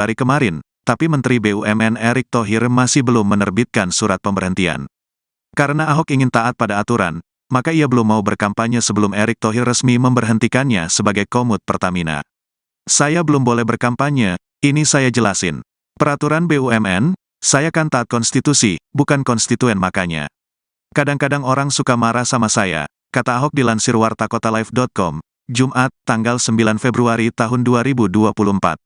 Februari kemarin, tapi Menteri BUMN Erick Thohir masih belum menerbitkan surat pemberhentian. Karena Ahok ingin taat pada aturan, maka ia belum mau berkampanye sebelum Erick Thohir resmi memberhentikannya sebagai Komut Pertamina. Saya belum boleh berkampanye, ini saya jelasin. Peraturan BUMN, saya kan taat konstitusi, bukan konstituen makanya. Kadang-kadang orang suka marah sama saya, kata Ahok dilansir wartakotalive.com, Jumat, tanggal 9 Februari tahun 2024.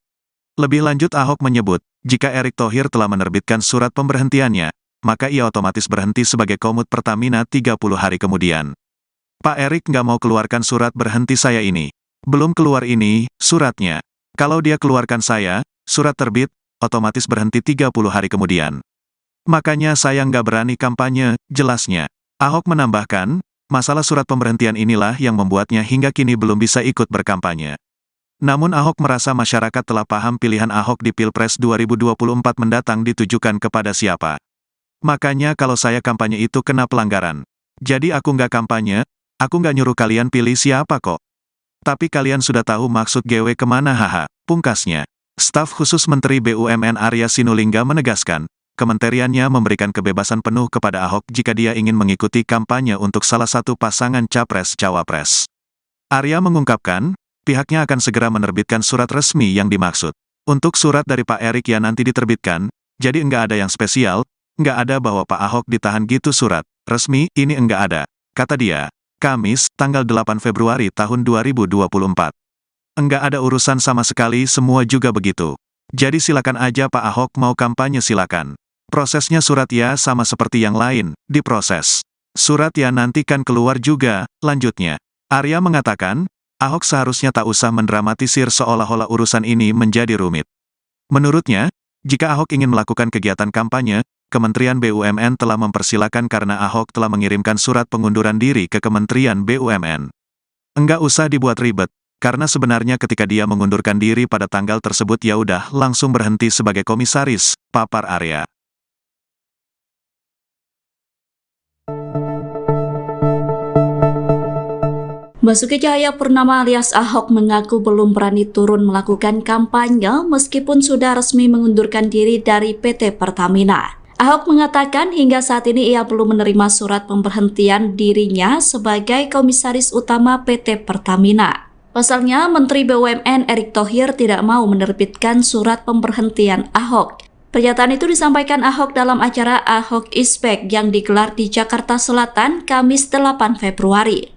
Lebih lanjut Ahok menyebut, jika Erick Thohir telah menerbitkan surat pemberhentiannya, maka ia otomatis berhenti sebagai Komut Pertamina 30 hari kemudian. Pak Erick nggak mau keluarkan surat berhenti saya ini. Belum keluar ini, suratnya. Kalau dia keluarkan saya, surat terbit, otomatis berhenti 30 hari kemudian. Makanya saya nggak berani kampanye, jelasnya. Ahok menambahkan, masalah surat pemberhentian inilah yang membuatnya hingga kini belum bisa ikut berkampanye. Namun Ahok merasa masyarakat telah paham pilihan Ahok di Pilpres 2024 mendatang ditujukan kepada siapa. Makanya kalau saya kampanye itu kena pelanggaran. Jadi aku nggak kampanye, aku nggak nyuruh kalian pilih siapa kok. Tapi kalian sudah tahu maksud GW kemana haha, pungkasnya. Staf khusus Menteri BUMN Arya Sinulinga menegaskan, kementeriannya memberikan kebebasan penuh kepada Ahok jika dia ingin mengikuti kampanye untuk salah satu pasangan Capres-Cawapres. Arya mengungkapkan, pihaknya akan segera menerbitkan surat resmi yang dimaksud. Untuk surat dari Pak Erick yang nanti diterbitkan, jadi enggak ada yang spesial, enggak ada bahwa Pak Ahok ditahan gitu surat resmi, ini enggak ada, kata dia. Kamis, tanggal 8 Februari tahun 2024. Enggak ada urusan sama sekali, semua juga begitu. Jadi silakan aja Pak Ahok mau kampanye silakan. Prosesnya surat ya sama seperti yang lain, diproses. Surat ya nanti kan keluar juga, lanjutnya. Arya mengatakan, Ahok seharusnya tak usah mendramatisir seolah-olah urusan ini menjadi rumit. Menurutnya, jika Ahok ingin melakukan kegiatan kampanye, Kementerian BUMN telah mempersilakan karena Ahok telah mengirimkan surat pengunduran diri ke Kementerian BUMN. Enggak usah dibuat ribet, karena sebenarnya ketika dia mengundurkan diri pada tanggal tersebut ya udah langsung berhenti sebagai komisaris, papar Arya. Basuki Cahayapurnama alias Ahok mengaku belum berani turun melakukan kampanye meskipun sudah resmi mengundurkan diri dari PT Pertamina. Ahok mengatakan hingga saat ini ia belum menerima surat pemberhentian dirinya sebagai komisaris utama PT Pertamina. Pasalnya, Menteri BUMN Erick Thohir tidak mau menerbitkan surat pemberhentian Ahok. Pernyataan itu disampaikan Ahok dalam acara Ahok Is Back yang digelar di Jakarta Selatan Kamis 8 Februari.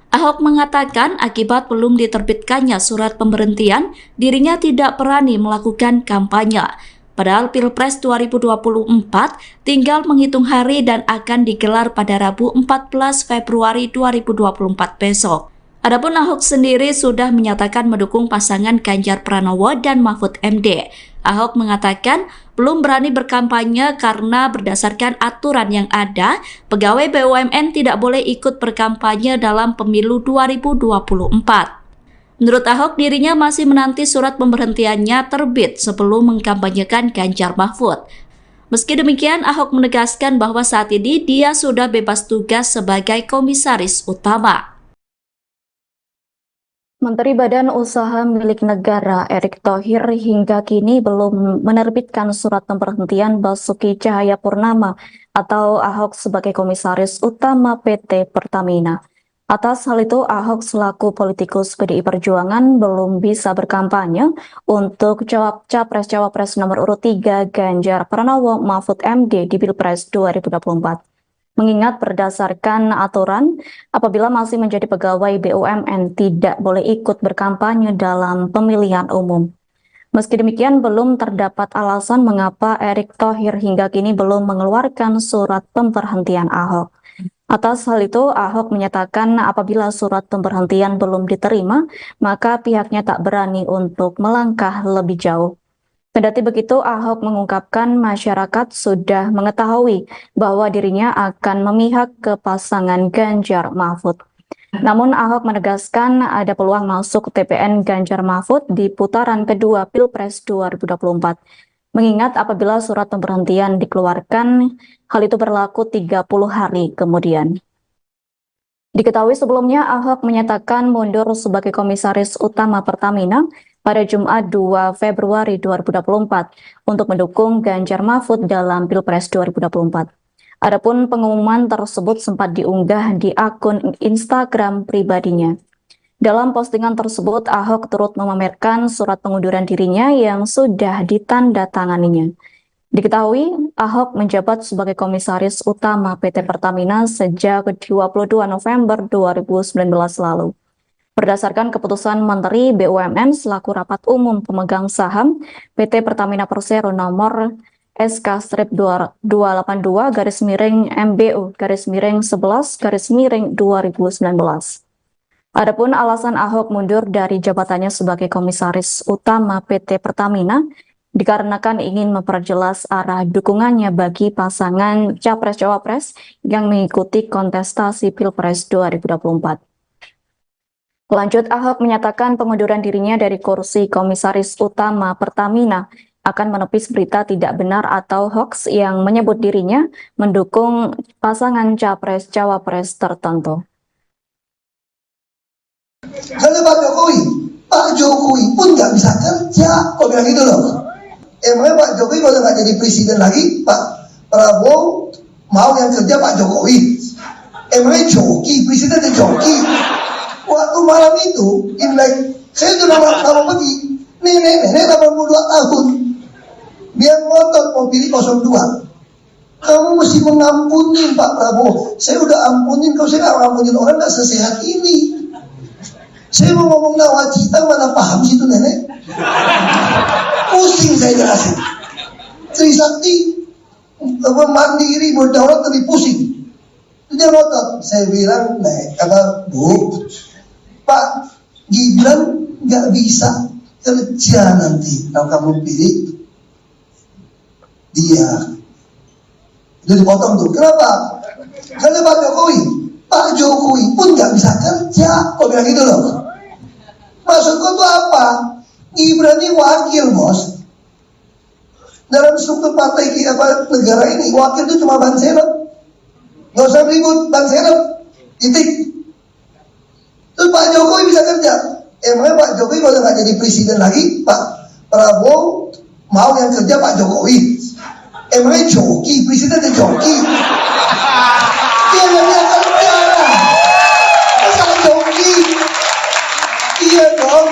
Ahok mengatakan akibat belum diterbitkannya surat pemberhentian, dirinya tidak berani melakukan kampanye. Padahal Pilpres 2024 tinggal menghitung hari dan akan digelar pada Rabu 14 Februari 2024 besok. Adapun Ahok sendiri sudah menyatakan mendukung pasangan Ganjar Pranowo dan Mahfud MD. Ahok mengatakan belum berani berkampanye karena berdasarkan aturan yang ada, pegawai BUMN tidak boleh ikut berkampanye dalam pemilu 2024. Menurut Ahok, dirinya masih menanti surat pemberhentiannya terbit sebelum mengkampanyekan Ganjar Mahfud. Meski demikian, Ahok menegaskan bahwa saat ini dia sudah bebas tugas sebagai komisaris utama. Menteri Badan Usaha Milik Negara Erick Thohir hingga kini belum menerbitkan surat pemberhentian Basuki Cahayapurnama atau Ahok sebagai komisaris utama PT Pertamina. Atas hal itu, Ahok selaku politikus PDI Perjuangan belum bisa berkampanye untuk Capres-Cawapres nomor urut 3 Ganjar Pranowo Mahfud MD di Pilpres 2024. Mengingat berdasarkan aturan, apabila masih menjadi pegawai BUMN tidak boleh ikut berkampanye dalam pemilihan umum. Meski demikian, belum terdapat alasan mengapa Erick Thohir hingga kini belum mengeluarkan surat pemberhentian Ahok. Atas hal itu, Ahok menyatakan apabila surat pemberhentian belum diterima, maka pihaknya tak berani untuk melangkah lebih jauh. Kendati begitu, Ahok mengungkapkan masyarakat sudah mengetahui bahwa dirinya akan memihak ke pasangan Ganjar Mahfud. Namun Ahok menegaskan ada peluang masuk TPN Ganjar Mahfud di putaran kedua Pilpres 2024. Mengingat apabila surat pemberhentian dikeluarkan, hal itu berlaku 30 hari kemudian. Diketahui sebelumnya Ahok menyatakan mundur sebagai komisaris utama Pertamina pada Jumat 2 Februari 2024 untuk mendukung Ganjar Mahfud dalam Pilpres 2024. Adapun pengumuman tersebut sempat diunggah di akun Instagram pribadinya. Dalam postingan tersebut, Ahok turut memamerkan surat pengunduran dirinya yang sudah ditandatanganinya. Diketahui, Ahok menjabat sebagai Komisaris Utama PT Pertamina sejak 22 November 2019 lalu. Berdasarkan keputusan Menteri BUMN selaku Rapat Umum Pemegang Saham PT Pertamina Persero nomor SK-228-MBU-11-2019. Adapun alasan Ahok mundur dari jabatannya sebagai Komisaris Utama PT Pertamina dikarenakan ingin memperjelas arah dukungannya bagi pasangan Capres-Cawapres yang mengikuti kontestasi Pilpres 2024. Lanjut, Ahok menyatakan pengunduran dirinya dari kursi Komisaris Utama Pertamina akan menepis berita tidak benar atau hoax yang menyebut dirinya mendukung pasangan Capres-Cawapres tertentu. Karena Pak Jokowi pun nggak bisa kerja, kok bilang gitu loh. Emangnya Pak Jokowi kalau nggak jadi presiden lagi, Pak Prabowo mau yang kerja Pak Jokowi? Emangnya joki, presidennya joki. Waktu malam itu, Imlek, saya sudah lama pergi, nenek 82 tahun, dia ngotot mau pilih 02. Kamu mesti mengampuni Pak Prabowo. Saya udah ampunin, kalau saya nggak ngampunin orang nggak sesehat ini. Saya mau ngomong nawacita mana paham situ nenek. Pusing saya jelasin. Trisakti mandiri berdaulat lebih pusing. Dia ngotot. Saya bilang, kata Bu, Pak Gibran nggak bisa kerja nanti kalau kamu pilih dia. Itu dipotong tuh. Kenapa? Karena Pak Jokowi pun nggak bisa kerja, kok bilang gitu loh. Maksudku tuh apa? Gibran ini wakil, bos. Dalam struktur partai negara ini, wakil itu cuma ban serep. Nggak usah ribut, ban serep. Titik. Terus Pak Jokowi bisa kerja. Emangnya Pak Jokowi kalau nggak jadi presiden lagi, Pak Prabowo mau yang kerja Pak Jokowi? Emangnya joki, presidennya joki. Dia nggak bisa kerja. Masa joki? Iya dong.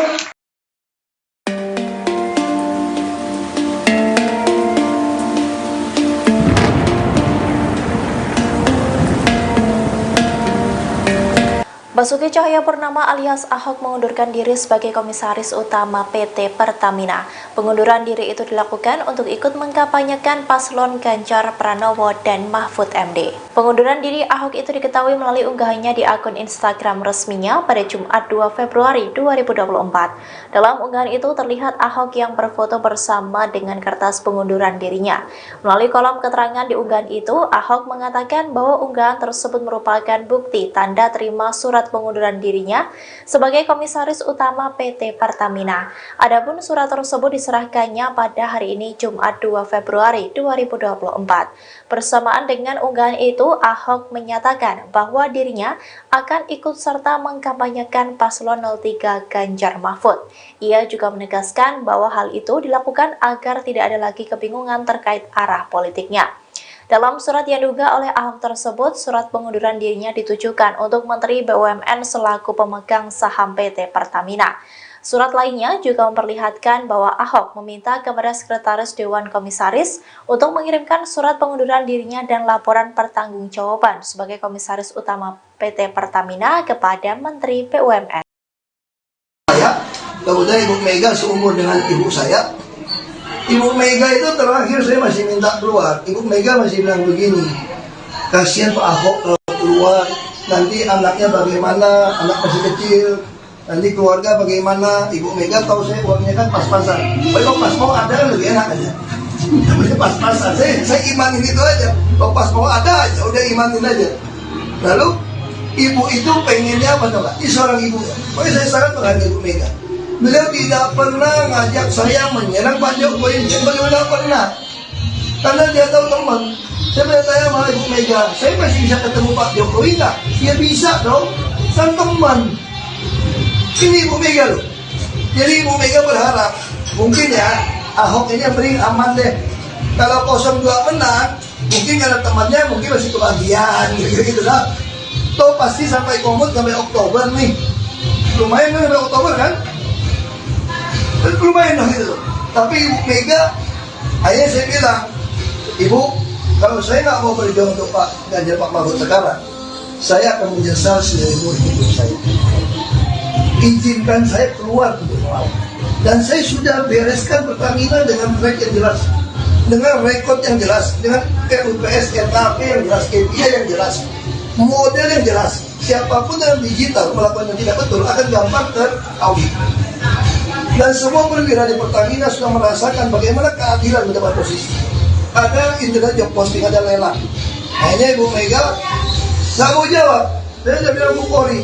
Basuki Cahayapurnama alias Ahok mengundurkan diri sebagai Komisaris Utama PT Pertamina. Pengunduran diri itu dilakukan untuk ikut mengkampanyekan paslon Ganjar Pranowo dan Mahfud MD. Pengunduran diri Ahok itu diketahui melalui unggahannya di akun Instagram resminya pada Jumat 2 Februari 2024. Dalam unggahan itu terlihat Ahok yang berfoto bersama dengan kertas pengunduran dirinya. Melalui kolom keterangan di unggahan itu, Ahok mengatakan bahwa unggahan tersebut merupakan bukti tanda terima surat pengunduran dirinya sebagai Komisaris Utama PT Pertamina. Adapun surat tersebut diserahkannya pada hari ini Jumat 2 Februari 2024. Bersamaan dengan unggahan itu, Ahok menyatakan bahwa dirinya akan ikut serta mengkampanyekan paslon 03 Ganjar Mahfud. Ia juga menegaskan bahwa hal itu dilakukan agar tidak ada lagi kebingungan terkait arah politiknya. Dalam surat yang diunggah oleh Ahok tersebut, surat pengunduran dirinya ditujukan untuk Menteri BUMN selaku pemegang saham PT Pertamina. Surat lainnya juga memperlihatkan bahwa Ahok meminta kepada Sekretaris Dewan Komisaris untuk mengirimkan surat pengunduran dirinya dan laporan pertanggungjawaban sebagai Komisaris Utama PT Pertamina kepada Menteri BUMN. Kemudian Ibu Mega seumur dengan ibu saya. Ibu Mega itu terakhir saya masih minta keluar. Ibu Mega masih bilang begini, kasihan Pak Ahok kalau keluar, nanti anaknya bagaimana, anak masih kecil, nanti keluarga bagaimana. Ibu Mega tahu saya uangnya kan pas-pasan. Kalau pas mau ada kan lebih enak aja. Pas-pasan, saya imanin itu aja. Kalau pas mau ada aja, udah imanin aja. Lalu ibu itu pengennya apa coba? Ini seorang ibu ya. Pokoknya saya sangat menghargai Ibu Mega. Beliau tidak pernah ngajak saya menyerang Pak Jokowi, beliau tidak pernah. Karena dia tahu teman. Saya bertanya sama Ibu Mega, saya masih bisa ketemu Pak Jokowi nggak? Ya bisa dong, kan teman. Ini Ibu Mega loh. Jadi Ibu Mega berharap, mungkin ya, Ahok ini yang paling aman deh. Kalau 02 menang, mungkin karena temannya mungkin masih kebagian, gitu lah. Toh pasti sampai komut sampai Oktober nih. Lumayan kan sampai Oktober kan? Lumayan dong gitu. Tapi Ibu Mega, akhirnya saya bilang, Ibu, kalau saya nggak mau berjuang untuk Pak Ganjar Pak Mahfud sekarang, saya akan menyesal seumur hidup saya. Izinkan saya keluar untuk melawan. Dan saya sudah bereskan Pertamina dengan track yang jelas, dengan rekod yang jelas, dengan RUPS, RKP yang jelas, KPI yang jelas, model yang jelas. Siapapun dalam digital melakukan yang tidak betul akan gampang teraudit. Dan semua perwira di Pertamina sudah merasakan bagaimana keadilan mendapat posisi. Ada internet job posting, ada lelang. Hanya Ibu Mega nggak mau jawab. Saya sudah bilang Bu Kori,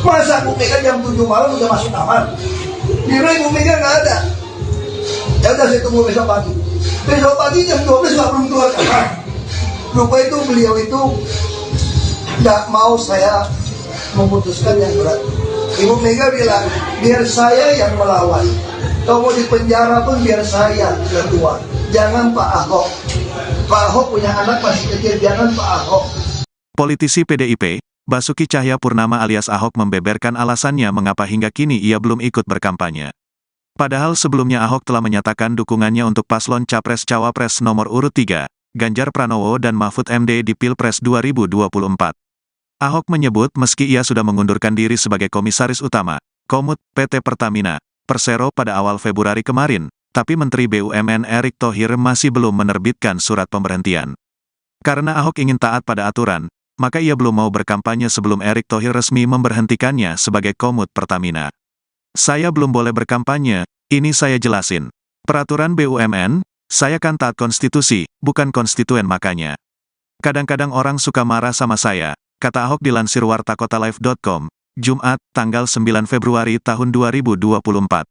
masa Bu Mega jam 7 malam udah masuk kamar? Kira Ibu Mega nggak ada. Ya udah saya tunggu besok pagi. Besok pagi jam 12 nggak belum keluar kamar. Lupa itu beliau itu nggak mau saya memutuskan yang berat. Ibu Mega bilang, biar saya yang melawan. Kalau mau di penjara pun biar saya yang keluar. Jangan Pak Ahok. Pak Ahok punya anak masih kecil, jangan Pak Ahok. Politisi PDIP, Basuki Cahayapurnama alias Ahok membeberkan alasannya mengapa hingga kini ia belum ikut berkampanye. Padahal sebelumnya Ahok telah menyatakan dukungannya untuk paslon Capres-Cawapres nomor urut 3, Ganjar Pranowo dan Mahfud MD di Pilpres 2024. Ahok menyebut meski ia sudah mengundurkan diri sebagai Komisaris Utama, Komut, PT Pertamina, Persero pada awal Februari kemarin, tapi Menteri BUMN Erick Thohir masih belum menerbitkan surat pemberhentian. Karena Ahok ingin taat pada aturan, maka ia belum mau berkampanye sebelum Erick Thohir resmi memberhentikannya sebagai Komut Pertamina. Saya belum boleh berkampanye, ini saya jelasin. Peraturan BUMN, saya kan taat konstitusi, bukan konstituen makanya. Kadang-kadang orang suka marah sama saya, kata Ahok dilansir wartakotalive.com, Jumat, tanggal 9 Februari tahun 2024.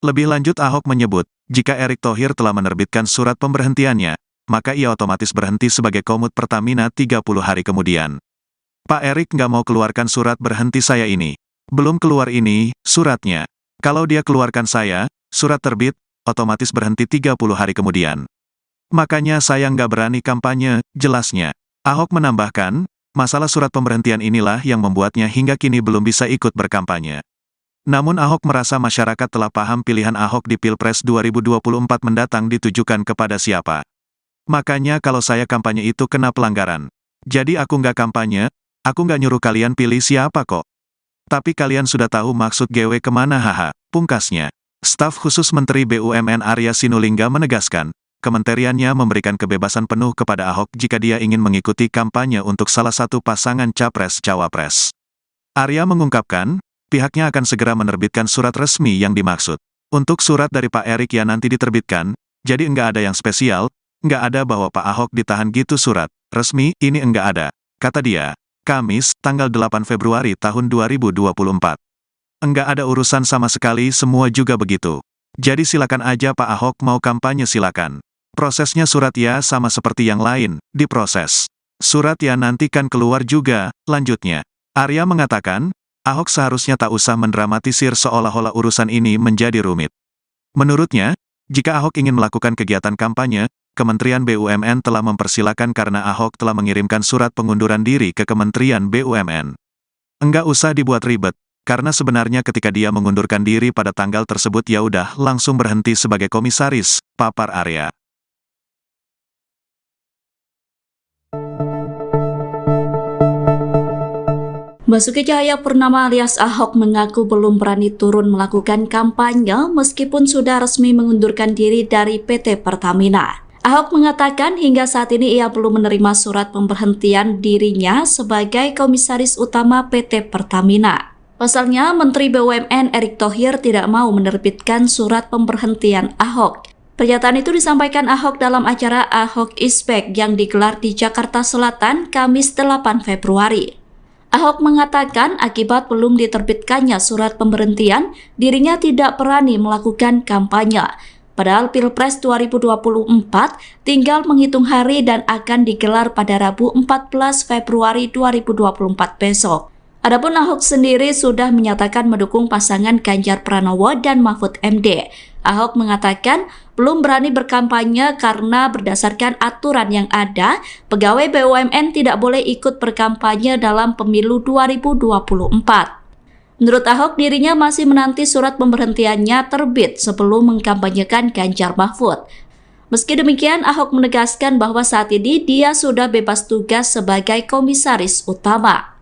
Lebih lanjut Ahok menyebut, jika Erick Thohir telah menerbitkan surat pemberhentiannya, maka ia otomatis berhenti sebagai Komut Pertamina 30 hari kemudian. Pak Erick nggak mau keluarkan surat berhenti saya ini. Belum keluar ini, suratnya. Kalau dia keluarkan saya, surat terbit, otomatis berhenti 30 hari kemudian. Makanya saya nggak berani kampanye, jelasnya. Ahok menambahkan, masalah surat pemberhentian inilah yang membuatnya hingga kini belum bisa ikut berkampanye. Namun Ahok merasa masyarakat telah paham pilihan Ahok di Pilpres 2024 mendatang ditujukan kepada siapa. Makanya kalau saya kampanye itu kena pelanggaran. Jadi aku nggak kampanye, aku nggak nyuruh kalian pilih siapa kok. Tapi kalian sudah tahu maksud GW kemana haha, pungkasnya. Staf khusus Menteri BUMN Arya Sinulinga menegaskan, kementeriannya memberikan kebebasan penuh kepada Ahok jika dia ingin mengikuti kampanye untuk salah satu pasangan Capres-Cawapres. Arya mengungkapkan, pihaknya akan segera menerbitkan surat resmi yang dimaksud. Untuk surat dari Pak Erick yang nanti diterbitkan, jadi enggak ada yang spesial, enggak ada bahwa Pak Ahok ditahan gitu surat resmi, ini enggak ada, kata dia. Kamis, tanggal 8 Februari tahun 2024. Enggak ada urusan sama sekali, semua juga begitu. Jadi silakan aja Pak Ahok mau kampanye silakan. Prosesnya surat ya sama seperti yang lain, diproses. Surat ya nanti kan keluar juga, lanjutnya. Arya mengatakan, Ahok seharusnya tak usah mendramatisir seolah-olah urusan ini menjadi rumit. Menurutnya, jika Ahok ingin melakukan kegiatan kampanye, Kementerian BUMN telah mempersilakan karena Ahok telah mengirimkan surat pengunduran diri ke Kementerian BUMN. Enggak usah dibuat ribet, karena sebenarnya ketika dia mengundurkan diri pada tanggal tersebut ya udah langsung berhenti sebagai komisaris, papar Arya. Basuki Cahayapurnama alias Ahok mengaku belum berani turun melakukan kampanye meskipun sudah resmi mengundurkan diri dari PT Pertamina. Ahok mengatakan hingga saat ini ia belum menerima surat pemberhentian dirinya sebagai Komisaris Utama PT Pertamina. Pasalnya, Menteri BUMN Erick Thohir tidak mau menerbitkan surat pemberhentian Ahok. Pernyataan itu disampaikan Ahok dalam acara Ahok Is Back yang digelar di Jakarta Selatan Kamis 8 Februari. Ahok mengatakan akibat belum diterbitkannya surat pemberhentian, dirinya tidak berani melakukan kampanye. Padahal Pilpres 2024 tinggal menghitung hari dan akan digelar pada Rabu 14 Februari 2024 besok. Adapun Ahok sendiri sudah menyatakan mendukung pasangan Ganjar Pranowo dan Mahfud MD. Ahok mengatakan belum berani berkampanye karena berdasarkan aturan yang ada, pegawai BUMN tidak boleh ikut berkampanye dalam pemilu 2024. Menurut Ahok, dirinya masih menanti surat pemberhentiannya terbit sebelum mengkampanyekan Ganjar Mahfud. Meski demikian, Ahok menegaskan bahwa saat ini dia sudah bebas tugas sebagai komisaris utama.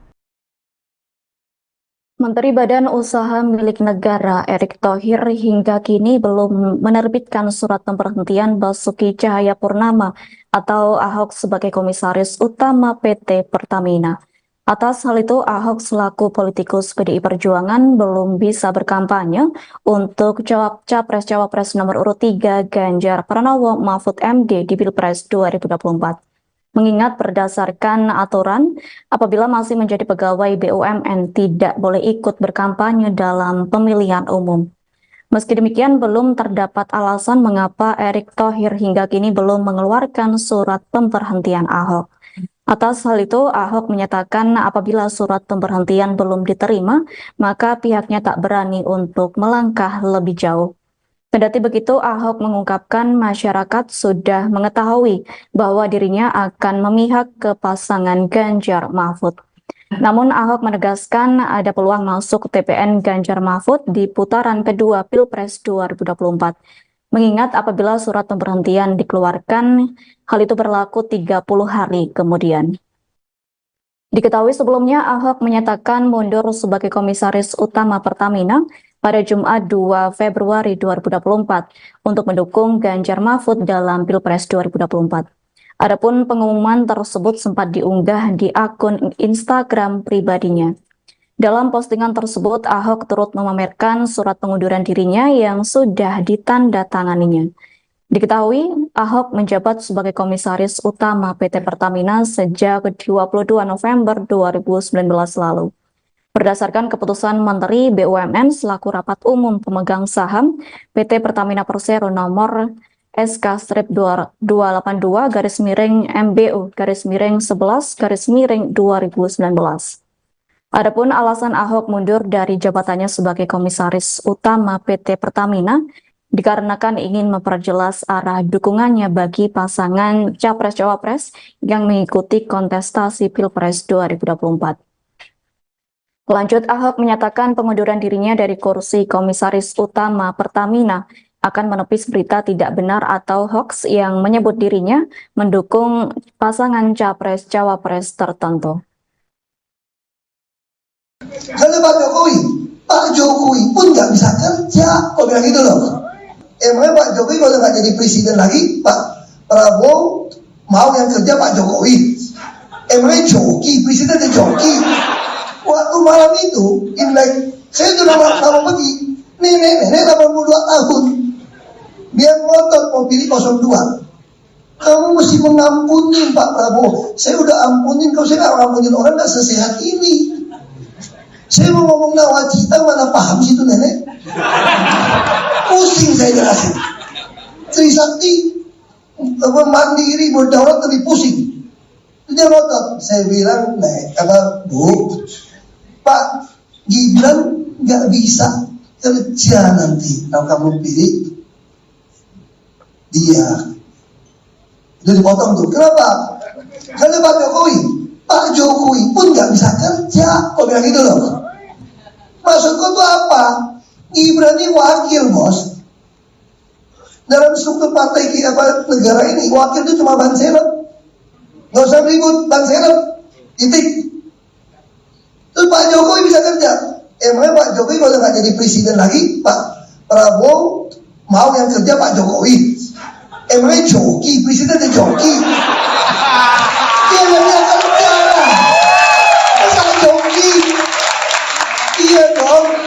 Menteri Badan Usaha Milik Negara Erick Thohir hingga kini belum menerbitkan surat pemberhentian Basuki Cahayapurnama atau Ahok sebagai komisaris utama PT Pertamina. Atas hal itu, Ahok selaku politikus PDI Perjuangan belum bisa berkampanye untuk Capres-Cawapres nomor urut 3 Ganjar Pranowo Mahfud MD di Pilpres 2024. Mengingat berdasarkan aturan, apabila masih menjadi pegawai BUMN tidak boleh ikut berkampanye dalam pemilihan umum. Meski demikian, belum terdapat alasan mengapa Erick Thohir hingga kini belum mengeluarkan surat pemberhentian Ahok. Atas hal itu, Ahok menyatakan apabila surat pemberhentian belum diterima, maka pihaknya tak berani untuk melangkah lebih jauh. Kendati begitu, Ahok mengungkapkan masyarakat sudah mengetahui bahwa dirinya akan memihak ke pasangan Ganjar Mahfud. Namun Ahok menegaskan ada peluang masuk TPN Ganjar Mahfud di putaran kedua Pilpres 2024. Mengingat apabila surat pemberhentian dikeluarkan, hal itu berlaku 30 hari kemudian. Diketahui sebelumnya Ahok menyatakan mundur sebagai komisaris utama Pertamina pada Jumat 2 Februari 2024 untuk mendukung Ganjar Mahfud dalam Pilpres 2024. Adapun pengumuman tersebut sempat diunggah di akun Instagram pribadinya. Dalam postingan tersebut, Ahok turut memamerkan surat pengunduran dirinya yang sudah ditandatanganinya. Diketahui, Ahok menjabat sebagai komisaris utama PT Pertamina sejak 22 November 2019 lalu. Berdasarkan keputusan Menteri BUMN selaku rapat umum pemegang saham PT Pertamina Persero nomor SK-228-MBU-11-2019. Adapun alasan Ahok mundur dari jabatannya sebagai komisaris utama PT Pertamina dikarenakan ingin memperjelas arah dukungannya bagi pasangan Capres-Cawapres yang mengikuti kontestasi Pilpres 2024. Lanjut, Ahok menyatakan pengunduran dirinya dari kursi komisaris utama Pertamina akan menepis berita tidak benar atau hoax yang menyebut dirinya mendukung pasangan Capres-Cawapres tertentu. Kalau Pak Jokowi pun nggak bisa kerja, kok bilang gitu loh. Emangnya Pak Jokowi kalau nggak jadi presiden lagi, Pak Prabowo mau yang kerja Pak Jokowi? Emangnya joki, presidennya joki? Waktu malam itu, Imlek, saya sudah lama pergi, nenek 82 tahun, dia ngotot mau pilih 02. Kamu mesti mengampuni Pak Prabowo. Saya udah ampunin, kalau saya nggak ngampunin orang nggak sesehat ini. Saya mau ngomong nawacita, mana paham situ nenek? Pusing saya jelasin. Trisakti, mandiri, berdaulat lebih pusing. Dia ngotot. Saya bilang, Bu, Pak Gibran nggak bisa kerja nanti kalau kamu pilih dia. Itu dipotong tuh. Kenapa? Karena Pak Jokowi pun nggak bisa kerja. Kok bilang gitu loh? Maksudku tuh apa? Gibran ini wakil, bos. Dalam struktur partai negara ini, wakil itu cuma ban serep. Nggak usah ribut, ban serep. Titik. Terus Pak Jokowi bisa kerja. Emangnya Pak Jokowi kalau nggak jadi presiden lagi, Pak Prabowo mau yang kerja Pak Jokowi? Emangnya joki, presidennya joki? Dia nggak bisa kerja. Masa joki? Iya dong.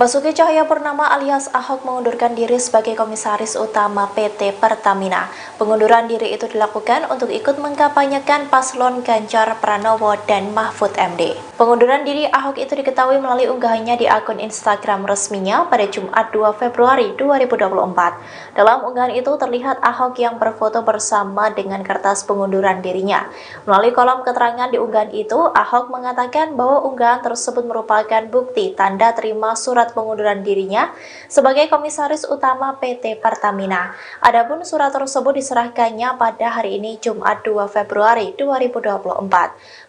Basuki Cahayapurnama alias Ahok mengundurkan diri sebagai Komisaris Utama PT Pertamina. Pengunduran diri itu dilakukan untuk ikut mengkampanyekan paslon Ganjar Pranowo dan Mahfud MD. Pengunduran diri Ahok itu diketahui melalui unggahannya di akun Instagram resminya pada Jumat 2 Februari 2024. Dalam unggahan itu terlihat Ahok yang berfoto bersama dengan kertas pengunduran dirinya. Melalui kolom keterangan di unggahan itu, Ahok mengatakan bahwa unggahan tersebut merupakan bukti tanda terima surat pengunduran dirinya sebagai Komisaris Utama PT Pertamina. Adapun surat tersebut diserahkannya pada hari ini Jumat 2 Februari 2024.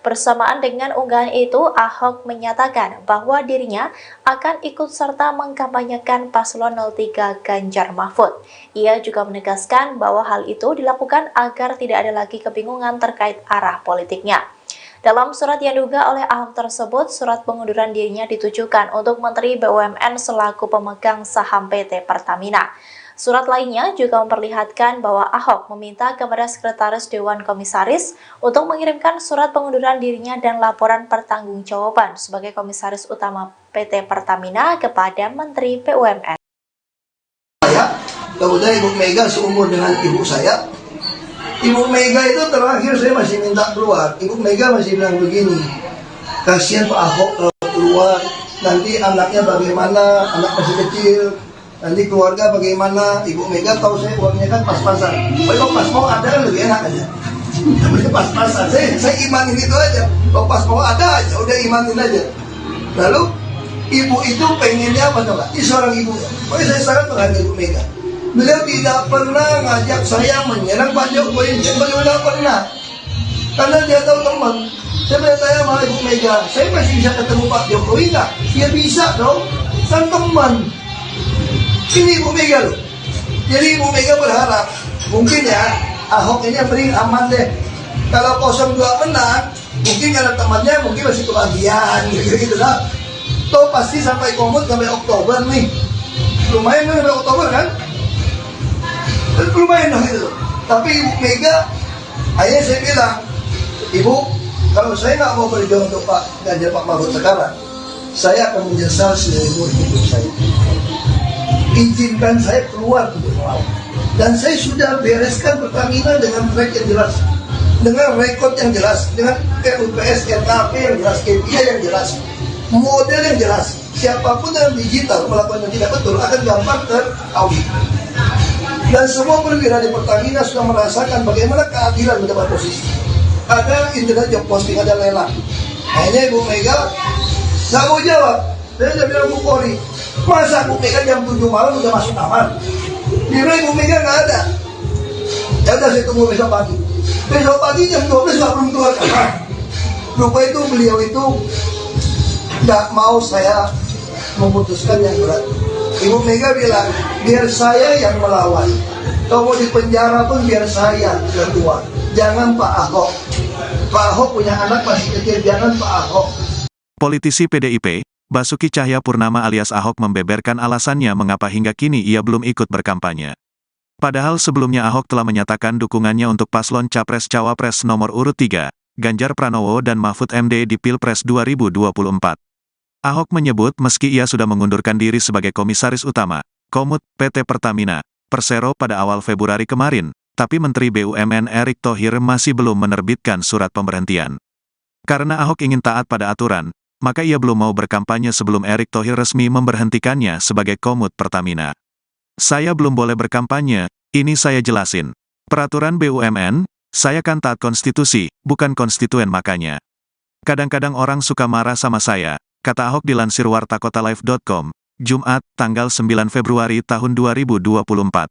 Bersamaan dengan unggahan itu, Ahok menyatakan bahwa dirinya akan ikut serta mengkampanyekan paslon 03 Ganjar Mahfud. Ia juga menegaskan bahwa hal itu dilakukan agar tidak ada lagi kebingungan terkait arah politiknya. Dalam surat yang diunggah oleh Ahok tersebut, surat pengunduran dirinya ditujukan untuk Menteri BUMN selaku pemegang saham PT Pertamina. Surat lainnya juga memperlihatkan bahwa Ahok meminta kepada Sekretaris Dewan Komisaris untuk mengirimkan surat pengunduran dirinya dan laporan pertanggungjawaban sebagai Komisaris Utama PT Pertamina kepada Menteri BUMN. Kemudian Ibu Mega seumur dengan ibu saya. Ibu Mega itu terakhir saya masih minta keluar. Ibu Mega masih bilang begini, kasihan Pak Ahok kalau keluar, nanti anaknya bagaimana, anak masih kecil, nanti keluarga bagaimana. Ibu Mega tahu saya uangnya kan pas-pasan. Kalau pas mau ada kan lebih enak aja. Pas-pasan, saya imanin itu aja. Kalau pas mau ada aja, udah imanin aja. Lalu ibu itu pengennya apa coba? Ini seorang ibu ya. Pokoknya saya sangat menghargai Ibu Mega. Beliau tidak pernah ngajak saya menyerang Pak Jokowi, beliau tidak pernah. Karena dia tahu teman. Saya bertanya sama Ibu Mega, saya masih bisa ketemu Pak Jokowi nggak? Ya bisa dong, kan teman. Ini Ibu Mega loh. Jadi Ibu Mega berharap, mungkin ya Ahok ini yang paling aman deh. Kalau 02 menang, mungkin karena temannya mungkin masih kebagian gitu lah. Toh pasti sampai komut sampai Oktober nih. Lumayan kan sampai Oktober kan? Lumayan dong itu. Tapi Ibu Mega, akhirnya saya bilang, Ibu, kalau saya nggak mau berjuang untuk Pak Ganjar Pak Mahfud sekarang, saya akan menyesal seumur hidup saya. Izinkan saya keluar untuk melawan. Dan saya sudah bereskan Pertamina dengan track yang jelas, dengan rekod yang jelas, dengan RUPS, RKP yang jelas, KPI yang jelas, model yang jelas. Siapapun dalam digital melakukan yang tidak betul akan gampang teraudit. Dan semua perwira di Pertamina sudah merasakan bagaimana keadilan mendapat posisi. Ada internet job posting, ada lelang. Hanya Ibu Mega nggak mau jawab. Saya sudah bilang Bu Polri, masa Bu Mega jam 7 malam udah masuk kamar? Bilang Ibu Mega nggak ada. Ya udah saya tunggu besok pagi. Besok pagi jam 12 nggak belum keluar kamar. Lupa itu beliau itu nggak mau saya memutuskan yang berat. Ibu Mega bilang, biar saya yang melawan. Kalau mau di penjara pun biar saya yang keluar. Jangan Pak Ahok. Pak Ahok punya anak masih kecil, jangan Pak Ahok. Politisi PDIP, Basuki Cahayapurnama alias Ahok membeberkan alasannya mengapa hingga kini ia belum ikut berkampanye. Padahal sebelumnya Ahok telah menyatakan dukungannya untuk paslon Capres-Cawapres nomor urut 3, Ganjar Pranowo dan Mahfud MD di Pilpres 2024. Ahok menyebut meski ia sudah mengundurkan diri sebagai Komisaris Utama, Komut, PT Pertamina, Persero pada awal Februari kemarin, tapi Menteri BUMN Erick Thohir masih belum menerbitkan surat pemberhentian. Karena Ahok ingin taat pada aturan, maka ia belum mau berkampanye sebelum Erick Thohir resmi memberhentikannya sebagai Komut Pertamina. Saya belum boleh berkampanye, ini saya jelasin. Peraturan BUMN, saya kan taat konstitusi, bukan konstituen makanya. Kadang-kadang orang suka marah sama saya, kata Ahok dilansir wartakotalive.com, Jumat, tanggal 9 Februari tahun 2024.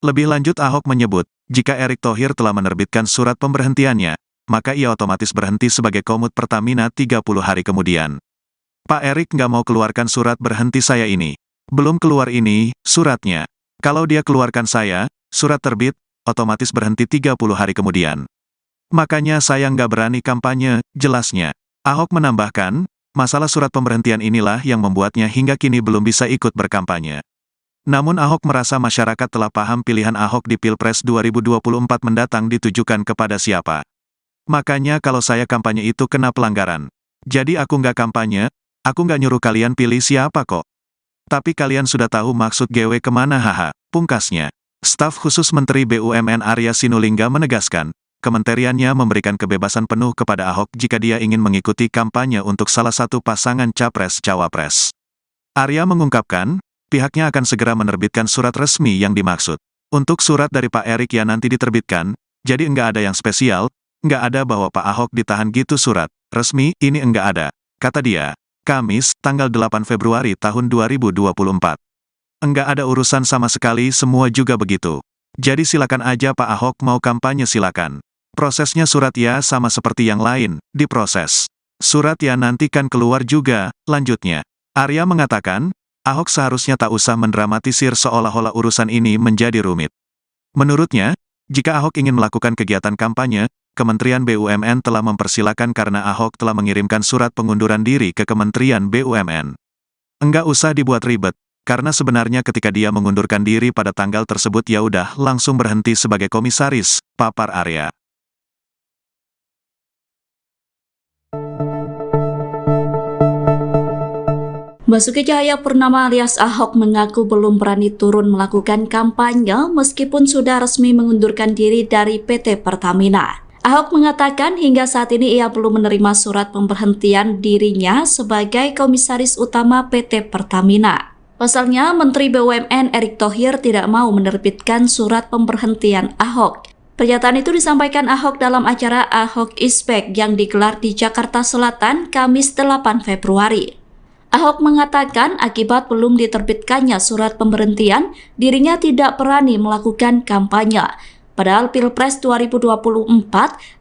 Lebih lanjut Ahok menyebut, jika Erick Thohir telah menerbitkan surat pemberhentiannya, maka ia otomatis berhenti sebagai Komut Pertamina 30 hari kemudian. Pak Erick nggak mau keluarkan surat berhenti saya ini. Belum keluar ini, suratnya. Kalau dia keluarkan saya, surat terbit, otomatis berhenti 30 hari kemudian. Makanya saya nggak berani kampanye, jelasnya. Ahok menambahkan, masalah surat pemberhentian inilah yang membuatnya hingga kini belum bisa ikut berkampanye. Namun Ahok merasa masyarakat telah paham pilihan Ahok di Pilpres 2024 mendatang ditujukan kepada siapa. Makanya kalau saya kampanye itu kena pelanggaran. Jadi aku nggak kampanye, aku nggak nyuruh kalian pilih siapa kok. Tapi kalian sudah tahu maksud GW kemana haha, pungkasnya. Staf khusus Menteri BUMN Arya Sinulinga menegaskan, kementeriannya memberikan kebebasan penuh kepada Ahok jika dia ingin mengikuti kampanye untuk salah satu pasangan Capres-Cawapres. Arya mengungkapkan, pihaknya akan segera menerbitkan surat resmi yang dimaksud. Untuk surat dari Pak Erik yang nanti diterbitkan, jadi enggak ada yang spesial, enggak ada bahwa Pak Ahok ditahan gitu surat resmi, ini enggak ada, kata dia. Kamis, tanggal 8 Februari tahun 2024. Enggak ada urusan sama sekali, semua juga begitu. Jadi silakan aja Pak Ahok mau kampanye silakan. Prosesnya surat ya sama seperti yang lain, diproses. Surat ya nanti kan keluar juga, lanjutnya. Arya mengatakan, Ahok seharusnya tak usah mendramatisir seolah-olah urusan ini menjadi rumit. Menurutnya, jika Ahok ingin melakukan kegiatan kampanye, Kementerian BUMN telah mempersilakan karena Ahok telah mengirimkan surat pengunduran diri ke Kementerian BUMN. Enggak usah dibuat ribet, karena sebenarnya ketika dia mengundurkan diri pada tanggal tersebut ya udah langsung berhenti sebagai komisaris, papar Arya. Basuki Cahayapurnama alias Ahok mengaku belum berani turun melakukan kampanye meskipun sudah resmi mengundurkan diri dari PT Pertamina. Ahok mengatakan hingga saat ini ia belum menerima surat pemberhentian dirinya sebagai komisaris utama PT Pertamina. Pasalnya, Menteri BUMN Erick Thohir tidak mau menerbitkan surat pemberhentian Ahok. Pernyataan itu disampaikan Ahok dalam acara Ahok is Back yang digelar di Jakarta Selatan Kamis 8 Februari. Ahok mengatakan akibat belum diterbitkannya surat pemberhentian, dirinya tidak berani melakukan kampanye. Padahal Pilpres 2024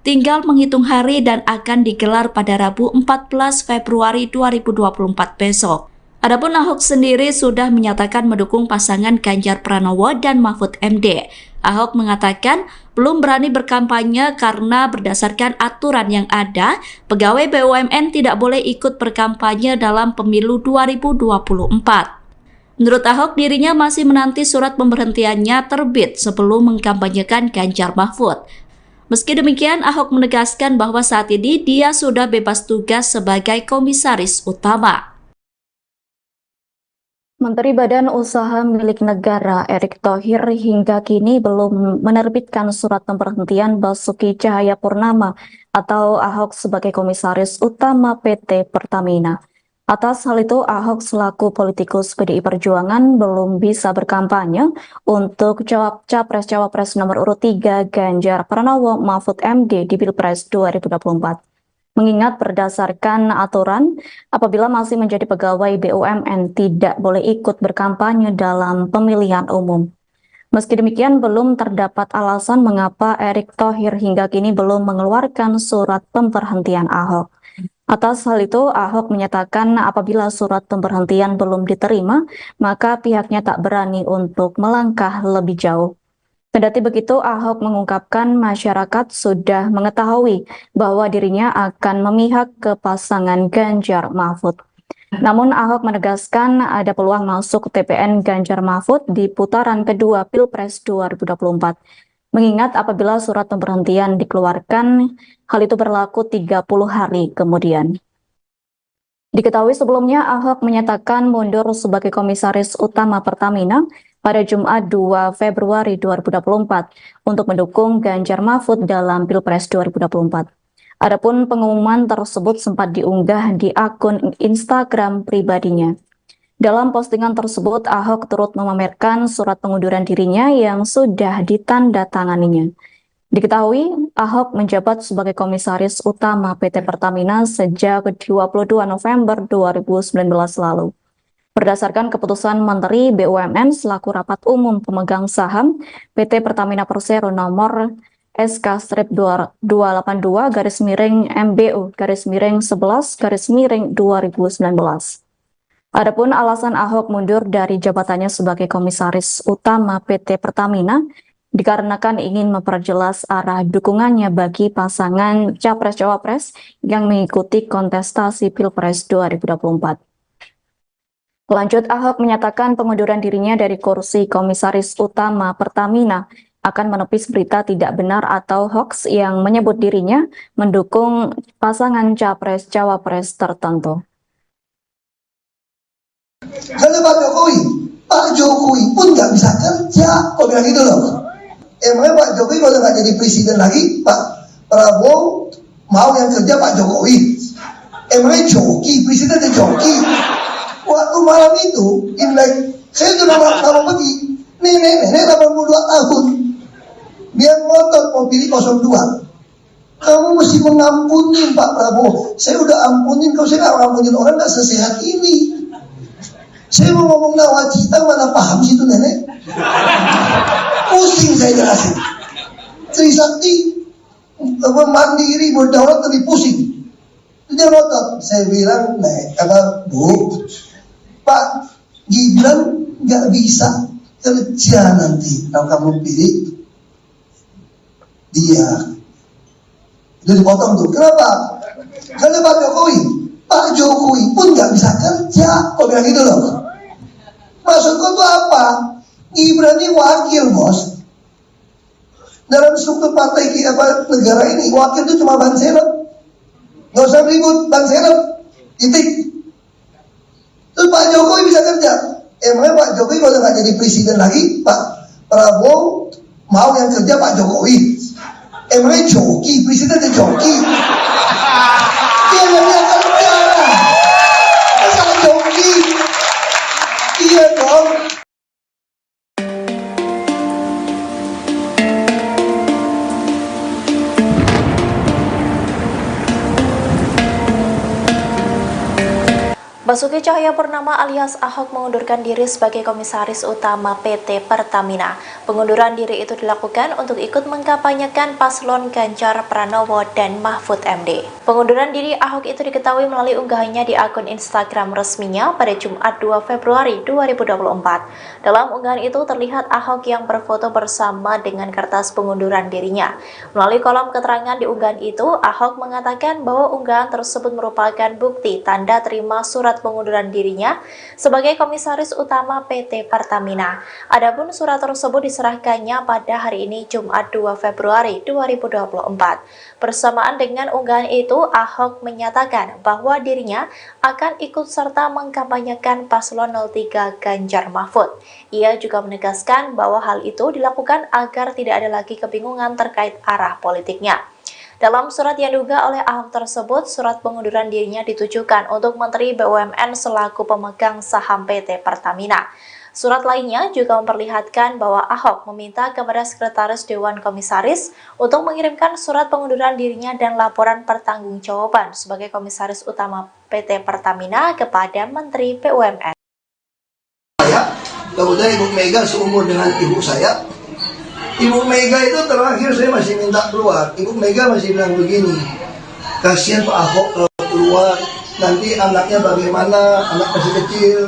tinggal menghitung hari dan akan digelar pada Rabu 14 Februari 2024 besok. Adapun Ahok sendiri sudah menyatakan mendukung pasangan Ganjar Pranowo dan Mahfud MD. Ahok mengatakan belum berani berkampanye karena berdasarkan aturan yang ada, pegawai BUMN tidak boleh ikut berkampanye dalam pemilu 2024. Menurut Ahok, dirinya masih menanti surat pemberhentiannya terbit sebelum mengkampanyekan Ganjar Mahfud. Meski demikian, Ahok menegaskan bahwa saat ini dia sudah bebas tugas sebagai komisaris utama. Menteri Badan Usaha Milik Negara Erick Thohir hingga kini belum menerbitkan surat pemberhentian Basuki Cahayapurnama atau Ahok sebagai komisaris utama PT Pertamina. Atas hal itu, Ahok selaku politikus PDI Perjuangan belum bisa berkampanye untuk Capres-Cawapres nomor urut 3 Ganjar Pranowo Mahfud MD di Pilpres 2024. Mengingat berdasarkan aturan, apabila masih menjadi pegawai BUMN tidak boleh ikut berkampanye dalam pemilihan umum. Meski demikian, belum terdapat alasan mengapa Erick Thohir hingga kini belum mengeluarkan surat pemberhentian Ahok. Atas hal itu, Ahok menyatakan apabila surat pemberhentian belum diterima, maka pihaknya tak berani untuk melangkah lebih jauh. Kendati begitu, Ahok mengungkapkan masyarakat sudah mengetahui bahwa dirinya akan memihak ke pasangan Ganjar Mahfud. Namun Ahok menegaskan ada peluang masuk TPN Ganjar Mahfud di putaran kedua Pilpres 2024. Mengingat apabila surat pemberhentian dikeluarkan, hal itu berlaku 30 hari kemudian. Diketahui sebelumnya Ahok menyatakan mundur sebagai komisaris utama Pertamina pada Jumat 2 Februari 2024 untuk mendukung Ganjar Mahfud dalam Pilpres 2024. Adapun pengumuman tersebut sempat diunggah di akun Instagram pribadinya. Dalam postingan tersebut, Ahok turut memamerkan surat pengunduran dirinya yang sudah ditandatanganinya. Diketahui, Ahok menjabat sebagai komisaris utama PT Pertamina sejak 22 November 2019 lalu. Berdasarkan keputusan Menteri BUMN selaku rapat umum pemegang saham PT Pertamina Persero nomor SK-228-MBU-11-2019. Adapun alasan Ahok mundur dari jabatannya sebagai komisaris utama PT Pertamina dikarenakan ingin memperjelas arah dukungannya bagi pasangan Capres-Cawapres yang mengikuti kontestasi Pilpres 2024. Lanjut, Ahok menyatakan pengunduran dirinya dari kursi komisaris utama Pertamina akan menepis berita tidak benar atau hoax yang menyebut dirinya mendukung pasangan Capres-Cawapres tertentu. Sa labag ako, Pak Jokowi pun nggak bisa kerja. Kok bilang gitu loh? Emangnya Pak Jokowi kalau nggak jadi presiden lagi, Pak Prabowo mau yang kerja Pak Jokowi? Emangnya joki, presidennya joki? Waktu malam itu, Imlek, saya sudah lama pergi. Nenek 82 tahun. Dia ngotot mau pilih 02. Kamu mesti mengampuni Pak Prabowo. Saya udah ampunin, kalau saya nggak ngampunin orang nggak sesehat ini. Saya mau ngomong nawacita mana paham situ nenek. Pusing saya jelasin. Trisakti mandiri berdaulat lebih pusing. Dia ngotot. Saya bilang, Bu, Pak Gibran nggak bisa kerja nanti kalau kamu pilih dia. Itu dipotong tuh. Kenapa? Karena Pak Jokowi pun nggak bisa kerja. Kok bilang gitu loh? Maksudku tuh apa? Gibran ini wakil, bos. Dalam struktur partai negara ini, wakil itu cuma ban serep. Nggak usah ribut, ban serep. Titik. Terus Pak Jokowi bisa kerja. Emangnya Pak Jokowi kalau nggak jadi presiden lagi, Pak Prabowo mau yang kerja Pak Jokowi? Emangnya joki, presidennya joki? Dia nggak bisa kerja. Masa joki? Iya dong. Basuki Cahayapurnama alias Ahok mengundurkan diri sebagai Komisaris Utama PT Pertamina. Pengunduran diri itu dilakukan untuk ikut mengkampanyekan paslon Ganjar Pranowo dan Mahfud MD. Pengunduran diri Ahok itu diketahui melalui unggahannya di akun Instagram resminya pada Jumat 2 Februari 2024. Dalam unggahan itu terlihat Ahok yang berfoto bersama dengan kertas pengunduran dirinya. Melalui kolom keterangan di unggahan itu, Ahok mengatakan bahwa unggahan tersebut merupakan bukti tanda terima surat pengunduran dirinya sebagai Komisaris Utama PT Pertamina. Adapun surat tersebut diserahkannya pada hari ini Jumat 2 Februari 2024. Bersamaan dengan unggahan itu, Ahok menyatakan bahwa dirinya akan ikut serta mengkampanyekan paslon 03 Ganjar Mahfud. Ia juga menegaskan bahwa hal itu dilakukan agar tidak ada lagi kebingungan terkait arah politiknya. Dalam surat yang diunggah oleh Ahok tersebut, surat pengunduran dirinya ditujukan untuk Menteri BUMN selaku pemegang saham PT Pertamina. Surat lainnya juga memperlihatkan bahwa Ahok meminta kepada Sekretaris Dewan Komisaris untuk mengirimkan surat pengunduran dirinya dan laporan pertanggungjawaban sebagai Komisaris Utama PT Pertamina kepada Menteri BUMN. Kemudian Ibu Mega seumur dengan ibu saya. Ibu Mega itu terakhir saya masih minta keluar. Ibu Mega masih bilang begini, kasihan Pak Ahok kalau keluar, nanti anaknya bagaimana, anak masih kecil,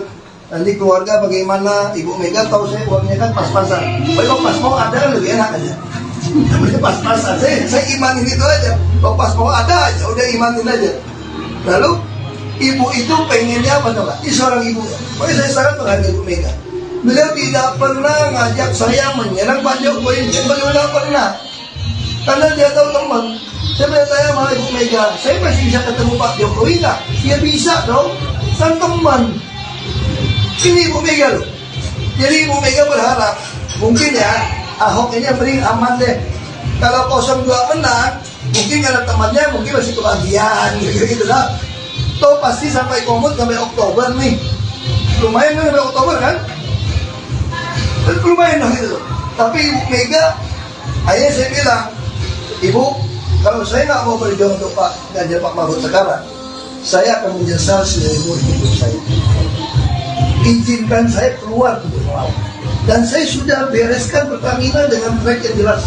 nanti keluarga bagaimana. Ibu Mega tahu saya uangnya kan pas-pasan. Kalau pas mau ada kan lebih enak aja. Pas-pasan, saya imanin itu aja. Kalau pas mau ada aja, udah imanin aja. Lalu ibu itu pengennya apa coba? Ini seorang ibu ya. Pokoknya saya sangat menghargai Ibu Mega. Beliau tidak pernah ngajak saya menyerang Pak Jokowi, beliau tidak pernah. Karena dia tahu teman. Saya bertanya sama Ibu Mega, saya masih bisa ketemu Pak Jokowi nggak? Dia bisa dong, kan teman. Ini Ibu Mega loh. Jadi Ibu Mega berharap, mungkin ya Ahok ini yang paling aman deh. Kalau 02 menang, mungkin karena temannya mungkin masih kebagian gitu lah. Toh pasti sampai komut sampai Oktober nih. Lumayan kan sampai Oktober kan? Lumayan dong gitu. Tapi Ibu Mega, akhirnya saya bilang, Ibu, kalau saya nggak mau berjuang untuk Pak Ganjar Pak Mahfud sekarang, saya akan menyesal seumur hidup saya. Izinkan saya keluar untuk melawan. Dan saya sudah bereskan Pertamina dengan track yang jelas,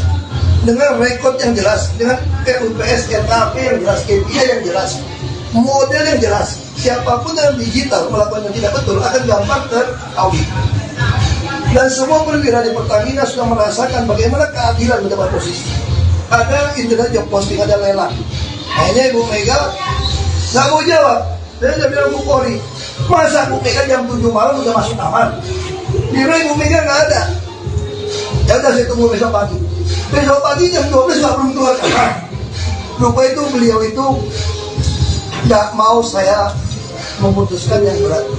dengan rekod yang jelas, dengan RUPS, RKP yang jelas, KPI yang jelas, model yang jelas. Siapapun dalam digital melakukan yang tidak betul akan gampang teraudit. Dan semua perwira di Pertamina sudah merasakan bagaimana keadilan mendapat posisi. Ada internet job posting, ada lelang. Akhirnya Ibu Mega nggak mau jawab. Saya udah bilang Bu Polri, masa Bu Mega jam 7 malam udah masuk kamar? Kira Ibu Mega nggak ada. Ya udah saya tunggu besok pagi. Besok pagi jam 12 nggak belum keluar kamar. Lupa itu beliau itu nggak mau saya memutuskan yang berat.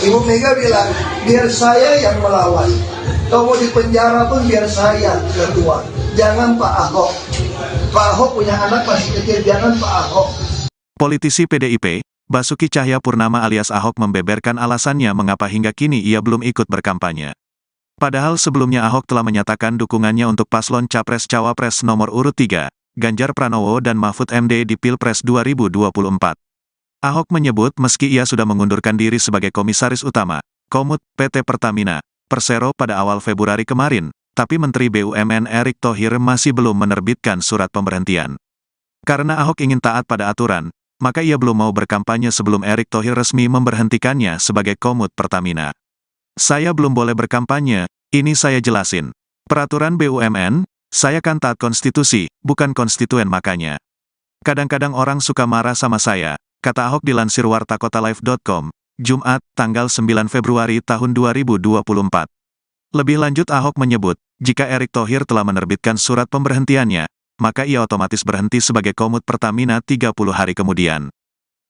Ibu Mega bilang, biar saya yang melawan. Kalau mau di penjara pun biar saya ketua. Jangan Pak Ahok. Pak Ahok punya anak masih kecil, jangan Pak Ahok. Politisi PDIP, Basuki Cahayapurnama alias Ahok membeberkan alasannya mengapa hingga kini ia belum ikut berkampanye. Padahal sebelumnya Ahok telah menyatakan dukungannya untuk paslon Capres-Cawapres nomor urut 3, Ganjar Pranowo dan Mahfud MD di Pilpres 2024. Ahok menyebut meski ia sudah mengundurkan diri sebagai Komisaris Utama, Komut, PT Pertamina, Persero pada awal Februari kemarin, tapi Menteri BUMN Erick Thohir masih belum menerbitkan surat pemberhentian. Karena Ahok ingin taat pada aturan, maka ia belum mau berkampanye sebelum Erick Thohir resmi memberhentikannya sebagai Komut Pertamina. Saya belum boleh berkampanye, ini saya jelasin. Peraturan BUMN, saya kan taat konstitusi, bukan konstituen makanya. Kadang-kadang orang suka marah sama saya, kata Ahok dilansir wartakotalive.com, Jumat, tanggal 9 Februari tahun 2024. Lebih lanjut Ahok menyebut, jika Erick Thohir telah menerbitkan surat pemberhentiannya, maka ia otomatis berhenti sebagai Komut Pertamina 30 hari kemudian.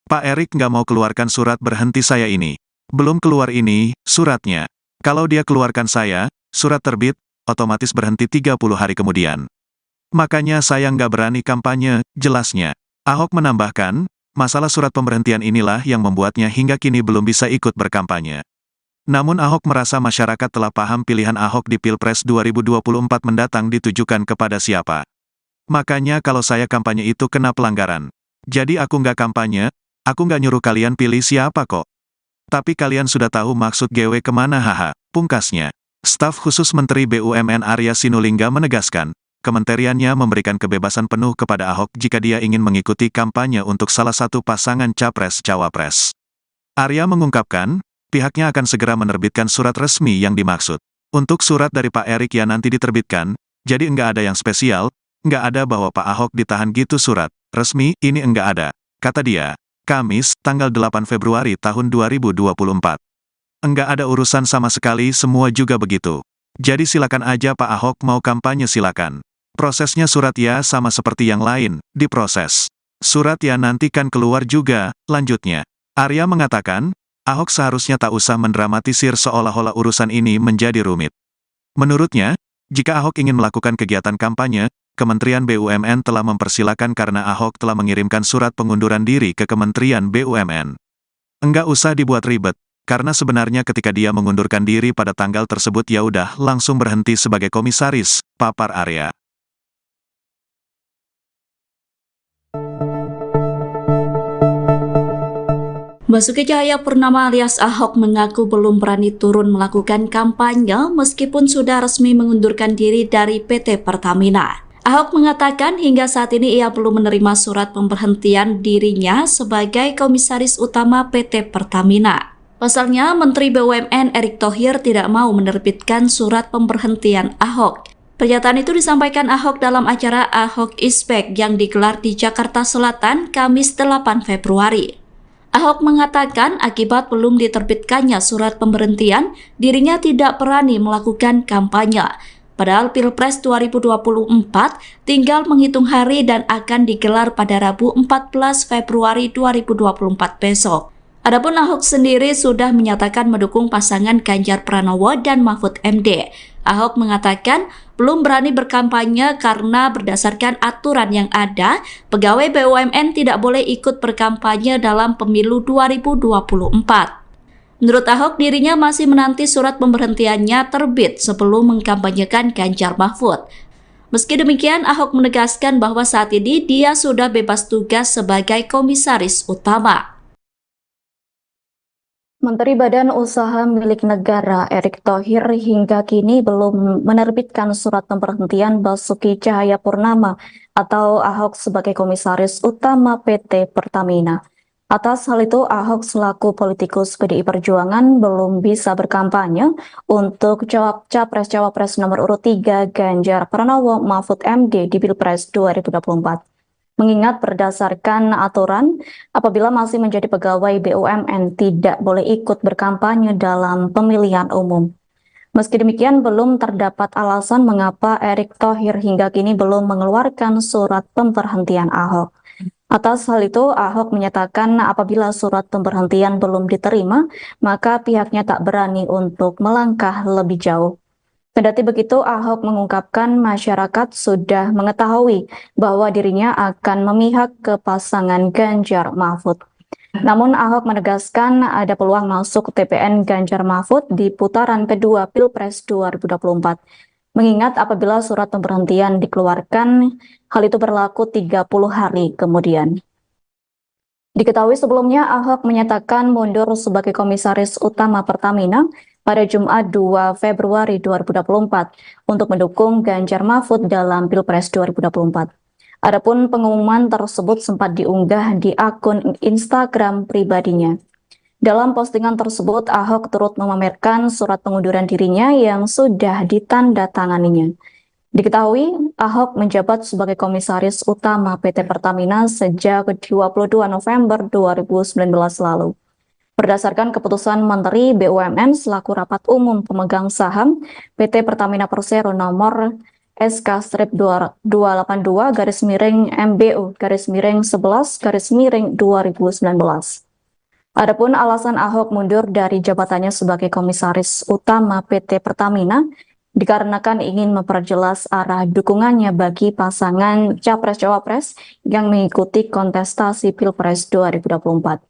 Pak Erick nggak mau keluarkan surat berhenti saya ini. Belum keluar ini, suratnya. Kalau dia keluarkan saya, surat terbit, otomatis berhenti 30 hari kemudian. Makanya saya nggak berani kampanye, jelasnya. Ahok menambahkan, masalah surat pemberhentian inilah yang membuatnya hingga kini belum bisa ikut berkampanye. Namun Ahok merasa masyarakat telah paham pilihan Ahok di Pilpres 2024 mendatang ditujukan kepada siapa. Makanya kalau saya kampanye itu kena pelanggaran. Jadi aku nggak kampanye, aku nggak nyuruh kalian pilih siapa kok. Tapi kalian sudah tahu maksud GW kemana haha, pungkasnya. Staf khusus Menteri BUMN Arya Sinulinga menegaskan, kementeriannya memberikan kebebasan penuh kepada Ahok jika dia ingin mengikuti kampanye untuk salah satu pasangan Capres-Cawapres. Arya mengungkapkan, pihaknya akan segera menerbitkan surat resmi yang dimaksud. Untuk surat dari Pak Erick yang nanti diterbitkan, jadi enggak ada yang spesial, enggak ada bahwa Pak Ahok ditahan gitu surat resmi, ini enggak ada, kata dia. Kamis, tanggal 8 Februari tahun 2024. Enggak ada urusan sama sekali, semua juga begitu. Jadi silakan aja Pak Ahok mau kampanye silakan. Prosesnya surat ya sama seperti yang lain, diproses. Surat ya nanti kan keluar juga, lanjutnya. Arya mengatakan, Ahok seharusnya tak usah mendramatisir seolah-olah urusan ini menjadi rumit. Menurutnya, jika Ahok ingin melakukan kegiatan kampanye, Kementerian BUMN telah mempersilakan karena Ahok telah mengirimkan surat pengunduran diri ke Kementerian BUMN. Enggak usah dibuat ribet, karena sebenarnya ketika dia mengundurkan diri pada tanggal tersebut ya udah langsung berhenti sebagai komisaris, papar Arya. Basuki Cahayapurnama alias Ahok mengaku belum berani turun melakukan kampanye meskipun sudah resmi mengundurkan diri dari PT Pertamina. Ahok mengatakan hingga saat ini ia belum menerima surat pemberhentian dirinya sebagai Komisaris Utama PT Pertamina. Pasalnya, Menteri BUMN Erick Thohir tidak mau menerbitkan surat pemberhentian Ahok. Pernyataan itu disampaikan Ahok dalam acara Ahok is Back yang digelar di Jakarta Selatan Kamis 8 Februari. Ahok mengatakan akibat belum diterbitkannya surat pemberhentian, dirinya tidak berani melakukan kampanye. Padahal Pilpres 2024 tinggal menghitung hari dan akan digelar pada Rabu 14 Februari 2024 besok. Adapun Ahok sendiri sudah menyatakan mendukung pasangan Ganjar Pranowo dan Mahfud MD. Ahok mengatakan belum berani berkampanye karena berdasarkan aturan yang ada, pegawai BUMN tidak boleh ikut berkampanye dalam pemilu 2024. Menurut Ahok, dirinya masih menanti surat pemberhentiannya terbit sebelum mengkampanyekan Ganjar Mahfud. Meski demikian, Ahok menegaskan bahwa saat ini dia sudah bebas tugas sebagai Komisaris Utama. Menteri Badan Usaha Milik Negara Erick Thohir hingga kini belum menerbitkan surat pemberhentian Basuki Cahayapurnama atau Ahok sebagai Komisaris Utama PT Pertamina. Atas hal itu, Ahok selaku politikus PDI Perjuangan belum bisa berkampanye untuk Capres-Cawapres nomor urut 3 Ganjar Pranowo Mahfud MD di Pilpres 2024. Mengingat berdasarkan aturan, apabila masih menjadi pegawai BUMN tidak boleh ikut berkampanye dalam pemilihan umum. Meski demikian, belum terdapat alasan mengapa Erick Thohir hingga kini belum mengeluarkan surat pemberhentian Ahok. Atas hal itu, Ahok menyatakan apabila surat pemberhentian belum diterima, maka pihaknya tak berani untuk melangkah lebih jauh. Kendati begitu, Ahok mengungkapkan masyarakat sudah mengetahui bahwa dirinya akan memihak ke pasangan Ganjar Mahfud. Namun Ahok menegaskan ada peluang masuk TPN Ganjar Mahfud di putaran kedua Pilpres 2024. Mengingat apabila surat pemberhentian dikeluarkan, hal itu berlaku 30 hari kemudian. Diketahui sebelumnya Ahok menyatakan mundur sebagai komisaris utama Pertamina pada Jumat 2 Februari 2024 untuk mendukung Ganjar Mahfud dalam Pilpres 2024. Adapun pengumuman tersebut sempat diunggah di akun Instagram pribadinya. Dalam postingan tersebut, Ahok turut memamerkan surat pengunduran dirinya yang sudah ditandatanganinya. Diketahui, Ahok menjabat sebagai komisaris utama PT Pertamina sejak 22 November 2019 lalu. Berdasarkan keputusan Menteri BUMN selaku rapat umum pemegang saham PT Pertamina Persero nomor SK-228-MBU-11-2019. Adapun alasan Ahok mundur dari jabatannya sebagai komisaris utama PT Pertamina dikarenakan ingin memperjelas arah dukungannya bagi pasangan Capres-Cawapres yang mengikuti kontestasi Pilpres 2024.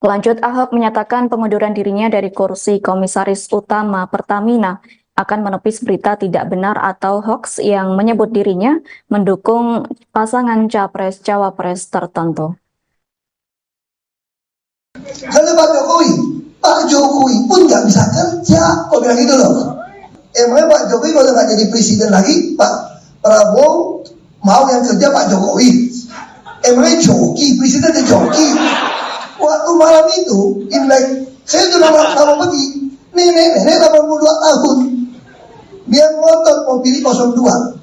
Lanjut, Ahok menyatakan pengunduran dirinya dari kursi komisaris utama Pertamina akan menepis berita tidak benar atau hoax yang menyebut dirinya mendukung pasangan Capres-Cawapres tertentu. Karena Pak Jokowi pun nggak bisa kerja, kok bilang gitu loh. Emangnya Pak Jokowi kalau nggak jadi presiden lagi, Pak Prabowo mau yang kerja Pak Jokowi? Emangnya joki, presidennya joki. Waktu malam itu, Imlek, saya sudah lama pergi, nenek 82 tahun, dia ngotot mau pilih 02.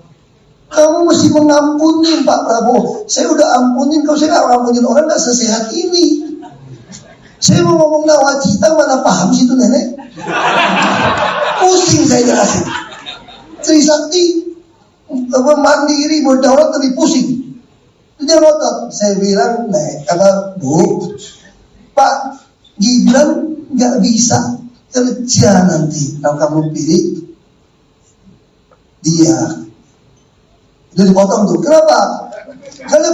Kamu mesti mengampuni Pak Prabowo. Saya udah ampunin, kalau saya nggak ngampunin orang nggak sesehat ini. Saya mau ngomong nawacita, mana paham situ nenek? Pusing saya jelasin. Trisakti mandiri berdaulat lebih pusing. Dia ngotot. Saya bilang, Bu, Pak Gibran nggak bisa kerja nanti kalau kamu pilih dia. Itu dipotong tuh. Kenapa? Karena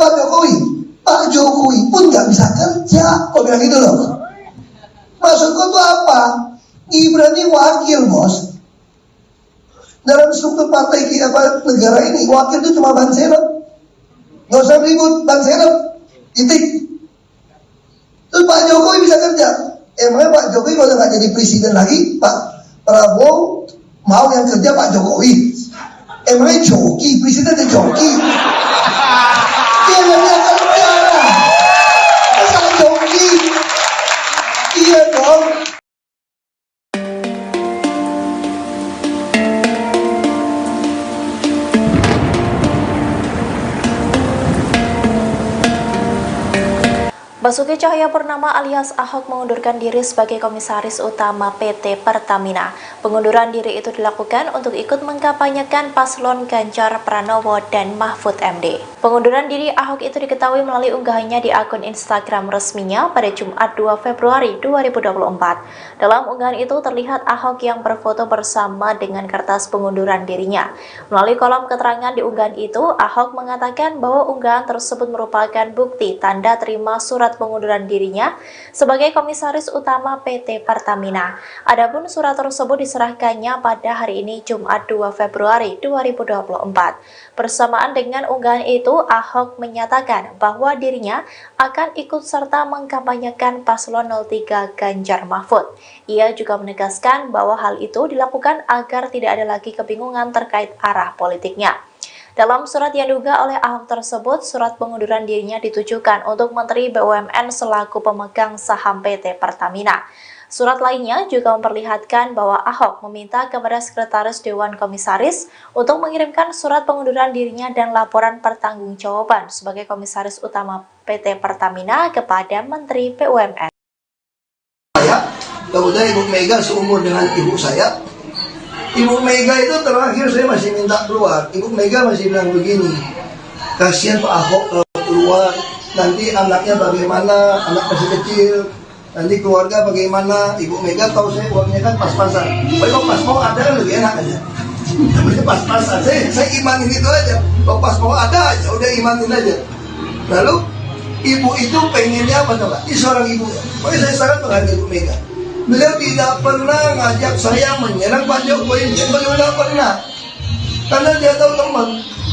Pak Jokowi pun nggak bisa kerja, kok bilang gitu loh. Maksudku tuh apa? Gibran ini wakil, bos. Dalam struktur partai negara ini, wakil itu cuma ban serep. Nggak usah ribut, ban serep. Titik. Terus Pak Jokowi bisa kerja. Emangnya Pak Jokowi kalau nggak jadi presiden lagi, Pak Prabowo mau yang kerja Pak Jokowi? Emangnya joki, presidennya joki. Dia nggak akan kerja. Masa joki? Iya dong. Basuki Cahayapurnama alias Ahok mengundurkan diri sebagai komisaris utama PT Pertamina. Pengunduran diri itu dilakukan untuk ikut mengkampanyekan paslon Ganjar Pranowo dan Mahfud MD. Pengunduran diri Ahok itu diketahui melalui unggahannya di akun Instagram resminya pada Jumat 2 Februari 2024. Dalam unggahan itu terlihat Ahok yang berfoto bersama dengan kertas pengunduran dirinya. Melalui kolom keterangan di unggahan itu, Ahok mengatakan bahwa unggahan tersebut merupakan bukti tanda terima surat pengunduran dirinya sebagai komisaris utama PT Pertamina. Adapun surat tersebut diserahkannya pada hari ini Jumat 2 Februari 2024. Bersamaan dengan unggahan itu, Ahok menyatakan bahwa dirinya akan ikut serta mengkampanyekan paslon 03 Ganjar Mahfud. Ia juga menegaskan bahwa hal itu dilakukan agar tidak ada lagi kebingungan terkait arah politiknya. Dalam surat yang diunggah oleh Ahok tersebut, surat pengunduran dirinya ditujukan untuk Menteri BUMN selaku pemegang saham PT Pertamina. Surat lainnya juga memperlihatkan bahwa Ahok meminta kepada Sekretaris Dewan Komisaris untuk mengirimkan surat pengunduran dirinya dan laporan pertanggungjawaban sebagai Komisaris Utama PT Pertamina kepada Menteri BUMN. Kemudian Ibu Mega seumur dengan ibu saya. Ibu Mega itu terakhir saya masih minta keluar. Ibu Mega masih bilang begini, kasihan Pak Ahok kalau keluar, nanti anaknya bagaimana, anak masih kecil, nanti keluarga bagaimana. Ibu Mega tahu saya uangnya kan pas-pasan. Kalau pas mau ada kan lebih enak aja. Namanya pas-pasan, saya imanin itu aja. Kalau pas mau ada aja, udah imanin aja. Lalu ibu itu pengennya apa coba? Ini seorang ibu ya. Pokoknya saya sangat menghargai Ibu Mega. Beliau tidak pernah ngajak saya menyerang Pak Jokowi. Beliau tidak pernah. Karena dia tahu teman.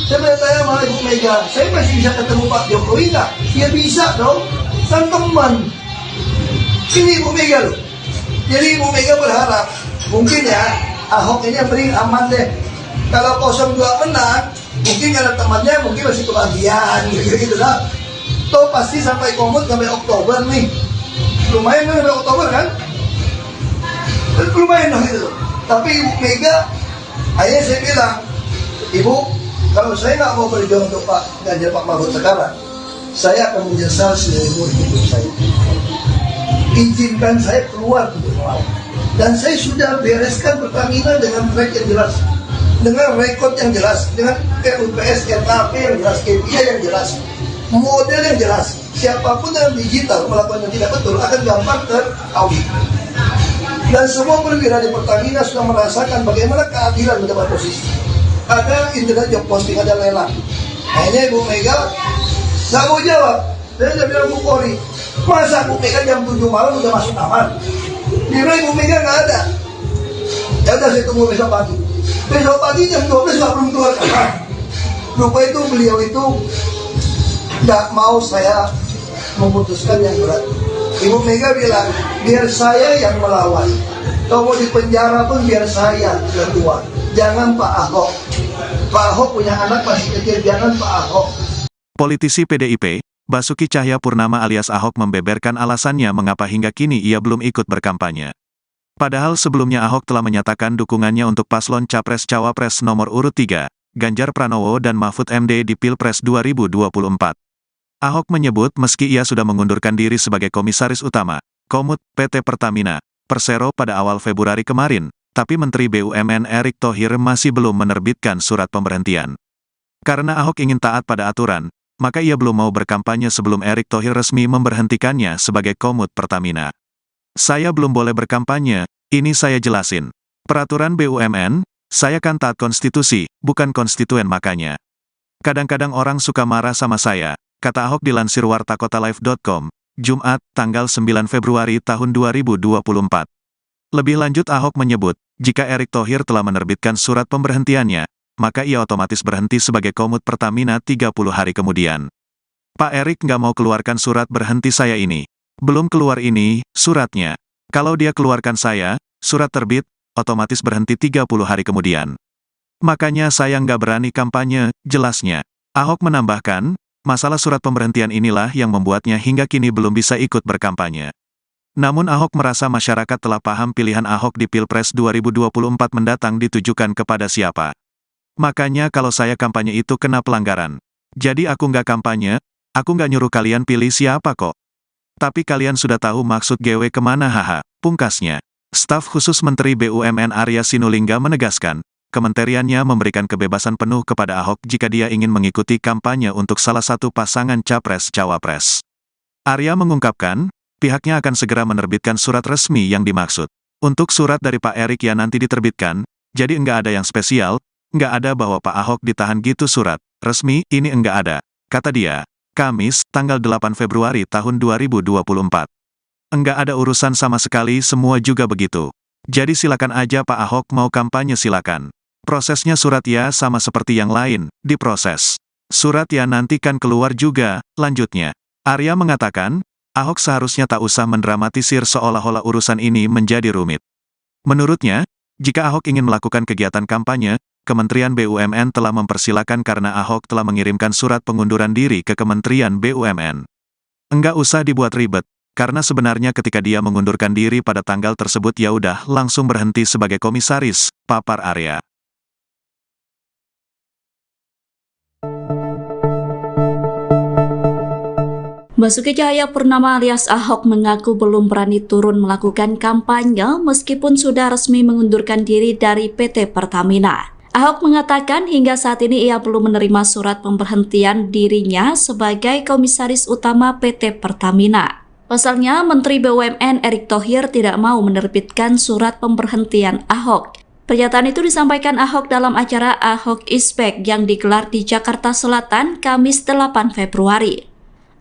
Saya bertanya sama Ibu Mega, saya masih bisa ketemu Pak Jokowi nggak? Ya bisa dong, kan teman. Ini Ibu Mega loh. Jadi Ibu Mega berharap, mungkin ya, Ahok ini yang paling aman deh. Kalau 02 menang, mungkin ada temannya, mungkin masih kebahagiaan gitu lah. Toh pasti sampai komut sampai Oktober nih. Lumayan kan sampai Oktober kan? Lumayan dong gitu. Tapi Ibu Mega, akhirnya saya bilang, Ibu, kalau saya nggak mau berjuang untuk Pak Ganjar, Pak Mahfud sekarang, saya akan menyesal seumur hidup saya. Izinkan saya keluar untuk melawan. Dan saya sudah bereskan Pertamina dengan track yang jelas, dengan rekod yang jelas, dengan RUPS, RKP yang jelas, KPI yang jelas, model yang jelas. Siapapun yang digital melakukan yang tidak betul akan gampang teraudit. Dan semua perwira di Pertamina sudah merasakan bagaimana keadilan mendapat posisi. Ada internet job posting, ada lelang. Akhirnya Ibu Mega nggak mau jawab. Saya udah bilang Bu Kori, masa Bu Mega jam 7 malam udah masuk kamar? Dia bilang Ibu Mega nggak ada. Ya udah saya tunggu besok pagi. Besok pagi jam 12 nggak belum keluar kamar. Lupa itu beliau itu nggak mau saya memutuskan yang berat. Ibu Mega bilang, biar saya yang melawan. Kalau mau di penjara pun biar saya yang keluar. Jangan Pak Ahok. Pak Ahok punya anak masih kecil, jangan Pak Ahok. Politisi PDIP, Basuki Cahayapurnama alias Ahok membeberkan alasannya mengapa hingga kini ia belum ikut berkampanye. Padahal sebelumnya Ahok telah menyatakan dukungannya untuk paslon Capres-Cawapres nomor urut 3, Ganjar Pranowo dan Mahfud MD di Pilpres 2024. Ahok menyebut meski ia sudah mengundurkan diri sebagai Komisaris Utama, Komut, PT Pertamina, Persero pada awal Februari kemarin, tapi Menteri BUMN Erick Thohir masih belum menerbitkan surat pemberhentian. Karena Ahok ingin taat pada aturan, maka ia belum mau berkampanye sebelum Erick Thohir resmi memberhentikannya sebagai Komut Pertamina. Saya belum boleh berkampanye, ini saya jelasin. Peraturan BUMN, saya kan taat konstitusi, bukan konstituen makanya. Kadang-kadang orang suka marah sama saya, kata Ahok dilansir wartakotalive.com, Jumat, tanggal 9 Februari tahun 2024. Lebih lanjut Ahok menyebut, jika Erick Thohir telah menerbitkan surat pemberhentiannya, maka ia otomatis berhenti sebagai Komut Pertamina 30 hari kemudian. Pak Erick nggak mau keluarkan surat berhenti saya ini. Belum keluar ini, suratnya. Kalau dia keluarkan saya, surat terbit, otomatis berhenti 30 hari kemudian. Makanya saya nggak berani kampanye, jelasnya. Ahok menambahkan, masalah surat pemberhentian inilah yang membuatnya hingga kini belum bisa ikut berkampanye. Namun Ahok merasa masyarakat telah paham pilihan Ahok di Pilpres 2024 mendatang ditujukan kepada siapa. Makanya kalau saya kampanye itu kena pelanggaran. Jadi aku nggak kampanye, aku nggak nyuruh kalian pilih siapa kok. Tapi kalian sudah tahu maksud GW kemana haha, pungkasnya. Staf khusus Menteri BUMN Arya Sinulinga menegaskan, kementeriannya memberikan kebebasan penuh kepada Ahok jika dia ingin mengikuti kampanye untuk salah satu pasangan Capres-Cawapres. Arya mengungkapkan, pihaknya akan segera menerbitkan surat resmi yang dimaksud. Untuk surat dari Pak Erick ya nanti diterbitkan, jadi enggak ada yang spesial, enggak ada bahwa Pak Ahok ditahan gitu surat resmi, ini enggak ada, kata dia. Kamis, tanggal 8 Februari tahun 2024. Enggak ada urusan sama sekali, semua juga begitu. Jadi silakan aja Pak Ahok mau kampanye silakan. Prosesnya surat ya sama seperti yang lain, diproses. Surat ya nanti kan keluar juga, lanjutnya. Arya mengatakan, Ahok seharusnya tak usah mendramatisir seolah-olah urusan ini menjadi rumit. Menurutnya, jika Ahok ingin melakukan kegiatan kampanye, Kementerian BUMN telah mempersilakan karena Ahok telah mengirimkan surat pengunduran diri ke Kementerian BUMN. Enggak usah dibuat ribet, karena sebenarnya ketika dia mengundurkan diri pada tanggal tersebut ya udah langsung berhenti sebagai komisaris, papar Arya. Basuki Cahayapurnama alias Ahok mengaku belum berani turun melakukan kampanye meskipun sudah resmi mengundurkan diri dari PT Pertamina. Ahok mengatakan hingga saat ini ia belum menerima surat pemberhentian dirinya sebagai Komisaris Utama PT Pertamina. Pasalnya, Menteri BUMN Erick Thohir tidak mau menerbitkan surat pemberhentian Ahok. Pernyataan itu disampaikan Ahok dalam acara Ahok Ispek yang digelar di Jakarta Selatan Kamis 8 Februari.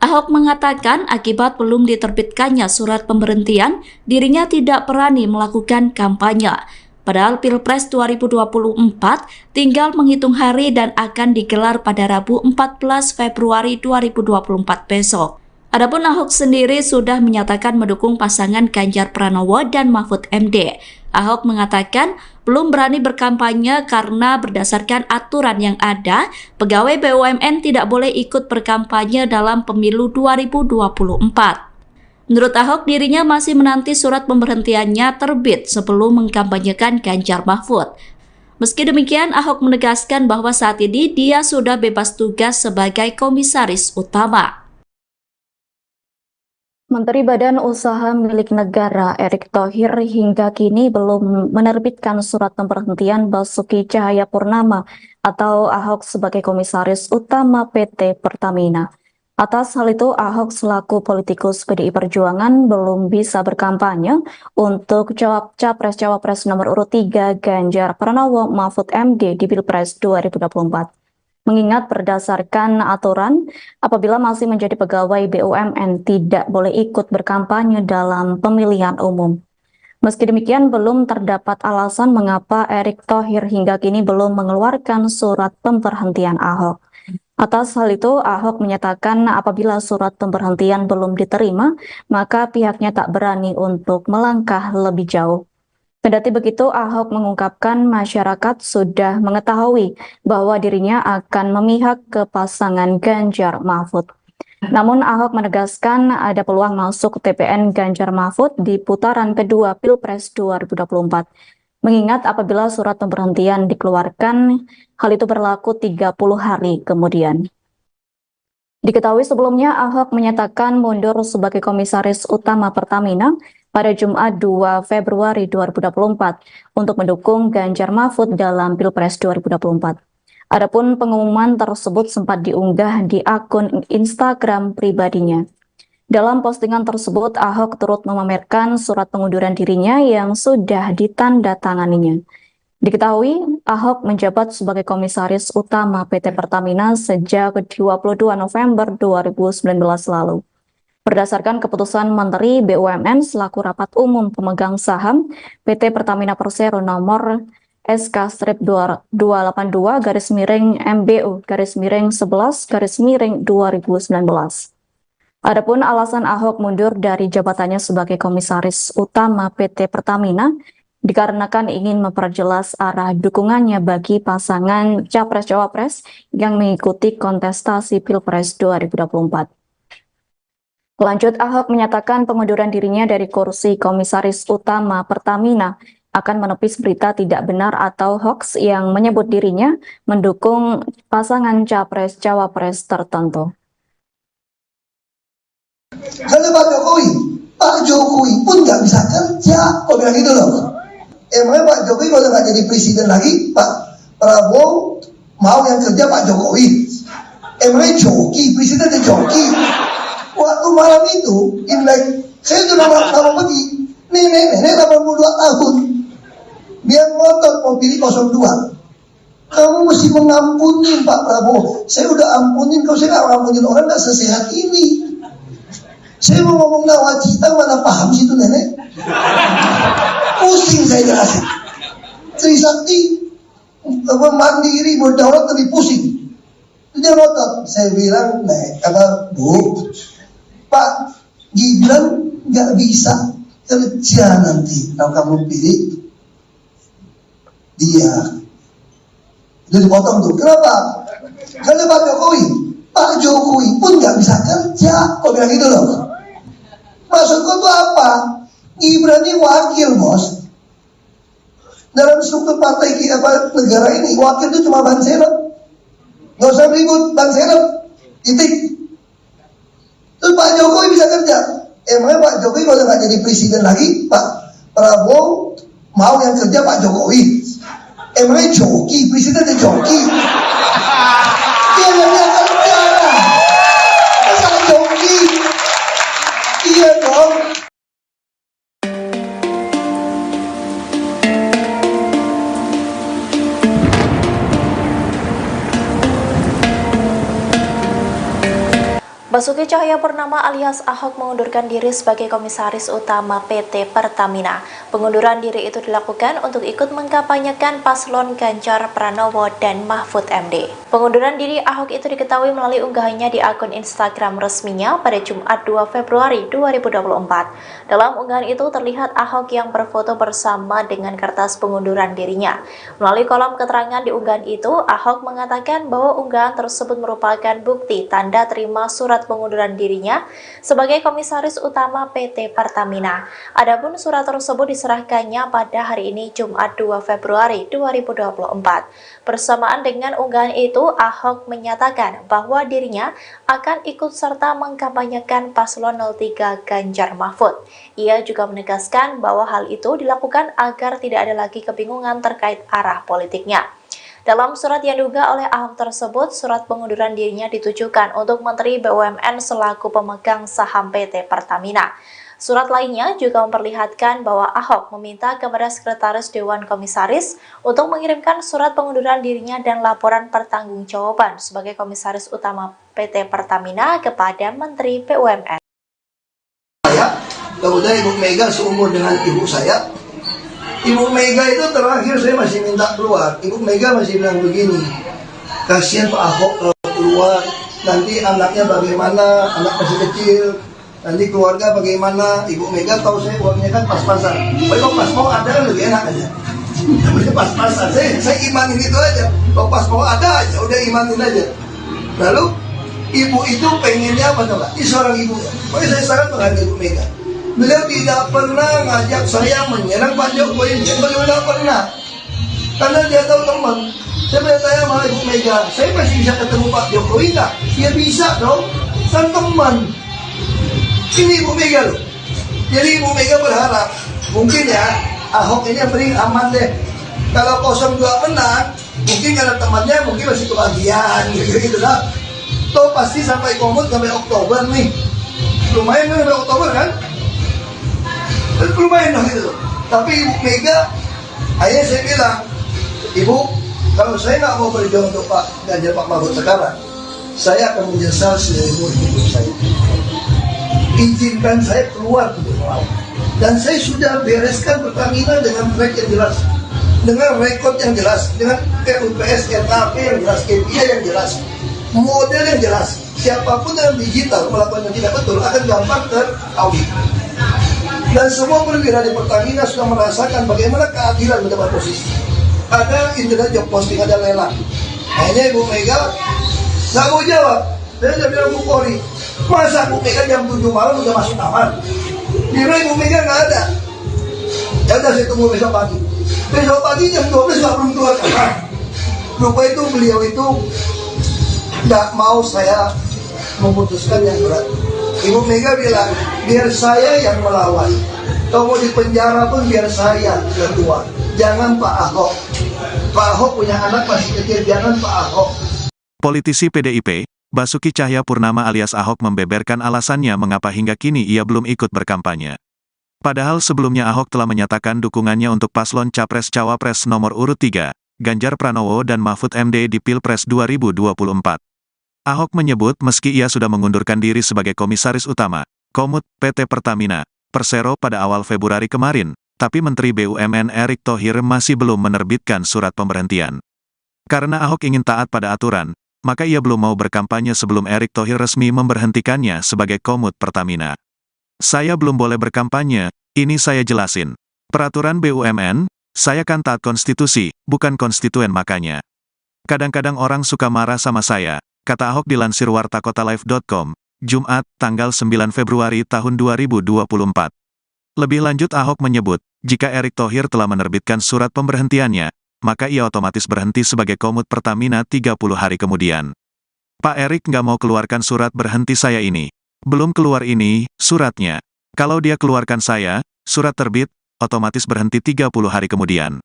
Ahok mengatakan akibat belum diterbitkannya surat pemberhentian, dirinya tidak berani melakukan kampanye. Padahal Pilpres 2024 tinggal menghitung hari dan akan digelar pada Rabu 14 Februari 2024 besok. Adapun Ahok sendiri sudah menyatakan mendukung pasangan Ganjar Pranowo dan Mahfud MD. Ahok mengatakan belum berani berkampanye karena berdasarkan aturan yang ada, pegawai BUMN tidak boleh ikut berkampanye dalam pemilu 2024. Menurut Ahok, dirinya masih menanti surat pemberhentiannya terbit sebelum mengkampanyekan Ganjar Mahfud. Meski demikian, Ahok menegaskan bahwa saat ini dia sudah bebas tugas sebagai Komisaris Utama. Menteri Badan Usaha Milik Negara Erick Thohir hingga kini belum menerbitkan surat pemberhentian Basuki Cahayapurnama atau Ahok sebagai Komisaris Utama PT Pertamina. Atas hal itu, Ahok selaku politikus PDI Perjuangan belum bisa berkampanye untuk Capres-Cawapres nomor urut 3 Ganjar Pranowo Mahfud MD di Pilpres 2024. Mengingat berdasarkan aturan, apabila masih menjadi pegawai BUMN tidak boleh ikut berkampanye dalam pemilihan umum. Meski demikian, belum terdapat alasan mengapa Erick Thohir hingga kini belum mengeluarkan surat pemberhentian Ahok. Atas hal itu, Ahok menyatakan apabila surat pemberhentian belum diterima, maka pihaknya tak berani untuk melangkah lebih jauh. Kendati begitu, Ahok mengungkapkan masyarakat sudah mengetahui bahwa dirinya akan memihak ke pasangan Ganjar Mahfud. Namun Ahok menegaskan ada peluang masuk TPN Ganjar Mahfud di putaran kedua Pilpres 2024. Mengingat apabila surat pemberhentian dikeluarkan, hal itu berlaku 30 hari kemudian. Diketahui sebelumnya, Ahok menyatakan mundur sebagai Komisaris Utama Pertamina pada Jumat 2 Februari 2024 untuk mendukung Ganjar Mahfud dalam Pilpres 2024. Adapun pengumuman tersebut sempat diunggah di akun Instagram pribadinya. Dalam postingan tersebut, Ahok turut memamerkan surat pengunduran dirinya yang sudah ditandatanganinya. Diketahui, Ahok menjabat sebagai Komisaris Utama PT Pertamina sejak 22 November 2019 lalu. Berdasarkan keputusan Menteri BUMN selaku Rapat Umum Pemegang Saham PT Pertamina Persero nomor SK-228-MBU-11-2019. Adapun alasan Ahok mundur dari jabatannya sebagai Komisaris Utama PT Pertamina dikarenakan ingin memperjelas arah dukungannya bagi pasangan Capres-Cawapres yang mengikuti kontestasi Pilpres 2024. Lanjut, Ahok menyatakan pengunduran dirinya dari kursi Komisaris Utama Pertamina akan menepis berita tidak benar atau hoax yang menyebut dirinya mendukung pasangan Capres-Cawapres tertentu. Karena Pak Jokowi pun nggak bisa kerja, kok bilang gitu loh. Emangnya Pak Jokowi kalau nggak jadi presiden lagi, Pak Prabowo mau yang kerja Pak Jokowi? Emangnya joki, presidennya joki. Waktu malam itu, Imlek, saya sudah lama pergi, nenek 82 tahun, dia ngotot mau pilih 02. Kamu mesti mengampuni Pak Prabowo. Saya udah ampunin, kalau saya nggak ngampunin orang nggak sesehat ini. Saya mau ngomong nawacita, mana paham sih itu nenek? Pusing saya jelasin. Trisakti, mandiri, berdaulat lebih pusing. Dia ngotot. Saya bilang, Bu, Pak Gibran nggak bisa kerja nanti kalau kamu pilih dia. Itu dipotong tuh. Kenapa? Karena Pak Jokowi pun nggak bisa kerja. Kok bilang gitu loh? Maksudku tuh apa? Gibran ini wakil, bos. Dalam struktur partai negara ini, wakil itu cuma ban serep. Nggak usah ribut, ban serep. Titik. Terus Pak Jokowi bisa kerja. Emangnya Pak Jokowi kalau nggak jadi presiden lagi, Pak Prabowo mau yang kerja Pak Jokowi? Emangnya joki, presiden ada joki? Dia menyiapkan negara. Masa joki? Iya dong. Basuki Cahayapurnama alias Ahok mengundurkan diri sebagai Komisaris Utama PT Pertamina. Pengunduran diri itu dilakukan untuk ikut mengkampanyekan paslon Ganjar Pranowo dan Mahfud MD. Pengunduran diri Ahok itu diketahui melalui unggahannya di akun Instagram resminya pada Jumat 2 Februari 2024. Dalam unggahan itu terlihat Ahok yang berfoto bersama dengan kertas pengunduran dirinya. Melalui kolom keterangan di unggahan itu, Ahok mengatakan bahwa unggahan tersebut merupakan bukti tanda terima surat pengunduran dirinya sebagai Komisaris Utama PT Pertamina. Adapun surat tersebut diserahkannya pada hari ini Jumat 2 Februari 2024. Bersamaan dengan unggahan itu, Ahok menyatakan bahwa dirinya akan ikut serta mengkampanyekan paslon 03 Ganjar Mahfud. Ia juga menegaskan bahwa hal itu dilakukan agar tidak ada lagi kebingungan terkait arah politiknya. Dalam surat yang diunggah oleh Ahok tersebut, surat pengunduran dirinya ditujukan untuk Menteri BUMN selaku pemegang saham PT Pertamina. Surat lainnya juga memperlihatkan bahwa Ahok meminta kepada Sekretaris Dewan Komisaris untuk mengirimkan surat pengunduran dirinya dan laporan pertanggungjawaban sebagai Komisaris Utama PT Pertamina kepada Menteri BUMN. Kemudian Ibu Mega seumur dengan ibu saya. Ibu Mega itu terakhir saya masih minta keluar. Ibu Mega masih bilang begini, kasihan Pak Ahok kalau keluar, nanti anaknya bagaimana, anak masih kecil, nanti keluarga bagaimana. Ibu Mega tahu saya uangnya kan pas-pasan. Kalau pas mau ada kan lebih enak aja. Namanya pas-pasan. Saya imanin itu aja. Kalau pas mau ada aja, udah imanin aja. Lalu ibu itu pengennya apa coba? Ini seorang ibu ya. Pokoknya saya sangat menghargai Ibu Mega. Beliau tidak pernah ngajak saya menyerang Pak Jokowi, beliau tidak pernah. Karena dia tahu teman. Saya bertanya sama Ibu Mega, saya masih bisa ketemu Pak Jokowi nggak? Ya bisa dong, kan teman. Ini Ibu Mega loh. Jadi Ibu Mega berharap, mungkin ya Ahok ini yang paling aman deh. Kalau 02 menang, mungkin karena temannya mungkin masih kebagian gitu lah. Toh pasti sampai komut sampai Oktober nih. Lumayan kan sampai Oktober kan? Lumayan dong gitu. Tapi Ibu Mega, akhirnya saya bilang, Ibu, kalau saya nggak mau berjuang untuk Pak Ganjar Pak Mahfud sekarang, saya akan menyesal seumur hidup saya. Izinkan saya keluar untuk melawan. Dan saya sudah bereskan Pertamina dengan track yang jelas, dengan rekod yang jelas, dengan RUPS, RKP yang jelas, KPI yang jelas, model yang jelas. Siapapun yang digital melakukan yang tidak betul akan gampang teraudit. Dan semua perwira di Pertamina sudah merasakan bagaimana keadilan mendapat posisi. Ada internet job posting, ada lelang. Hanya Ibu Mega nggak mau jawab. Saya sudah bilang Bu Kori, masa Bu Mega jam 7 malam udah masuk kamar? Di Ibu Mega nggak ada. Ya udah saya tunggu besok pagi. Besok pagi jam 12 nggak belum keluar kamar. Lupa itu beliau itu nggak mau saya memutuskan yang berat. Ibu Mega bilang, biar saya yang melawan. Kalau mau di penjara pun biar saya yang keluar. Jangan Pak Ahok. Pak Ahok punya anak masih kecil, jangan Pak Ahok. Politisi PDIP, Basuki Cahayapurnama alias Ahok membeberkan alasannya mengapa hingga kini ia belum ikut berkampanye. Padahal sebelumnya Ahok telah menyatakan dukungannya untuk paslon Capres-Cawapres nomor urut 3, Ganjar Pranowo dan Mahfud MD di Pilpres 2024. Ahok menyebut meski ia sudah mengundurkan diri sebagai Komisaris Utama, Komut, PT Pertamina, Persero pada awal Februari kemarin, tapi Menteri BUMN Erick Thohir masih belum menerbitkan surat pemberhentian. Karena Ahok ingin taat pada aturan, maka ia belum mau berkampanye sebelum Erick Thohir resmi memberhentikannya sebagai Komut Pertamina. Saya belum boleh berkampanye, ini saya jelasin. Peraturan BUMN, saya kan taat konstitusi, bukan konstituen makanya. Kadang-kadang orang suka marah sama saya, kata Ahok dilansir wartakotalive.com, Jumat, tanggal 9 Februari tahun 2024. Lebih lanjut Ahok menyebut, jika Erick Thohir telah menerbitkan surat pemberhentiannya, maka ia otomatis berhenti sebagai Komut Pertamina 30 hari kemudian. Pak Erick nggak mau keluarkan surat berhenti saya ini. Belum keluar ini, suratnya. Kalau dia keluarkan saya, surat terbit, otomatis berhenti 30 hari kemudian.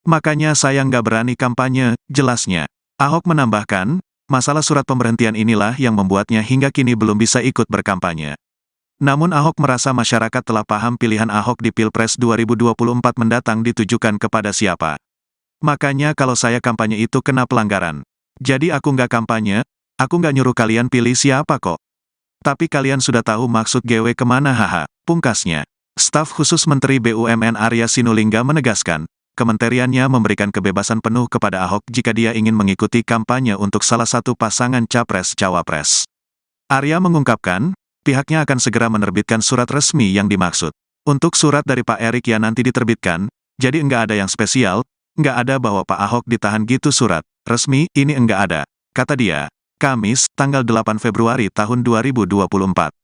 Makanya saya nggak berani kampanye, jelasnya. Ahok menambahkan, masalah surat pemberhentian inilah yang membuatnya hingga kini belum bisa ikut berkampanye. Namun Ahok merasa masyarakat telah paham pilihan Ahok di Pilpres 2024 mendatang ditujukan kepada siapa. Makanya kalau saya kampanye itu kena pelanggaran. Jadi aku nggak kampanye, aku nggak nyuruh kalian pilih siapa kok. Tapi kalian sudah tahu maksud GW kemana haha, pungkasnya. Staf khusus Menteri BUMN Arya Sinulinga menegaskan, kementeriannya memberikan kebebasan penuh kepada Ahok jika dia ingin mengikuti kampanye untuk salah satu pasangan Capres-Cawapres. Arya mengungkapkan, pihaknya akan segera menerbitkan surat resmi yang dimaksud. Untuk surat dari Pak Erik yang nanti diterbitkan, jadi enggak ada yang spesial, enggak ada bahwa Pak Ahok ditahan gitu surat resmi, ini enggak ada, kata dia. Kamis, tanggal 8 Februari tahun 2024.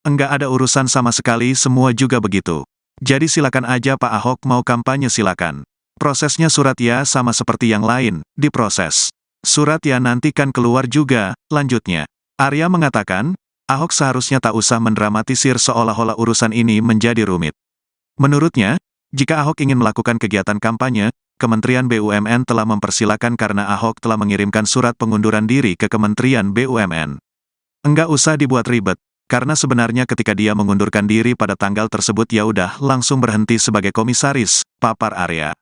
Enggak ada urusan sama sekali, semua juga begitu. Jadi silakan aja Pak Ahok mau kampanye silakan. Prosesnya surat ya sama seperti yang lain, diproses. Surat ya nanti kan keluar juga, lanjutnya. Arya mengatakan, Ahok seharusnya tak usah mendramatisir seolah-olah urusan ini menjadi rumit. Menurutnya, jika Ahok ingin melakukan kegiatan kampanye, Kementerian BUMN telah mempersilakan karena Ahok telah mengirimkan surat pengunduran diri ke Kementerian BUMN. Enggak usah dibuat ribet, karena sebenarnya ketika dia mengundurkan diri pada tanggal tersebut ya udah langsung berhenti sebagai komisaris, papar Arya.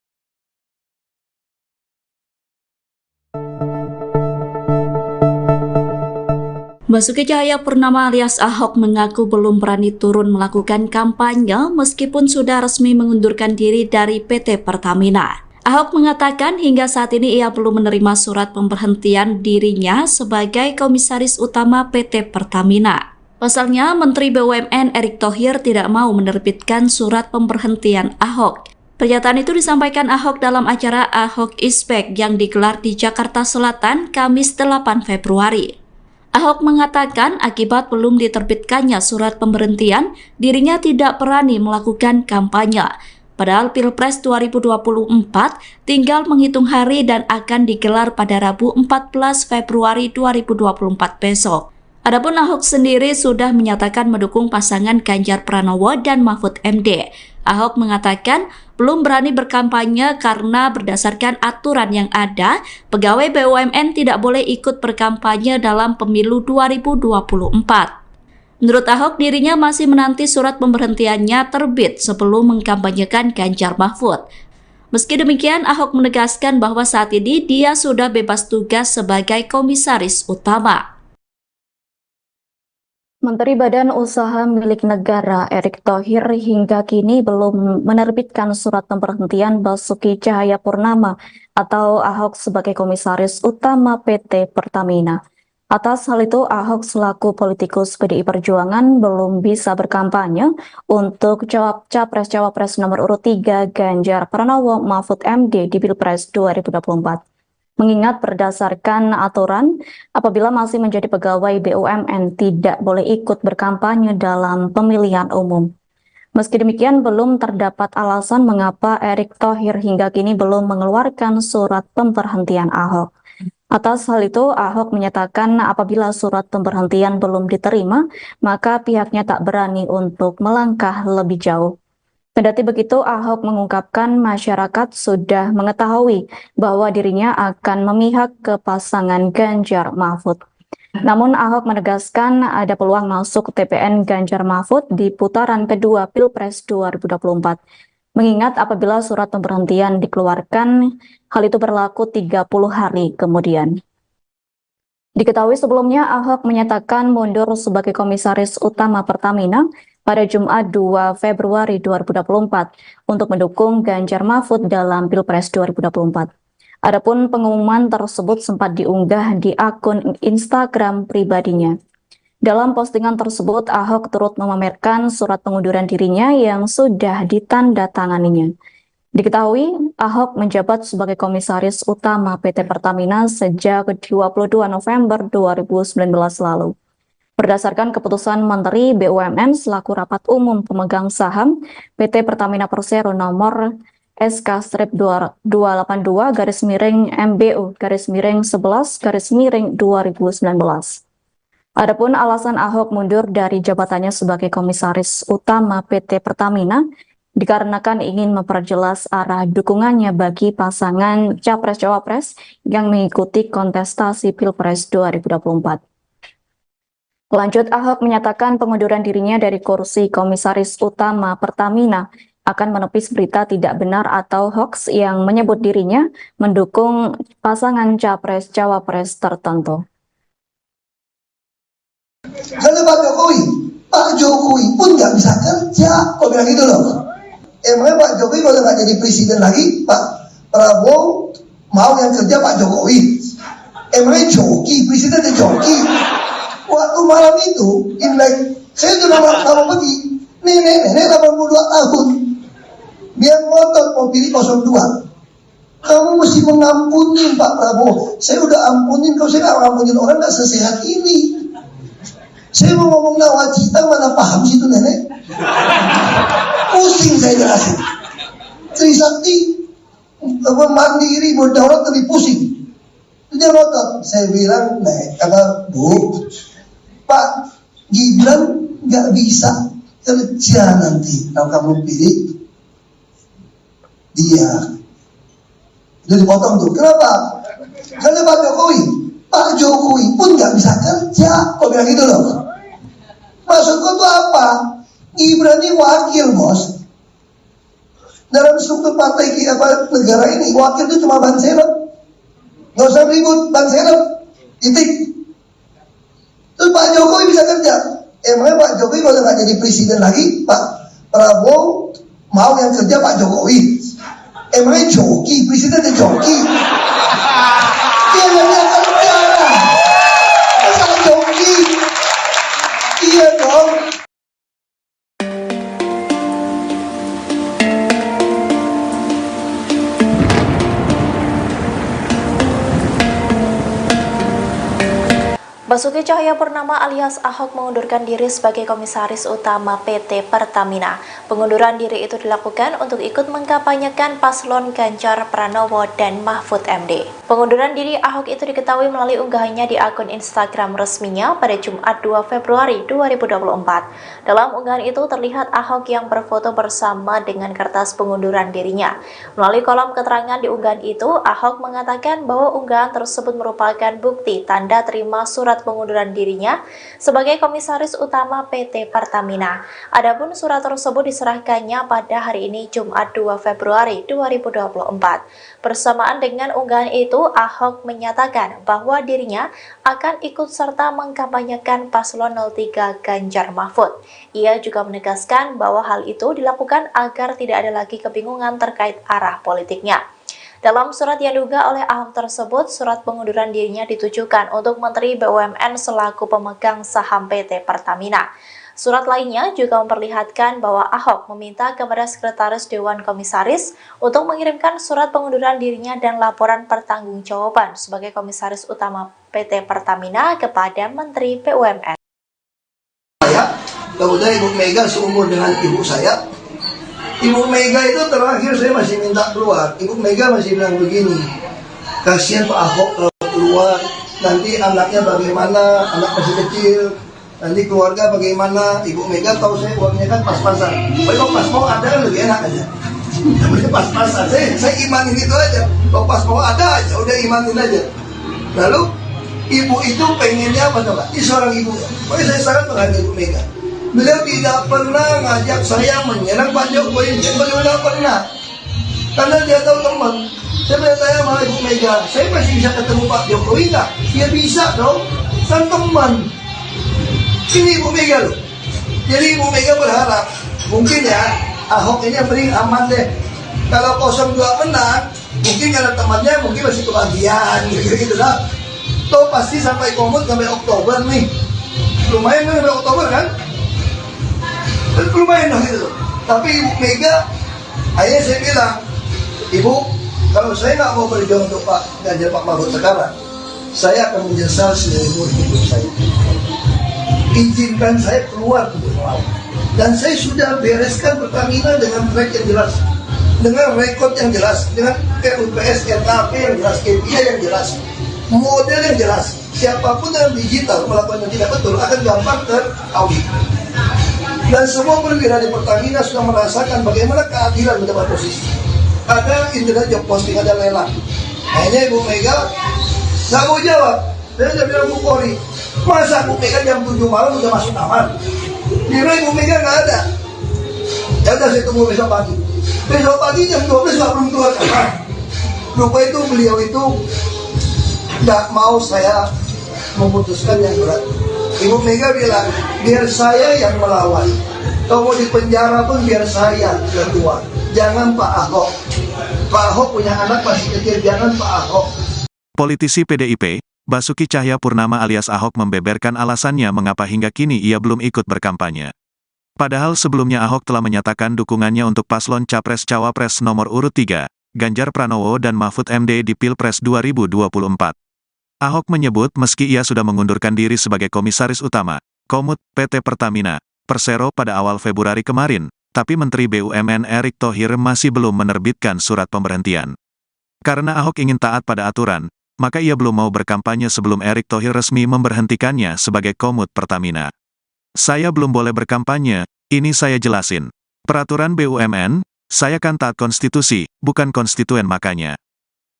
Basuki Cahayapurnama alias Ahok mengaku belum berani turun melakukan kampanye meskipun sudah resmi mengundurkan diri dari PT Pertamina. Ahok mengatakan hingga saat ini ia belum menerima surat pemberhentian dirinya sebagai komisaris utama PT Pertamina. Pasalnya, Menteri BUMN Erick Thohir tidak mau menerbitkan surat pemberhentian Ahok. Pernyataan itu disampaikan Ahok dalam acara Ahok Is Back yang digelar di Jakarta Selatan Kamis 8 Februari. Ahok mengatakan akibat belum diterbitkannya surat pemberhentian, dirinya tidak berani melakukan kampanye. Padahal Pilpres 2024 tinggal menghitung hari dan akan digelar pada Rabu 14 Februari 2024 besok. Adapun Ahok sendiri sudah menyatakan mendukung pasangan Ganjar Pranowo dan Mahfud MD. Ahok mengatakan belum berani berkampanye karena berdasarkan aturan yang ada, pegawai BUMN tidak boleh ikut berkampanye dalam pemilu 2024. Menurut Ahok, dirinya masih menanti surat pemberhentiannya terbit sebelum mengkampanyekan Ganjar Mahfud. Meski demikian, Ahok menegaskan bahwa saat ini dia sudah bebas tugas sebagai komisaris utama. Menteri Badan Usaha Milik Negara Erick Thohir hingga kini belum menerbitkan surat pemberhentian Basuki Cahayapurnama atau Ahok sebagai komisaris utama PT Pertamina. Atas hal itu, Ahok selaku politikus PDI Perjuangan belum bisa berkampanye untuk Capres-Cawapres nomor urut 3 Ganjar Pranowo Mahfud MD di Pilpres 2024. Mengingat berdasarkan aturan, apabila masih menjadi pegawai BUMN tidak boleh ikut berkampanye dalam pemilihan umum. Meski demikian, belum terdapat alasan mengapa Erick Thohir hingga kini belum mengeluarkan surat pemberhentian Ahok. Atas hal itu, Ahok menyatakan apabila surat pemberhentian belum diterima, maka pihaknya tak berani untuk melangkah lebih jauh. Kendati begitu, Ahok mengungkapkan masyarakat sudah mengetahui bahwa dirinya akan memihak ke pasangan Ganjar Mahfud. Namun Ahok menegaskan ada peluang masuk TPN Ganjar Mahfud di putaran kedua Pilpres 2024. Mengingat apabila surat pemberhentian dikeluarkan, hal itu berlaku 30 hari kemudian. Diketahui sebelumnya Ahok menyatakan mundur sebagai komisaris utama Pertamina pada Jumat 2 Februari 2024 untuk mendukung Ganjar Mahfud dalam Pilpres 2024. Adapun pengumuman tersebut sempat diunggah di akun Instagram pribadinya. Dalam postingan tersebut, Ahok turut memamerkan surat pengunduran dirinya yang sudah ditandatanganinya. Diketahui, Ahok menjabat sebagai komisaris utama PT Pertamina sejak 22 November 2019 lalu. Berdasarkan keputusan Menteri BUMN selaku rapat umum pemegang saham PT Pertamina Persero nomor SK-228-MBU-11-2019. Adapun alasan Ahok mundur dari jabatannya sebagai komisaris utama PT Pertamina dikarenakan ingin memperjelas arah dukungannya bagi pasangan Capres-Cawapres yang mengikuti kontestasi Pilpres 2024. Lanjut, Ahok menyatakan pengunduran dirinya dari kursi Komisaris Utama Pertamina akan menepis berita tidak benar atau hoax yang menyebut dirinya mendukung pasangan Capres-Cawapres tertentu. Kalau Pak Jokowi pun nggak bisa kerja, kok bilang gitu loh. Emangnya Pak Jokowi kalau nggak jadi presiden lagi, Pak Prabowo mau yang kerja Pak Jokowi? Emangnya joki, presidennya joki? Waktu malam itu, Imlek, saya sudah lama pergi, nenek 82 tahun, dia ngotot mau pilih 02. Kamu mesti mengampuni Pak Prabowo. Saya udah ampunin, kalau saya nggak ngampunin orang nggak sesehat ini. Saya mau ngomong nawacita, mana paham situ nenek? Pusing saya jelasin. Trisakti mandiri berdaulat lebih pusing. Dia ngotot. Saya bilang, Bu, Pak Gibran nggak bisa kerja nanti kalau kamu pilih dia. Itu dipotong tuh. Kenapa? Karena Pak Jokowi pun nggak bisa kerja. Kok bilang gitu loh? Maksudku tuh apa? Gibran ini wakil, bos. Dalam struktur partai negara ini, wakil itu cuma ban serep. Nggak usah ribut, ban serep. Titik. Terus Pak Jokowi bisa kerja. Emangnya Pak Jokowi kalau nggak jadi presiden lagi, Pak Prabowo mau yang kerja Pak Jokowi? Emangnya joki, presidennya joki? Dia nggak bisa kerja. Masa joki? Iya dong. Basuki Cahayapurnama alias Ahok mengundurkan diri sebagai Komisaris Utama PT Pertamina. Pengunduran diri itu dilakukan untuk ikut mengkampanyekan paslon Ganjar Pranowo dan Mahfud MD. Pengunduran diri Ahok itu diketahui melalui unggahannya di akun Instagram resminya pada Jumat 2 Februari 2024. Dalam unggahan itu terlihat Ahok yang berfoto bersama dengan kertas pengunduran dirinya. Melalui kolom keterangan di unggahan itu, Ahok mengatakan bahwa unggahan tersebut merupakan bukti tanda terima surat pengunduran dirinya sebagai Komisaris Utama PT Pertamina. Adapun surat tersebut diserahkannya pada hari ini Jumat 2 Februari 2024. Bersamaan dengan unggahan itu, Ahok menyatakan bahwa dirinya akan ikut serta mengkampanyekan paslon 03 Ganjar Mahfud. Ia juga menegaskan bahwa hal itu dilakukan agar tidak ada lagi kebingungan terkait arah politiknya. Dalam surat yang diunggah oleh Ahok tersebut, surat pengunduran dirinya ditujukan untuk Menteri BUMN selaku pemegang saham PT Pertamina. Surat lainnya juga memperlihatkan bahwa Ahok meminta kepada Sekretaris Dewan Komisaris untuk mengirimkan surat pengunduran dirinya dan laporan pertanggungjawaban sebagai Komisaris Utama PT Pertamina kepada Menteri BUMN. Kemudian Ibu Mega seumur dengan ibu saya. Ibu Mega itu terakhir saya masih minta keluar. Ibu Mega masih bilang begini, kasihan Pak Ahok kalau keluar, nanti anaknya bagaimana, anak masih kecil, nanti keluarga bagaimana. Ibu Mega tahu saya uangnya kan pas-pasan. Kalau pas mau ada kan lebih enak aja. Namanya pas-pasan. Saya imanin itu aja. Kalau pas mau ada aja, udah imanin aja. Lalu ibu itu pengennya apa coba? Ini seorang ibu ya. Pokoknya saya sangat menghargai Ibu Mega. Beliau tidak pernah ngajak saya menyerang Pak Jokowi. Beliau tidak pernah. Karena dia tahu teman. Saya bertanya sama Ibu Mega, saya masih bisa ketemu Pak Jokowi nggak? Dia bisa dong. Kan teman. Ini Ibu Mega loh. Jadi Ibu Mega berharap, mungkin ya, Ahok ini yang paling aman deh. Kalau 02 menang, mungkin karena temannya mungkin masih kebagian gitu lah. Tuh pasti sampai komut sampai Oktober nih. Lumayan kan sampai Oktober kan? Lumayan dong gitu. Tapi Ibu Mega, akhirnya saya bilang, Ibu, kalau saya nggak mau berjuang untuk Pak Ganjar Pak Mahfud sekarang, saya akan menyesal seumur hidup saya. Izinkan saya keluar untuk melawan. Dan saya sudah bereskan Pertamina dengan track yang jelas, dengan rekod yang jelas, dengan RUPS, RKP yang jelas, KPI yang jelas, model yang jelas. Siapapun yang digital melakukan yang tidak betul akan gampang teraudit. Dan semua perwira di Pertamina sudah merasakan bagaimana keadilan mendapat posisi. Ada internet job posting, ada lelang. Hanya Ibu Mega nggak mau jawab. Dia bilang Bu Kori, masa Bu Mega jam 7 malam udah masuk kamar? Kira Ibu Mega nggak ada. Ya udah saya tunggu besok pagi. Besok pagi jam 12 nggak belum keluar kamar. Lupa itu beliau itu nggak mau saya memutuskan yang berat. Ibu Mega bilang, biar saya yang melawan. Kalau mau di penjara pun biar saya yang keluar. Jangan Pak Ahok. Pak Ahok punya anak masih kecil, jangan Pak Ahok. Politisi PDIP, Basuki Cahayapurnama alias Ahok membeberkan alasannya mengapa hingga kini ia belum ikut berkampanye. Padahal sebelumnya Ahok telah menyatakan dukungannya untuk paslon Capres-Cawapres nomor urut 3, Ganjar Pranowo dan Mahfud MD di Pilpres 2024. Ahok menyebut meski ia sudah mengundurkan diri sebagai Komisaris Utama, Komut, PT Pertamina, Persero pada awal Februari kemarin, tapi Menteri BUMN Erick Thohir masih belum menerbitkan surat pemberhentian. Karena Ahok ingin taat pada aturan, maka ia belum mau berkampanye sebelum Erick Thohir resmi memberhentikannya sebagai Komut Pertamina. Saya belum boleh berkampanye, ini saya jelasin. Peraturan BUMN, saya kan taat konstitusi, bukan konstituen makanya.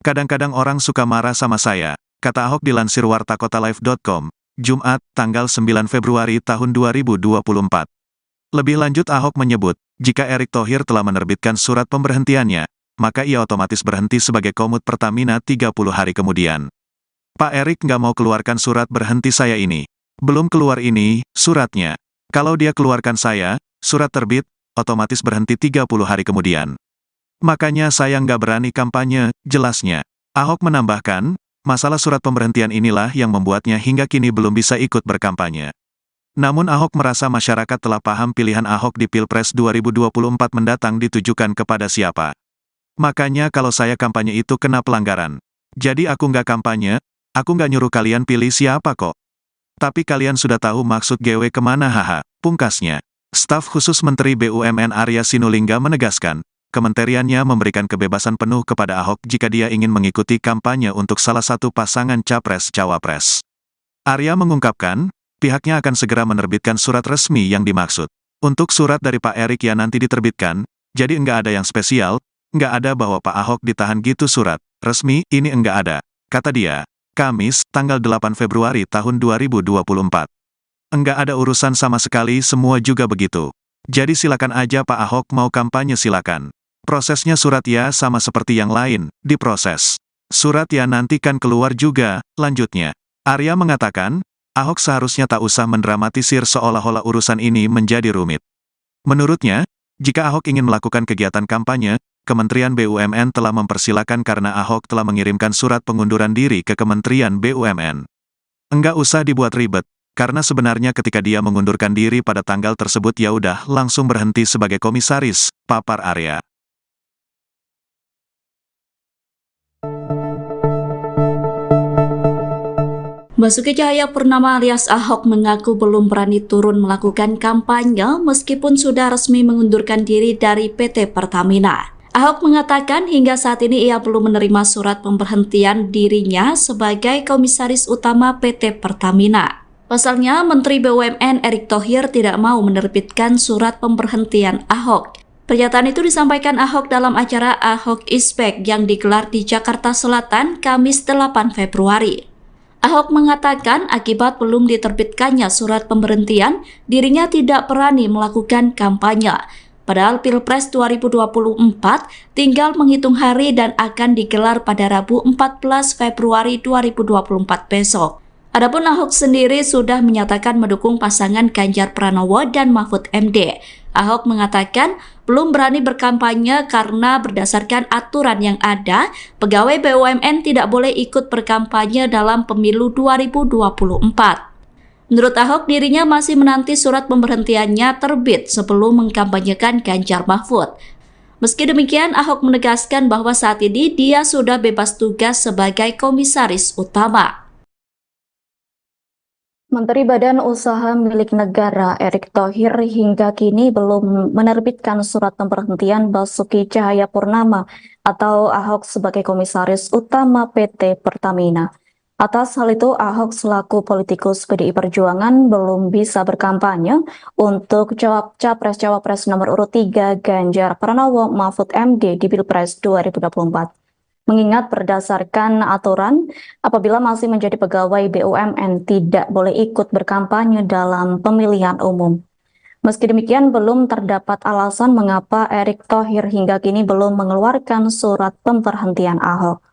Kadang-kadang orang suka marah sama saya, kata Ahok dilansir wartakotalive.com, Jumat, tanggal 9 Februari tahun 2024. Lebih lanjut Ahok menyebut, jika Erick Thohir telah menerbitkan surat pemberhentiannya, maka ia otomatis berhenti sebagai Komut Pertamina 30 hari kemudian. Pak Erick nggak mau keluarkan surat berhenti saya ini. Belum keluar ini, suratnya. Kalau dia keluarkan saya, surat terbit, otomatis berhenti 30 hari kemudian. Makanya saya nggak berani kampanye, jelasnya. Ahok menambahkan, masalah surat pemberhentian inilah yang membuatnya hingga kini belum bisa ikut berkampanye. Namun Ahok merasa masyarakat telah paham pilihan Ahok di Pilpres 2024 mendatang ditujukan kepada siapa. Makanya kalau saya kampanye itu kena pelanggaran. Jadi aku nggak kampanye, aku nggak nyuruh kalian pilih siapa kok. Tapi kalian sudah tahu maksud GW kemana haha, pungkasnya. Staf khusus Menteri BUMN Arya Sinulinga menegaskan, kementeriannya memberikan kebebasan penuh kepada Ahok jika dia ingin mengikuti kampanye untuk salah satu pasangan Capres-Cawapres. Arya mengungkapkan, pihaknya akan segera menerbitkan surat resmi yang dimaksud. Untuk surat dari Pak Erick ya nanti diterbitkan, jadi enggak ada yang spesial, enggak ada bahwa Pak Ahok ditahan gitu surat resmi, ini enggak ada, kata dia. Kamis, tanggal 8 Februari tahun 2024. Enggak ada urusan sama sekali, semua juga begitu. Jadi silakan aja Pak Ahok mau kampanye silakan. Prosesnya surat ya sama seperti yang lain, diproses. Surat ya nanti kan keluar juga, lanjutnya. Arya mengatakan, Ahok seharusnya tak usah mendramatisir seolah-olah urusan ini menjadi rumit. Menurutnya, jika Ahok ingin melakukan kegiatan kampanye, Kementerian BUMN telah mempersilakan karena Ahok telah mengirimkan surat pengunduran diri ke Kementerian BUMN. Enggak usah dibuat ribet, karena sebenarnya ketika dia mengundurkan diri pada tanggal tersebut ya udah langsung berhenti sebagai komisaris, papar Arya. Basuki Cahayapurnama alias Ahok mengaku belum berani turun melakukan kampanye meskipun sudah resmi mengundurkan diri dari PT Pertamina. Ahok mengatakan hingga saat ini ia belum menerima surat pemberhentian dirinya sebagai Komisaris Utama PT Pertamina. Pasalnya, Menteri BUMN Erick Thohir tidak mau menerbitkan surat pemberhentian Ahok. Pernyataan itu disampaikan Ahok dalam acara Ahok is Back yang digelar di Jakarta Selatan Kamis 8 Februari. Ahok mengatakan akibat belum diterbitkannya surat pemberhentian, dirinya tidak berani melakukan kampanye. Padahal Pilpres 2024 tinggal menghitung hari dan akan digelar pada Rabu 14 Februari 2024 besok. Adapun Ahok sendiri sudah menyatakan mendukung pasangan Ganjar Pranowo dan Mahfud MD. Ahok mengatakan belum berani berkampanye karena berdasarkan aturan yang ada, pegawai BUMN tidak boleh ikut berkampanye dalam pemilu 2024. Menurut Ahok, dirinya masih menanti surat pemberhentiannya terbit sebelum mengkampanyekan Ganjar Mahfud. Meski demikian, Ahok menegaskan bahwa saat ini dia sudah bebas tugas sebagai Komisaris Utama. Menteri Badan Usaha Milik Negara Erick Thohir hingga kini belum menerbitkan surat pemberhentian Basuki Cahayapurnama atau Ahok sebagai Komisaris Utama PT Pertamina. Atas hal itu, Ahok selaku politikus PDI Perjuangan belum bisa berkampanye untuk Capres-Cawapres nomor urut 3 Ganjar Pranowo Mahfud MD di Pilpres 2024. Mengingat berdasarkan aturan, apabila masih menjadi pegawai BUMN tidak boleh ikut berkampanye dalam pemilihan umum. Meski demikian, belum terdapat alasan mengapa Erick Thohir hingga kini belum mengeluarkan surat pemberhentian Ahok.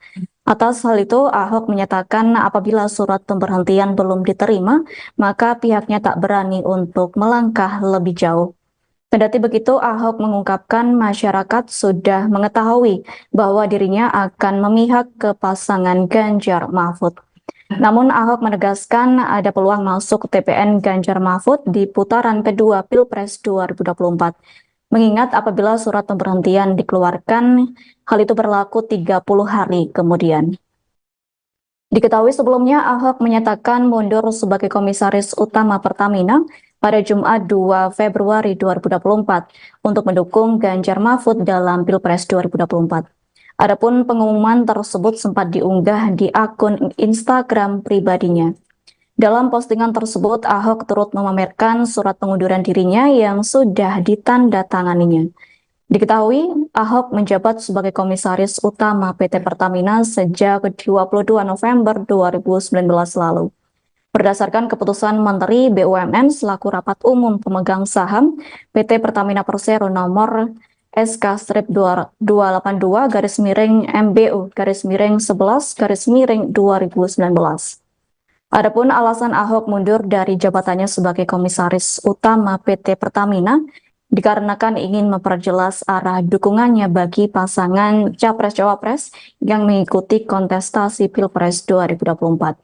Atas hal itu, Ahok menyatakan apabila surat pemberhentian belum diterima, maka pihaknya tak berani untuk melangkah lebih jauh. Kendati begitu, Ahok mengungkapkan masyarakat sudah mengetahui bahwa dirinya akan memihak ke pasangan Ganjar Mahfud. Namun Ahok menegaskan ada peluang masuk TPN Ganjar Mahfud di putaran kedua Pilpres 2024. Mengingat apabila surat pemberhentian dikeluarkan, hal itu berlaku 30 hari kemudian. Diketahui sebelumnya Ahok menyatakan mundur sebagai komisaris utama Pertamina pada Jumat 2 Februari 2024 untuk mendukung Ganjar Mahfud dalam Pilpres 2024. Adapun pengumuman tersebut sempat diunggah di akun Instagram pribadinya. Dalam postingan tersebut, Ahok turut memamerkan surat pengunduran dirinya yang sudah ditandatanganinya. Diketahui, Ahok menjabat sebagai komisaris utama PT Pertamina sejak 22 November 2019 lalu. Berdasarkan keputusan Menteri BUMN selaku rapat umum pemegang saham PT Pertamina Persero nomor SK-228-MBU-11-2019. Adapun alasan Ahok mundur dari jabatannya sebagai komisaris utama PT Pertamina dikarenakan ingin memperjelas arah dukungannya bagi pasangan Capres-Cawapres yang mengikuti kontestasi Pilpres 2024.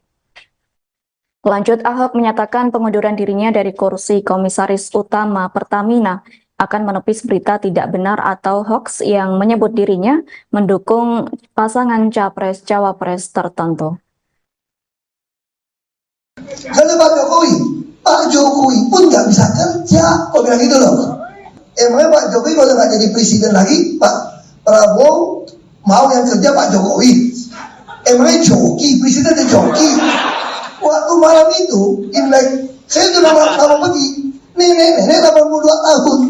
Lanjut, Ahok menyatakan pengunduran dirinya dari kursi komisaris utama Pertamina akan menepis berita tidak benar atau hoax yang menyebut dirinya mendukung pasangan Capres-Cawapres tertentu. Kalau Pak Jokowi pun nggak bisa kerja, kok bilang gitu loh. Emangnya Pak Jokowi kalau nggak jadi presiden lagi, Pak Prabowo mau yang kerja Pak Jokowi? Emangnya joki, presiden ada joki? Waktu malam itu, Imlek, saya sudah lama pergi, nenek 82 tahun,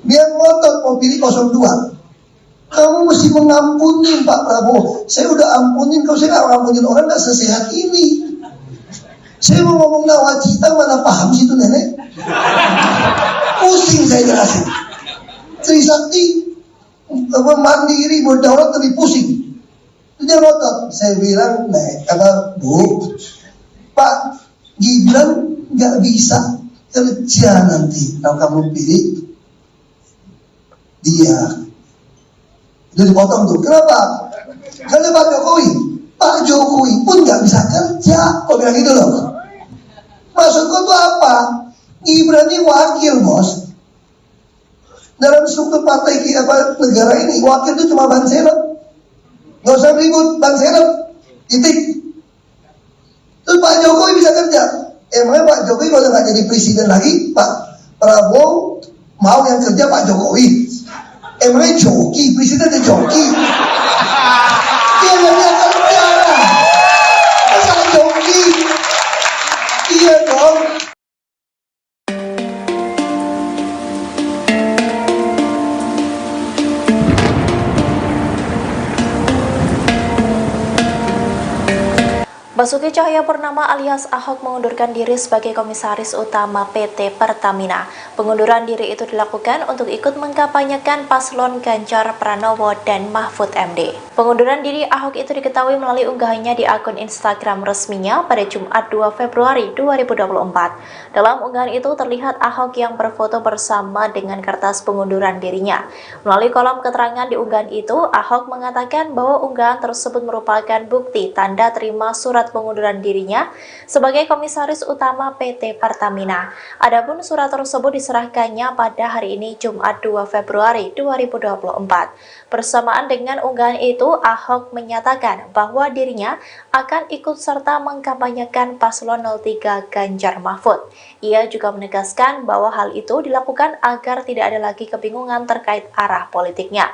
dia ngotot mau pilih 02. Kamu mesti mengampuni Pak Prabowo. Saya udah ampunin, kalau saya nggak ngampunin orang nggak sesehat ini. Saya mau ngomong nawacita, mana paham situ nenek? Pusing saya jelasin. Trisakti mandiri berdaulat lebih pusing. Dia ngotot. Saya bilang, Bu, Pak Gibran nggak bisa kerja nanti kalau kamu pilih dia. Itu dipotong tuh. Kenapa? Karena Pak Jokowi pun nggak bisa kerja, kok bilang gitu loh. Maksudku tuh apa? Gibran ini wakil, bos. Dalam struktur partai negara ini, wakil itu cuma ban serep. Nggak usah ribut, ban serep. Titik. Terus Pak Jokowi bisa kerja. Emangnya Pak Jokowi kalau nggak jadi presiden lagi, Pak Prabowo mau yang kerja Pak Jokowi? Emangnya joki, presiden ada joki? Dia nggak bisa kerja. Masa joki? Iya dong. Basuki Cahayapurnama alias Ahok mengundurkan diri sebagai komisaris utama PT Pertamina. Pengunduran diri itu dilakukan untuk ikut mengkampanyekan paslon Ganjar Pranowo dan Mahfud MD. Pengunduran diri Ahok itu diketahui melalui unggahannya di akun Instagram resminya pada Jumat 2 Februari 2024. Dalam unggahan itu terlihat Ahok yang berfoto bersama dengan kertas pengunduran dirinya. Melalui kolom keterangan di unggahan itu, Ahok mengatakan bahwa unggahan tersebut merupakan bukti tanda terima surat pengunduran dirinya sebagai komisaris utama PT Pertamina. Adapun surat tersebut diserahkannya pada hari ini Jumat 2 Februari 2024. Bersamaan dengan unggahan itu, Ahok menyatakan bahwa dirinya akan ikut serta mengkampanyekan paslon 03 Ganjar Mahfud. Ia juga menegaskan bahwa hal itu dilakukan agar tidak ada lagi kebingungan terkait arah politiknya.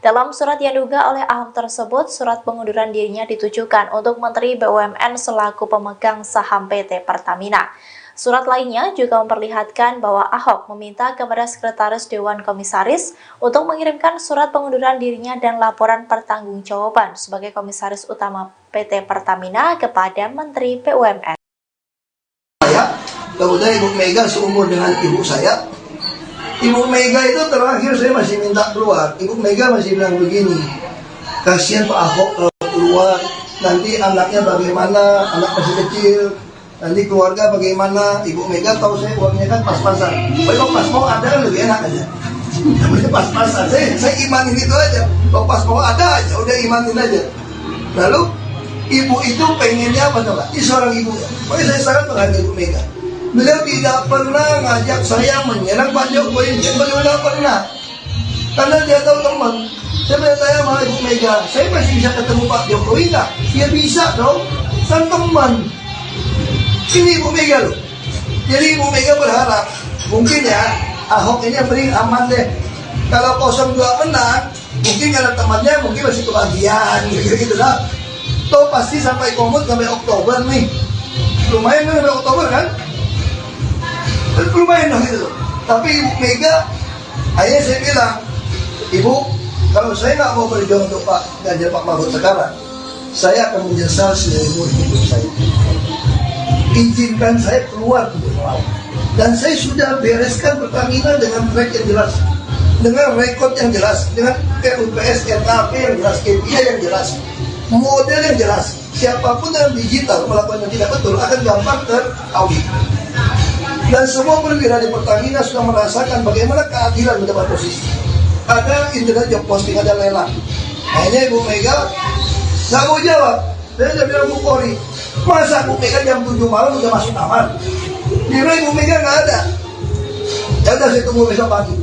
Dalam surat yang diunggah oleh Ahok tersebut, surat pengunduran dirinya ditujukan untuk Menteri BUMN selaku pemegang saham PT Pertamina. Surat lainnya juga memperlihatkan bahwa Ahok meminta kepada Sekretaris Dewan Komisaris untuk mengirimkan surat pengunduran dirinya dan laporan pertanggungjawaban sebagai Komisaris Utama PT Pertamina kepada Menteri BUMN. Kemudian Ibu Mega seumur dengan ibu saya. Ibu Mega itu terakhir saya masih minta keluar. Ibu Mega masih bilang begini, kasihan Pak Ahok kalau keluar, nanti anaknya bagaimana, anak masih kecil, nanti keluarga bagaimana. Ibu Mega tahu saya uangnya kan pas-pasan. Kalau pas mau ada kan lebih enak aja. Namanya pas-pasan, saya imanin itu aja. Kalau pas mau ada aja, udah imanin aja. Lalu ibu itu pengennya apa coba? Ini seorang ibu ya. Pokoknya saya sangat menghargai Ibu Mega. Beliau tidak pernah ngajak saya menyerang Pak Jokowi, beliau tidak pernah. Karena dia tahu teman. Saya bertanya sama Ibu Mega, saya masih bisa ketemu Pak Jokowi nggak? Ya bisa dong, kan teman. Ini Ibu Mega loh. Jadi Ibu Mega berharap, mungkin ya Ahok ini yang paling aman deh. Kalau 02 menang, mungkin karena temannya mungkin masih kebagian, gitu lah. Toh pasti sampai komut sampai Oktober nih. Lumayan kan sampai Oktober kan? Lumayan dong itu. Tapi Ibu Mega, akhirnya saya bilang, Ibu, kalau saya nggak mau berjuang untuk Pak Ganjar Pak Mahfud sekarang, saya akan menyesal seumur hidup saya. Izinkan saya keluar untuk melawan. Dan saya sudah bereskan Pertamina dengan track yang jelas, dengan rekod yang jelas, dengan RUPS, RKP yang jelas, KPI yang jelas, model yang jelas. Siapapun yang digital melakukan yang tidak betul akan gampang teraudit. Dan semua perwira di Pertamina sudah merasakan bagaimana keadilan mendapat posisi. Ada internet job posting, ada lelang. Akhirnya Ibu Mega nggak mau jawab. Saya sudah bilang Bu Kori, masa Bu Mega jam 7 malam udah masuk kamar? Kira Ibu Mega nggak ada. Ya udah saya tunggu besok pagi.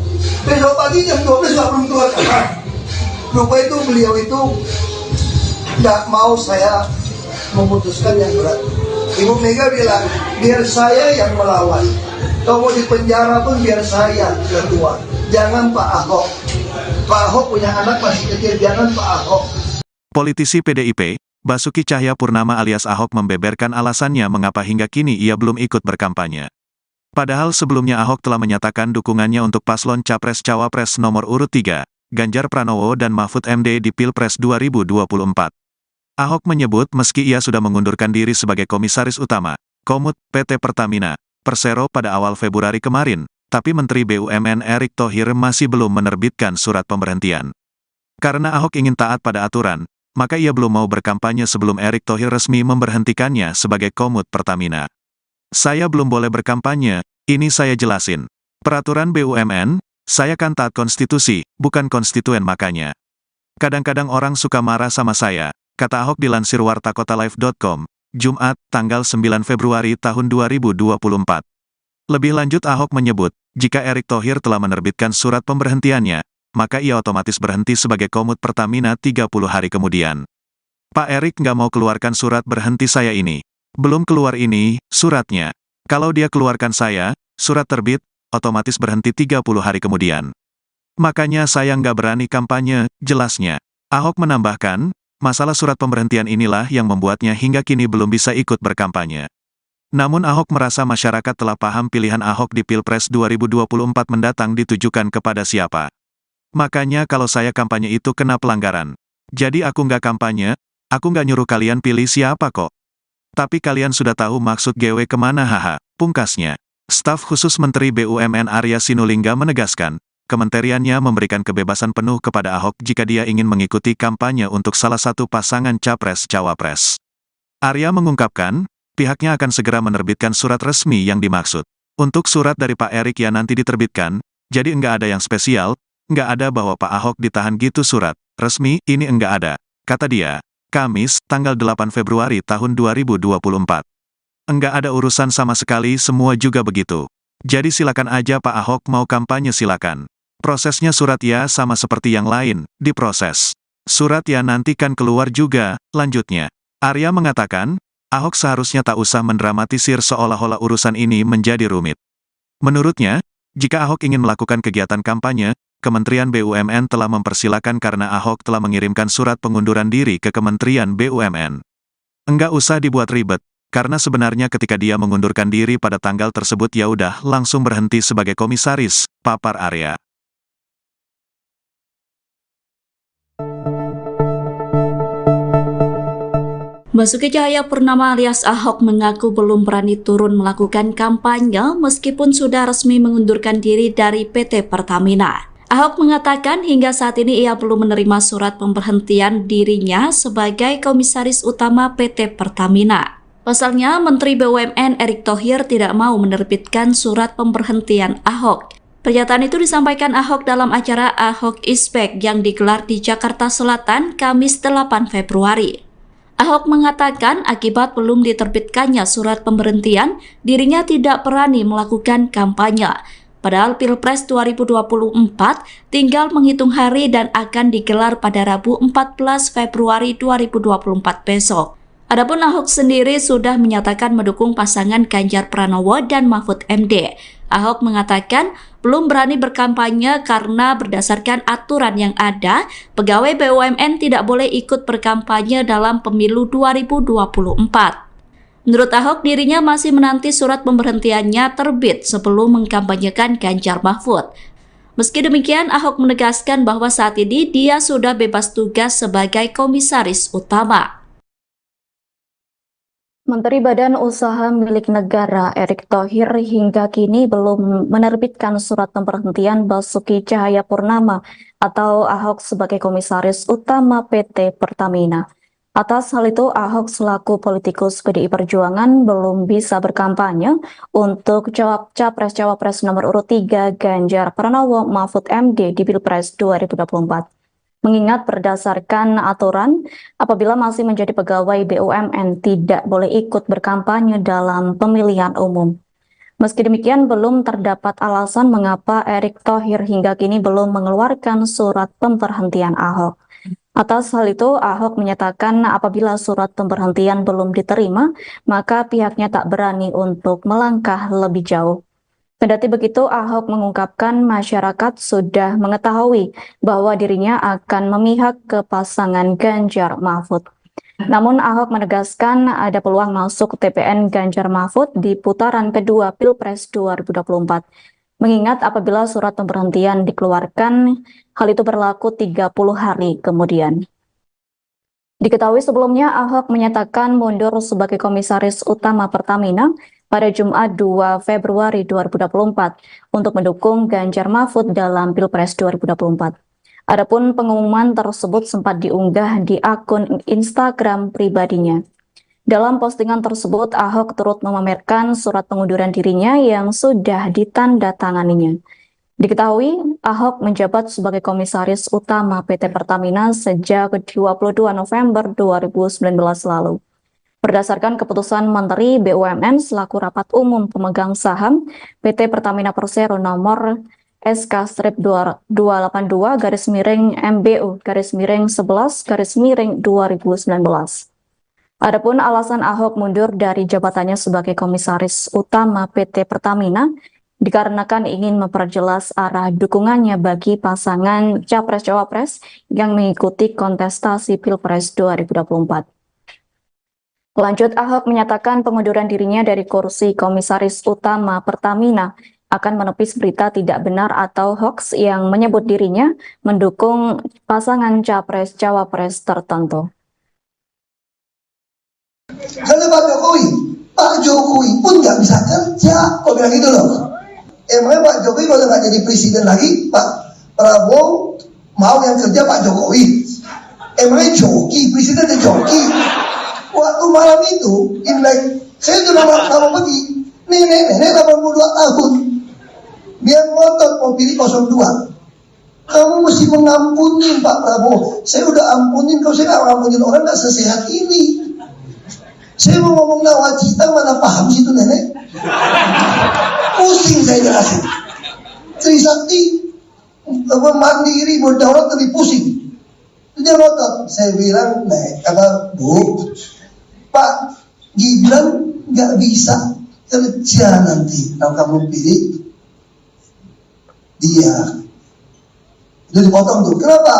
Besok pagi jam 12 nggak belum keluar kamar. Lupa itu beliau itu nggak mau saya memutuskan yang berat. Ibu Mega bilang, biar saya yang melawan. Kalau mau di penjara pun biar saya yang keluar. Jangan Pak Ahok. Pak Ahok punya anak masih kecil, jangan Pak Ahok. Politisi PDIP, Basuki Cahayapurnama alias Ahok membeberkan alasannya mengapa hingga kini ia belum ikut berkampanye. Padahal sebelumnya Ahok telah menyatakan dukungannya untuk paslon Capres-Cawapres nomor urut 3, Ganjar Pranowo dan Mahfud MD di Pilpres 2024. Ahok menyebut meski ia sudah mengundurkan diri sebagai Komisaris Utama, Komut, PT Pertamina, Persero pada awal Februari kemarin, tapi Menteri BUMN Erick Thohir masih belum menerbitkan surat pemberhentian. Karena Ahok ingin taat pada aturan, maka ia belum mau berkampanye sebelum Erick Thohir resmi memberhentikannya sebagai Komut Pertamina. Saya belum boleh berkampanye, ini saya jelasin. Peraturan BUMN, saya kan taat konstitusi, bukan konstituen makanya. Kadang-kadang orang suka marah sama saya, kata Ahok dilansir wartakotalive.com, Jumat, tanggal 9 Februari tahun 2024. Lebih lanjut Ahok menyebut, jika Erick Thohir telah menerbitkan surat pemberhentiannya, maka ia otomatis berhenti sebagai Komut Pertamina 30 hari kemudian. Pak Erick nggak mau keluarkan surat berhenti saya ini. Belum keluar ini, suratnya. Kalau dia keluarkan saya, surat terbit, otomatis berhenti 30 hari kemudian. Makanya saya nggak berani kampanye, jelasnya. Ahok menambahkan, masalah surat pemberhentian inilah yang membuatnya hingga kini belum bisa ikut berkampanye. Namun Ahok merasa masyarakat telah paham pilihan Ahok di Pilpres 2024 mendatang ditujukan kepada siapa. Makanya kalau saya kampanye itu kena pelanggaran. Jadi aku nggak kampanye, aku nggak nyuruh kalian pilih siapa kok. Tapi kalian sudah tahu maksud GW kemana haha, pungkasnya. Staf khusus Menteri BUMN Arya Sinulinga menegaskan, kementeriannya memberikan kebebasan penuh kepada Ahok jika dia ingin mengikuti kampanye untuk salah satu pasangan Capres-Cawapres. Arya mengungkapkan, pihaknya akan segera menerbitkan surat resmi yang dimaksud. Untuk surat dari Pak Erick yang nanti diterbitkan, jadi enggak ada yang spesial, enggak ada bahwa Pak Ahok ditahan gitu surat resmi, ini enggak ada, kata dia. Kamis, tanggal 8 Februari tahun 2024. Enggak ada urusan sama sekali, semua juga begitu. Jadi silakan aja Pak Ahok mau kampanye silakan. Prosesnya surat ya sama seperti yang lain, diproses. Surat ya nanti kan keluar juga, lanjutnya. Arya mengatakan, Ahok seharusnya tak usah mendramatisir seolah-olah urusan ini menjadi rumit. Menurutnya, jika Ahok ingin melakukan kegiatan kampanye, Kementerian BUMN telah mempersilakan karena Ahok telah mengirimkan surat pengunduran diri ke Kementerian BUMN. Enggak usah dibuat ribet, karena sebenarnya ketika dia mengundurkan diri pada tanggal tersebut ya udah langsung berhenti sebagai komisaris, papar Arya. Basuki Cahayapurnama alias Ahok mengaku belum berani turun melakukan kampanye meskipun sudah resmi mengundurkan diri dari PT Pertamina. Ahok mengatakan hingga saat ini ia belum menerima surat pemberhentian dirinya sebagai komisaris utama PT Pertamina. Pasalnya, Menteri BUMN Erick Thohir tidak mau menerbitkan surat pemberhentian Ahok. Pernyataan itu disampaikan Ahok dalam acara Ahok is Back yang digelar di Jakarta Selatan Kamis 8 Februari. Ahok mengatakan akibat belum diterbitkannya surat pemberhentian, dirinya tidak berani melakukan kampanye. Padahal Pilpres 2024 tinggal menghitung hari dan akan digelar pada Rabu 14 Februari 2024 besok. Adapun Ahok sendiri sudah menyatakan mendukung pasangan Ganjar Pranowo dan Mahfud MD. Ahok mengatakan belum berani berkampanye karena berdasarkan aturan yang ada, pegawai BUMN tidak boleh ikut berkampanye dalam pemilu 2024. Menurut Ahok, dirinya masih menanti surat pemberhentiannya terbit sebelum mengkampanyekan Ganjar Mahfud. Meski demikian, Ahok menegaskan bahwa saat ini dia sudah bebas tugas sebagai komisaris utama. Menteri Badan Usaha Milik Negara Erick Thohir hingga kini belum menerbitkan surat pemberhentian Basuki Cahayapurnama atau Ahok sebagai komisaris utama PT Pertamina. Atas hal itu, Ahok selaku politikus PDI Perjuangan belum bisa berkampanye untuk Capres-Cawapres nomor urut 3 Ganjar Pranowo Mahfud MD di Pilpres 2024. Mengingat berdasarkan aturan, apabila masih menjadi pegawai BUMN tidak boleh ikut berkampanye dalam pemilihan umum. Meski demikian, belum terdapat alasan mengapa Erick Thohir hingga kini belum mengeluarkan surat pemberhentian Ahok. Atas hal itu, Ahok menyatakan apabila surat pemberhentian belum diterima, maka pihaknya tak berani untuk melangkah lebih jauh. Kendati begitu, Ahok mengungkapkan masyarakat sudah mengetahui bahwa dirinya akan memihak ke pasangan Ganjar Mahfud. Namun Ahok menegaskan ada peluang masuk TPN Ganjar Mahfud di putaran kedua Pilpres 2024. Mengingat apabila surat pemberhentian dikeluarkan, hal itu berlaku 30 hari kemudian. Diketahui sebelumnya Ahok menyatakan mundur sebagai komisaris utama Pertamina pada Jumat 2 Februari 2024 untuk mendukung Ganjar Mahfud dalam Pilpres 2024. Adapun pengumuman tersebut sempat diunggah di akun Instagram pribadinya. Dalam postingan tersebut, Ahok turut memamerkan surat pengunduran dirinya yang sudah ditandatanganinya. Diketahui, Ahok menjabat sebagai komisaris utama PT Pertamina sejak 22 November 2019 lalu. Berdasarkan keputusan Menteri BUMN selaku rapat umum pemegang saham PT Pertamina Persero nomor SK-228-MBU-11-2019. Adapun alasan Ahok mundur dari jabatannya sebagai komisaris utama PT Pertamina dikarenakan ingin memperjelas arah dukungannya bagi pasangan Capres-Cawapres yang mengikuti kontestasi Pilpres 2024. Lanjut, Ahok menyatakan pengunduran dirinya dari kursi komisaris utama Pertamina akan menepis berita tidak benar atau hoax yang menyebut dirinya mendukung pasangan Capres-Cawapres tertentu. Karena Pak Jokowi pun nggak bisa kerja, kok bilang gitu loh. Emangnya Pak Jokowi kalau nggak jadi presiden lagi, Pak Prabowo mau yang kerja Pak Jokowi? Emangnya joki, presidennya joki. Waktu malam itu, Imlek, saya sudah nama pergi, nenek 82 tahun, dia ngotot mau pilih 02. Kamu mesti mengampuni Pak Prabowo. Saya udah ampunin, kalau saya nggak ngampunin orang nggak sesehat ini. Saya mau ngomong nawacita, mana paham situ nenek? Pusing saya jelasin. Trisakti, mandiri, berdaulat lebih pusing. Dia ngotot. Saya bilang, Bu, Pak Gibran nggak bisa kerja nanti kalau kamu pilih dia. Itu dipotong tuh. Kenapa?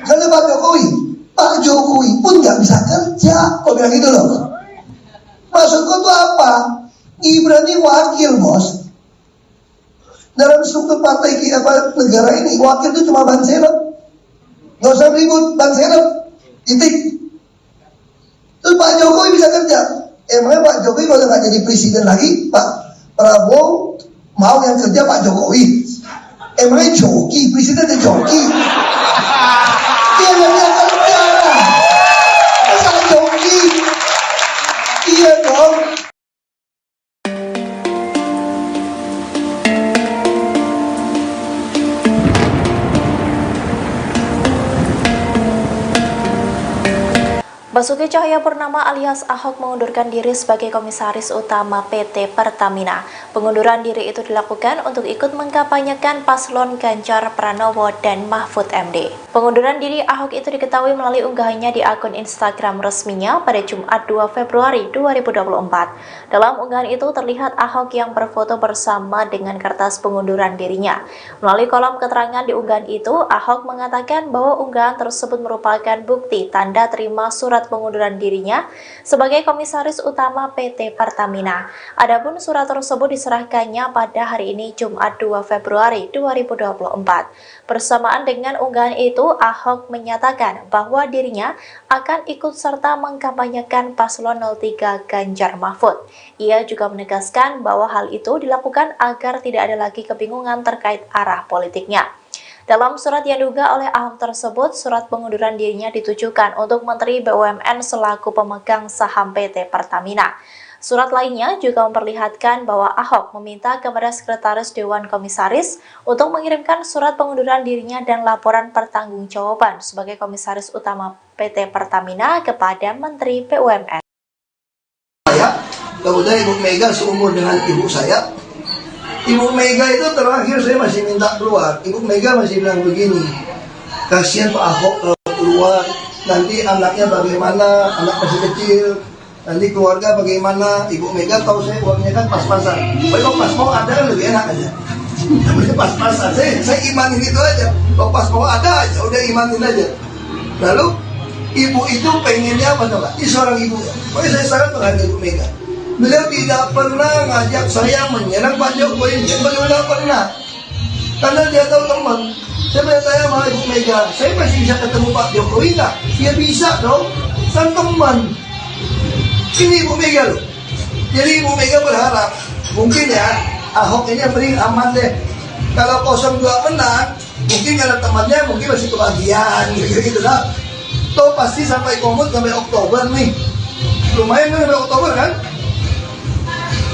Karena Pak Jokowi pun nggak bisa kerja. Kok bilang gitu loh? Maksudku tuh apa? Gibran ini wakil, bos. Dalam struktur partai negara ini, wakil itu cuma ban serep. Nggak usah ribut, ban serep. Titik. Terus Pak Jokowi bisa kerja. Emangnya Pak Jokowi kalau nggak jadi presiden lagi, Pak Prabowo mau yang kerja Pak Jokowi? Emangnya joki, presiden ada joki? Dia yang kerja. Masa joki? Iya dong. Basuki Cahayapurnama alias Ahok mengundurkan diri sebagai Komisaris Utama PT Pertamina. Pengunduran diri itu dilakukan untuk ikut mengkampanyekan paslon Ganjar Pranowo dan Mahfud MD. Pengunduran diri Ahok itu diketahui melalui unggahannya di akun Instagram resminya pada Jumat 2 Februari 2024. Dalam unggahan itu terlihat Ahok yang berfoto bersama dengan kertas pengunduran dirinya. Melalui kolom keterangan di unggahan itu, Ahok mengatakan bahwa unggahan tersebut merupakan bukti tanda terima surat pengunduran dirinya sebagai Komisaris Utama PT Pertamina. Adapun surat tersebut diserahkannya pada hari ini Jumat 2 Februari 2024. Bersamaan dengan unggahan itu, Ahok menyatakan bahwa dirinya akan ikut serta mengkampanyekan paslon 03 Ganjar Mahfud. Ia juga menegaskan bahwa hal itu dilakukan agar tidak ada lagi kebingungan terkait arah politiknya. Dalam surat yang diunggah oleh Ahok tersebut, surat pengunduran dirinya ditujukan untuk Menteri BUMN selaku pemegang saham PT Pertamina. Surat lainnya juga memperlihatkan bahwa Ahok meminta kepada Sekretaris Dewan Komisaris untuk mengirimkan surat pengunduran dirinya dan laporan pertanggungjawaban sebagai Komisaris Utama PT Pertamina kepada Menteri BUMN. Kemudian Ibu Mega seumur dengan ibu saya. Ibu Mega itu terakhir saya masih minta keluar. Ibu Mega masih bilang begini, kasihan Pak Ahok kalau keluar, nanti anaknya bagaimana, anak masih kecil, nanti keluarga bagaimana. Ibu Mega tahu saya uangnya kan pas-pasan. Kalau pas mau ada kan lebih enak aja. Namanya pas-pasan, saya imanin itu aja. Kalau pas mau ada aja, udah imanin aja. Lalu ibu itu pengennya apa coba? Ini seorang ibu ya. Pokoknya saya sangat menghargai Ibu Mega. Beliau tidak pernah ngajak saya menyerang Pak Jokowi, beliau tidak pernah. Karena dia tahu teman. Saya bertanya sama Ibu Mega, saya masih bisa ketemu Pak Jokowi nggak? Ya bisa dong, kan teman. Ini Ibu Mega loh. Jadi Ibu Mega berharap, mungkin ya Ahok ini yang beri aman deh. Kalau 02 menang, mungkin karena temannya mungkin masih kebagian gitu lah. Toh pasti sampai komut sampai Oktober nih. Lumayan kan sampai Oktober kan?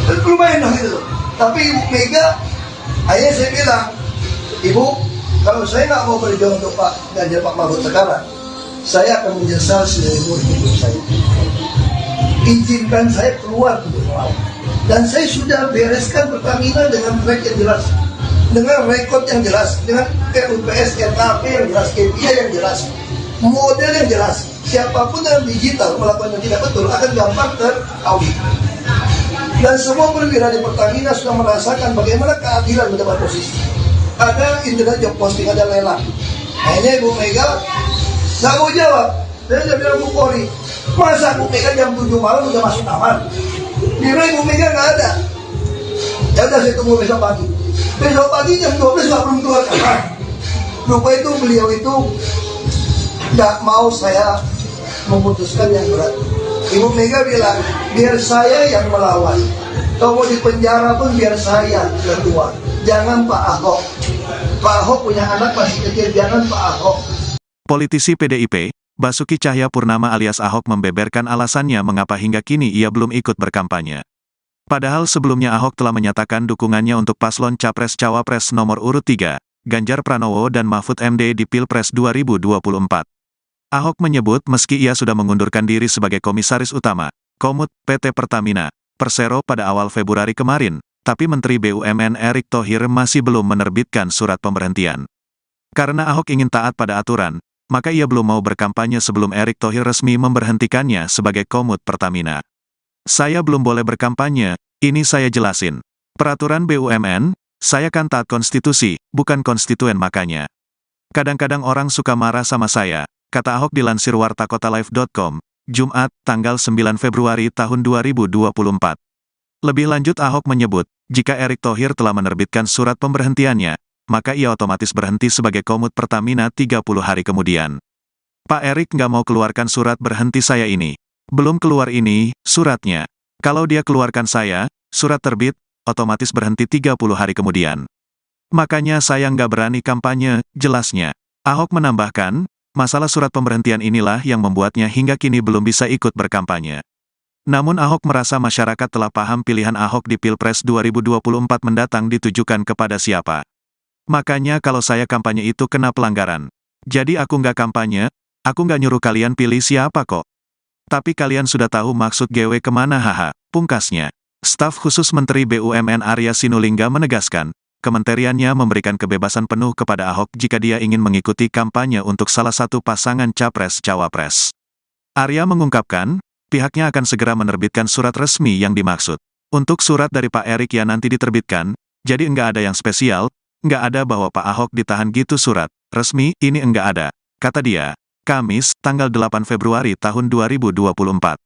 Lumayan dong gitu. Tapi Ibu Mega, akhirnya saya bilang, Ibu, kalau saya nggak mau berjuang untuk Pak Ganjar Pak Mahfud sekarang, saya akan menyesal seumur hidup saya. Izinkan saya keluar untuk melawan. Dan saya sudah bereskan Pertamina dengan track yang jelas, dengan rekod yang jelas, dengan RUPS, RKP yang jelas, KPI yang jelas, model yang jelas. Siapapun yang digital melakukan yang tidak betul akan gampang teraudit. Dan semua perwira di Pertamina sudah merasakan bagaimana keadilan mendapat posisi. Ada internet job posting, ada lelang. Akhirnya Ibu Mega nggak mau jawab. Saya sudah bilang Bu Polri, masa Bu Mega jam 7 malam udah masuk kamar? Bila Ibu Mega nggak ada. Ya udah saya tunggu besok pagi. Besok pagi jam 12 nggak belum keluar kamar. Lupa itu beliau itu nggak mau saya memutuskan yang berat. Ibu Mega bilang, biar saya yang melawan. Kalau mau di penjara pun biar saya yang keluar. Jangan Pak Ahok. Pak Ahok punya anak masih kecil, jangan Pak Ahok. Politisi PDIP, Basuki Cahayapurnama alias Ahok membeberkan alasannya mengapa hingga kini ia belum ikut berkampanye. Padahal sebelumnya Ahok telah menyatakan dukungannya untuk paslon Capres-Cawapres nomor urut 3, Ganjar Pranowo dan Mahfud MD di Pilpres 2024. Ahok menyebut meski ia sudah mengundurkan diri sebagai Komisaris Utama, Komut, PT Pertamina, Persero pada awal Februari kemarin, tapi Menteri BUMN Erick Thohir masih belum menerbitkan surat pemberhentian. Karena Ahok ingin taat pada aturan, maka ia belum mau berkampanye sebelum Erick Thohir resmi memberhentikannya sebagai Komut Pertamina. Saya belum boleh berkampanye, ini saya jelasin. Peraturan BUMN, saya kan taat konstitusi, bukan konstituen makanya. Kadang-kadang orang suka marah sama saya, kata Ahok dilansir wartakotalive.com, Jumat, tanggal 9 Februari tahun 2024. Lebih lanjut Ahok menyebut, jika Erick Thohir telah menerbitkan surat pemberhentiannya, maka ia otomatis berhenti sebagai komut Pertamina 30 hari kemudian. Pak Erick nggak mau keluarkan surat berhenti saya ini. Belum keluar ini, suratnya. Kalau dia keluarkan saya, surat terbit, otomatis berhenti 30 hari kemudian. Makanya saya nggak berani kampanye, jelasnya. Ahok menambahkan, masalah surat pemberhentian inilah yang membuatnya hingga kini belum bisa ikut berkampanye. Namun Ahok merasa masyarakat telah paham pilihan Ahok di Pilpres 2024 mendatang ditujukan kepada siapa. Makanya kalau saya kampanye itu kena pelanggaran. Jadi aku nggak kampanye, aku nggak nyuruh kalian pilih siapa kok. Tapi kalian sudah tahu maksud GW kemana haha, pungkasnya. Staf khusus Menteri BUMN Arya Sinulinga menegaskan, kementeriannya memberikan kebebasan penuh kepada Ahok jika dia ingin mengikuti kampanye untuk salah satu pasangan Capres-Cawapres. Arya mengungkapkan, pihaknya akan segera menerbitkan surat resmi yang dimaksud. Untuk surat dari Pak Erick yang nanti diterbitkan, jadi enggak ada yang spesial, enggak ada bahwa Pak Ahok ditahan gitu surat resmi, ini enggak ada, kata dia. Kamis, tanggal 8 Februari tahun 2024.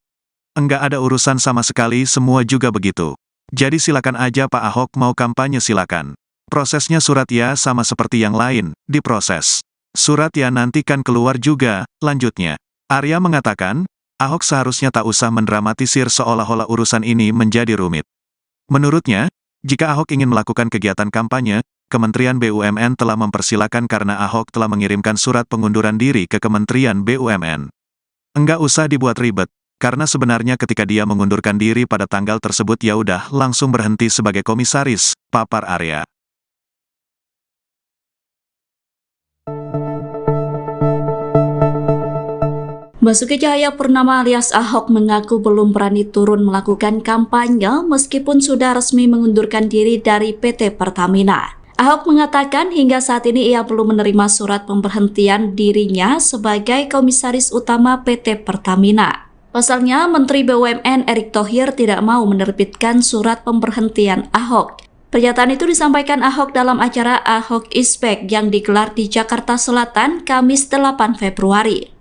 Enggak ada urusan sama sekali, semua juga begitu. Jadi silakan aja Pak Ahok mau kampanye silakan. Prosesnya surat ya sama seperti yang lain, diproses. Surat ya nanti kan keluar juga, lanjutnya. Arya mengatakan, Ahok seharusnya tak usah mendramatisir seolah-olah urusan ini menjadi rumit. Menurutnya, jika Ahok ingin melakukan kegiatan kampanye, Kementerian BUMN telah mempersilakan karena Ahok telah mengirimkan surat pengunduran diri ke Kementerian BUMN. Enggak usah dibuat ribet, karena sebenarnya ketika dia mengundurkan diri pada tanggal tersebut ya udah langsung berhenti sebagai komisaris, papar Arya. Basuki Cahayapurnama alias Ahok mengaku belum berani turun melakukan kampanye meskipun sudah resmi mengundurkan diri dari PT Pertamina. Ahok mengatakan hingga saat ini ia belum menerima surat pemberhentian dirinya sebagai komisaris utama PT Pertamina. Pasalnya, Menteri BUMN Erick Thohir tidak mau menerbitkan surat pemberhentian Ahok. Pernyataan itu disampaikan Ahok dalam acara Ahok is Back yang digelar di Jakarta Selatan Kamis 8 Februari.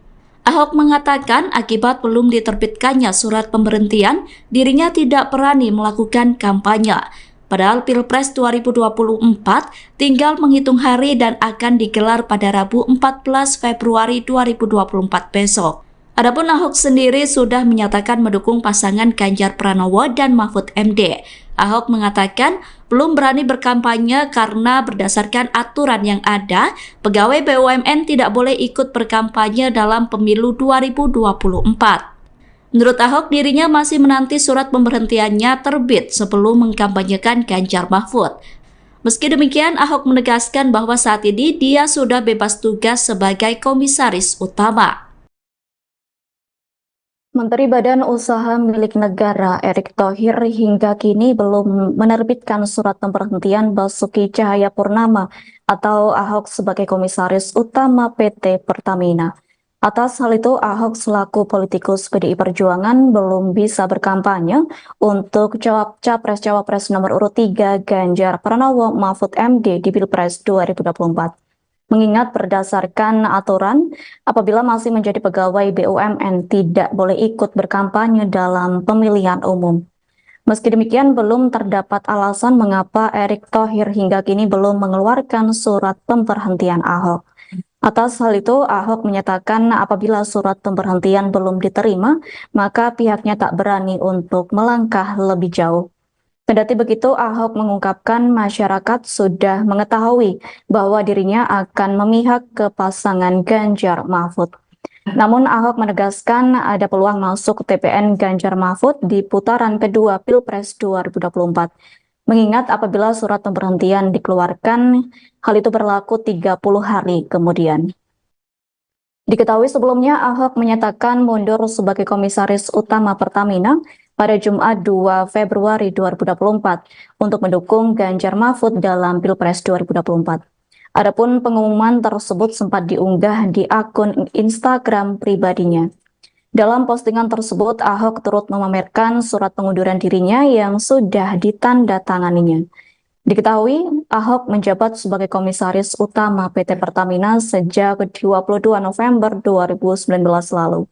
Ahok mengatakan akibat belum diterbitkannya surat pemberhentian, dirinya tidak berani melakukan kampanye. Padahal Pilpres 2024 tinggal menghitung hari dan akan digelar pada Rabu 14 Februari 2024 besok. Adapun Ahok sendiri sudah menyatakan mendukung pasangan Ganjar Pranowo dan Mahfud MD. Ahok mengatakan belum berani berkampanye karena berdasarkan aturan yang ada, pegawai BUMN tidak boleh ikut berkampanye dalam pemilu 2024. Menurut Ahok, dirinya masih menanti surat pemberhentiannya terbit sebelum mengkampanyekan Ganjar Mahfud. Meski demikian, Ahok menegaskan bahwa saat ini dia sudah bebas tugas sebagai komisaris utama. Menteri Badan Usaha Milik Negara Erick Thohir hingga kini belum menerbitkan surat pemberhentian Basuki Cahayapurnama atau Ahok sebagai komisaris utama PT Pertamina. Atas hal itu, Ahok selaku politikus PDI Perjuangan belum bisa berkampanye untuk Capres-Cawapres nomor urut 3 Ganjar Pranowo Mahfud MD di Pilpres 2024. Mengingat berdasarkan aturan, apabila masih menjadi pegawai BUMN tidak boleh ikut berkampanye dalam pemilihan umum. Meski demikian, belum terdapat alasan mengapa Erick Thohir hingga kini belum mengeluarkan surat pemberhentian Ahok. Atas hal itu, Ahok menyatakan apabila surat pemberhentian belum diterima, maka pihaknya tak berani untuk melangkah lebih jauh. Kendati begitu, Ahok mengungkapkan masyarakat sudah mengetahui bahwa dirinya akan memihak ke pasangan Ganjar Mahfud. Namun Ahok menegaskan ada peluang masuk TPN Ganjar Mahfud di putaran kedua Pilpres 2024. Mengingat apabila surat pemberhentian dikeluarkan, hal itu berlaku 30 hari kemudian. Diketahui sebelumnya Ahok menyatakan mundur sebagai komisaris utama Pertamina pada Jumat 2 Februari 2024 untuk mendukung Ganjar Mahfud dalam Pilpres 2024. Adapun pengumuman tersebut sempat diunggah di akun Instagram pribadinya. Dalam postingan tersebut, Ahok turut memamerkan surat pengunduran dirinya yang sudah ditandatanganinya. Diketahui, Ahok menjabat sebagai Komisaris Utama PT Pertamina sejak 22 November 2019 lalu.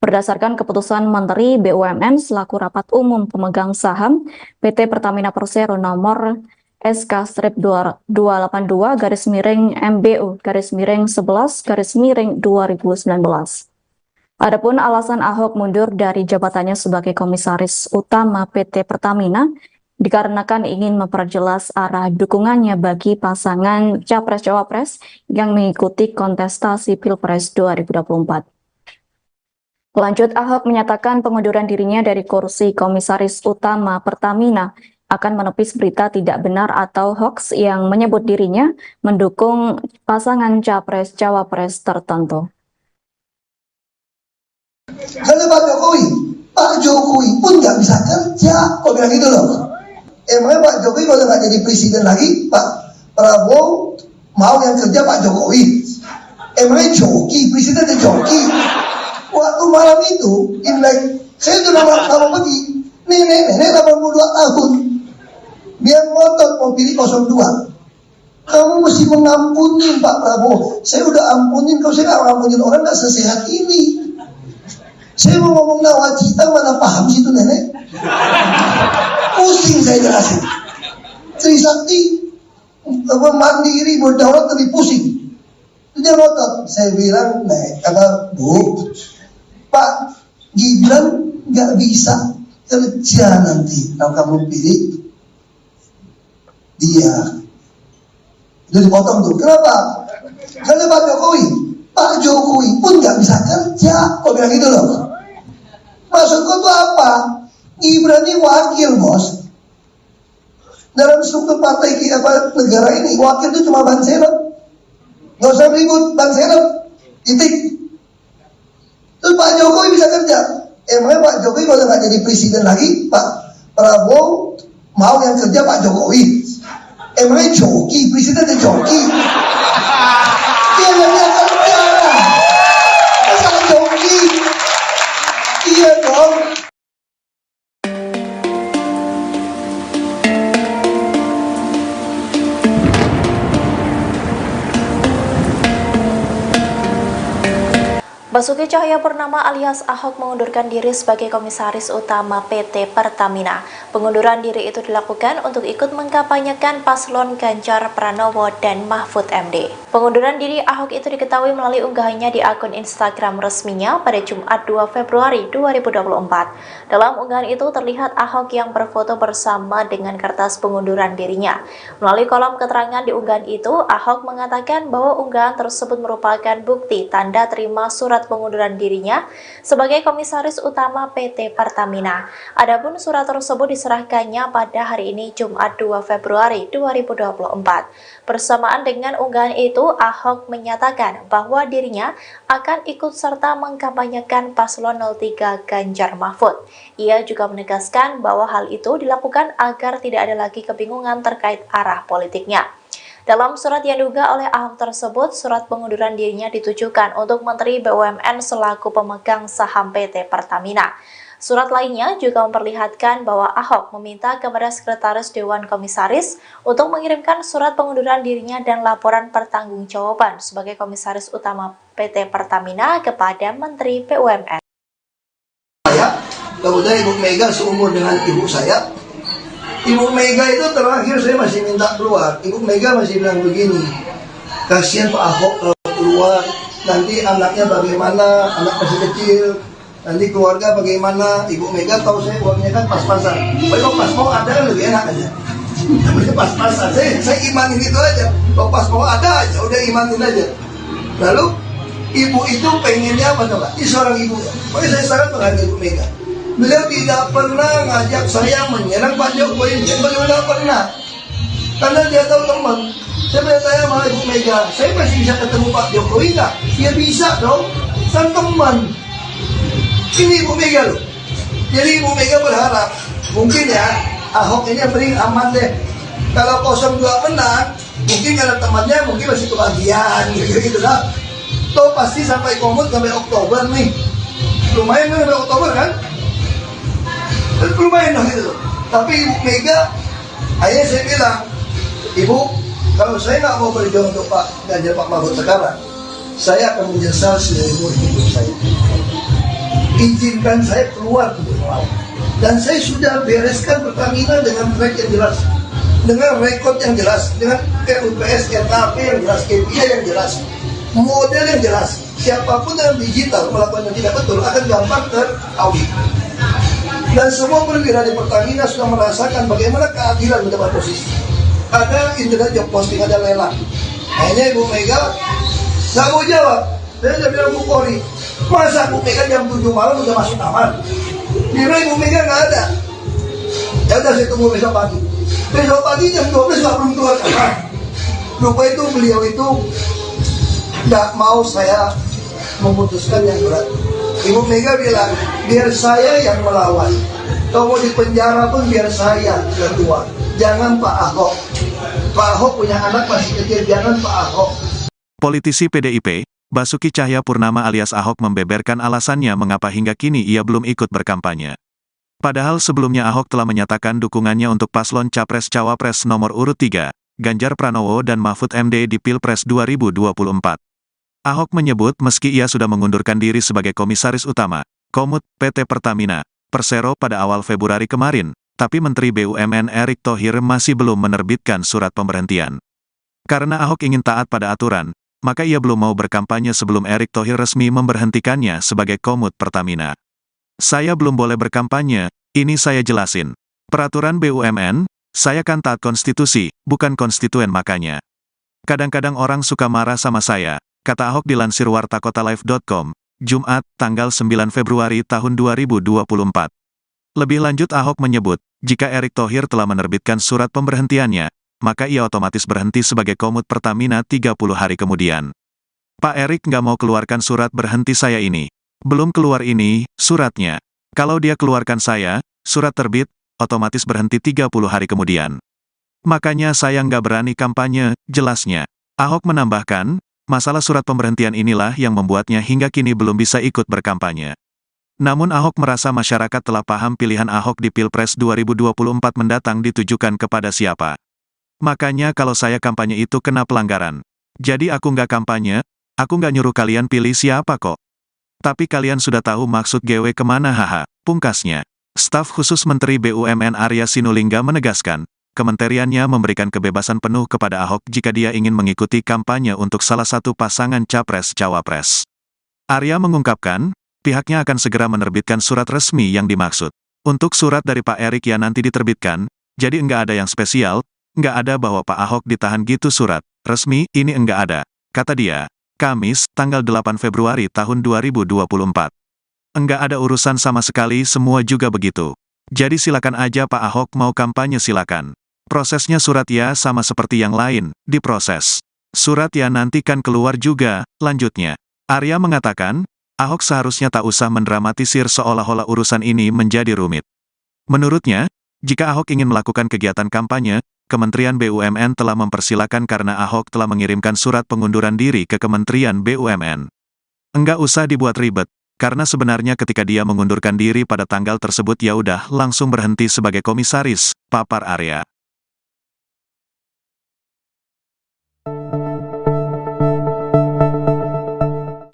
Berdasarkan keputusan Menteri BUMN selaku Rapat Umum Pemegang Saham PT Pertamina Persero nomor SK-22-MBU-11-2019. Adapun alasan Ahok mundur dari jabatannya sebagai Komisaris Utama PT Pertamina dikarenakan ingin memperjelas arah dukungannya bagi pasangan Capres-Cawapres yang mengikuti kontestasi Pilpres 2024. Lanjut, Ahok menyatakan pengunduran dirinya dari kursi Komisaris Utama Pertamina akan menepis berita tidak benar atau hoax yang menyebut dirinya mendukung pasangan Capres-Cawapres tertentu. Kalau Pak Jokowi pun nggak bisa kerja, kok bilang gitu loh. Emangnya Pak Jokowi kalau nggak jadi presiden lagi, Pak Prabowo mau yang kerja Pak Jokowi? Emangnya joki, presidennya joki? Waktu malam itu, Imlek, saya sudah mau pergi, nenek 82 tahun, biar ngotot mau pilih 02. Kamu mesti mengampuni Pak Prabowo. Saya udah ampunin, kalau saya nggak ngampunin orang nggak sesehat ini. Saya mau ngomong nawacita, mana paham sih itu nenek? Pusing saya jelasin. Trisakti mandiri berdaulat lebih pusing. Dia ngotot. Saya bilang, kata Bu, Pak Gibran nggak bisa kerja nanti kalau kamu pilih dia. Jadi dipotong tuh. Kenapa? Karena Pak Jokowi pun nggak bisa kerja. Kok bilang gitu loh? Maksudku tuh apa? Gibran ini wakil, bos. Dalam struktur partai kita negara ini, wakil itu cuma ban serep. Nggak usah ribut, ban serep. Titik. Terus Pak Jokowi bisa kerja. Emangnya Pak Jokowi kalau nggak jadi presiden lagi, Pak Prabowo mau yang kerja Pak Jokowi? Emangnya joki, presidennya joki? Dia nggak bisa kerja. Masa joki? Iya dong. Basuki Cahayapurnama alias Ahok mengundurkan diri sebagai Komisaris Utama PT Pertamina. Pengunduran diri itu dilakukan untuk ikut mengkampanyekan paslon Ganjar Pranowo dan Mahfud MD. Pengunduran diri Ahok itu diketahui melalui unggahannya di akun Instagram resminya pada Jumat 2 Februari 2024. Dalam unggahan itu terlihat Ahok yang berfoto bersama dengan kertas pengunduran dirinya. Melalui kolom keterangan di unggahan itu, Ahok mengatakan bahwa unggahan tersebut merupakan bukti tanda terima surat pengunduran dirinya sebagai Komisaris Utama PT Pertamina. Adapun surat tersebut diserahkannya pada hari ini Jumat 2 Februari 2024. Bersamaan dengan unggahan itu, Ahok menyatakan bahwa dirinya akan ikut serta mengkampanyekan paslon 03 Ganjar Mahfud. Ia juga menegaskan bahwa hal itu dilakukan agar tidak ada lagi kebingungan terkait arah politiknya. Dalam surat yang diunggah oleh Ahok tersebut, surat pengunduran dirinya ditujukan untuk Menteri BUMN selaku pemegang saham PT Pertamina. Surat lainnya juga memperlihatkan bahwa Ahok meminta kepada Sekretaris Dewan Komisaris untuk mengirimkan surat pengunduran dirinya dan laporan pertanggungjawaban sebagai Komisaris Utama PT Pertamina kepada Menteri BUMN. Kemudian Ibu Mega seumur dengan ibu saya. Ibu Mega itu terakhir saya masih minta keluar. Ibu Mega masih bilang begini, kasihan Pak Ahok kalau keluar, nanti anaknya bagaimana, anak masih kecil, nanti keluarga bagaimana. Ibu Mega tahu saya uangnya kan pas-pasan. Kalau pas mau ada kan lebih enak aja. Namanya pas-pasan, saya imanin itu aja. Kalau pas mau ada aja, udah imanin aja. Lalu ibu itu pengennya apa coba? Ini seorang ibu. Makanya saya sangat menghargai Ibu Mega. Beliau tidak pernah ngajak saya menyerang Pak Jokowi, beliau tidak pernah. Karena dia tahu teman. Saya bertanya sama Ibu Mega, saya masih bisa ketemu Pak Jokowi nggak? Ya bisa dong, kan teman. Ini Ibu Mega loh. Jadi Ibu Mega berharap, mungkin ya Ahok ini yang paling aman deh. Kalau 02 menang, mungkin karena temannya mungkin masih kebagian gitu lah. Toh pasti sampai komut sampai Oktober nih. Lumayan kan sampai Oktober kan? Lumayan dong gitu. Tapi Ibu Mega, akhirnya saya bilang, Ibu, kalau saya nggak mau berjuang untuk Pak Ganjar Pak Mahfud sekarang, saya akan menyesal seumur hidup saya. Izinkan saya keluar untuk melawan. Dan saya sudah bereskan Pertamina dengan track yang jelas, dengan rekod yang jelas, dengan RUPS, RKP yang jelas, KPI yang jelas, model yang jelas. Siapapun yang digital melakukan yang tidak betul akan gampang teraudit. Dan semua perwira di Pertamina sudah merasakan bagaimana keadilan mendapat posisi. Ada internet job posting, ada lelang. Hanya Ibu Mega nggak mau jawab. Saya udah bilang Bu Polri, masa Bu Mega jam 7 malam udah masuk kamar? Kira Ibu Mega nggak ada. Ya udah saya tunggu besok pagi. Besok pagi jam 12 nggak belum keluar kamar. Lupa itu beliau itu nggak mau saya memutuskan yang berat. Ibu Mega bilang, biar saya yang melawan. Kalau mau di penjara pun biar saya ketua. Jangan Pak Ahok. Pak Ahok punya anak masih kecil, jangan Pak Ahok. Politisi PDIP, Basuki Cahayapurnama alias Ahok membeberkan alasannya mengapa hingga kini ia belum ikut berkampanye. Padahal sebelumnya Ahok telah menyatakan dukungannya untuk paslon Capres-Cawapres nomor urut 3, Ganjar Pranowo dan Mahfud MD di Pilpres 2024. Ahok menyebut meski ia sudah mengundurkan diri sebagai Komisaris Utama, Komut, PT Pertamina, Persero pada awal Februari kemarin, tapi Menteri BUMN Erick Thohir masih belum menerbitkan surat pemberhentian. Karena Ahok ingin taat pada aturan, maka ia belum mau berkampanye sebelum Erick Thohir resmi memberhentikannya sebagai Komut Pertamina. Saya belum boleh berkampanye, ini saya jelasin. Peraturan BUMN, saya kan taat konstitusi, bukan konstituen makanya. Kadang-kadang orang suka marah sama saya, kata Ahok dilansir wartakotalive.com, Jumat, tanggal 9 Februari tahun 2024. Lebih lanjut Ahok menyebut, jika Erick Thohir telah menerbitkan surat pemberhentiannya, maka ia otomatis berhenti sebagai Komut Pertamina 30 hari kemudian. Pak Erick nggak mau keluarkan surat berhenti saya ini. Belum keluar ini, suratnya. Kalau dia keluarkan saya, surat terbit, otomatis berhenti 30 hari kemudian. Makanya saya nggak berani kampanye, jelasnya. Ahok menambahkan, masalah surat pemberhentian inilah yang membuatnya hingga kini belum bisa ikut berkampanye. Namun Ahok merasa masyarakat telah paham pilihan Ahok di Pilpres 2024 mendatang ditujukan kepada siapa. Makanya kalau saya kampanye itu kena pelanggaran. Jadi aku nggak kampanye, aku nggak nyuruh kalian pilih siapa kok. Tapi kalian sudah tahu maksud GW kemana haha, pungkasnya. Staf khusus Menteri BUMN Arya Sinulinga menegaskan, kementeriannya memberikan kebebasan penuh kepada Ahok jika dia ingin mengikuti kampanye untuk salah satu pasangan Capres-Cawapres. Arya mengungkapkan, pihaknya akan segera menerbitkan surat resmi yang dimaksud. Untuk surat dari Pak Erick yang nanti diterbitkan, jadi enggak ada yang spesial, enggak ada bahwa Pak Ahok ditahan gitu surat resmi, ini enggak ada, kata dia. Kamis, tanggal 8 Februari tahun 2024. Enggak ada urusan sama sekali, semua juga begitu. Jadi silakan aja Pak Ahok mau kampanye silakan. Prosesnya surat ya sama seperti yang lain, diproses. Surat ya nanti kan keluar juga, lanjutnya. Arya mengatakan, Ahok seharusnya tak usah mendramatisir seolah-olah urusan ini menjadi rumit. Menurutnya, jika Ahok ingin melakukan kegiatan kampanye, Kementerian BUMN telah mempersilakan karena Ahok telah mengirimkan surat pengunduran diri ke Kementerian BUMN. Enggak usah dibuat ribet, karena sebenarnya ketika dia mengundurkan diri pada tanggal tersebut ya udah langsung berhenti sebagai komisaris, papar Arya.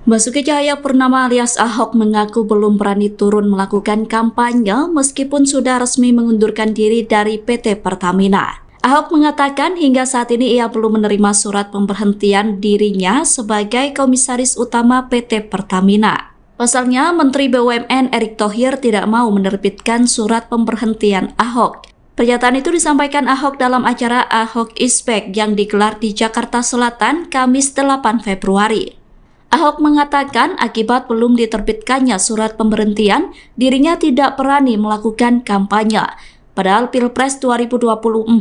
Basuki Cahayapurnama alias Ahok mengaku belum berani turun melakukan kampanye meskipun sudah resmi mengundurkan diri dari PT Pertamina. Ahok mengatakan hingga saat ini ia belum menerima surat pemberhentian dirinya sebagai Komisaris Utama PT Pertamina. Pasalnya, Menteri BUMN Erick Thohir tidak mau menerbitkan surat pemberhentian Ahok. Pernyataan itu disampaikan Ahok dalam acara Ahok Ispek yang digelar di Jakarta Selatan, Kamis 8 Februari. Ahok mengatakan akibat belum diterbitkannya surat pemberhentian, dirinya tidak berani melakukan kampanye. Padahal Pilpres 2024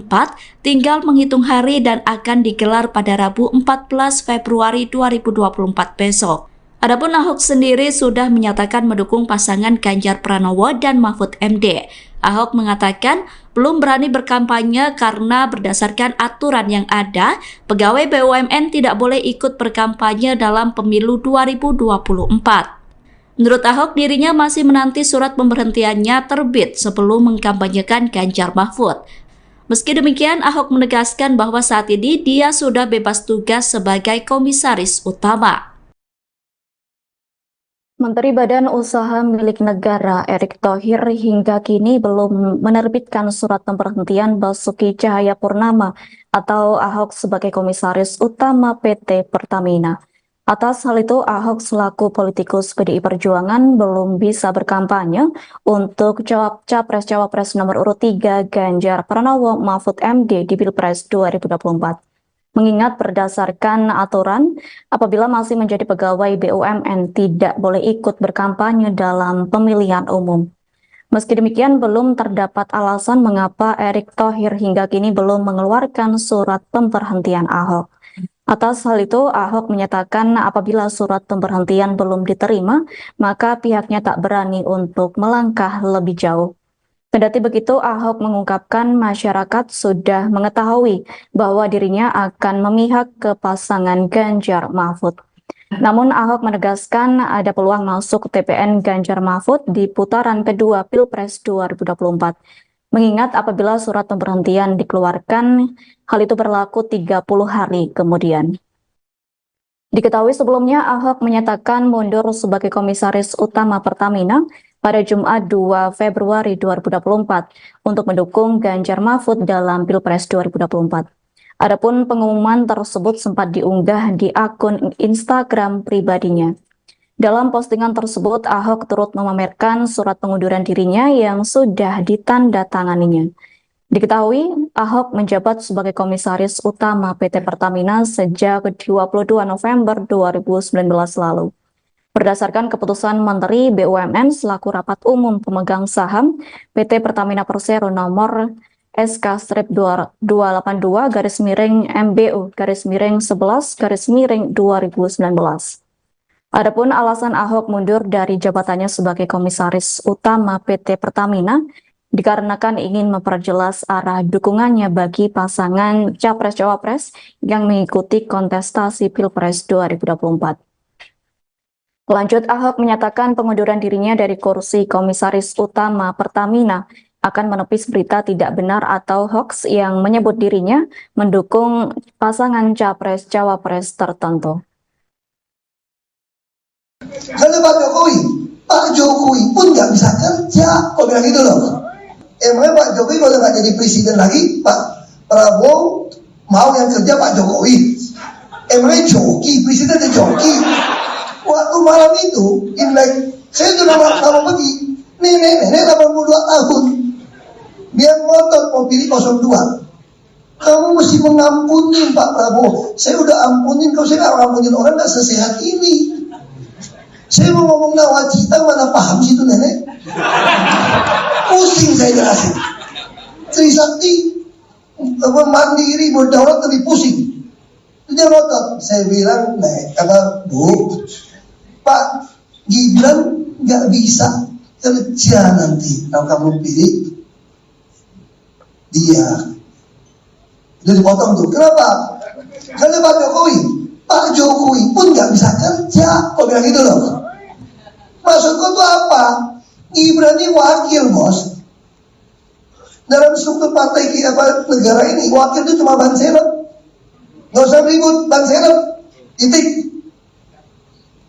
tinggal menghitung hari dan akan digelar pada Rabu 14 Februari 2024 besok. Adapun Ahok sendiri sudah menyatakan mendukung pasangan Ganjar Pranowo dan Mahfud MD. Ahok mengatakan belum berani berkampanye karena berdasarkan aturan yang ada, pegawai BUMN tidak boleh ikut berkampanye dalam pemilu 2024. Menurut Ahok, dirinya masih menanti surat pemberhentiannya terbit sebelum mengkampanyekan Ganjar Mahfud. Meski demikian, Ahok menegaskan bahwa saat ini dia sudah bebas tugas sebagai komisaris utama. Menteri Badan Usaha Milik Negara Erick Thohir hingga kini belum menerbitkan surat pemberhentian Basuki Cahayapurnama atau Ahok sebagai komisaris utama PT Pertamina. Atas hal itu, Ahok selaku politikus PDI Perjuangan belum bisa berkampanye untuk Capres-Cawapres nomor urut 3 Ganjar Pranowo Mahfud MD di Pilpres 2024. Mengingat berdasarkan aturan, apabila masih menjadi pegawai BUMN tidak boleh ikut berkampanye dalam pemilihan umum. Meski demikian, belum terdapat alasan mengapa Erick Thohir hingga kini belum mengeluarkan surat pemberhentian Ahok. Atas hal itu, Ahok menyatakan apabila surat pemberhentian belum diterima, maka pihaknya tak berani untuk melangkah lebih jauh. Kendati begitu, Ahok mengungkapkan masyarakat sudah mengetahui bahwa dirinya akan memihak ke pasangan Ganjar Mahfud. Namun Ahok menegaskan ada peluang masuk TPN Ganjar Mahfud di putaran kedua Pilpres 2024. Mengingat apabila surat pemberhentian dikeluarkan, hal itu berlaku 30 hari kemudian. Diketahui sebelumnya, Ahok menyatakan mundur sebagai komisaris utama Pertamina pada Jumat 2 Februari 2024 untuk mendukung Ganjar Mahfud dalam Pilpres 2024. Adapun pengumuman tersebut sempat diunggah di akun Instagram pribadinya. Dalam postingan tersebut, Ahok turut memamerkan surat pengunduran dirinya yang sudah ditandatanganinya. Diketahui, Ahok menjabat sebagai komisaris utama PT Pertamina sejak 22 November 2019 lalu. Berdasarkan keputusan Menteri BUMN selaku Rapat Umum Pemegang Saham PT Pertamina Persero nomor SK-282-MBU-11-2019. Adapun alasan Ahok mundur dari jabatannya sebagai komisaris utama PT Pertamina dikarenakan ingin memperjelas arah dukungannya bagi pasangan Capres-Cawapres yang mengikuti kontestasi Pilpres 2024. Lanjut, Ahok menyatakan pengunduran dirinya dari kursi komisaris utama Pertamina akan menepis berita tidak benar atau hoax yang menyebut dirinya mendukung pasangan Capres-Cawapres tertentu. Kalau Pak Jokowi pun nggak bisa kerja, kok bilang gitu loh. Emangnya Pak Jokowi kalau nggak jadi presiden lagi, Pak Prabowo mau yang kerja Pak Jokowi? Emangnya joki, presiden itu joki. Waktu malam itu, Imlek, saya sudah mau pergi, nenek 82 tahun, dia ngotot mau pilih 02. Kamu mesti mengampuni Pak Prabowo. Saya udah ampunin, kalau saya nggak ngampunin orang nggak sesehat ini. Saya mau ngomong nawacita, mana paham sih itu nenek? Pusing saya jelasin. Trisakti mandiri berdaulat lebih pusing. Dia ngotot. Saya bilang, Bu, Pak Gibran nggak bisa kerja nanti kalau kamu pilih dia. Jadi potong tuh. Kenapa? Karena Pak Jokowi pun nggak bisa kerja. Kok bilang gitu loh? Maksudku tuh apa? Gibran ini wakil, bos. Dalam struktur partai negara ini, wakil itu cuma ban serep. Nggak usah ribut, ban serep. Titik.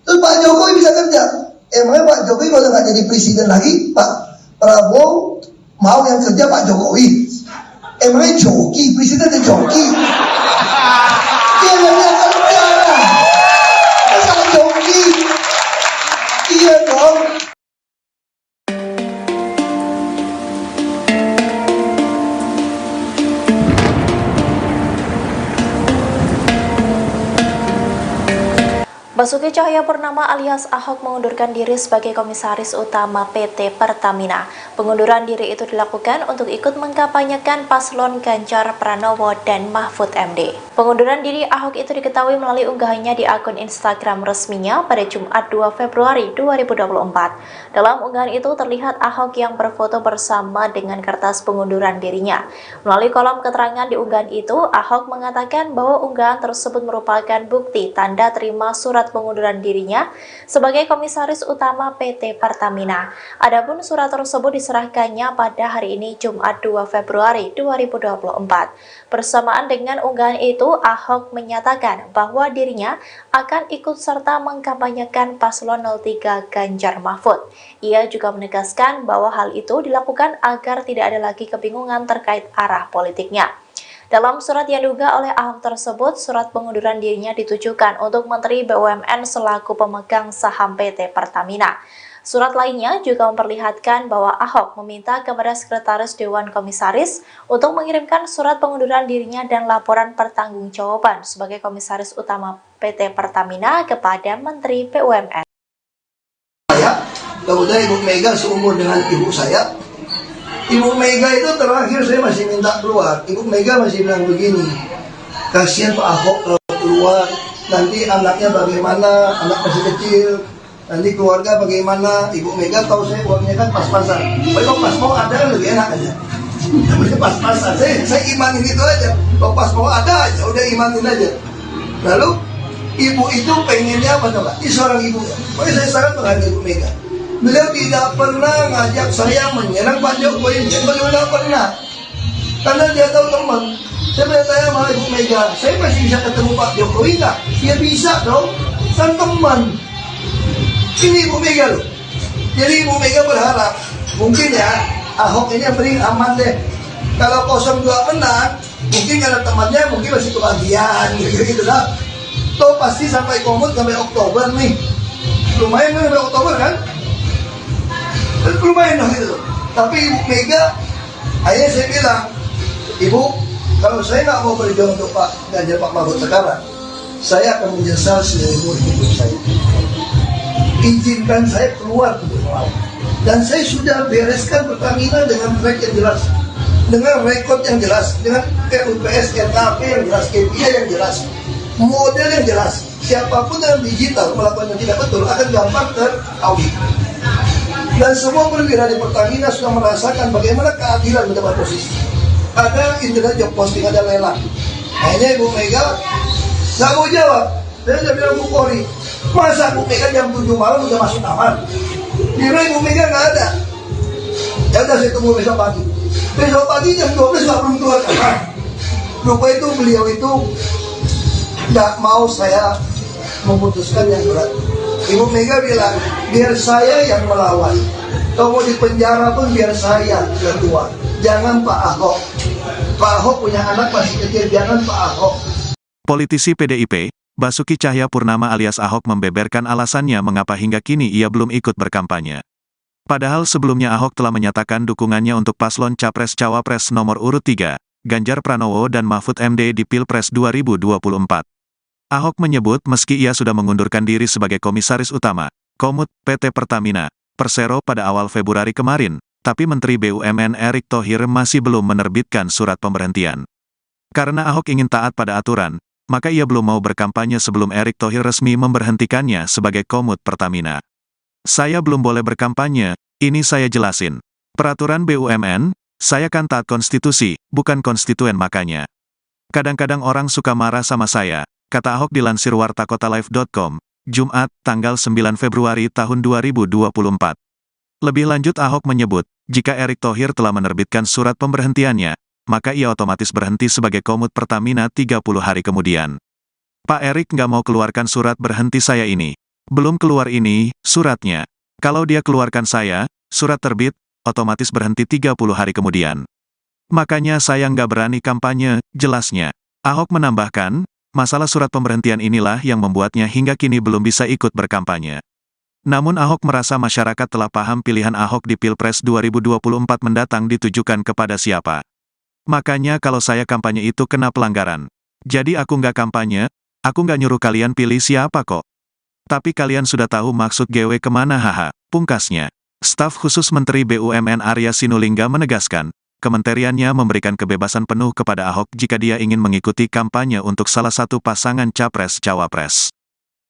Terus Pak Jokowi bisa kerja. Emangnya Pak Jokowi kalau nggak jadi presiden lagi, Pak Prabowo mau yang kerja Pak Jokowi? Emangnya joki, presiden itu joki. Dia nggak akan kerja. Masa joki? Iya dong. Basuki Cahayapurnama alias Ahok mengundurkan diri sebagai komisaris utama PT Pertamina. Pengunduran diri itu dilakukan untuk ikut mengkampanyekan paslon Ganjar Pranowo dan Mahfud MD. Pengunduran diri Ahok itu diketahui melalui unggahannya di akun Instagram resminya pada Jumat 2 Februari 2024. Dalam unggahan itu terlihat Ahok yang berfoto bersama dengan kertas pengunduran dirinya. Melalui kolom keterangan di unggahan itu, Ahok mengatakan bahwa unggahan tersebut merupakan bukti tanda terima surat surat pengunduran dirinya sebagai Komisaris Utama PT Pertamina. Adapun surat tersebut diserahkannya pada hari ini Jumat 2 Februari 2024. Bersamaan dengan unggahan itu, Ahok menyatakan bahwa dirinya akan ikut serta mengkampanyekan paslon 03 Ganjar Mahfud. Ia juga menegaskan bahwa hal itu dilakukan agar tidak ada lagi kebingungan terkait arah politiknya. Dalam surat yang diunggah oleh Ahok tersebut, surat pengunduran dirinya ditujukan untuk Menteri BUMN selaku pemegang saham PT Pertamina. Surat lainnya juga memperlihatkan bahwa Ahok meminta kepada Sekretaris Dewan Komisaris untuk mengirimkan surat pengunduran dirinya dan laporan pertanggungjawaban sebagai Komisaris Utama PT Pertamina kepada Menteri BUMN. Kemudian Ibu Mega seumur dengan ibu saya. Ibu Mega itu terakhir saya masih minta keluar. Ibu Mega masih bilang begini, kasihan Pak Ahok kalau keluar, nanti anaknya bagaimana, anak masih kecil, nanti keluarga bagaimana. Ibu Mega tahu saya uangnya kan pas-pasan. Kalau pas mau ada kan lebih enak aja. Namanya pas-pasan, saya imanin itu aja. Kalau pas mau ada aja, udah imanin aja. Lalu ibu itu pengennya apa coba? Ini seorang ibu ya. Makanya saya sangat menghargai Ibu Mega. Beliau tidak pernah ngajak saya menyerang Pak Jokowi, beliau tidak pernah. Karena dia tahu teman. Saya bertanya sama Ibu Mega, saya masih bisa ketemu Pak Jokowi nggak? Dia bisa dong, kan teman. Ini Ibu Mega loh. Jadi Ibu Mega berharap, mungkin ya Ahok ini yang paling aman deh. Kalau 02 menang, mungkin karena temannya mungkin masih kebagian gitu lah. Toh pasti sampai komut sampai Oktober nih. Lumayan kan sampai Oktober kan? Lumayan dong gitu. Tapi Ibu Mega, akhirnya saya bilang, Ibu, kalau saya nggak mau berjuang untuk Pak Ganjar Pak Mahfud sekarang, saya akan menyesal seumur hidup saya. Izinkan saya keluar untuk melawan. Dan saya sudah bereskan Pertamina dengan track yang jelas, dengan rekod yang jelas, dengan RUPS, RKP yang jelas, KPI yang jelas, model yang jelas. Siapapun yang digital melakukan yang tidak betul akan gampang teraudit. Dan semua perwira di Pertamina sudah merasakan bagaimana keadilan mendapat posisi. Ada internet job posting, ada lelang. Hanya Ibu Mega nggak mau jawab. Saya sudah bilang Bu Polri, masa Bu Mega jam 7 malam udah masuk kamar? Kira Ibu Mega nggak ada. Ya udah saya tunggu besok pagi. Besok pagi jam 12 nggak belum keluar kamar. Lupa itu beliau itu nggak mau saya memutuskan yang berat. Ibu Mega bilang, biar saya yang melawan. Kalau mau di penjara pun biar saya yang keluar. Jangan Pak Ahok. Pak Ahok punya anak masih kecil, jangan Pak Ahok. Politisi PDIP, Basuki Cahayapurnama alias Ahok membeberkan alasannya mengapa hingga kini ia belum ikut berkampanye. Padahal sebelumnya Ahok telah menyatakan dukungannya untuk paslon Capres-Cawapres nomor urut 3, Ganjar Pranowo dan Mahfud MD di Pilpres 2024. Ahok menyebut meski ia sudah mengundurkan diri sebagai Komisaris Utama, Komut, PT Pertamina, Persero pada awal Februari kemarin, tapi Menteri BUMN Erick Thohir masih belum menerbitkan surat pemberhentian. Karena Ahok ingin taat pada aturan, maka ia belum mau berkampanye sebelum Erick Thohir resmi memberhentikannya sebagai Komut Pertamina. Saya belum boleh berkampanye, ini saya jelasin. Peraturan BUMN, saya kan taat konstitusi, bukan konstituen makanya. Kadang-kadang orang suka marah sama saya, kata Ahok dilansir wartakotalive.com, Jumat, tanggal 9 Februari tahun 2024. Lebih lanjut Ahok menyebut, jika Erick Thohir telah menerbitkan surat pemberhentiannya, maka ia otomatis berhenti sebagai Komut Pertamina 30 hari kemudian. Pak Erick nggak mau keluarkan surat berhenti saya ini. Belum keluar ini, suratnya. Kalau dia keluarkan saya, surat terbit, otomatis berhenti 30 hari kemudian. Makanya saya nggak berani kampanye, jelasnya. Ahok menambahkan, masalah surat pemberhentian inilah yang membuatnya hingga kini belum bisa ikut berkampanye. Namun Ahok merasa masyarakat telah paham pilihan Ahok di Pilpres 2024 mendatang ditujukan kepada siapa. Makanya kalau saya kampanye itu kena pelanggaran. Jadi aku nggak kampanye, aku nggak nyuruh kalian pilih siapa kok. Tapi kalian sudah tahu maksud GW kemana haha, pungkasnya. Staf khusus Menteri BUMN Arya Sinulinga menegaskan, kementeriannya memberikan kebebasan penuh kepada Ahok jika dia ingin mengikuti kampanye untuk salah satu pasangan Capres-Cawapres.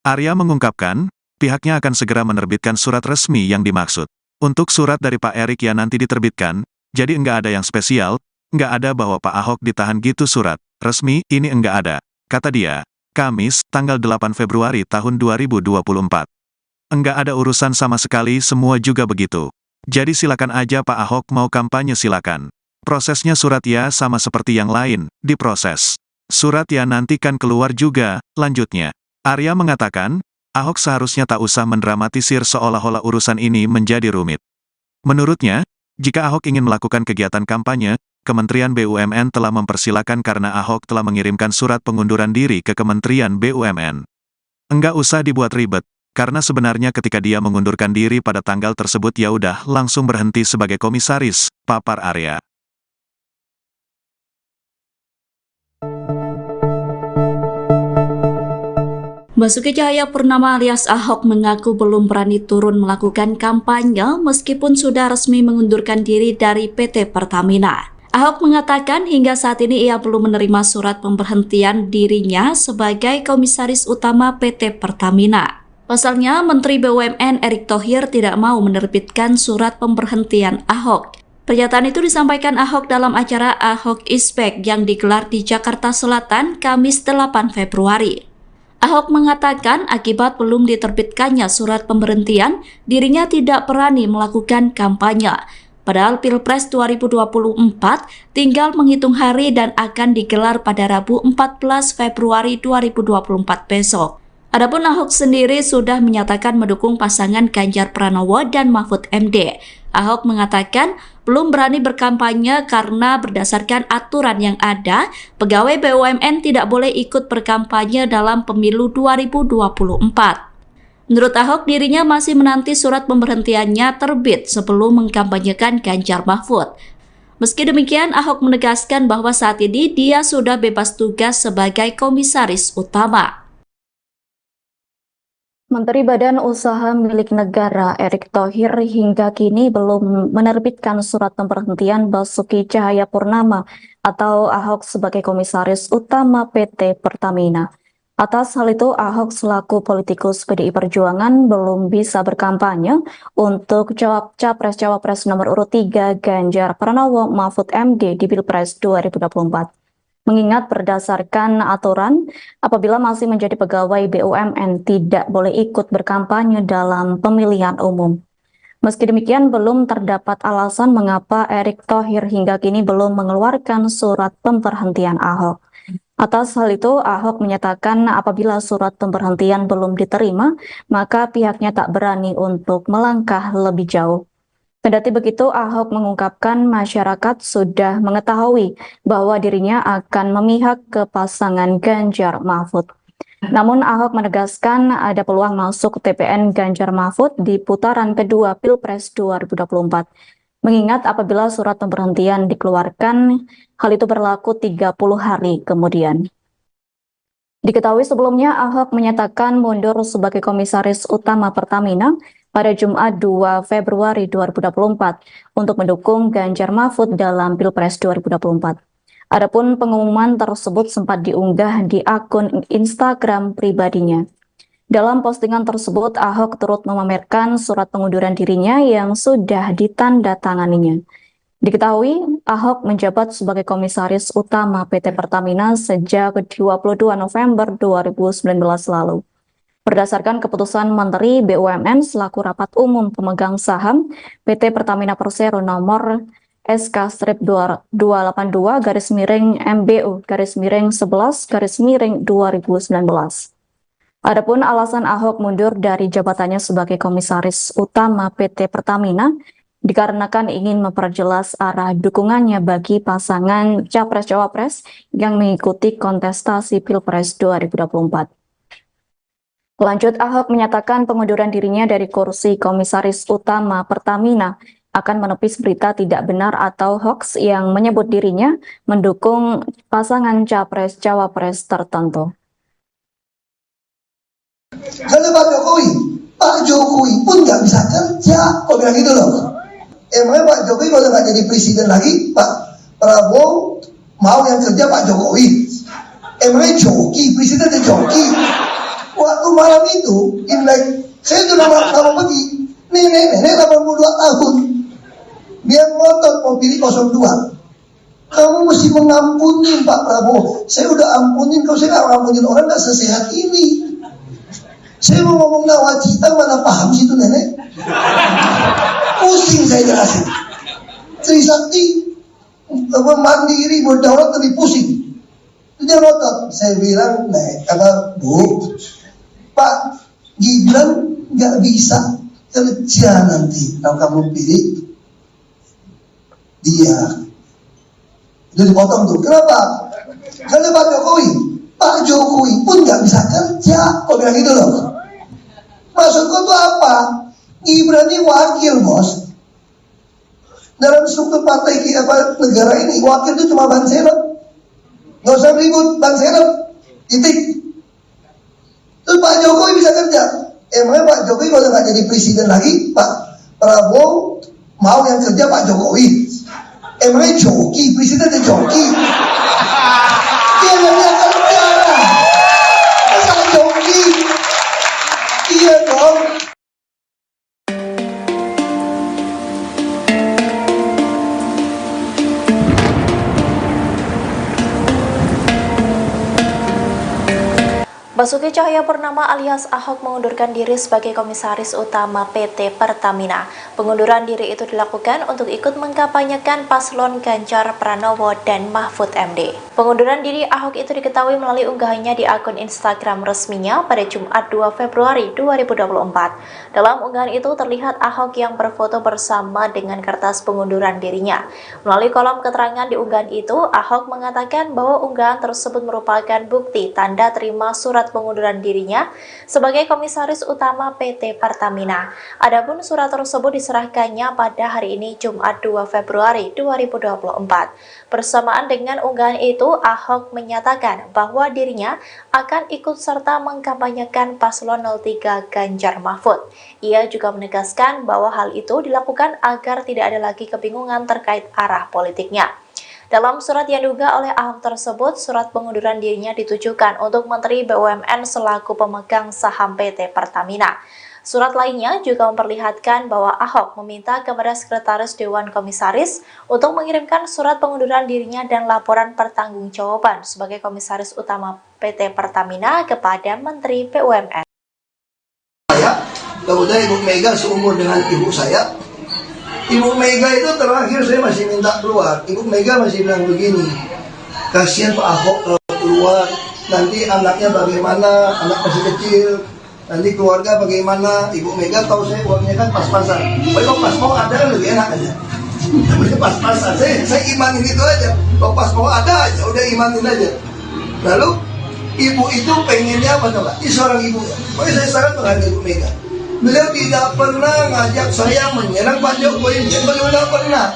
Arya mengungkapkan, pihaknya akan segera menerbitkan surat resmi yang dimaksud. Untuk surat dari Pak Erick yang nanti diterbitkan, jadi enggak ada yang spesial, enggak ada bahwa Pak Ahok ditahan gitu surat resmi, ini enggak ada, kata dia. Kamis, tanggal 8 Februari tahun 2024. Enggak ada urusan sama sekali, semua juga begitu. Jadi silakan aja Pak Ahok mau kampanye silakan. Prosesnya surat ya sama seperti yang lain, diproses. Surat ya nanti kan keluar juga, lanjutnya. Arya mengatakan, Ahok seharusnya tak usah mendramatisir seolah-olah urusan ini menjadi rumit. Menurutnya, jika Ahok ingin melakukan kegiatan kampanye, Kementerian BUMN telah mempersilakan karena Ahok telah mengirimkan surat pengunduran diri ke Kementerian BUMN. Enggak usah dibuat ribet, karena sebenarnya ketika dia mengundurkan diri pada tanggal tersebut ya udah langsung berhenti sebagai komisaris, papar Arya. Basuki Cahayapurnama alias Ahok mengaku belum berani turun melakukan kampanye meskipun sudah resmi mengundurkan diri dari PT Pertamina. Ahok mengatakan hingga saat ini ia belum menerima surat pemberhentian dirinya sebagai komisaris utama PT Pertamina. Pasalnya, Menteri BUMN Erick Thohir tidak mau menerbitkan surat pemberhentian Ahok. Pernyataan itu disampaikan Ahok dalam acara Ahok is Back yang digelar di Jakarta Selatan Kamis 8 Februari. Ahok mengatakan akibat belum diterbitkannya surat pemberhentian, dirinya tidak berani melakukan kampanye. Padahal Pilpres 2024 tinggal menghitung hari dan akan digelar pada Rabu 14 Februari 2024 besok. Adapun Ahok sendiri sudah menyatakan mendukung pasangan Ganjar Pranowo dan Mahfud MD. Ahok mengatakan belum berani berkampanye karena berdasarkan aturan yang ada, pegawai BUMN tidak boleh ikut berkampanye dalam pemilu 2024. Menurut Ahok, dirinya masih menanti surat pemberhentiannya terbit sebelum mengkampanyekan Ganjar Mahfud. Meski demikian, Ahok menegaskan bahwa saat ini dia sudah bebas tugas sebagai komisaris utama. Menteri Badan Usaha Milik Negara Erick Thohir hingga kini belum menerbitkan surat pemberhentian Basuki Cahayapurnama atau Ahok sebagai komisaris utama PT Pertamina. Atas hal itu, Ahok selaku politikus PDI Perjuangan belum bisa berkampanye untuk Capres-Cawapres nomor urut 3 Ganjar Pranowo Mahfud MD di Pilpres 2024. Mengingat berdasarkan aturan, apabila masih menjadi pegawai BUMN tidak boleh ikut berkampanye dalam pemilihan umum. Meski demikian, belum terdapat alasan mengapa Erick Thohir hingga kini belum mengeluarkan surat pemberhentian Ahok. Atas hal itu, Ahok menyatakan apabila surat pemberhentian belum diterima, maka pihaknya tak berani untuk melangkah lebih jauh. Kendati begitu, Ahok mengungkapkan masyarakat sudah mengetahui bahwa dirinya akan memihak ke pasangan Ganjar Mahfud. Namun Ahok menegaskan ada peluang masuk TPN Ganjar Mahfud di putaran kedua Pilpres 2024. Mengingat apabila surat pemberhentian dikeluarkan, hal itu berlaku 30 hari kemudian. Diketahui sebelumnya Ahok menyatakan mundur sebagai komisaris utama Pertamina pada Jumat 2 Februari 2024 untuk mendukung Ganjar Mahfud dalam Pilpres 2024. Adapun pengumuman tersebut sempat diunggah di akun Instagram pribadinya. Dalam postingan tersebut, Ahok turut memamerkan surat pengunduran dirinya yang sudah ditandatanganinya. Diketahui, Ahok menjabat sebagai komisaris utama PT Pertamina sejak 22 November 2019 lalu. Berdasarkan keputusan Menteri BUMN selaku Rapat Umum Pemegang Saham PT Pertamina Persero nomor SK-282-MBU-11-2019. Adapun alasan Ahok mundur dari jabatannya sebagai komisaris utama PT Pertamina dikarenakan ingin memperjelas arah dukungannya bagi pasangan Capres-Cawapres yang mengikuti kontestasi Pilpres 2024. Lanjut, Ahok menyatakan pengunduran dirinya dari kursi komisaris utama Pertamina akan menepis berita tidak benar atau hoax yang menyebut dirinya mendukung pasangan Capres-Cawapres tertentu. Kalau Pak Jokowi pun nggak bisa kerja, kok bilang gitu loh. Emangnya Pak Jokowi kalau nggak jadi presiden lagi, Pak Prabowo mau yang kerja Pak Jokowi? Emangnya joki, presiden itu joki? Waktu malam itu, Imlek, saya sudah sama pergi, nenek 82 tahun, dia ngotot mau pilih 02. Kamu mesti mengampuni Pak Prabowo. Saya udah ampunin, kalau saya nggak ampunin orang nggak sesehat ini. Saya mau ngomong nawacita mana paham sih itu nenek? Pusing saya jelasin. Trisakti mandiri berdaulat lebih pusing. Dia ngotot. Saya bilang, Bu, Pak Gibran nggak bisa kerja nanti kalau kamu pilih dia. Jadi dipotong tuh. Kenapa? Karena Pak Jokowi pun nggak bisa kerja. Kok bilang gitu loh? Maksudku tuh apa? Gibran ini wakil, bos. Dalam struktur partai negara ini, wakil itu cuma Ban Serep. Nggak usah ribut, Ban Serep. Titik. Terus Pak Jokowi bisa kerja. Emangnya Pak Jokowi kalau nggak jadi presiden lagi, Pak Prabowo mau yang kerja Pak Jokowi? Emangnya joki, presidennya joki? Dia nggak bisa kerja. Masa joki? Iya dong. Basuki Cahayapurnama alias Ahok mengundurkan diri sebagai Komisaris Utama PT Pertamina. Pengunduran diri itu dilakukan untuk ikut mengkampanyekan paslon Ganjar Pranowo dan Mahfud MD. Pengunduran diri Ahok itu diketahui melalui unggahannya di akun Instagram resminya pada Jumat 2 Februari 2024. Dalam unggahan itu terlihat Ahok yang berfoto bersama dengan kertas pengunduran dirinya. Melalui kolom keterangan di unggahan itu, Ahok mengatakan bahwa unggahan tersebut merupakan bukti tanda terima surat pengunduran dirinya sebagai Komisaris Utama PT Pertamina. Adapun surat tersebut diserahkannya pada hari ini Jumat 2 Februari 2024. Bersamaan dengan unggahan itu, Ahok menyatakan bahwa dirinya akan ikut serta mengkampanyekan paslon 03 Ganjar Mahfud. Ia juga menegaskan bahwa hal itu dilakukan agar tidak ada lagi kebingungan terkait arah politiknya. Dalam surat yang diunggah oleh Ahok tersebut, surat pengunduran dirinya ditujukan untuk Menteri BUMN selaku pemegang saham PT Pertamina. Surat lainnya juga memperlihatkan bahwa Ahok meminta kepada Sekretaris Dewan Komisaris untuk mengirimkan surat pengunduran dirinya dan laporan pertanggungjawaban sebagai Komisaris Utama PT Pertamina kepada Menteri BUMN. Kemudian Ibu Mega seumur dengan ibu saya. Ibu Mega itu terakhir saya masih minta keluar. Ibu Mega masih bilang begini, kasihan Pak Ahok kalau keluar, nanti anaknya bagaimana, anak masih kecil, nanti keluarga bagaimana. Ibu Mega tahu saya uangnya kan pas-pasan. Kalau pas mau ada kan lebih enak aja. Namanya pas-pasan, saya imanin itu aja. Kalau pas mau ada aja, udah imanin aja. Lalu ibu itu pengennya apa coba? Ini seorang ibu ya. Makanya saya sangat menghargai Ibu Mega. Beliau tidak pernah ngajak saya menyerang Pak Jokowi, beliau tidak pernah.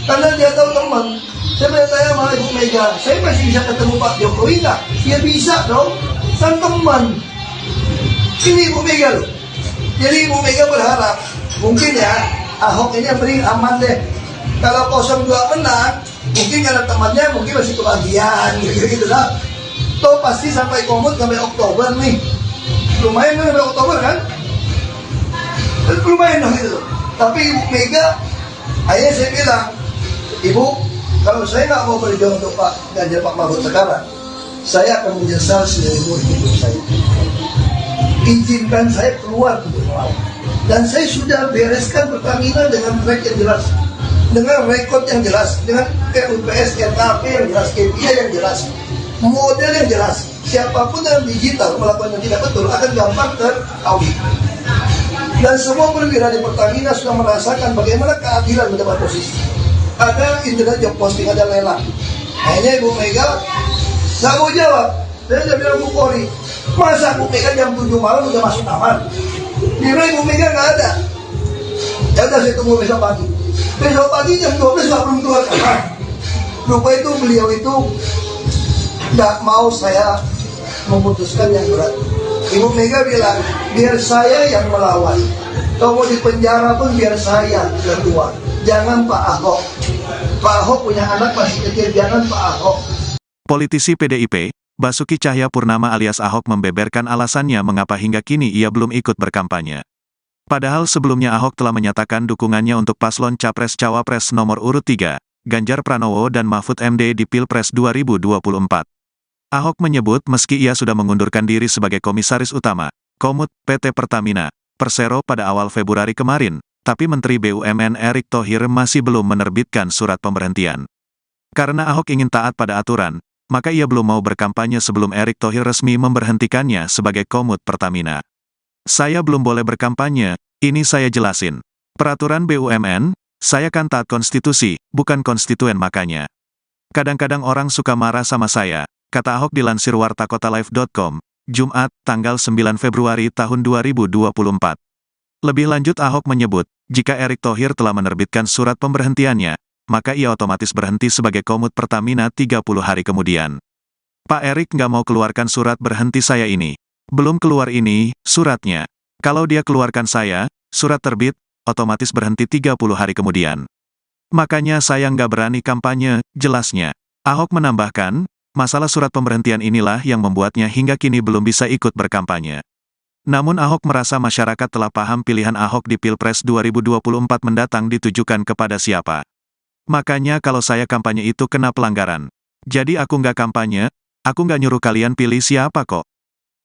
Karena dia tahu teman. Saya bertanya sama Ibu Mega, saya masih bisa ketemu Pak Jokowi nggak? Ya bisa dong, kan teman. Ini Ibu Mega loh. Jadi Ibu Mega berharap, mungkin ya Ahok ini yang paling aman deh. Kalau 02 menang, mungkin karena temannya mungkin masih kebagian, gitu lah. Toh pasti sampai komut sampai Oktober nih. Lumayan kan sampai Oktober kan? Lumayan dong gitu. Tapi Ibu Mega, akhirnya saya bilang, Ibu, kalau saya nggak mau berjuang untuk Pak Ganjar Pak Mahfud sekarang, saya akan menyesal seumur hidup saya. Izinkan saya keluar untuk melawan. Dan saya sudah bereskan Pertamina dengan track yang jelas, dengan rekod yang jelas, dengan RUPS, RKP yang jelas, KPI yang jelas, model yang jelas. Siapapun yang digital melakukan yang tidak betul akan gampang terkawin. Dan semua perwira di Pertamina sudah merasakan bagaimana keadilan mendapat posisi. Ada internet job posting, ada lelang. Akhirnya Ibu Mega nggak mau jawab. Saya sudah bilang Bu Polri, masa Bu Mega jam 7 malam udah masuk kamar? Kira Ibu Mega nggak ada. Ya udah saya tunggu besok pagi. Besok pagi jam 12 nggak belum keluar kamar. Lupa itu beliau itu nggak mau saya memutuskan yang berat. Ibu Mega bilang, biar saya yang melawan. Kalau mau di penjara pun biar saya yang keluar. Jangan Pak Ahok. Pak Ahok punya anak masih kecil, jangan Pak Ahok. Politisi PDIP, Basuki Cahayapurnama alias Ahok membeberkan alasannya mengapa hingga kini ia belum ikut berkampanye. Padahal sebelumnya Ahok telah menyatakan dukungannya untuk paslon Capres-Cawapres nomor urut 3, Ganjar Pranowo dan Mahfud MD di Pilpres 2024. Ahok menyebut meski ia sudah mengundurkan diri sebagai Komisaris Utama, Komut, PT Pertamina, Persero pada awal Februari kemarin, tapi Menteri BUMN Erick Thohir masih belum menerbitkan surat pemberhentian. Karena Ahok ingin taat pada aturan, maka ia belum mau berkampanye sebelum Erick Thohir resmi memberhentikannya sebagai Komut Pertamina. Saya belum boleh berkampanye, ini saya jelasin. Peraturan BUMN, saya kan taat konstitusi, bukan konstituen makanya. Kadang-kadang orang suka marah sama saya, kata Ahok dilansir wartakotalive.com, Jumat, tanggal 9 Februari tahun 2024. Lebih lanjut Ahok menyebut, jika Erick Thohir telah menerbitkan surat pemberhentiannya, maka ia otomatis berhenti sebagai Komut Pertamina 30 hari kemudian. Pak Erick nggak mau keluarkan surat berhenti saya ini. Belum keluar ini, suratnya. Kalau dia keluarkan saya, surat terbit, otomatis berhenti 30 hari kemudian. Makanya saya nggak berani kampanye, jelasnya. Ahok menambahkan, masalah surat pemberhentian inilah yang membuatnya hingga kini belum bisa ikut berkampanye. Namun Ahok merasa masyarakat telah paham pilihan Ahok di Pilpres 2024 mendatang ditujukan kepada siapa. Makanya kalau saya kampanye itu kena pelanggaran. Jadi aku nggak kampanye, aku nggak nyuruh kalian pilih siapa kok.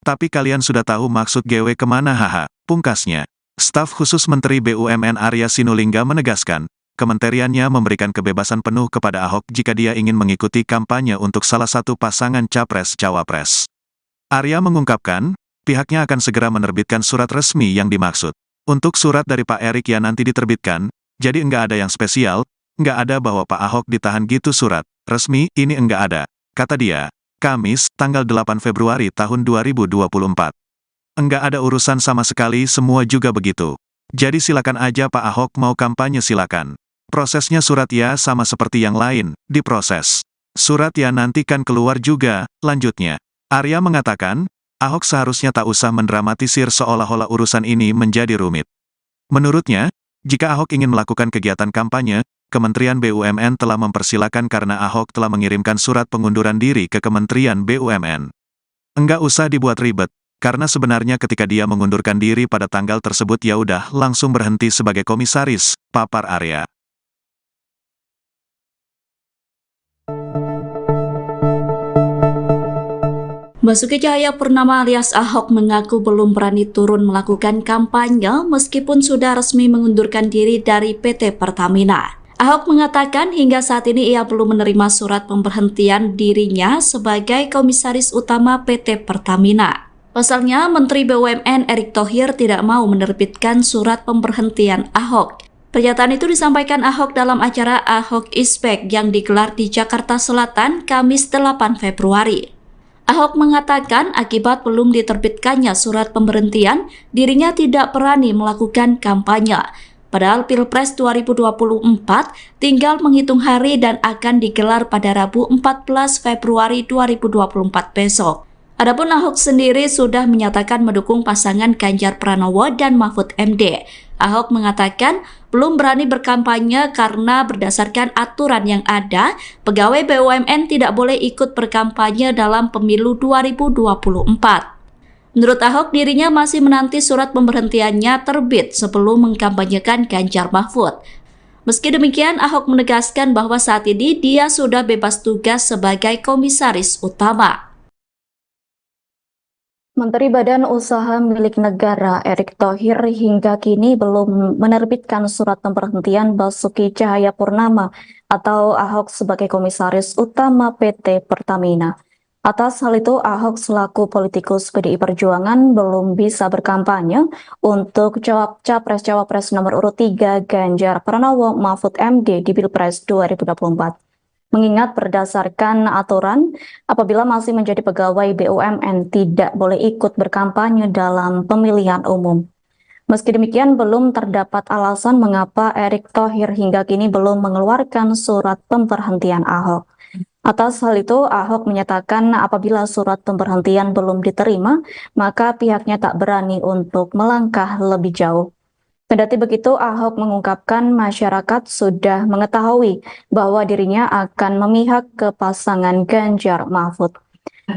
Tapi kalian sudah tahu maksud GW kemana haha, pungkasnya. Staf khusus Menteri BUMN Arya Sinulinga menegaskan, kementeriannya memberikan kebebasan penuh kepada Ahok jika dia ingin mengikuti kampanye untuk salah satu pasangan Capres-Cawapres. Arya mengungkapkan, pihaknya akan segera menerbitkan surat resmi yang dimaksud. Untuk surat dari Pak Erick yang nanti diterbitkan, jadi enggak ada yang spesial, enggak ada bahwa Pak Ahok ditahan gitu surat resmi, ini enggak ada, kata dia. Kamis, tanggal 8 Februari tahun 2024. Enggak ada urusan sama sekali, semua juga begitu. Jadi silakan aja Pak Ahok mau kampanye silakan. Prosesnya surat ya sama seperti yang lain, diproses. Surat ya nanti kan keluar juga, lanjutnya. Arya mengatakan, Ahok seharusnya tak usah mendramatisir seolah-olah urusan ini menjadi rumit. Menurutnya, jika Ahok ingin melakukan kegiatan kampanye, Kementerian BUMN telah mempersilakan karena Ahok telah mengirimkan surat pengunduran diri ke Kementerian BUMN. Enggak usah dibuat ribet, karena sebenarnya ketika dia mengundurkan diri pada tanggal tersebut ya udah langsung berhenti sebagai komisaris, papar Arya. Basuki Cahayapurnama alias Ahok mengaku belum berani turun melakukan kampanye meskipun sudah resmi mengundurkan diri dari PT Pertamina. Ahok mengatakan hingga saat ini ia belum menerima surat pemberhentian dirinya sebagai Komisaris Utama PT Pertamina. Pasalnya, Menteri BUMN Erick Thohir tidak mau menerbitkan surat pemberhentian Ahok. Pernyataan itu disampaikan Ahok dalam acara Ahok is Back yang digelar di Jakarta Selatan Kamis 8 Februari. Ahok mengatakan akibat belum diterbitkannya surat pemberhentian, dirinya tidak berani melakukan kampanye. Padahal Pilpres 2024 tinggal menghitung hari dan akan digelar pada Rabu 14 Februari 2024 besok. Adapun Ahok sendiri sudah menyatakan mendukung pasangan Ganjar Pranowo dan Mahfud MD. Ahok mengatakan belum berani berkampanye karena berdasarkan aturan yang ada, pegawai BUMN tidak boleh ikut berkampanye dalam pemilu 2024. Menurut Ahok, dirinya masih menanti surat pemberhentiannya terbit sebelum mengkampanyekan Ganjar Mahfud. Meski demikian, Ahok menegaskan bahwa saat ini dia sudah bebas tugas sebagai Komisaris Utama. Menteri Badan Usaha Milik Negara Erick Thohir hingga kini belum menerbitkan surat pemberhentian Basuki Cahayapurnama atau Ahok sebagai Komisaris Utama PT Pertamina. Atas hal itu, Ahok selaku politikus PDI Perjuangan belum bisa berkampanye untuk Capres-Cawapres nomor urut 3 Ganjar Pranowo Mahfud MD di Pilpres 2024. Mengingat berdasarkan aturan, apabila masih menjadi pegawai BUMN tidak boleh ikut berkampanye dalam pemilihan umum. Meski demikian, belum terdapat alasan mengapa Erick Thohir hingga kini belum mengeluarkan surat pemberhentian Ahok. Atas hal itu, Ahok menyatakan apabila surat pemberhentian belum diterima, maka pihaknya tak berani untuk melangkah lebih jauh. Kendati begitu, Ahok mengungkapkan masyarakat sudah mengetahui bahwa dirinya akan memihak ke pasangan Ganjar Mahfud.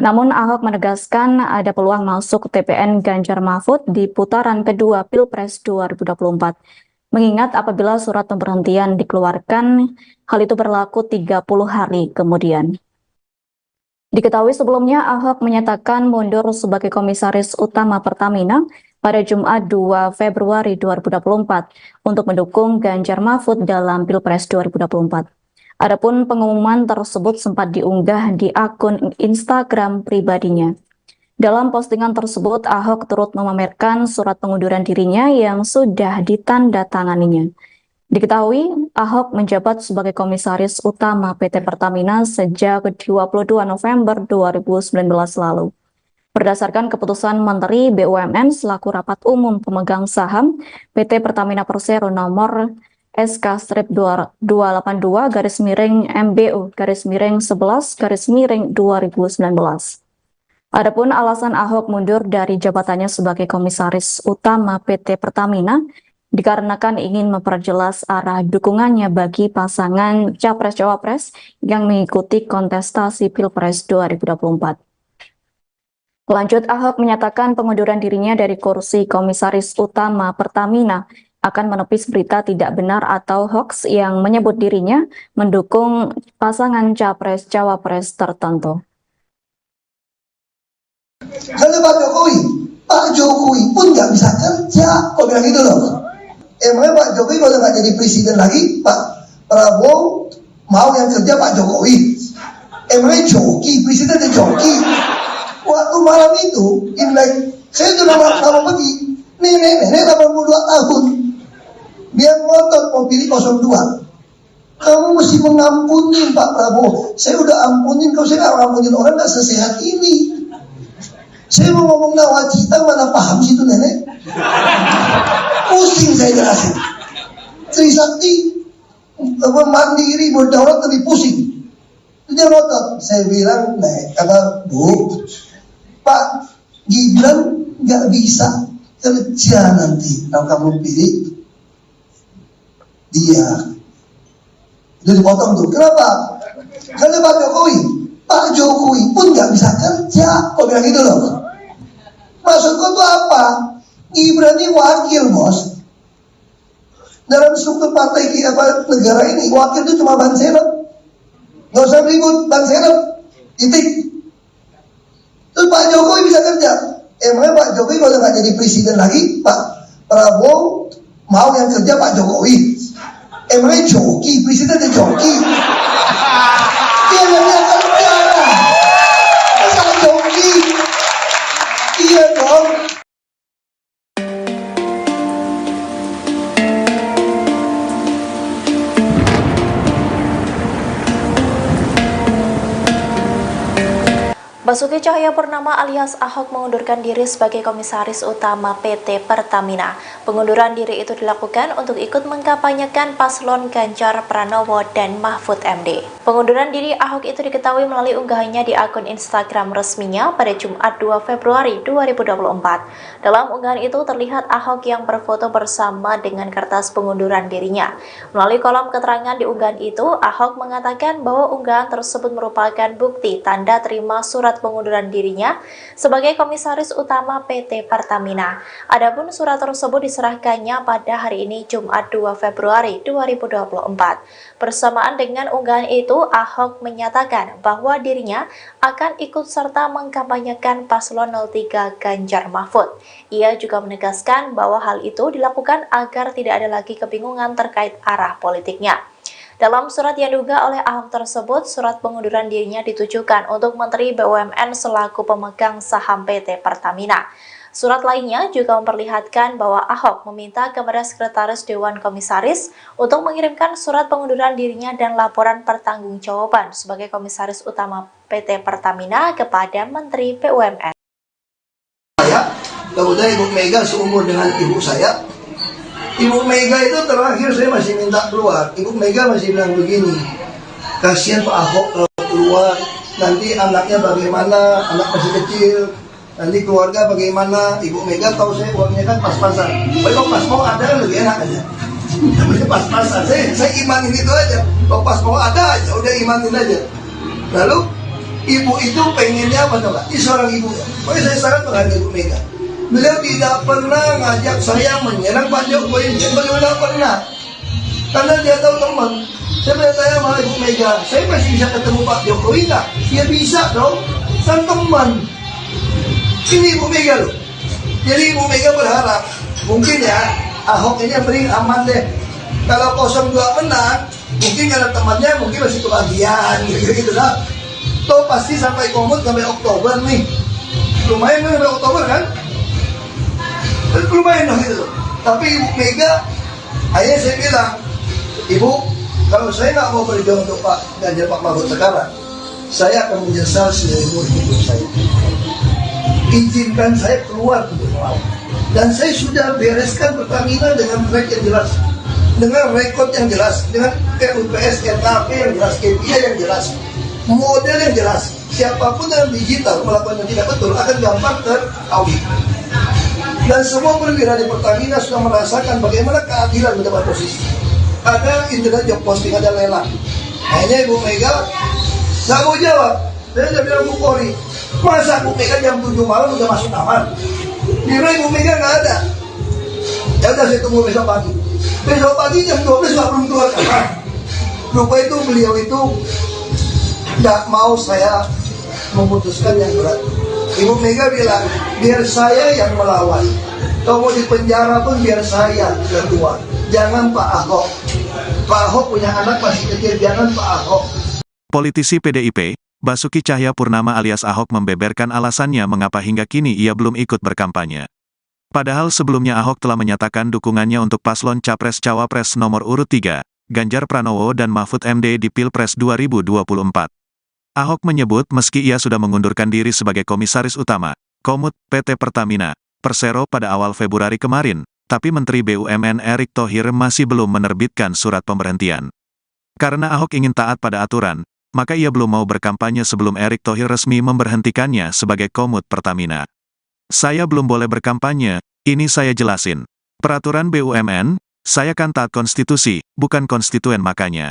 Namun Ahok menegaskan ada peluang masuk TPN Ganjar Mahfud di putaran kedua Pilpres 2024. Mengingat apabila surat pemberhentian dikeluarkan, hal itu berlaku 30 hari kemudian. Diketahui sebelumnya Ahok menyatakan mundur sebagai Komisaris Utama Pertamina pada Jumat 2 Februari 2024 untuk mendukung Ganjar Mahfud dalam Pilpres 2024. Adapun pengumuman tersebut sempat diunggah di akun Instagram pribadinya. Dalam postingan tersebut, Ahok turut memamerkan surat pengunduran dirinya yang sudah ditandatanganinya. Diketahui, Ahok menjabat sebagai Komisaris Utama PT Pertamina sejak 22 November 2019 lalu. Berdasarkan keputusan Menteri BUMN selaku Rapat Umum Pemegang Saham PT Pertamina Persero nomor SK-228-MBU-11-2019. Adapun alasan Ahok mundur dari jabatannya sebagai Komisaris Utama PT Pertamina dikarenakan ingin memperjelas arah dukungannya bagi pasangan Capres-Cawapres yang mengikuti kontestasi Pilpres 2024. Lanjut, Ahok menyatakan pengunduran dirinya dari kursi Komisaris Utama Pertamina akan menepis berita tidak benar atau hoax yang menyebut dirinya mendukung pasangan Capres-Cawapres tertentu. Kalau Pak Jokowi pun nggak bisa kerja, kok bilang gitu loh. Emangnya Pak Jokowi kalau nggak jadi presiden lagi, Pak Prabowo mau yang kerja Pak Jokowi? Emangnya joki, presidennya joki. Waktu malam itu, Imlek, saya udah lama pergi, nenek 82 tahun, dia ngotot mau pilih 02. Kamu mesti mengampuni Pak Prabowo. Saya udah ampunin, kalau saya nggak ngampunin orang nggak sesehat ini. Saya mau ngomong nawacita, mana paham situ nenek? Pusing saya jelasin. Trisakti mandiri berdaulat lebih pusing. Dia ngotot. Saya bilang, Bu, Pak Gibran nggak bisa kerja nanti kalau kamu pilih dia. Itu dipotong tuh. Kenapa? Karena Pak Jokowi pun nggak bisa kerja, kok bilang gitu loh. Maksudku tuh apa? Gibran ini wakil, bos. Dalam struktur partai negara ini, wakil itu cuma ban serep. Nggak usah ribut, ban serep. Titik. Terus Pak Jokowi bisa kerja. Emangnya Pak Jokowi kalau nggak jadi presiden lagi, Pak Prabowo mau yang kerja Pak Jokowi? Emangnya joki, presidennya joki? Dia nggak bisa kerja. Masa joki? Iya dong. Basuki Cahayapurnama alias Ahok mengundurkan diri sebagai Komisaris Utama PT Pertamina. Pengunduran diri itu dilakukan untuk ikut mengkampanyekan paslon Ganjar Pranowo dan Mahfud MD. Pengunduran diri Ahok itu diketahui melalui unggahannya di akun Instagram resminya pada Jumat 2 Februari 2024. Dalam unggahan itu terlihat Ahok yang berfoto bersama dengan kertas pengunduran dirinya. Melalui kolom keterangan di unggahan itu, Ahok mengatakan bahwa unggahan tersebut merupakan bukti tanda terima surat pengunduran dirinya sebagai Komisaris Utama PT Pertamina. Adapun surat tersebut diserahkannya pada hari ini Jumat 2 Februari 2024. Bersamaan dengan unggahan itu, Ahok menyatakan bahwa dirinya akan ikut serta mengkampanyekan paslon 03 Ganjar Mahfud. Ia juga menegaskan bahwa hal itu dilakukan agar tidak ada lagi kebingungan terkait arah politiknya. Dalam surat yang diunggah oleh Ahok tersebut, surat pengunduran dirinya ditujukan untuk Menteri BUMN selaku pemegang saham PT Pertamina. Surat lainnya juga memperlihatkan bahwa Ahok meminta kepada Sekretaris Dewan Komisaris untuk mengirimkan surat pengunduran dirinya dan laporan pertanggungjawaban sebagai Komisaris Utama PT Pertamina kepada Menteri BUMN. Kemudian Ibu Mega seumur dengan ibu saya. Ibu Mega itu terakhir saya masih minta keluar. Ibu Mega masih bilang begini, kasihan Pak Ahok kalau keluar, nanti anaknya bagaimana, anak masih kecil, nanti keluarga bagaimana. Ibu Mega tahu saya uangnya kan pas-pasan. Kalau pas mau ada kan lebih enak aja. Namanya pas-pasan. Saya imanin itu aja. Kalau pas mau ada aja, udah imanin aja. Lalu ibu itu pengennya apa coba? Ini seorang ibu ya. Pokoknya saya sangat menghargai Ibu Mega. Beliau tidak pernah ngajak saya menyerang Pak Jokowi, beliau tidak pernah. Karena dia tahu teman. Saya bertanya sama Ibu Mega, saya masih bisa ketemu Pak Jokowi nggak? Ya bisa dong, kan teman. Ini Ibu Mega loh. Jadi Ibu Mega berharap, mungkin ya Ahok ini yang paling aman deh. Kalau 02 menang, mungkin karena temannya mungkin masih kebagian gitu lah. Toh pasti sampai komut sampai Oktober nih. Lumayan kan sampai Oktober kan? Lumayan dong gitu. Tapi Ibu Mega, akhirnya saya bilang, Ibu, kalau saya nggak mau berjuang untuk Pak Ganjar Pak Mahfud sekarang, saya akan menyesal seumur hidup saya. Izinkan saya keluar untuk melawan. Dan saya sudah bereskan Pertamina dengan track yang jelas, dengan rekod yang jelas, dengan RUPS, RKP yang jelas, KPI yang jelas, model yang jelas. Siapapun yang digital melakukan yang tidak betul akan gampang teraudit. Dan semua perwira di Pertamina sudah merasakan bagaimana keadilan mendapat posisi. Ada internet job posting, ada lelang. Hanya Ibu Mega nggak mau jawab. Saya udah bilang Bu Kori, masa Bu Mega jam 7 malam udah masuk kamar? Kira Ibu Mega nggak ada. Ya udah saya tunggu besok pagi. Besok pagi jam 12 nggak belum keluar kamar. Lupa itu beliau itu nggak mau saya memutuskan yang berat. Ibu Mega bilang, biar saya yang melawan. Kalau mau di penjara pun biar saya yang keluar. Jangan Pak Ahok. Pak Ahok punya anak masih kecil, jangan Pak Ahok. Politisi PDIP, Basuki Cahayapurnama alias Ahok membeberkan alasannya mengapa hingga kini ia belum ikut berkampanye. Padahal sebelumnya Ahok telah menyatakan dukungannya untuk paslon Capres-Cawapres nomor urut 3, Ganjar Pranowo dan Mahfud MD di Pilpres 2024. Ahok menyebut meski ia sudah mengundurkan diri sebagai Komisaris Utama, Komut, PT Pertamina, Persero pada awal Februari kemarin, tapi Menteri BUMN Erick Thohir masih belum menerbitkan surat pemberhentian. Karena Ahok ingin taat pada aturan, maka ia belum mau berkampanye sebelum Erick Thohir resmi memberhentikannya sebagai Komut Pertamina. Saya belum boleh berkampanye, ini saya jelasin. Peraturan BUMN, saya kan taat konstitusi, bukan konstituen makanya.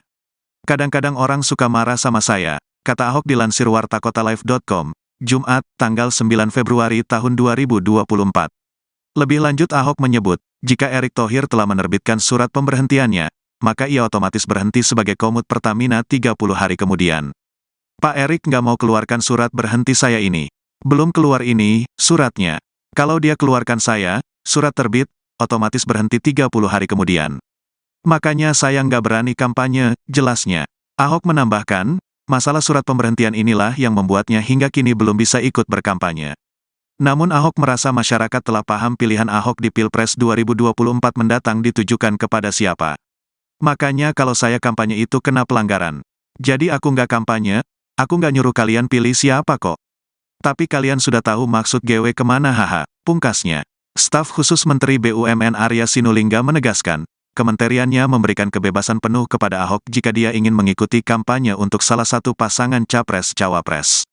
Kadang-kadang orang suka marah sama saya, kata Ahok dilansir wartakotalive.com, Jumat, tanggal 9 Februari tahun 2024. Lebih lanjut Ahok menyebut, jika Erick Thohir telah menerbitkan surat pemberhentiannya, maka ia otomatis berhenti sebagai Komut Pertamina 30 hari kemudian. Pak Erick nggak mau keluarkan surat berhenti saya ini. Belum keluar ini, suratnya. Kalau dia keluarkan saya, surat terbit, otomatis berhenti 30 hari kemudian. Makanya saya nggak berani kampanye, jelasnya. Ahok menambahkan, masalah surat pemberhentian inilah yang membuatnya hingga kini belum bisa ikut berkampanye. Namun Ahok merasa masyarakat telah paham pilihan Ahok di Pilpres 2024 mendatang ditujukan kepada siapa. Makanya kalau saya kampanye itu kena pelanggaran. Jadi aku nggak kampanye, aku nggak nyuruh kalian pilih siapa kok. Tapi kalian sudah tahu maksud GW kemana haha, pungkasnya. Staf khusus Menteri BUMN Arya Sinulinga menegaskan, kementeriannya memberikan kebebasan penuh kepada Ahok jika dia ingin mengikuti kampanye untuk salah satu pasangan Capres-Cawapres.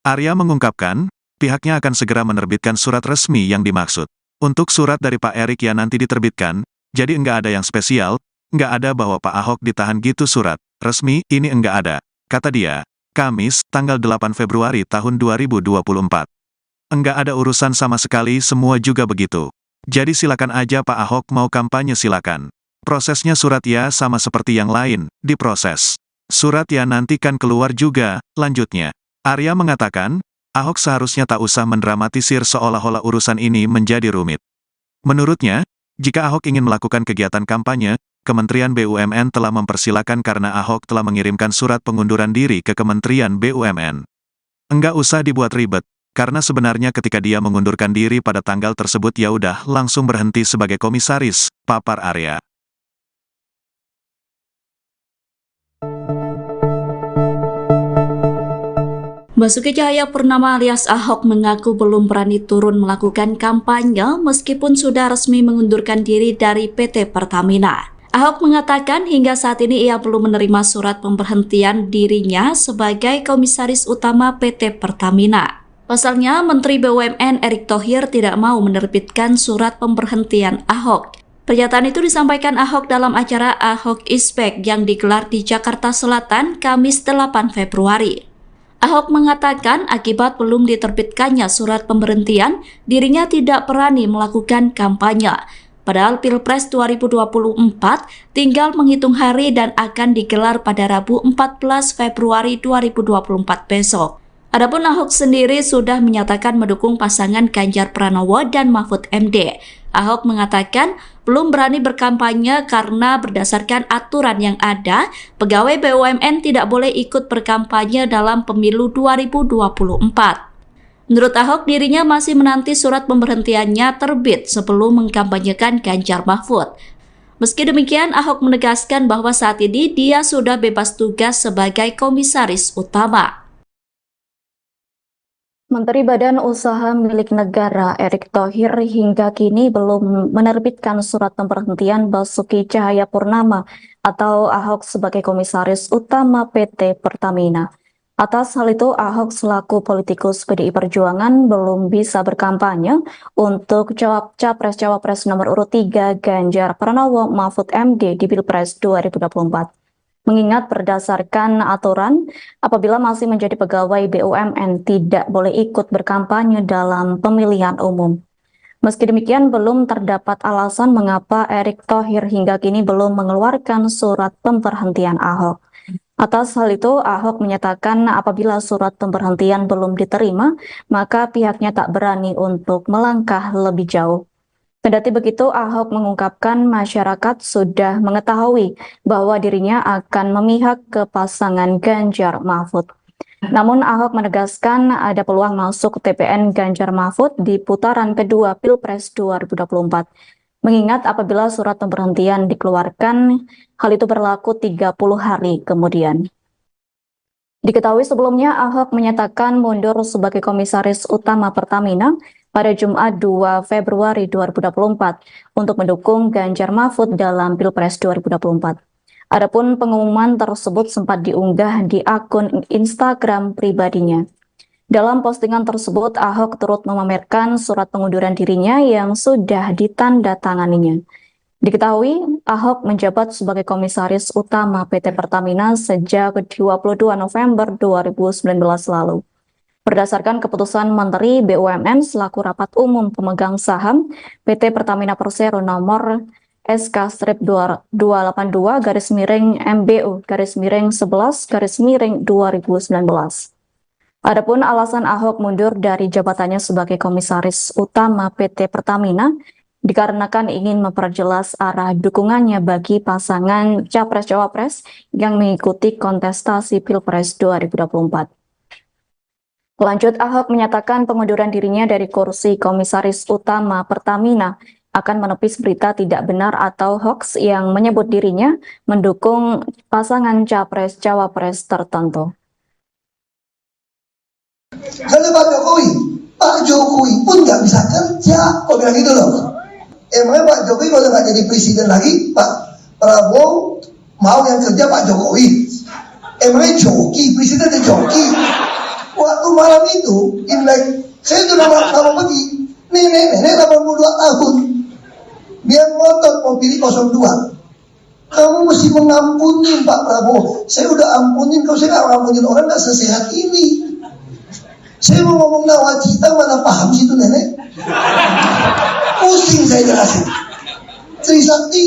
Arya mengungkapkan, pihaknya akan segera menerbitkan surat resmi yang dimaksud. Untuk surat dari Pak Erick yang nanti diterbitkan, jadi enggak ada yang spesial, enggak ada bahwa Pak Ahok ditahan gitu surat resmi, ini enggak ada, kata dia. Kamis, tanggal 8 Februari tahun 2024. Enggak ada urusan sama sekali, semua juga begitu. Jadi silakan aja Pak Ahok mau kampanye silakan. Prosesnya surat ya sama seperti yang lain, diproses. Surat ya nanti kan keluar juga, lanjutnya. Arya mengatakan, Ahok seharusnya tak usah mendramatisir seolah-olah urusan ini menjadi rumit. Menurutnya, jika Ahok ingin melakukan kegiatan kampanye, Kementerian BUMN telah mempersilakan karena Ahok telah mengirimkan surat pengunduran diri ke Kementerian BUMN. Enggak usah dibuat ribet, karena sebenarnya ketika dia mengundurkan diri pada tanggal tersebut ya udah langsung berhenti sebagai komisaris, papar Arya. Basuki Cahayapurnama alias Ahok mengaku belum berani turun melakukan kampanye meskipun sudah resmi mengundurkan diri dari PT Pertamina. Ahok mengatakan hingga saat ini ia belum menerima surat pemberhentian dirinya sebagai Komisaris Utama PT Pertamina. Pasalnya, Menteri BUMN Erick Thohir tidak mau menerbitkan surat pemberhentian Ahok. Pernyataan itu disampaikan Ahok dalam acara Ahok Is Back yang digelar di Jakarta Selatan Kamis 8 Februari. Ahok mengatakan akibat belum diterbitkannya surat pemberhentian, dirinya tidak berani melakukan kampanye. Padahal Pilpres 2024 tinggal menghitung hari dan akan digelar pada Rabu 14 Februari 2024 besok. Adapun Ahok sendiri sudah menyatakan mendukung pasangan Ganjar Pranowo dan Mahfud MD. Ahok mengatakan belum berani berkampanye karena berdasarkan aturan yang ada, pegawai BUMN tidak boleh ikut berkampanye dalam pemilu 2024. Menurut Ahok, dirinya masih menanti surat pemberhentiannya terbit sebelum mengkampanyekan Ganjar Mahfud. Meski demikian, Ahok menegaskan bahwa saat ini dia sudah bebas tugas sebagai komisaris utama. Menteri Badan Usaha Milik Negara Erick Thohir hingga kini belum menerbitkan surat pemberhentian Basuki Cahayapurnama atau Ahok sebagai komisaris utama PT Pertamina. Atas hal itu, Ahok selaku politikus PDI Perjuangan belum bisa berkampanye untuk Capres-Cawapres nomor urut 3 Ganjar Pranowo Mahfud MD di Pilpres 2024. Mengingat berdasarkan aturan, apabila masih menjadi pegawai BUMN tidak boleh ikut berkampanye dalam pemilihan umum. Meski demikian, belum terdapat alasan mengapa Erick Thohir hingga kini belum mengeluarkan surat pemberhentian Ahok. Atas hal itu, Ahok menyatakan apabila surat pemberhentian belum diterima, maka pihaknya tak berani untuk melangkah lebih jauh. Kendati begitu, Ahok mengungkapkan masyarakat sudah mengetahui bahwa dirinya akan memihak ke pasangan Ganjar Mahfud. Namun Ahok menegaskan ada peluang masuk TPN Ganjar Mahfud di putaran kedua Pilpres 2024. Mengingat apabila surat pemberhentian dikeluarkan, hal itu berlaku 30 hari kemudian. Diketahui sebelumnya Ahok menyatakan mundur sebagai komisaris utama Pertamina pada Jumat 2 Februari 2024 untuk mendukung Ganjar Mahfud dalam Pilpres 2024. Adapun pengumuman tersebut sempat diunggah di akun Instagram pribadinya. Dalam postingan tersebut, Ahok turut memamerkan surat pengunduran dirinya yang sudah ditandatanganinya. Diketahui, Ahok menjabat sebagai komisaris utama PT Pertamina sejak 22 November 2019 lalu. Berdasarkan keputusan Menteri BUMN selaku rapat umum pemegang saham PT Pertamina Persero nomor SK-228-MBU-11-2019. Adapun alasan Ahok mundur dari jabatannya sebagai komisaris utama PT Pertamina dikarenakan ingin memperjelas arah dukungannya bagi pasangan Capres-Cawapres yang mengikuti kontestasi Pilpres 2024. Lanjut, Ahok menyatakan pengunduran dirinya dari kursi komisaris utama Pertamina akan menepis berita tidak benar atau hoax yang menyebut dirinya mendukung pasangan Capres-Cawapres tertentu. Kalau Pak Jokowi pun nggak bisa kerja, kok bilang gitu loh. Emangnya Pak Jokowi kalau nggak jadi presiden lagi, Pak Prabowo mau yang kerja Pak Jokowi? Emangnya joki, presidennya joki? Waktu malam itu, Imlek, saya sudah lama pergi, nenek 82 tahun, dia ngotot mau pilih 02. Kamu mesti mengampuni Pak Prabowo. Saya udah ampunin, kalau saya nggak ngampunin orang nggak sesehat ini. Saya mau ngomong nawacita, mana paham sih itu nenek? Pusing saya jelasin. Trisakti,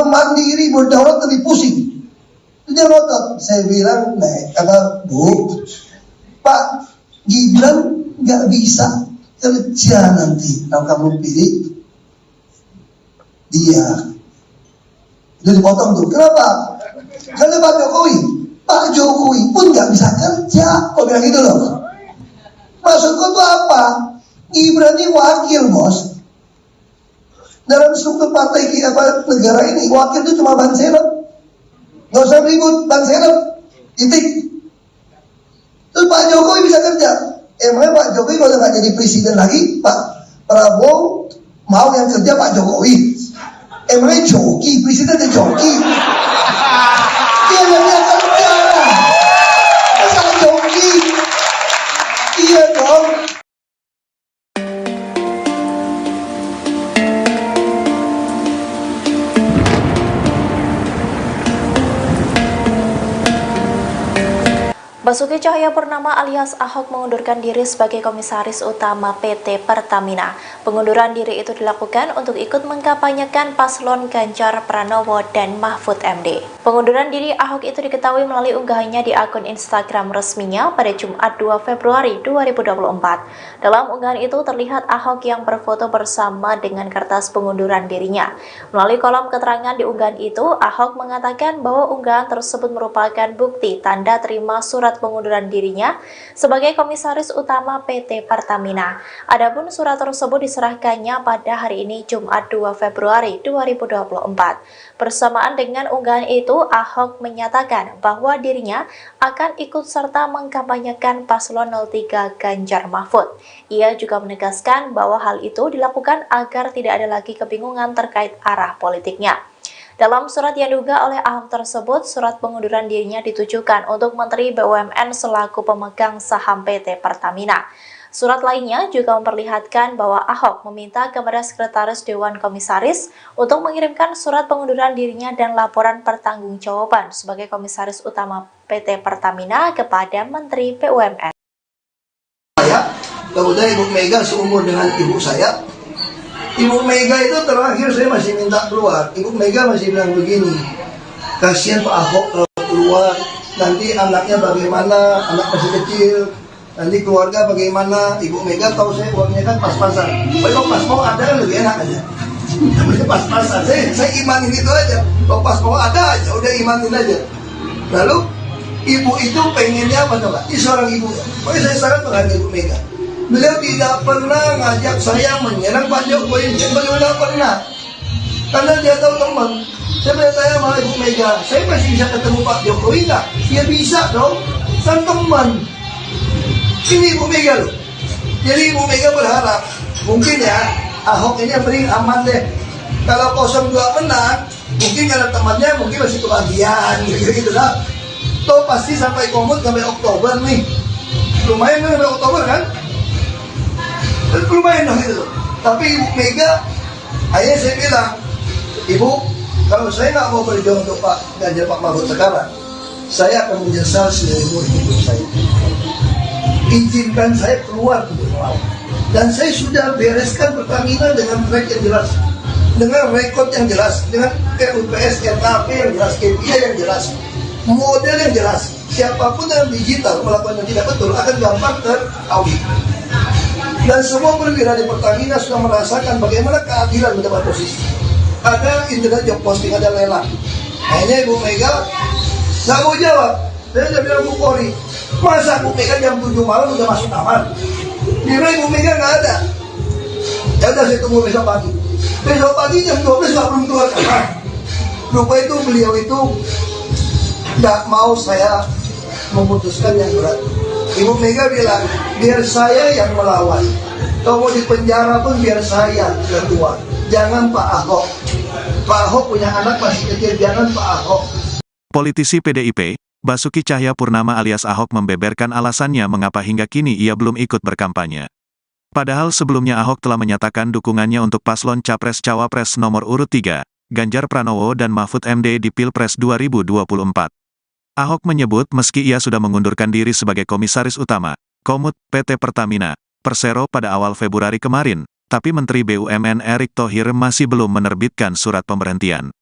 mandiri, berdaulat lebih pusing. Dia ngotot. Saya bilang, kata Bu, Pak Gibran nggak bisa kerja nanti kalau kamu pilih dia. Itu dipotong tuh. Kenapa? Karena Pak Jokowi pun nggak bisa kerja. Kok bilang gitu loh? Maksudku tuh apa? Gibran ini wakil, bos. Dalam struktur partai negara ini, wakil itu cuma ban serep. Nggak usah ribut, ban serep. Titik. Terus Pak Jokowi bisa kerja. Emangnya Pak Jokowi kalau nggak jadi presiden lagi, Pak Prabowo mau yang kerja Pak Jokowi? Emangnya joki, presidennya joki? Dia yang kerja. Masa joki? Iya dong. Basuki Cahayapurnama alias Ahok mengundurkan diri sebagai Komisaris Utama PT Pertamina. Pengunduran diri itu dilakukan untuk ikut mengkampanyekan paslon Ganjar Pranowo dan Mahfud MD. Pengunduran diri Ahok itu diketahui melalui unggahannya di akun Instagram resminya pada Jumat 2 Februari 2024. Dalam unggahan itu terlihat Ahok yang berfoto bersama dengan kertas pengunduran dirinya. Melalui kolom keterangan di unggahan itu, Ahok mengatakan bahwa unggahan tersebut merupakan bukti tanda terima surat pengunduran dirinya sebagai Komisaris Utama PT Pertamina. Adapun surat tersebut diserahkannya pada hari ini Jumat 2 Februari 2024. Bersamaan dengan unggahan itu, Ahok menyatakan bahwa dirinya akan ikut serta mengkampanyekan paslon 03 Ganjar Mahfud. Ia juga menegaskan bahwa hal itu dilakukan agar tidak ada lagi kebingungan terkait arah politiknya. Dalam surat yang diunggah oleh Ahok tersebut, surat pengunduran dirinya ditujukan untuk Menteri BUMN selaku pemegang saham PT Pertamina. Surat lainnya juga memperlihatkan bahwa Ahok meminta kepada Sekretaris Dewan Komisaris untuk mengirimkan surat pengunduran dirinya dan laporan pertanggungjawaban sebagai Komisaris Utama PT Pertamina kepada Menteri BUMN. Kemudian Ibu Mega seumur dengan ibu saya. Ibu Mega itu terakhir saya masih minta keluar. Ibu Mega masih bilang begini, kasihan Pak Ahok kalau keluar, nanti anaknya bagaimana, anak masih kecil, nanti keluarga bagaimana. Ibu Mega tahu saya uangnya kan pas-pasan. Kalau pas mau ada kan lebih enak aja. Namanya pas-pasan, saya imanin itu aja. Kalau pas mau ada aja, udah imanin aja. Lalu ibu itu pengennya apa coba? Ini seorang ibu ya. Pokoknya saya sangat menghargai Ibu Mega. Beliau tidak pernah ngajak saya menyerang Pak Jokowi, beliau tidak pernah. Karena dia tahu teman. Saya bertanya sama Ibu Mega, saya masih bisa ketemu Pak Jokowi nggak? Ya bisa dong, kan teman. Ini Ibu Mega loh. Jadi Ibu Mega berharap, mungkin ya Ahok ini yang paling aman deh. Kalau 02 menang, mungkin karena temannya mungkin masih kebahagiaan gitu lah. Toh pasti sampai komut sampai Oktober nih. Lumayan kan sampai Oktober kan? Lumayan dong gitu. Tapi Ibu Mega, akhirnya saya bilang, Ibu, kalau saya nggak mau berjuang untuk Pak Ganjar Pak Mahfud sekarang, saya akan menyesal seumur hidup saya. Izinkan saya keluar untuk melawan. Dan saya sudah bereskan Pertamina dengan track yang jelas, dengan rekod yang jelas, dengan RUPS, RKP yang jelas, KPI yang jelas, model yang jelas. Siapapun yang digital melakukan yang tidak betul akan gampang teraudit. Dan semua perwira di Pertamina sudah merasakan bagaimana keadilan mendapat posisi. Ada internet job posting, ada lelang. Akhirnya Ibu Mega nggak mau jawab. Saya sudah bilang Bu Polri, masa Bu Mega jam 7 malam udah masuk kamar? Dia Ibu Mega nggak ada. Ya udah saya tunggu besok pagi. Besok pagi jam 12 nggak belum keluar kamar. Lupa itu beliau itu nggak mau saya memutuskan yang berat. Ibu Mega bilang, biar saya yang melawan. Kalau mau di penjara pun biar saya yang keluar. Jangan Pak Ahok. Pak Ahok punya anak masih kecil, jangan Pak Ahok. Politisi PDIP, Basuki Cahayapurnama alias Ahok membeberkan alasannya mengapa hingga kini ia belum ikut berkampanye. Padahal sebelumnya Ahok telah menyatakan dukungannya untuk paslon Capres-Cawapres nomor urut 3, Ganjar Pranowo dan Mahfud MD di Pilpres 2024. Ahok menyebut meski ia sudah mengundurkan diri sebagai Komisaris Utama, Komut, PT Pertamina, Persero pada awal Februari kemarin, tapi Menteri BUMN Erick Thohir masih belum menerbitkan surat pemberhentian.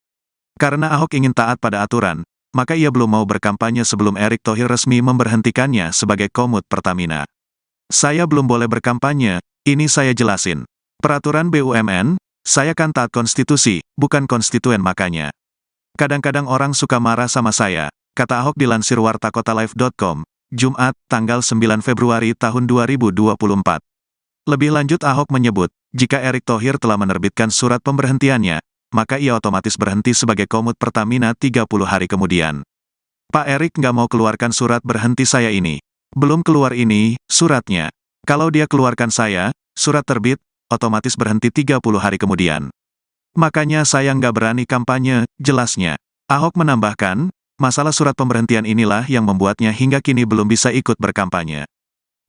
Karena Ahok ingin taat pada aturan, maka ia belum mau berkampanye sebelum Erick Thohir resmi memberhentikannya sebagai Komut Pertamina. Saya belum boleh berkampanye, ini saya jelasin. Peraturan BUMN, saya kan taat konstitusi, bukan konstituen makanya. Kadang-kadang orang suka marah sama saya, kata Ahok dilansir wartakotalive.com, Jumat, tanggal 9 Februari tahun 2024. Lebih lanjut Ahok menyebut, jika Erick Thohir telah menerbitkan surat pemberhentiannya, maka ia otomatis berhenti sebagai Komut Pertamina 30 hari kemudian. Pak Erick nggak mau keluarkan surat berhenti saya ini. Belum keluar ini, suratnya. Kalau dia keluarkan saya, surat terbit, otomatis berhenti 30 hari kemudian. Makanya saya nggak berani kampanye, jelasnya. Ahok menambahkan, masalah surat pemberhentian inilah yang membuatnya hingga kini belum bisa ikut berkampanye.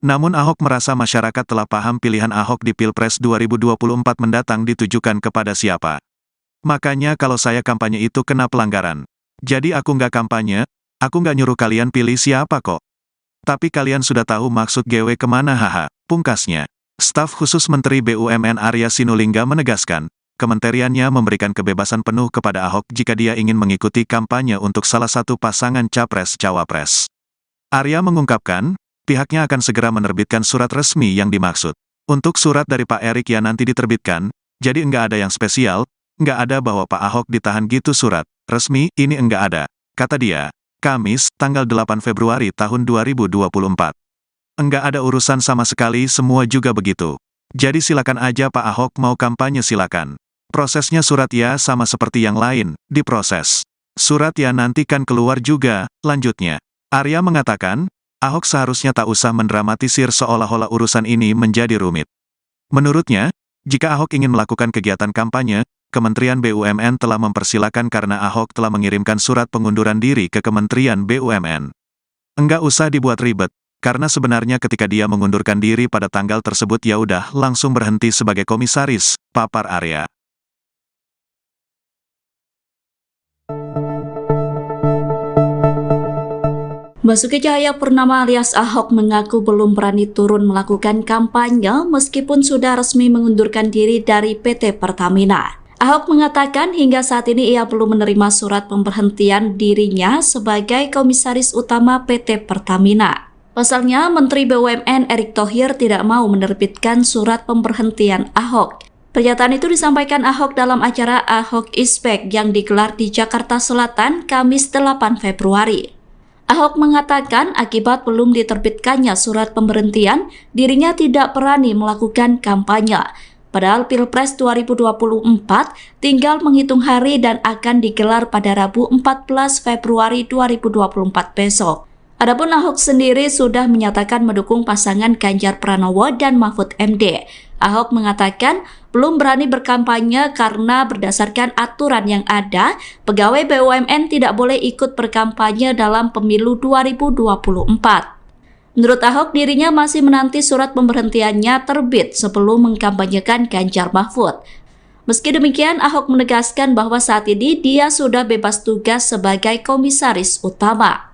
Namun Ahok merasa masyarakat telah paham pilihan Ahok di Pilpres 2024 mendatang ditujukan kepada siapa. Makanya kalau saya kampanye itu kena pelanggaran. Jadi aku nggak kampanye, aku nggak nyuruh kalian pilih siapa kok. Tapi kalian sudah tahu maksud GW kemana haha, pungkasnya. Staf khusus Menteri BUMN Arya Sinulinga menegaskan, kementeriannya memberikan kebebasan penuh kepada Ahok jika dia ingin mengikuti kampanye untuk salah satu pasangan Capres-Cawapres. Arya mengungkapkan, pihaknya akan segera menerbitkan surat resmi yang dimaksud. Untuk surat dari Pak Erik ya nanti diterbitkan, jadi enggak ada yang spesial, enggak ada bahwa Pak Ahok ditahan gitu surat resmi, ini enggak ada, kata dia. Kamis, tanggal 8 Februari tahun 2024. Enggak ada urusan sama sekali, semua juga begitu. Jadi silakan aja Pak Ahok mau kampanye silakan. Prosesnya surat ya sama seperti yang lain, diproses. Surat ya nanti kan keluar juga, lanjutnya. Arya mengatakan, Ahok seharusnya tak usah mendramatisir seolah-olah urusan ini menjadi rumit. Menurutnya, jika Ahok ingin melakukan kegiatan kampanye, Kementerian BUMN telah mempersilakan karena Ahok telah mengirimkan surat pengunduran diri ke Kementerian BUMN. Enggak usah dibuat ribet, karena sebenarnya ketika dia mengundurkan diri pada tanggal tersebut ya udah langsung berhenti sebagai komisaris, papar Arya. Basuki Cahayapurnama alias Ahok mengaku belum berani turun melakukan kampanye meskipun sudah resmi mengundurkan diri dari PT Pertamina. Ahok mengatakan hingga saat ini ia belum menerima surat pemberhentian dirinya sebagai komisaris utama PT Pertamina. Pasalnya, Menteri BUMN Erick Thohir tidak mau menerbitkan surat pemberhentian Ahok. Pernyataan itu disampaikan Ahok dalam acara Ahok is Back yang digelar di Jakarta Selatan Kamis 8 Februari. Ahok mengatakan akibat belum diterbitkannya surat pemberhentian, dirinya tidak berani melakukan kampanye. Padahal Pilpres 2024 tinggal menghitung hari dan akan digelar pada Rabu 14 Februari 2024 besok. Adapun Ahok sendiri sudah menyatakan mendukung pasangan Ganjar Pranowo dan Mahfud MD. Ahok mengatakan belum berani berkampanye karena berdasarkan aturan yang ada, pegawai BUMN tidak boleh ikut berkampanye dalam pemilu 2024. Menurut Ahok, dirinya masih menanti surat pemberhentiannya terbit sebelum mengkampanyekan Ganjar Mahfud. Meski demikian, Ahok menegaskan bahwa saat ini dia sudah bebas tugas sebagai komisaris utama.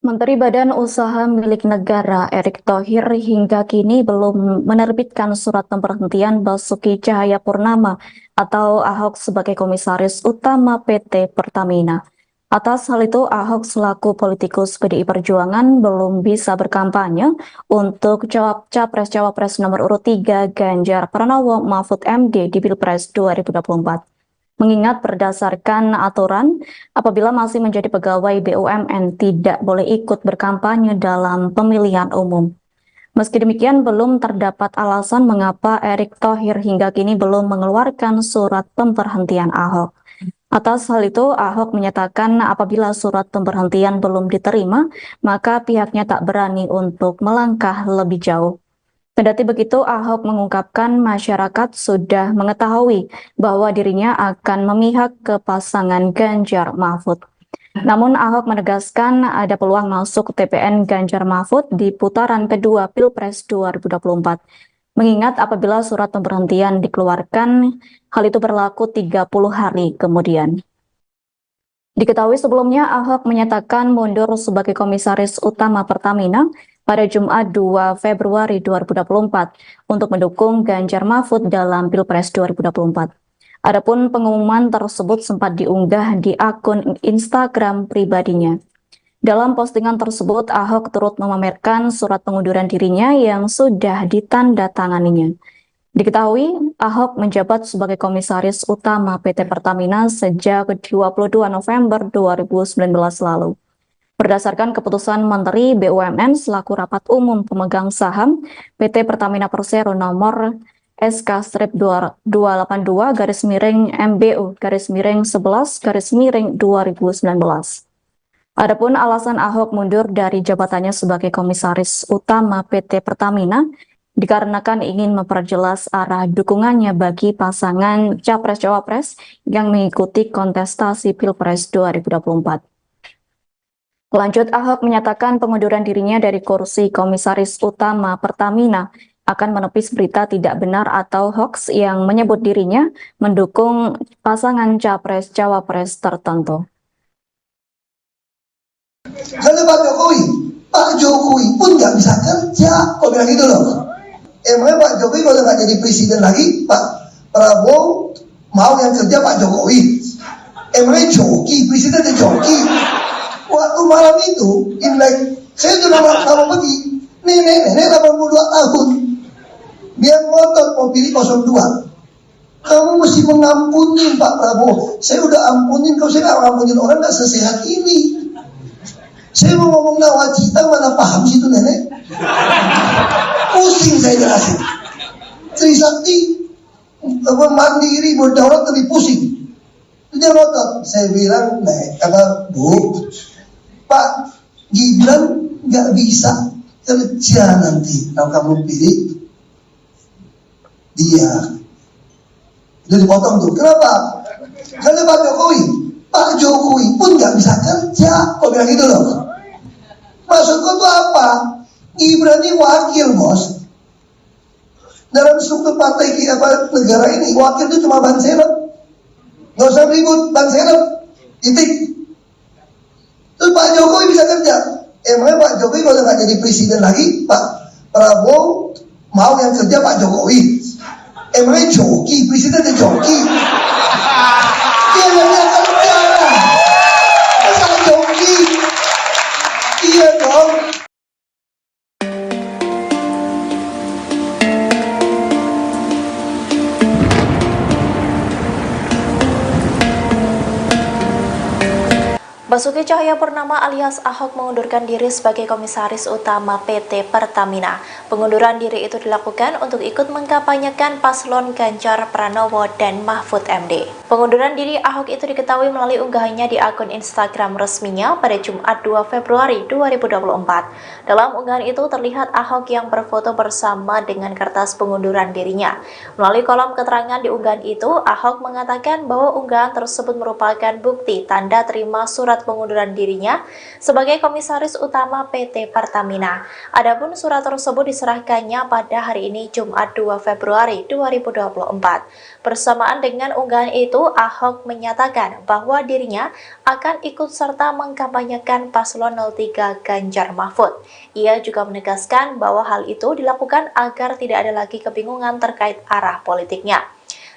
Menteri Badan Usaha Milik Negara Erick Thohir hingga kini belum menerbitkan surat pemberhentian Basuki Cahayapurnama atau Ahok sebagai komisaris utama PT Pertamina. Atas hal itu, Ahok selaku politikus PDI Perjuangan belum bisa berkampanye untuk Capres-Cawapres nomor urut 3 Ganjar Pranowo Mahfud MD di Pilpres 2024. Mengingat berdasarkan aturan, apabila masih menjadi pegawai BUMN tidak boleh ikut berkampanye dalam pemilihan umum. Meski demikian, belum terdapat alasan mengapa Erick Thohir hingga kini belum mengeluarkan surat pemberhentian Ahok. Atas hal itu, Ahok menyatakan apabila surat pemberhentian belum diterima, maka pihaknya tak berani untuk melangkah lebih jauh. Kendati begitu, Ahok mengungkapkan masyarakat sudah mengetahui bahwa dirinya akan memihak ke pasangan Ganjar Mahfud. Namun Ahok menegaskan ada peluang masuk TPN Ganjar Mahfud di putaran kedua Pilpres 2024. Mengingat apabila surat pemberhentian dikeluarkan, hal itu berlaku 30 hari kemudian. Diketahui sebelumnya Ahok menyatakan mundur sebagai komisaris utama Pertamina pada Jumat 2 Februari 2024 untuk mendukung Ganjar Mahfud dalam Pilpres 2024. Adapun pengumuman tersebut sempat diunggah di akun Instagram pribadinya. Dalam postingan tersebut, Ahok turut memamerkan surat pengunduran dirinya yang sudah ditandatanganinya. Diketahui, Ahok menjabat sebagai komisaris utama PT Pertamina sejak 22 November 2019 lalu. Berdasarkan keputusan Menteri BUMN selaku rapat umum pemegang saham PT Pertamina Persero nomor SK-222-MBU-11-2019. Adapun alasan Ahok mundur dari jabatannya sebagai komisaris utama PT Pertamina dikarenakan ingin memperjelas arah dukungannya bagi pasangan Capres-Cawapres yang mengikuti kontestasi Pilpres 2024. Lanjut, Ahok menyatakan pengunduran dirinya dari kursi komisaris utama Pertamina akan menepis berita tidak benar atau hoax yang menyebut dirinya mendukung pasangan Capres-Cawapres tertentu. Karena Pak Jokowi pun nggak bisa kerja. Kok bilang gitu loh? Emangnya Pak Jokowi kalau nggak jadi presiden lagi, Pak Prabowo mau yang kerja Pak Jokowi? Emangnya joki, presidennya joki. Waktu malam itu, Imlek, saya sudah mau pergi. Nenek 82 tahun. Dia ngotot mau pilih 02. Kamu mesti mengampuni Pak Prabowo. Saya udah ampunin, kalau saya nggak ngampunin orang nggak sesehat ini. Saya mau ngomong nawacita, mana paham sih itu nenek? Pusing saya jelasin. Trisakti mandiri berdaulat lebih pusing. Dia ngotot. Saya bilang, kata Bu, Pak Gibran nggak bisa kerja nanti kalau kamu pilih dia. Jadi dipotong tuh. Kenapa? Karena Pak Jokowi pun nggak bisa kerja. Kok bilang gitu loh? Maksudku tuh apa? Gibran ini wakil, bos. Dalam struktur partai negara ini, wakil itu cuma ban serep. Nggak usah ribut, ban serep. Titik. Terus Pak Jokowi bisa kerja. Emangnya Pak Jokowi kalau nggak jadi presiden lagi, Pak Prabowo mau yang kerja Pak Jokowi? Emangnya joki, presidennya joki? Dia nggak bisa kerja. Masa joki? Iya dong. Basuki Cahayapurnama alias Ahok mengundurkan diri sebagai Komisaris Utama PT Pertamina. Pengunduran diri itu dilakukan untuk ikut mengkampanyekan paslon Ganjar Pranowo dan Mahfud MD. Pengunduran diri Ahok itu diketahui melalui unggahannya di akun Instagram resminya pada Jumat 2 Februari 2024. Dalam unggahan itu terlihat Ahok yang berfoto bersama dengan kertas pengunduran dirinya. Melalui kolom keterangan di unggahan itu, Ahok mengatakan bahwa unggahan tersebut merupakan bukti tanda terima surat pengunduran dirinya sebagai Komisaris Utama PT Pertamina. Adapun surat tersebut diserahkannya pada hari ini Jumat 2 Februari 2024. Bersamaan dengan unggahan itu, Ahok menyatakan bahwa dirinya akan ikut serta mengkampanyekan paslon 03 Ganjar Mahfud. Ia juga menegaskan bahwa hal itu dilakukan agar tidak ada lagi kebingungan terkait arah politiknya.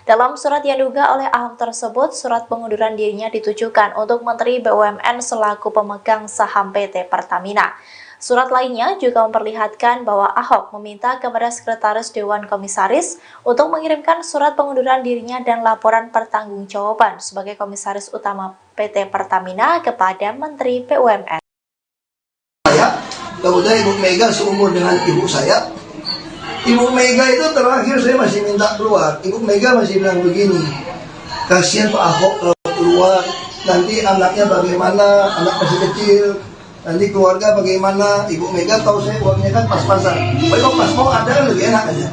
Dalam surat yang diunggah oleh Ahok tersebut, surat pengunduran dirinya ditujukan untuk Menteri BUMN selaku pemegang saham PT Pertamina. Surat lainnya juga memperlihatkan bahwa Ahok meminta kepada Sekretaris Dewan Komisaris untuk mengirimkan surat pengunduran dirinya dan laporan pertanggungjawaban sebagai Komisaris Utama PT Pertamina kepada Menteri BUMN. Kemudian Ibu Mega seumur dengan ibu saya. Ibu Mega itu terakhir saya masih minta keluar. Ibu Mega masih bilang begini, kasihan Pak Ahok kalau keluar, nanti anaknya bagaimana, anak masih kecil, nanti keluarga bagaimana. Ibu Mega tahu saya uangnya kan pas-pasan. Kalau pas mau ada kan lebih enak aja.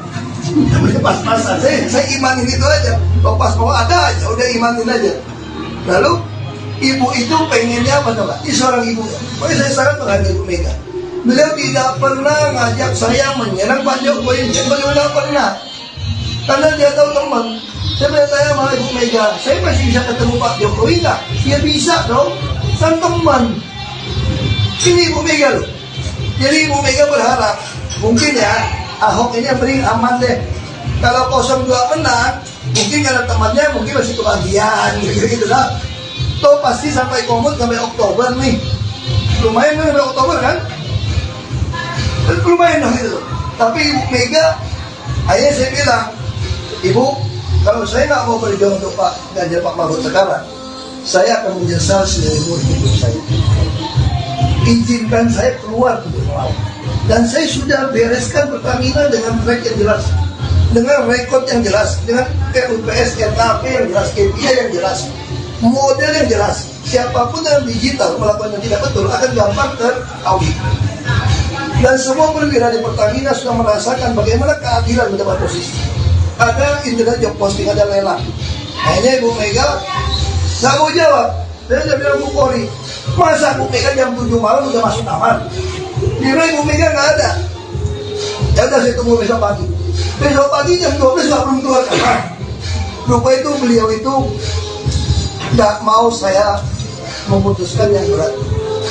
Namanya pas-pasan, saya imanin itu aja. Kalau pas mau ada aja, udah imanin aja. Lalu ibu itu pengennya apa coba? Ini seorang ibu. Pokoknya saya sangat menghargai Ibu Mega. Beliau tidak pernah ngajak saya menyerang Pak Jokowi, beliau tidak pernah. Karena dia tahu teman. Saya bertanya sama Ibu Mega, saya masih bisa ketemu Pak Jokowi nggak? Ya bisa dong, kan teman. Ini Ibu Mega loh. Jadi Ibu Mega berharap, mungkin ya Ahok ini yang paling aman deh. Kalau 02 menang, mungkin karena temannya mungkin masih kebagian, gitu lah. Toh pasti sampai komut sampai Oktober nih. Lumayan kan sampai Oktober kan? Lumayan dong gitu. Tapi Ibu Mega, akhirnya saya bilang, Ibu, kalau saya nggak mau berjuang untuk Pak Ganjar Pak Mahfud sekarang, saya akan menyesal seumur hidup saya. Izinkan saya keluar untuk melawan. Dan saya sudah bereskan Pertamina dengan track yang jelas, dengan rekod yang jelas, dengan RUPS, RKP yang jelas, KPI yang jelas, model yang jelas. Siapapun yang digital melakukan yang tidak betul akan gampang teraudit. Dan semua perwira di Pertamina sudah merasakan bagaimana keadilan mendapat posisi. Ada internet job posting, ada lelang. Akhirnya Ibu Mega nggak mau jawab. Saya udah bilang Bu Polri, masa Bu Mega jam 7 malam udah masuk kamar? Dia Ibu Mega nggak ada. Ya udah saya tunggu besok pagi. Besok pagi jam 12 nggak belum keluar kamar. Lupa itu beliau itu nggak mau saya memutuskan yang berat.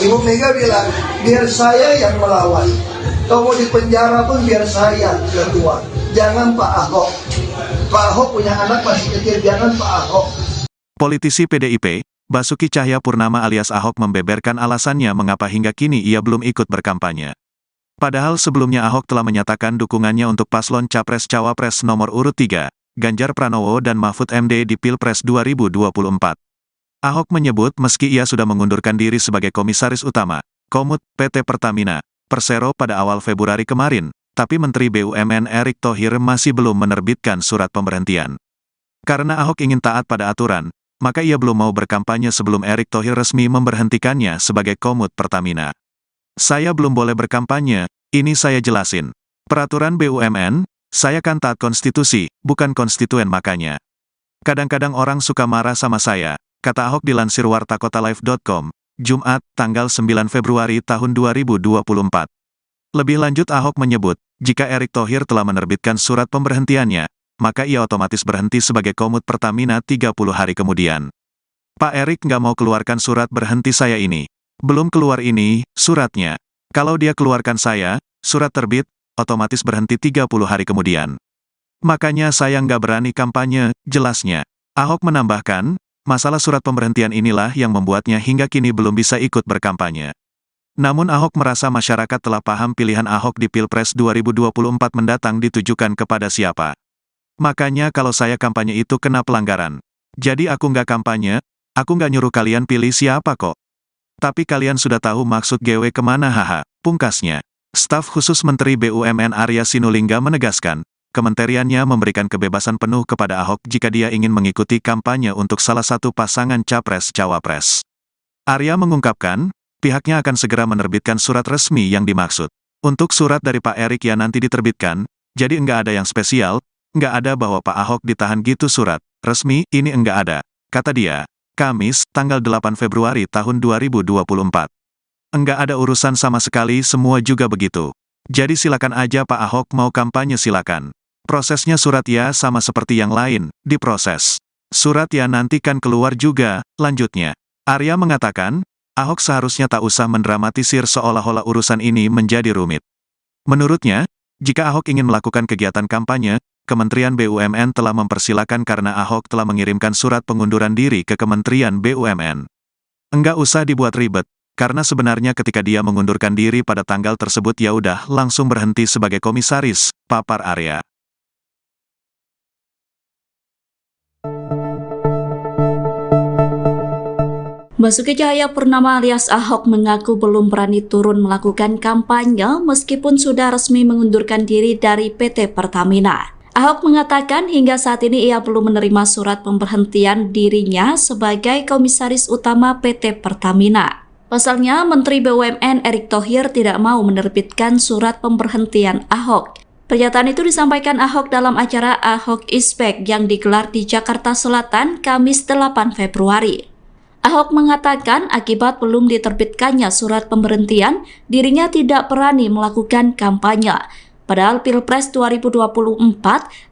Ibu Mega bilang, biar saya yang melawan. Kamu di penjara pun biar saya keluar. Jangan Pak Ahok. Pak Ahok punya anak masih kecil, jangan Pak Ahok. Politisi PDIP, Basuki Cahayapurnama alias Ahok membeberkan alasannya mengapa hingga kini ia belum ikut berkampanye. Padahal sebelumnya Ahok telah menyatakan dukungannya untuk paslon Capres-Cawapres nomor urut 3, Ganjar Pranowo dan Mahfud MD di Pilpres 2024. Ahok menyebut meski ia sudah mengundurkan diri sebagai Komisaris Utama, Komut, PT Pertamina, Persero pada awal Februari kemarin, tapi Menteri BUMN Erick Thohir masih belum menerbitkan surat pemberhentian. Karena Ahok ingin taat pada aturan, maka ia belum mau berkampanye sebelum Erick Thohir resmi memberhentikannya sebagai Komut Pertamina. Saya belum boleh berkampanye, ini saya jelasin. Peraturan BUMN, saya kan taat konstitusi, bukan konstituen makanya. Kadang-kadang orang suka marah sama saya, kata Ahok dilansir wartakotalive.com, Jumat, tanggal 9 Februari tahun 2024. Lebih lanjut Ahok menyebut, jika Erick Thohir telah menerbitkan surat pemberhentiannya, maka ia otomatis berhenti sebagai Komut Pertamina 30 hari kemudian. Pak Erick nggak mau keluarkan surat berhenti saya ini. Belum keluar ini, suratnya. Kalau dia keluarkan saya, surat terbit, otomatis berhenti 30 hari kemudian. Makanya saya nggak berani kampanye, jelasnya. Ahok menambahkan, masalah surat pemberhentian inilah yang membuatnya hingga kini belum bisa ikut berkampanye. Namun Ahok merasa masyarakat telah paham pilihan Ahok di Pilpres 2024 mendatang ditujukan kepada siapa. Makanya kalau saya kampanye itu kena pelanggaran. Jadi aku nggak kampanye, aku nggak nyuruh kalian pilih siapa kok. Tapi kalian sudah tahu maksud GW kemana haha, pungkasnya. Staf khusus Menteri BUMN Arya Sinulinga menegaskan, kementeriannya memberikan kebebasan penuh kepada Ahok jika dia ingin mengikuti kampanye untuk salah satu pasangan Capres-Cawapres. Arya mengungkapkan, pihaknya akan segera menerbitkan surat resmi yang dimaksud. Untuk surat dari Pak Erick ya nanti diterbitkan, jadi enggak ada yang spesial, enggak ada bahwa Pak Ahok ditahan gitu surat resmi, ini enggak ada, kata dia. Kamis, tanggal 8 Februari tahun 2024. Enggak ada urusan sama sekali, semua juga begitu. Jadi silakan aja Pak Ahok mau kampanye silakan. Prosesnya surat ya sama seperti yang lain, diproses. Surat ya nanti kan keluar juga, lanjutnya. Arya mengatakan, Ahok seharusnya tak usah mendramatisir seolah-olah urusan ini menjadi rumit. Menurutnya, jika Ahok ingin melakukan kegiatan kampanye, Kementerian BUMN telah mempersilakan karena Ahok telah mengirimkan surat pengunduran diri ke Kementerian BUMN. Enggak usah dibuat ribet, karena sebenarnya ketika dia mengundurkan diri pada tanggal tersebut ya udah langsung berhenti sebagai komisaris, papar Arya. Basuki Cahayapurnama alias Ahok mengaku belum berani turun melakukan kampanye meskipun sudah resmi mengundurkan diri dari PT Pertamina. Ahok mengatakan hingga saat ini ia belum menerima surat pemberhentian dirinya sebagai Komisaris Utama PT Pertamina. Pasalnya, Menteri BUMN Erick Thohir tidak mau menerbitkan surat pemberhentian Ahok. Pernyataan itu disampaikan Ahok dalam acara Ahok is Back yang digelar di Jakarta Selatan Kamis 8 Februari. Ahok mengatakan akibat belum diterbitkannya surat pemberhentian, dirinya tidak berani melakukan kampanye. Padahal Pilpres 2024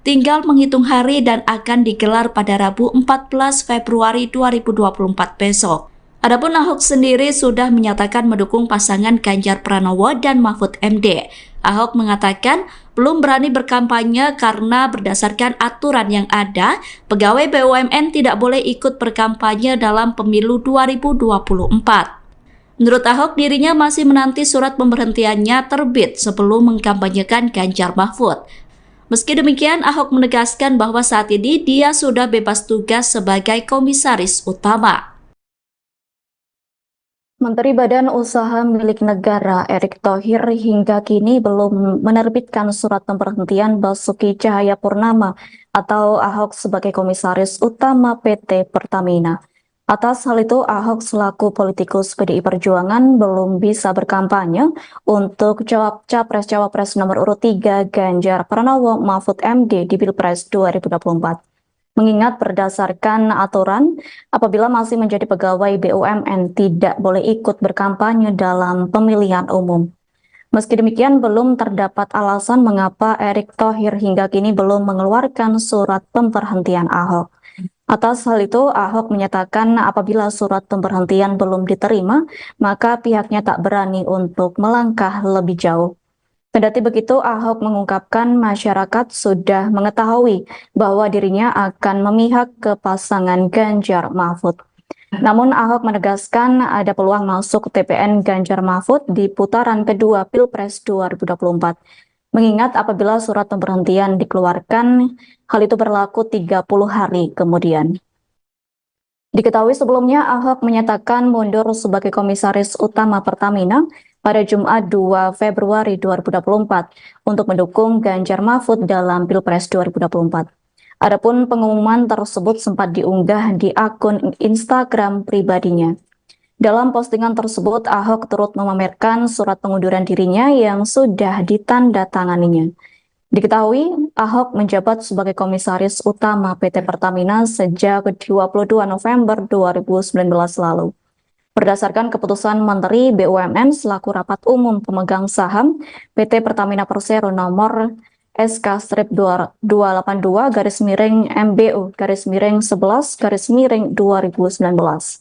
tinggal menghitung hari dan akan digelar pada Rabu 14 Februari 2024 besok. Adapun Ahok sendiri sudah menyatakan mendukung pasangan Ganjar Pranowo dan Mahfud MD. Ahok mengatakan belum berani berkampanye karena berdasarkan aturan yang ada, pegawai BUMN tidak boleh ikut berkampanye dalam pemilu 2024. Menurut Ahok, dirinya masih menanti surat pemberhentiannya terbit sebelum mengkampanyekan Ganjar Mahfud. Meski demikian, Ahok menegaskan bahwa saat ini dia sudah bebas tugas sebagai Komisaris Utama. Menteri Badan Usaha Milik Negara Erick Thohir hingga kini belum menerbitkan surat pemberhentian Basuki Cahayapurnama atau Ahok sebagai Komisaris Utama PT Pertamina. Atas hal itu, Ahok selaku politikus PDI Perjuangan belum bisa berkampanye untuk Capres-Cawapres nomor urut 3 Ganjar Pranowo Mahfud MD di Pilpres 2024. Mengingat berdasarkan aturan, apabila masih menjadi pegawai BUMN tidak boleh ikut berkampanye dalam pemilihan umum. Meski demikian, belum terdapat alasan mengapa Erick Thohir hingga kini belum mengeluarkan surat pemberhentian Ahok. Atas hal itu, Ahok menyatakan apabila surat pemberhentian belum diterima, maka pihaknya tak berani untuk melangkah lebih jauh. Kendati begitu, Ahok mengungkapkan masyarakat sudah mengetahui bahwa dirinya akan memihak ke pasangan Ganjar Mahfud. Namun Ahok menegaskan ada peluang masuk TPN Ganjar Mahfud di putaran kedua Pilpres 2024. Mengingat apabila surat pemberhentian dikeluarkan, hal itu berlaku 30 hari kemudian. Diketahui sebelumnya Ahok menyatakan mundur sebagai Komisaris Utama Pertamina pada Jumat 2 Februari 2024 untuk mendukung Ganjar Mahfud dalam Pilpres 2024. Adapun pengumuman tersebut sempat diunggah di akun Instagram pribadinya. Dalam postingan tersebut, Ahok turut memamerkan surat pengunduran dirinya yang sudah ditandatanganinya. Diketahui, Ahok menjabat sebagai Komisaris Utama PT Pertamina sejak 22 November 2019 lalu. Berdasarkan keputusan Menteri BUMN selaku Rapat Umum Pemegang Saham PT Pertamina Persero nomor SK-222-MBU-11-2019.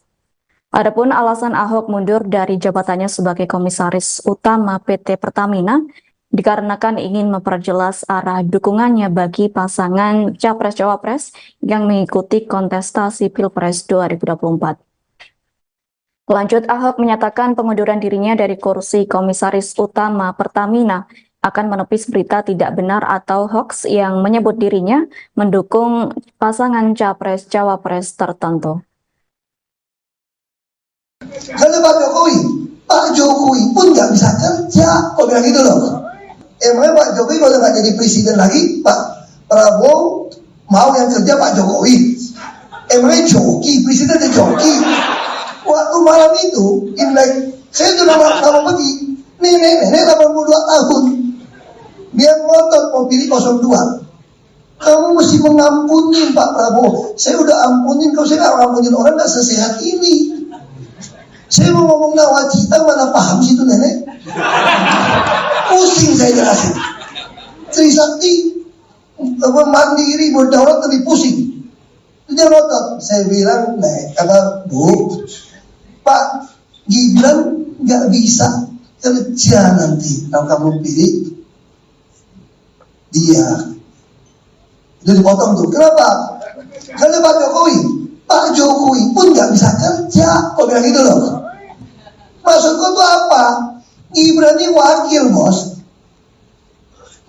Adapun alasan Ahok mundur dari jabatannya sebagai Komisaris Utama PT Pertamina dikarenakan ingin memperjelas arah dukungannya bagi pasangan Capres-Cawapres yang mengikuti kontestasi Pilpres 2024. Lanjut, Ahok menyatakan pengunduran dirinya dari kursi Komisaris Utama Pertamina akan menepis berita tidak benar atau hoax yang menyebut dirinya mendukung pasangan Capres-Cawapres tertentu. Karena Pak Jokowi pun nggak bisa kerja, kok bilang gitu loh. Emangnya Pak Jokowi kalau nggak jadi presiden lagi, Pak Prabowo mau yang kerja Pak Jokowi? Emangnya joki, presidennya joki. Waktu malam itu, Imlek, saya sudah mau pergi, nenek 82 tahun, dia ngotot mau pilih 02. Kamu mesti mengampuni Pak Prabowo. Saya udah ampunin, kalau saya nggak ngampunin orang nggak sesehat ini. Saya mau ngomong nawacita, mana paham sih itu nenek? Pusing saya jelasin. Trisakti mandiri berdaulat lebih pusing. Dia ngotot. Saya bilang, kata Bu, Pak Gibran nggak bisa kerja nanti kalau kamu pilih dia. Itu dipotong tuh. Kenapa? Karena Pak Jokowi pun nggak bisa kerja. Kok bilang gitu loh? Maksudku tuh apa? Gibran ini wakil, bos.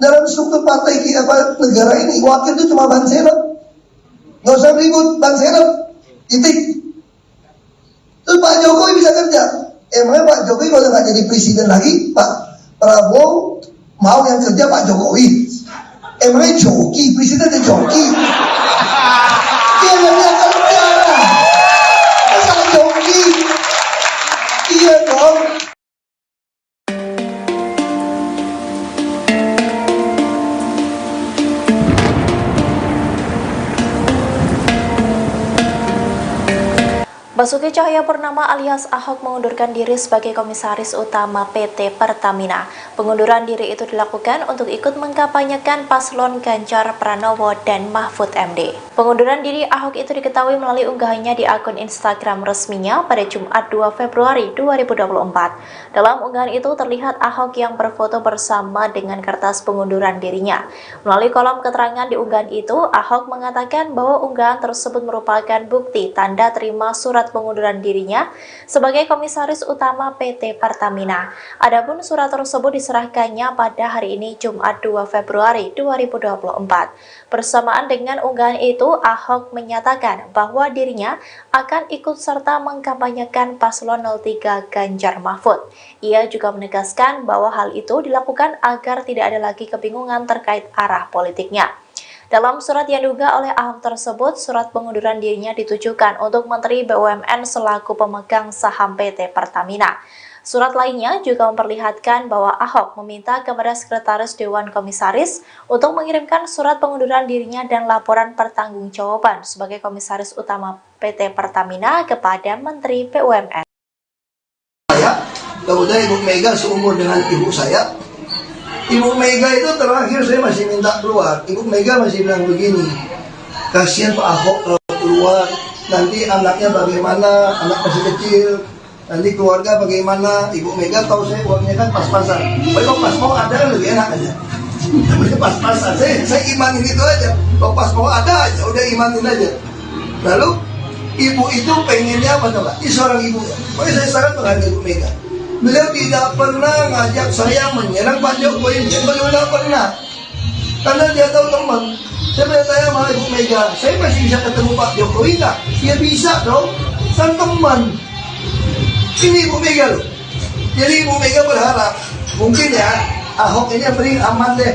Dalam struktur partai kita negara ini, wakil itu cuma ban serep. Nggak usah ribut, ban serep. Titik. Terus Pak Jokowi bisa kerja. Emangnya Pak Jokowi kalau nggak jadi presiden lagi, Pak Prabowo mau yang kerja Pak Jokowi? Emangnya joki, presidennya joki. Dia nggak bisa kerja. Masa joki? Iya dong. Basuki Cahayapurnama alias Ahok mengundurkan diri sebagai Komisaris Utama PT Pertamina. Pengunduran diri itu dilakukan untuk ikut mengkampanyekan paslon Ganjar Pranowo dan Mahfud MD. Pengunduran diri Ahok itu diketahui melalui unggahannya di akun Instagram resminya pada Jumat 2 Februari 2024. Dalam unggahan itu terlihat Ahok yang berfoto bersama dengan kertas pengunduran dirinya. Melalui kolom keterangan di unggahan itu, Ahok mengatakan bahwa unggahan tersebut merupakan bukti tanda terima surat pengunduran dirinya sebagai Komisaris Utama PT Pertamina. Adapun surat tersebut diserahkannya pada hari ini Jumat 2 Februari 2024. Bersamaan dengan unggahan itu, Ahok menyatakan bahwa dirinya akan ikut serta mengkampanyekan paslon 03 Ganjar Mahfud. Ia juga menegaskan bahwa hal itu dilakukan agar tidak ada lagi kebingungan terkait arah politiknya. Dalam surat yang diunggah oleh Ahok tersebut, surat pengunduran dirinya ditujukan untuk Menteri BUMN selaku pemegang saham PT Pertamina. Surat lainnya juga memperlihatkan bahwa Ahok meminta kepada Sekretaris Dewan Komisaris untuk mengirimkan surat pengunduran dirinya dan laporan pertanggungjawaban sebagai Komisaris Utama PT Pertamina kepada Menteri BUMN. Kemudian Ibu Mega seumur dengan ibu saya. Ibu Mega itu terakhir saya masih minta keluar. Ibu Mega masih bilang begini, kasihan Pak Ahok kalau keluar, nanti anaknya bagaimana, anak masih kecil, nanti keluarga bagaimana. Ibu Mega tahu saya uangnya kan pas-pasan. Kalau pas mau ada kan lebih enak aja. Namanya pas-pasan. Saya imanin itu aja. Kalau pas mau ada aja, udah imanin aja. Lalu ibu itu pengennya apa coba? Ini seorang ibu. Makanya saya sangat menghargai Ibu Mega. Beliau tidak pernah ngajak saya menyerang Pak Jokowi. Beliau tidak pernah. Karena dia tahu teman. Saya bertanya sama Ibu Mega, saya masih bisa ketemu Pak Jokowi nggak? Ya bisa dong. Kan teman. Ini Ibu Mega loh. Jadi Ibu Mega berharap mungkin ya Ahok ini yang paling aman deh.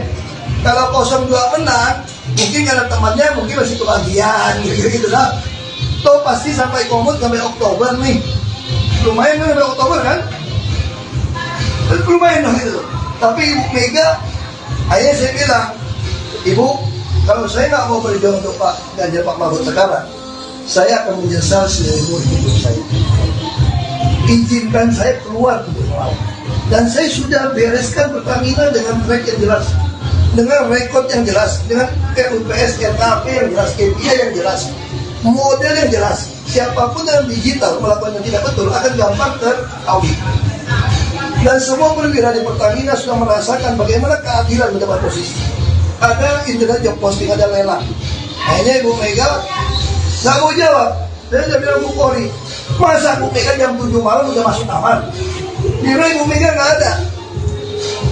Kalau 02 menang, mungkin karena temannya mungkin masih kebagian gitu lah. Toh pasti sampai komut sampai Oktober nih. Lumayan kan sampai Oktober kan? Lumayan dong gitu. Tapi Ibu Mega, akhirnya saya bilang, Ibu, kalau saya nggak mau berjuang untuk Pak Ganjar Pak Mahfud sekarang, saya akan menyesal seumur hidup saya. Izinkan saya keluar untuk melawan. Dan saya sudah bereskan Pertamina dengan track yang jelas, dengan rekod yang jelas, dengan RUPS, RKP yang jelas, KPI yang jelas, model yang jelas. Siapapun yang digital melakukan yang tidak betul akan gampang teraudit. Dan semua perwira di Pertamina sudah merasakan bagaimana keadilan mendapat posisi. Ada internet job posting, ada lelang. Akhirnya Ibu Mega nggak mau jawab. Saya udah bilang Bu Polri, masa Bu Mega jam 7 malam udah masuk kamar? Kira Ibu Mega nggak ada.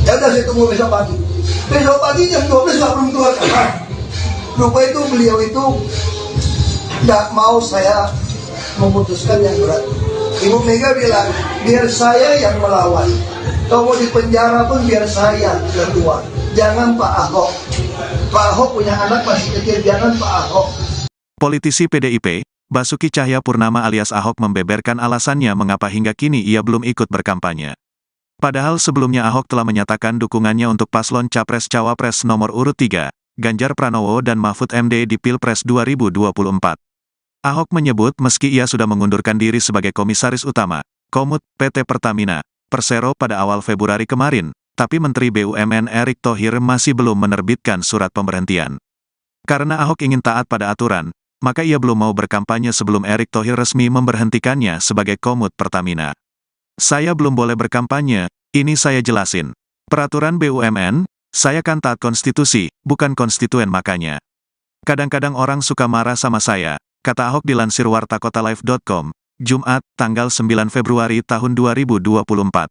Ya udah saya tunggu besok pagi. Besok pagi jam 12 nggak belum keluar kamar. Lupa itu beliau itu nggak mau saya memutuskan yang berat. Ibu Mega bilang, biar saya yang melawan. Kalau mau di penjara pun biar saya yang keluar. Jangan Pak Ahok. Pak Ahok punya anak masih kecil, jangan Pak Ahok. Politisi PDIP, Basuki Cahayapurnama alias Ahok membeberkan alasannya mengapa hingga kini ia belum ikut berkampanye. Padahal sebelumnya Ahok telah menyatakan dukungannya untuk paslon Capres-Cawapres nomor urut 3, Ganjar Pranowo dan Mahfud MD di Pilpres 2024. Ahok menyebut meski ia sudah mengundurkan diri sebagai Komisaris Utama, Komut, PT Pertamina, Persero pada awal Februari kemarin, tapi Menteri BUMN Erick Thohir masih belum menerbitkan surat pemberhentian. Karena Ahok ingin taat pada aturan, maka ia belum mau berkampanye sebelum Erick Thohir resmi memberhentikannya sebagai Komut Pertamina. Saya belum boleh berkampanye, ini saya jelasin. Peraturan BUMN, saya kan taat konstitusi, bukan konstituen makanya. Kadang-kadang orang suka marah sama saya, kata Ahok dilansir wartakotalive.com, Jumat, tanggal 9 Februari tahun 2024.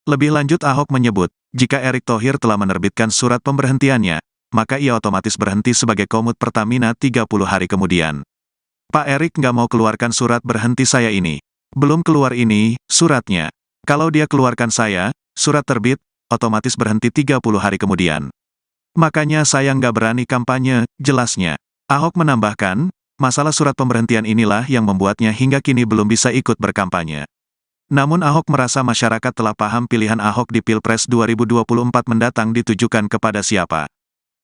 Lebih lanjut Ahok menyebut, jika Erick Thohir telah menerbitkan surat pemberhentiannya, maka ia otomatis berhenti sebagai Komut Pertamina 30 hari kemudian. Pak Erick nggak mau keluarkan surat berhenti saya ini. Belum keluar ini, suratnya. Kalau dia keluarkan saya, surat terbit, otomatis berhenti 30 hari kemudian. Makanya saya nggak berani kampanye, jelasnya. Ahok menambahkan, masalah surat pemberhentian inilah yang membuatnya hingga kini belum bisa ikut berkampanye. Namun Ahok merasa masyarakat telah paham pilihan Ahok di Pilpres 2024 mendatang ditujukan kepada siapa.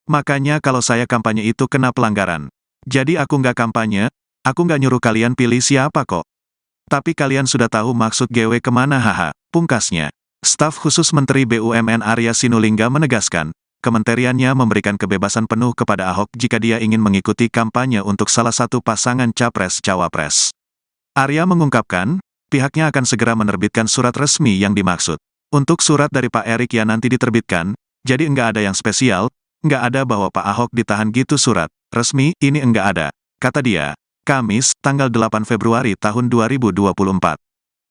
Makanya kalau saya kampanye itu kena pelanggaran. Jadi aku nggak kampanye, aku nggak nyuruh kalian pilih siapa kok. Tapi kalian sudah tahu maksud GW kemana haha, pungkasnya. Staf khusus Menteri BUMN Arya Sinulinga menegaskan, kementeriannya memberikan kebebasan penuh kepada Ahok jika dia ingin mengikuti kampanye untuk salah satu pasangan Capres-Cawapres. Arya mengungkapkan, pihaknya akan segera menerbitkan surat resmi yang dimaksud. Untuk surat dari Pak Erick yang nanti diterbitkan, jadi enggak ada yang spesial, enggak ada bahwa Pak Ahok ditahan gitu surat resmi, ini enggak ada, kata dia. Kamis, tanggal 8 Februari tahun 2024.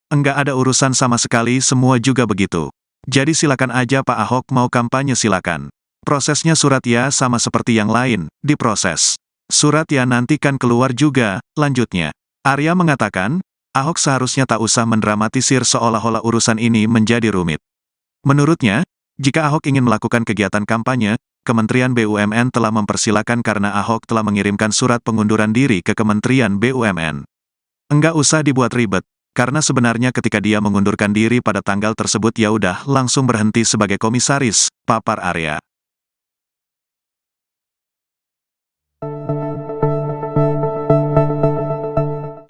Enggak ada urusan sama sekali, semua juga begitu. Jadi silakan aja Pak Ahok mau kampanye silakan. Prosesnya surat ya sama seperti yang lain, diproses. Surat ya nanti kan keluar juga, lanjutnya. Arya mengatakan, Ahok seharusnya tak usah mendramatisir seolah-olah urusan ini menjadi rumit. Menurutnya, jika Ahok ingin melakukan kegiatan kampanye, Kementerian BUMN telah mempersilakan karena Ahok telah mengirimkan surat pengunduran diri ke Kementerian BUMN. Enggak usah dibuat ribet, karena sebenarnya ketika dia mengundurkan diri pada tanggal tersebut ya udah langsung berhenti sebagai komisaris, papar Arya.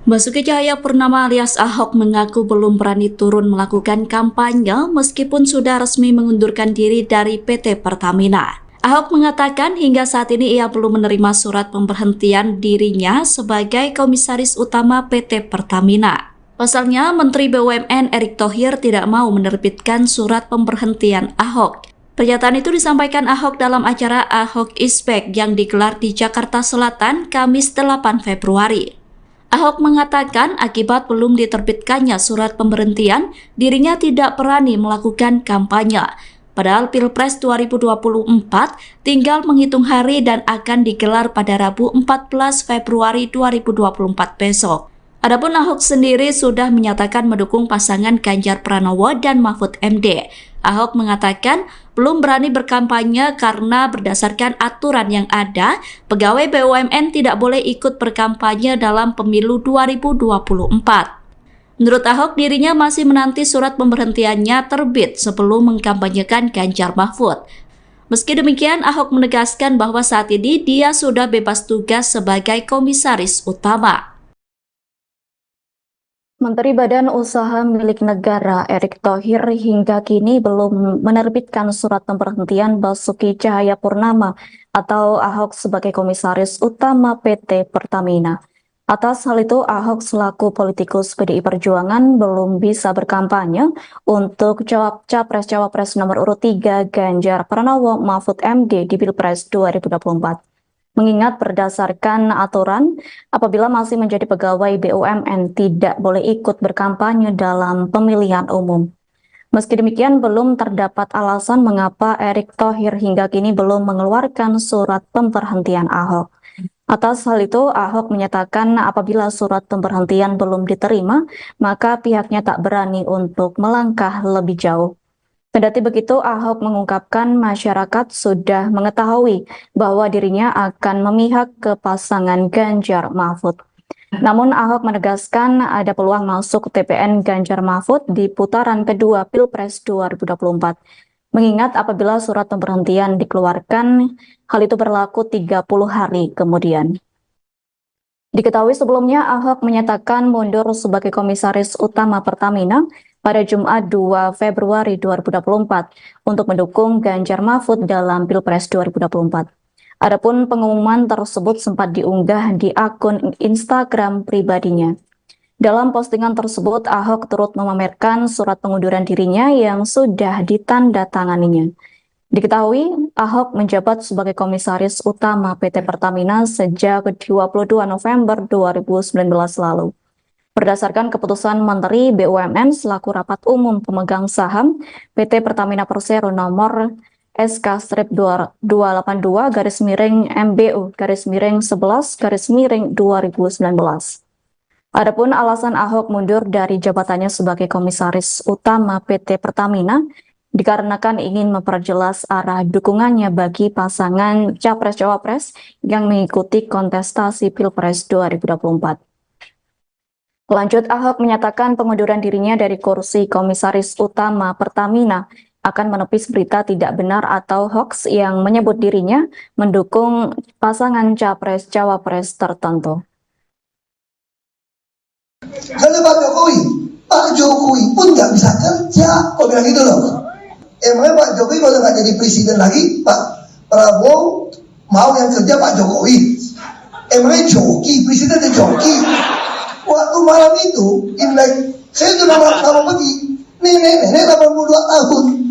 Basuki Cahayapurnama alias Ahok mengaku belum berani turun melakukan kampanye meskipun sudah resmi mengundurkan diri dari PT Pertamina. Ahok mengatakan hingga saat ini ia belum menerima surat pemberhentian dirinya sebagai Komisaris Utama PT Pertamina. Pasalnya, Menteri BUMN Erick Thohir tidak mau menerbitkan surat pemberhentian Ahok. Pernyataan itu disampaikan Ahok dalam acara Ahok is Back yang digelar di Jakarta Selatan Kamis 8 Februari. Ahok mengatakan akibat belum diterbitkannya surat pemberhentian, dirinya tidak berani melakukan kampanye. Padahal Pilpres 2024 tinggal menghitung hari dan akan digelar pada Rabu 14 Februari 2024 besok. Adapun Ahok sendiri sudah menyatakan mendukung pasangan Ganjar Pranowo dan Mahfud MD. Ahok mengatakan belum berani berkampanye karena berdasarkan aturan yang ada, pegawai BUMN tidak boleh ikut berkampanye dalam pemilu 2024. Menurut Ahok, dirinya masih menanti surat pemberhentiannya terbit sebelum mengkampanyekan Ganjar Mahfud. Meski demikian, Ahok menegaskan bahwa saat ini dia sudah bebas tugas sebagai Komisaris Utama. Menteri Badan Usaha Milik Negara Erick Thohir hingga kini belum menerbitkan surat pemberhentian Basuki Cahayapurnama atau Ahok sebagai Komisaris Utama PT Pertamina. Atas hal itu, Ahok selaku politikus PDI Perjuangan belum bisa berkampanye untuk Capres-Cawapres nomor urut 3 Ganjar Pranowo Mahfud MD di Pilpres 2024. Mengingat berdasarkan aturan, apabila masih menjadi pegawai BUMN tidak boleh ikut berkampanye dalam pemilihan umum. Meski demikian, belum terdapat alasan mengapa Erick Thohir hingga kini belum mengeluarkan surat pemberhentian Ahok. Atas hal itu, Ahok menyatakan apabila surat pemberhentian belum diterima, maka pihaknya tak berani untuk melangkah lebih jauh. Kendati begitu, Ahok mengungkapkan masyarakat sudah mengetahui bahwa dirinya akan memihak ke pasangan Ganjar Mahfud. Namun Ahok menegaskan ada peluang masuk TPN Ganjar Mahfud di putaran kedua Pilpres 2024. Mengingat apabila surat pemberhentian dikeluarkan, hal itu berlaku 30 hari kemudian. Diketahui sebelumnya Ahok menyatakan mundur sebagai Komisaris Utama Pertamina pada Jumat 2 Februari 2024 untuk mendukung Ganjar Mahfud dalam Pilpres 2024. Adapun pengumuman tersebut sempat diunggah di akun Instagram pribadinya. Dalam postingan tersebut, Ahok turut memamerkan surat pengunduran dirinya yang sudah ditandatanganinya. Diketahui, Ahok menjabat sebagai Komisaris Utama PT Pertamina sejak 22 November 2019 lalu. Berdasarkan keputusan Menteri BUMN selaku Rapat Umum Pemegang Saham PT Pertamina Persero nomor SK-228-MBU-11-2019. Adapun alasan Ahok mundur dari jabatannya sebagai Komisaris Utama PT Pertamina dikarenakan ingin memperjelas arah dukungannya bagi pasangan Capres-Cawapres yang mengikuti kontestasi Pilpres 2024. Lanjut, Ahok menyatakan pengunduran dirinya dari kursi Komisaris Utama Pertamina akan menepis berita tidak benar atau hoax yang menyebut dirinya mendukung pasangan Capres-Cawapres tertentu. Karena Pak Jokowi pun nggak bisa kerja, kok bilang gitu loh. Emangnya Pak Jokowi kalau nggak jadi presiden lagi, Pak Prabowo mau yang kerja Pak Jokowi? Emangnya joki, presiden ada joki? Waktu malam itu, Imlek, saya sudah mau pergi, nenek 82 tahun,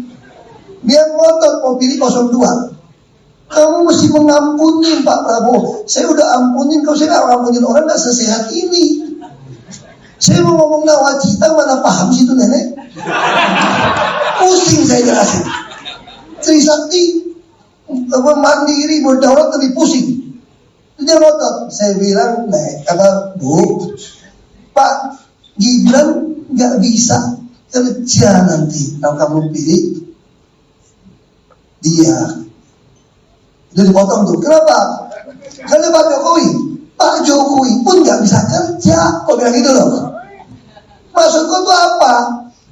dia ngotot mau pilih 02. Kamu mesti mengampuni Pak Prabowo. Saya udah ampunin, kalau saya nggak ngampunin orang nggak sesehat ini. Saya mau ngomong nawacita, mana paham sih itu nenek? Pusing saya jelasin. Trisakti, mandiri, berdaulat lebih pusing. Dia ngotot. Saya bilang, kata Bu, Pak Gibran nggak bisa kerja nanti kalau kamu pilih dia. Jadi dipotong tuh. Kenapa? Karena Pak Jokowi pun nggak bisa kerja. Kok bilang gitu loh? Maksudku tuh apa?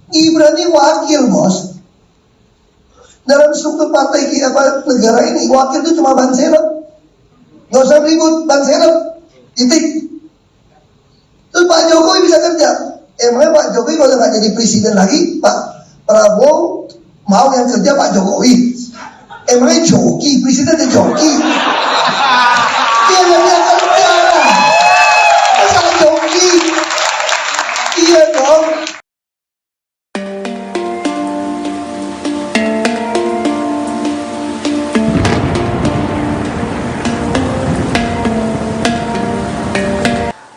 Gibran ini wakil, bos. Dalam struktur partai negara ini, wakil itu cuma ban serep. Nggak usah ribut, ban serep. Titik. Terus Pak Jokowi bisa kerja. Emangnya Pak Jokowi kalau nggak jadi presiden lagi, Pak Prabowo mau yang kerja Pak Jokowi? Emangnya joki, presiden ada joki? Iya namanya akal negara. Masa joki? Iya dong.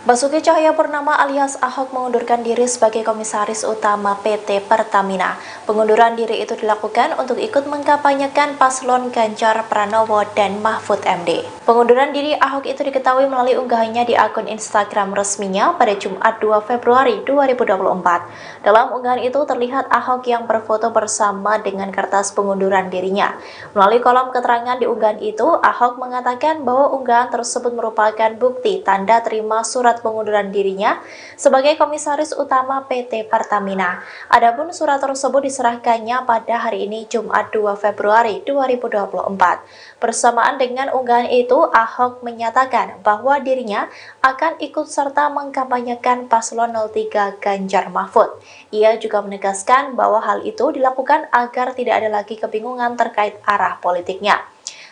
Basuki Cahayapurnama alias Ahok mengundurkan diri sebagai Komisaris Utama PT Pertamina. Pengunduran diri itu dilakukan untuk ikut mengkampanyekan paslon Ganjar Pranowo dan Mahfud MD. Pengunduran diri Ahok itu diketahui melalui unggahannya di akun Instagram resminya pada Jumat 2 Februari 2024. Dalam unggahan itu terlihat Ahok yang berfoto bersama dengan kertas pengunduran dirinya. Melalui kolom keterangan di unggahan itu, Ahok mengatakan bahwa unggahan tersebut merupakan bukti tanda terima surat pengunduran dirinya sebagai Komisaris Utama PT Pertamina. Adapun surat tersebut diserahkannya pada hari ini Jumat 2 Februari 2024. Bersamaan dengan unggahan itu, Ahok menyatakan bahwa dirinya akan ikut serta mengkampanyekan paslon 03 Ganjar Mahfud. Ia juga menegaskan bahwa hal itu dilakukan agar tidak ada lagi kebingungan terkait arah politiknya.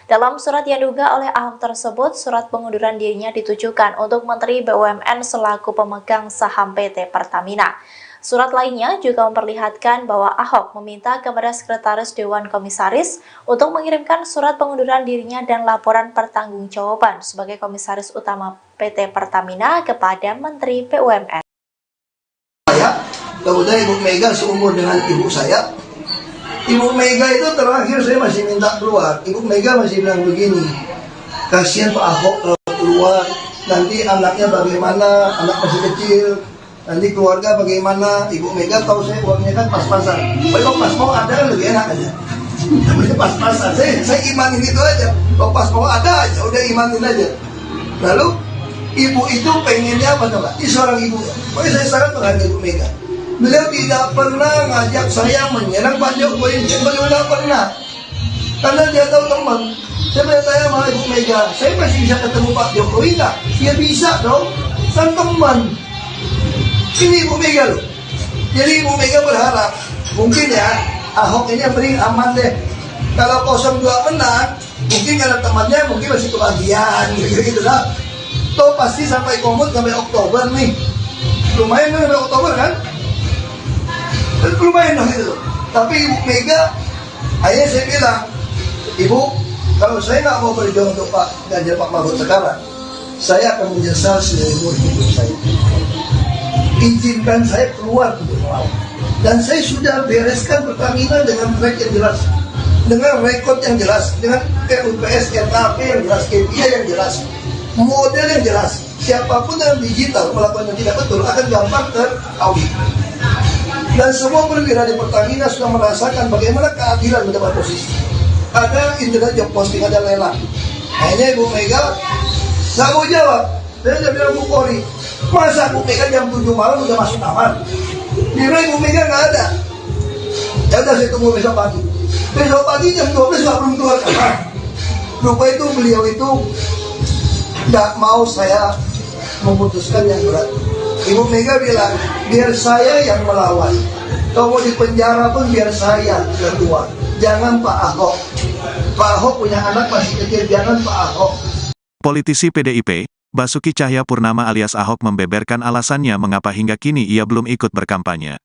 Dalam surat yang diunggah oleh Ahok tersebut, surat pengunduran dirinya ditujukan untuk Menteri BUMN selaku pemegang saham PT Pertamina. Surat lainnya juga memperlihatkan bahwa Ahok meminta kepada Sekretaris Dewan Komisaris untuk mengirimkan surat pengunduran dirinya dan laporan pertanggungjawaban sebagai Komisaris Utama PT Pertamina kepada Menteri BUMN. Kemudian Ibu Mega seumur dengan ibu saya. Ibu Mega itu terakhir saya masih minta keluar. Ibu Mega masih bilang begini, kasihan Pak Ahok kalau keluar, nanti anaknya bagaimana, anak masih kecil, nanti keluarga bagaimana. Ibu Mega tahu saya uangnya kan pas-pasan. Kalau pas mau ada kan lebih enak aja. Namanya pas-pasan, saya imanin itu aja. Kalau pas mau ada aja, udah imanin aja. Lalu ibu itu pengennya apa coba? Ini seorang ibu. Makanya saya sangat menghargai Ibu Mega. Beliau tidak pernah ngajak saya menyerang Pak Jokowi, beliau tidak pernah. Karena dia tahu teman. Saya bertanya sama Ibu Mega, saya masih bisa ketemu Pak Jokowi nggak? Ya bisa dong, kan teman. Ini Ibu Mega loh. Jadi Ibu Mega berharap, mungkin ya, Ahok ini yang paling aman deh. Kalau 02 menang, mungkin karena temannya mungkin masih kebagian, gitu lah. Toh pasti sampai komut sampai Oktober nih. Lumayan kan sampai Oktober kan? Lumayan dong gitu. Tapi Ibu Mega, akhirnya saya bilang, Ibu, kalau saya nggak mau berjuang untuk Pak Ganjar Pak Mahfud sekarang, saya akan menyesal seumur hidup saya. Izinkan saya keluar untuk melawan. Dan saya sudah bereskan Pertamina dengan track yang jelas, dengan rekod yang jelas, dengan RUPS, RKP yang jelas, KPI yang jelas, model yang jelas. Siapapun yang digital melakukan yang tidak betul akan gampang teraudit. Dan semua perwira di Pertamina sudah merasakan bagaimana keadilan mendapat posisi. Ada internet job posting, ada lelang. Akhirnya Ibu Mega nggak mau jawab. Saya udah bilang Bu Polri, masa Bu Mega jam 7 malam udah masuk kamar? Dia bilang Ibu Mega nggak ada. Ya udah saya tunggu besok pagi. Besok pagi jam 12 nggak belum keluar kamar. Lupa itu beliau itu nggak mau saya memutuskan yang berat. Ibu Mega bilang, biar saya yang melawan. Kalau mau di penjara pun biar saya yang keluar. Jangan Pak Ahok. Pak Ahok punya anak masih kecil, jangan Pak Ahok. Politisi PDIP, Basuki Cahayapurnama alias Ahok membeberkan alasannya mengapa hingga kini ia belum ikut berkampanye.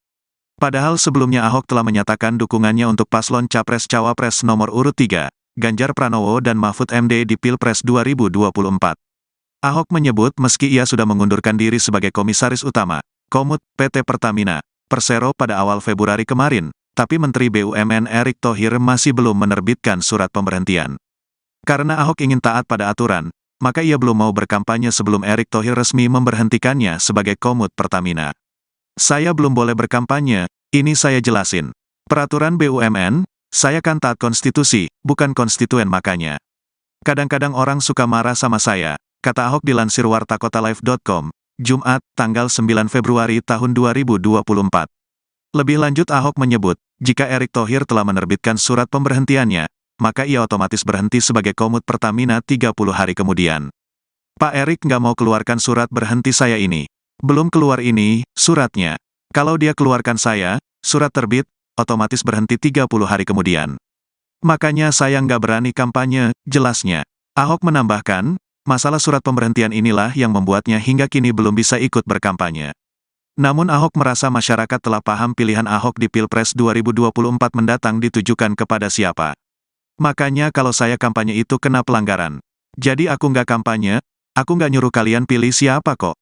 Padahal sebelumnya Ahok telah menyatakan dukungannya untuk paslon Capres-Cawapres nomor urut 3, Ganjar Pranowo dan Mahfud MD di Pilpres 2024. Ahok menyebut meski ia sudah mengundurkan diri sebagai Komisaris Utama, Komut, PT Pertamina, Persero pada awal Februari kemarin, tapi Menteri BUMN Erick Thohir masih belum menerbitkan surat pemberhentian. Karena Ahok ingin taat pada aturan, maka ia belum mau berkampanye sebelum Erick Thohir resmi memberhentikannya sebagai Komut Pertamina. Saya belum boleh berkampanye, ini saya jelasin. Peraturan BUMN, saya kan taat konstitusi, bukan konstituen makanya. Kadang-kadang orang suka marah sama saya, kata Ahok dilansir wartakotalive.com, Jumat, tanggal 9 Februari tahun 2024. Lebih lanjut Ahok menyebut, jika Erick Thohir telah menerbitkan surat pemberhentiannya, maka ia otomatis berhenti sebagai Komut Pertamina 30 hari kemudian. Pak Erick nggak mau keluarkan surat berhenti saya ini. Belum keluar ini, suratnya. Kalau dia keluarkan saya, surat terbit, otomatis berhenti 30 hari kemudian. Makanya saya nggak berani kampanye, jelasnya. Ahok menambahkan, masalah surat pemberhentian inilah yang membuatnya hingga kini belum bisa ikut berkampanye. Namun Ahok merasa masyarakat telah paham pilihan Ahok di Pilpres 2024 mendatang ditujukan kepada siapa. Makanya kalau saya kampanye itu kena pelanggaran. Jadi aku nggak kampanye, aku nggak nyuruh kalian pilih siapa kok.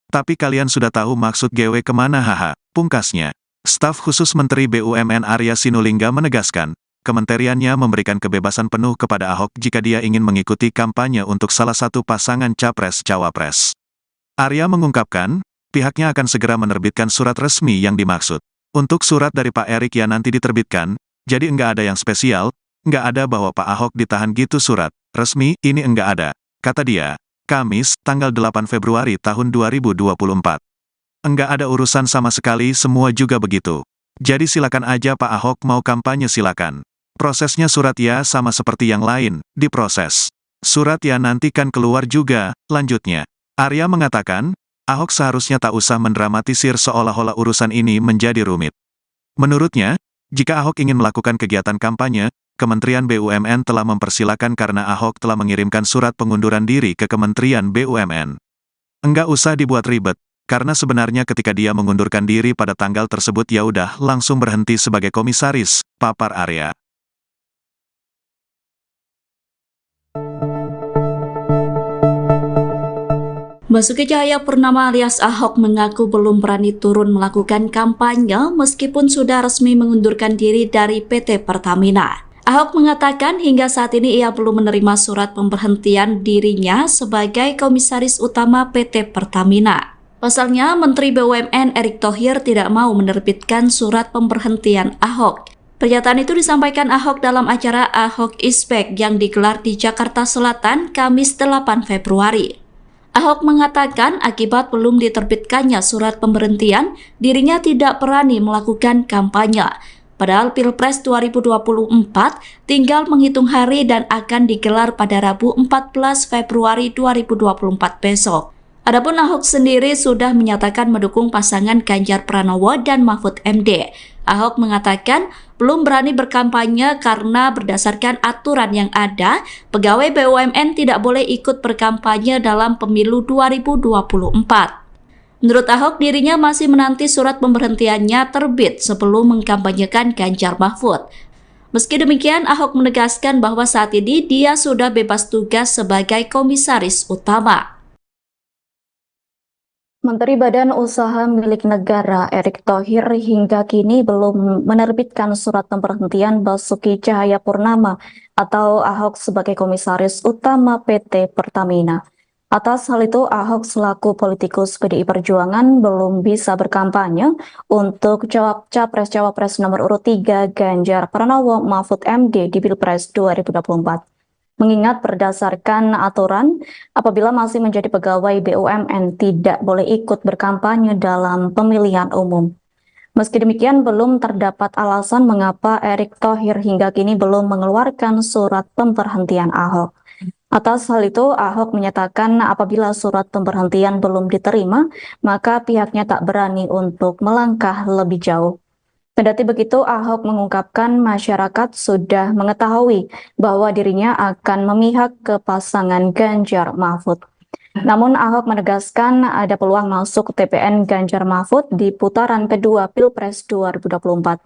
Tapi kalian sudah tahu maksud GW kemana haha, pungkasnya. Staf khusus Menteri BUMN Arya Sinulinga menegaskan, kementeriannya memberikan kebebasan penuh kepada Ahok jika dia ingin mengikuti kampanye untuk salah satu pasangan Capres-Cawapres. Arya mengungkapkan, pihaknya akan segera menerbitkan surat resmi yang dimaksud. Untuk surat dari Pak Erik ya nanti diterbitkan, jadi enggak ada yang spesial, enggak ada bahwa Pak Ahok ditahan gitu surat resmi, ini enggak ada, kata dia. Kamis, tanggal 8 Februari tahun 2024. Enggak ada urusan sama sekali, semua juga begitu. Jadi silakan aja Pak Ahok mau kampanye silakan. Prosesnya surat ya sama seperti yang lain, diproses. Surat ya nanti kan keluar juga, lanjutnya. Arya mengatakan, Ahok seharusnya tak usah mendramatisir seolah-olah urusan ini menjadi rumit. Menurutnya, jika Ahok ingin melakukan kegiatan kampanye, Kementerian BUMN telah mempersilakan karena Ahok telah mengirimkan surat pengunduran diri ke Kementerian BUMN. Enggak usah dibuat ribet, karena sebenarnya ketika dia mengundurkan diri pada tanggal tersebut ya udah langsung berhenti sebagai komisaris, papar Arya. Basuki Cahayapurnama alias Ahok mengaku belum berani turun melakukan kampanye meskipun sudah resmi mengundurkan diri dari PT Pertamina. Ahok mengatakan hingga saat ini ia belum menerima surat pemberhentian dirinya sebagai komisaris utama PT Pertamina. Pasalnya, Menteri BUMN Erick Thohir tidak mau menerbitkan surat pemberhentian Ahok. Pernyataan itu disampaikan Ahok dalam acara Ahok is Back yang digelar di Jakarta Selatan Kamis 8 Februari. Ahok mengatakan akibat belum diterbitkannya surat pemberhentian, dirinya tidak berani melakukan kampanye. Padahal Pilpres 2024 tinggal menghitung hari dan akan digelar pada Rabu 14 Februari 2024 besok. Adapun Ahok sendiri sudah menyatakan mendukung pasangan Ganjar Pranowo dan Mahfud MD. Ahok mengatakan belum berani berkampanye karena berdasarkan aturan yang ada, pegawai BUMN tidak boleh ikut berkampanye dalam pemilu 2024. Menurut Ahok, dirinya masih menanti surat pemberhentiannya terbit sebelum mengkampanyekan Ganjar Mahfud. Meski demikian, Ahok menegaskan bahwa saat ini dia sudah bebas tugas sebagai komisaris utama. Menteri Badan Usaha Milik Negara Erick Thohir hingga kini belum menerbitkan surat pemberhentian Basuki Cahayapurnama atau Ahok sebagai komisaris utama PT Pertamina. Atas hal itu, Ahok selaku politikus PDI Perjuangan belum bisa berkampanye untuk Capres-Cawapres nomor urut 3 Ganjar Pranowo Mahfud MD di Pilpres 2024. Mengingat berdasarkan aturan, apabila masih menjadi pegawai BUMN tidak boleh ikut berkampanye dalam pemilihan umum. Meski demikian, belum terdapat alasan mengapa Erick Thohir hingga kini belum mengeluarkan surat pemberhentian Ahok. Atas hal itu, Ahok menyatakan apabila surat pemberhentian belum diterima, maka pihaknya tak berani untuk melangkah lebih jauh. Kendati begitu, Ahok mengungkapkan masyarakat sudah mengetahui bahwa dirinya akan memihak ke pasangan Ganjar Mahfud. Namun Ahok menegaskan ada peluang masuk TPN Ganjar Mahfud di putaran kedua Pilpres 2024.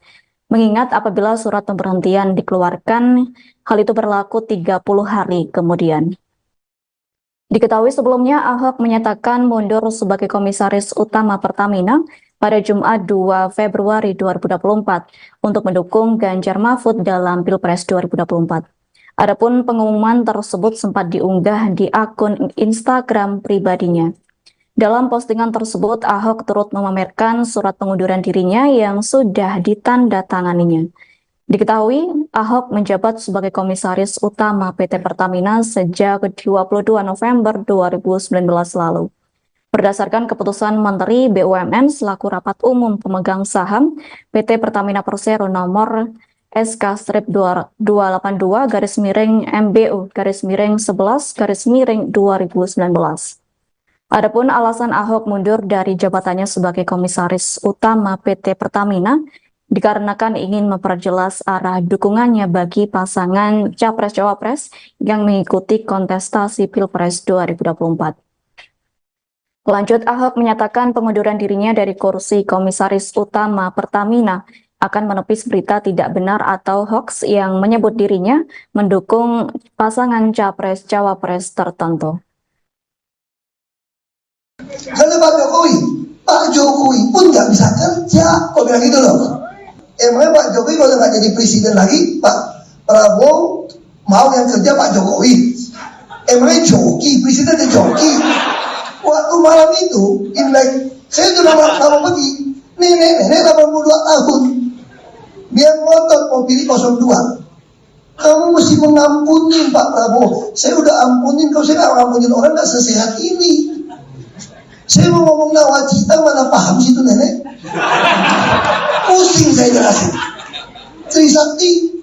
Mengingat apabila surat pemberhentian dikeluarkan, hal itu berlaku 30 hari kemudian. Diketahui sebelumnya, Ahok menyatakan mundur sebagai komisaris utama Pertamina pada Jumat 2 Februari 2024 untuk mendukung Ganjar Mahfud dalam Pilpres 2024. Adapun pengumuman tersebut sempat diunggah di akun Instagram pribadinya. Dalam postingan tersebut, Ahok turut memamerkan surat pengunduran dirinya yang sudah ditandatanganinya. Diketahui, Ahok menjabat sebagai komisaris utama PT Pertamina sejak 22 November 2019 lalu. Berdasarkan keputusan Menteri BUMN selaku Rapat Umum Pemegang Saham PT Pertamina Persero nomor SK-282-MBU-11-2019. Adapun alasan Ahok mundur dari jabatannya sebagai komisaris utama PT Pertamina dikarenakan ingin memperjelas arah dukungannya bagi pasangan Capres-Cawapres yang mengikuti kontestasi Pilpres 2024. Lanjut, Ahok menyatakan pengunduran dirinya dari kursi Komisaris Utama Pertamina akan menepis berita tidak benar atau hoax yang menyebut dirinya mendukung pasangan Capres-Cawapres tertentu. Kalau Pak Jokowi pun nggak bisa kerja, kok bilang gitu loh. Emangnya Pak Jokowi kalau nggak jadi presiden lagi, Pak Prabowo mau yang kerja Pak Jokowi? Emangnya joki, presiden itu joki. Waktu malam itu, Imlek, saya sudah mau pergi, nenek 82 tahun, dia ngotot mau pilih 02. Kamu mesti mengampuni Pak Prabowo. Saya udah ampunin, kalau saya nggak ngampunin orang nggak sesehat ini. Saya mau ngomong nawacita, mana paham sih itu nenek? Pusing saya jelasin. Trisakti,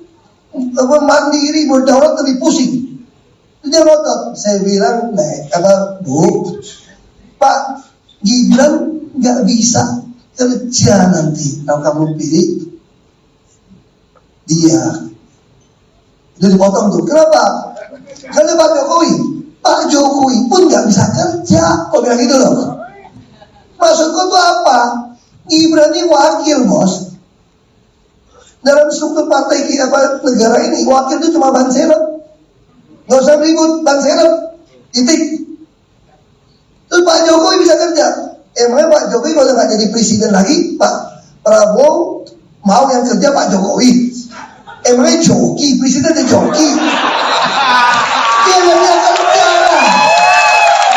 mandiri, berdaulat lebih pusing. Dia ngotot. Saya bilang, Bu, Pak Gibran nggak bisa kerja nanti kalau kamu pilih dia. Jadi potong tuh. Kenapa? Kalau Pak Jokowi pun nggak bisa kerja. Kok bilang gitu loh? Maksudku tuh apa? Gibran ini wakil, bos. Dalam struktur partai kita negara ini, wakil itu cuma ban serep. Nggak usah ribut, ban serep. Titik. Terus Pak Jokowi bisa kerja. Emangnya Pak Jokowi kalau nggak jadi presiden lagi, Pak Prabowo mau yang kerja Pak Jokowi? Emangnya joki, presiden itu joki. Dia nggak bisa kerja.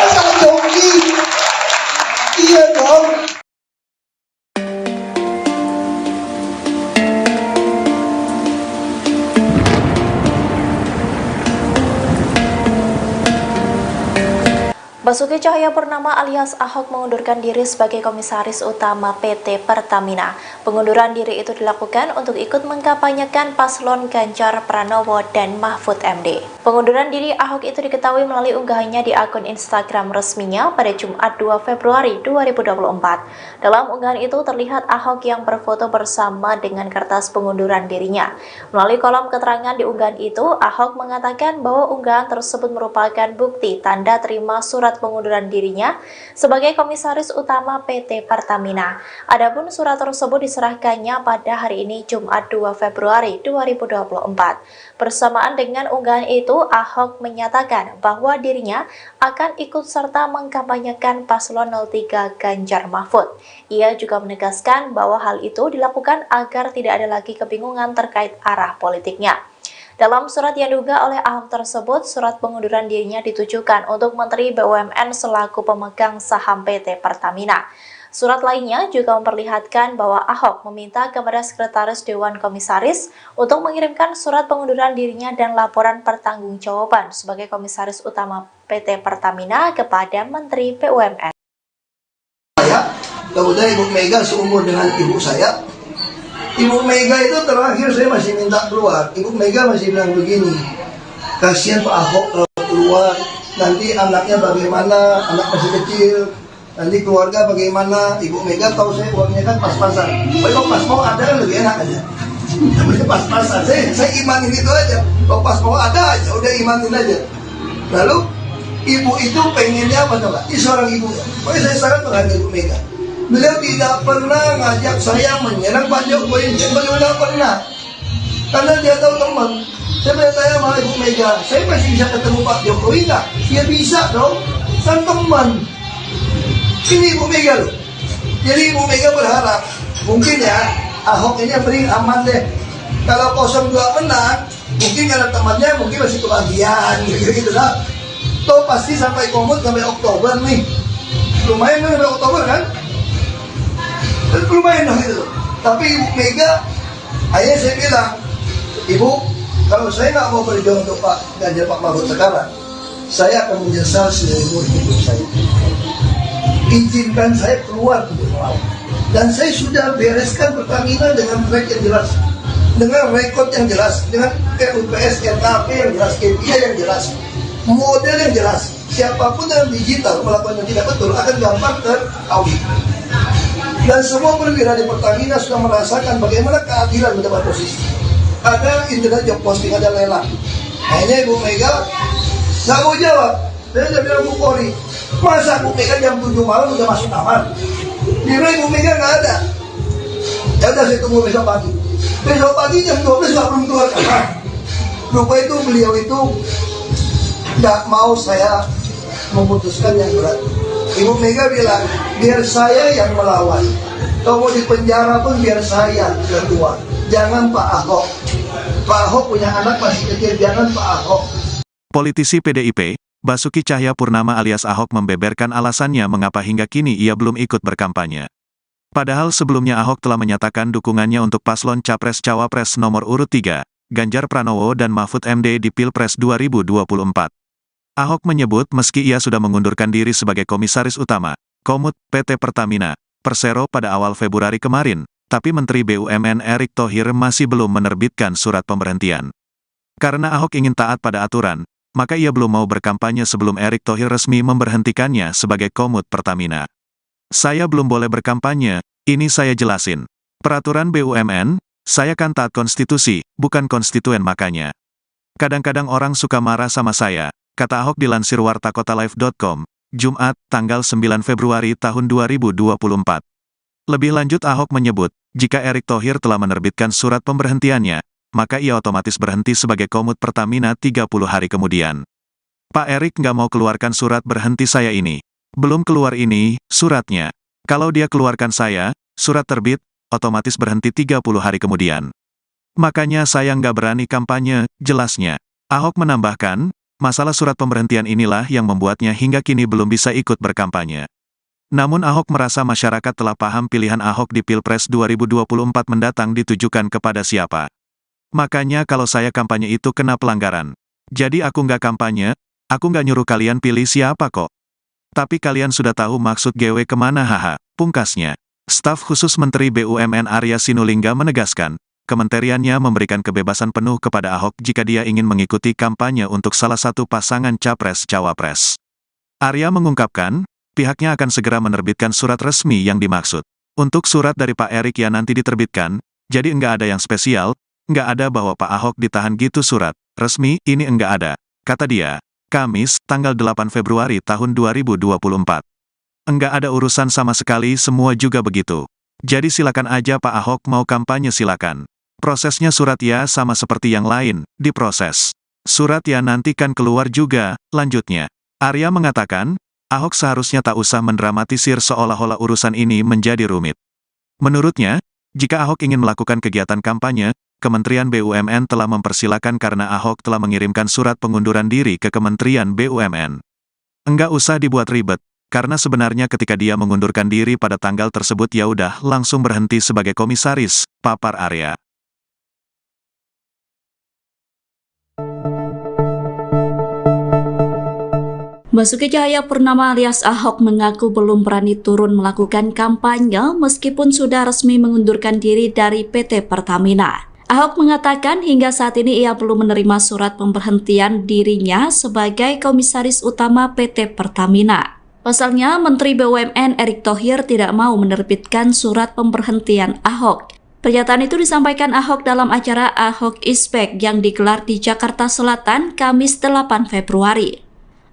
Masa joki? Iya dong. Basuki Cahayapurnama alias Ahok mengundurkan diri sebagai Komisaris Utama PT Pertamina. Pengunduran diri itu dilakukan untuk ikut mengkampanyekan paslon Ganjar Pranowo dan Mahfud MD. Pengunduran diri Ahok itu diketahui melalui unggahannya di akun Instagram resminya pada Jumat 2 Februari 2024. Dalam unggahan itu terlihat Ahok yang berfoto bersama dengan kertas pengunduran dirinya. Melalui kolom keterangan di unggahan itu, Ahok mengatakan bahwa unggahan tersebut merupakan bukti tanda terima surat pengunduran dirinya sebagai Komisaris Utama PT Pertamina. Adapun surat tersebut diserahkannya pada hari ini Jumat 2 Februari 2024. Bersamaan dengan unggahan itu, Ahok menyatakan bahwa dirinya akan ikut serta mengkampanyekan paslon 03 Ganjar Mahfud. Ia juga menegaskan bahwa hal itu dilakukan agar tidak ada lagi kebingungan terkait arah politiknya. Dalam surat yang diunggah oleh Ahok tersebut, surat pengunduran dirinya ditujukan untuk Menteri BUMN selaku pemegang saham PT Pertamina. Surat lainnya juga memperlihatkan bahwa Ahok meminta kepada Sekretaris Dewan Komisaris untuk mengirimkan surat pengunduran dirinya dan laporan pertanggungjawaban sebagai Komisaris Utama PT Pertamina kepada Menteri BUMN. Kemudian Ibu Mega seumur dengan ibu saya. Ibu Mega itu terakhir saya masih minta keluar. Ibu Mega masih bilang begini, kasihan Pak Ahok kalau keluar, nanti anaknya bagaimana, anak masih kecil, nanti keluarga bagaimana. Ibu Mega tahu saya uangnya kan pas-pasan. Kalau pas mau ada kan lebih enak aja. Namanya pas-pasan, saya imanin itu aja. Kalau pas mau ada aja, udah imanin aja. Lalu ibu itu pengennya apa coba? Ini seorang ibu ya. Pokoknya saya sangat menghargai Ibu Mega. Beliau tidak pernah ngajak saya menyerang Pak Jokowi, beliau tidak pernah. Karena dia tahu teman. Saya bertanya sama Ibu Mega, saya masih bisa ketemu Pak Jokowi nggak? Ya bisa dong, kan teman. Ini Ibu Mega loh. Jadi Ibu Mega berharap, mungkin ya Ahok ini yang paling aman deh. Kalau 02 menang, mungkin karena temannya mungkin masih kebagian gitu lah. Toh pasti sampai komut sampai Oktober nih. Lumayan kan sampai Oktober kan? Lumayan dong gitu. Tapi Ibu Mega, akhirnya saya bilang, Ibu, kalau saya nggak mau berjuang untuk Pak Ganjar Pak Mahfud sekarang, saya akan menyesal seumur hidup saya. Izinkan saya keluar untuk melawan. Dan saya sudah bereskan Pertamina dengan track yang jelas, dengan rekod yang jelas, dengan RUPS, RKP yang jelas, KPI yang jelas, model yang jelas. Siapapun yang digital melakukan yang tidak betul akan gampang terkawin. Dan semua perwira di Pertamina sudah merasakan bagaimana keadilan mendapat posisi. Ada internet job posting, ada lelang. Hanya Ibu Mega nggak mau jawab. Saya sudah bilang Bu Polri, masa Bu Mega jam 7 malam udah masuk kamar? Biro Ibu Mega nggak ada. Ya udah saya tunggu besok pagi. Besok pagi jam 12 nggak belum keluar kamar. Lupa itu beliau itu nggak mau saya memutuskan yang berat. Ibu Mega bilang, biar saya yang melawan. Kalau mau di penjara pun biar saya ketua. Jangan Pak Ahok. Pak Ahok punya anak masih kecil, jangan Pak Ahok. Politisi PDIP, Basuki Cahayapurnama alias Ahok membeberkan alasannya mengapa hingga kini ia belum ikut berkampanye. Padahal sebelumnya Ahok telah menyatakan dukungannya untuk paslon Capres-Cawapres nomor urut 3, Ganjar Pranowo dan Mahfud MD di Pilpres 2024. Ahok menyebut meski ia sudah mengundurkan diri sebagai Komisaris Utama, Komut, PT Pertamina, Persero pada awal Februari kemarin, tapi Menteri BUMN Erick Thohir masih belum menerbitkan surat pemberhentian. Karena Ahok ingin taat pada aturan, maka ia belum mau berkampanye sebelum Erick Thohir resmi memberhentikannya sebagai Komut Pertamina. Saya belum boleh berkampanye, ini saya jelasin. Peraturan BUMN, saya kan taat konstitusi, bukan konstituen makanya. Kadang-kadang orang suka marah sama saya, kata Ahok dilansir wartakotalive.com, Jumat, tanggal 9 Februari tahun 2024. Lebih lanjut Ahok menyebut, jika Erick Thohir telah menerbitkan surat pemberhentiannya, maka ia otomatis berhenti sebagai Komut Pertamina 30 hari kemudian. Pak Erick nggak mau keluarkan surat berhenti saya ini. Belum keluar ini, suratnya. Kalau dia keluarkan saya, surat terbit, otomatis berhenti 30 hari kemudian. Makanya saya nggak berani kampanye, jelasnya. Ahok menambahkan, masalah surat pemberhentian inilah yang membuatnya hingga kini belum bisa ikut berkampanye. Namun Ahok merasa masyarakat telah paham pilihan Ahok di Pilpres 2024 mendatang ditujukan kepada siapa. Makanya kalau saya kampanye itu kena pelanggaran. Jadi aku nggak kampanye, aku nggak nyuruh kalian pilih siapa kok. Tapi kalian sudah tahu maksud GW kemana haha, pungkasnya. Staf khusus Menteri BUMN Arya Sinulinga menegaskan, kementeriannya memberikan kebebasan penuh kepada Ahok jika dia ingin mengikuti kampanye untuk salah satu pasangan Capres-Cawapres. Arya mengungkapkan, pihaknya akan segera menerbitkan surat resmi yang dimaksud. Untuk surat dari Pak Erick yang nanti diterbitkan, jadi enggak ada yang spesial, enggak ada bahwa Pak Ahok ditahan gitu surat resmi, ini enggak ada, kata dia. Kamis, tanggal 8 Februari tahun 2024. Enggak ada urusan sama sekali, semua juga begitu. Jadi silakan aja Pak Ahok mau kampanye silakan. Prosesnya surat ya sama seperti yang lain, diproses. Surat ya nanti kan keluar juga, lanjutnya. Arya mengatakan, Ahok seharusnya tak usah mendramatisir seolah-olah urusan ini menjadi rumit. Menurutnya, jika Ahok ingin melakukan kegiatan kampanye, Kementerian BUMN telah mempersilakan karena Ahok telah mengirimkan surat pengunduran diri ke Kementerian BUMN. Enggak usah dibuat ribet, karena sebenarnya ketika dia mengundurkan diri pada tanggal tersebut ya udah langsung berhenti sebagai komisaris, papar Arya. Basuki Cahayapurnama alias Ahok mengaku belum berani turun melakukan kampanye meskipun sudah resmi mengundurkan diri dari PT Pertamina. Ahok mengatakan hingga saat ini ia belum menerima surat pemberhentian dirinya sebagai Komisaris Utama PT Pertamina. Pasalnya, Menteri BUMN Erick Thohir tidak mau menerbitkan surat pemberhentian Ahok. Pernyataan itu disampaikan Ahok dalam acara Ahok Ispek yang digelar di Jakarta Selatan Kamis 8 Februari.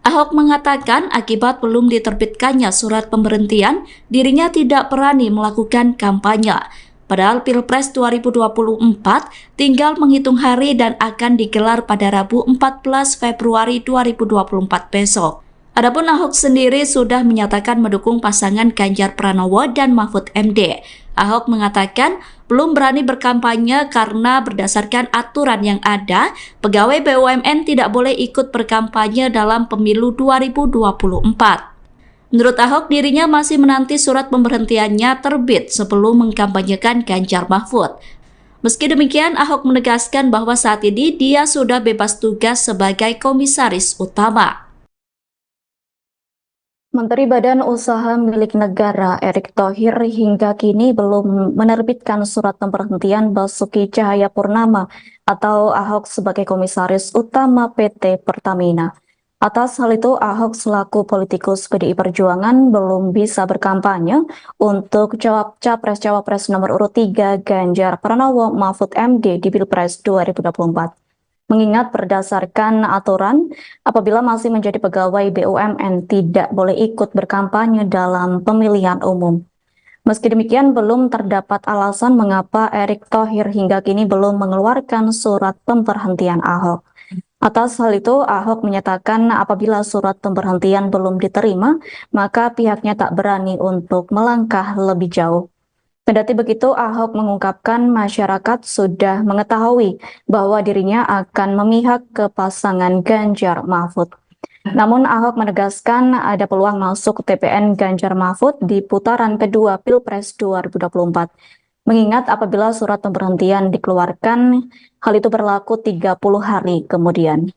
Ahok mengatakan akibat belum diterbitkannya surat pemberhentian, dirinya tidak berani melakukan kampanye. Padahal Pilpres 2024 tinggal menghitung hari dan akan digelar pada Rabu 14 Februari 2024 besok. Adapun Ahok sendiri sudah menyatakan mendukung pasangan Ganjar Pranowo dan Mahfud MD. Ahok mengatakan belum berani berkampanye karena berdasarkan aturan yang ada, pegawai BUMN tidak boleh ikut berkampanye dalam pemilu 2024. Menurut Ahok, dirinya masih menanti surat pemberhentiannya terbit sebelum mengkampanyekan Ganjar Mahfud. Meski demikian, Ahok menegaskan bahwa saat ini dia sudah bebas tugas sebagai Komisaris Utama. Menteri Badan Usaha Milik Negara Erick Thohir hingga kini belum menerbitkan surat pemberhentian Basuki Cahayapurnama atau Ahok sebagai Komisaris Utama PT Pertamina. Atas hal itu, Ahok selaku politikus PDI Perjuangan belum bisa berkampanye untuk Capres-Cawapres nomor urut 3 Ganjar Pranowo Mahfud MD di Pilpres 2024. Mengingat berdasarkan aturan, apabila masih menjadi pegawai BUMN tidak boleh ikut berkampanye dalam pemilihan umum. Meski demikian, belum terdapat alasan mengapa Erick Thohir hingga kini belum mengeluarkan surat pemberhentian Ahok. Atas hal itu, Ahok menyatakan apabila surat pemberhentian belum diterima, maka pihaknya tak berani untuk melangkah lebih jauh. Kendati begitu, Ahok mengungkapkan masyarakat sudah mengetahui bahwa dirinya akan memihak ke pasangan Ganjar Mahfud. Namun Ahok menegaskan ada peluang masuk TPN Ganjar Mahfud di putaran kedua Pilpres 2024. Mengingat apabila surat pemberhentian dikeluarkan, hal itu berlaku 30 hari kemudian.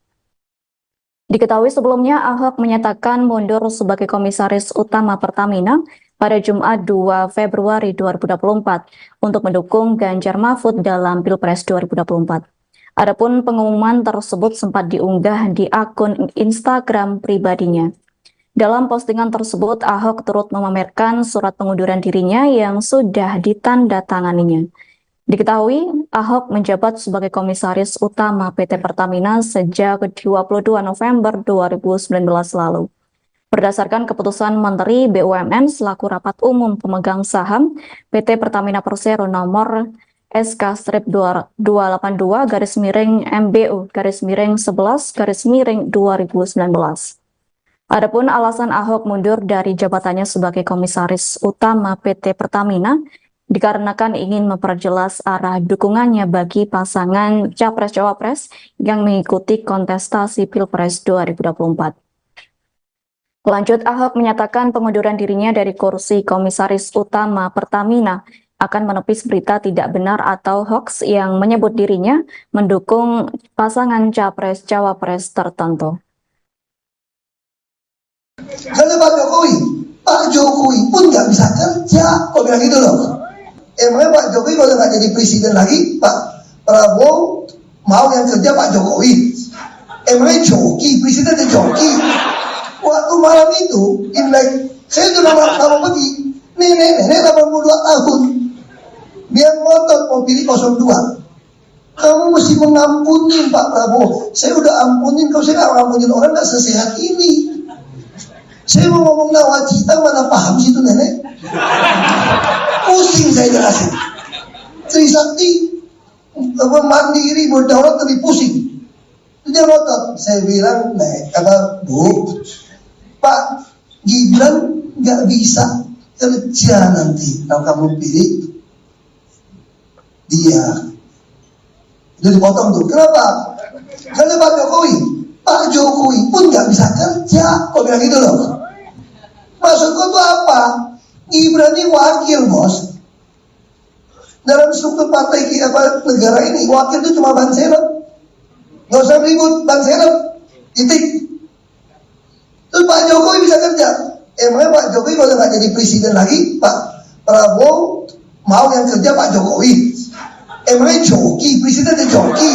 Diketahui sebelumnya Ahok menyatakan mundur sebagai komisaris utama Pertamina pada Jumat 2 Februari 2024 untuk mendukung Ganjar Mahfud dalam Pilpres 2024. Adapun pengumuman tersebut sempat diunggah di akun Instagram pribadinya. Dalam postingan tersebut, Ahok turut memamerkan surat pengunduran dirinya yang sudah ditandatanganinya. Diketahui, Ahok menjabat sebagai komisaris utama PT Pertamina sejak 22 November 2019 lalu. Berdasarkan keputusan Menteri BUMN selaku rapat umum pemegang saham PT Pertamina Persero nomor SK-228-MBU-11-2019. Adapun alasan Ahok mundur dari jabatannya sebagai komisaris utama PT Pertamina dikarenakan ingin memperjelas arah dukungannya bagi pasangan Capres-Cawapres yang mengikuti kontestasi Pilpres 2024. Lanjut, Ahok menyatakan pengunduran dirinya dari kursi komisaris utama Pertamina akan menepis berita tidak benar atau hoax yang menyebut dirinya mendukung pasangan Capres-Cawapres tertentu. Kalau Pak Jokowi pun nggak bisa kerja, kok bilang gitu loh. Emangnya Pak Jokowi kalau nggak jadi presiden lagi, Pak Prabowo mau yang kerja Pak Jokowi? Emangnya joki, presidennya joki. Waktu malam itu, Imlek, saya sudah lama pergi, nenek 82 tahun, dia ngotot mau pilih 02. Kamu mesti mengampuni Pak Prabowo. Saya udah ampunin, kalau saya nggak ngampunin orang nggak sesehat ini. Saya mau ngomong nawacita, mana paham situ nenek? Pusing saya jelasin. Trisakti mandiri berdaulat lebih pusing. Dia ngotot. Saya bilang, Bu, Pak Gibran nggak bisa kerja nanti kalau kamu pilih dia. Itu dipotong tuh. Kenapa? Karena Pak Jokowi pun nggak bisa kerja, kok bilang gitu loh. Maksudku tuh apa? Gibran ini wakil, bos. Dalam struktur partai negara ini, wakil itu cuma ban serep. Nggak usah ribut, ban serep. Titik. Terus Pak Jokowi bisa kerja. Emangnya Pak Jokowi kalau nggak jadi presiden lagi, Pak Prabowo mau yang kerja Pak Jokowi? Emangnya joki, presidennya joki?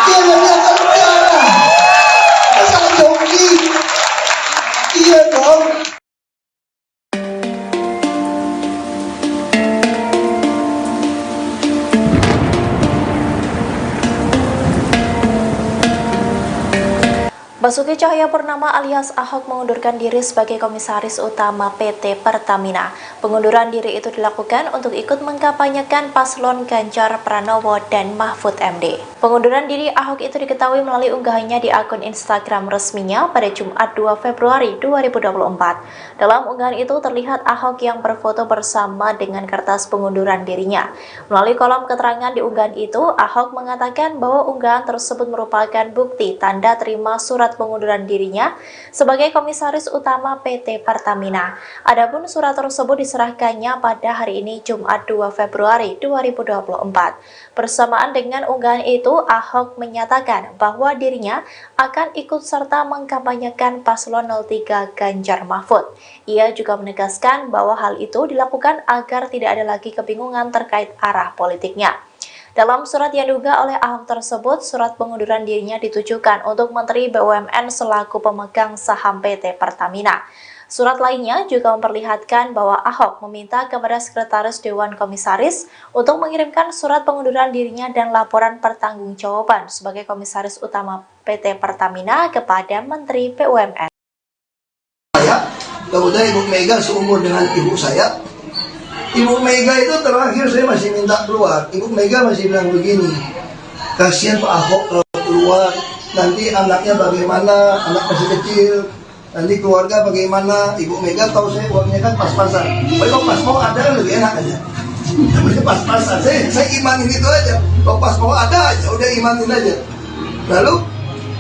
Dia nggak bisa kerja. Masa joki? Iya dong. Basuki Cahayapurnama alias Ahok mengundurkan diri sebagai komisaris utama PT Pertamina. Pengunduran diri itu dilakukan untuk ikut mengkampanyekan paslon Ganjar Pranowo dan Mahfud MD. Pengunduran diri Ahok itu diketahui melalui unggahannya di akun Instagram resminya pada Jumat 2 Februari 2024. Dalam unggahan itu terlihat Ahok yang berfoto bersama dengan kertas pengunduran dirinya. Melalui kolom keterangan di unggahan itu, Ahok mengatakan bahwa unggahan tersebut merupakan bukti tanda terima surat pengunduran dirinya sebagai komisaris utama PT Pertamina. Adapun surat tersebut diserahkannya pada hari ini Jumat 2 Februari 2024. Bersamaan dengan unggahan itu, Ahok menyatakan bahwa dirinya akan ikut serta mengkampanyekan paslon 03 Ganjar Mahfud. Ia juga menegaskan bahwa hal itu dilakukan agar tidak ada lagi kebingungan terkait arah politiknya. Dalam surat yang diunggah oleh Ahok tersebut, surat pengunduran dirinya ditujukan untuk Menteri BUMN selaku pemegang saham PT Pertamina. Surat lainnya juga memperlihatkan bahwa Ahok meminta kepada Sekretaris Dewan Komisaris untuk mengirimkan surat pengunduran dirinya dan laporan pertanggungjawaban sebagai Komisaris Utama PT Pertamina kepada Menteri BUMN. Kemudian Ibu Mega seumur dengan ibu saya. Ibu Mega itu terakhir saya masih minta keluar. Ibu Mega masih bilang begini, kasihan Pak Ahok kalau keluar, nanti anaknya bagaimana, anak masih kecil, nanti keluarga bagaimana. Ibu Mega tahu saya uangnya kan pas-pasan. Kalau pas mau ada kan lebih enak aja. Namanya pas-pasan. Saya imanin itu aja. Kalau pas mau ada aja, udah imanin aja. Lalu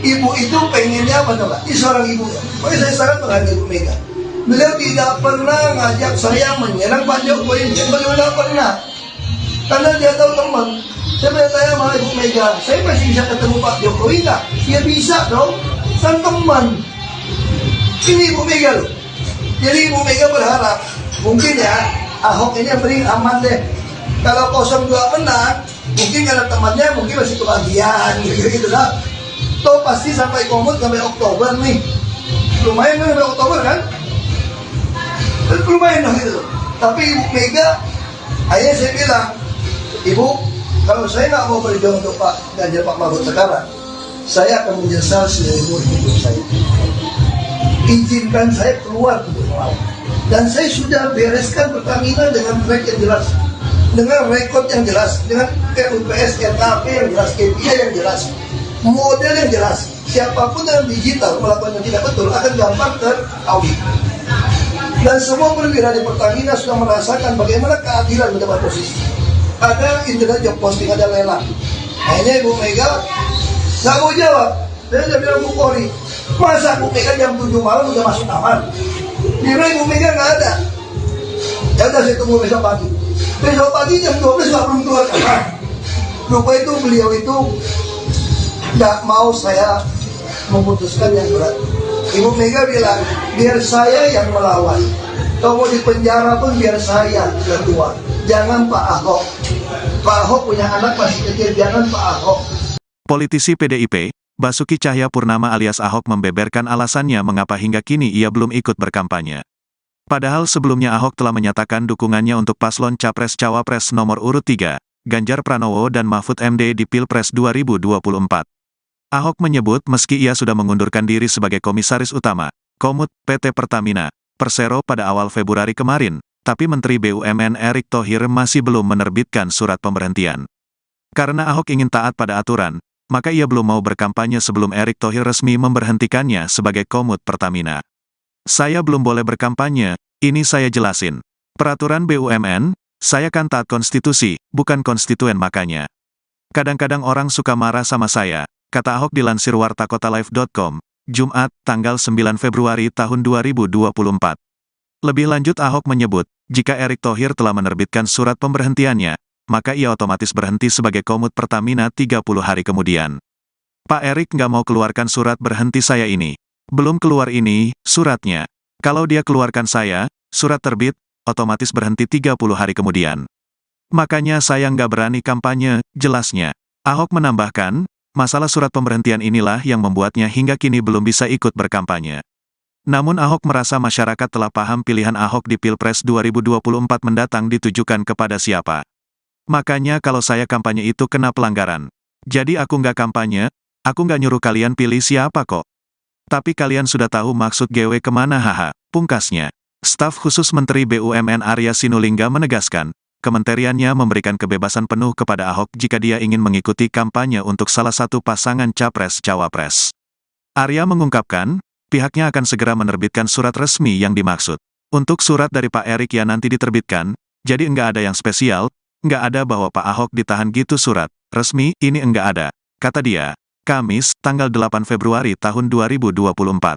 ibu itu pengennya apa coba? Ini seorang ibu ya. Pokoknya saya sangat menghargai Ibu Mega. Beliau tidak pernah ngajak saya menyerang Pak Jokowi. Beliau tidak pernah. Karena dia tahu teman. Saya bertanya sama Ibu Mega, saya masih bisa ketemu Pak Jokowi nggak? Ya bisa dong. Kan teman. Ini Ibu Mega loh. Jadi Ibu Mega berharap mungkin ya Ahok ini yang beri aman deh. Kalau 02 menang, mungkin karena temannya mungkin masih kebagian gitu lah. Toh pasti sampai komut sampai Oktober nih. Lumayan kan sampai Oktober kan? Lumayan dong gitu. Tapi Ibu Mega, akhirnya saya bilang, Ibu, kalau saya nggak mau berjuang untuk Pak Ganjar Pak Mahfud sekarang, saya akan menyesal seumur hidup saya. Izinkan saya keluar untuk melawan. Dan saya sudah bereskan Pertamina dengan track yang jelas, dengan rekod yang jelas, dengan RUPS, RKP yang jelas, KPI yang jelas, model yang jelas. Siapapun yang digital melakukan yang tidak betul akan gampang teraudit. Dan semua perwira di Pertamina sudah merasakan bagaimana keadilan mendapat posisi. Ada internet job posting, ada lelang. Akhirnya Ibu Mega nggak mau jawab. Saya udah bilang Bu Kori, masa Bu Mega jam 7 malam udah masuk kamar? Kira Ibu Mega nggak ada. Ya udah saya tunggu besok pagi. Besok pagi jam 12 nggak belum keluar kamar. Lupa itu beliau itu nggak mau saya memutuskan yang berat. Ibu Mega bilang, biar saya yang melawan. Kalau mau di penjara pun biar saya yang keluar. Jangan Pak Ahok. Pak Ahok punya anak masih kecil, jangan Pak Ahok. Politisi PDIP, Basuki Cahayapurnama alias Ahok membeberkan alasannya mengapa hingga kini ia belum ikut berkampanye. Padahal sebelumnya Ahok telah menyatakan dukungannya untuk paslon Capres-Cawapres nomor urut 3, Ganjar Pranowo dan Mahfud MD di Pilpres 2024. Ahok menyebut meski ia sudah mengundurkan diri sebagai Komisaris Utama, Komut, PT Pertamina, Persero pada awal Februari kemarin, tapi Menteri BUMN Erick Thohir masih belum menerbitkan surat pemberhentian. Karena Ahok ingin taat pada aturan, maka ia belum mau berkampanye sebelum Erick Thohir resmi memberhentikannya sebagai Komut Pertamina. Saya belum boleh berkampanye, ini saya jelasin. Peraturan BUMN, saya kan taat konstitusi, bukan konstituen makanya. Kadang-kadang orang suka marah sama saya, kata Ahok dilansir wartakotalive.com, Jumat, tanggal 9 Februari tahun 2024. Lebih lanjut Ahok menyebut, jika Erick Thohir telah menerbitkan surat pemberhentiannya, maka ia otomatis berhenti sebagai Komut Pertamina 30 hari kemudian. Pak Erick nggak mau keluarkan surat berhenti saya ini. Belum keluar ini, suratnya. Kalau dia keluarkan saya, surat terbit, otomatis berhenti 30 hari kemudian. Makanya saya nggak berani kampanye, jelasnya. Ahok menambahkan, masalah surat pemberhentian inilah yang membuatnya hingga kini belum bisa ikut berkampanye. Namun Ahok merasa masyarakat telah paham pilihan Ahok di Pilpres 2024 mendatang ditujukan kepada siapa. Makanya kalau saya kampanye itu kena pelanggaran. Jadi aku nggak kampanye, aku nggak nyuruh kalian pilih siapa kok. Tapi kalian sudah tahu maksud GW kemana haha, pungkasnya. Staf khusus Menteri BUMN Arya Sinulinga menegaskan, kementeriannya memberikan kebebasan penuh kepada Ahok jika dia ingin mengikuti kampanye untuk salah satu pasangan Capres-Cawapres. Arya mengungkapkan, pihaknya akan segera menerbitkan surat resmi yang dimaksud. Untuk surat dari Pak Erick yang nanti diterbitkan, jadi enggak ada yang spesial, enggak ada bahwa Pak Ahok ditahan gitu surat resmi, ini enggak ada, kata dia. Kamis, tanggal 8 Februari tahun 2024.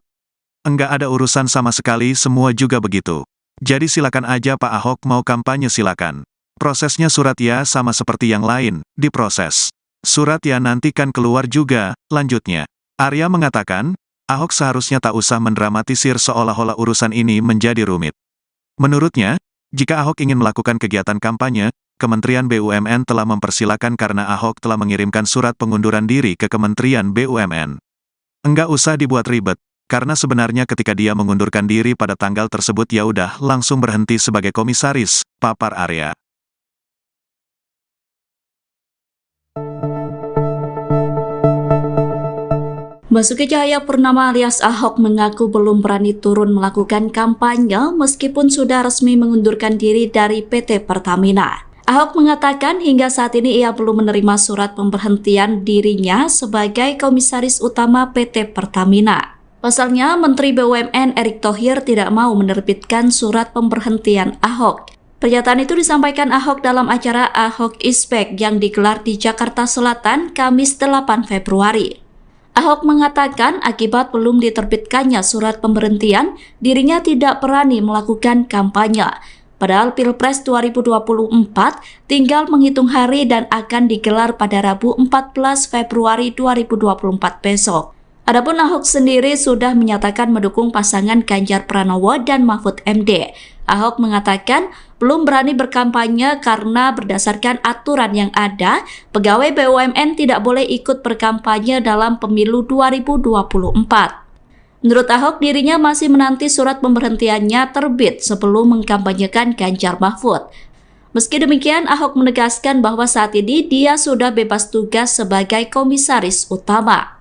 Enggak ada urusan sama sekali, semua juga begitu. Jadi silakan aja Pak Ahok mau kampanye silakan. Prosesnya surat ya sama seperti yang lain, diproses. Surat ya nanti kan keluar juga, lanjutnya. Arya mengatakan, Ahok seharusnya tak usah mendramatisir seolah-olah urusan ini menjadi rumit. Menurutnya, jika Ahok ingin melakukan kegiatan kampanye, Kementerian BUMN telah mempersilakan karena Ahok telah mengirimkan surat pengunduran diri ke Kementerian BUMN. Enggak usah dibuat ribet, karena sebenarnya ketika dia mengundurkan diri pada tanggal tersebut ya udah langsung berhenti sebagai komisaris, papar Arya. Basuki Cahayapurnama alias Ahok mengaku belum berani turun melakukan kampanye meskipun sudah resmi mengundurkan diri dari PT Pertamina. Ahok mengatakan hingga saat ini ia belum menerima surat pemberhentian dirinya sebagai komisaris utama PT Pertamina. Pasalnya, Menteri BUMN Erick Thohir tidak mau menerbitkan surat pemberhentian Ahok. Pernyataan itu disampaikan Ahok dalam acara Ahok is Back yang digelar di Jakarta Selatan Kamis 8 Februari. Ahok mengatakan akibat belum diterbitkannya surat pemberhentian, dirinya tidak berani melakukan kampanye. Padahal Pilpres 2024 tinggal menghitung hari dan akan digelar pada Rabu 14 Februari 2024 besok. Adapun Ahok sendiri sudah menyatakan mendukung pasangan Ganjar Pranowo dan Mahfud MD. Ahok mengatakan belum berani berkampanye karena berdasarkan aturan yang ada, pegawai BUMN tidak boleh ikut berkampanye dalam pemilu 2024. Menurut Ahok, dirinya masih menanti surat pemberhentiannya terbit sebelum mengkampanyekan Ganjar Mahfud. Meski demikian, Ahok menegaskan bahwa saat ini dia sudah bebas tugas sebagai komisaris utama.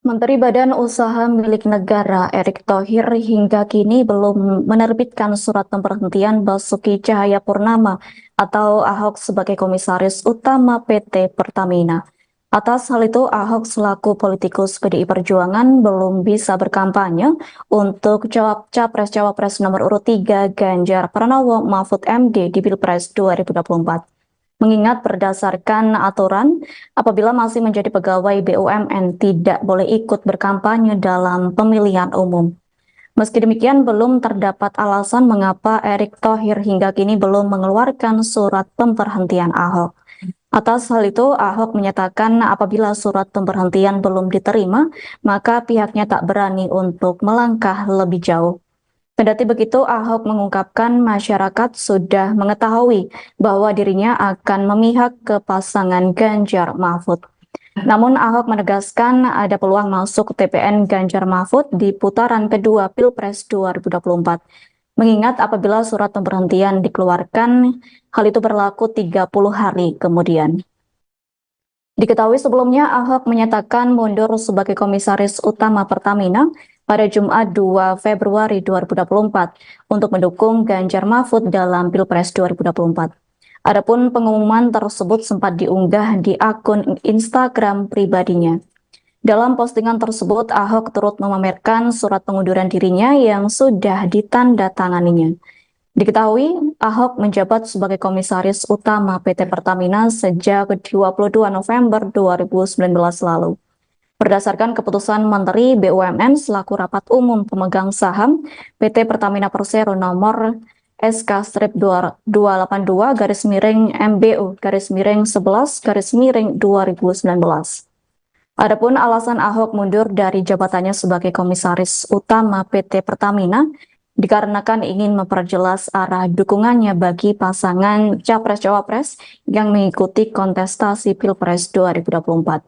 Menteri Badan Usaha Milik Negara Erick Thohir hingga kini belum menerbitkan surat pemberhentian Basuki Cahayapurnama atau Ahok sebagai komisaris utama PT Pertamina. Atas hal itu, Ahok selaku politikus PDI Perjuangan belum bisa berkampanye untuk Capres-Cawapres nomor urut 3 Ganjar Pranowo Mahfud MD di Pilpres 2024. Mengingat berdasarkan aturan, apabila masih menjadi pegawai BUMN tidak boleh ikut berkampanye dalam pemilihan umum. Meski demikian, belum terdapat alasan mengapa Erick Thohir hingga kini belum mengeluarkan surat pemberhentian Ahok. Atas hal itu, Ahok menyatakan apabila surat pemberhentian belum diterima, maka pihaknya tak berani untuk melangkah lebih jauh. Kendati begitu, Ahok mengungkapkan masyarakat sudah mengetahui bahwa dirinya akan memihak ke pasangan Ganjar Mahfud. Namun Ahok menegaskan ada peluang masuk TPN Ganjar Mahfud di putaran kedua Pilpres 2024. Mengingat apabila surat pemberhentian dikeluarkan, hal itu berlaku 30 hari kemudian. Diketahui sebelumnya Ahok menyatakan mundur sebagai komisaris utama Pertamina pada Jumat 2 Februari 2024 untuk mendukung Ganjar Mahfud dalam Pilpres 2024. Adapun pengumuman tersebut sempat diunggah di akun Instagram pribadinya. Dalam postingan tersebut, Ahok turut memamerkan surat pengunduran dirinya yang sudah ditandatanganinya. Diketahui, Ahok menjabat sebagai komisaris utama PT Pertamina sejak 22 November 2019 lalu. Berdasarkan keputusan Menteri BUMN selaku rapat umum pemegang saham PT Pertamina Persero nomor SK-228-MBU-11-2019. Adapun alasan Ahok mundur dari jabatannya sebagai komisaris utama PT Pertamina dikarenakan ingin memperjelas arah dukungannya bagi pasangan Capres-Cawapres yang mengikuti kontestasi Pilpres 2024.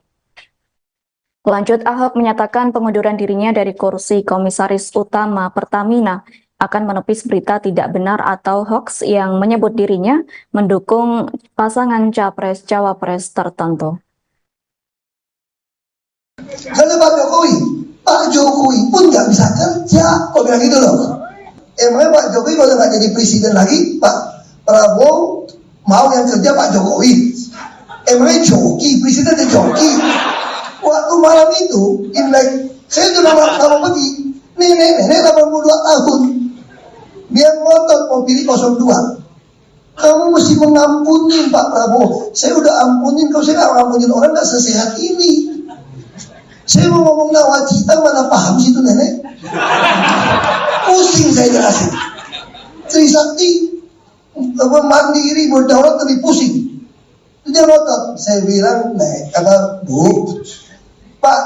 Lanjut, Ahok menyatakan pengunduran dirinya dari kursi komisaris utama Pertamina akan menepis berita tidak benar atau hoax yang menyebut dirinya mendukung pasangan Capres-Cawapres tertentu. Karena Pak Jokowi pun nggak bisa kerja, kok bilang gitu loh. Emangnya Pak Jokowi kalau nggak jadi presiden lagi, Pak Prabowo mau yang kerja Pak Jokowi? Emangnya joki, presidennya joki. Waktu malam itu, Imlek, saya sudah mau pergi, nenek 82 tahun, dia ngotot mau pilih 02. Kamu mesti mengampuni Pak Prabowo. Saya udah ampunin, kalau saya nggak ngampunin orang nggak sesehat ini. Saya mau ngomong nawacita, mana paham sih itu nenek? Pusing saya jelasin. Trisakti, mandiri, berdaulat lebih pusing. Dia ngotot. Saya bilang, kata Bu, Pak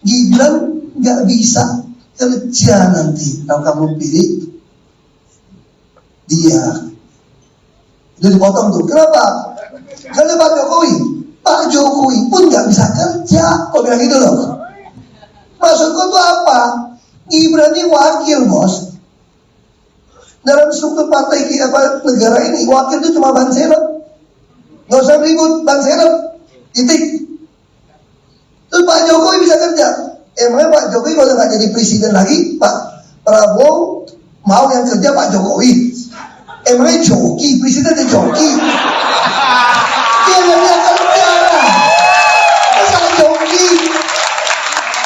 Gibran nggak bisa kerja nanti kalau kamu pilih dia. Itu dipotong tuh. Kenapa? Karena Pak Jokowi pun nggak bisa kerja. Kok bilang gitu loh? Maksudku tuh apa? Gibran ini wakil, bos. Dalam struktur partai negara ini, wakil itu cuma ban serep. Nggak usah ribut, ban serep. Titik. Terus Pak Jokowi bisa kerja. Emangnya Pak Jokowi kalau nggak jadi presiden lagi, Pak Prabowo mau yang kerja Pak Jokowi? Emangnya joki, presiden ada joki? Dia nggak bisa kerja. Masa joki?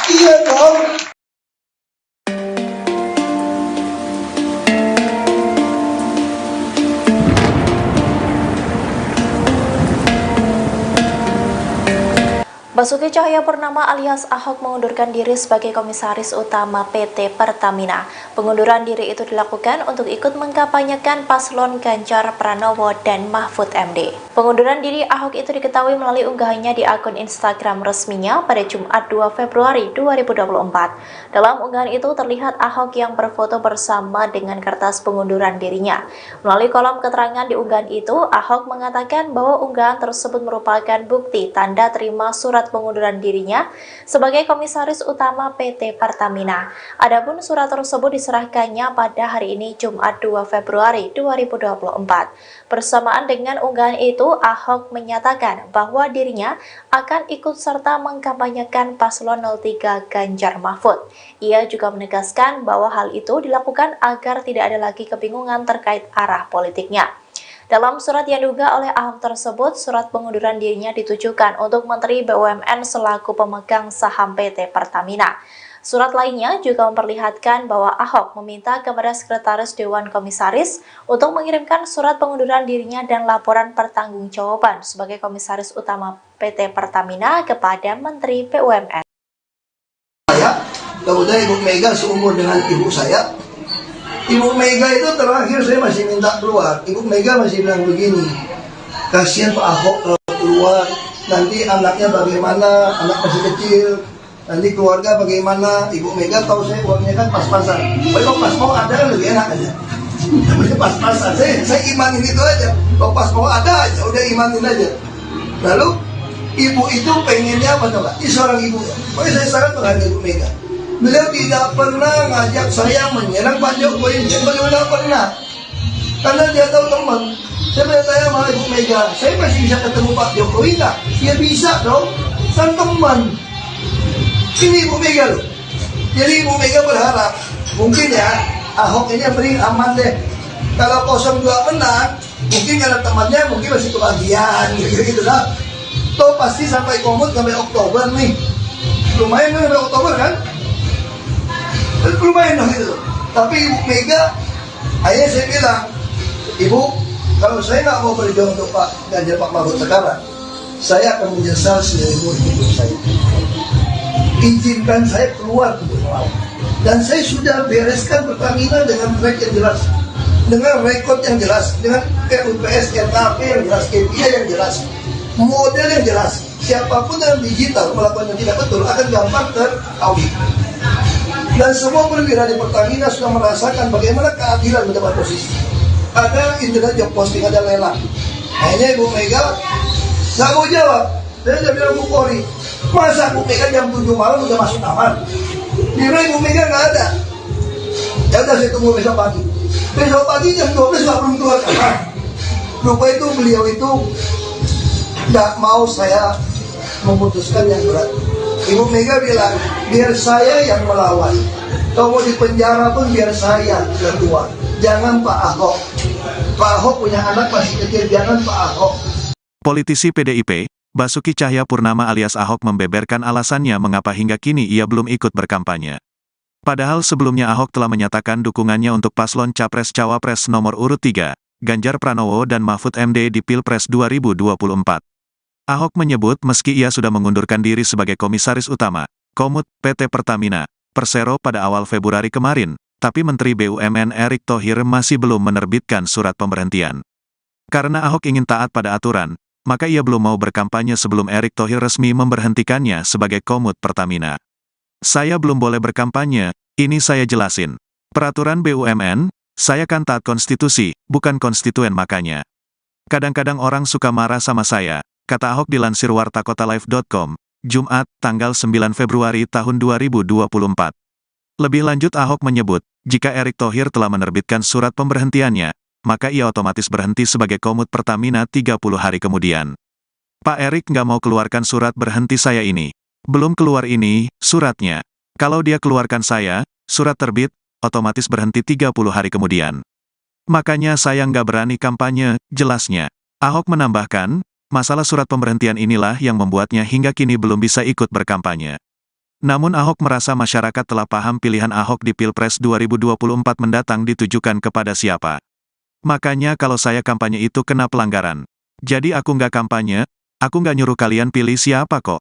Iya dong. Basuki Cahayapurnama alias Ahok mengundurkan diri sebagai Komisaris Utama PT Pertamina. Pengunduran diri itu dilakukan untuk ikut mengkampanyekan paslon Ganjar Pranowo dan Mahfud MD. Pengunduran diri Ahok itu diketahui melalui unggahannya di akun Instagram resminya pada Jumat 2 Februari 2024. Dalam unggahan itu terlihat Ahok yang berfoto bersama dengan kertas pengunduran dirinya. Melalui kolom keterangan di unggahan itu, Ahok mengatakan bahwa unggahan tersebut merupakan bukti tanda terima surat pengunduran dirinya sebagai Komisaris Utama PT Pertamina. Adapun surat tersebut diserahkannya pada hari ini Jumat 2 Februari 2024. Bersamaan dengan unggahan itu, Ahok menyatakan bahwa dirinya akan ikut serta mengkampanyekan paslon 03 Ganjar Mahfud. Ia juga menegaskan bahwa hal itu dilakukan agar tidak ada lagi kebingungan terkait arah politiknya. Dalam surat yang diunggah oleh Ahok tersebut, surat pengunduran dirinya ditujukan untuk Menteri BUMN selaku pemegang saham PT Pertamina. Surat lainnya juga memperlihatkan bahwa Ahok meminta kepada Sekretaris Dewan Komisaris untuk mengirimkan surat pengunduran dirinya dan laporan pertanggungjawaban sebagai Komisaris Utama PT Pertamina kepada Menteri BUMN. Kemudian Ibu Mega seumur dengan ibu saya. Ibu Mega itu terakhir saya masih minta keluar. Ibu Mega masih bilang begini, kasihan Pak Ahok kalau keluar, nanti anaknya bagaimana, anak masih kecil, nanti keluarga bagaimana. Ibu Mega tahu saya uangnya kan pas-pasan. Kalau pas mau ada kan lebih enak aja. Pas-pasan, saya imanin itu aja. Kalau pas mau ada aja, udah imanin aja. Lalu ibu itu pengennya apa coba? Ini seorang ibu ya. Pokoknya saya sangat menghargai Ibu Mega. Beliau tidak pernah ngajak saya menyerang Pak Jokowi, beliau tidak pernah. Karena dia tahu teman. Saya bertanya sama Ibu Mega, saya masih bisa ketemu Pak Jokowi nggak? Ya bisa dong, kan teman. Ini Ibu Mega loh. Jadi Ibu Mega berharap, mungkin ya Ahok ini yang beri aman deh. Kalau 02 menang, mungkin karena temannya mungkin masih kebagian, gitu lah. Toh pasti sampai komut sampai Oktober nih. Lumayan kan sampai Oktober kan? Lumayan dong itu. Tapi Ibu Mega, akhirnya saya bilang, Ibu, kalau saya nggak mau berjuang untuk Pak Ganjar Pak Mahfud sekarang, saya akan menyesal seumur hidup saya. Izinkan saya keluar untuk melawan. Dan saya sudah bereskan Pertamina dengan track yang jelas, dengan rekod yang jelas, dengan RUPS, RKP yang jelas, KPI yang jelas, model yang jelas. Siapapun yang digital melakukan yang tidak betul akan gampang teraudit. Dan semua perwira di Pertamina sudah merasakan bagaimana keadilan mendapat posisi. Ada internet job posting, ada lelang. Akhirnya Ibu Mega nggak mau jawab. Saya udah bilang Bu Polri, masa Bu Mega jam 7 malam udah masuk kamar? Dia Ibu Mega nggak ada. Ya udah saya tunggu besok pagi. Besok pagi jam 12 nggak belum keluar kamar. Lupa itu beliau itu nggak mau saya memutuskan yang berat. Ibu Mega bilang, biar saya yang melawan. Kalau mau di penjara pun biar saya yang keluar. Jangan Pak Ahok. Pak Ahok punya anak masih kecil, jangan Pak Ahok. Politisi PDIP, Basuki Cahayapurnama alias Ahok membeberkan alasannya mengapa hingga kini ia belum ikut berkampanye. Padahal sebelumnya Ahok telah menyatakan dukungannya untuk paslon Capres-Cawapres nomor urut 3, Ganjar Pranowo dan Mahfud MD di Pilpres 2024. Ahok menyebut meski ia sudah mengundurkan diri sebagai Komisaris Utama, Komut, PT Pertamina, Persero pada awal Februari kemarin, tapi Menteri BUMN Erick Thohir masih belum menerbitkan surat pemberhentian. Karena Ahok ingin taat pada aturan, maka ia belum mau berkampanye sebelum Erick Thohir resmi memberhentikannya sebagai Komut Pertamina. Saya belum boleh berkampanye, ini saya jelasin. Peraturan BUMN, saya kan taat konstitusi, bukan konstituen makanya. Kadang-kadang orang suka marah sama saya, kata Ahok dilansir wartakotalive.com, Jumat, tanggal 9 Februari tahun 2024. Lebih lanjut Ahok menyebut, jika Erick Thohir telah menerbitkan surat pemberhentiannya, maka ia otomatis berhenti sebagai komut Pertamina 30 hari kemudian. Pak Erick nggak mau keluarkan surat berhenti saya ini. Belum keluar ini, suratnya. Kalau dia keluarkan saya, surat terbit, otomatis berhenti 30 hari kemudian. Makanya saya nggak berani kampanye, jelasnya. Ahok menambahkan, masalah surat pemberhentian inilah yang membuatnya hingga kini belum bisa ikut berkampanye. Namun Ahok merasa masyarakat telah paham pilihan Ahok di Pilpres 2024 mendatang ditujukan kepada siapa. Makanya kalau saya kampanye itu kena pelanggaran. Jadi aku nggak kampanye, aku nggak nyuruh kalian pilih siapa kok.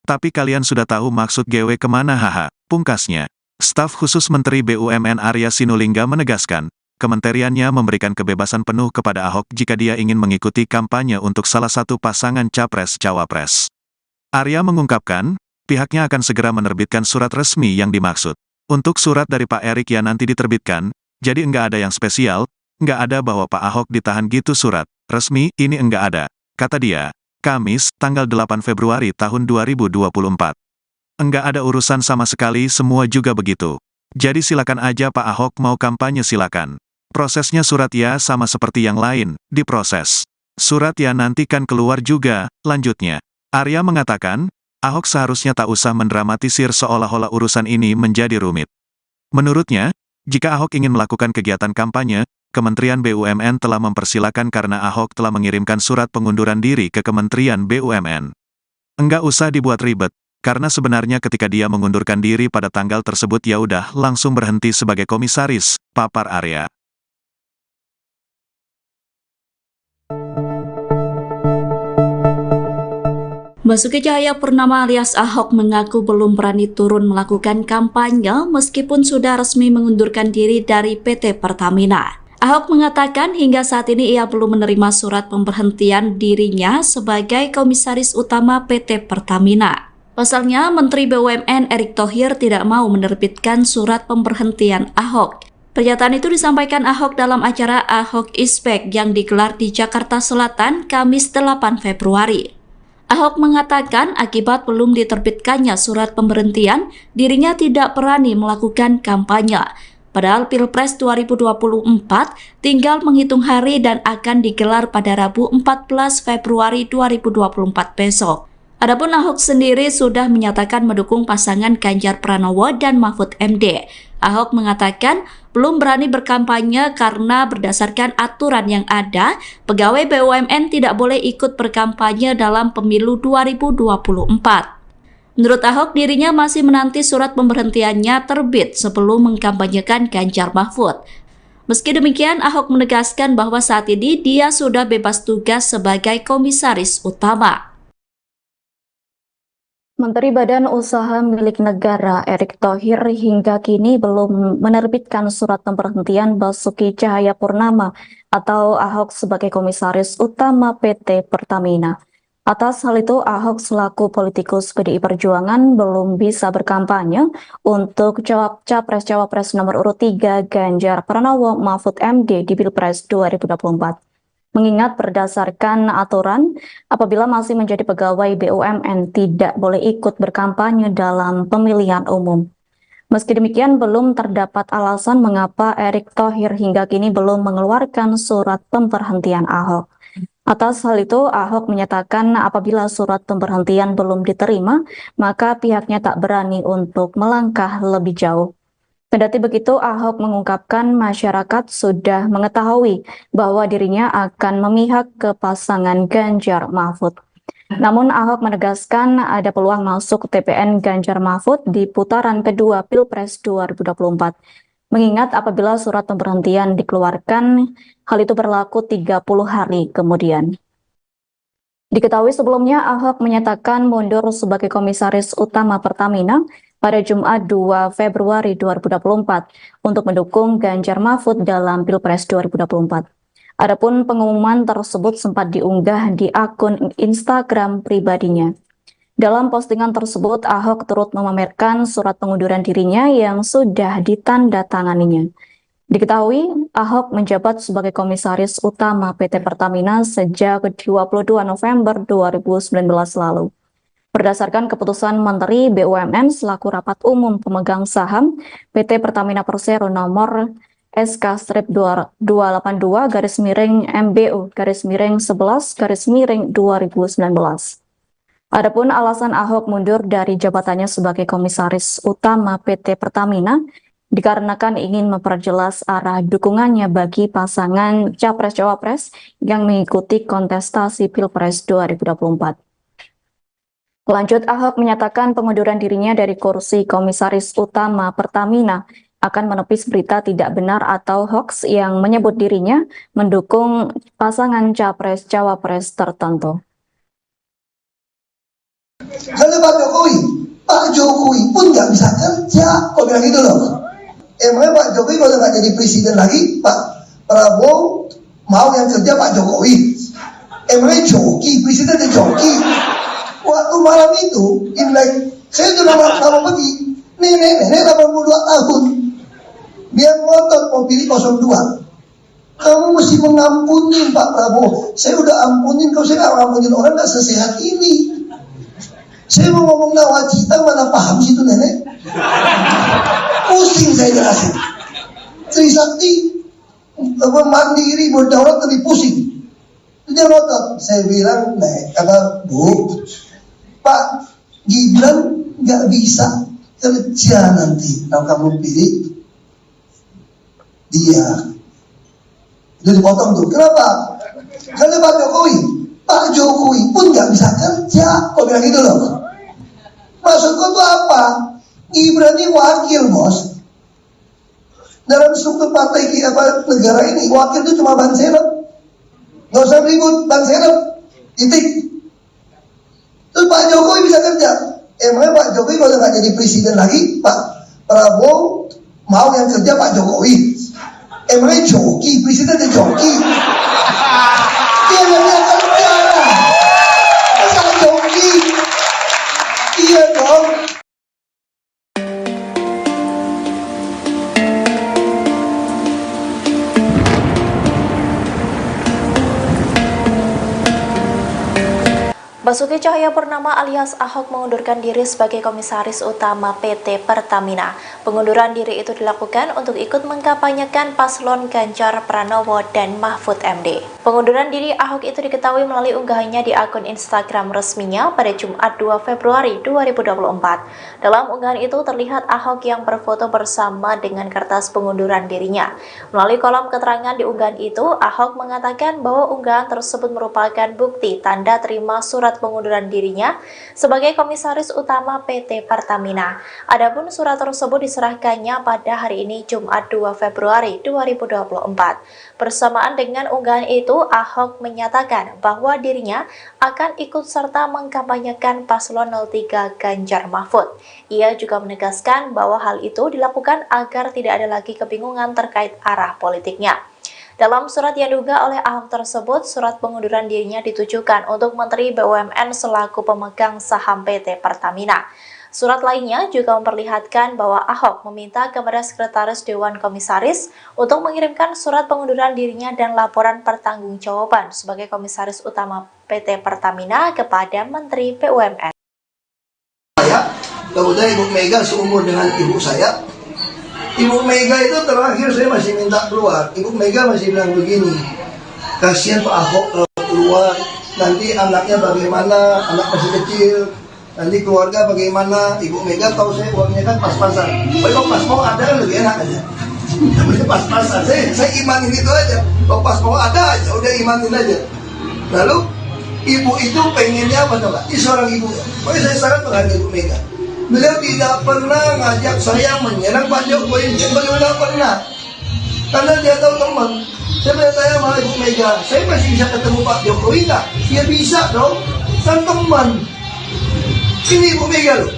Tapi kalian sudah tahu maksud GW kemana haha, pungkasnya. Staf khusus Menteri BUMN Arya Sinulinga menegaskan, kementeriannya memberikan kebebasan penuh kepada Ahok jika dia ingin mengikuti kampanye untuk salah satu pasangan Capres-Cawapres. Arya mengungkapkan, pihaknya akan segera menerbitkan surat resmi yang dimaksud. Untuk surat dari Pak Erick yang nanti diterbitkan, jadi enggak ada yang spesial, enggak ada bahwa Pak Ahok ditahan gitu surat resmi, ini enggak ada, kata dia. Kamis, tanggal 8 Februari tahun 2024. Enggak ada urusan sama sekali, semua juga begitu. Jadi silakan aja Pak Ahok mau kampanye silakan. Prosesnya surat ya sama seperti yang lain, diproses. Surat ya nanti kan keluar juga, lanjutnya. Arya mengatakan, Ahok seharusnya tak usah mendramatisir seolah-olah urusan ini menjadi rumit. Menurutnya, jika Ahok ingin melakukan kegiatan kampanye, Kementerian BUMN telah mempersilakan karena Ahok telah mengirimkan surat pengunduran diri ke Kementerian BUMN. Enggak usah dibuat ribet, karena sebenarnya ketika dia mengundurkan diri pada tanggal tersebut ya udah langsung berhenti sebagai komisaris, papar Arya. Basuki Cahayapurnama alias Ahok mengaku belum berani turun melakukan kampanye meskipun sudah resmi mengundurkan diri dari PT Pertamina. Ahok mengatakan hingga saat ini ia belum menerima surat pemberhentian dirinya sebagai komisaris utama PT Pertamina. Pasalnya, Menteri BUMN Erick Thohir tidak mau menerbitkan surat pemberhentian Ahok. Pernyataan itu disampaikan Ahok dalam acara Ahok is Back yang digelar di Jakarta Selatan Kamis 8 Februari. Ahok mengatakan akibat belum diterbitkannya surat pemberhentian, dirinya tidak berani melakukan kampanye. Padahal Pilpres 2024 tinggal menghitung hari dan akan digelar pada Rabu 14 Februari 2024 besok. Adapun Ahok sendiri sudah menyatakan mendukung pasangan Ganjar Pranowo dan Mahfud MD. Ahok mengatakan belum berani berkampanye karena berdasarkan aturan yang ada, pegawai BUMN tidak boleh ikut berkampanye dalam pemilu 2024. Menurut Ahok, dirinya masih menanti surat pemberhentiannya terbit sebelum mengkampanyekan Ganjar Mahfud. Meski demikian, Ahok menegaskan bahwa saat ini dia sudah bebas tugas sebagai komisaris utama. Menteri Badan Usaha Milik Negara Erick Thohir hingga kini belum menerbitkan surat pemberhentian Basuki Cahayapurnama atau Ahok sebagai komisaris utama PT Pertamina. Atas hal itu, Ahok selaku politikus PDI Perjuangan belum bisa berkampanye untuk Capres-Cawapres nomor urut 3 Ganjar Pranowo Mahfud MD di Pilpres 2024. Mengingat berdasarkan aturan, apabila masih menjadi pegawai BUMN tidak boleh ikut berkampanye dalam pemilihan umum. Meski demikian, belum terdapat alasan mengapa Erick Thohir hingga kini belum mengeluarkan surat pemberhentian Ahok. Atas hal itu, Ahok menyatakan apabila surat pemberhentian belum diterima, maka pihaknya tak berani untuk melangkah lebih jauh. Kendati begitu, Ahok mengungkapkan masyarakat sudah mengetahui bahwa dirinya akan memihak ke pasangan Ganjar Mahfud. Namun Ahok menegaskan ada peluang masuk TPN Ganjar Mahfud di putaran kedua Pilpres 2024. Mengingat apabila surat pemberhentian dikeluarkan, hal itu berlaku 30 hari kemudian. Diketahui sebelumnya Ahok menyatakan mundur sebagai komisaris utama Pertamina pada Jumat 2 Februari 2024 untuk mendukung Ganjar Mahfud dalam Pilpres 2024. Adapun pengumuman tersebut sempat diunggah di akun Instagram pribadinya. Dalam postingan tersebut, Ahok turut memamerkan surat pengunduran dirinya yang sudah ditandatanganinya. Diketahui, Ahok menjabat sebagai Komisaris Utama PT Pertamina sejak 22 November 2019 lalu. Berdasarkan keputusan Menteri BUMN selaku Rapat Umum Pemegang Saham PT Pertamina Persero nomor SK-22-MBU-11-2019. Adapun alasan Ahok mundur dari jabatannya sebagai Komisaris Utama PT Pertamina dikarenakan ingin memperjelas arah dukungannya bagi pasangan Capres-Cawapres yang mengikuti kontestasi Pilpres 2024. Lanjut, Ahok menyatakan pengunduran dirinya dari kursi Komisaris Utama Pertamina akan menepis berita tidak benar atau hoax yang menyebut dirinya mendukung pasangan Capres-Cawapres tertentu. Kalau Pak Jokowi pun nggak bisa kerja, kok bilang gitu loh. Emangnya Pak Jokowi kalau nggak jadi presiden lagi, Pak Prabowo mau yang kerja Pak Jokowi? Emangnya joki, presidennya joki. Waktu malam itu, Imlek, saya sudah mau pergi. Nenek 82 tahun, dia ngotot mau pilih 02. Kamu mesti mengampuni Pak Prabowo. Saya udah ampunin, kalau saya nggak ngampunin orang nggak sesehat ini. Saya mau ngomong nawacita, mana paham situ nenek? Pusing saya jelasin. Trisakti mandiri berdaulat lebih pusing. Dia ngotot. Saya bilang, kata Bu, Pak Gibran nggak bisa kerja nanti kalau kamu pilih dia. Itu dipotong tuh. Kenapa? Karena Pak Jokowi pun nggak bisa kerja. Kok bilang gitu loh? Maksudku tuh apa? Gibran ini wakil, bos. Dalam struktur partai negara ini, wakil itu cuma Ban Serep. Nggak usah ribut, Ban Serep. Titik. Terus Pak Jokowi bisa kerja. Emangnya Pak Jokowi kalau nggak jadi presiden lagi, Pak Prabowo mau yang kerja Pak Jokowi? Emangnya joki, presidennya joki. Dia nggak bisa kerja. Masa joki? Iya dong. Basuki Cahayapurnama alias Ahok mengundurkan diri sebagai Komisaris Utama PT Pertamina. Pengunduran diri itu dilakukan untuk ikut mengkampanyekan paslon Ganjar Pranowo dan Mahfud MD. Pengunduran diri Ahok itu diketahui melalui unggahannya di akun Instagram resminya pada Jumat 2 Februari 2024. Dalam unggahan itu terlihat Ahok yang berfoto bersama dengan kertas pengunduran dirinya. Melalui kolom keterangan di unggahan itu, Ahok mengatakan bahwa unggahan tersebut merupakan bukti tanda terima surat pengunduran dirinya sebagai Komisaris Utama PT Pertamina. Adapun surat tersebut diserahkannya pada hari ini Jumat 2 Februari 2024. Bersamaan dengan unggahan itu, Ahok menyatakan bahwa dirinya akan ikut serta mengkampanyekan paslon 03 Ganjar Mahfud. Ia juga menegaskan bahwa hal itu dilakukan agar tidak ada lagi kebingungan terkait arah politiknya. Dalam surat yang diunggah oleh Ahok tersebut, surat pengunduran dirinya ditujukan untuk Menteri BUMN selaku pemegang saham PT Pertamina. Surat lainnya juga memperlihatkan bahwa Ahok meminta kepada Sekretaris Dewan Komisaris untuk mengirimkan surat pengunduran dirinya dan laporan pertanggungjawaban sebagai Komisaris Utama PT Pertamina kepada Menteri BUMN. Kemudian Ibu Mega seumur dengan ibu saya. Ibu Mega itu terakhir saya masih minta keluar. Ibu Mega masih bilang begini, kasihan Pak Ahok keluar, nanti anaknya bagaimana, anak masih kecil, nanti keluarga bagaimana. Ibu Mega tahu saya uangnya kan pas-pasan. Kalau pas mau ada kan lebih enak aja. Namanya pas-pasan, saya imanin itu aja. Kalau pas mau ada aja, udah imanin aja. Lalu ibu itu pengennya apa coba? Ini seorang ibu. Makanya saya sangat menghargai Ibu Mega. Beliau tidak pernah ngajak saya menyerang Pak Jokowi, beliau tidak pernah. Karena dia tahu teman. Saya bertanya sama Ibu Mega, saya masih bisa ketemu Pak Jokowi nggak? Ya bisa dong, kan teman. Ini Ibu Mega loh.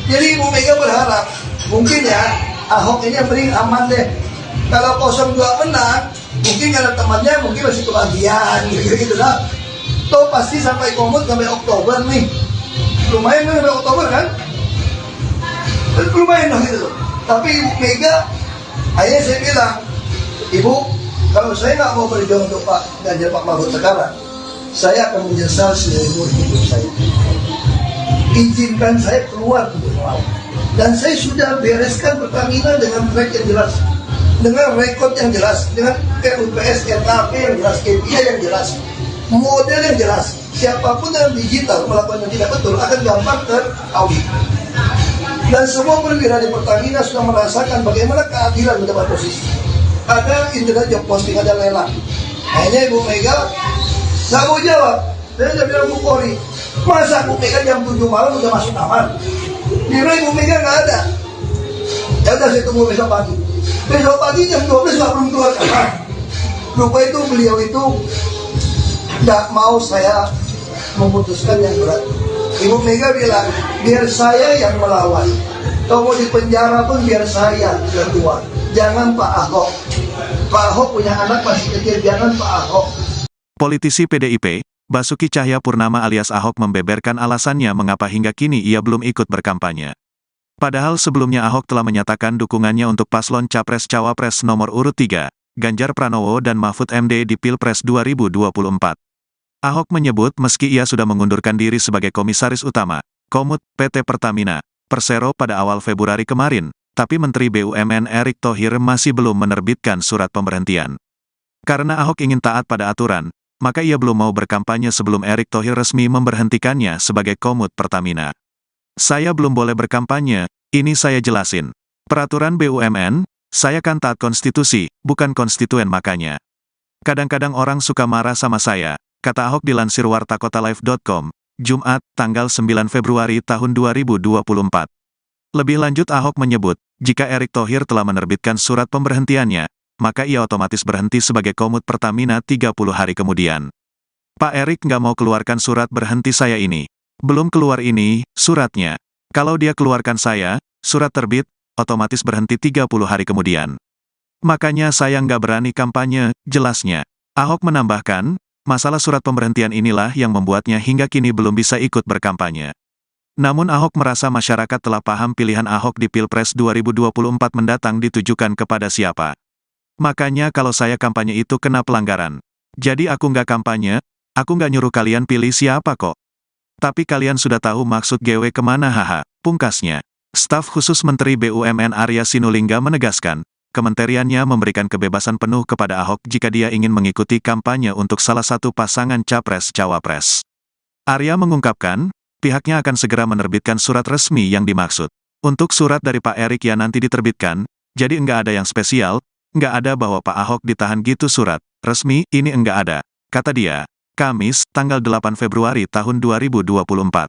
Jadi Ibu Mega berharap, mungkin ya Ahok ini yang paling aman deh. Kalau 02 menang, mungkin karena temannya mungkin masih kebagian gitu lah. Toh pasti sampai komut sampai Oktober nih. Lumayan kan sampai Oktober kan? Lumayan dong gitu loh. Tapi Ibu Mega, akhirnya saya bilang, Ibu, kalau saya nggak mau berjuang untuk Pak Ganjar Pak Mahfud sekarang, saya akan menyesal seumur hidup saya. Izinkan saya keluar untuk melawan. Dan saya sudah bereskan Pertamina dengan track yang jelas, dengan rekod yang jelas, dengan RUPS, RKP yang jelas, KPI yang jelas, model yang jelas. Siapapun yang digital melakukan yang tidak betul akan gampang teraudit. Dan semua perwira di Pertamina sudah merasakan bagaimana keadilan mendapat posisi. Ada internet job posting, ada lelang. Hanya Ibu Mega nggak mau jawab. Saya udah bilang Bu Polri, masa Bu Mega jam 7 malam udah masuk kamar? Kira Ibu Mega nggak ada. Ya udah saya tunggu besok pagi. Besok pagi jam 12 nggak belum keluar kamar. Lupa itu beliau itu nggak mau saya memutuskan yang berat. Ibu Mega bilang, biar saya yang melawan. Kalau mau di penjara pun biar saya yang keluar. Jangan Pak Ahok. Pak Ahok punya anak masih kecil, jangan Pak Ahok. Politisi PDIP, Basuki Cahayapurnama alias Ahok membeberkan alasannya mengapa hingga kini ia belum ikut berkampanye. Padahal sebelumnya Ahok telah menyatakan dukungannya untuk paslon Capres-Cawapres nomor urut 3, Ganjar Pranowo dan Mahfud MD di Pilpres 2024. Ahok menyebut meski ia sudah mengundurkan diri sebagai Komisaris Utama, Komut, PT Pertamina, Persero pada awal Februari kemarin, tapi Menteri BUMN Erick Thohir masih belum menerbitkan surat pemberhentian. Karena Ahok ingin taat pada aturan, maka ia belum mau berkampanye sebelum Erick Thohir resmi memberhentikannya sebagai Komut Pertamina. Saya belum boleh berkampanye, ini saya jelasin. Peraturan BUMN, saya kan taat konstitusi, bukan konstituen makanya. Kadang-kadang orang suka marah sama saya, kata Ahok dilansir wartakotalive.com, Jumat, tanggal 9 Februari tahun 2024. Lebih lanjut Ahok menyebut, jika Erick Thohir telah menerbitkan surat pemberhentiannya, maka ia otomatis berhenti sebagai Komut Pertamina 30 hari kemudian. Pak Erick nggak mau keluarkan surat berhenti saya ini. Belum keluar ini, suratnya. Kalau dia keluarkan saya, surat terbit, otomatis berhenti 30 hari kemudian. Makanya saya nggak berani kampanye, jelasnya. Ahok menambahkan, masalah surat pemberhentian inilah yang membuatnya hingga kini belum bisa ikut berkampanye. Namun Ahok merasa masyarakat telah paham pilihan Ahok di Pilpres 2024 mendatang ditujukan kepada siapa. Makanya kalau saya kampanye itu kena pelanggaran. Jadi aku nggak kampanye, aku nggak nyuruh kalian pilih siapa kok. Tapi kalian sudah tahu maksud GW kemana haha, pungkasnya. Staf khusus Menteri BUMN Arya Sinulinga menegaskan, kementeriannya memberikan kebebasan penuh kepada Ahok jika dia ingin mengikuti kampanye untuk salah satu pasangan Capres-Cawapres. Arya mengungkapkan, pihaknya akan segera menerbitkan surat resmi yang dimaksud. Untuk surat dari Pak Erick yang nanti diterbitkan, jadi enggak ada yang spesial, enggak ada bahwa Pak Ahok ditahan gitu surat resmi, ini enggak ada, kata dia. Kamis, tanggal 8 Februari tahun 2024.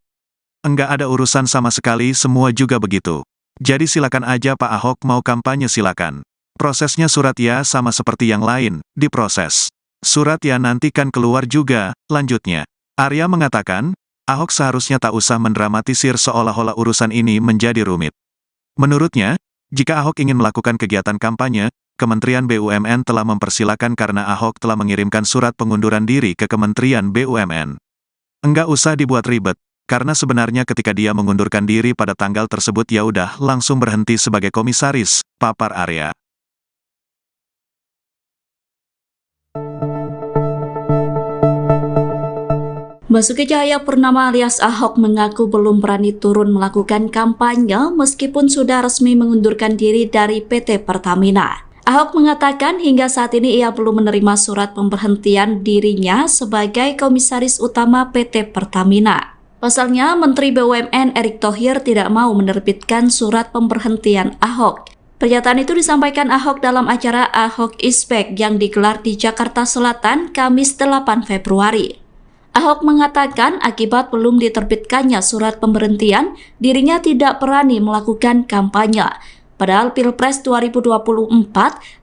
Enggak ada urusan sama sekali, semua juga begitu. Jadi silakan aja Pak Ahok mau kampanye silakan. Prosesnya surat ya sama seperti yang lain, diproses. Surat ya nanti kan keluar juga, lanjutnya. Arya mengatakan, Ahok seharusnya tak usah mendramatisir seolah-olah urusan ini menjadi rumit. Menurutnya, jika Ahok ingin melakukan kegiatan kampanye, Kementerian BUMN telah mempersilakan karena Ahok telah mengirimkan surat pengunduran diri ke Kementerian BUMN. Enggak usah dibuat ribet, karena sebenarnya ketika dia mengundurkan diri pada tanggal tersebut ya udah langsung berhenti sebagai komisaris, papar Arya. Basuki Cahayapurnama alias Ahok mengaku belum berani turun melakukan kampanye meskipun sudah resmi mengundurkan diri dari PT Pertamina. Ahok mengatakan hingga saat ini ia belum menerima surat pemberhentian dirinya sebagai Komisaris Utama PT Pertamina. Pasalnya, Menteri BUMN Erick Thohir tidak mau menerbitkan surat pemberhentian Ahok. Pernyataan itu disampaikan Ahok dalam acara Ahok Is Back yang digelar di Jakarta Selatan Kamis 8 Februari. Ahok mengatakan akibat belum diterbitkannya surat pemberhentian, dirinya tidak berani melakukan kampanye. Padahal Pilpres 2024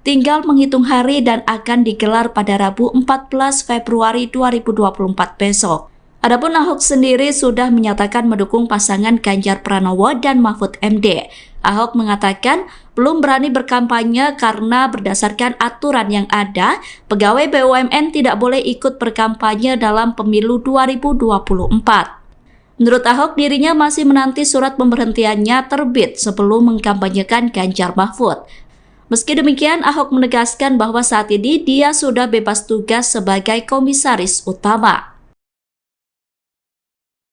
tinggal menghitung hari dan akan digelar pada Rabu 14 Februari 2024 besok. Adapun Ahok sendiri sudah menyatakan mendukung pasangan Ganjar Pranowo dan Mahfud MD. Ahok mengatakan belum berani berkampanye karena berdasarkan aturan yang ada, pegawai BUMN tidak boleh ikut berkampanye dalam pemilu 2024. Menurut Ahok, dirinya masih menanti surat pemberhentiannya terbit sebelum mengkampanyekan Ganjar Mahfud. Meski demikian, Ahok menegaskan bahwa saat ini dia sudah bebas tugas sebagai komisaris utama.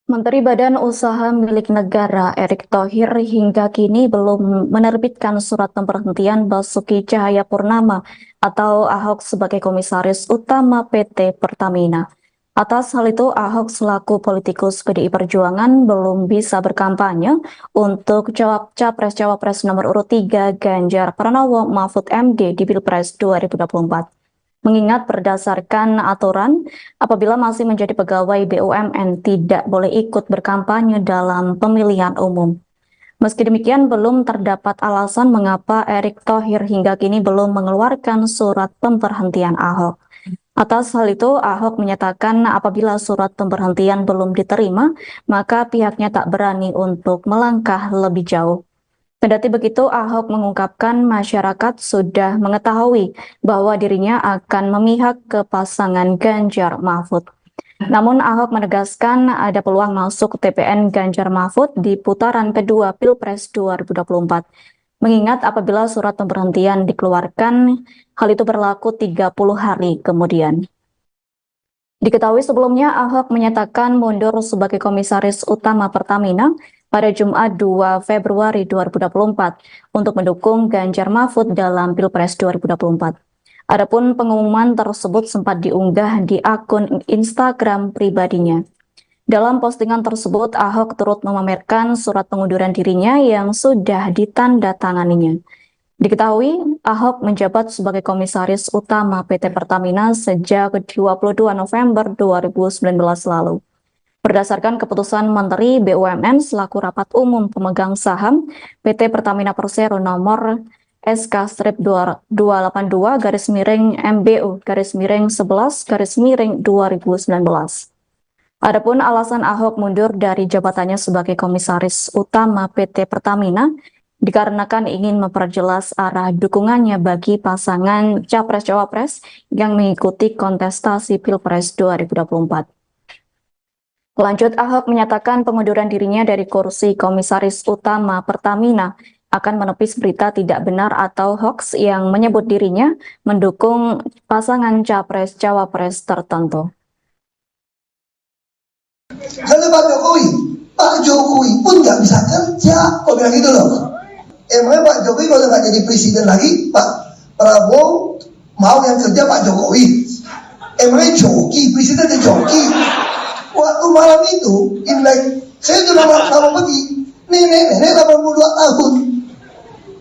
Menteri Badan Usaha Milik Negara Erick Thohir hingga kini belum menerbitkan surat pemberhentian Basuki Cahayapurnama atau Ahok sebagai komisaris utama PT Pertamina. Atas hal itu, Ahok selaku politikus PDI Perjuangan belum bisa berkampanye untuk Capres-Cawapres nomor urut 3 Ganjar Pranowo Mahfud MD di Pilpres 2024. Mengingat berdasarkan aturan, apabila masih menjadi pegawai BUMN tidak boleh ikut berkampanye dalam pemilihan umum. Meski demikian, belum terdapat alasan mengapa Erick Thohir hingga kini belum mengeluarkan surat pemberhentian Ahok. Atas hal itu, Ahok menyatakan apabila surat pemberhentian belum diterima, maka pihaknya tak berani untuk melangkah lebih jauh. Kendati begitu, Ahok mengungkapkan masyarakat sudah mengetahui bahwa dirinya akan memihak ke pasangan Ganjar Mahfud. Namun Ahok menegaskan ada peluang masuk TPN Ganjar Mahfud di putaran kedua Pilpres 2024. Mengingat apabila surat pemberhentian dikeluarkan, hal itu berlaku 30 hari kemudian. Diketahui sebelumnya Ahok menyatakan mundur sebagai komisaris utama Pertamina pada Jumat 2 Februari 2024 untuk mendukung Ganjar Mahfud dalam Pilpres 2024. Adapun pengumuman tersebut sempat diunggah di akun Instagram pribadinya. Dalam postingan tersebut, Ahok turut memamerkan surat pengunduran dirinya yang sudah ditandatanganinya. Diketahui, Ahok menjabat sebagai komisaris utama PT Pertamina sejak 22 November 2019 lalu. Berdasarkan keputusan Menteri BUMN selaku rapat umum pemegang saham PT Pertamina Persero nomor SK-282-MBU-11-2019. Adapun alasan Ahok mundur dari jabatannya sebagai komisaris utama PT Pertamina dikarenakan ingin memperjelas arah dukungannya bagi pasangan Capres-Cawapres yang mengikuti kontestasi Pilpres 2024. Lanjut, Ahok menyatakan pengunduran dirinya dari kursi komisaris utama Pertamina akan menepis berita tidak benar atau hoax yang menyebut dirinya mendukung pasangan Capres-Cawapres tertentu. Karena Pak Jokowi pun nggak bisa kerja, kok bilang gitu loh. Emangnya Pak Jokowi kalau nggak jadi presiden lagi, Pak Prabowo mau yang kerja Pak Jokowi? Emangnya joki, presidennya joki. Waktu malam itu, Imlek, saya sudah mau pergi, nenek 82 tahun,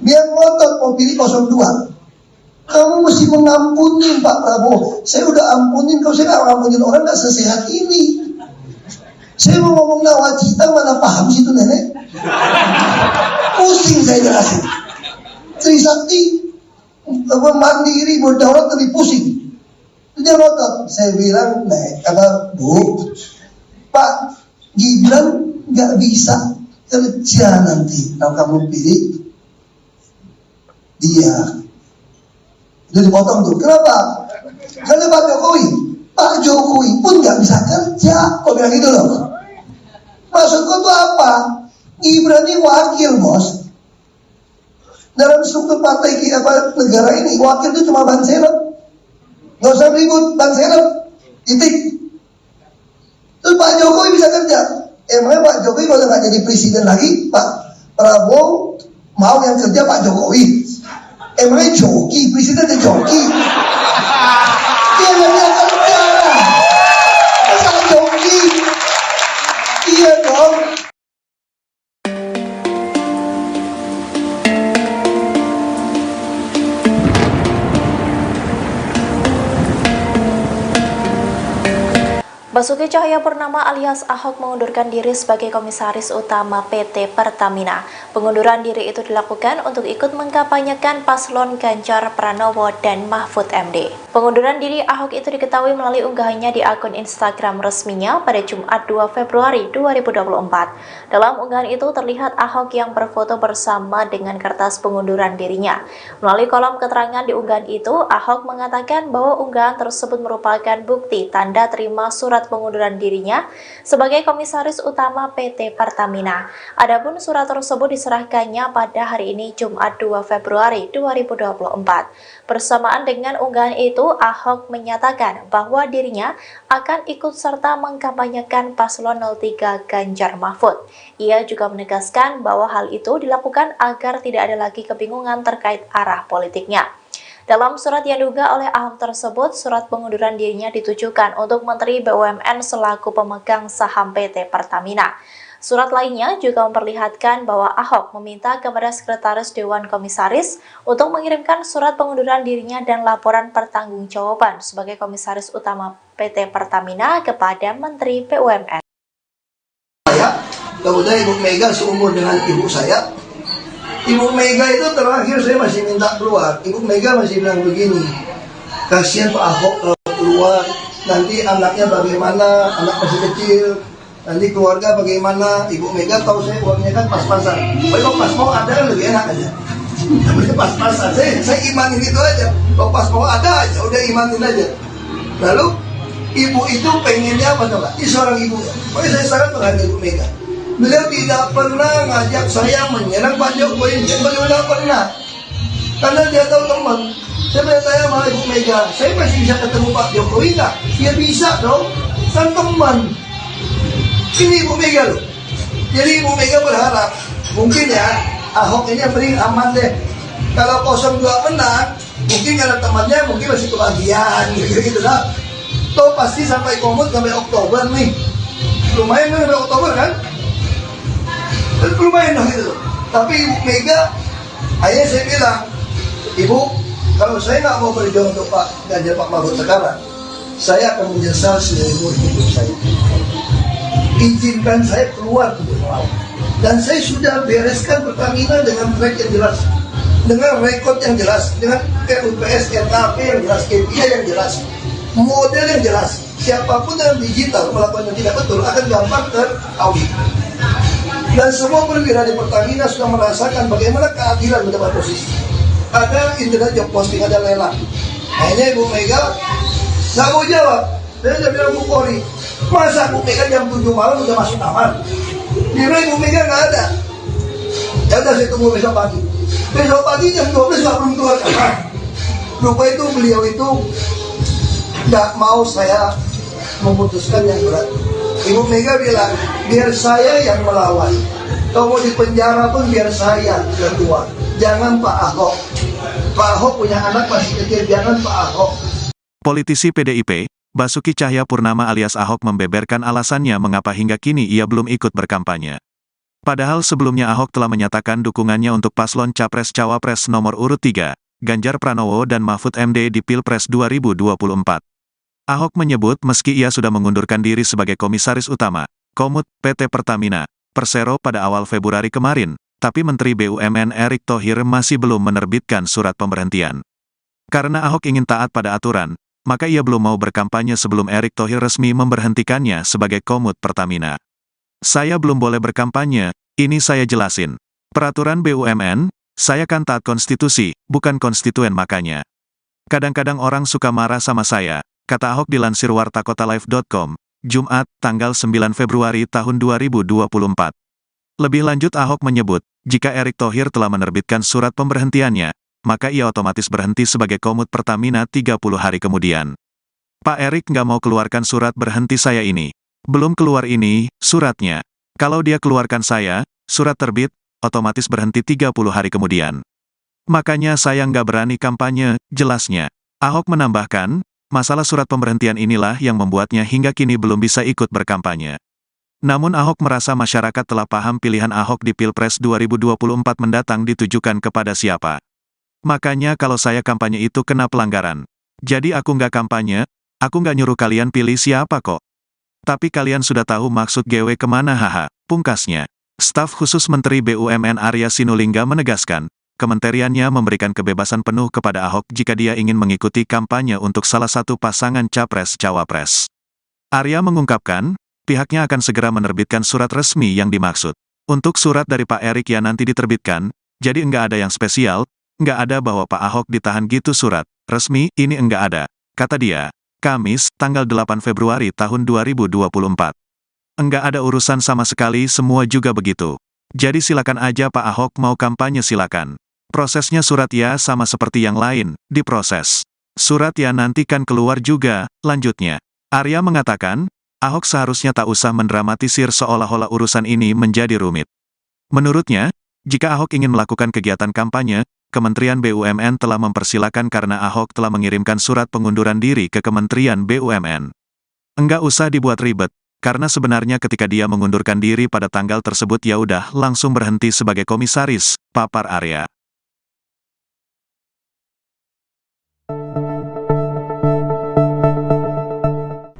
dia ngotot mau pilih 02. Kamu mesti mengampuni Pak Prabowo. Saya udah ampunin, kalau saya nggak ngampunin orang nggak sesehat ini. Saya mau ngomong nawacita, mana paham sih itu nenek? Pusing saya jelasin. Trisakti, mandiri, berdaulat lebih pusing. Dia ngotot. Saya bilang, kata Bu, Pak Gibran nggak bisa kerja nanti kalau kamu pilih dia. Itu dipotong tuh. Kenapa? Karena Pak Jokowi pun nggak bisa kerja. Kok bilang gitu loh? Maksudku tuh apa? Gibran ini wakil, bos. Dalam struktur partai kita negara ini, wakil itu cuma ban serep. Nggak usah ribut, ban serep. Titik. Terus Pak Jokowi bisa kerja. Emangnya Pak Jokowi kalau nggak jadi presiden lagi, Pak Prabowo mau yang kerja Pak Jokowi? Emangnya joki, presidennya joki? Dia nggak bisa kerja. Masa joki? Iya dong. Basuki Cahayapurnama alias Ahok mengundurkan diri sebagai komisaris utama PT Pertamina. Pengunduran diri itu dilakukan untuk ikut mengkampanyekan paslon Ganjar Pranowo dan Mahfud MD. Pengunduran diri Ahok itu diketahui melalui unggahannya di akun Instagram resminya pada Jumat 2 Februari 2024. Dalam unggahan itu terlihat Ahok yang berfoto bersama dengan kertas pengunduran dirinya. Melalui kolom keterangan di unggahan itu, Ahok mengatakan bahwa unggahan tersebut merupakan bukti tanda terima surat surat pengunduran dirinya sebagai Komisaris Utama PT Pertamina. Adapun surat tersebut diserahkannya pada hari ini Jumat 2 Februari 2024. Bersamaan dengan unggahan itu, Ahok menyatakan bahwa dirinya akan ikut serta mengkampanyekan paslon 03 Ganjar Mahfud. Ia juga menegaskan bahwa hal itu dilakukan agar tidak ada lagi kebingungan terkait arah politiknya. Dalam surat yang diunggah oleh Ahok tersebut, surat pengunduran dirinya ditujukan untuk Menteri BUMN selaku pemegang saham PT Pertamina. Surat lainnya juga memperlihatkan bahwa Ahok meminta kepada Sekretaris Dewan Komisaris untuk mengirimkan surat pengunduran dirinya dan laporan pertanggungjawaban sebagai Komisaris Utama PT Pertamina kepada Menteri BUMN. Kemudian Ibu Mega seumur dengan ibu saya. Ibu Mega itu terakhir saya masih minta keluar. Ibu Mega masih bilang begini, kasihan Pak Ahok keluar, nanti anaknya bagaimana, anak masih kecil, nanti keluarga bagaimana. Ibu Mega tahu saya uangnya kan pas-pasan. Kalau pas mau ada kan lebih enak aja. Namanya pas-pasan, saya imanin itu aja. Kalau pas mau ada aja, udah imanin aja. Lalu ibu itu pengennya apa coba? Ini seorang ibu. Makanya saya sangat menghargai Ibu Mega. Beliau tidak pernah ngajak saya menyerang Pak Jokowi, beliau tidak pernah. Karena dia tahu teman. Saya bertanya sama Ibu Mega, saya masih bisa ketemu Pak Jokowi nggak? Ya bisa dong, kan teman. Ini Ibu Mega loh. Jadi Ibu Mega berharap, mungkin ya Ahok ini yang paling aman deh. Kalau 02 menang, mungkin karena temannya mungkin masih kebagian gitu lah. Toh pasti sampai komut sampai Oktober nih. Lumayan kan sampai Oktober kan? Lumayan dong gitu. Tapi Ibu Mega, akhirnya saya bilang, Ibu, kalau saya nggak mau berjuang untuk Pak Ganjar Pak Mahfud sekarang, saya akan menyesal seumur hidup saya. Izinkan saya keluar untuk melawan. Dan saya sudah bereskan Pertamina dengan track yang jelas, dengan rekod yang jelas, dengan RUPS, RKP yang jelas, KPI yang jelas, model yang jelas. Siapapun yang digital melakukan yang tidak betul akan gampang teraudit. Dan semua perwira di Pertamina sudah merasakan bagaimana keadilan mendapat posisi. Ada internet job posting, ada lelang. Akhirnya Ibu Mega nggak mau jawab. Saya udah bilang Bu Polri, masa Bu Mega jam 7 malam udah masuk kamar? Dia bilang Ibu Mega nggak ada. Ya udah saya tunggu besok pagi. Besok pagi jam 12 nggak belum keluar kamar. Lupa itu beliau itu nggak mau saya memutuskan yang berat. Ibu Mega bilang, biar saya yang melawan. Kalau mau di penjara pun biar saya yang keluar. Jangan Pak Ahok. Pak Ahok punya anak masih kecil, jangan Pak Ahok. Politisi PDIP, Basuki Cahayapurnama alias Ahok membeberkan alasannya mengapa hingga kini ia belum ikut berkampanye. Padahal sebelumnya Ahok telah menyatakan dukungannya untuk paslon Capres-Cawapres nomor urut 3, Ganjar Pranowo dan Mahfud MD di Pilpres 2024. Ahok menyebut meski ia sudah mengundurkan diri sebagai Komisaris Utama, Komut, PT Pertamina, Persero pada awal Februari kemarin, tapi Menteri BUMN Erick Thohir masih belum menerbitkan surat pemberhentian. Karena Ahok ingin taat pada aturan, maka ia belum mau berkampanye sebelum Erick Thohir resmi memberhentikannya sebagai Komut Pertamina. Saya belum boleh berkampanye, ini saya jelasin. Peraturan BUMN, saya kan taat konstitusi, bukan konstituen makanya. Kadang-kadang orang suka marah sama saya, kata Ahok dilansir wartakotalive.com, Jumat, tanggal 9 Februari tahun 2024. Lebih lanjut Ahok menyebut, jika Erick Thohir telah menerbitkan surat pemberhentiannya, maka ia otomatis berhenti sebagai Komut Pertamina 30 hari kemudian. Pak Erick nggak mau keluarkan surat berhenti saya ini. Belum keluar ini, suratnya. Kalau dia keluarkan saya, surat terbit, otomatis berhenti 30 hari kemudian. Makanya saya nggak berani kampanye, jelasnya. Ahok menambahkan, masalah surat pemberhentian inilah yang membuatnya hingga kini belum bisa ikut berkampanye. Namun Ahok merasa masyarakat telah paham pilihan Ahok di Pilpres 2024 mendatang ditujukan kepada siapa. Makanya kalau saya kampanye itu kena pelanggaran. Jadi aku nggak kampanye, aku nggak nyuruh kalian pilih siapa kok. Tapi kalian sudah tahu maksud GW kemana haha, pungkasnya. Staf khusus Menteri BUMN Arya Sinulinga menegaskan, kementeriannya memberikan kebebasan penuh kepada Ahok jika dia ingin mengikuti kampanye untuk salah satu pasangan Capres-Cawapres. Arya mengungkapkan, pihaknya akan segera menerbitkan surat resmi yang dimaksud. Untuk surat dari Pak Erick yang nanti diterbitkan, jadi enggak ada yang spesial, enggak ada bahwa Pak Ahok ditahan gitu surat resmi, ini enggak ada, kata dia. Kamis, tanggal 8 Februari tahun 2024. Enggak ada urusan sama sekali, semua juga begitu. Jadi silakan aja Pak Ahok mau kampanye silakan. Prosesnya surat ya sama seperti yang lain, diproses. Surat ya nanti kan keluar juga, lanjutnya. Arya mengatakan, Ahok seharusnya tak usah mendramatisir seolah-olah urusan ini menjadi rumit. Menurutnya, jika Ahok ingin melakukan kegiatan kampanye, Kementerian BUMN telah mempersilakan karena Ahok telah mengirimkan surat pengunduran diri ke Kementerian BUMN. Enggak usah dibuat ribet, karena sebenarnya ketika dia mengundurkan diri pada tanggal tersebut ya udah langsung berhenti sebagai komisaris, papar Arya.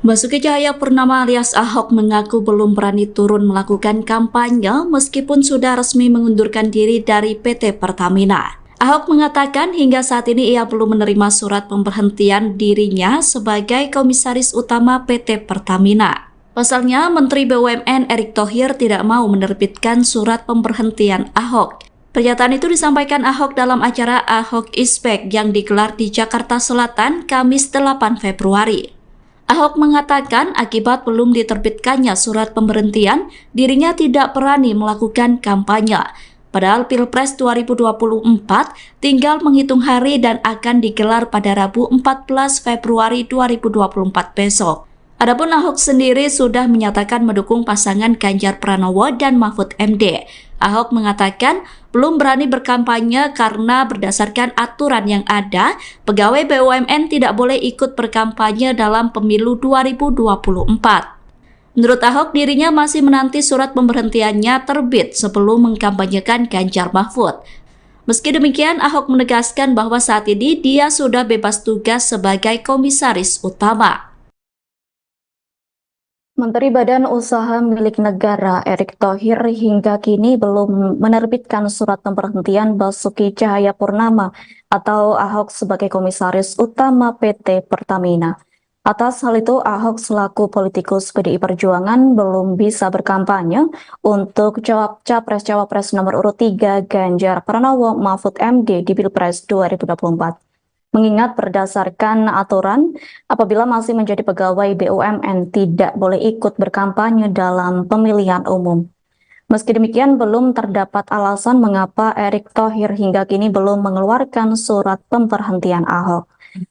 Basuki Cahayapurnama alias Ahok mengaku belum berani turun melakukan kampanye meskipun sudah resmi mengundurkan diri dari PT Pertamina. Ahok mengatakan hingga saat ini ia belum menerima surat pemberhentian dirinya sebagai komisaris utama PT Pertamina. Pasalnya, Menteri BUMN Erick Thohir tidak mau menerbitkan surat pemberhentian Ahok. Pernyataan itu disampaikan Ahok dalam acara Ahok is Back yang digelar di Jakarta Selatan Kamis 8 Februari. Ahok mengatakan akibat belum diterbitkannya surat pemberhentian, dirinya tidak berani melakukan kampanye. Padahal Pilpres 2024 tinggal menghitung hari dan akan digelar pada Rabu 14 Februari 2024 besok. Adapun Ahok sendiri sudah menyatakan mendukung pasangan Ganjar Pranowo dan Mahfud MD. Ahok mengatakan belum berani berkampanye karena berdasarkan aturan yang ada, pegawai BUMN tidak boleh ikut berkampanye dalam pemilu 2024. Menurut Ahok, dirinya masih menanti surat pemberhentiannya terbit sebelum mengkampanyekan Ganjar Mahfud. Meski demikian, Ahok menegaskan bahwa saat ini dia sudah bebas tugas sebagai komisaris utama. Menteri Badan Usaha Milik Negara Erick Thohir hingga kini belum menerbitkan surat pemberhentian Basuki Cahayapurnama atau Ahok sebagai komisaris utama PT Pertamina. Atas hal itu, Ahok selaku politikus PDI Perjuangan belum bisa berkampanye untuk Capres-Cawapres nomor urut 3 Ganjar Pranowo Mahfud MD di Pilpres 2024. Mengingat berdasarkan aturan, apabila masih menjadi pegawai BUMN tidak boleh ikut berkampanye dalam pemilihan umum. Meski demikian, belum terdapat alasan mengapa Erick Thohir hingga kini belum mengeluarkan surat pemberhentian Ahok.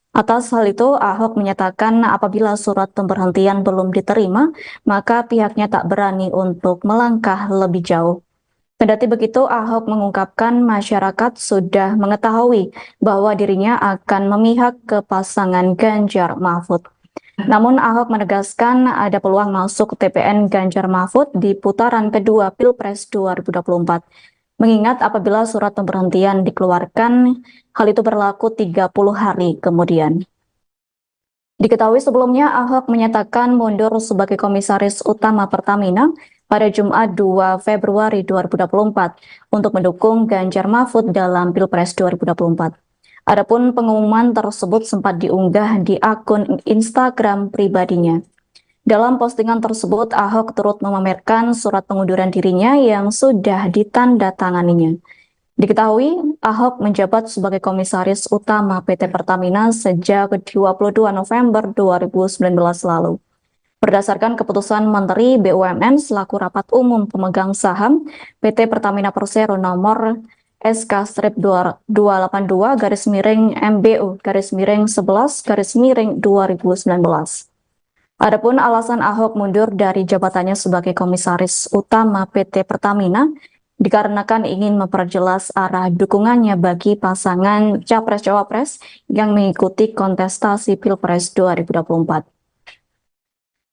Atas hal itu, Ahok menyatakan apabila surat pemberhentian belum diterima, maka pihaknya tak berani untuk melangkah lebih jauh. Kendati begitu, Ahok mengungkapkan masyarakat sudah mengetahui bahwa dirinya akan memihak ke pasangan Ganjar Mahfud. Namun Ahok menegaskan ada peluang masuk TPN Ganjar Mahfud di putaran kedua Pilpres 2024. Mengingat apabila surat pemberhentian dikeluarkan, hal itu berlaku 30 hari kemudian. Diketahui sebelumnya Ahok menyatakan mundur sebagai komisaris utama Pertamina pada Jumat 2 Februari 2024 untuk mendukung Ganjar Mahfud dalam Pilpres 2024. Adapun pengumuman tersebut sempat diunggah di akun Instagram pribadinya. Dalam postingan tersebut, Ahok turut memamerkan surat pengunduran dirinya yang sudah ditandatanganinya. Diketahui, Ahok menjabat sebagai komisaris utama PT Pertamina sejak 22 November 2019 lalu. Berdasarkan keputusan Menteri BUMN selaku rapat umum pemegang saham PT Pertamina Persero nomor SK-282-MBU-11-2019. Adapun alasan Ahok mundur dari jabatannya sebagai komisaris utama PT Pertamina dikarenakan ingin memperjelas arah dukungannya bagi pasangan Capres-Cawapres yang mengikuti kontestasi Pilpres 2024.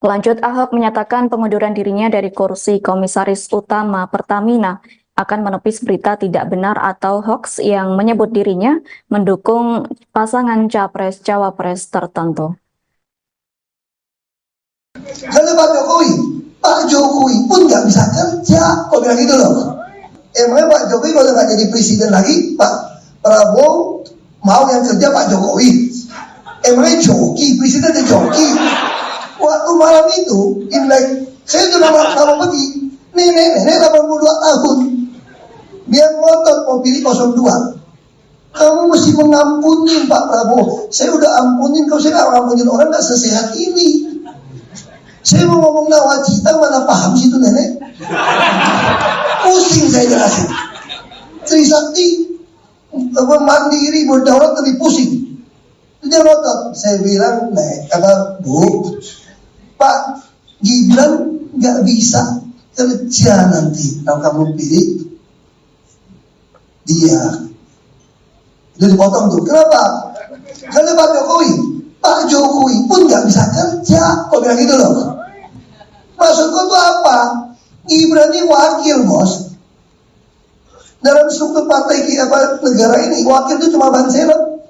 Lanjut, Ahok menyatakan pengunduran dirinya dari kursi komisaris utama Pertamina akan menepis berita tidak benar atau hoax yang menyebut dirinya mendukung pasangan Capres-Cawapres tertentu. Karena Pak Jokowi pun nggak bisa kerja, kok bilang gitu loh. Emangnya Pak Jokowi kalau nggak jadi presiden lagi, Pak Prabowo mau yang kerja Pak Jokowi? Emangnya joki, presiden itu joki. Waktu malam itu, Imlek, saya sudah nama pergi, nenek 82 tahun, dia ngotot mau pilih 02. Kamu mesti mengampuni Pak Prabowo. Saya udah ampunin kau, saya nggak ngampunin orang nggak sesehat ini. Saya mau ngomong nawacita mana paham sih itu nenek. Pusing saya jelasin. Trisakti mandiri berdaulat lebih pusing. Dia ngotot. Saya bilang, kata Bu, Pak Gibran nggak bisa kerja nanti kalau kamu pilih dia. Dia dipotong tuh. Kenapa? Karena Pak Jokowi pun nggak bisa kerja. Kok bilang gitu loh? Maksudku tuh apa? Gibran ini wakil, bos. Dalam struktur partai negara ini, wakil itu cuma ban serep.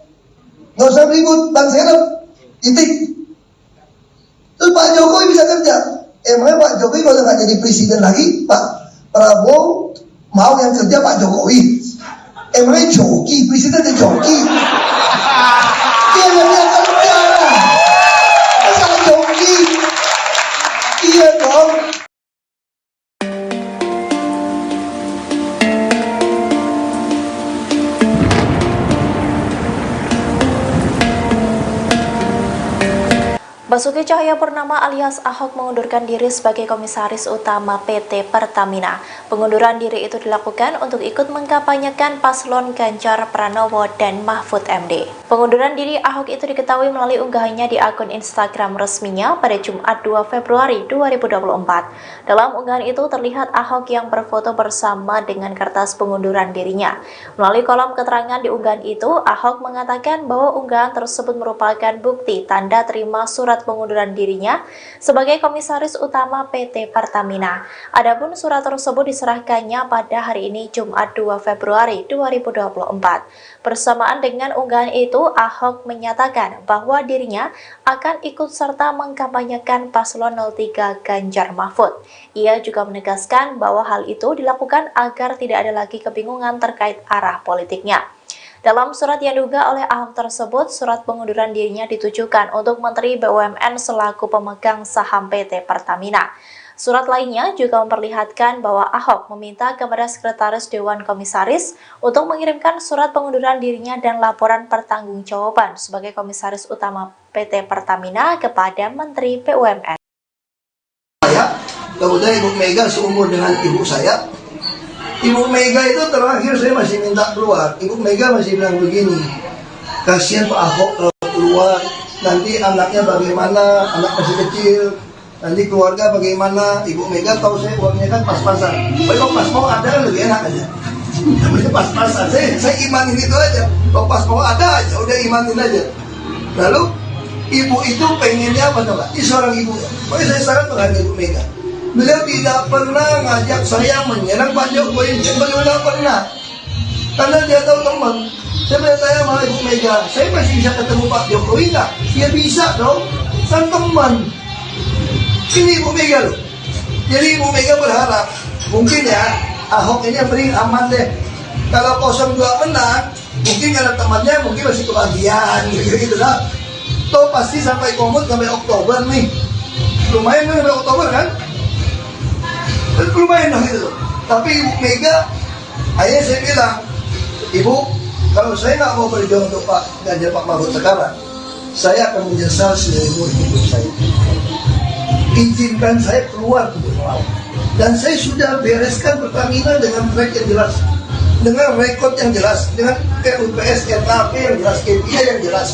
Nggak usah ribut, ban serep. Titik. Terus Pak Jokowi bisa kerja. Emangnya Pak Jokowi kalau nggak jadi presiden lagi, Pak Prabowo mau yang kerja Pak Jokowi? Emangnya joki, presiden ada joki? Dia nggak bisa kerja. Masa joki? Iya dong. Basuki Cahayapurnama alias Ahok mengundurkan diri sebagai Komisaris Utama PT Pertamina. Pengunduran diri itu dilakukan untuk ikut mengkampanyekan paslon Ganjar Pranowo dan Mahfud MD. Pengunduran diri Ahok itu diketahui melalui unggahannya di akun Instagram resminya pada Jumat 2 Februari 2024. Dalam unggahan itu terlihat Ahok yang berfoto bersama dengan kertas pengunduran dirinya. Melalui kolom keterangan di unggahan itu, Ahok mengatakan bahwa unggahan tersebut merupakan bukti tanda terima surat pengunduran dirinya sebagai Komisaris Utama PT Pertamina. Adapun surat tersebut diserahkannya pada hari ini Jumat 2 Februari 2024. Bersamaan dengan unggahan itu, Ahok menyatakan bahwa dirinya akan ikut serta mengkampanyekan paslon 03 Ganjar Mahfud. Ia juga menegaskan bahwa hal itu dilakukan agar tidak ada lagi kebingungan terkait arah politiknya. Dalam surat yang diunggah oleh Ahok tersebut, surat pengunduran dirinya ditujukan untuk Menteri BUMN selaku pemegang saham PT Pertamina. Surat lainnya juga memperlihatkan bahwa Ahok meminta kepada Sekretaris Dewan Komisaris untuk mengirimkan surat pengunduran dirinya dan laporan pertanggungjawaban sebagai Komisaris Utama PT Pertamina kepada Menteri BUMN. Kemudian Ibu Mega seumur dengan ibu saya. Ibu Mega itu terakhir saya masih minta keluar. Ibu Mega masih bilang begini, kasihan Pak Ahok kalau keluar, nanti anaknya bagaimana, anak masih kecil, nanti keluarga bagaimana. Ibu Mega tahu saya uangnya kan pas-pasan. Kalau pas mau ada kan lebih enak aja. Namanya pas-pasan, saya imanin itu aja. Kalau pas mau ada aja, udah imanin aja. Lalu ibu itu pengennya apa coba? Ini seorang ibu. Makanya saya sangat menghargai Ibu Mega. Beliau tidak pernah ngajak saya menyerang Pak Jokowi, beliau tidak pernah. Karena dia tahu teman. Saya bertanya sama Ibu Mega, saya masih bisa ketemu Pak Jokowi nggak? Ya bisa dong, kan teman. Ini Ibu Mega loh. Jadi Ibu Mega berharap, mungkin ya Ahok ini yang paling aman deh. Kalau 02 menang, mungkin karena temannya mungkin masih kebagian gitu lah. Toh pasti sampai komut sampai Oktober nih. Lumayan kan sampai Oktober kan? Lumayan dong gitu. Tapi Ibu Mega, akhirnya saya bilang, Ibu, kalau saya nggak mau berjuang untuk Pak Ganjar Pak Mahfud sekarang, saya akan menyesal seumur hidup saya. Izinkan saya keluar untuk melawan. Dan saya sudah bereskan Pertamina dengan track yang jelas, dengan rekod yang jelas, dengan RUPS, RKP yang jelas, KPI yang jelas,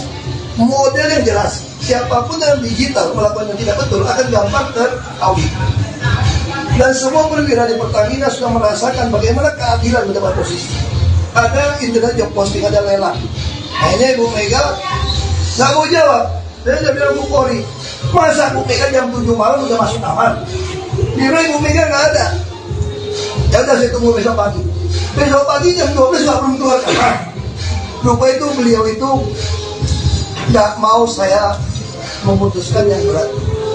model yang jelas. Siapapun yang digital melakukan yang tidak betul akan gampang teraudit. Dan semua perwira di Pertamina sudah merasakan bagaimana keadilan mendapat posisi. Ada internet job posting, ada lelang. Akhirnya Ibu Mega nggak mau jawab. Saya udah bilang Bu Polri, masa Bu Mega jam 7 malam udah masuk kamar? Dia Ibu Mega nggak ada. Ya udah saya tunggu besok pagi. Besok pagi jam 12 nggak belum keluar kamar. Lupa itu beliau itu nggak mau saya memutuskan yang berat.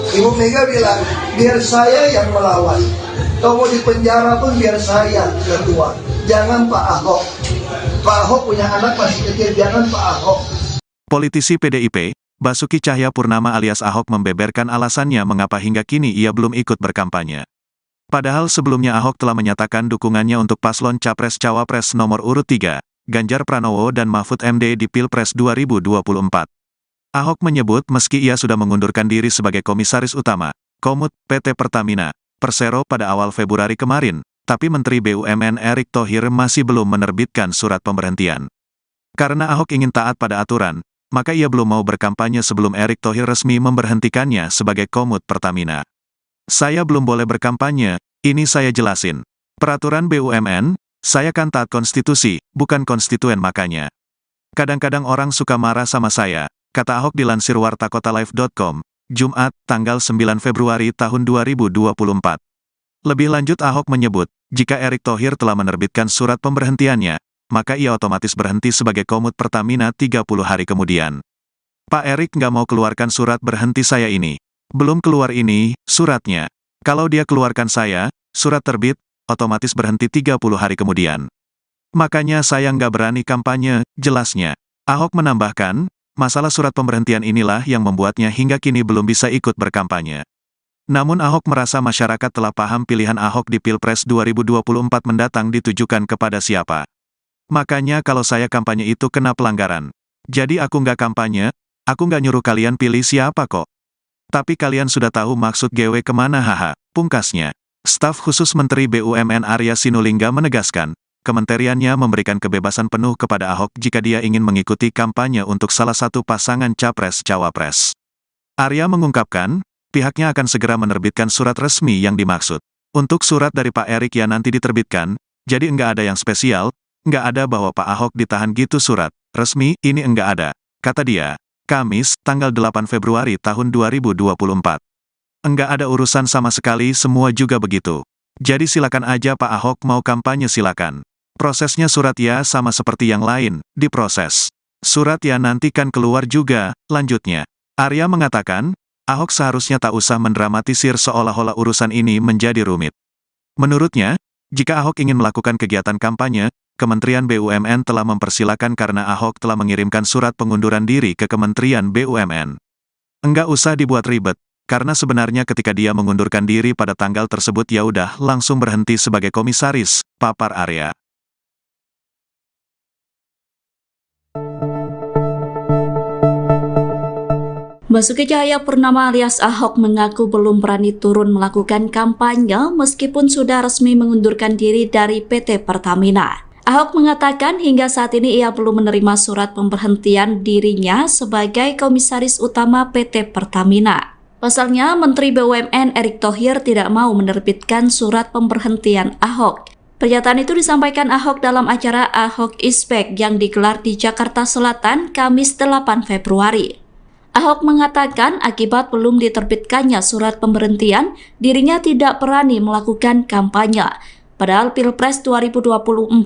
Ibu Mega bilang, biar saya yang melawan. Kalau mau di penjara pun biar saya yang keluar. Jangan Pak Ahok. Pak Ahok punya anak masih kecil, jangan Pak Ahok. Politisi PDIP, Basuki Cahayapurnama alias Ahok membeberkan alasannya mengapa hingga kini ia belum ikut berkampanye. Padahal sebelumnya Ahok telah menyatakan dukungannya untuk paslon Capres-Cawapres nomor urut 3, Ganjar Pranowo dan Mahfud MD di Pilpres 2024. Ahok menyebut meski ia sudah mengundurkan diri sebagai Komisaris Utama, Komut, PT Pertamina, Persero pada awal Februari kemarin, tapi Menteri BUMN Erick Thohir masih belum menerbitkan surat pemberhentian. Karena Ahok ingin taat pada aturan, maka ia belum mau berkampanye sebelum Erick Thohir resmi memberhentikannya sebagai Komut Pertamina. Saya belum boleh berkampanye, ini saya jelasin. Peraturan BUMN, saya kan taat konstitusi, bukan konstituen makanya. Kadang-kadang orang suka marah sama saya, kata Ahok dilansir wartakotalive.com, Jumat, tanggal 9 Februari tahun 2024. Lebih lanjut Ahok menyebut, jika Erick Thohir telah menerbitkan surat pemberhentiannya, maka ia otomatis berhenti sebagai Komut Pertamina 30 hari kemudian. Pak Erick nggak mau keluarkan surat berhenti saya ini. Belum keluar ini, suratnya. Kalau dia keluarkan saya, surat terbit, otomatis berhenti 30 hari kemudian. Makanya saya nggak berani kampanye, jelasnya. Ahok menambahkan, masalah surat pemberhentian inilah yang membuatnya hingga kini belum bisa ikut berkampanye. Namun Ahok merasa masyarakat telah paham pilihan Ahok di Pilpres 2024 mendatang ditujukan kepada siapa. Makanya kalau saya kampanye itu kena pelanggaran. Jadi aku nggak kampanye, aku nggak nyuruh kalian pilih siapa kok. Tapi kalian sudah tahu maksud GW kemana haha, pungkasnya. Staf khusus Menteri BUMN Arya Sinulinga menegaskan, kementeriannya memberikan kebebasan penuh kepada Ahok jika dia ingin mengikuti kampanye untuk salah satu pasangan Capres-Cawapres. Arya mengungkapkan, pihaknya akan segera menerbitkan surat resmi yang dimaksud. Untuk surat dari Pak Erick ya nanti diterbitkan, jadi enggak ada yang spesial, enggak ada bahwa Pak Ahok ditahan gitu surat resmi, ini enggak ada, kata dia. Kamis, tanggal 8 Februari tahun 2024. Enggak ada urusan sama sekali, semua juga begitu. Jadi silakan aja Pak Ahok mau kampanye silakan. Prosesnya surat ya sama seperti yang lain, diproses. Surat ya nanti kan keluar juga, lanjutnya. Arya mengatakan, Ahok seharusnya tak usah mendramatisir seolah-olah urusan ini menjadi rumit. Menurutnya, jika Ahok ingin melakukan kegiatan kampanye, Kementerian BUMN telah mempersilakan karena Ahok telah mengirimkan surat pengunduran diri ke Kementerian BUMN. Enggak usah dibuat ribet, karena sebenarnya ketika dia mengundurkan diri pada tanggal tersebut ya udah langsung berhenti sebagai komisaris, papar Arya. Basuki Cahayapurnama alias Ahok mengaku belum berani turun melakukan kampanye meskipun sudah resmi mengundurkan diri dari PT Pertamina. Ahok mengatakan hingga saat ini ia belum menerima surat pemberhentian dirinya sebagai Komisaris Utama PT Pertamina. Pasalnya, Menteri BUMN Erick Thohir tidak mau menerbitkan surat pemberhentian Ahok. Pernyataan itu disampaikan Ahok dalam acara Ahok is Back yang digelar di Jakarta Selatan Kamis 8 Februari. Ahok mengatakan akibat belum diterbitkannya surat pemberhentian, dirinya tidak berani melakukan kampanye. Padahal Pilpres 2024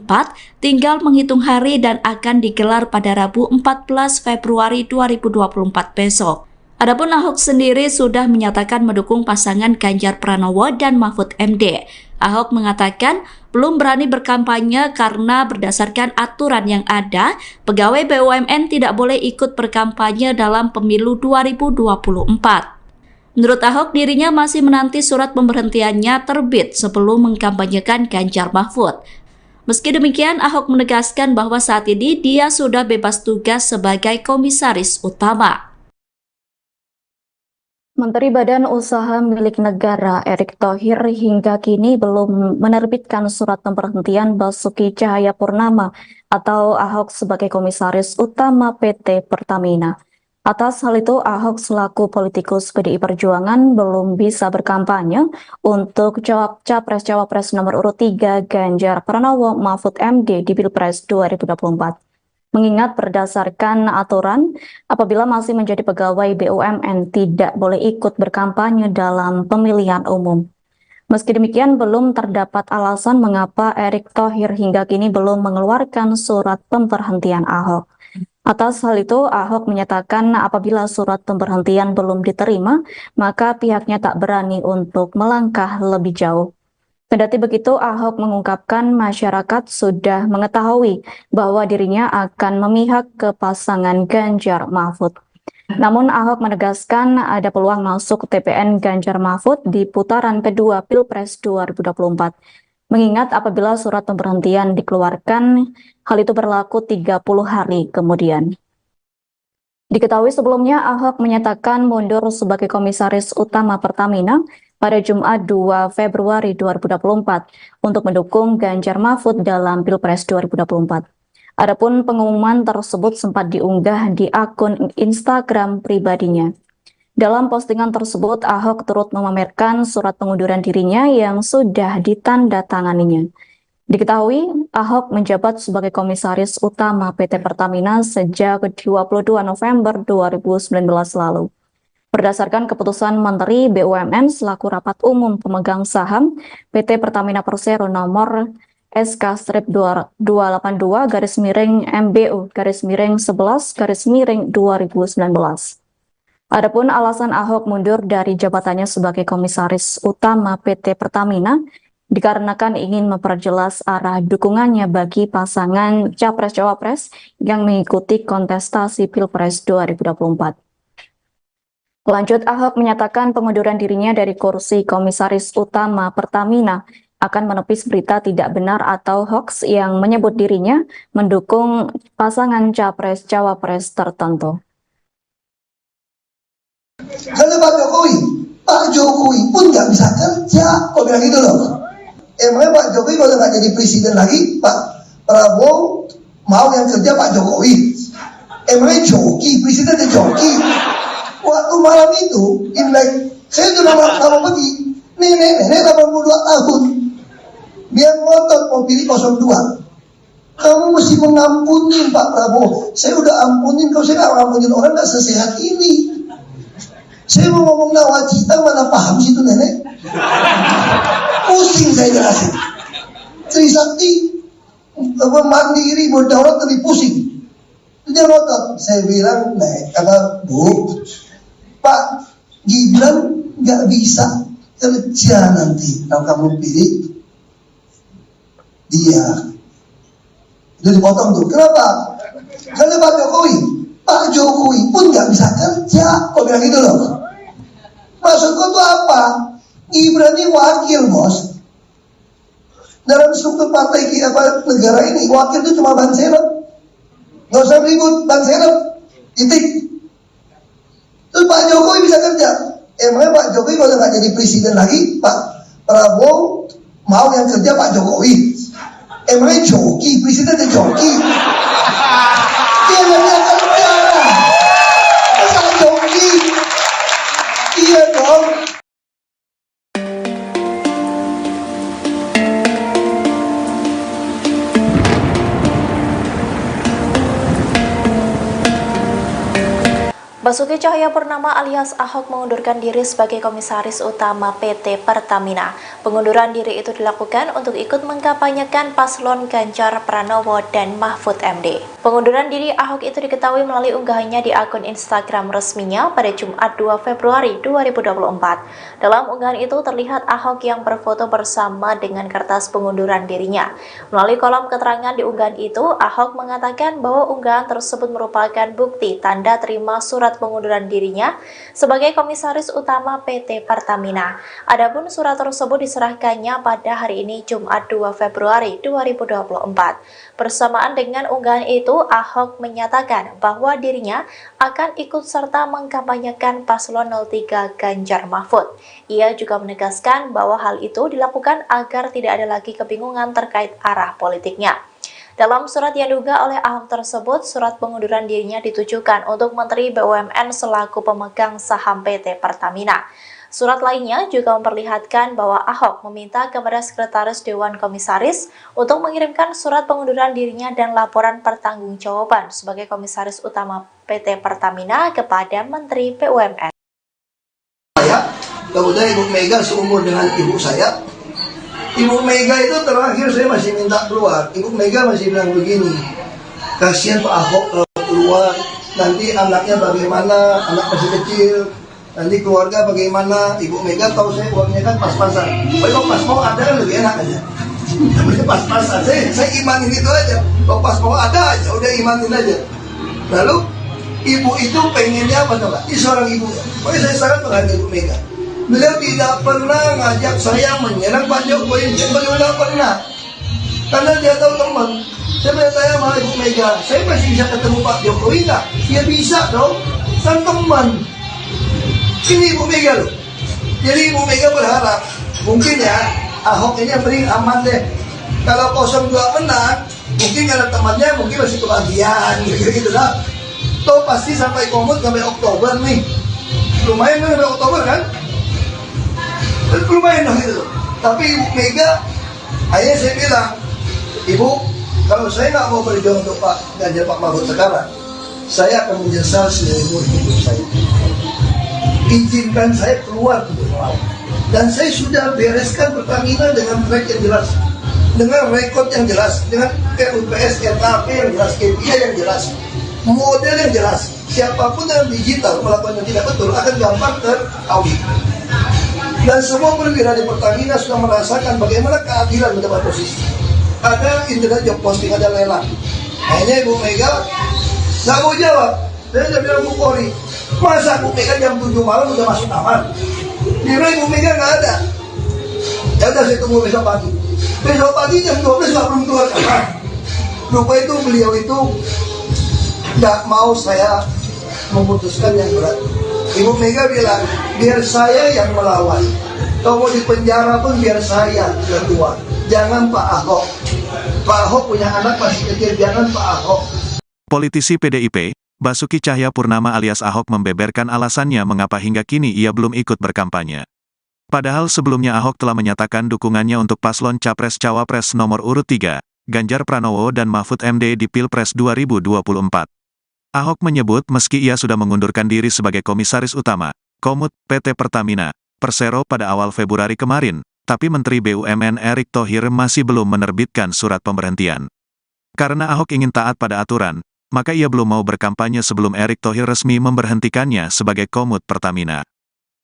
tinggal menghitung hari dan akan digelar pada Rabu 14 Februari 2024 besok. Adapun Ahok sendiri sudah menyatakan mendukung pasangan Ganjar Pranowo dan Mahfud MD. Ahok mengatakan belum berani berkampanye karena berdasarkan aturan yang ada, pegawai BUMN tidak boleh ikut berkampanye dalam pemilu 2024. Menurut Ahok, dirinya masih menanti surat pemberhentiannya terbit sebelum mengkampanyekan Ganjar Mahfud. Meski demikian, Ahok menegaskan bahwa saat ini dia sudah bebas tugas sebagai Komisaris Utama. Menteri Badan Usaha Milik Negara Erick Thohir hingga kini belum menerbitkan surat pemberhentian Basuki Cahayapurnama atau Ahok sebagai Komisaris Utama PT Pertamina. Atas hal itu, Ahok selaku politikus PDI Perjuangan belum bisa berkampanye untuk Capres-Cawapres nomor urut 3 Ganjar Pranowo Mahfud MD di Pilpres 2024. Mengingat berdasarkan aturan, apabila masih menjadi pegawai BUMN tidak boleh ikut berkampanye dalam pemilihan umum. Meski demikian, belum terdapat alasan mengapa Erick Thohir hingga kini belum mengeluarkan surat pemberhentian Ahok. Atas hal itu, Ahok menyatakan apabila surat pemberhentian belum diterima, maka pihaknya tak berani untuk melangkah lebih jauh. Kendati begitu, Ahok mengungkapkan masyarakat sudah mengetahui bahwa dirinya akan memihak ke pasangan Ganjar Mahfud. Namun Ahok menegaskan ada peluang masuk TPN Ganjar Mahfud di putaran kedua Pilpres 2024. Mengingat apabila surat pemberhentian dikeluarkan, hal itu berlaku 30 hari kemudian. Diketahui sebelumnya Ahok menyatakan mundur sebagai Komisaris Utama Pertamina pada Jumat 2 Februari 2024 untuk mendukung Ganjar Mahfud dalam Pilpres 2024. Adapun pengumuman tersebut sempat diunggah di akun Instagram pribadinya. Dalam postingan tersebut, Ahok turut memamerkan surat pengunduran dirinya yang sudah ditandatanganinya. Diketahui, Ahok menjabat sebagai Komisaris Utama PT Pertamina sejak 22 November 2019 lalu. Berdasarkan keputusan Menteri BUMN selaku Rapat Umum Pemegang Saham PT Pertamina Persero nomor SK-282-MBU-11-2019. Adapun alasan Ahok mundur dari jabatannya sebagai Komisaris Utama PT Pertamina dikarenakan ingin memperjelas arah dukungannya bagi pasangan Capres-Cawapres yang mengikuti kontestasi Pilpres 2024. Lanjut, Ahok menyatakan pengunduran dirinya dari kursi Komisaris Utama Pertamina akan menepis berita tidak benar atau hoax yang menyebut dirinya mendukung pasangan Capres-Cawapres tertentu. Kalau Pak Jokowi pun nggak bisa kerja, kok bilang gitu loh. Emangnya Pak Jokowi kalau nggak jadi presiden lagi, Pak Prabowo mau yang kerja Pak Jokowi? Emangnya joki, presiden ada joki? Waktu malam itu, Imlek, saya sudah mau pergi, nenek 82 tahun, dia ngotot mau pilih 02. Kamu mesti mengampuni Pak Prabowo. Saya udah ampunin, kalau saya nggak ngampunin orang nggak sesehat ini. Saya mau ngomong nawacita, mana paham sih itu nenek? Pusing saya jelasin. Trisakti mandiri berdaulat lebih pusing. Dia ngotot. Saya bilang, Bu, Pak Gibran nggak bisa kerja nanti kalau kamu pilih dia. Itu dipotong tuh. Kenapa? Karena Pak Jokowi pun nggak bisa kerja. Kok bilang gitu loh? Maksudku tuh apa? Gibran ini wakil, bos. Dalam struktur partai negara ini, wakil itu cuma Ban Serep. Nggak usah ribut, Ban Serep. Titik. Terus Pak Jokowi bisa kerja. Emangnya Pak Jokowi kalau nggak jadi presiden lagi, Pak Prabowo mau yang kerja Pak Jokowi? Emangnya joki, presiden ada joki? Dia nggak kerja. Masa joki? Iya dong. Basuki Cahayapurnama alias Ahok mengundurkan diri sebagai Komisaris Utama PT Pertamina. Pengunduran diri itu dilakukan untuk ikut mengkampanyekan paslon Ganjar Pranowo dan Mahfud MD. Pengunduran diri Ahok itu diketahui melalui unggahannya di akun Instagram resminya pada Jumat 2 Februari 2024. Dalam unggahan itu terlihat Ahok yang berfoto bersama dengan kertas pengunduran dirinya. Melalui kolom keterangan di unggahan itu, Ahok mengatakan bahwa unggahan tersebut merupakan bukti tanda terima surat pengunduran dirinya sebagai Komisaris Utama PT Pertamina. Adapun surat tersebut diserahkannya pada hari ini Jumat 2 Februari 2024. Bersamaan dengan unggahan itu, Ahok menyatakan bahwa dirinya akan ikut serta mengkampanyekan paslon 03 Ganjar Mahfud. Ia juga menegaskan bahwa hal itu dilakukan agar tidak ada lagi kebingungan terkait arah politiknya. Dalam surat yang diunggah oleh Ahok tersebut, surat pengunduran dirinya ditujukan untuk Menteri BUMN selaku pemegang saham PT Pertamina. Surat lainnya juga memperlihatkan bahwa Ahok meminta kepada Sekretaris Dewan Komisaris untuk mengirimkan surat pengunduran dirinya dan laporan pertanggungjawaban sebagai Komisaris Utama PT Pertamina kepada Menteri BUMN. Kemudian Ibu Mega seumur dengan ibu saya. Ibu Mega itu terakhir saya masih minta keluar. Ibu Mega masih bilang begini, kasihan Pak Ahok keluar, nanti anaknya bagaimana, anak masih kecil, nanti keluarga bagaimana. Ibu Mega tahu saya uangnya kan pas-pasan. Kalau pas mau ada kan lebih enak aja. Namanya pas-pasan, saya imanin itu aja. Kalau pas mau ada aja, udah imanin aja. Lalu ibu itu pengennya apa coba? Ini seorang ibu. Pokoknya saya sangat menghargai Ibu Mega. Beliau tidak pernah ngajak saya menyerang Pak Jokowi, beliau tidak pernah. Karena dia tahu teman. Saya bertanya sama Ibu Mega, saya masih bisa ketemu Pak Jokowi nggak? Ya bisa dong, kan teman. Ini Ibu Mega loh. Jadi Ibu Mega berharap, mungkin ya Ahok ini yang paling aman deh. Kalau 02 menang, mungkin karena temannya mungkin masih kebagian gitu lah. Toh pasti sampai komut sampai Oktober nih. Lumayan kan sampai Oktober kan? Lumayan dong gitu. Tapi Ibu Mega, akhirnya saya bilang, Ibu, kalau saya nggak mau berjuang untuk Pak Ganjar Pak Mahfud sekarang, saya akan menyesal seumur hidup saya. Izinkan saya keluar untuk melawan. Dan saya sudah bereskan Pertamina dengan track yang jelas, dengan rekod yang jelas, dengan RUPS, RKP yang jelas, KPI yang jelas, model yang jelas. Siapapun yang digital melakukan yang tidak betul akan gampang teraudit. Dan semua perwira di Pertamina sudah merasakan bagaimana keadilan mendapat posisi. Ada internet job posting, ada lelang. Hanya Ibu Mega nggak mau jawab. Saya sudah bilang Bu Polri, masa Bu Mega jam 7 malam udah masuk kamar? Kira Ibu Mega nggak ada. Ya udah saya tunggu besok pagi. Besok pagi jam 12 nggak belum keluar kamar. Lupa itu beliau itu nggak mau saya memutuskan yang berat. Ibu Mega bilang, biar saya yang melawan. Kalau mau di penjara pun biar saya yang tua. Jangan Pak Ahok. Pak Ahok punya anak masih kecil, jangan Pak Ahok. Politisi PDIP, Basuki Cahayapurnama alias Ahok membeberkan alasannya mengapa hingga kini ia belum ikut berkampanye. Padahal sebelumnya Ahok telah menyatakan dukungannya untuk paslon Capres-Cawapres nomor urut 3, Ganjar Pranowo dan Mahfud MD di Pilpres 2024. Ahok menyebut meski ia sudah mengundurkan diri sebagai Komisaris Utama, Komut, PT Pertamina, Persero pada awal Februari kemarin, tapi Menteri BUMN Erick Thohir masih belum menerbitkan surat pemberhentian. Karena Ahok ingin taat pada aturan, maka ia belum mau berkampanye sebelum Erick Thohir resmi memberhentikannya sebagai Komut Pertamina.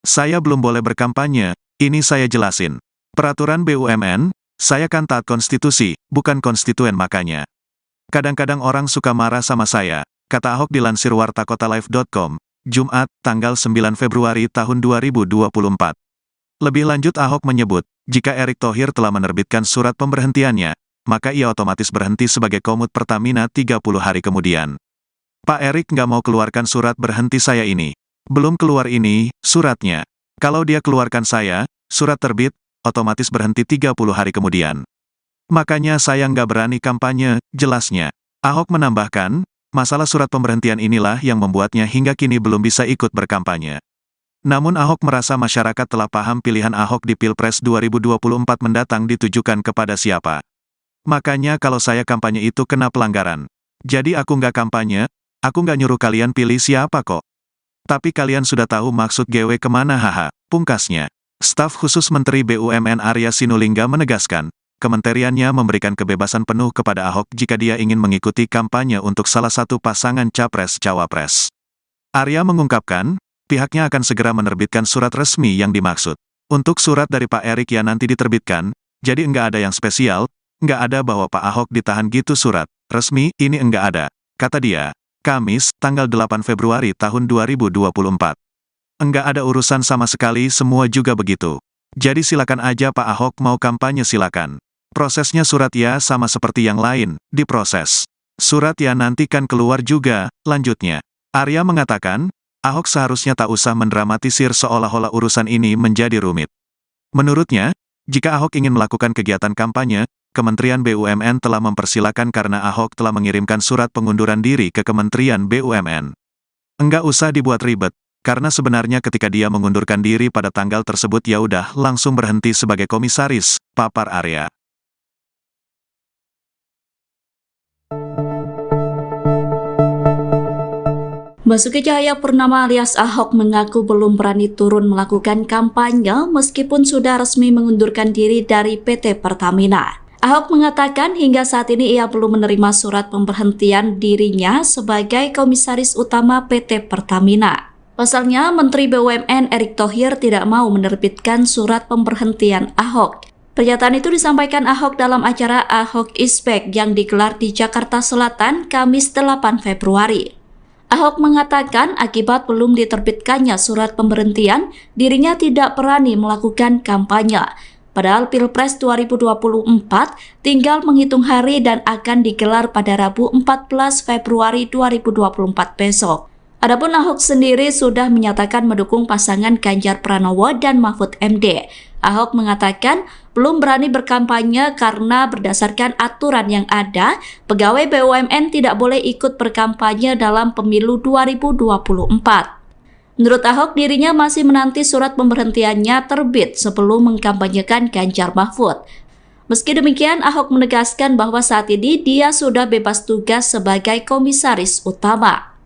Saya belum boleh berkampanye, ini saya jelasin. Peraturan BUMN, saya kan taat konstitusi, bukan konstituen makanya. Kadang-kadang orang suka marah sama saya, kata Ahok dilansir wartakotalive.com, Jumat, tanggal 9 Februari tahun 2024. Lebih lanjut Ahok menyebut, jika Erick Thohir telah menerbitkan surat pemberhentiannya, maka ia otomatis berhenti sebagai Komut Pertamina 30 hari kemudian. Pak Erick nggak mau keluarkan surat berhenti saya ini. Belum keluar ini, suratnya. Kalau dia keluarkan saya, surat terbit, otomatis berhenti 30 hari kemudian. Makanya saya nggak berani kampanye, jelasnya. Ahok menambahkan, masalah surat pemberhentian inilah yang membuatnya hingga kini belum bisa ikut berkampanye. Namun Ahok merasa masyarakat telah paham pilihan Ahok di Pilpres 2024 mendatang ditujukan kepada siapa. Makanya kalau saya kampanye itu kena pelanggaran. Jadi aku nggak kampanye, aku nggak nyuruh kalian pilih siapa kok. Tapi kalian sudah tahu maksud GW kemana haha, pungkasnya. Staf khusus Menteri BUMN Arya Sinulinga menegaskan, kementeriannya memberikan kebebasan penuh kepada Ahok jika dia ingin mengikuti kampanye untuk salah satu pasangan Capres-Cawapres. Arya mengungkapkan, pihaknya akan segera menerbitkan surat resmi yang dimaksud. Untuk surat dari Pak Erick yang nanti diterbitkan, jadi enggak ada yang spesial, enggak ada bahwa Pak Ahok ditahan gitu surat resmi, ini enggak ada, kata dia. Kamis, tanggal 8 Februari tahun 2024. Enggak ada urusan sama sekali, semua juga begitu. Jadi silakan aja Pak Ahok mau kampanye silakan. Prosesnya surat ya sama seperti yang lain, diproses. Surat ya nanti kan keluar juga, lanjutnya. Arya mengatakan, Ahok seharusnya tak usah mendramatisir seolah-olah urusan ini menjadi rumit. Menurutnya, jika Ahok ingin melakukan kegiatan kampanye, Kementerian BUMN telah mempersilakan karena Ahok telah mengirimkan surat pengunduran diri ke Kementerian BUMN. Enggak usah dibuat ribet, karena sebenarnya ketika dia mengundurkan diri pada tanggal tersebut ya udah langsung berhenti sebagai komisaris, papar Arya. Basuki Cahayapurnama alias Ahok mengaku belum berani turun melakukan kampanye meskipun sudah resmi mengundurkan diri dari PT Pertamina. Ahok mengatakan hingga saat ini ia belum menerima surat pemberhentian dirinya sebagai Komisaris Utama PT Pertamina. Pasalnya, Menteri BUMN Erick Thohir tidak mau menerbitkan surat pemberhentian Ahok. Pernyataan itu disampaikan Ahok dalam acara Ahok is Back yang digelar di Jakarta Selatan Kamis 8 Februari. Ahok mengatakan akibat belum diterbitkannya surat pemberhentian, dirinya tidak berani melakukan kampanye. Padahal Pilpres 2024 tinggal menghitung hari dan akan digelar pada Rabu 14 Februari 2024 besok. Adapun Ahok sendiri sudah menyatakan mendukung pasangan Ganjar Pranowo dan Mahfud MD. Ahok mengatakan belum berani berkampanye karena berdasarkan aturan yang ada, pegawai BUMN tidak boleh ikut berkampanye dalam pemilu 2024. Menurut Ahok, dirinya masih menanti surat pemberhentiannya terbit sebelum mengkampanyekan Ganjar Mahfud. Meski demikian, Ahok menegaskan bahwa saat ini dia sudah bebas tugas sebagai komisaris utama.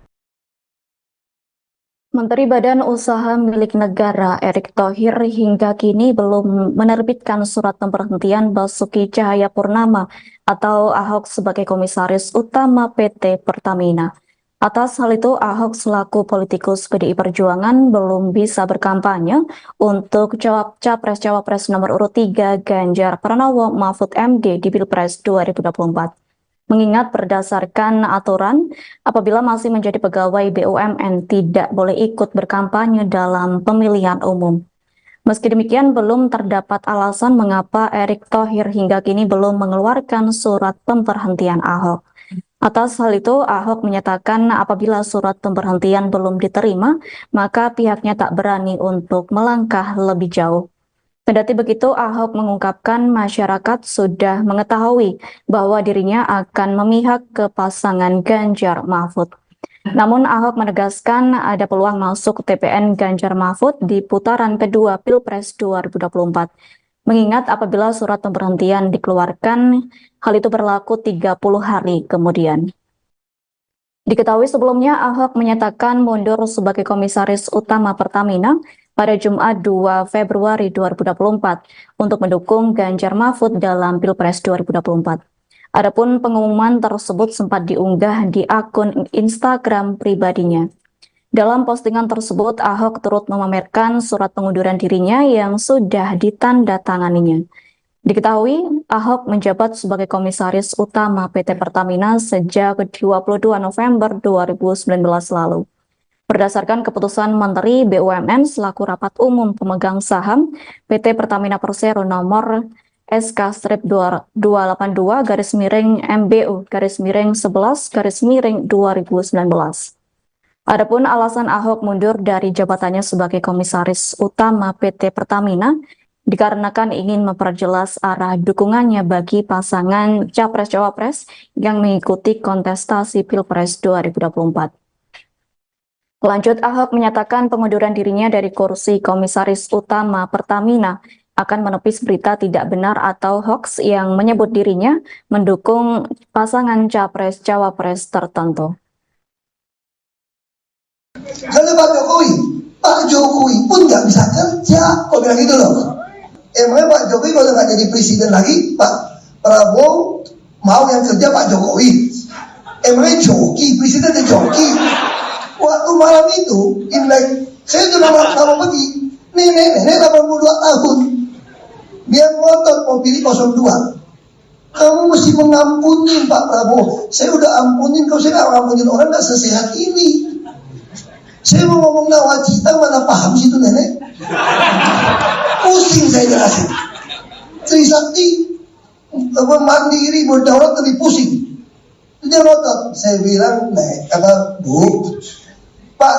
Menteri Badan Usaha Milik Negara Erick Thohir hingga kini belum menerbitkan surat pemberhentian Basuki Cahayapurnama atau Ahok sebagai komisaris utama PT Pertamina. Atas hal itu, Ahok selaku politikus PDI Perjuangan belum bisa berkampanye untuk Capres-Cawapres nomor urut 3 Ganjar Pranowo Mahfud MD di Pilpres 2024. Mengingat berdasarkan aturan, apabila masih menjadi pegawai BUMN tidak boleh ikut berkampanye dalam pemilihan umum. Meski demikian, belum terdapat alasan mengapa Erick Thohir hingga kini belum mengeluarkan surat pemberhentian Ahok. Atas hal itu, Ahok menyatakan apabila surat pemberhentian belum diterima, maka pihaknya tak berani untuk melangkah lebih jauh. Kendati begitu, Ahok mengungkapkan masyarakat sudah mengetahui bahwa dirinya akan memihak ke pasangan Ganjar Mahfud. Namun Ahok menegaskan ada peluang masuk TPN Ganjar Mahfud di putaran kedua Pilpres 2024. Mengingat apabila surat pemberhentian dikeluarkan, hal itu berlaku 30 hari kemudian. Diketahui sebelumnya Ahok menyatakan mundur sebagai komisaris utama Pertamina pada Jumat 2 Februari 2024 untuk mendukung Ganjar Mahfud dalam Pilpres 2024. Adapun pengumuman tersebut sempat diunggah di akun Instagram pribadinya. Dalam postingan tersebut, Ahok turut memamerkan surat pengunduran dirinya yang sudah ditandatanganinya. Diketahui, Ahok menjabat sebagai komisaris utama PT Pertamina sejak 22 November 2019 lalu. Berdasarkan keputusan Menteri BUMN selaku rapat umum pemegang saham PT Pertamina Persero nomor SK-228-MBU-11-2019. Adapun alasan Ahok mundur dari jabatannya sebagai komisaris utama PT Pertamina dikarenakan ingin memperjelas arah dukungannya bagi pasangan Capres-Cawapres yang mengikuti kontestasi Pilpres 2024. Lanjut, Ahok menyatakan pengunduran dirinya dari kursi komisaris utama Pertamina akan menepis berita tidak benar atau hoax yang menyebut dirinya mendukung pasangan Capres-Cawapres tertentu. Kalau Pak Jokowi pun nggak bisa kerja, kok bilang gitu loh. Emangnya Pak Jokowi kalau nggak jadi presiden lagi, Pak Prabowo mau yang kerja Pak Jokowi? Emangnya joki, presidennya joki? Waktu malam itu, Imlek, saya sudah lama pergi, nenek 82 tahun, dia ngotot mau pilih 02. Kamu mesti mengampuni Pak Prabowo. Saya udah ampunin, kalau saya nggak ngampunin orang nggak sesehat ini. Saya mau ngomong nawacita, mana paham situ nenek? Pusing saya jelasin. Trisakti, mandiri, berdaulat lebih pusing. Dia ngotot. Saya bilang, kata Bu, Pak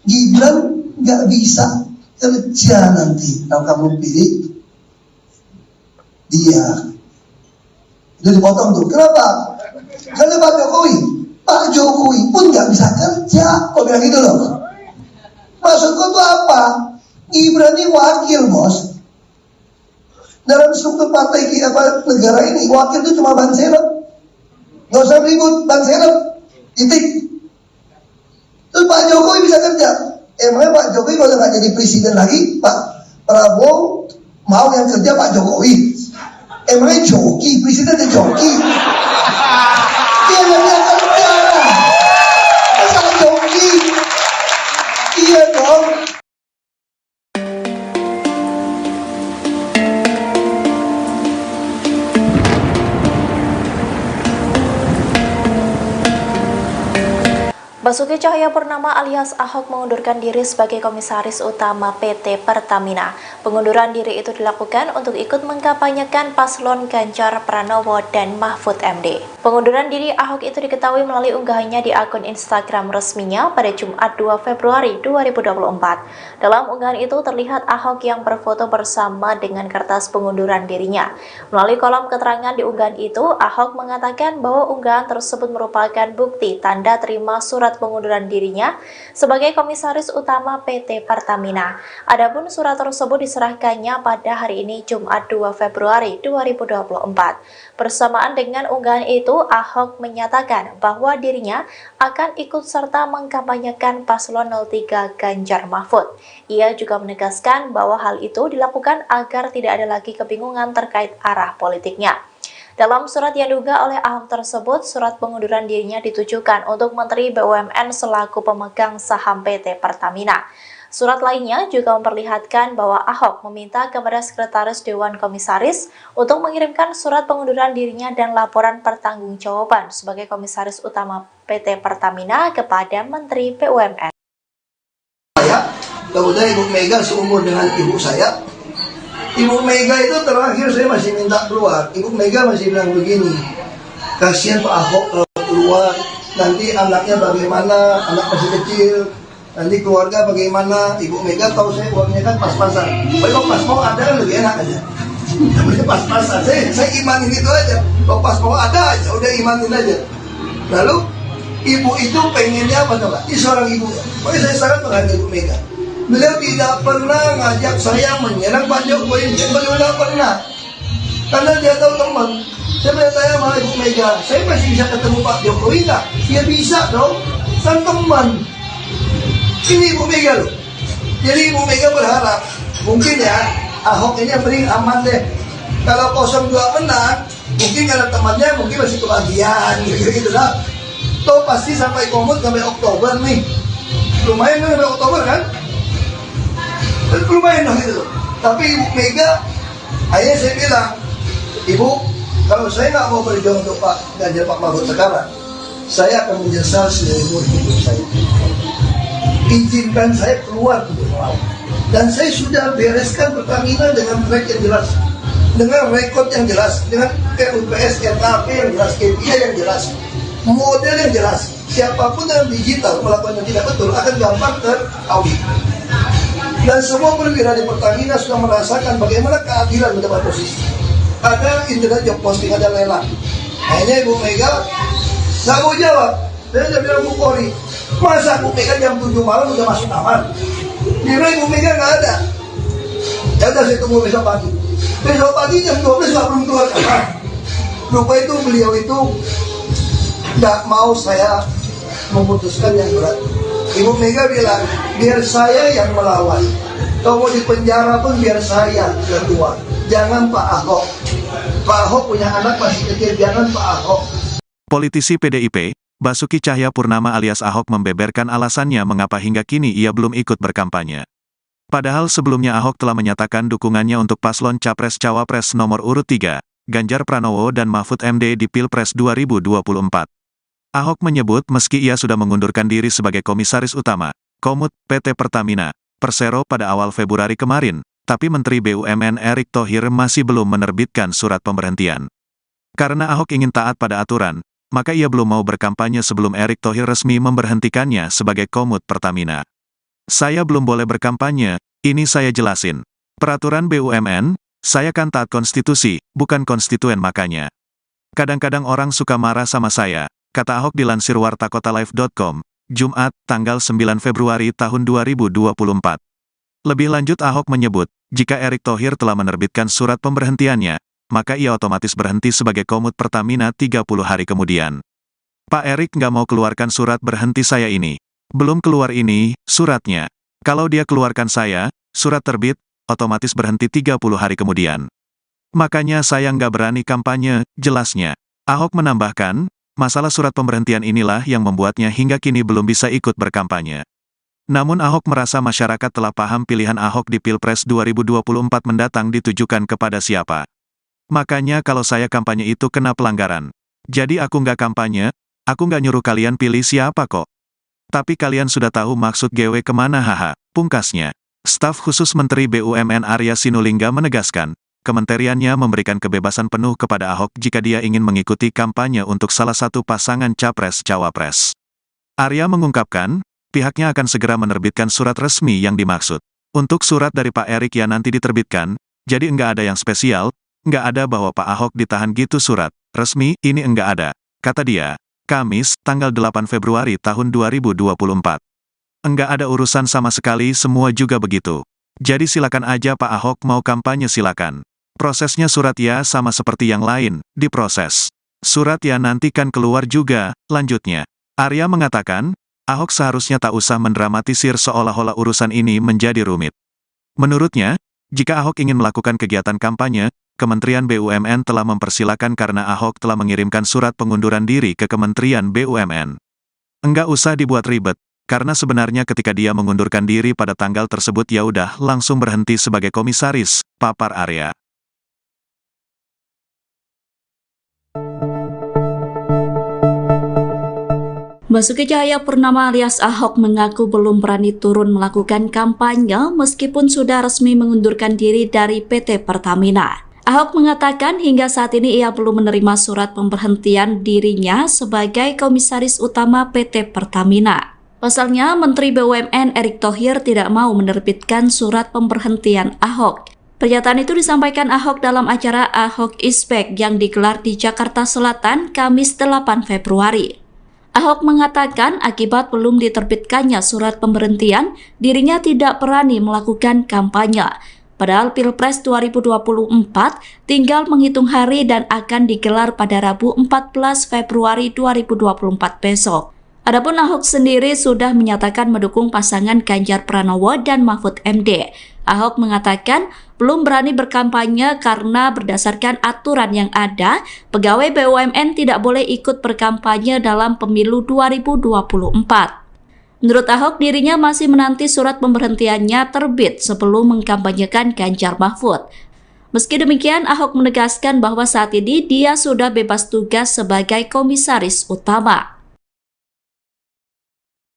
Gibran nggak bisa kerja nanti kalau kamu pilih dia. Itu dipotong tuh. Kenapa? Karena Pak Jokowi pun nggak bisa kerja, kok bilang gitu loh. Maksudku tuh apa? Gibran ini wakil, bos. Dalam struktur partai negara ini, wakil itu cuma ban serep. Nggak usah ribut, ban serep. Titik. Terus Pak Jokowi bisa kerja. Emangnya Pak Jokowi kalau nggak jadi presiden lagi, Pak Prabowo mau yang kerja Pak Jokowi? Emangnya joki, presidennya joki? Dia nggak bisa kerja. Masa joki? Iya dong. Basuki Cahayapurnama alias Ahok mengundurkan diri sebagai Komisaris Utama PT Pertamina. Pengunduran diri itu dilakukan untuk ikut mengkampanyekan paslon Ganjar Pranowo dan Mahfud MD. Pengunduran diri Ahok itu diketahui melalui unggahannya di akun Instagram resminya pada Jumat 2 Februari 2024. Dalam unggahan itu terlihat Ahok yang berfoto bersama dengan kertas pengunduran dirinya. Melalui kolom keterangan di unggahan itu, Ahok mengatakan bahwa unggahan tersebut merupakan bukti tanda terima surat pengunduran dirinya sebagai Komisaris Utama PT Pertamina. Adapun surat tersebut diserahkannya pada hari ini Jumat 2 Februari 2024. Bersamaan dengan unggahan itu, Ahok menyatakan bahwa dirinya akan ikut serta mengkampanyekan paslon 03 Ganjar Mahfud. Ia juga menegaskan bahwa hal itu dilakukan agar tidak ada lagi kebingungan terkait arah politiknya. Dalam surat yang diunggah oleh Ahok tersebut, surat pengunduran dirinya ditujukan untuk Menteri BUMN selaku pemegang saham PT Pertamina. Surat lainnya juga memperlihatkan bahwa Ahok meminta kepada Sekretaris Dewan Komisaris untuk mengirimkan surat pengunduran dirinya dan laporan pertanggungjawaban sebagai Komisaris Utama PT Pertamina kepada Menteri BUMN. Kemudian Ibu Mega seumur dengan ibu saya. Ibu Mega itu terakhir saya masih minta keluar. Ibu Mega masih bilang begini, kasihan Pak Ahok kalau keluar, nanti anaknya bagaimana, anak masih kecil, nanti keluarga bagaimana. Ibu Mega tahu saya uangnya kan pas-pasan. Kalau pas mau ada kan lebih enak aja. Namanya pas-pasan, saya imanin itu aja. Kalau pas mau ada aja, udah imanin aja. Lalu ibu itu pengennya apa coba? Ini seorang ibu ya. Pokoknya saya sangat menghargai Ibu Mega. Beliau tidak pernah ngajak saya menyerang Pak Jokowi, beliau tidak pernah. Karena dia tahu teman. Saya bertanya sama Ibu Mega, saya masih bisa ketemu Pak Jokowi nggak? Ya bisa dong, kan teman. Ini Ibu Mega loh. Jadi Ibu Mega berharap, mungkin ya Ahok ini yang paling aman deh. Kalau 02 menang, mungkin karena temannya mungkin masih kebagian, gitu lah. Toh pasti sampai komut sampai Oktober nih. Lumayan kan sampai Oktober kan? Lumayan dong itu. Tapi Ibu Mega, akhirnya saya bilang, Ibu, kalau saya nggak mau berjuang untuk Pak Ganjar Pak Mahfud sekarang, saya akan menyesal seumur hidup saya. Izinkan saya keluar untuk melawan. Dan saya sudah bereskan Pertamina dengan track yang jelas, dengan rekod yang jelas, dengan RUPS, RKP yang jelas, KPI yang jelas, model yang jelas. Siapapun yang digital melakukan yang tidak betul akan gampang teraudit. Dan semua perwira di Pertamina sudah merasakan bagaimana keadilan mendapat posisi. Ada internet job posting, ada lelang. Akhirnya Ibu Mega nggak mau jawab. Saya bilang Bu Kori, masa Bu Mega jam 7 malam udah masuk kamar? Kira Ibu Mega nggak ada. Ya udah saya tunggu besok pagi. Besok pagi jam 12 nggak belum keluar kamar. Lupa itu beliau itu nggak mau saya memutuskan yang berat. Ibu Mega bilang, biar saya yang melawan. Kalau mau di penjara pun biar saya yang keluar. Jangan Pak Ahok. Pak Ahok punya anak masih kecil, jangan Pak Ahok. Politisi PDIP, Basuki Cahayapurnama alias Ahok membeberkan alasannya mengapa hingga kini ia belum ikut berkampanye. Padahal sebelumnya Ahok telah menyatakan dukungannya untuk paslon Capres-Cawapres nomor urut 3, Ganjar Pranowo dan Mahfud MD di Pilpres 2024. Ahok menyebut meski ia sudah mengundurkan diri sebagai Komisaris Utama, Komut, PT Pertamina, Persero pada awal Februari kemarin, tapi Menteri BUMN Erick Thohir masih belum menerbitkan surat pemberhentian. Karena Ahok ingin taat pada aturan, maka ia belum mau berkampanye sebelum Erick Thohir resmi memberhentikannya sebagai Komut Pertamina. Saya belum boleh berkampanye, ini saya jelasin. Peraturan BUMN, saya kan taat konstitusi, bukan konstituen makanya. Kadang-kadang orang suka marah sama saya, kata Ahok dilansir wartakotalive.com, Jumat, tanggal 9 Februari tahun 2024. Lebih lanjut Ahok menyebut, jika Erick Thohir telah menerbitkan surat pemberhentiannya, maka ia otomatis berhenti sebagai Komut Pertamina 30 hari kemudian. Pak Erick nggak mau keluarkan surat berhenti saya ini. Belum keluar ini, suratnya. Kalau dia keluarkan saya, surat terbit, otomatis berhenti 30 hari kemudian. Makanya saya nggak berani kampanye, jelasnya. Ahok menambahkan, masalah surat pemberhentian inilah yang membuatnya hingga kini belum bisa ikut berkampanye. Namun Ahok merasa masyarakat telah paham pilihan Ahok di Pilpres 2024 mendatang ditujukan kepada siapa. Makanya kalau saya kampanye itu kena pelanggaran. Jadi aku nggak kampanye, aku nggak nyuruh kalian pilih siapa kok. Tapi kalian sudah tahu maksud GW kemana haha, pungkasnya. Staf khusus Menteri BUMN Arya Sinulinga menegaskan, kementeriannya memberikan kebebasan penuh kepada Ahok jika dia ingin mengikuti kampanye untuk salah satu pasangan Capres-Cawapres. Arya mengungkapkan, pihaknya akan segera menerbitkan surat resmi yang dimaksud. Untuk surat dari Pak Erik ya nanti diterbitkan, jadi enggak ada yang spesial, enggak ada bahwa Pak Ahok ditahan gitu surat resmi, ini enggak ada, kata dia. Kamis, tanggal 8 Februari tahun 2024. Enggak ada urusan sama sekali, semua juga begitu. Jadi silakan aja Pak Ahok mau kampanye silakan. Prosesnya surat ya sama seperti yang lain, diproses. Surat ya nanti kan keluar juga, lanjutnya. Arya mengatakan, Ahok seharusnya tak usah mendramatisir seolah-olah urusan ini menjadi rumit. Menurutnya, jika Ahok ingin melakukan kegiatan kampanye, Kementerian BUMN telah mempersilakan karena Ahok telah mengirimkan surat pengunduran diri ke Kementerian BUMN. Enggak usah dibuat ribet, karena sebenarnya ketika dia mengundurkan diri pada tanggal tersebut ya udah langsung berhenti sebagai komisaris, papar Arya. Basuki Cahayapurnama alias Ahok mengaku belum berani turun melakukan kampanye meskipun sudah resmi mengundurkan diri dari PT Pertamina. Ahok mengatakan hingga saat ini ia belum menerima surat pemberhentian dirinya sebagai komisaris utama PT Pertamina. Pasalnya, Menteri BUMN Erick Thohir tidak mau menerbitkan surat pemberhentian Ahok. Pernyataan itu disampaikan Ahok dalam acara Ahok is Back yang digelar di Jakarta Selatan Kamis 8 Februari. Ahok mengatakan akibat belum diterbitkannya surat pemberhentian, dirinya tidak berani melakukan kampanye. Padahal Pilpres 2024 tinggal menghitung hari dan akan digelar pada Rabu 14 Februari 2024 besok. Adapun Ahok sendiri sudah menyatakan mendukung pasangan Ganjar Pranowo dan Mahfud MD. Ahok mengatakan belum berani berkampanye karena berdasarkan aturan yang ada, pegawai BUMN tidak boleh ikut berkampanye dalam pemilu 2024. Menurut Ahok, dirinya masih menanti surat pemberhentiannya terbit sebelum mengkampanyekan Ganjar Mahfud. Meski demikian, Ahok menegaskan bahwa saat ini dia sudah bebas tugas sebagai komisaris utama.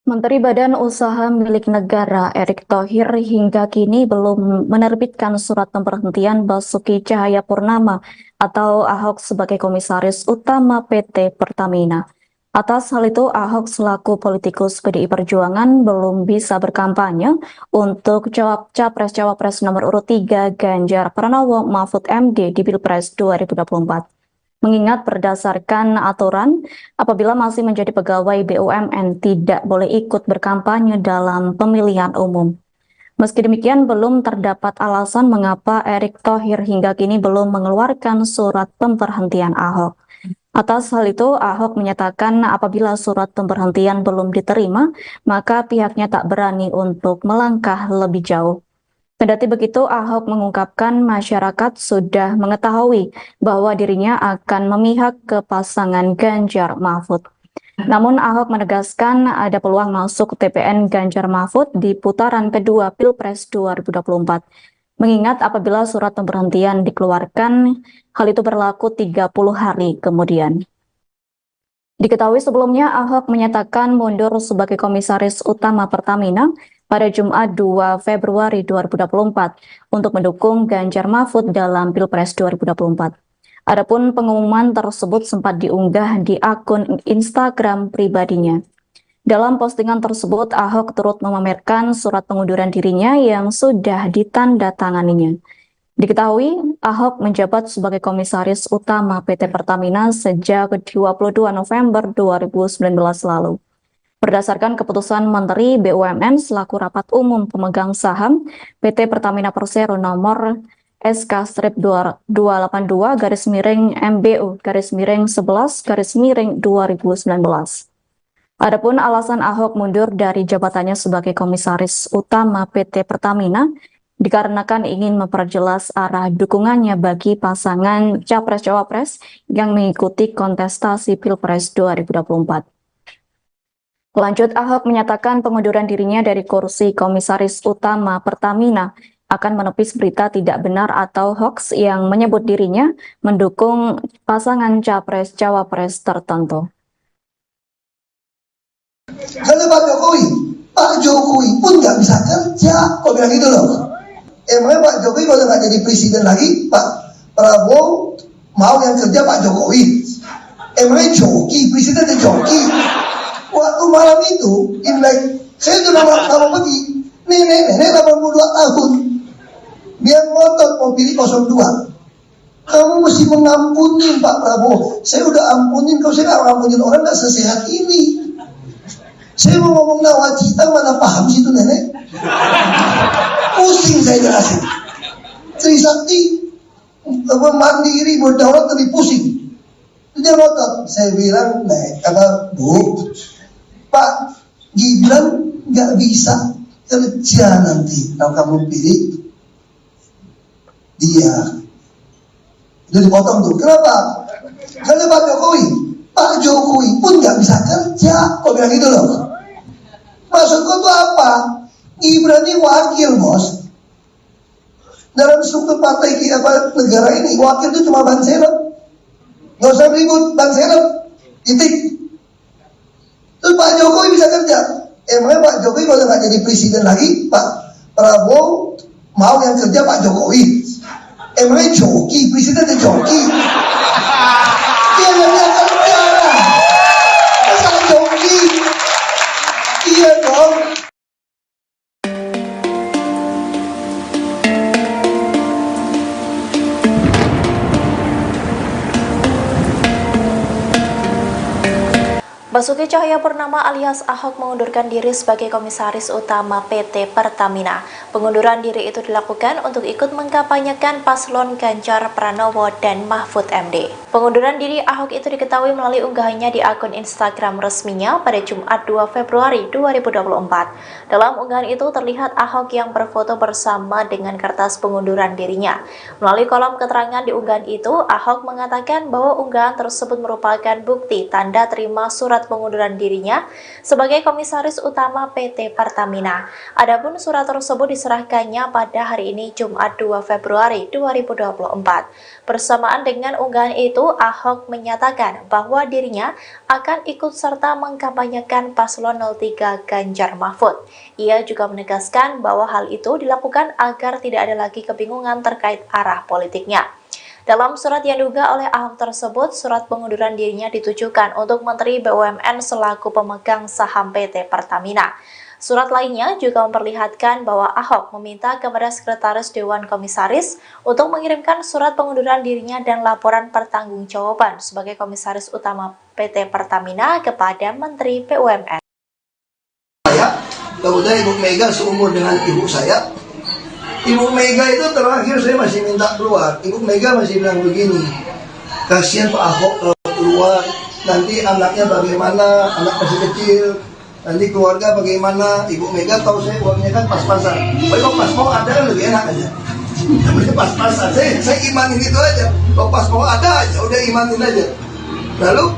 Menteri Badan Usaha Milik Negara Erick Thohir hingga kini belum menerbitkan surat pemberhentian Basuki Cahayapurnama atau Ahok sebagai komisaris utama PT Pertamina. Atas hal itu, Ahok selaku politikus PDI Perjuangan belum bisa berkampanye untuk Capres-Cawapres nomor urut 3 Ganjar Pranowo Mahfud MD di Pilpres 2024. Mengingat berdasarkan aturan, apabila masih menjadi pegawai BUMN tidak boleh ikut berkampanye dalam pemilihan umum. Meski demikian, belum terdapat alasan mengapa Erick Thohir hingga kini belum mengeluarkan surat pemberhentian Ahok. Atas hal itu, Ahok menyatakan apabila surat pemberhentian belum diterima, maka pihaknya tak berani untuk melangkah lebih jauh. Kendati begitu, Ahok mengungkapkan masyarakat sudah mengetahui bahwa dirinya akan memihak ke pasangan Ganjar Mahfud. Namun Ahok menegaskan ada peluang masuk TPN Ganjar Mahfud di putaran kedua Pilpres 2024. Mengingat apabila surat pemberhentian dikeluarkan, hal itu berlaku 30 hari kemudian. Diketahui sebelumnya Ahok menyatakan mundur sebagai komisaris utama Pertamina pada Jumat 2 Februari 2024 untuk mendukung Ganjar Mahfud dalam Pilpres 2024. Adapun pengumuman tersebut sempat diunggah di akun Instagram pribadinya. Dalam postingan tersebut, Ahok turut memamerkan surat pengunduran dirinya yang sudah ditandatanganinya. Diketahui, Ahok menjabat sebagai komisaris utama PT Pertamina sejak 22 November 2019 lalu. Berdasarkan keputusan Menteri BUMN selaku rapat umum pemegang saham PT Pertamina Persero nomor SK-228-MBU-11-2019. Adapun alasan Ahok mundur dari jabatannya sebagai komisaris utama PT Pertamina dikarenakan ingin memperjelas arah dukungannya bagi pasangan Capres-Cawapres yang mengikuti kontestasi Pilpres 2024. Lanjut, Ahok menyatakan pengunduran dirinya dari kursi komisaris utama Pertamina akan menepis berita tidak benar atau hoax yang menyebut dirinya mendukung pasangan Capres-Cawapres tertentu. Karena Pak Jokowi pun nggak bisa kerja, kok bilang gitu loh. Emangnya Pak Jokowi kalau nggak jadi presiden lagi, Pak Prabowo mau yang kerja Pak Jokowi? Emangnya joki, presiden itu joki. Waktu malam itu, Imlek, saya sudah mau pergi. Nenek 82 tahun, dia ngotot mau pilih 02. Kamu mesti mengampuni Pak Prabowo. Saya udah ampunin, kalau saya nggak ngampunin orang nggak sesehat ini. Saya mau ngomong nawacita, mana paham sih itu nenek? Pusing saya jelasin. Trisakti mandiri berdaulat lebih pusing. Dia ngotot. Saya bilang, kata Bu, Pak Gibran nggak bisa kerja nanti kalau kamu pilih dia. Jadi dipotong tuh. Kenapa? Karena Pak Jokowi pun nggak bisa kerja. Kok bilang gitu loh? Maksudku tuh apa? Gibran ini wakil, bos. Dalam struktur partai kita negara ini, wakil itu cuma ban serep. Nggak usah ribut, ban serep. Titik. Terus Pak Jokowi bisa kerja. Emangnya Pak Jokowi kalau nggak jadi presiden lagi, Pak Prabowo mau yang kerja Pak Jokowi? Emangnya joki, presiden itu joki. Dia nggak bisa kerja. Masa joki? Iya dong. Basuki Cahayapurnama alias Ahok mengundurkan diri sebagai Komisaris Utama PT Pertamina. Pengunduran diri itu dilakukan untuk ikut mengkampanyekan paslon Ganjar Pranowo dan Mahfud MD. Pengunduran diri Ahok itu diketahui melalui unggahannya di akun Instagram resminya pada Jumat 2 Februari 2024. Dalam unggahan itu terlihat Ahok yang berfoto bersama dengan kertas pengunduran dirinya. Melalui kolom keterangan di unggahan itu, Ahok mengatakan bahwa unggahan tersebut merupakan bukti tanda terima surat pengunduran dirinya sebagai Komisaris Utama PT Pertamina. Adapun surat tersebut diserahkannya pada hari ini Jumat 2 Februari 2024. Bersamaan dengan unggahan itu, Ahok menyatakan bahwa dirinya akan ikut serta mengkampanyekan paslon 03 Ganjar Mahfud. Ia juga menegaskan bahwa hal itu dilakukan agar tidak ada lagi kebingungan terkait arah politiknya. Dalam surat yang diunggah oleh Ahok tersebut, surat pengunduran dirinya ditujukan untuk Menteri BUMN selaku pemegang saham PT Pertamina. Surat lainnya juga memperlihatkan bahwa Ahok meminta kepada Sekretaris Dewan Komisaris untuk mengirimkan surat pengunduran dirinya dan laporan pertanggungjawaban sebagai Komisaris Utama PT Pertamina kepada Menteri BUMN. Kemudian Ibu Mega seumur dengan ibu saya. Ibu Mega itu terakhir saya masih minta keluar. Ibu Mega masih bilang begini, kasihan Pak Ahok keluar, nanti anaknya bagaimana, anak masih kecil, nanti keluarga bagaimana. Ibu Mega tahu saya uangnya kan pas-pasan. Kalau pas mau ada kan lebih enak aja. Namanya pas-pasan. Saya imanin itu aja. Kalau pas mau ada aja, udah imanin aja. Lalu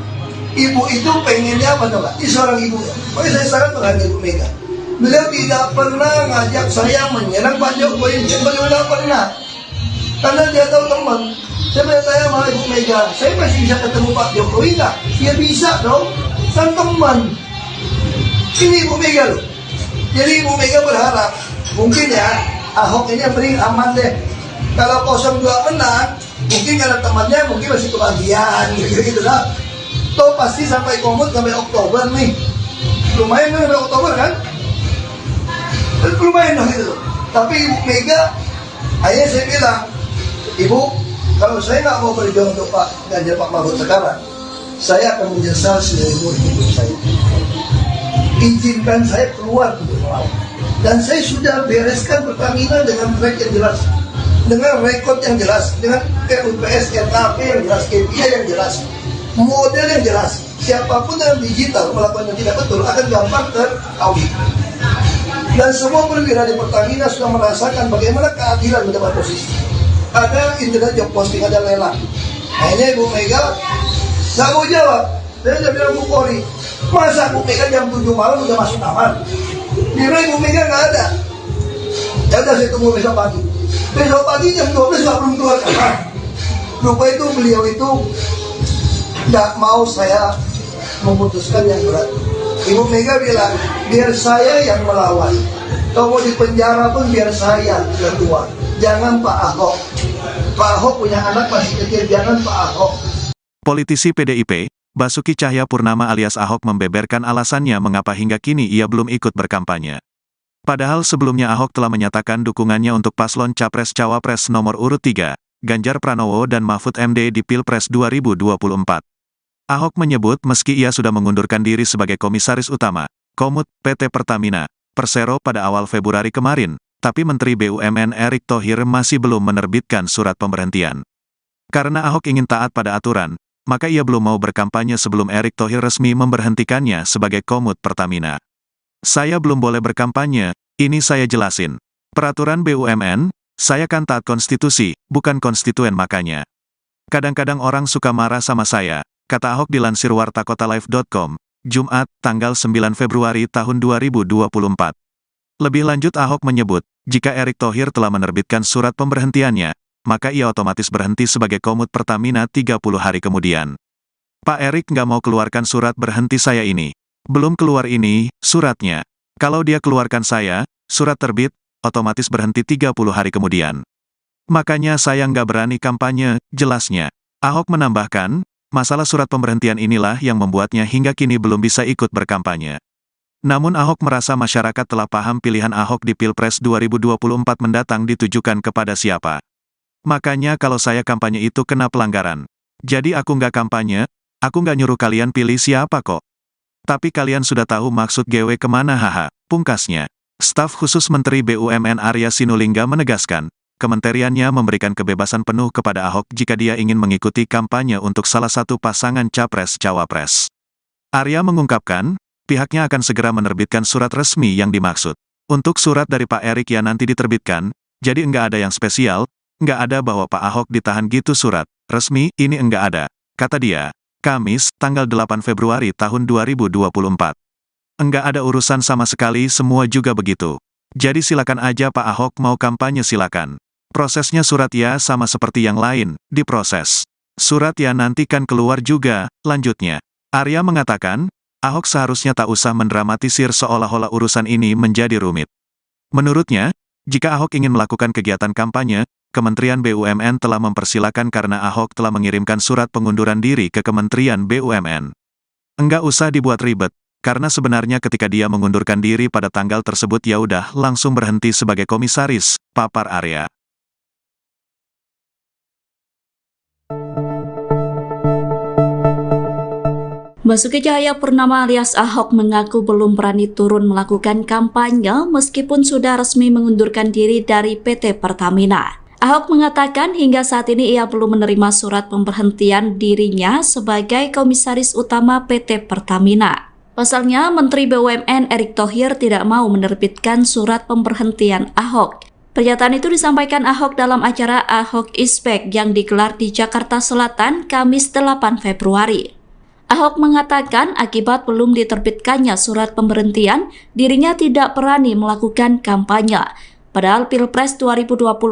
ibu itu pengennya apa coba? Ini seorang ibu. Makanya saya sangat menghargai Ibu Mega. Beliau tidak pernah ngajak saya menyerang Pak Jokowi, beliau tidak pernah. Karena dia tahu teman. Saya bertanya sama Ibu Mega, saya masih bisa ketemu Pak Jokowi nggak? Ya bisa dong, kan teman. Ini Ibu Mega loh. Jadi Ibu Mega berharap, mungkin ya Ahok ini yang paling aman deh. Kalau 02 menang, mungkin karena temannya mungkin masih kebagian gitu lah. Toh pasti sampai komut sampai Oktober nih. Lumayan kan sampai Oktober kan? Lumayan dong gitu. Tapi Ibu Mega, akhirnya saya bilang, Ibu, kalau saya nggak mau berjuang untuk Pak Ganjar Pak Mahfud sekarang, saya akan menyesal seumur hidup saya. Izinkan saya keluar untuk melawan. Dan saya sudah bereskan Pertamina dengan track yang jelas, dengan rekod yang jelas, dengan RUPS, RKP yang jelas, KPI yang jelas, model yang jelas. Siapapun yang digital melakukan yang tidak betul akan gampang teraudit. Dan semua perwira di Pertamina sudah merasakan bagaimana keadilan mendapat posisi. Ada internet job posting, ada lelang. Akhirnya Ibu Mega nggak mau jawab. Saya udah bilang Bu Polri, masa Bu Mega jam 7 malam udah masuk kamar? Kira Ibu Mega nggak ada. Ya udah saya tunggu besok pagi. Besok pagi jam 12 nggak belum keluar kamar. Lupa itu beliau itu nggak mau saya memutuskan yang berat. Ibu Mega bilang, biar saya yang melawan. Kalau mau di penjara pun biar saya ketua. Jangan Pak Ahok. Pak Ahok punya anak masih kecil, jangan Pak Ahok. Politisi PDIP, Basuki Cahayapurnama alias Ahok membeberkan alasannya mengapa hingga kini ia belum ikut berkampanye. Padahal sebelumnya Ahok telah menyatakan dukungannya untuk paslon Capres-Cawapres nomor urut 3, Ganjar Pranowo dan Mahfud MD di Pilpres 2024. Ahok menyebut meski ia sudah mengundurkan diri sebagai Komisaris Utama, Komut, PT Pertamina, Persero pada awal Februari kemarin, tapi Menteri BUMN Erick Thohir masih belum menerbitkan surat pemberhentian. Karena Ahok ingin taat pada aturan, maka ia belum mau berkampanye sebelum Erick Thohir resmi memberhentikannya sebagai Komut Pertamina. Saya belum boleh berkampanye, ini saya jelasin. Peraturan BUMN, saya kan taat konstitusi, bukan konstituen makanya. Kadang-kadang orang suka marah sama saya, kata Ahok dilansir wartakotalive.com, Jumat, tanggal 9 Februari tahun 2024. Lebih lanjut Ahok menyebut, jika Erick Thohir telah menerbitkan surat pemberhentiannya, maka ia otomatis berhenti sebagai Komut Pertamina 30 hari kemudian. Pak Erick nggak mau keluarkan surat berhenti saya ini. Belum keluar ini, suratnya. Kalau dia keluarkan saya, surat terbit, otomatis berhenti 30 hari kemudian. Makanya saya nggak berani kampanye, jelasnya. Ahok menambahkan, masalah surat pemberhentian inilah yang membuatnya hingga kini belum bisa ikut berkampanye. Namun Ahok merasa masyarakat telah paham pilihan Ahok di Pilpres 2024 mendatang ditujukan kepada siapa. Makanya kalau saya kampanye itu kena pelanggaran. Jadi aku nggak kampanye, aku nggak nyuruh kalian pilih siapa kok. Tapi kalian sudah tahu maksud GW kemana haha, pungkasnya. Staf khusus Menteri BUMN Arya Sinulinga menegaskan, kementeriannya memberikan kebebasan penuh kepada Ahok jika dia ingin mengikuti kampanye untuk salah satu pasangan Capres-Cawapres. Arya mengungkapkan, pihaknya akan segera menerbitkan surat resmi yang dimaksud. Untuk surat dari Pak Erick yang nanti diterbitkan, jadi enggak ada yang spesial, enggak ada bahwa Pak Ahok ditahan gitu surat resmi, ini enggak ada, kata dia. Kamis, tanggal 8 Februari tahun 2024. Enggak ada urusan sama sekali, semua juga begitu. Jadi silakan aja Pak Ahok mau kampanye silakan. Prosesnya surat ya sama seperti yang lain, diproses. Surat ya nanti kan keluar juga, lanjutnya. Arya mengatakan, Ahok seharusnya tak usah mendramatisir seolah-olah urusan ini menjadi rumit. Menurutnya, jika Ahok ingin melakukan kegiatan kampanye, Kementerian BUMN telah mempersilakan karena Ahok telah mengirimkan surat pengunduran diri ke Kementerian BUMN. Enggak usah dibuat ribet, karena sebenarnya ketika dia mengundurkan diri pada tanggal tersebut ya udah langsung berhenti sebagai komisaris, papar Arya. Basuki Cahayapurnama alias Ahok mengaku belum berani turun melakukan kampanye meskipun sudah resmi mengundurkan diri dari PT Pertamina. Ahok mengatakan hingga saat ini ia belum menerima surat pemberhentian dirinya sebagai Komisaris Utama PT Pertamina. Pasalnya, Menteri BUMN Erick Thohir tidak mau menerbitkan surat pemberhentian Ahok. Pernyataan itu disampaikan Ahok dalam acara Ahok is Back yang digelar di Jakarta Selatan Kamis 8 Februari. Ahok mengatakan akibat belum diterbitkannya surat pemberhentian, dirinya tidak berani melakukan kampanye. Padahal Pilpres 2024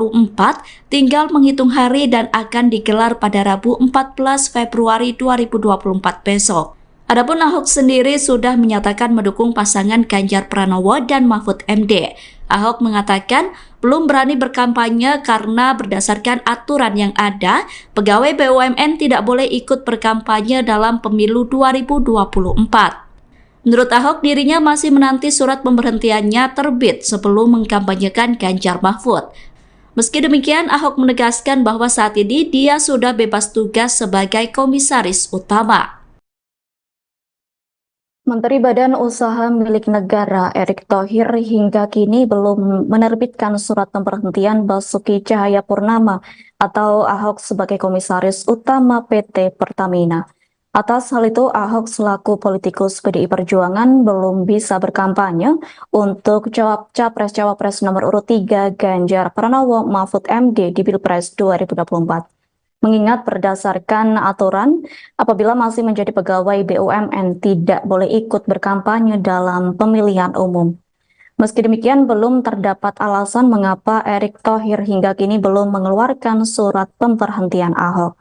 tinggal menghitung hari dan akan digelar pada Rabu 14 Februari 2024 besok. Adapun Ahok sendiri sudah menyatakan mendukung pasangan Ganjar Pranowo dan Mahfud MD. Ahok mengatakan belum berani berkampanye karena berdasarkan aturan yang ada, pegawai BUMN tidak boleh ikut berkampanye dalam pemilu 2024. Menurut Ahok, dirinya masih menanti surat pemberhentiannya terbit sebelum mengkampanyekan Ganjar Mahfud. Meski demikian, Ahok menegaskan bahwa saat ini dia sudah bebas tugas sebagai Komisaris Utama. Menteri Badan Usaha Milik Negara Erick Thohir hingga kini belum menerbitkan surat pemberhentian Basuki Cahayapurnama atau Ahok sebagai Komisaris Utama PT Pertamina. Atas hal itu, Ahok selaku politikus PDI Perjuangan belum bisa berkampanye untuk Capres-Cawapres nomor urut 3 Ganjar Pranowo Mahfud MD di Pilpres 2024. Mengingat berdasarkan aturan, apabila masih menjadi pegawai BUMN tidak boleh ikut berkampanye dalam pemilihan umum. Meski demikian, belum terdapat alasan mengapa Erick Thohir hingga kini belum mengeluarkan surat pemberhentian Ahok.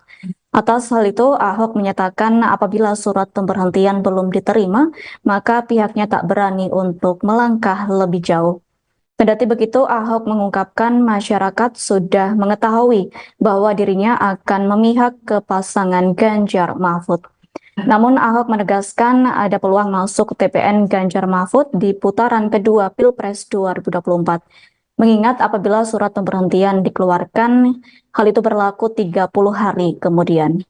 Atas hal itu, Ahok menyatakan apabila surat pemberhentian belum diterima, maka pihaknya tak berani untuk melangkah lebih jauh. Kendati begitu, Ahok mengungkapkan masyarakat sudah mengetahui bahwa dirinya akan memihak ke pasangan Ganjar Mahfud. Namun Ahok menegaskan ada peluang masuk TPN Ganjar Mahfud di putaran kedua Pilpres 2024. Mengingat apabila surat pemberhentian dikeluarkan, hal itu berlaku 30 hari kemudian.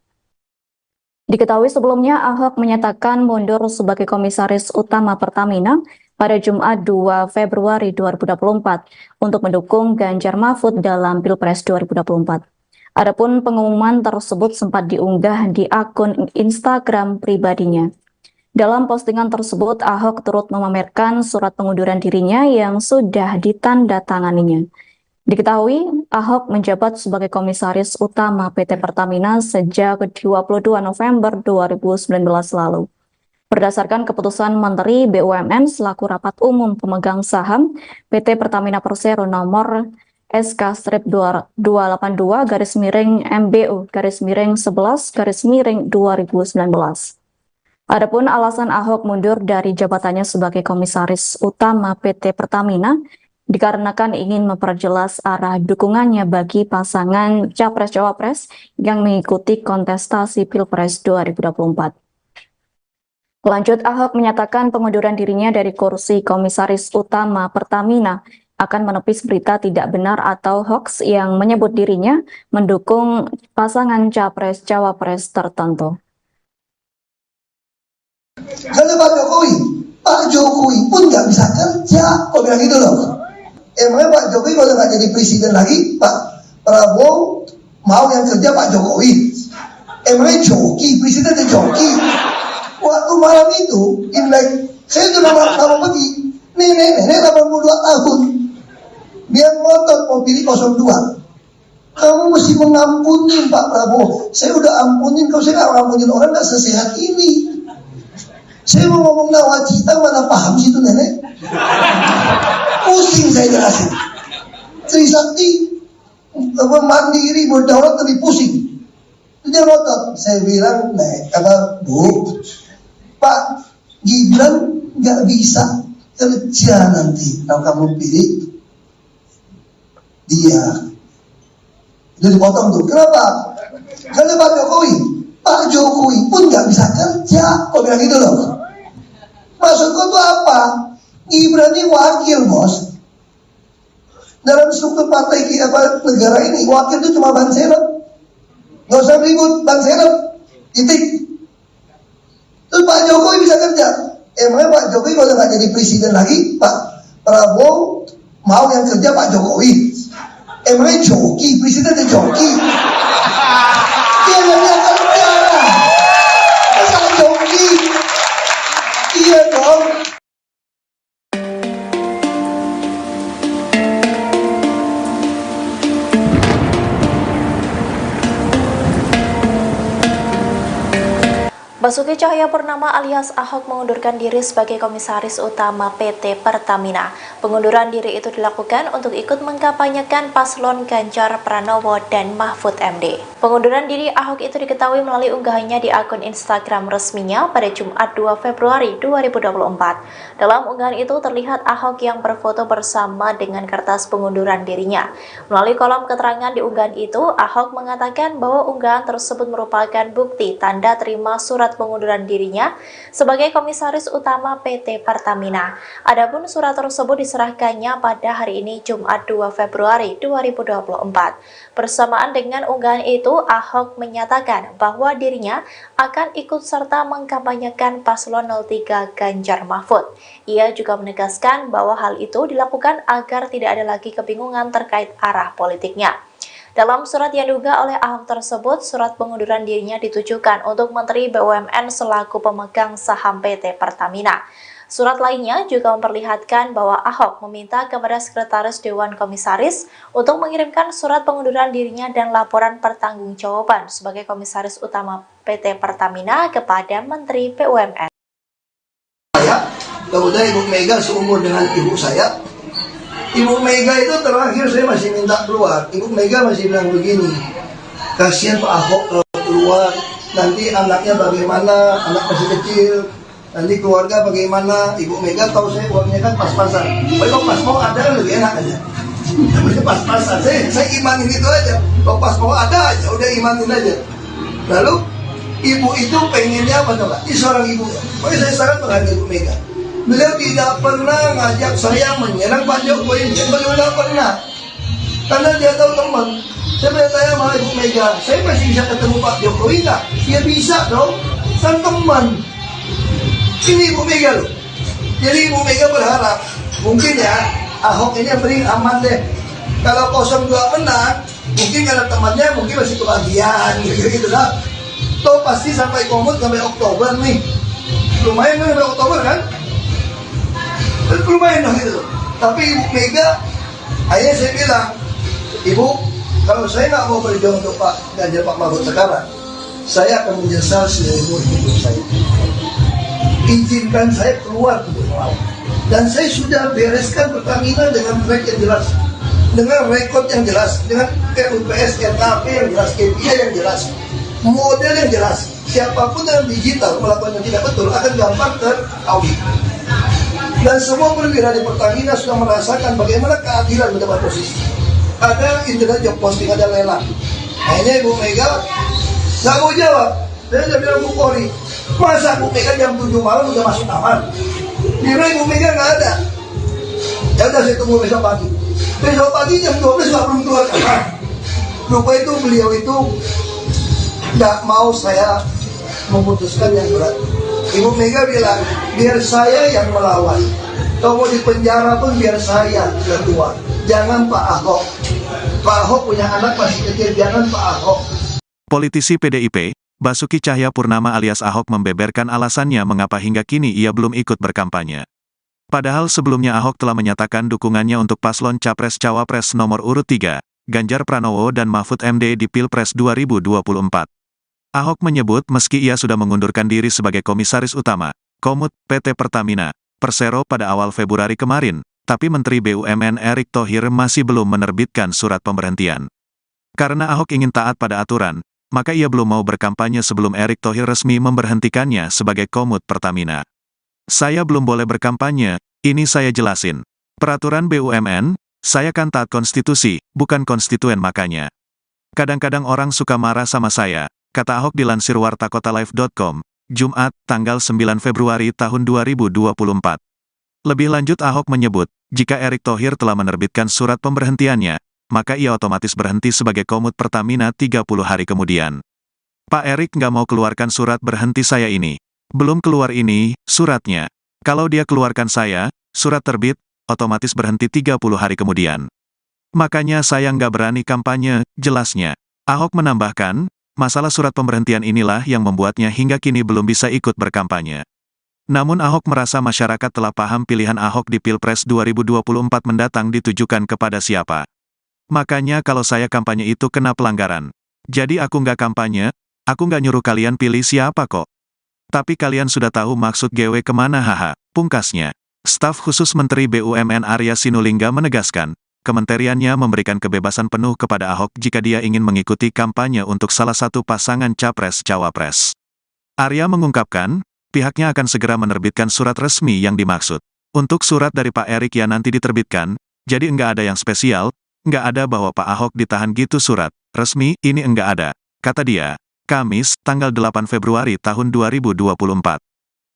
Diketahui sebelumnya Ahok menyatakan mundur sebagai Komisaris Utama Pertamina pada Jumat 2 Februari 2024 untuk mendukung Ganjar Mahfud dalam Pilpres 2024. Adapun pengumuman tersebut sempat diunggah di akun Instagram pribadinya. Dalam postingan tersebut, Ahok turut memamerkan surat pengunduran dirinya yang sudah ditandatanganinya. Diketahui, Ahok menjabat sebagai Komisaris Utama PT Pertamina sejak 22 November 2019 lalu. Berdasarkan keputusan Menteri BUMN selaku Rapat Umum Pemegang Saham PT Pertamina Persero nomor SK-228-MBU-11-2019. Adapun alasan Ahok mundur dari jabatannya sebagai Komisaris Utama PT Pertamina dikarenakan ingin memperjelas arah dukungannya bagi pasangan Capres-Cawapres yang mengikuti kontestasi Pilpres 2024. Lanjut, Ahok menyatakan pengunduran dirinya dari kursi Komisaris Utama Pertamina akan menepis berita tidak benar atau hoax yang menyebut dirinya mendukung pasangan Capres-Cawapres tertentu. Karena Pak Jokowi pun nggak bisa kerja, kok bilang gitu loh. Emangnya Pak Jokowi kalau nggak jadi presiden lagi, Pak Prabowo mau yang kerja Pak Jokowi? Emangnya joki, presiden itu joki. Waktu malam itu, Imlek, saya sudah mau pergi, nenek 82 tahun, dia ngotot mau pilih 02. Kamu mesti mengampuni Pak Prabowo. Saya udah ampunin, kalau saya nggak ngampunin orang nggak sesehat ini. Saya mau ngomong nawacita, mana paham sih itu nenek? Pusing saya jelasin. Trisakti mandiri berdaulat lebih pusing. Dia ngotot. Saya bilang, Bu, Pak Gibran nggak bisa kerja nanti kalau kamu pilih dia. Jadi dipotong tuh. Kenapa? Karena Pak Jokowi pun nggak bisa kerja. Kok bilang gitu loh? Maksudku tuh apa? Gibran ini wakil, bos. Dalam struktur partai negara ini, wakil itu cuma ban serep. Nggak usah ribut, ban serep. Titik. Terus Pak Jokowi bisa kerja. Emangnya Pak Jokowi kalau nggak jadi presiden lagi, Pak Prabowo mau yang kerja Pak Jokowi? Emangnya joki, presiden itu joki. Dia nggak bisa kerja. Masa joki? Iya dong. Basuki Cahayapurnama alias Ahok mengundurkan diri sebagai Komisaris Utama PT Pertamina. Pengunduran diri itu dilakukan untuk ikut mengkampanyekan paslon Ganjar Pranowo dan Mahfud MD. Pengunduran diri Ahok itu diketahui melalui unggahannya di akun Instagram resminya pada Jumat 2 Februari 2024. Dalam unggahan itu terlihat Ahok yang berfoto bersama dengan kertas pengunduran dirinya. Melalui kolom keterangan di unggahan itu, Ahok mengatakan bahwa unggahan tersebut merupakan bukti tanda terima surat pengunduran dirinya sebagai Komisaris Utama PT Pertamina. Adapun surat tersebut diserahkannya pada hari ini Jumat 2 Februari 2024. Bersamaan dengan unggahan itu, Ahok menyatakan bahwa dirinya akan ikut serta mengkampanyekan paslon 03 Ganjar Mahfud. Ia juga menegaskan bahwa hal itu dilakukan agar tidak ada lagi kebingungan terkait arah politiknya. Dalam surat yang diunggah oleh Ahok tersebut, surat pengunduran dirinya ditujukan untuk Menteri BUMN selaku pemegang saham PT Pertamina. Surat lainnya juga memperlihatkan bahwa Ahok meminta kepada Sekretaris Dewan Komisaris untuk mengirimkan surat pengunduran dirinya dan laporan pertanggungjawaban sebagai Komisaris Utama PT Pertamina kepada Menteri BUMN. Kemudian Ibu Mega seumur dengan ibu saya. Ibu Mega itu terakhir saya masih minta keluar. Ibu Mega masih bilang begini, kasihan Pak Ahok kalau keluar, nanti anaknya bagaimana, anak masih kecil, nanti keluarga bagaimana. Ibu Mega tahu saya uangnya kan pas-pasan. Kalau pas mau ada kan lebih enak aja. Namanya pas-pasan. Saya imanin itu aja. Kalau pas mau ada aja, udah imanin aja. Lalu ibu itu pengennya apa coba? Ini seorang ibu. Makanya saya sangat menghargai Ibu Mega. Beliau tidak pernah ngajak saya menyerang Pak Jokowi. Beliau tidak pernah. Karena dia tahu teman. Saya bertanya sama Ibu Mega, saya masih bisa ketemu Pak Jokowi nggak? Ya bisa dong. Kan teman. Ini Ibu Mega loh. Jadi Ibu Mega berharap mungkin ya Ahok ini yang paling aman deh. Kalau 02 menang, mungkin karena temannya mungkin masih kebagian gitu lah. Toh pasti sampai komut sampai Oktober nih. Lumayan kan sampai Oktober kan? Lumayan dong gitu. Tapi Ibu Mega, akhirnya saya bilang, Ibu, kalau saya nggak mau berjuang untuk Pak Ganjar Pak Mahfud sekarang, saya akan menyesal seumur hidup saya. Izinkan saya keluar untuk melawan. Dan saya sudah bereskan Pertamina dengan track yang jelas, dengan rekod yang jelas, dengan RUPS, RKP yang jelas, KPI yang jelas, model yang jelas. Siapapun yang digital melakukan yang tidak betul akan gampang teraudit. Dan semua perwira di Pertamina sudah merasakan bagaimana keadilan mendapat posisi. Ada internet job posting, ada lelang. Akhirnya Ibu Mega nggak mau jawab. Saya udah bilang Bu Polri, masa Bu Mega jam 7 malam udah masuk kamar? Kira Ibu Mega nggak ada. Ya udah saya tunggu besok pagi. Besok pagi jam 12 nggak belum keluar kamar. Lupa itu beliau itu nggak mau saya memutuskan yang berat. Ibu Mega bilang, biar saya yang melawan. Kalau mau di penjara pun biar saya yang keluar. Jangan Pak Ahok. Pak Ahok punya anak masih kecil, jangan Pak Ahok. Politisi PDIP, Basuki Cahayapurnama alias Ahok membeberkan alasannya mengapa hingga kini ia belum ikut berkampanye. Padahal sebelumnya Ahok telah menyatakan dukungannya untuk paslon Capres-Cawapres nomor urut 3, Ganjar Pranowo dan Mahfud MD di Pilpres 2024. Ahok menyebut meski ia sudah mengundurkan diri sebagai Komisaris Utama, Komut, PT Pertamina, Persero pada awal Februari kemarin, tapi Menteri BUMN Erick Thohir masih belum menerbitkan surat pemberhentian. Karena Ahok ingin taat pada aturan, maka ia belum mau berkampanye sebelum Erick Thohir resmi memberhentikannya sebagai Komut Pertamina. Saya belum boleh berkampanye, ini saya jelasin. Peraturan BUMN, saya kan taat konstitusi, bukan konstituen makanya. Kadang-kadang orang suka marah sama saya, kata Ahok dilansir wartakotalive.com, Jumat, tanggal 9 Februari tahun 2024. Lebih lanjut Ahok menyebut, jika Erick Thohir telah menerbitkan surat pemberhentiannya, maka ia otomatis berhenti sebagai Komut Pertamina 30 hari kemudian. Pak Erick nggak mau keluarkan surat berhenti saya ini. Belum keluar ini, suratnya. Kalau dia keluarkan saya, surat terbit, otomatis berhenti 30 hari kemudian. Makanya saya nggak berani kampanye, jelasnya. Ahok menambahkan, masalah surat pemberhentian inilah yang membuatnya hingga kini belum bisa ikut berkampanye. Namun Ahok merasa masyarakat telah paham pilihan Ahok di Pilpres 2024 mendatang ditujukan kepada siapa. Makanya kalau saya kampanye itu kena pelanggaran. Jadi aku nggak kampanye, aku nggak nyuruh kalian pilih siapa kok. Tapi kalian sudah tahu maksud GW kemana haha, pungkasnya. Staf khusus Menteri BUMN Arya Sinulinga menegaskan, kementeriannya memberikan kebebasan penuh kepada Ahok jika dia ingin mengikuti kampanye untuk salah satu pasangan Capres-Cawapres. Arya mengungkapkan, pihaknya akan segera menerbitkan surat resmi yang dimaksud. Untuk surat dari Pak Erick ya nanti diterbitkan, jadi enggak ada yang spesial, enggak ada bahwa Pak Ahok ditahan gitu surat resmi, ini enggak ada, kata dia. Kamis, tanggal 8 Februari tahun 2024.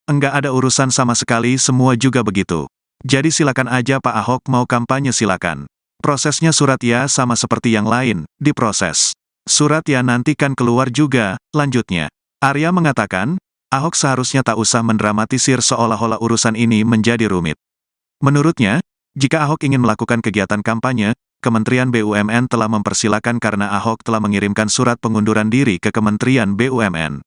Enggak ada urusan sama sekali, semua juga begitu. Jadi silakan aja Pak Ahok mau kampanye silakan. Prosesnya surat ya sama seperti yang lain, diproses. Surat ya nanti kan keluar juga, lanjutnya. Arya mengatakan, Ahok seharusnya tak usah mendramatisir seolah-olah urusan ini menjadi rumit. Menurutnya, jika Ahok ingin melakukan kegiatan kampanye, Kementerian BUMN telah mempersilakan karena Ahok telah mengirimkan surat pengunduran diri ke Kementerian BUMN.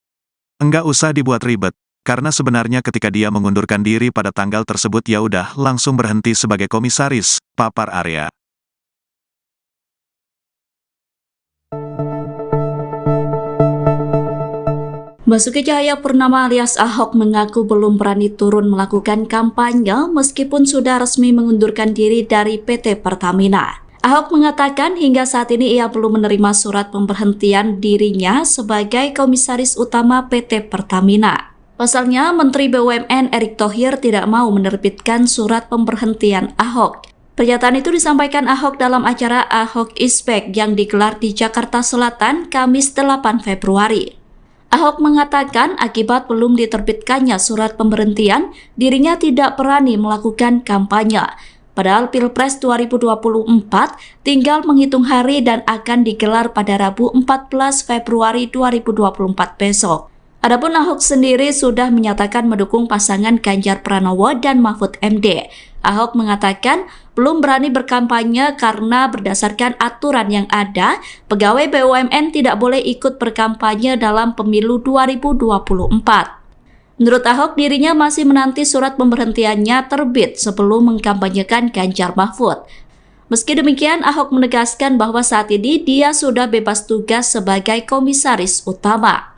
Enggak usah dibuat ribet, karena sebenarnya ketika dia mengundurkan diri pada tanggal tersebut ya udah langsung berhenti sebagai komisaris, papar Arya. Basuki Cahayapurnama alias Ahok mengaku belum berani turun melakukan kampanye meskipun sudah resmi mengundurkan diri dari PT Pertamina. Ahok mengatakan hingga saat ini ia belum menerima surat pemberhentian dirinya sebagai Komisaris Utama PT Pertamina. Pasalnya, Menteri BUMN Erick Thohir tidak mau menerbitkan surat pemberhentian Ahok. Pernyataan itu disampaikan Ahok dalam acara Ahok is Back yang digelar di Jakarta Selatan Kamis 8 Februari. Ahok mengatakan akibat belum diterbitkannya surat pemberhentian, dirinya tidak berani melakukan kampanye. Padahal Pilpres 2024 tinggal menghitung hari dan akan digelar pada Rabu 14 Februari 2024 besok. Adapun Ahok sendiri sudah menyatakan mendukung pasangan Ganjar Pranowo dan Mahfud MD. Ahok mengatakan belum berani berkampanye karena berdasarkan aturan yang ada, pegawai BUMN tidak boleh ikut berkampanye dalam pemilu 2024. Menurut Ahok, dirinya masih menanti surat pemberhentiannya terbit sebelum mengkampanyekan Ganjar Mahfud. Meski demikian, Ahok menegaskan bahwa saat ini dia sudah bebas tugas sebagai Komisaris Utama.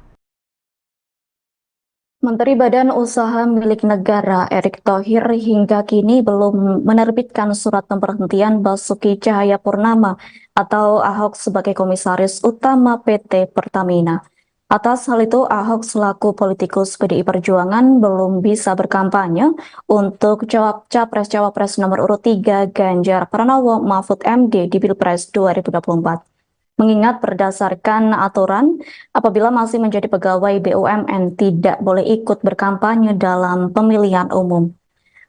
Menteri Badan Usaha Milik Negara Erick Thohir hingga kini belum menerbitkan surat pemberhentian Basuki Cahayapurnama atau Ahok sebagai Komisaris Utama PT Pertamina. Atas hal itu, Ahok selaku politikus PDI Perjuangan belum bisa berkampanye untuk Capres-Cawapres nomor urut 3 Ganjar Pranowo Mahfud MD di Pilpres 2024. Mengingat berdasarkan aturan, apabila masih menjadi pegawai BUMN tidak boleh ikut berkampanye dalam pemilihan umum.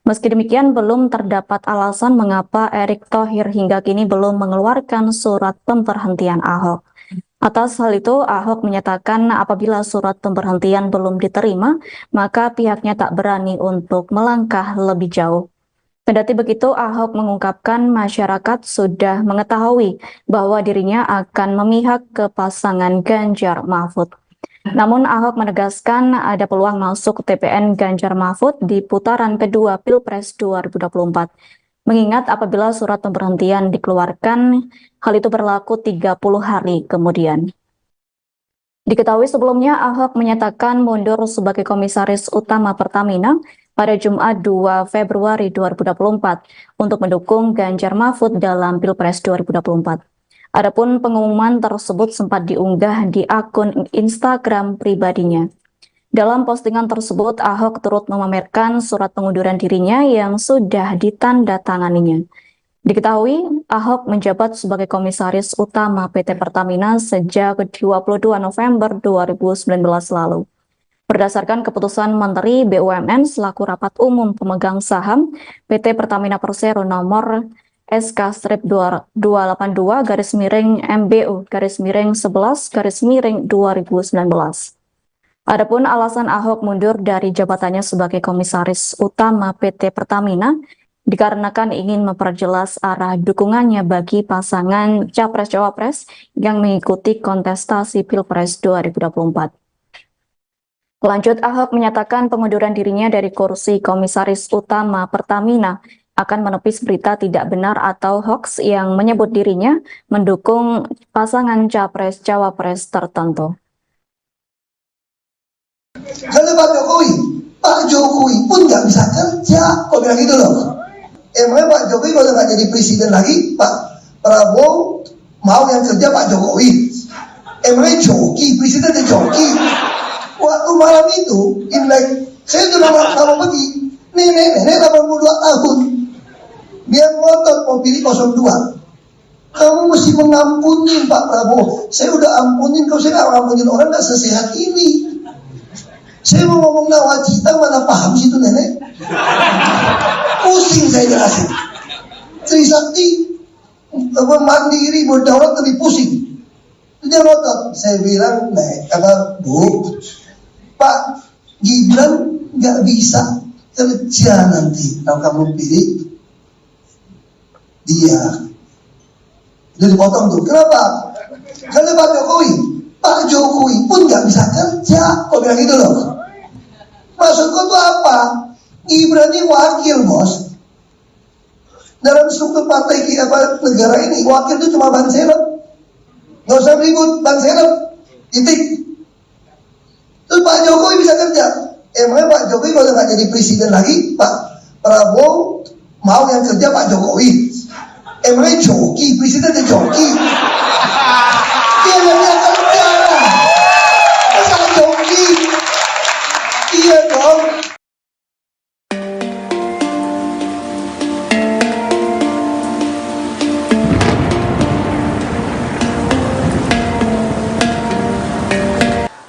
Meski demikian, belum terdapat alasan mengapa Erick Thohir hingga kini belum mengeluarkan surat pemberhentian Ahok. Atas hal itu, Ahok menyatakan apabila surat pemberhentian belum diterima, maka pihaknya tak berani untuk melangkah lebih jauh. Kendati begitu, Ahok mengungkapkan masyarakat sudah mengetahui bahwa dirinya akan memihak ke pasangan Ganjar Mahfud. Namun Ahok menegaskan ada peluang masuk TPN Ganjar Mahfud di putaran kedua Pilpres 2024. Mengingat apabila surat pemberhentian dikeluarkan, hal itu berlaku 30 hari kemudian. Diketahui sebelumnya Ahok menyatakan mundur sebagai Komisaris Utama Pertamina pada Jumat 2 Februari 2024 untuk mendukung Ganjar Mahfud dalam Pilpres 2024. Adapun pengumuman tersebut sempat diunggah di akun Instagram pribadinya. Dalam postingan tersebut, Ahok turut memamerkan surat pengunduran dirinya yang sudah ditandatanganinya. Diketahui, Ahok menjabat sebagai Komisaris Utama PT Pertamina sejak 22 November 2019 lalu. Berdasarkan keputusan Menteri BUMN selaku Rapat Umum Pemegang Saham PT Pertamina Persero nomor SK-228-MBU-11-2019. Adapun alasan Ahok mundur dari jabatannya sebagai Komisaris Utama PT Pertamina dikarenakan ingin memperjelas arah dukungannya bagi pasangan Capres-Cawapres yang mengikuti kontestasi Pilpres 2024. Lanjut, Ahok menyatakan pengunduran dirinya dari kursi Komisaris Utama Pertamina akan menepis berita tidak benar atau hoax yang menyebut dirinya mendukung pasangan Capres-Cawapres tertentu. Kalau Pak Jokowi pun nggak bisa kerja, kok bilang gitu loh. Emangnya Pak Jokowi kalau nggak jadi presiden lagi, Pak Prabowo mau yang kerja Pak Jokowi? Emangnya joki, presiden itu joki? Waktu malam itu, Imlek, saya sudah mau pergi. Nenek 82 tahun. Dia ngotot mau pilih 02. Kamu mesti mengampuni Pak Prabowo. Saya udah ampunin, kalau saya nggak ngampunin orang nggak sesehat ini. Saya mau ngomong nawacita, mana paham sih itu nenek? Pusing saya jelasin. Trisakti, mandiri, berdaulat lebih pusing. Dia ngotot. Saya bilang, Bu, Pak Gibran nggak bisa kerja nanti kalau kamu pilih dia. Jadi potong tuh. Kenapa? Kalau Pak Jokowi pun nggak bisa kerja. Kok bilang gitu loh? Maksudku tuh apa? Gibran ini wakil, bos. Dalam struktur partai negara ini, wakil itu cuma ban serep. Nggak usah ribut, ban serep. Titik. Terus Pak Jokowi bisa kerja. Emangnya Pak Jokowi kalau nggak jadi presiden lagi, Pak Prabowo mau yang kerja Pak Jokowi? Emangnya joki, presiden ada joki? Dia namanya akan negara. Masalah joki. Iya dong.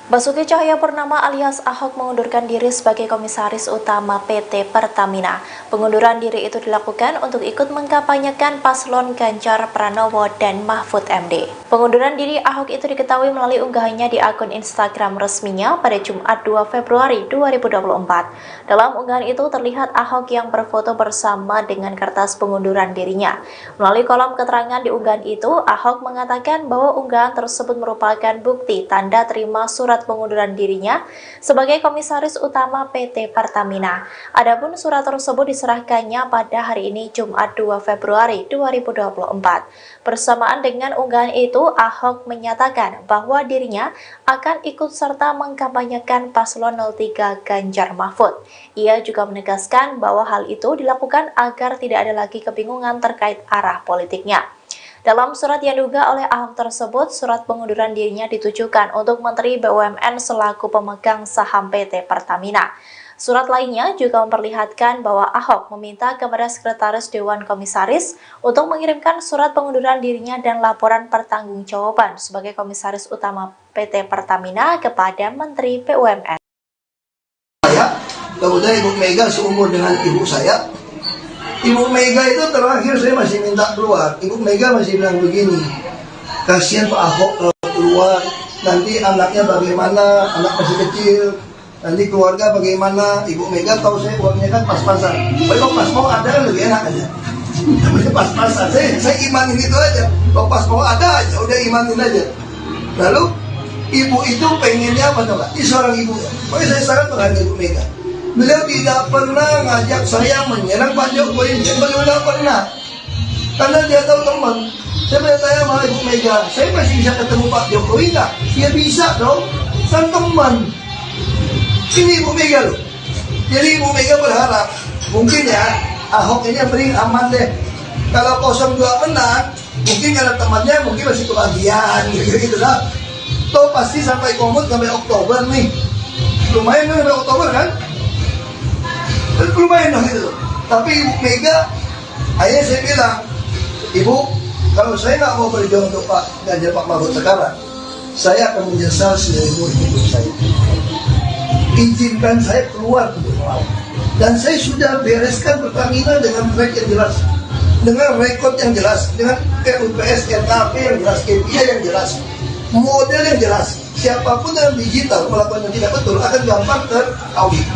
Basuki Cahayapurnama alias Ahok mengundurkan diri sebagai Komisaris Utama PT Pertamina. Pengunduran diri itu dilakukan untuk ikut mengkampanyekan paslon Ganjar Pranowo dan Mahfud MD. Pengunduran diri Ahok itu diketahui melalui unggahannya di akun Instagram resminya pada Jumat 2 Februari 2024. Dalam unggahan itu terlihat Ahok yang berfoto bersama dengan kertas pengunduran dirinya. Melalui kolom keterangan di unggahan itu, Ahok mengatakan bahwa unggahan tersebut merupakan bukti tanda terima surat pengunduran dirinya sebagai Komisaris Utama PT Pertamina. Adapun surat tersebut diserahkannya pada hari ini Jumat 2 Februari 2024. Bersamaan dengan unggahan itu, Ahok menyatakan bahwa dirinya akan ikut serta mengkampanyekan paslon 03 Ganjar Mahfud. Ia juga menegaskan bahwa hal itu dilakukan agar tidak ada lagi kebingungan terkait arah politiknya. Dalam surat yang diunggah oleh Ahok tersebut, surat pengunduran dirinya ditujukan untuk Menteri BUMN selaku pemegang saham PT Pertamina. Surat lainnya juga memperlihatkan bahwa Ahok meminta kepada Sekretaris Dewan Komisaris untuk mengirimkan surat pengunduran dirinya dan laporan pertanggungjawaban sebagai Komisaris Utama PT Pertamina kepada Menteri BUMN. Kemudian Ibu Mega seumur dengan ibu saya. Ibu Mega itu terakhir saya masih minta keluar. Ibu Mega masih bilang begini, kasihan Pak Ahok kalau keluar, nanti anaknya bagaimana, anak masih kecil, nanti keluarga bagaimana. Ibu Mega tahu saya uangnya kan pas-pasan. Kalau pas mau ada kan lebih enak aja. Namanya pas-pasan, saya imanin itu aja. Kalau pas mau ada aja, udah imanin aja. Lalu ibu itu pengennya apa coba? Ini seorang ibu ya. Makanya saya sangat menghargai Ibu Mega. Beliau tidak pernah ngajak saya menyerang Pak Jokowi, beliau tidak pernah. Karena dia tahu teman. Saya bertanya sama Ibu Mega, saya masih bisa ketemu Pak Jokowi nggak? Dia bisa dong, kan teman. Ini Ibu Mega loh. Jadi Ibu Mega berharap, mungkin ya Ahok ini yang paling aman deh. Kalau 02 menang, mungkin karena temannya mungkin masih kebagian gitu lah. Toh pasti sampai komut sampai Oktober nih. Lumayan kan sampai Oktober kan? Lumayan dong gitu. Tapi Ibu Mega, akhirnya saya bilang, Ibu, kalau saya nggak mau berjuang untuk Pak Ganjar Pak Mahfud sekarang, saya akan menyesal seumur hidup saya. Izinkan saya keluar untuk melawan. Dan saya sudah bereskan Pertamina dengan track yang jelas, dengan rekod yang jelas, dengan RUPS, RKP yang jelas, KPI yang jelas, model yang jelas. Siapapun yang digital melakukan yang tidak betul akan gampang teraudit.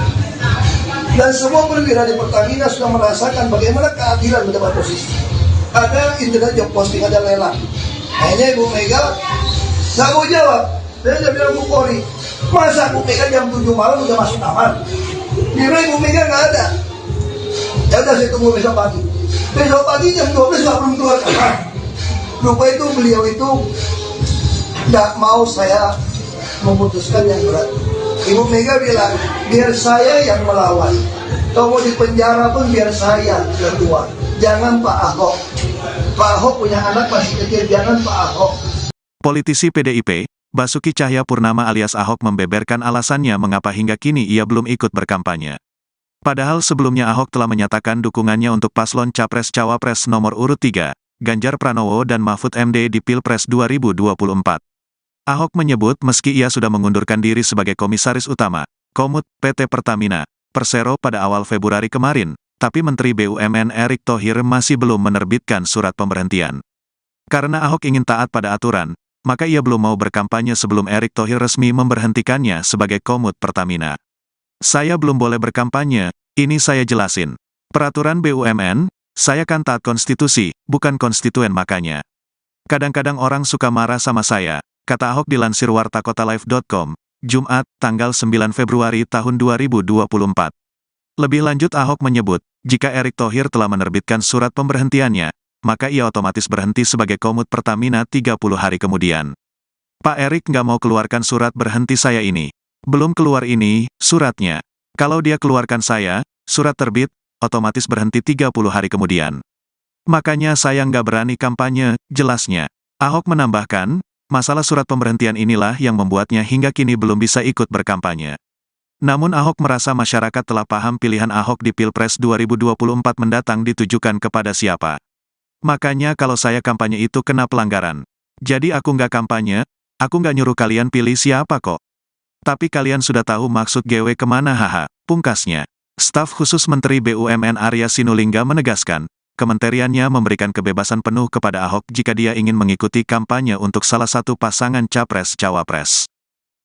Dan semua perwira di Pertamina sudah merasakan bagaimana keadilan mendapat posisi. Ada internet job posting, ada lelang. Akhirnya Ibu Mega nggak mau jawab. Saya sudah bilang Bu Polri, masa Bu Mega jam 7 malam udah masuk kamar? Kira Ibu Mega nggak ada. Ya udah saya tunggu besok pagi. Besok pagi jam 12 nggak belum keluar kamar. Lupa itu beliau itu nggak mau saya memutuskan yang berat. Ibu Mega bilang, biar saya yang melawan. Kalau mau di penjara pun biar saya yang keluar. Jangan Pak Ahok. Pak Ahok punya anak masih kecil, jangan Pak Ahok. Politisi PDIP, Basuki Cahayapurnama alias Ahok membeberkan alasannya mengapa hingga kini ia belum ikut berkampanye. Padahal sebelumnya Ahok telah menyatakan dukungannya untuk paslon Capres-Cawapres nomor urut 3, Ganjar Pranowo dan Mahfud MD di Pilpres 2024. Ahok menyebut meski ia sudah mengundurkan diri sebagai Komisaris Utama, Komut, PT Pertamina, Persero pada awal Februari kemarin, tapi Menteri BUMN Erick Thohir masih belum menerbitkan surat pemberhentian. Karena Ahok ingin taat pada aturan, maka ia belum mau berkampanye sebelum Erick Thohir resmi memberhentikannya sebagai Komut Pertamina. Saya belum boleh berkampanye, ini saya jelasin. Peraturan BUMN, saya kan taat konstitusi, bukan konstituen makanya. Kadang-kadang orang suka marah sama saya, kata Ahok dilansir wartakotalive.com, Jumat, tanggal 9 Februari tahun 2024. Lebih lanjut Ahok menyebut, jika Erick Thohir telah menerbitkan surat pemberhentiannya, maka ia otomatis berhenti sebagai Komut Pertamina 30 hari kemudian. Pak Erick nggak mau keluarkan surat berhenti saya ini. Belum keluar ini, suratnya. Kalau dia keluarkan saya, surat terbit, otomatis berhenti 30 hari kemudian. Makanya saya nggak berani kampanye, jelasnya. Ahok menambahkan, masalah surat pemberhentian inilah yang membuatnya hingga kini belum bisa ikut berkampanye. Namun Ahok merasa masyarakat telah paham pilihan Ahok di Pilpres 2024 mendatang ditujukan kepada siapa. Makanya kalau saya kampanye itu kena pelanggaran. Jadi aku nggak kampanye, aku nggak nyuruh kalian pilih siapa kok. Tapi kalian sudah tahu maksud GW kemana haha, pungkasnya. Staf khusus Menteri BUMN Arya Sinulinga menegaskan, kementeriannya memberikan kebebasan penuh kepada Ahok jika dia ingin mengikuti kampanye untuk salah satu pasangan Capres-Cawapres.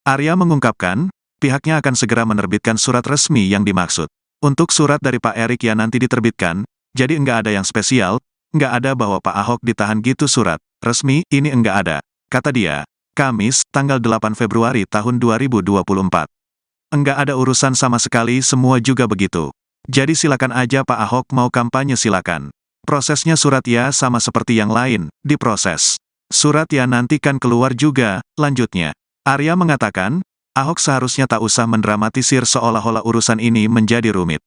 Arya mengungkapkan, pihaknya akan segera menerbitkan surat resmi yang dimaksud. Untuk surat dari Pak Erik yang nanti diterbitkan, jadi enggak ada yang spesial, enggak ada bahwa Pak Ahok ditahan gitu surat resmi, ini enggak ada, kata dia. Kamis, tanggal 8 Februari tahun 2024. Enggak ada urusan sama sekali, semua juga begitu. Jadi silakan aja Pak Ahok mau kampanye silakan. Prosesnya surat ya sama seperti yang lain, diproses. Surat ya nanti kan keluar juga, lanjutnya. Arya mengatakan, Ahok seharusnya tak usah mendramatisir seolah-olah urusan ini menjadi rumit.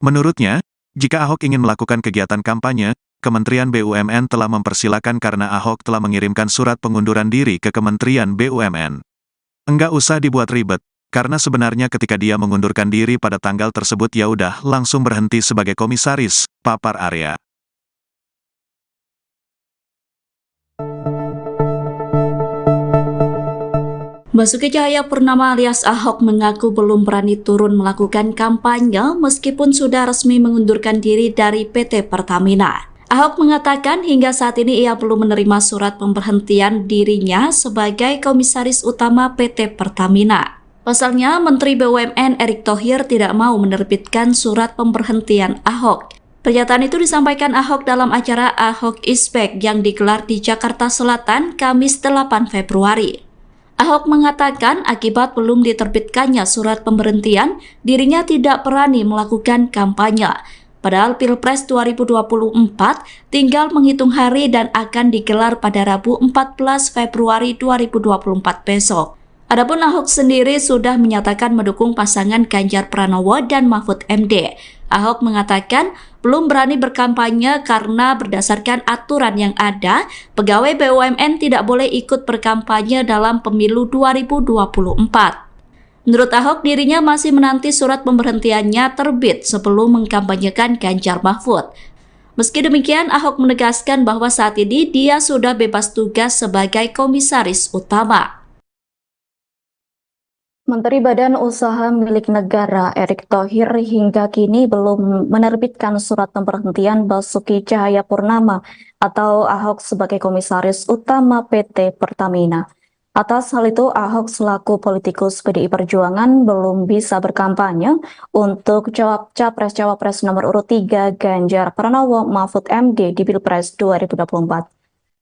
Menurutnya, jika Ahok ingin melakukan kegiatan kampanye, Kementerian BUMN telah mempersilakan karena Ahok telah mengirimkan surat pengunduran diri ke Kementerian BUMN. Enggak usah dibuat ribet, karena sebenarnya ketika dia mengundurkan diri pada tanggal tersebut ya udah langsung berhenti sebagai komisaris, papar Arya. Basuki Cahayapurnama alias Ahok mengaku belum berani turun melakukan kampanye meskipun sudah resmi mengundurkan diri dari PT Pertamina. Ahok mengatakan hingga saat ini ia belum menerima surat pemberhentian dirinya sebagai komisaris utama PT Pertamina. Pasalnya, Menteri BUMN Erick Thohir tidak mau menerbitkan surat pemberhentian Ahok. Pernyataan itu disampaikan Ahok dalam acara Ahok is Back yang digelar di Jakarta Selatan Kamis 8 Februari. Ahok mengatakan akibat belum diterbitkannya surat pemberhentian, dirinya tidak berani melakukan kampanye. Padahal Pilpres 2024 tinggal menghitung hari dan akan digelar pada Rabu 14 Februari 2024 besok. Adapun Ahok sendiri sudah menyatakan mendukung pasangan Ganjar Pranowo dan Mahfud MD. Ahok mengatakan belum berani berkampanye karena berdasarkan aturan yang ada, pegawai BUMN tidak boleh ikut berkampanye dalam pemilu 2024. Menurut Ahok, dirinya masih menanti surat pemberhentiannya terbit sebelum mengkampanyekan Ganjar Mahfud. Meski demikian, Ahok menegaskan bahwa saat ini dia sudah bebas tugas sebagai komisaris utama. Menteri Badan Usaha Milik Negara Erick Thohir hingga kini belum menerbitkan surat pemberhentian Basuki Cahayapurnama atau Ahok sebagai komisaris utama PT Pertamina. Atas hal itu, Ahok selaku politikus PDI Perjuangan belum bisa berkampanye untuk Capres-Cawapres nomor urut 3 Ganjar Pranowo Mahfud MD di Pilpres 2024.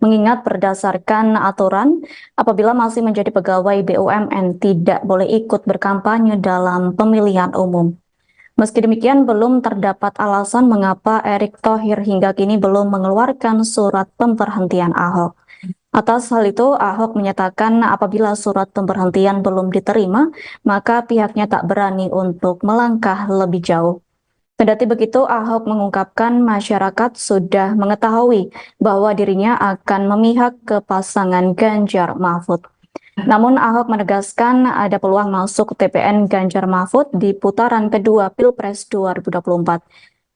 Mengingat berdasarkan aturan, apabila masih menjadi pegawai BUMN tidak boleh ikut berkampanye dalam pemilihan umum. Meski demikian, belum terdapat alasan mengapa Erick Thohir hingga kini belum mengeluarkan surat pemberhentian Ahok. Atas hal itu, Ahok menyatakan apabila surat pemberhentian belum diterima, maka pihaknya tak berani untuk melangkah lebih jauh. Kendati begitu, Ahok mengungkapkan masyarakat sudah mengetahui bahwa dirinya akan memihak ke pasangan Ganjar Mahfud. Namun Ahok menegaskan ada peluang masuk TPN Ganjar Mahfud di putaran kedua Pilpres 2024.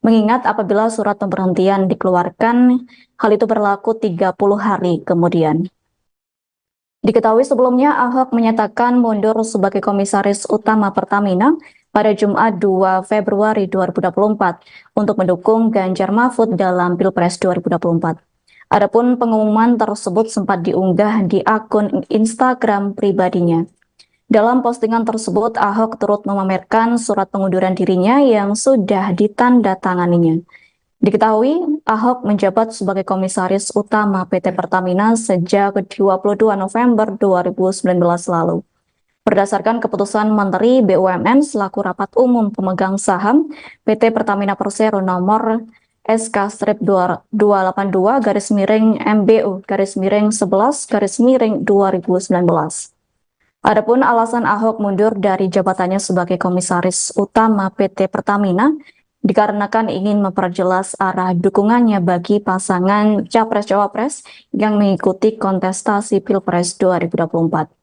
Mengingat apabila surat pemberhentian dikeluarkan, hal itu berlaku 30 hari kemudian. Diketahui sebelumnya Ahok menyatakan mundur sebagai komisaris utama Pertamina pada Jumat 2 Februari 2024 untuk mendukung Ganjar Mahfud dalam Pilpres 2024. Adapun pengumuman tersebut sempat diunggah di akun Instagram pribadinya. Dalam postingan tersebut, Ahok turut memamerkan surat pengunduran dirinya yang sudah ditandatanganinya. Diketahui, Ahok menjabat sebagai komisaris utama PT Pertamina sejak 22 November 2019 lalu. Berdasarkan keputusan Menteri BUMN selaku rapat umum pemegang saham PT Pertamina Persero nomor SK-228-MBU-11-2019. Adapun alasan Ahok mundur dari jabatannya sebagai komisaris utama PT Pertamina dikarenakan ingin memperjelas arah dukungannya bagi pasangan Capres-Cawapres yang mengikuti kontestasi Pilpres 2024.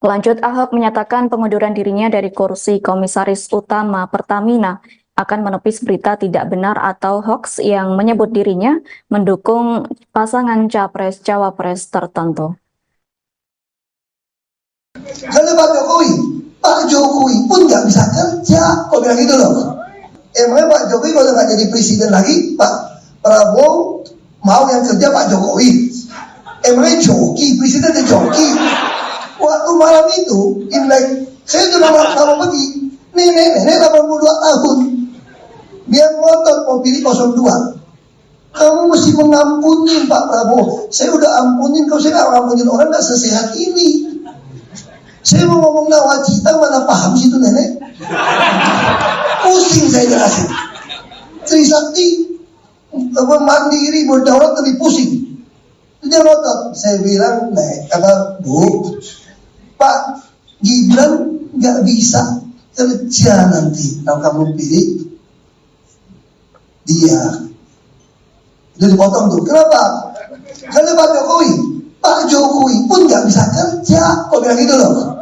Lanjut, Ahok menyatakan pengunduran dirinya dari kursi Komisaris Utama Pertamina akan menepis berita tidak benar atau hoax yang menyebut dirinya mendukung pasangan Capres-Cawapres tertentu. Kalau Pak Jokowi pun nggak bisa kerja, kok bilang gitu loh. Emangnya Pak Jokowi kalau nggak jadi presiden lagi, Pak Prabowo mau yang kerja Pak Jokowi? Emangnya joki, presidennya joki? Waktu malam itu, Imlek, saya udah lama pergi, nenek 82 tahun, dia ngotot mau pilih 02. Kamu mesti mengampuni Pak Prabowo. Saya udah ampunin, kalau saya nggak ngampunin orang nggak sesehat ini. Saya mau ngomong nawacita, mana paham situ nenek? Pusing saya jelasin. Trisakti mandiri berdaulat lebih pusing. Dia ngotot. Saya bilang, Bu, Pak Gibran nggak bisa kerja nanti kalau kamu pilih dia. Itu dipotong tuh. Kenapa? Karena Pak Jokowi pun nggak bisa kerja. Kok bilang gitu loh?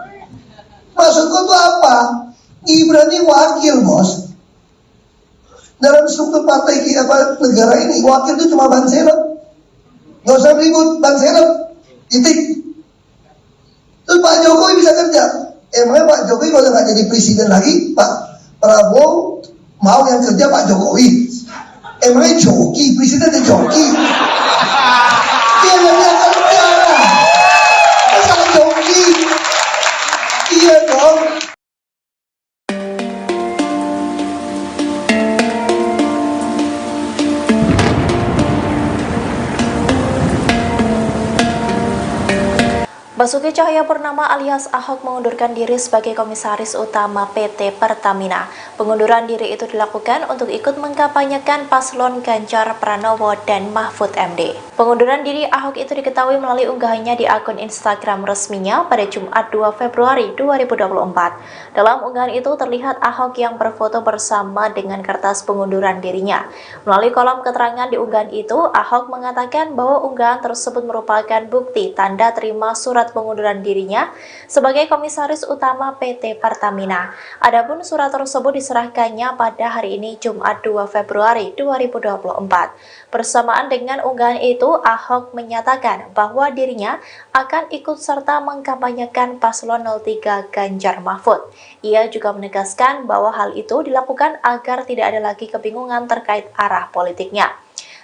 Maksudku tuh apa? Gibran ini wakil, bos. Dalam struktur partai negara ini, wakil itu cuma ban serep. Nggak usah ribut, ban serep. Titik. Terus Pak Jokowi bisa kerja. Emangnya Pak Jokowi kalau nggak jadi presiden lagi, Pak Prabowo mau yang kerja Pak Jokowi? Emangnya joki, presidennya joki? Dia nggak bisa kerja. Masa joki? Iya dong. Basuki Cahayapurnama alias Ahok mengundurkan diri sebagai Komisaris Utama PT Pertamina. Pengunduran diri itu dilakukan untuk ikut mengkampanyekan paslon Ganjar Pranowo dan Mahfud MD. Pengunduran diri Ahok itu diketahui melalui unggahannya di akun Instagram resminya pada Jumat 2 Februari 2024. Dalam unggahan itu terlihat Ahok yang berfoto bersama dengan kertas pengunduran dirinya. Melalui kolom keterangan di unggahan itu, Ahok mengatakan bahwa unggahan tersebut merupakan bukti tanda terima surat pengunduran dirinya sebagai Komisaris Utama PT Pertamina. Adapun surat tersebut diserahkannya pada hari ini Jumat 2 Februari 2024. Bersamaan dengan unggahan itu, Ahok menyatakan bahwa dirinya akan ikut serta mengkampanyekan paslon 03 Ganjar Mahfud. Ia juga menegaskan bahwa hal itu dilakukan agar tidak ada lagi kebingungan terkait arah politiknya.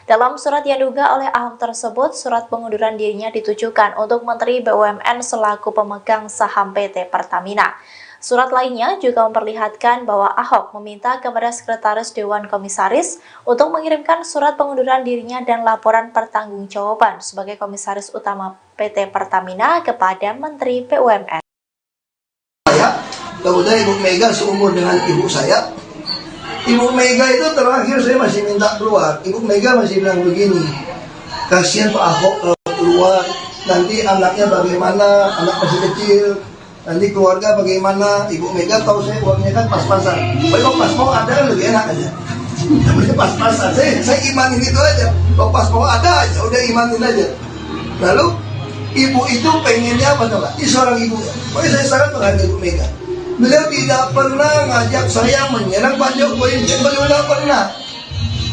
Dalam surat yang diunggah oleh Ahok tersebut, surat pengunduran dirinya ditujukan untuk Menteri BUMN selaku pemegang saham PT Pertamina. Surat lainnya juga memperlihatkan bahwa Ahok meminta kepada Sekretaris Dewan Komisaris untuk mengirimkan surat pengunduran dirinya dan laporan pertanggungjawaban sebagai Komisaris Utama PT Pertamina kepada Menteri BUMN. Kemudian Ibu Mega seumur dengan ibu saya. Ibu Mega itu terakhir saya masih minta keluar. Ibu Mega masih bilang begini, kasihan Pak Ahok kalau keluar, nanti anaknya bagaimana, anak masih kecil, nanti keluarga bagaimana. Ibu Mega tahu saya uangnya kan pas-pasan. Kalau pas mau ada kan lebih enak aja. Namanya pas-pasan. Saya imanin itu aja. Kalau pas mau ada aja, udah imanin aja. Lalu ibu itu pengennya apa coba? Ini seorang ibu ya. Pokoknya saya sangat menghargai Ibu Mega. Beliau tidak pernah ngajak saya menyerang Pak Jokowi, beliau tidak pernah.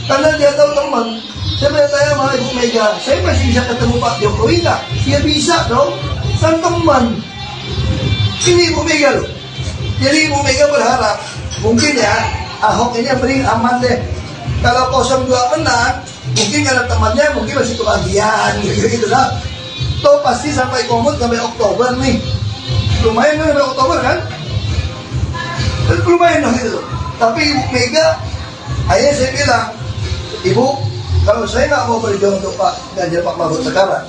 Karena dia tahu teman. Saya bertanya sama Ibu Mega, saya masih bisa ketemu Pak Jokowi nggak? Dia bisa dong, kan teman. Ini Ibu Mega loh. Jadi Ibu Mega berharap, mungkin ya Ahok ini yang paling aman deh. Kalau 02 menang, mungkin karena temannya mungkin masih kebagian gitu lah. Toh pasti sampai komut sampai Oktober nih. Lumayan kan sampai Oktober kan? Lumayan dong gitu. Tapi Ibu Mega, akhirnya saya bilang, Ibu, kalau saya nggak mau berjuang untuk Pak Ganjar Pak Mahfud sekarang,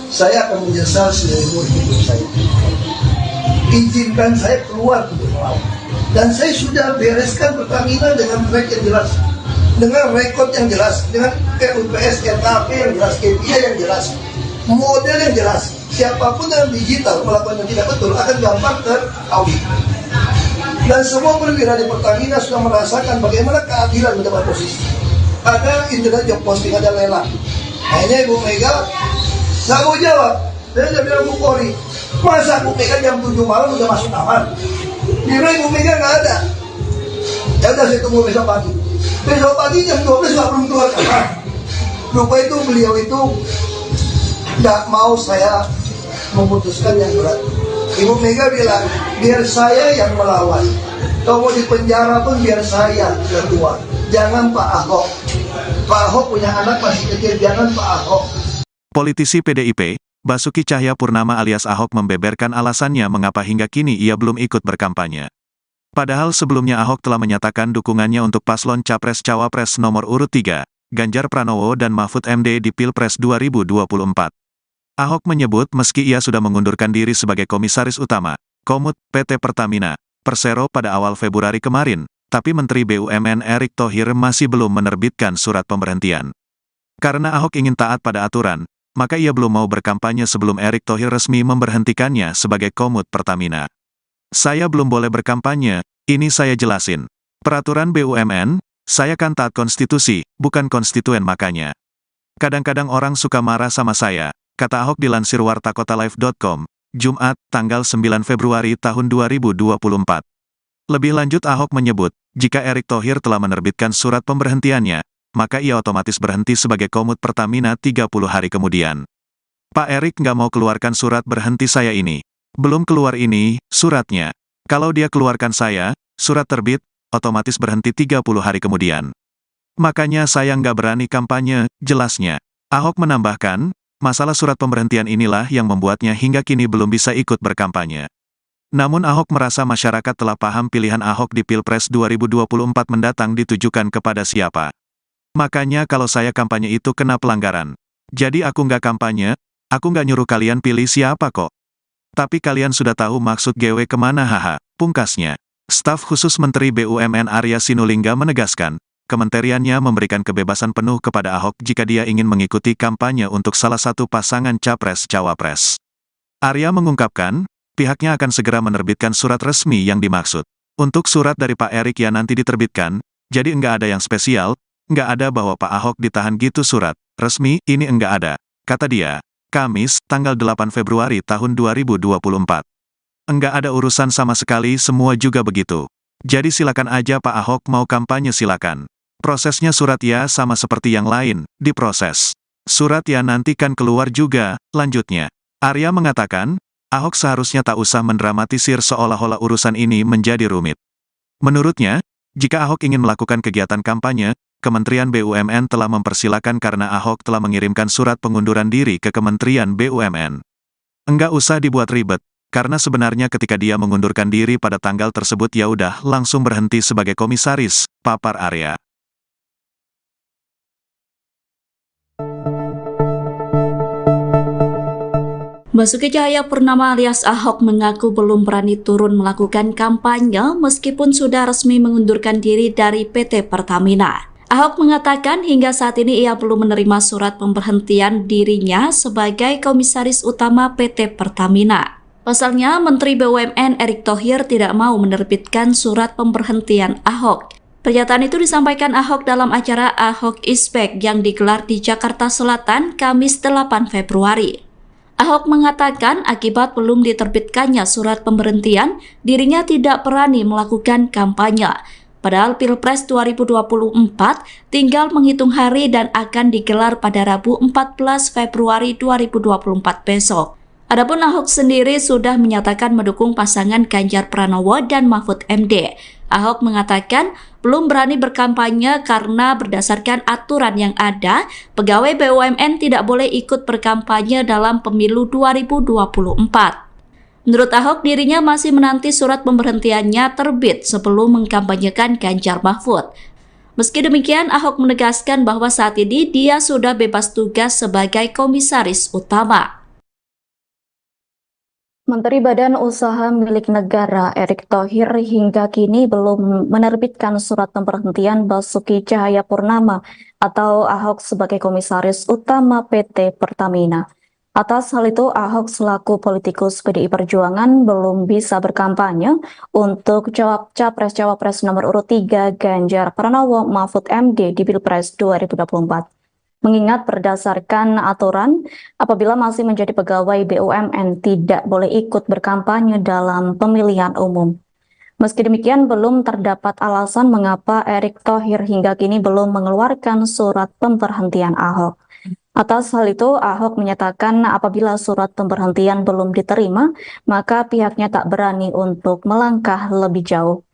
saya akan menyesal seumur hidup saya. Izinkan saya keluar untuk melawan. Dan saya sudah bereskan Pertamina dengan track yang jelas, dengan rekod yang jelas, dengan RUPS, RKP yang jelas, KPI yang jelas, model yang jelas. Siapapun yang digital melakukan yang tidak betul akan gampang teraudit. Dan semua perwira di Pertamina sudah merasakan bagaimana keadilan mendapat posisi. Ada internet job posting, ada lelang. Hanya Ibu Mega nggak mau jawab. Dia bilang, Bu Kori, masa Bu Mega jam 7 malam udah masuk kamar? Kira Ibu Mega nggak ada. Ya udah, saya tunggu besok pagi. Besok pagi jam 12 nggak belum keluar kamar. Lupa itu beliau itu nggak mau saya memutuskan yang berat. Ibu Mega bilang, biar saya yang melawan. Kalau mau di penjara pun biar saya yang keluar. Jangan Pak Ahok. Pak Ahok punya anak masih kecil, jangan Pak Ahok. Politisi PDIP, Basuki Cahayapurnama alias Ahok membeberkan alasannya mengapa hingga kini ia belum ikut berkampanye. Padahal sebelumnya Ahok telah menyatakan dukungannya untuk paslon Capres-Cawapres nomor urut 3, Ganjar Pranowo dan Mahfud MD di Pilpres 2024. Ahok menyebut meski ia sudah mengundurkan diri sebagai Komisaris Utama, Komut, PT Pertamina, Persero pada awal Februari kemarin, tapi Menteri BUMN Erick Thohir masih belum menerbitkan surat pemberhentian. Karena Ahok ingin taat pada aturan, maka ia belum mau berkampanye sebelum Erick Thohir resmi memberhentikannya sebagai Komut Pertamina. Saya belum boleh berkampanye, ini saya jelasin. Peraturan BUMN, saya kan taat konstitusi, bukan konstituen makanya. Kadang-kadang orang suka marah sama saya, kata Ahok dilansir wartakotalive.com, Jumat, tanggal 9 Februari tahun 2024. Lebih lanjut Ahok menyebut, jika Erick Thohir telah menerbitkan surat pemberhentiannya, maka ia otomatis berhenti sebagai Komut Pertamina 30 hari kemudian. Pak Erick nggak mau keluarkan surat berhenti saya ini. Belum keluar ini, suratnya. Kalau dia keluarkan saya, surat terbit, otomatis berhenti 30 hari kemudian. Makanya saya nggak berani kampanye, jelasnya. Ahok menambahkan, masalah surat pemberhentian inilah yang membuatnya hingga kini belum bisa ikut berkampanye. Namun Ahok merasa masyarakat telah paham pilihan Ahok di Pilpres 2024 mendatang ditujukan kepada siapa. Makanya kalau saya kampanye itu kena pelanggaran. Jadi aku nggak kampanye, aku nggak nyuruh kalian pilih siapa kok. Tapi kalian sudah tahu maksud GW kemana haha, pungkasnya. Staf khusus Menteri BUMN Arya Sinulinga menegaskan, kementeriannya memberikan kebebasan penuh kepada Ahok jika dia ingin mengikuti kampanye untuk salah satu pasangan Capres-Cawapres. Arya mengungkapkan, pihaknya akan segera menerbitkan surat resmi yang dimaksud. Untuk surat dari Pak Erick yang nanti diterbitkan, jadi enggak ada yang spesial, enggak ada bahwa Pak Ahok ditahan gitu surat resmi, ini enggak ada, kata dia. Kamis, tanggal 8 Februari tahun 2024. Enggak ada urusan sama sekali, semua juga begitu. Jadi silakan aja Pak Ahok mau kampanye silakan. Prosesnya surat ya sama seperti yang lain, diproses. Surat ya nanti kan keluar juga, lanjutnya. Arya mengatakan, Ahok seharusnya tak usah mendramatisir seolah-olah urusan ini menjadi rumit. Menurutnya, jika Ahok ingin melakukan kegiatan kampanye, Kementerian BUMN telah mempersilakan karena Ahok telah mengirimkan surat pengunduran diri ke Kementerian BUMN. Enggak usah dibuat ribet, karena sebenarnya ketika dia mengundurkan diri pada tanggal tersebut ya udah langsung berhenti sebagai komisaris, papar Arya. Basuki Cahayapurnama alias Ahok mengaku belum berani turun melakukan kampanye meskipun sudah resmi mengundurkan diri dari PT Pertamina. Ahok mengatakan hingga saat ini ia belum menerima surat pemberhentian dirinya sebagai Komisaris Utama PT Pertamina. Pasalnya, Menteri BUMN Erick Thohir tidak mau menerbitkan surat pemberhentian Ahok. Pernyataan itu disampaikan Ahok dalam acara Ahok Is Back yang digelar di Jakarta Selatan Kamis 8 Februari. Ahok mengatakan akibat belum diterbitkannya surat pemberhentian, dirinya tidak berani melakukan kampanye. Padahal Pilpres 2024 tinggal menghitung hari dan akan digelar pada Rabu 14 Februari 2024 besok. Adapun Ahok sendiri sudah menyatakan mendukung pasangan Ganjar Pranowo dan Mahfud MD. Ahok mengatakan belum berani berkampanye karena berdasarkan aturan yang ada, pegawai BUMN tidak boleh ikut berkampanye dalam pemilu 2024. Menurut Ahok, dirinya masih menanti surat pemberhentiannya terbit sebelum mengkampanyekan Ganjar Mahfud. Meski demikian, Ahok menegaskan bahwa saat ini dia sudah bebas tugas sebagai Komisaris Utama. Menteri Badan Usaha Milik Negara Erick Thohir hingga kini belum menerbitkan surat pemberhentian Basuki Cahayapurnama atau Ahok sebagai Komisaris Utama PT Pertamina. Atas hal itu, Ahok selaku politikus PDI Perjuangan belum bisa berkampanye untuk Capres-Cawapres nomor urut 3 Ganjar Pranowo Mahfud MD di Pilpres 2024. Mengingat berdasarkan aturan, apabila masih menjadi pegawai BUMN tidak boleh ikut berkampanye dalam pemilihan umum. Meski demikian, belum terdapat alasan mengapa Erick Thohir hingga kini belum mengeluarkan surat pemberhentian Ahok. Atas hal itu, Ahok menyatakan apabila surat pemberhentian belum diterima, maka pihaknya tak berani untuk melangkah lebih jauh.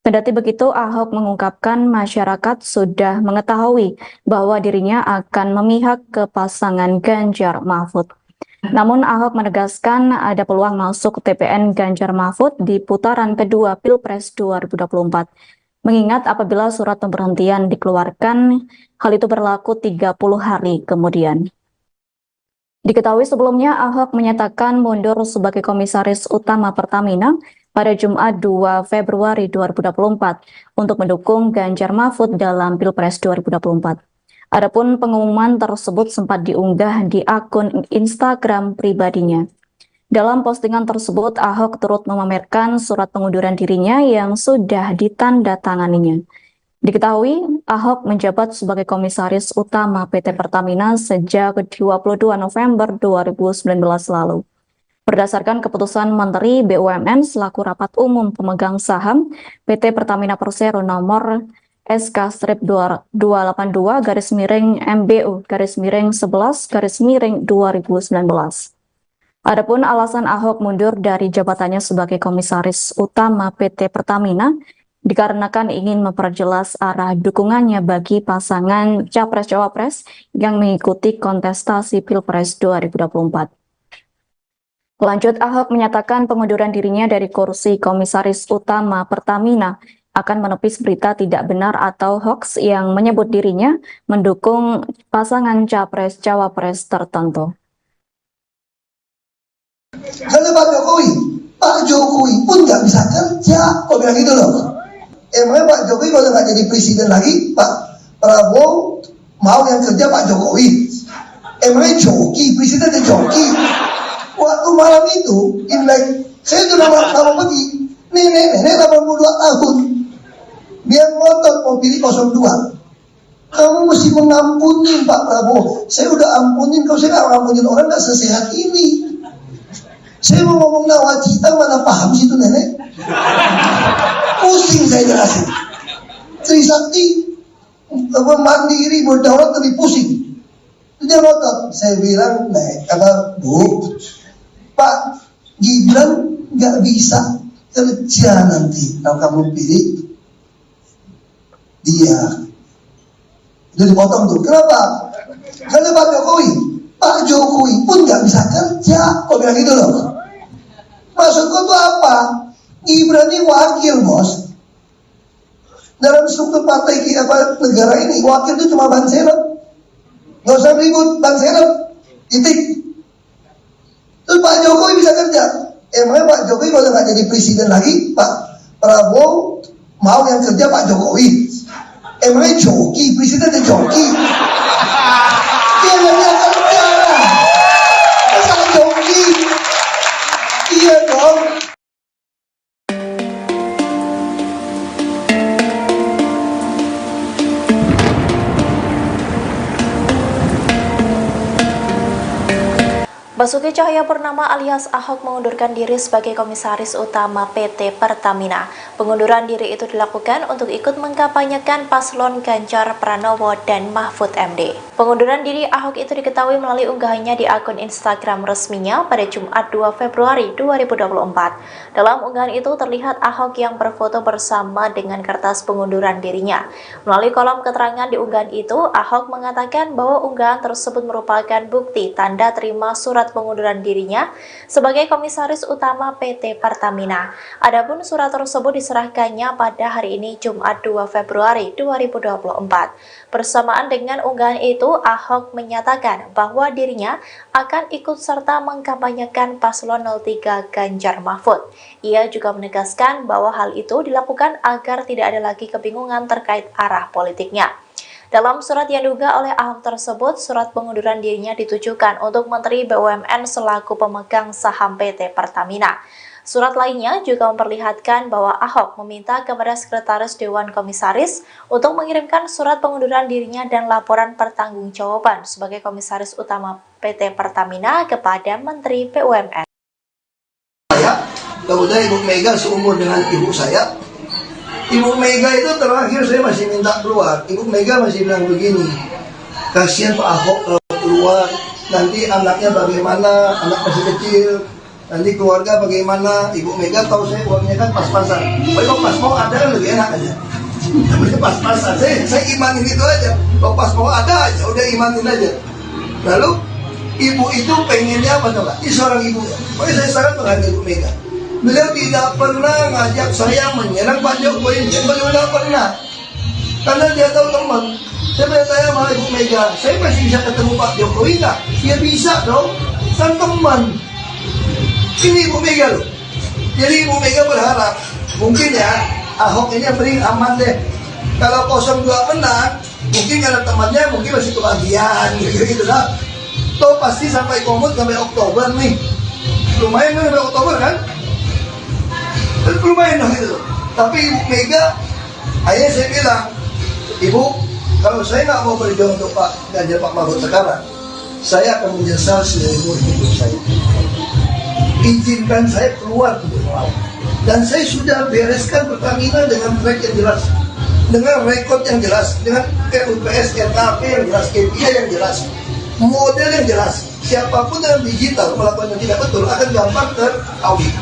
Kendati begitu, Ahok mengungkapkan masyarakat sudah mengetahui bahwa dirinya akan memihak ke pasangan Ganjar Mahfud. Namun Ahok menegaskan ada peluang masuk TPN Ganjar Mahfud di putaran kedua Pilpres 2024. Mengingat apabila surat pemberhentian dikeluarkan, hal itu berlaku 30 hari kemudian. Diketahui sebelumnya Ahok menyatakan mundur sebagai komisaris utama Pertamina pada Jumat 2 Februari 2024 untuk mendukung Ganjar Mahfud dalam Pilpres 2024. Adapun pengumuman tersebut sempat diunggah di akun Instagram pribadinya. Dalam postingan tersebut, Ahok turut memamerkan surat pengunduran dirinya yang sudah ditandatanganinya. Diketahui, Ahok menjabat sebagai komisaris utama PT Pertamina sejak 22 November 2019 lalu. Berdasarkan keputusan Menteri BUMN selaku rapat umum pemegang saham PT Pertamina Persero nomor SK-228-MBU-11-2019. Adapun alasan Ahok mundur dari jabatannya sebagai komisaris utama PT Pertamina dikarenakan ingin memperjelas arah dukungannya bagi pasangan Capres-Cawapres yang mengikuti kontestasi Pilpres 2024. Lanjut, Ahok menyatakan pengunduran dirinya dari kursi komisaris utama Pertamina akan menepis berita tidak benar atau hoax yang menyebut dirinya mendukung pasangan Capres-Cawapres tertentu. Karena Pak Jokowi pun nggak bisa kerja, kok bilang gitu loh. Emangnya Pak Jokowi kalau nggak jadi presiden lagi, Pak Prabowo mau yang kerja Pak Jokowi? Emangnya joki, presidennya joki. Waktu malam itu, Imlek, saya sudah lama pergi, nenek 82 tahun, dia ngotot mau pilih 02. Kamu mesti mengampuni Pak Prabowo. Saya udah ampunin, kalau saya nggak ngampunin orang nggak sesehat ini. Saya mau ngomong nawacita, mana paham situ nenek? Pusing saya jelasin. Trisakti mandiri berdaulat lebih pusing. Dia ngotot. Saya bilang, Bu, Pak Gibran nggak bisa kerja nanti kalau kamu pilih dia. Itu dipotong tuh. Kenapa? Karena Pak Jokowi pun nggak bisa kerja, kok bilang gitu loh. Maksudku tuh apa? Gibran ini wakil, bos. Dalam struktur partai negara ini, wakil itu cuma ban serep. Nggak usah ribut, ban serep. Titik. Terus Pak Jokowi bisa kerja. Emangnya Pak Jokowi kalau nggak jadi presiden lagi, Pak Prabowo mau yang kerja Pak Jokowi? Emangnya joki, presidennya joki? Dia nggak bisa kerja. Masa joki? Iya dong. Basuki Cahayapurnama alias Ahok mengundurkan diri sebagai komisaris utama PT Pertamina. Pengunduran diri itu dilakukan untuk ikut mengkampanyekan paslon Ganjar Pranowo dan Mahfud MD. Pengunduran diri Ahok itu diketahui melalui unggahannya di akun Instagram resminya pada Jumat 2 Februari 2024. Dalam unggahan itu terlihat Ahok yang berfoto bersama dengan kertas pengunduran dirinya. Melalui kolom keterangan di unggahan itu, Ahok mengatakan bahwa unggahan tersebut merupakan bukti tanda terima surat pengunduran dirinya sebagai komisaris utama PT Pertamina. Adapun surat tersebut diserahkannya pada hari ini Jumat 2 Februari 2024. Bersamaan dengan unggahan itu, Ahok menyatakan bahwa dirinya akan ikut serta mengkampanyekan paslon 03 Ganjar Mahfud. Ia juga menegaskan bahwa hal itu dilakukan agar tidak ada lagi kebingungan terkait arah politiknya. Dalam surat yang diunggah oleh Ahok tersebut, surat pengunduran dirinya ditujukan untuk Menteri BUMN selaku pemegang saham PT Pertamina. Surat lainnya juga memperlihatkan bahwa Ahok meminta kepada Sekretaris Dewan Komisaris untuk mengirimkan surat pengunduran dirinya dan laporan pertanggungjawaban sebagai Komisaris Utama PT Pertamina kepada Menteri BUMN. Kemudian Ibu Mega seumur dengan ibu saya. Ibu Mega itu terakhir saya masih minta keluar. Ibu Mega masih bilang begini, kasihan Pak Ahok kalau keluar, nanti anaknya bagaimana, anak masih kecil, nanti keluarga bagaimana. Ibu Mega tahu saya uangnya kan pas-pasan. Kalau pas mau ada kan lebih enak aja. Pas-pasan, saya imanin itu aja. Kalau pas mau ada aja, udah imanin aja. Lalu ibu itu pengennya apa coba? Ini seorang ibu ya. Pokoknya saya sangat menghargai Ibu Mega. Beliau tidak pernah ngajak saya menyerang Pak Jokowi, beliau tidak pernah. Karena dia tahu teman. Saya bertanya sama Ibu Mega, saya masih bisa ketemu Pak Jokowi nggak? Ya bisa dong, kan teman. Ini Ibu Mega loh. Jadi Ibu Mega berharap, mungkin ya Ahok ini yang paling aman deh. Kalau 02 menang, mungkin karena temannya mungkin masih kebahagiaan gitu lah. Toh pasti sampai komut sampai Oktober nih. Lumayan kan sampai Oktober kan? Lumayan dong itu. Tapi Ibu Mega, akhirnya saya bilang, Ibu, kalau saya nggak mau berjuang untuk Pak Ganjar Pak Mahfud sekarang, saya akan menyesal seumur hidup saya. Izinkan saya keluar untuk melawan. Dan saya sudah bereskan Pertamina dengan track yang jelas, dengan rekod yang jelas, dengan RUPS, RKP yang jelas, KPI yang jelas, model yang jelas. Siapapun yang digital melakukan yang tidak betul akan gampang teraudit.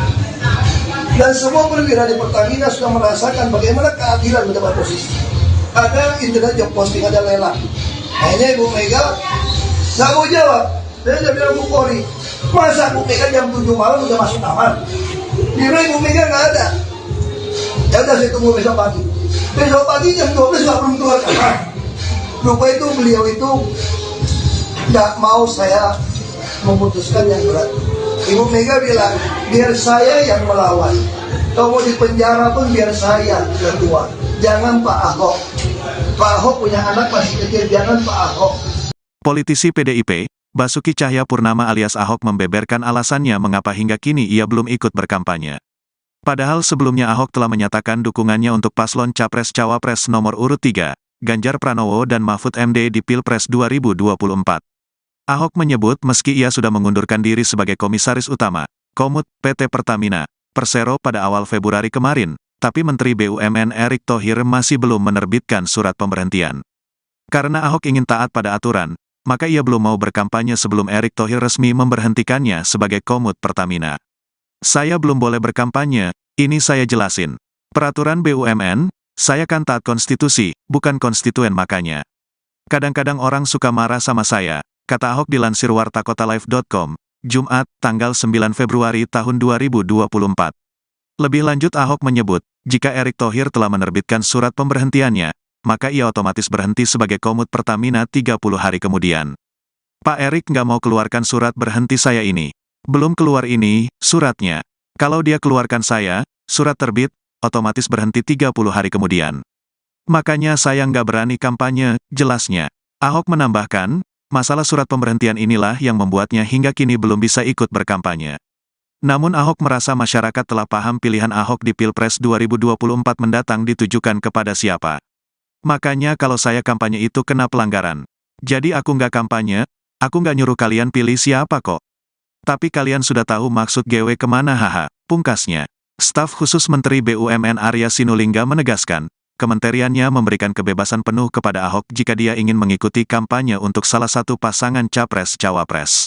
Dan semua perwira di Pertamina sudah merasakan bagaimana keadilan mendapat posisi. Ada internet job posting, ada lelang. Akhirnya Ibu Mega nggak mau jawab. Saya sudah bilang Bu Kori, masa Bu Mega jam 7 malam udah masuk kamar? Bilang Ibu Mega nggak ada. Ya udah saya tunggu besok pagi. Besok pagi jam 12 nggak belum keluar kamar. Lupa itu beliau itu nggak mau saya memutuskan yang berat. Ibu Mega bilang, biar saya yang melawan. Kalau mau di penjara pun biar saya yang keluar. Jangan Pak Ahok. Pak Ahok punya anak masih kecil, jangan Pak Ahok. Politisi PDIP, Basuki Cahayapurnama alias Ahok membeberkan alasannya mengapa hingga kini ia belum ikut berkampanye. Padahal sebelumnya Ahok telah menyatakan dukungannya untuk paslon Capres-Cawapres nomor urut 3, Ganjar Pranowo dan Mahfud MD di Pilpres 2024. Ahok menyebut meski ia sudah mengundurkan diri sebagai Komisaris Utama, Komut, PT Pertamina, Persero pada awal Februari kemarin, tapi Menteri BUMN Erick Thohir masih belum menerbitkan surat pemberhentian. Karena Ahok ingin taat pada aturan, maka ia belum mau berkampanye sebelum Erick Thohir resmi memberhentikannya sebagai Komut Pertamina. Saya belum boleh berkampanye, ini saya jelasin. Peraturan BUMN, saya kan taat konstitusi, bukan konstituen makanya. Kadang-kadang orang suka marah sama saya, kata Ahok dilansir wartakotalive.com, Jumat, tanggal 9 Februari tahun 2024. Lebih lanjut Ahok menyebut, jika Erick Thohir telah menerbitkan surat pemberhentiannya, maka ia otomatis berhenti sebagai Komut Pertamina 30 hari kemudian. Pak Erick nggak mau keluarkan surat berhenti saya ini. Belum keluar ini, suratnya. Kalau dia keluarkan saya, surat terbit, otomatis berhenti 30 hari kemudian. Makanya saya nggak berani kampanye, jelasnya. Ahok menambahkan, masalah surat pemberhentian inilah yang membuatnya hingga kini belum bisa ikut berkampanye. Namun Ahok merasa masyarakat telah paham pilihan Ahok di Pilpres 2024 mendatang ditujukan kepada siapa. Makanya kalau saya kampanye itu kena pelanggaran. Jadi aku nggak kampanye, aku nggak nyuruh kalian pilih siapa kok. Tapi kalian sudah tahu maksud GW kemana haha, pungkasnya. Staf khusus Menteri BUMN Arya Sinulinga menegaskan, kementeriannya memberikan kebebasan penuh kepada Ahok jika dia ingin mengikuti kampanye untuk salah satu pasangan Capres-Cawapres.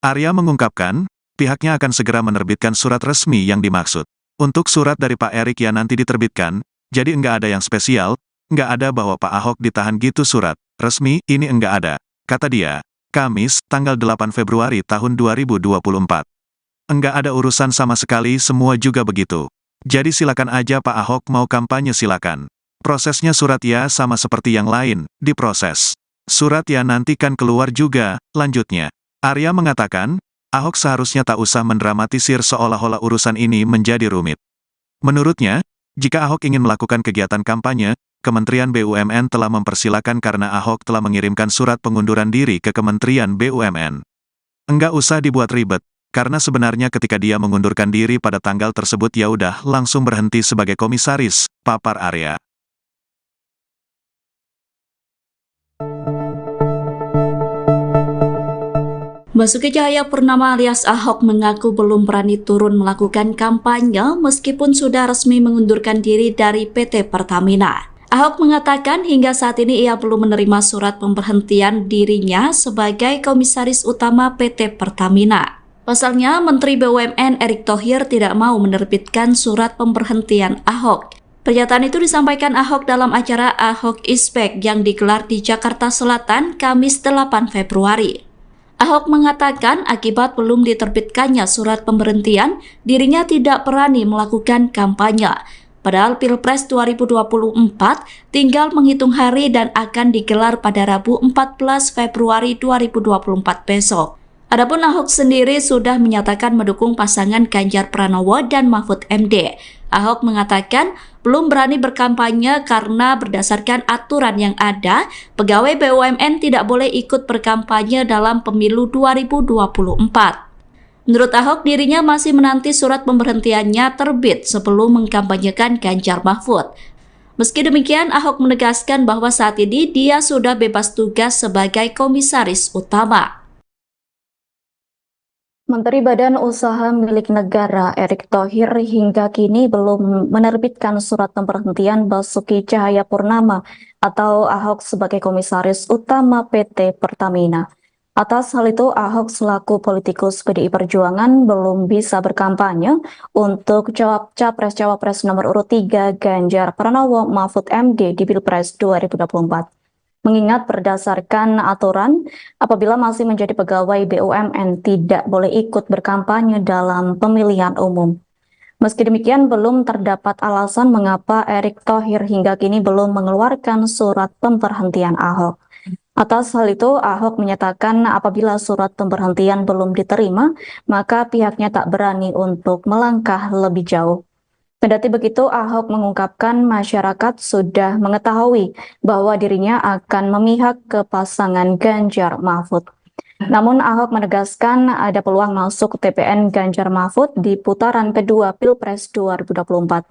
Arya mengungkapkan, pihaknya akan segera menerbitkan surat resmi yang dimaksud. Untuk surat dari Pak Erick yang nanti diterbitkan, jadi enggak ada yang spesial, enggak ada bahwa Pak Ahok ditahan gitu surat resmi, ini enggak ada, kata dia. Kamis, tanggal 8 Februari tahun 2024. Enggak ada urusan sama sekali, semua juga begitu. Jadi silakan aja Pak Ahok mau kampanye silakan. Prosesnya surat ya sama seperti yang lain, diproses. Surat ya nanti kan keluar juga, lanjutnya. Arya mengatakan, Ahok seharusnya tak usah mendramatisir seolah-olah urusan ini menjadi rumit. Menurutnya, jika Ahok ingin melakukan kegiatan kampanye, Kementerian BUMN telah mempersilakan karena Ahok telah mengirimkan surat pengunduran diri ke Kementerian BUMN. Enggak usah dibuat ribet, karena sebenarnya ketika dia mengundurkan diri pada tanggal tersebut ya udah langsung berhenti sebagai komisaris, papar Arya. Basuki Cahayapurnama alias Ahok mengaku belum berani turun melakukan kampanye meskipun sudah resmi mengundurkan diri dari PT Pertamina. Ahok mengatakan hingga saat ini ia belum menerima surat pemberhentian dirinya sebagai komisaris utama PT Pertamina. Pasalnya, Menteri BUMN Erick Thohir tidak mau menerbitkan surat pemberhentian Ahok. Pernyataan itu disampaikan Ahok dalam acara Ahok is Back yang digelar di Jakarta Selatan Kamis 8 Februari. Ahok mengatakan akibat belum diterbitkannya surat pemberhentian, dirinya tidak berani melakukan kampanye. Padahal Pilpres 2024 tinggal menghitung hari dan akan digelar pada Rabu 14 Februari 2024 besok. Adapun Ahok sendiri sudah menyatakan mendukung pasangan Ganjar Pranowo dan Mahfud MD. Ahok mengatakan belum berani berkampanye karena berdasarkan aturan yang ada, pegawai BUMN tidak boleh ikut berkampanye dalam pemilu 2024. Menurut Ahok, dirinya masih menanti surat pemberhentiannya terbit sebelum mengkampanyekan Ganjar Mahfud. Meski demikian, Ahok menegaskan bahwa saat ini dia sudah bebas tugas sebagai komisaris utama. Menteri Badan Usaha Milik Negara Erick Thohir hingga kini belum menerbitkan surat pemberhentian Basuki Cahayapurnama atau Ahok sebagai komisaris utama PT Pertamina. Atas hal itu, Ahok selaku politikus PDI Perjuangan belum bisa berkampanye untuk Capres-Cawapres nomor urut 3 Ganjar Pranowo Mahfud MD di Pilpres 2024. Mengingat berdasarkan aturan, apabila masih menjadi pegawai BUMN tidak boleh ikut berkampanye dalam pemilihan umum. Meski demikian, belum terdapat alasan mengapa Erick Thohir hingga kini belum mengeluarkan surat pemberhentian Ahok. Atas hal itu, Ahok menyatakan apabila surat pemberhentian belum diterima, maka pihaknya tak berani untuk melangkah lebih jauh. Kendati begitu, Ahok mengungkapkan masyarakat sudah mengetahui bahwa dirinya akan memihak ke pasangan Ganjar Mahfud. Namun Ahok menegaskan ada peluang masuk TPN Ganjar Mahfud di putaran kedua Pilpres 2024.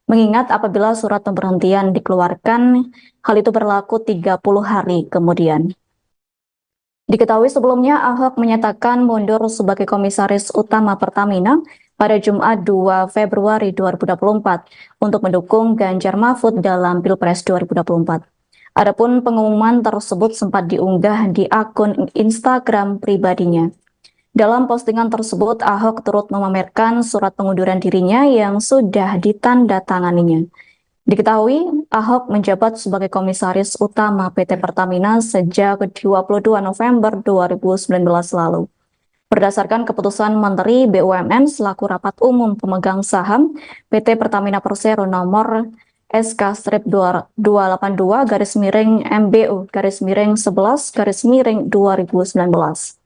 Mengingat apabila surat pemberhentian dikeluarkan, hal itu berlaku 30 hari kemudian. Diketahui sebelumnya Ahok menyatakan mundur sebagai komisaris utama Pertamina pada Jumat 2 Februari 2024 untuk mendukung Ganjar Mahfud dalam Pilpres 2024. Adapun pengumuman tersebut sempat diunggah di akun Instagram pribadinya. Dalam postingan tersebut, Ahok turut memamerkan surat pengunduran dirinya yang sudah ditandatanganinya. Diketahui, Ahok menjabat sebagai komisaris utama PT Pertamina sejak 22 November 2019 lalu. Berdasarkan keputusan Menteri BUMN selaku rapat umum pemegang saham PT Pertamina Persero nomor SK-228-MBU-11-2019.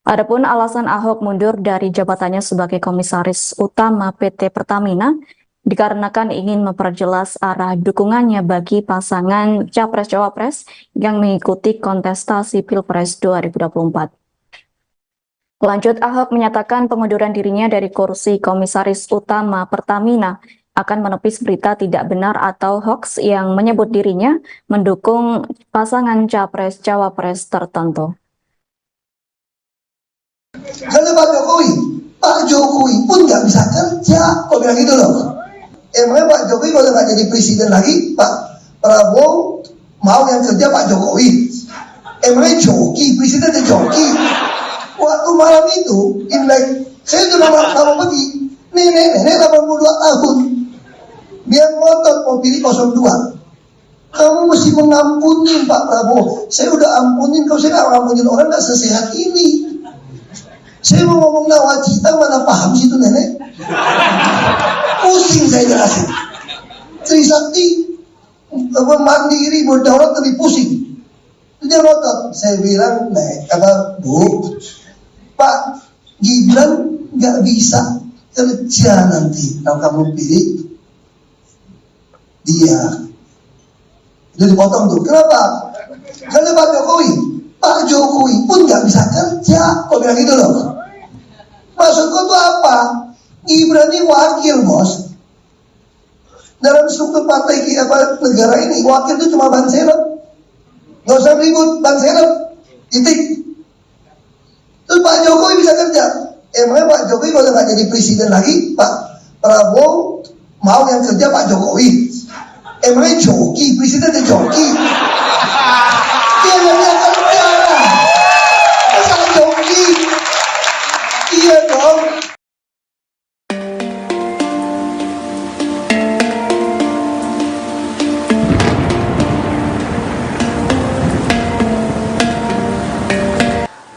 Adapun alasan Ahok mundur dari jabatannya sebagai komisaris utama PT Pertamina dikarenakan ingin memperjelas arah dukungannya bagi pasangan Capres-Cawapres yang mengikuti kontestasi Pilpres 2024. Lanjut, Ahok menyatakan pengunduran dirinya dari kursi komisaris utama Pertamina akan menepis berita tidak benar atau hoax yang menyebut dirinya mendukung pasangan Capres-Cawapres tertentu. Karena Pak Jokowi pun nggak bisa kerja, kok bilang gitu loh. Emangnya Pak Jokowi kalau nggak jadi presiden lagi, Pak Prabowo mau yang kerja Pak Jokowi? Emangnya joki, presiden ada joki. Waktu malam itu, Imlek, saya sudah nama pergi, nenek 82 tahun, dia ngotot mau pilih 02. Kamu mesti mengampuni Pak Prabowo. Saya udah ampunin, kalau saya nggak ngampunin orang nggak sesehat ini. Saya mau ngomong nawacita, mana paham sih itu nenek? Pusing saya jelasin. Trisakti, mandiri, berdaulat lebih pusing. Dia ngotot. Saya bilang, Bu, Pak Gibran nggak bisa kerja nanti kalau kamu pilih dia. Itu dipotong tuh. Kenapa? Karena Pak Jokowi pun nggak bisa kerja. Kok bilang gitu loh? Maksudku tuh apa? Gibran ini wakil, bos. Dalam struktur partai negara ini, wakil itu cuma ban serep. Nggak usah ribut, ban serep. Titik. Terus Pak Jokowi bisa kerja. Emangnya Pak Jokowi kalau nggak jadi presiden lagi, Pak Prabowo mau yang kerja Pak Jokowi? Emangnya joki, presiden itu joki? Dia yang kerja. Masa joki? Iya dong.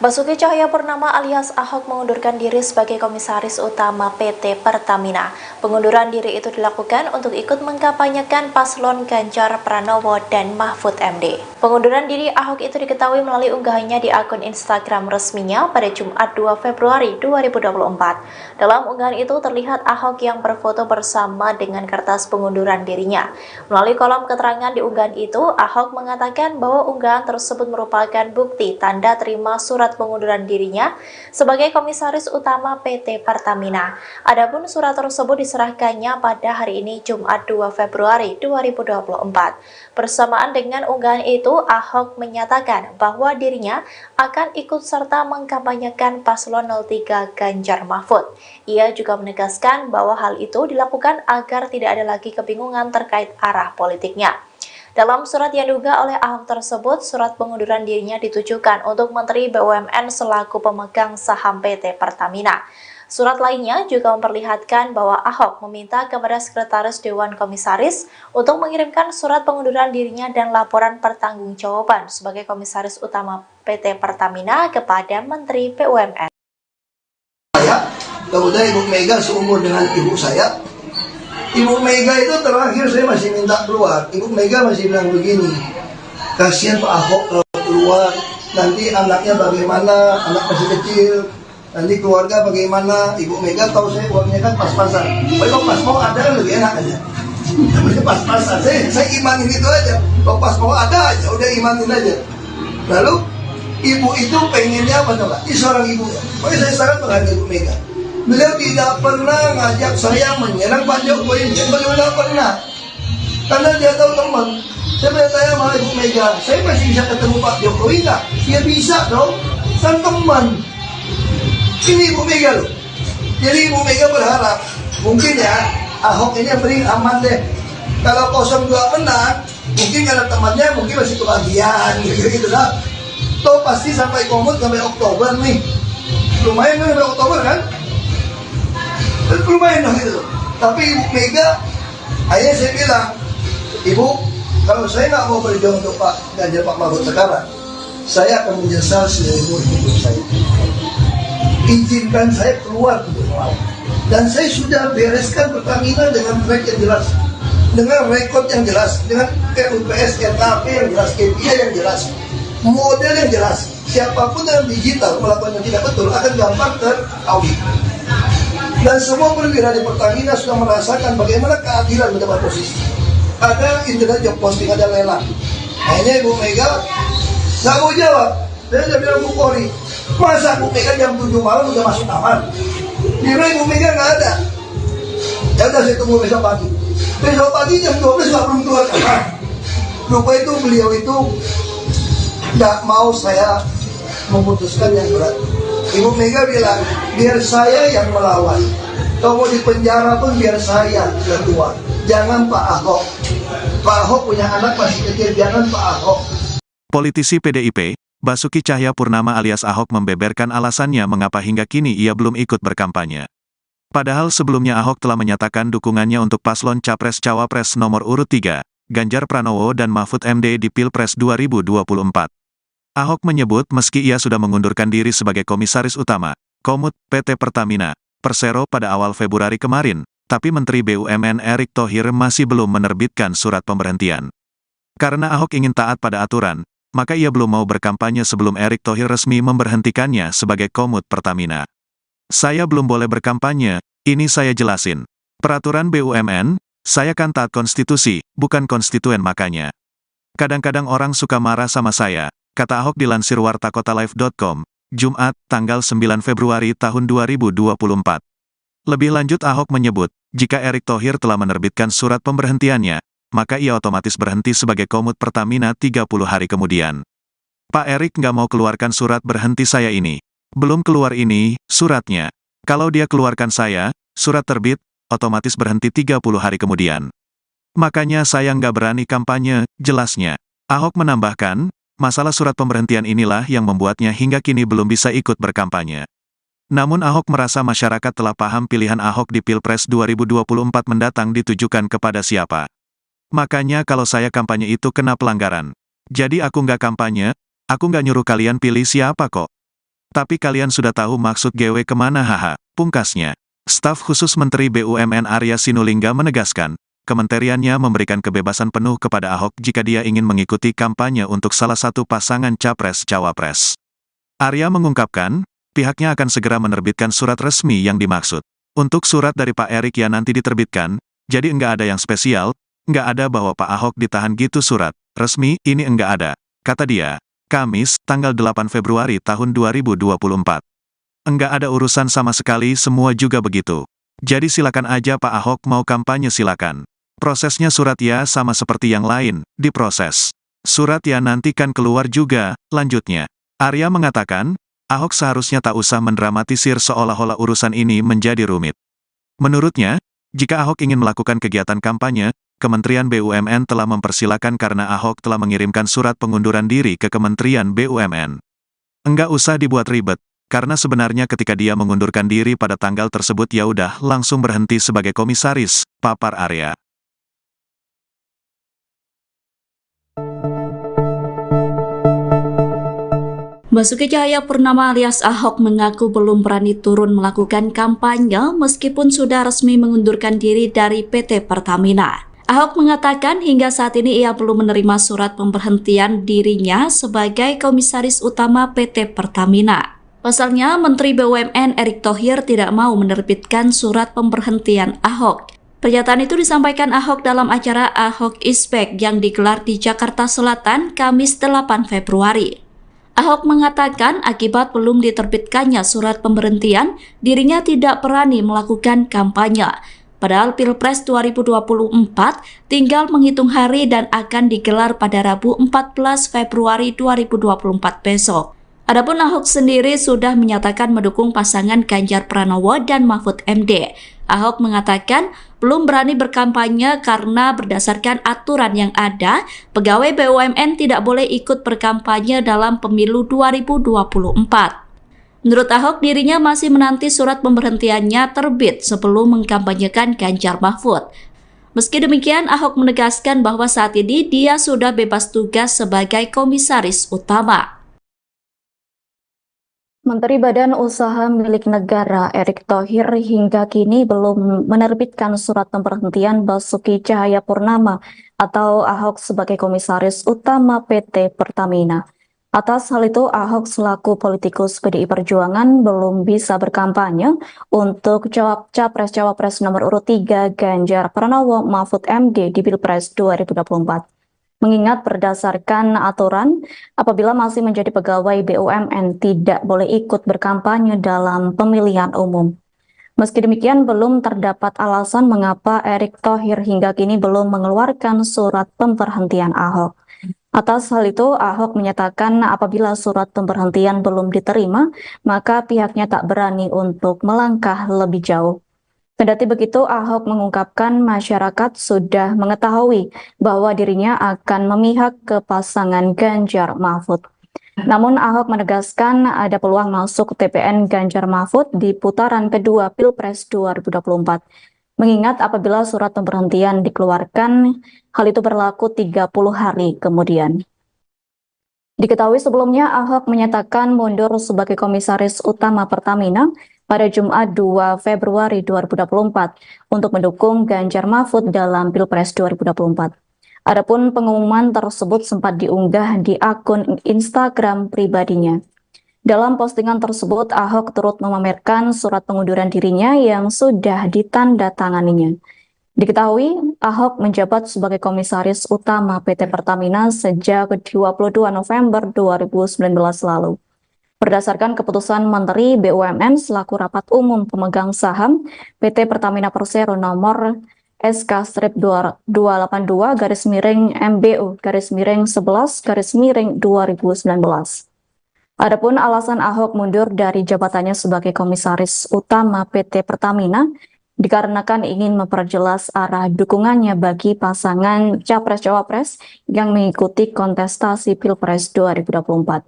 Basuki Cahayapurnama alias Ahok mengundurkan diri sebagai Komisaris Utama PT Pertamina. Pengunduran diri itu dilakukan untuk ikut mengkampanyekan paslon Ganjar Pranowo dan Mahfud MD. Pengunduran diri Ahok itu diketahui melalui unggahannya di akun Instagram resminya pada Jumat 2 Februari 2024. Dalam unggahan itu terlihat Ahok yang berfoto bersama dengan kertas pengunduran dirinya. Melalui kolom keterangan di unggahan itu, Ahok mengatakan bahwa unggahan tersebut merupakan bukti tanda terima surat pengunduran dirinya sebagai Komisaris Utama PT Pertamina. Adapun surat tersebut diserahkannya pada hari ini Jumat 2 Februari 2024. Bersamaan dengan unggahan itu, Ahok menyatakan bahwa dirinya akan ikut serta mengkampanyekan paslon 03 Ganjar Mahfud. Ia juga menegaskan bahwa hal itu dilakukan agar tidak ada lagi kebingungan terkait arah politiknya. Dalam surat yang diunggah oleh Ahok tersebut, surat pengunduran dirinya ditujukan untuk Menteri BUMN selaku pemegang saham PT Pertamina. Surat lainnya juga memperlihatkan bahwa Ahok meminta kepada Sekretaris Dewan Komisaris untuk mengirimkan surat pengunduran dirinya dan laporan pertanggungjawaban sebagai Komisaris Utama PT Pertamina kepada Menteri BUMN. Kemudian Ibu Mega seumur dengan ibu saya. Ibu Mega itu terakhir saya masih minta keluar. Ibu Mega masih bilang begini, kasihan Pak Ahok kalau keluar, nanti anaknya bagaimana, anak masih kecil, nanti keluarga bagaimana. Ibu Mega tahu saya uangnya kan pas-pasan. Kalau pas mau ada kan lebih enak aja. Namanya pas-pasan. Saya imanin itu aja. Kalau pas mau ada aja, udah imanin aja. Lalu ibu itu pengennya apa coba? Ini seorang ibu ya. Pokoknya saya sangat menghargai Ibu Mega. Beliau tidak pernah ngajak saya menyerang Pak Jokowi. Beliau tidak pernah. Karena dia tahu teman. Saya bertanya sama Ibu Mega, saya masih bisa ketemu Pak Jokowi nggak? Ya bisa dong. Kan teman. Ini Ibu Mega loh. Jadi Ibu Mega berharap, mungkin ya, Ahok ini yang beri aman deh. Kalau 02 menang, mungkin karena temannya mungkin masih kebagian, gitu lah. Toh pasti sampai komut sampai Oktober nih. Lumayan kan sampai Oktober kan? Lumayan dong gitu. Tapi Ibu Mega, akhirnya saya bilang, Ibu, kalau saya nggak mau berjuang untuk Pak Ganjar Pak Mahfud sekarang, saya akan menyesal seumur hidup saya. Izinkan saya keluar untuk melawan. Dan saya sudah bereskan Pertamina dengan track yang jelas, dengan rekod yang jelas, dengan RUPS, RKP yang jelas, KPI yang jelas, model yang jelas. Siapapun yang digital melakukan yang tidak betul akan gampang teraudit. Dan semua perwira di Pertamina sudah merasakan bagaimana keadilan mendapat posisi. Ada internet job posting, ada lelang. Akhirnya Ibu Mega nggak mau jawab. Saya udah bilang Bu Polri, masa Bu Mega jam 7 malam udah masuk kamar? Dia bilang Ibu Mega nggak ada. Ya udah saya tunggu besok pagi. Besok pagi jam 12 nggak belum keluar kamar. Lupa itu beliau itu nggak mau saya memutuskan yang berat. Ibu Mega bilang, biar saya yang melawan. Kalau mau di penjara pun biar saya yang keluar. Jangan Pak Ahok. Pak Ahok punya anak masih kecil, jangan Pak Ahok. Politisi PDIP, Basuki Cahayapurnama alias Ahok membeberkan alasannya mengapa hingga kini ia belum ikut berkampanye. Padahal sebelumnya Ahok telah menyatakan dukungannya untuk paslon Capres-Cawapres nomor urut 3, Ganjar Pranowo dan Mahfud MD di Pilpres 2024. Ahok menyebut meski ia sudah mengundurkan diri sebagai Komisaris Utama, Komut, PT Pertamina, Persero pada awal Februari kemarin, tapi Menteri BUMN Erick Thohir masih belum menerbitkan surat pemberhentian. Karena Ahok ingin taat pada aturan, maka ia belum mau berkampanye sebelum Erick Thohir resmi memberhentikannya sebagai Komut Pertamina. Saya belum boleh berkampanye, ini saya jelasin. Peraturan BUMN, saya kan taat konstitusi, bukan konstituen makanya. Kadang-kadang orang suka marah sama saya, kata Ahok dilansir wartakotalive.com, Jumat, tanggal 9 Februari tahun 2024. Lebih lanjut Ahok menyebut, jika Erick Thohir telah menerbitkan surat pemberhentiannya, maka ia otomatis berhenti sebagai komut Pertamina 30 hari kemudian. Pak Erick nggak mau keluarkan surat berhenti saya ini. Belum keluar ini, suratnya. Kalau dia keluarkan saya, surat terbit, otomatis berhenti 30 hari kemudian. Makanya saya nggak berani kampanye, jelasnya. Ahok menambahkan, masalah surat pemberhentian inilah yang membuatnya hingga kini belum bisa ikut berkampanye. Namun Ahok merasa masyarakat telah paham pilihan Ahok di Pilpres 2024 mendatang ditujukan kepada siapa. Makanya kalau saya kampanye itu kena pelanggaran. Jadi aku nggak kampanye, aku nggak nyuruh kalian pilih siapa kok. Tapi kalian sudah tahu maksud GW kemana haha, pungkasnya. Staf khusus Menteri BUMN Arya Sinulinga menegaskan, kementeriannya memberikan kebebasan penuh kepada Ahok jika dia ingin mengikuti kampanye untuk salah satu pasangan Capres-Cawapres. Arya mengungkapkan, pihaknya akan segera menerbitkan surat resmi yang dimaksud. Untuk surat dari Pak Erick yang nanti diterbitkan, jadi enggak ada yang spesial, enggak ada bahwa Pak Ahok ditahan gitu surat resmi, ini enggak ada, kata dia. Kamis, tanggal 8 Februari tahun 2024. Enggak ada urusan sama sekali, semua juga begitu. Jadi silakan aja Pak Ahok mau kampanye silakan. Prosesnya surat ya sama seperti yang lain, diproses. Surat ya nanti kan keluar juga, lanjutnya. Arya mengatakan, Ahok seharusnya tak usah mendramatisir seolah-olah urusan ini menjadi rumit. Menurutnya, jika Ahok ingin melakukan kegiatan kampanye, Kementerian BUMN telah mempersilakan karena Ahok telah mengirimkan surat pengunduran diri ke Kementerian BUMN. Enggak usah dibuat ribet, karena sebenarnya ketika dia mengundurkan diri pada tanggal tersebut ya udah langsung berhenti sebagai komisaris, papar Arya. Basuki Cahayapurnama alias Ahok mengaku belum berani turun melakukan kampanye meskipun sudah resmi mengundurkan diri dari PT Pertamina. Ahok mengatakan hingga saat ini ia belum menerima surat pemberhentian dirinya sebagai komisaris utama PT Pertamina. Pasalnya, Menteri BUMN Erick Thohir tidak mau menerbitkan surat pemberhentian Ahok. Pernyataan itu disampaikan Ahok dalam acara Ahok is Back yang digelar di Jakarta Selatan Kamis 8 Februari. Ahok mengatakan akibat belum diterbitkannya surat pemberhentian, dirinya tidak berani melakukan kampanye. Padahal Pilpres 2024 tinggal menghitung hari dan akan digelar pada Rabu 14 Februari 2024 besok. Adapun Ahok sendiri sudah menyatakan mendukung pasangan Ganjar Pranowo dan Mahfud MD. Ahok mengatakan belum berani berkampanye karena berdasarkan aturan yang ada, pegawai BUMN tidak boleh ikut berkampanye dalam pemilu 2024. Menurut Ahok, dirinya masih menanti surat pemberhentiannya terbit sebelum mengkampanyekan Ganjar Mahfud. Meski demikian, Ahok menegaskan bahwa saat ini dia sudah bebas tugas sebagai komisaris utama. Menteri Badan Usaha Milik Negara Erick Thohir hingga kini belum menerbitkan surat pemberhentian Basuki Cahayapurnama atau Ahok sebagai komisaris utama PT Pertamina. Atas hal itu, Ahok selaku politikus PDI Perjuangan belum bisa berkampanye untuk Capres-Cawapres nomor urut 3 Ganjar Pranowo Mahfud MD di Pilpres 2024. Mengingat berdasarkan aturan, apabila masih menjadi pegawai BUMN tidak boleh ikut berkampanye dalam pemilihan umum. Meski demikian, belum terdapat alasan mengapa Erick Thohir hingga kini belum mengeluarkan surat pemberhentian Ahok. Atas hal itu, Ahok menyatakan apabila surat pemberhentian belum diterima, maka pihaknya tak berani untuk melangkah lebih jauh. Kendati begitu, Ahok mengungkapkan masyarakat sudah mengetahui bahwa dirinya akan memihak ke pasangan Ganjar Mahfud. Namun Ahok menegaskan ada peluang masuk TPN Ganjar Mahfud di putaran kedua Pilpres 2024. Mengingat apabila surat pemberhentian dikeluarkan, hal itu berlaku 30 hari kemudian. Diketahui sebelumnya Ahok menyatakan mundur sebagai komisaris utama Pertamina pada Jumat 2 Februari 2024 untuk mendukung Ganjar Mahfud dalam Pilpres 2024. Adapun pengumuman tersebut sempat diunggah di akun Instagram pribadinya. Dalam postingan tersebut, Ahok turut memamerkan surat pengunduran dirinya yang sudah ditandatanganinya. Diketahui, Ahok menjabat sebagai Komisaris Utama PT Pertamina sejak 22 November 2019 lalu. Berdasarkan keputusan Menteri BUMN selaku Rapat Umum Pemegang Saham PT Pertamina Persero nomor SK-222-MBU-11-2019. Adapun alasan Ahok mundur dari jabatannya sebagai Komisaris Utama PT Pertamina dikarenakan ingin memperjelas arah dukungannya bagi pasangan Capres-Cawapres yang mengikuti kontestasi Pilpres 2024.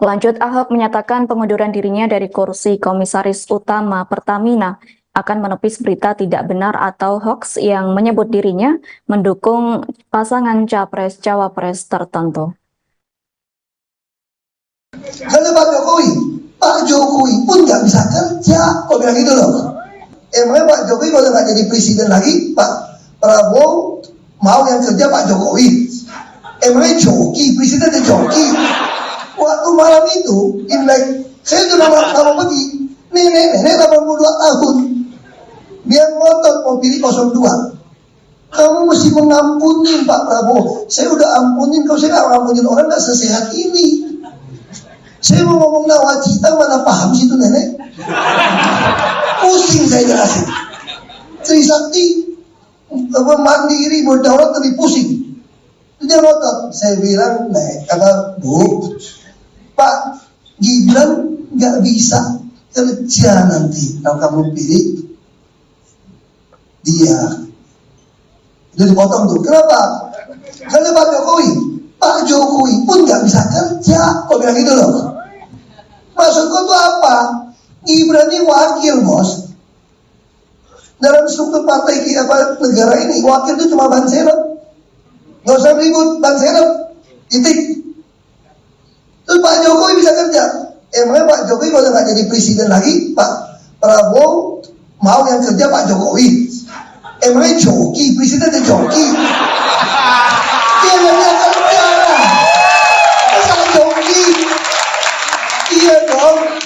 Lanjut, Ahok menyatakan pengunduran dirinya dari kursi Komisaris Utama Pertamina akan menepis berita tidak benar atau hoax yang menyebut dirinya mendukung pasangan Capres-Cawapres tertentu. Karena Pak Jokowi pun nggak bisa kerja, kok bilang gitu loh. Emangnya Pak Jokowi kalau nggak jadi presiden lagi, Pak Prabowo mau yang kerja Pak Jokowi? Emangnya joki, presidennya joki. Waktu malam itu, Imlek, saya sudah nama pergi, nenek 82 tahun, dia ngotot mau pilih 02. Kamu mesti mengampuni Pak Prabowo. Saya udah ampunin, kalau saya nggak ngampunin orang nggak sesehat ini. Saya mau ngomong nawacita, mana paham sih itu nenek? Pusing saya jelasin. Trisakti mandiri berdaulat lebih pusing. Dia ngotot. Saya bilang, kata Bu, Pak Gibran nggak bisa kerja nanti kalau kamu pilih dia. Itu dipotong tuh. Kenapa? Karena Pak Jokowi pun nggak bisa kerja. Kok bilang gitu loh? Maksudku tuh apa? Gibran ini wakil, bos. Dalam struktur partai negara ini, wakil itu cuma ban serep. Nggak usah ribut, ban serep. Titik. Terus Pak Jokowi bisa kerja. Emangnya Pak Jokowi kalau nggak jadi presiden lagi, Pak Prabowo mau yang kerja Pak Jokowi? Emangnya joki, presidennya joki. Dia nggak kerja. Masa joki? Iya dong.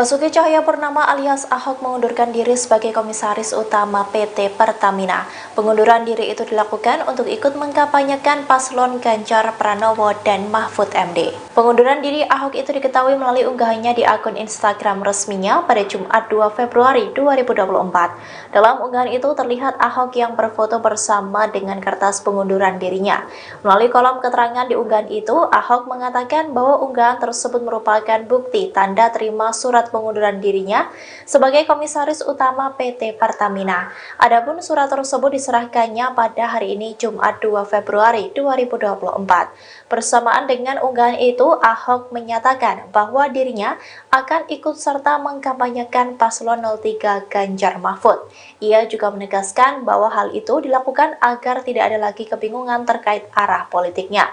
Basuki Cahayapurnama alias Ahok mengundurkan diri sebagai Komisaris Utama PT Pertamina. Pengunduran diri itu dilakukan untuk ikut mengkampanyekan paslon Ganjar Pranowo dan Mahfud MD. Pengunduran diri Ahok itu diketahui melalui unggahannya di akun Instagram resminya pada Jumat 2 Februari 2024. Dalam unggahan itu terlihat Ahok yang berfoto bersama dengan kertas pengunduran dirinya. Melalui kolom keterangan di unggahan itu, Ahok mengatakan bahwa unggahan tersebut merupakan bukti tanda terima surat pengunduran dirinya sebagai Komisaris Utama PT Pertamina. Adapun surat tersebut diserahkannya pada hari ini Jumat 2 Februari 2024. Bersamaan dengan unggahan itu, Ahok menyatakan bahwa dirinya akan ikut serta mengkampanyekan paslon 03 Ganjar Mahfud. Ia juga menegaskan bahwa hal itu dilakukan agar tidak ada lagi kebingungan terkait arah politiknya.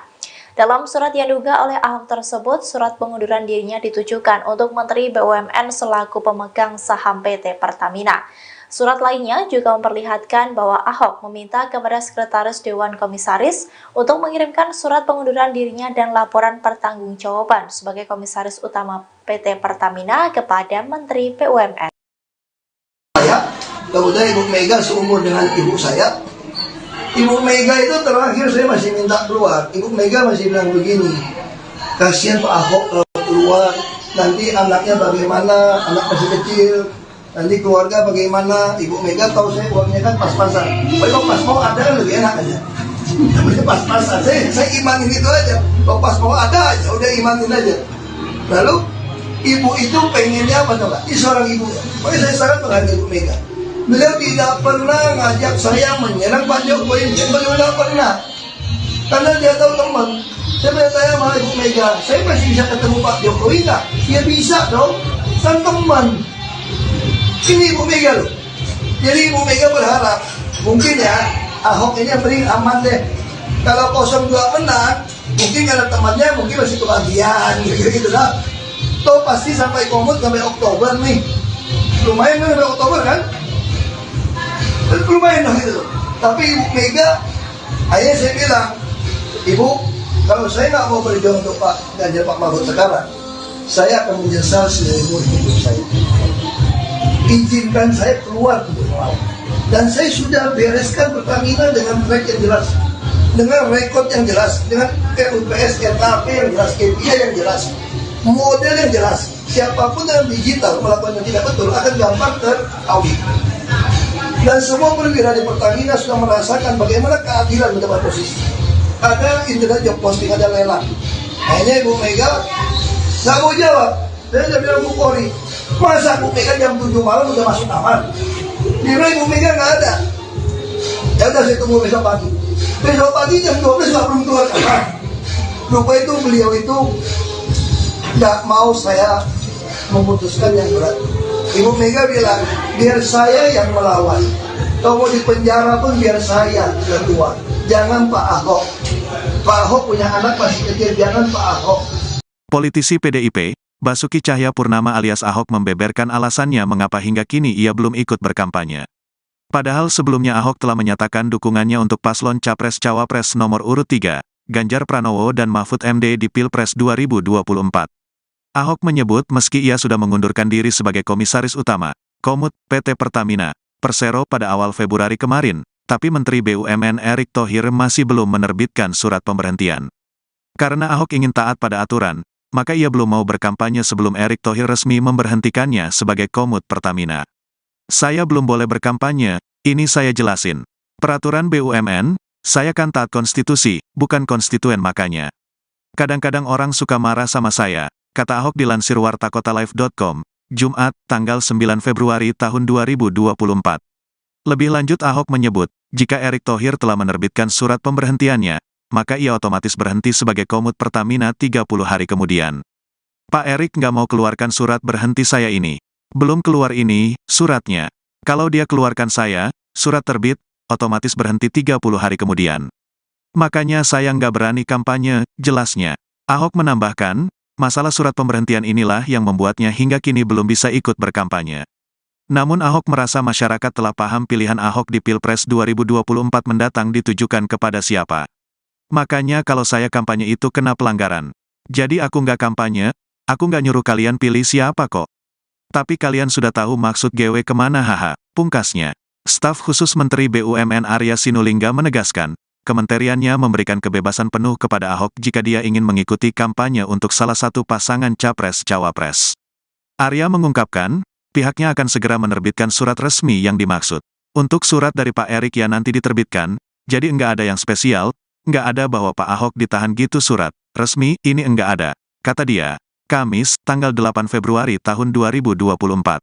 Dalam surat yang diunggah oleh Ahok tersebut, surat pengunduran dirinya ditujukan untuk Menteri BUMN selaku pemegang saham PT Pertamina. Surat lainnya juga memperlihatkan bahwa Ahok meminta kepada Sekretaris Dewan Komisaris untuk mengirimkan surat pengunduran dirinya dan laporan pertanggungjawaban sebagai Komisaris Utama PT Pertamina kepada Menteri BUMN. Kemudian Ibu Mega seumur dengan ibu saya. Ibu Mega itu terakhir saya masih minta keluar. Ibu Mega masih bilang begini, kasihan Pak Ahok kalau keluar, nanti anaknya bagaimana, anak masih kecil, nanti keluarga bagaimana. Ibu Mega tahu saya uangnya kan pas-pasan. Kalau pas mau ada kan lebih enak aja. Namanya pas-pasan. Saya imanin itu aja. Kalau pas mau ada aja, udah imanin aja. Lalu ibu itu pengennya apa coba? Ini seorang ibu ya. Pokoknya saya sangat menghargai Ibu Mega. Beliau tidak pernah ngajak saya menyerang Pak Jokowi, beliau tidak pernah. Karena dia tahu teman. Saya bertanya sama Ibu Mega, saya masih bisa ketemu Pak Jokowi nggak? Ya bisa dong, kan teman. Ini Ibu Mega loh. Jadi Ibu Mega berharap, mungkin ya Ahok ini yang paling aman deh. Kalau 02 menang, mungkin karena temannya mungkin masih kebahagiaan gitu lah. Toh pasti sampai komut sampai Oktober nih. Lumayan kan sampai Oktober kan? Lumayan dong gitu. Tapi Ibu Mega, akhirnya saya bilang, Ibu, kalau saya nggak mau berjuang untuk Pak Ganjar Pak Mahfud sekarang, saya akan menyesal seumur hidup saya. Izinkan saya keluar untuk melawan. Dan saya sudah bereskan Pertamina dengan track yang jelas, dengan rekod yang jelas, dengan RUPS, RKP yang jelas, KPI yang jelas, model yang jelas. Siapapun yang digital melakukan yang tidak betul akan gampang teraudit. Dan semua perwira di Pertamina sudah merasakan bagaimana keadilan mendapat posisi. Ada internet job posting, ada lelang. Hanya Ibu Mega nggak mau jawab. Saya udah bilang Bu Polri, masa Bu Mega jam 7 malam udah masuk kamar? Di Ibu Mega nggak ada. Ya udah, saya tunggu besok pagi. Besok pagi jam 12 nggak belum keluar kamar. Lupa itu beliau itu nggak mau saya memutuskan yang berat. Ibu Mega bilang, biar saya yang melawan. Kalau mau di penjara pun biar saya yang keluar. Jangan Pak Ahok. Pak Ahok punya anak masih kecil, jangan Pak Ahok. Politisi PDIP, Basuki Cahayapurnama alias Ahok membeberkan alasannya mengapa hingga kini ia belum ikut berkampanye. Padahal sebelumnya Ahok telah menyatakan dukungannya untuk paslon Capres-Cawapres nomor urut 3, Ganjar Pranowo dan Mahfud MD di Pilpres 2024. Ahok menyebut meski ia sudah mengundurkan diri sebagai Komisaris Utama, Komut, PT Pertamina, Persero pada awal Februari kemarin, tapi Menteri BUMN Erick Thohir masih belum menerbitkan surat pemberhentian. Karena Ahok ingin taat pada aturan, maka ia belum mau berkampanye sebelum Erick Thohir resmi memberhentikannya sebagai Komut Pertamina. Saya belum boleh berkampanye, ini saya jelasin. Peraturan BUMN, saya kan taat konstitusi, bukan konstituen makanya. Kadang-kadang orang suka marah sama saya, kata Ahok dilansir wartakotalive.com, Jumat, tanggal 9 Februari tahun 2024. Lebih lanjut Ahok menyebut, jika Erick Thohir telah menerbitkan surat pemberhentiannya, maka ia otomatis berhenti sebagai Komut Pertamina 30 hari kemudian. Pak Erick nggak mau keluarkan surat berhenti saya ini. Belum keluar ini, suratnya. Kalau dia keluarkan saya, surat terbit, otomatis berhenti 30 hari kemudian. Makanya saya nggak berani kampanye, jelasnya. Ahok menambahkan, masalah surat pemberhentian inilah yang membuatnya hingga kini belum bisa ikut berkampanye. Namun Ahok merasa masyarakat telah paham pilihan Ahok di Pilpres 2024 mendatang ditujukan kepada siapa. Makanya kalau saya kampanye itu kena pelanggaran. Jadi aku nggak kampanye, aku nggak nyuruh kalian pilih siapa kok. Tapi kalian sudah tahu maksud GW kemana haha, pungkasnya. Staf khusus Menteri BUMN Arya Sinulinga menegaskan, kementeriannya memberikan kebebasan penuh kepada Ahok jika dia ingin mengikuti kampanye untuk salah satu pasangan Capres-Cawapres. Arya mengungkapkan, pihaknya akan segera menerbitkan surat resmi yang dimaksud. Untuk surat dari Pak Erick ya nanti diterbitkan, jadi enggak ada yang spesial, enggak ada bahwa Pak Ahok ditahan gitu surat resmi, ini enggak ada, kata dia. Kamis, tanggal 8 Februari tahun 2024.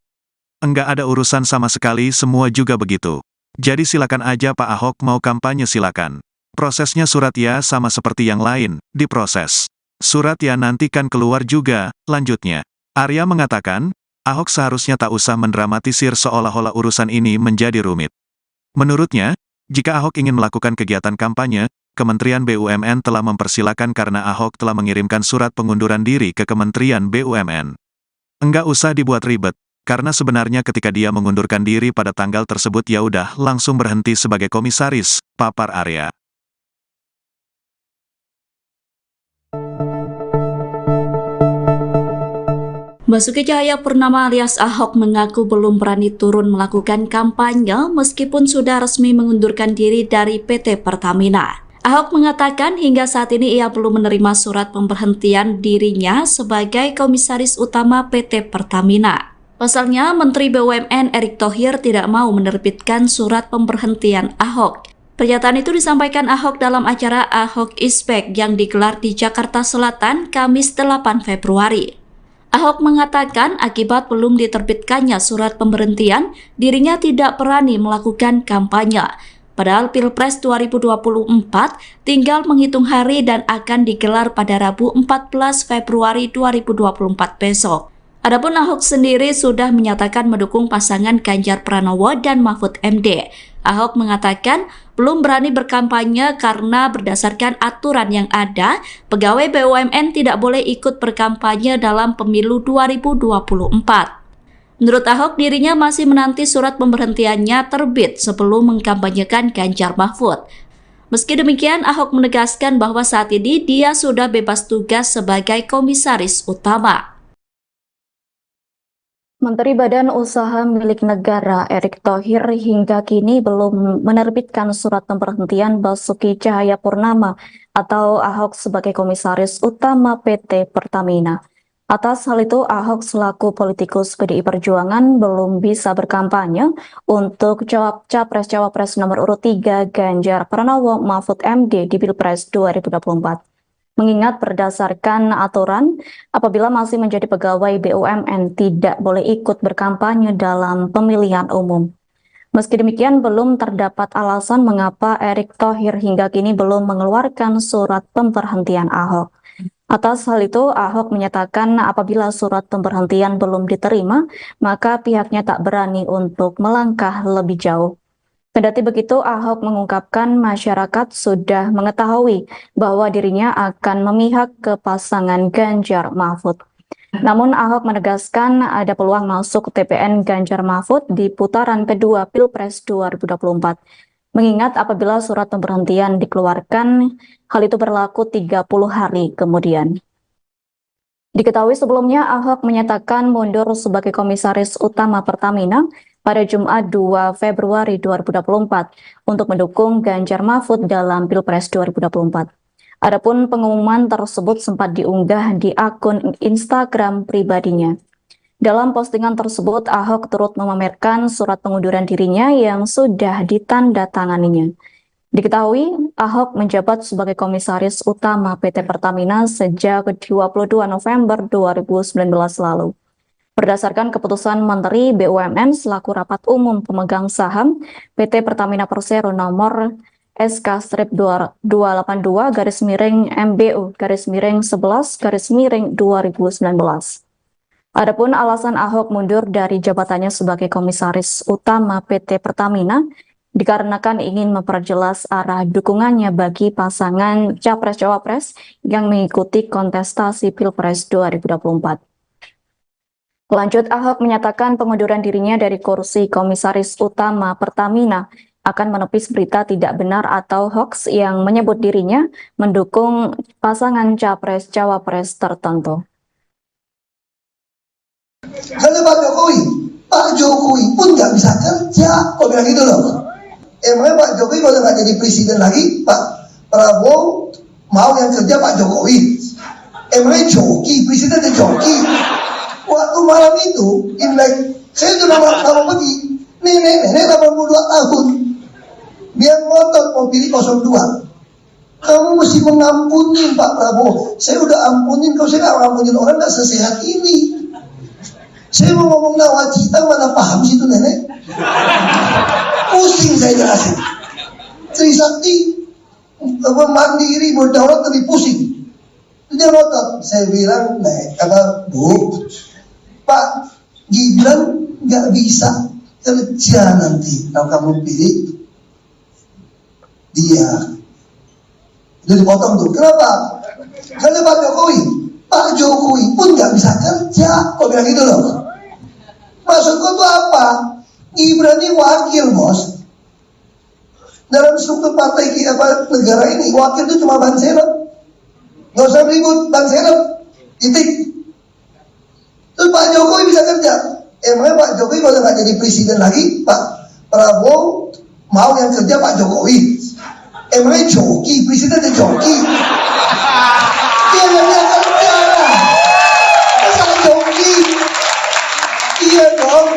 Enggak ada urusan sama sekali, semua juga begitu. Jadi silakan aja Pak Ahok mau kampanye silakan. Prosesnya surat ya sama seperti yang lain, diproses. Surat ya nanti kan keluar juga, lanjutnya. Arya mengatakan, Ahok seharusnya tak usah mendramatisir seolah-olah urusan ini menjadi rumit. Menurutnya, jika Ahok ingin melakukan kegiatan kampanye, Kementerian BUMN telah mempersilakan karena Ahok telah mengirimkan surat pengunduran diri ke Kementerian BUMN. Enggak usah dibuat ribet, karena sebenarnya ketika dia mengundurkan diri pada tanggal tersebut ya udah langsung berhenti sebagai komisaris, papar Arya. Basuki Cahayapurnama alias Ahok mengaku belum berani turun melakukan kampanye meskipun sudah resmi mengundurkan diri dari PT Pertamina. Ahok mengatakan hingga saat ini ia belum menerima surat pemberhentian dirinya sebagai Komisaris Utama PT Pertamina. Pasalnya, Menteri BUMN Erick Thohir tidak mau menerbitkan surat pemberhentian Ahok. Pernyataan itu disampaikan Ahok dalam acara Ahok is Back yang digelar di Jakarta Selatan Kamis 8 Februari. Ahok mengatakan akibat belum diterbitkannya surat pemberhentian, dirinya tidak berani melakukan kampanye. Padahal Pilpres 2024 tinggal menghitung hari dan akan digelar pada Rabu 14 Februari 2024 besok. Adapun Ahok sendiri sudah menyatakan mendukung pasangan Ganjar Pranowo dan Mahfud MD. Ahok mengatakan belum berani berkampanye karena berdasarkan aturan yang ada, pegawai BUMN tidak boleh ikut berkampanye dalam pemilu 2024. Menurut Ahok, dirinya masih menanti surat pemberhentiannya terbit sebelum mengkampanyekan Ganjar Mahfud. Meski demikian, Ahok menegaskan bahwa saat ini dia sudah bebas tugas sebagai komisaris utama. Menteri Badan Usaha Milik Negara Erick Thohir hingga kini belum menerbitkan surat pemberhentian Basuki Cahayapurnama atau Ahok sebagai komisaris utama PT Pertamina. Atas hal itu, Ahok selaku politikus PDI Perjuangan belum bisa berkampanye untuk Capres-Cawapres nomor urut 3 Ganjar Pranowo Mahfud MD di Pilpres 2024. Mengingat berdasarkan aturan, apabila masih menjadi pegawai BUMN tidak boleh ikut berkampanye dalam pemilihan umum. Meski demikian, belum terdapat alasan mengapa Erick Thohir hingga kini belum mengeluarkan surat pemberhentian Ahok. Atas hal itu, Ahok menyatakan apabila surat pemberhentian belum diterima, maka pihaknya tak berani untuk melangkah lebih jauh. Kendati begitu, Ahok mengungkapkan masyarakat sudah mengetahui bahwa dirinya akan memihak ke pasangan Ganjar Mahfud. Namun Ahok menegaskan ada peluang masuk TPN Ganjar Mahfud di putaran kedua Pilpres 2024. Mengingat apabila surat pemberhentian dikeluarkan, hal itu berlaku 30 hari kemudian. Diketahui sebelumnya Ahok menyatakan mundur sebagai komisaris utama Pertamina pada Jumat 2 Februari 2024 untuk mendukung Ganjar Mahfud dalam Pilpres 2024. Adapun pengumuman tersebut sempat diunggah di akun Instagram pribadinya. Dalam postingan tersebut, Ahok turut memamerkan surat pengunduran dirinya yang sudah ditandatanganinya. Diketahui, Ahok menjabat sebagai komisaris utama PT Pertamina sejak 22 November 2019 lalu. Berdasarkan keputusan Menteri BUMN selaku rapat umum pemegang saham PT Pertamina Persero nomor SK-228-MBU-11-2019. Adapun alasan Ahok mundur dari jabatannya sebagai komisaris utama PT Pertamina dikarenakan ingin memperjelas arah dukungannya bagi pasangan Capres-Cawapres yang mengikuti kontestasi Pilpres 2024. Lanjut, Ahok menyatakan pengunduran dirinya dari kursi komisaris utama Pertamina akan menepis berita tidak benar atau hoax yang menyebut dirinya mendukung pasangan Capres-Cawapres tertentu. Kalau Pak Jokowi pun nggak bisa kerja, kok bilang gitu loh. Emangnya Pak Jokowi kalau nggak jadi presiden lagi, Pak Prabowo mau yang kerja Pak Jokowi? Emangnya joki, presidennya joki. Waktu malam itu, Imlek, saya sudah mau pergi, nenek 82 tahun, dia ngotot mau pilih 02. Kamu mesti mengampuni Pak Prabowo. Saya udah ampunin, kalau saya nggak ngampunin orang nggak sesehat ini. Saya mau ngomong nawacita, mana paham sih itu nenek? Pusing saya jelasin. Trisakti, mandiri, berdaulat lebih pusing. Dia ngotot. Saya bilang, kata Bu, Pak Gibran nggak bisa kerja nanti kalau kamu pilih dia. Jadi dipotong tuh. Kenapa? Karena Pak Jokowi pun nggak bisa kerja. Kok bilang gitu loh? Maksudku tuh apa? Gibran ini wakil, bos. Dalam struktur partai kita negara ini, wakil itu cuma ban serep. Nggak usah ribut, ban serep. Titik. Terus Pak Jokowi bisa kerja. Emangnya Pak Jokowi kalau nggak jadi presiden lagi, Pak Prabowo mau yang kerja Pak Jokowi? Emangnya joki, presidennya joki? Dia nggak bisa kerja. Masa joki? Iya dong.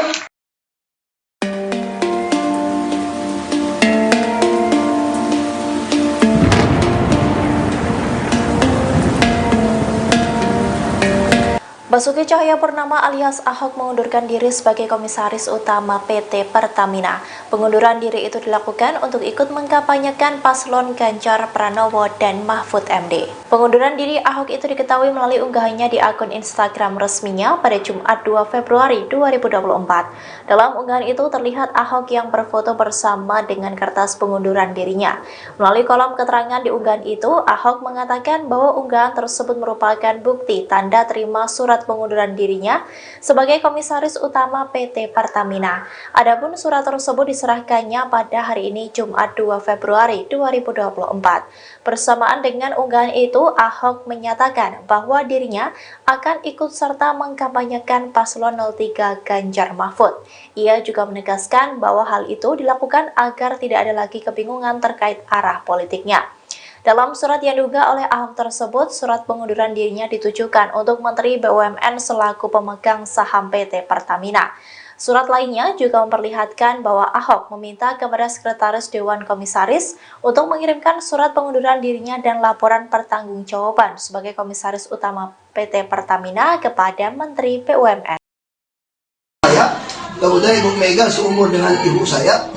Basuki Cahayapurnama alias Ahok mengundurkan diri sebagai komisaris utama PT Pertamina. Pengunduran diri itu dilakukan untuk ikut mengkampanyekan paslon Ganjar Pranowo dan Mahfud MD. Pengunduran diri Ahok itu diketahui melalui unggahannya di akun Instagram resminya pada Jumat 2 Februari 2024. Dalam unggahan itu terlihat Ahok yang berfoto bersama dengan kertas pengunduran dirinya. Melalui kolom keterangan di unggahan itu, Ahok mengatakan bahwa unggahan tersebut merupakan bukti tanda terima surat pengunduran dirinya sebagai Komisaris Utama PT Pertamina. Adapun surat tersebut diserahkannya pada hari ini Jumat 2 Februari 2024. Bersamaan dengan unggahan itu, Ahok menyatakan bahwa dirinya akan ikut serta mengkampanyekan paslon 03 Ganjar Mahfud. Ia juga menegaskan bahwa hal itu dilakukan agar tidak ada lagi kebingungan terkait arah politiknya. Dalam surat yang diunggah oleh Ahok tersebut, surat pengunduran dirinya ditujukan untuk Menteri BUMN selaku pemegang saham PT Pertamina. Surat lainnya juga memperlihatkan bahwa Ahok meminta kepada Sekretaris Dewan Komisaris untuk mengirimkan surat pengunduran dirinya dan laporan pertanggungjawaban sebagai Komisaris Utama PT Pertamina kepada Menteri BUMN. Kemudian Ibu Mega seumur dengan ibu saya.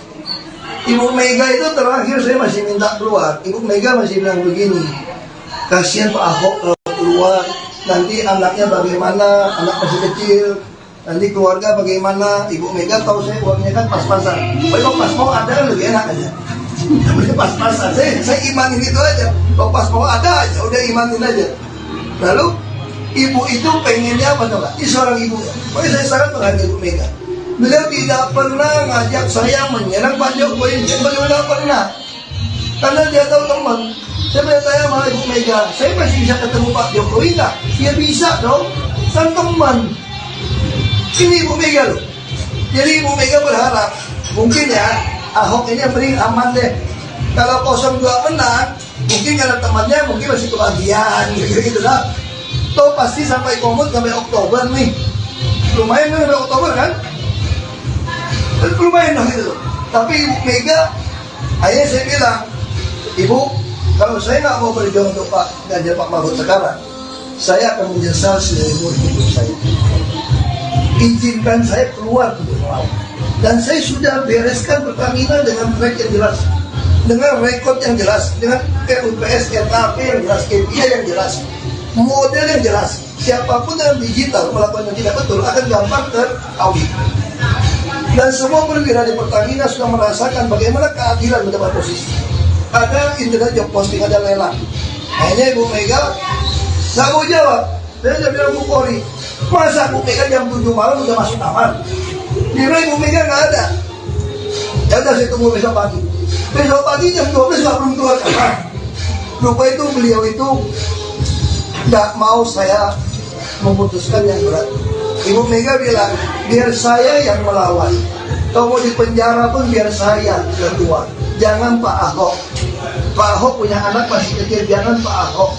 Ibu Mega itu terakhir saya masih minta keluar. Ibu Mega masih bilang begini, kasihan Pak Ahok keluar, nanti anaknya bagaimana, anak masih kecil, nanti keluarga bagaimana. Ibu Mega tahu saya uangnya kan pas-pasan. Kalau pas mau ada kan lebih enak aja. Namanya pas-pasan. Saya imanin itu aja. Kalau pas mau ada aja, udah imanin aja. Lalu ibu itu pengennya apa tuh? Ini seorang ibu. Makanya saya sangat menghargai Ibu Mega. Beliau tidak pernah ngajak saya menyerang Pak Jokowi, beliau tidak pernah. Karena dia tahu teman. Saya bertanya sama Ibu Mega, saya masih bisa ketemu Pak Jokowi nggak? Ya bisa dong, kan teman. Ini Ibu Mega loh. Jadi Ibu Mega berharap, mungkin ya Ahok ini yang paling aman deh. Kalau 02 menang, mungkin karena temannya mungkin masih kebagian gitu lah. Toh pasti sampai komut sampai Oktober nih. Lumayan kan sampai Oktober kan? Lumayan dong gitu. Tapi Ibu Mega, akhirnya saya bilang, Ibu, kalau saya nggak mau berjuang untuk Pak Ganjar Pak Mahfud sekarang, saya akan menyesal seumur hidup saya. Izinkan saya keluar untuk melawan. Dan saya sudah bereskan Pertamina dengan track yang jelas, dengan rekod yang jelas, dengan RUPS, RKP yang jelas, KPI yang jelas, model yang jelas. Siapapun yang digital melakukan yang tidak betul akan gampang teraudit. Dan semua perwira di Pertamina sudah merasakan bagaimana keadilan mendapat posisi. Ada internet job posting, ada lelang. Hanya Ibu Mega nggak mau jawab. Saya sudah bilang Bu Polri, masa Bu Mega jam 7 malam udah masuk kamar? Dia Ibu Mega nggak ada. Ya udah saya tunggu besok pagi. Besok pagi jam 12 nggak belum keluar kamar. Lupa itu beliau itu nggak mau saya memutuskan yang berat. Ibu Mega bilang, biar saya yang melawan. Kalau mau di penjara pun biar saya keluar. Jangan Pak Ahok. Pak Ahok punya anak masih kecil, jangan Pak Ahok.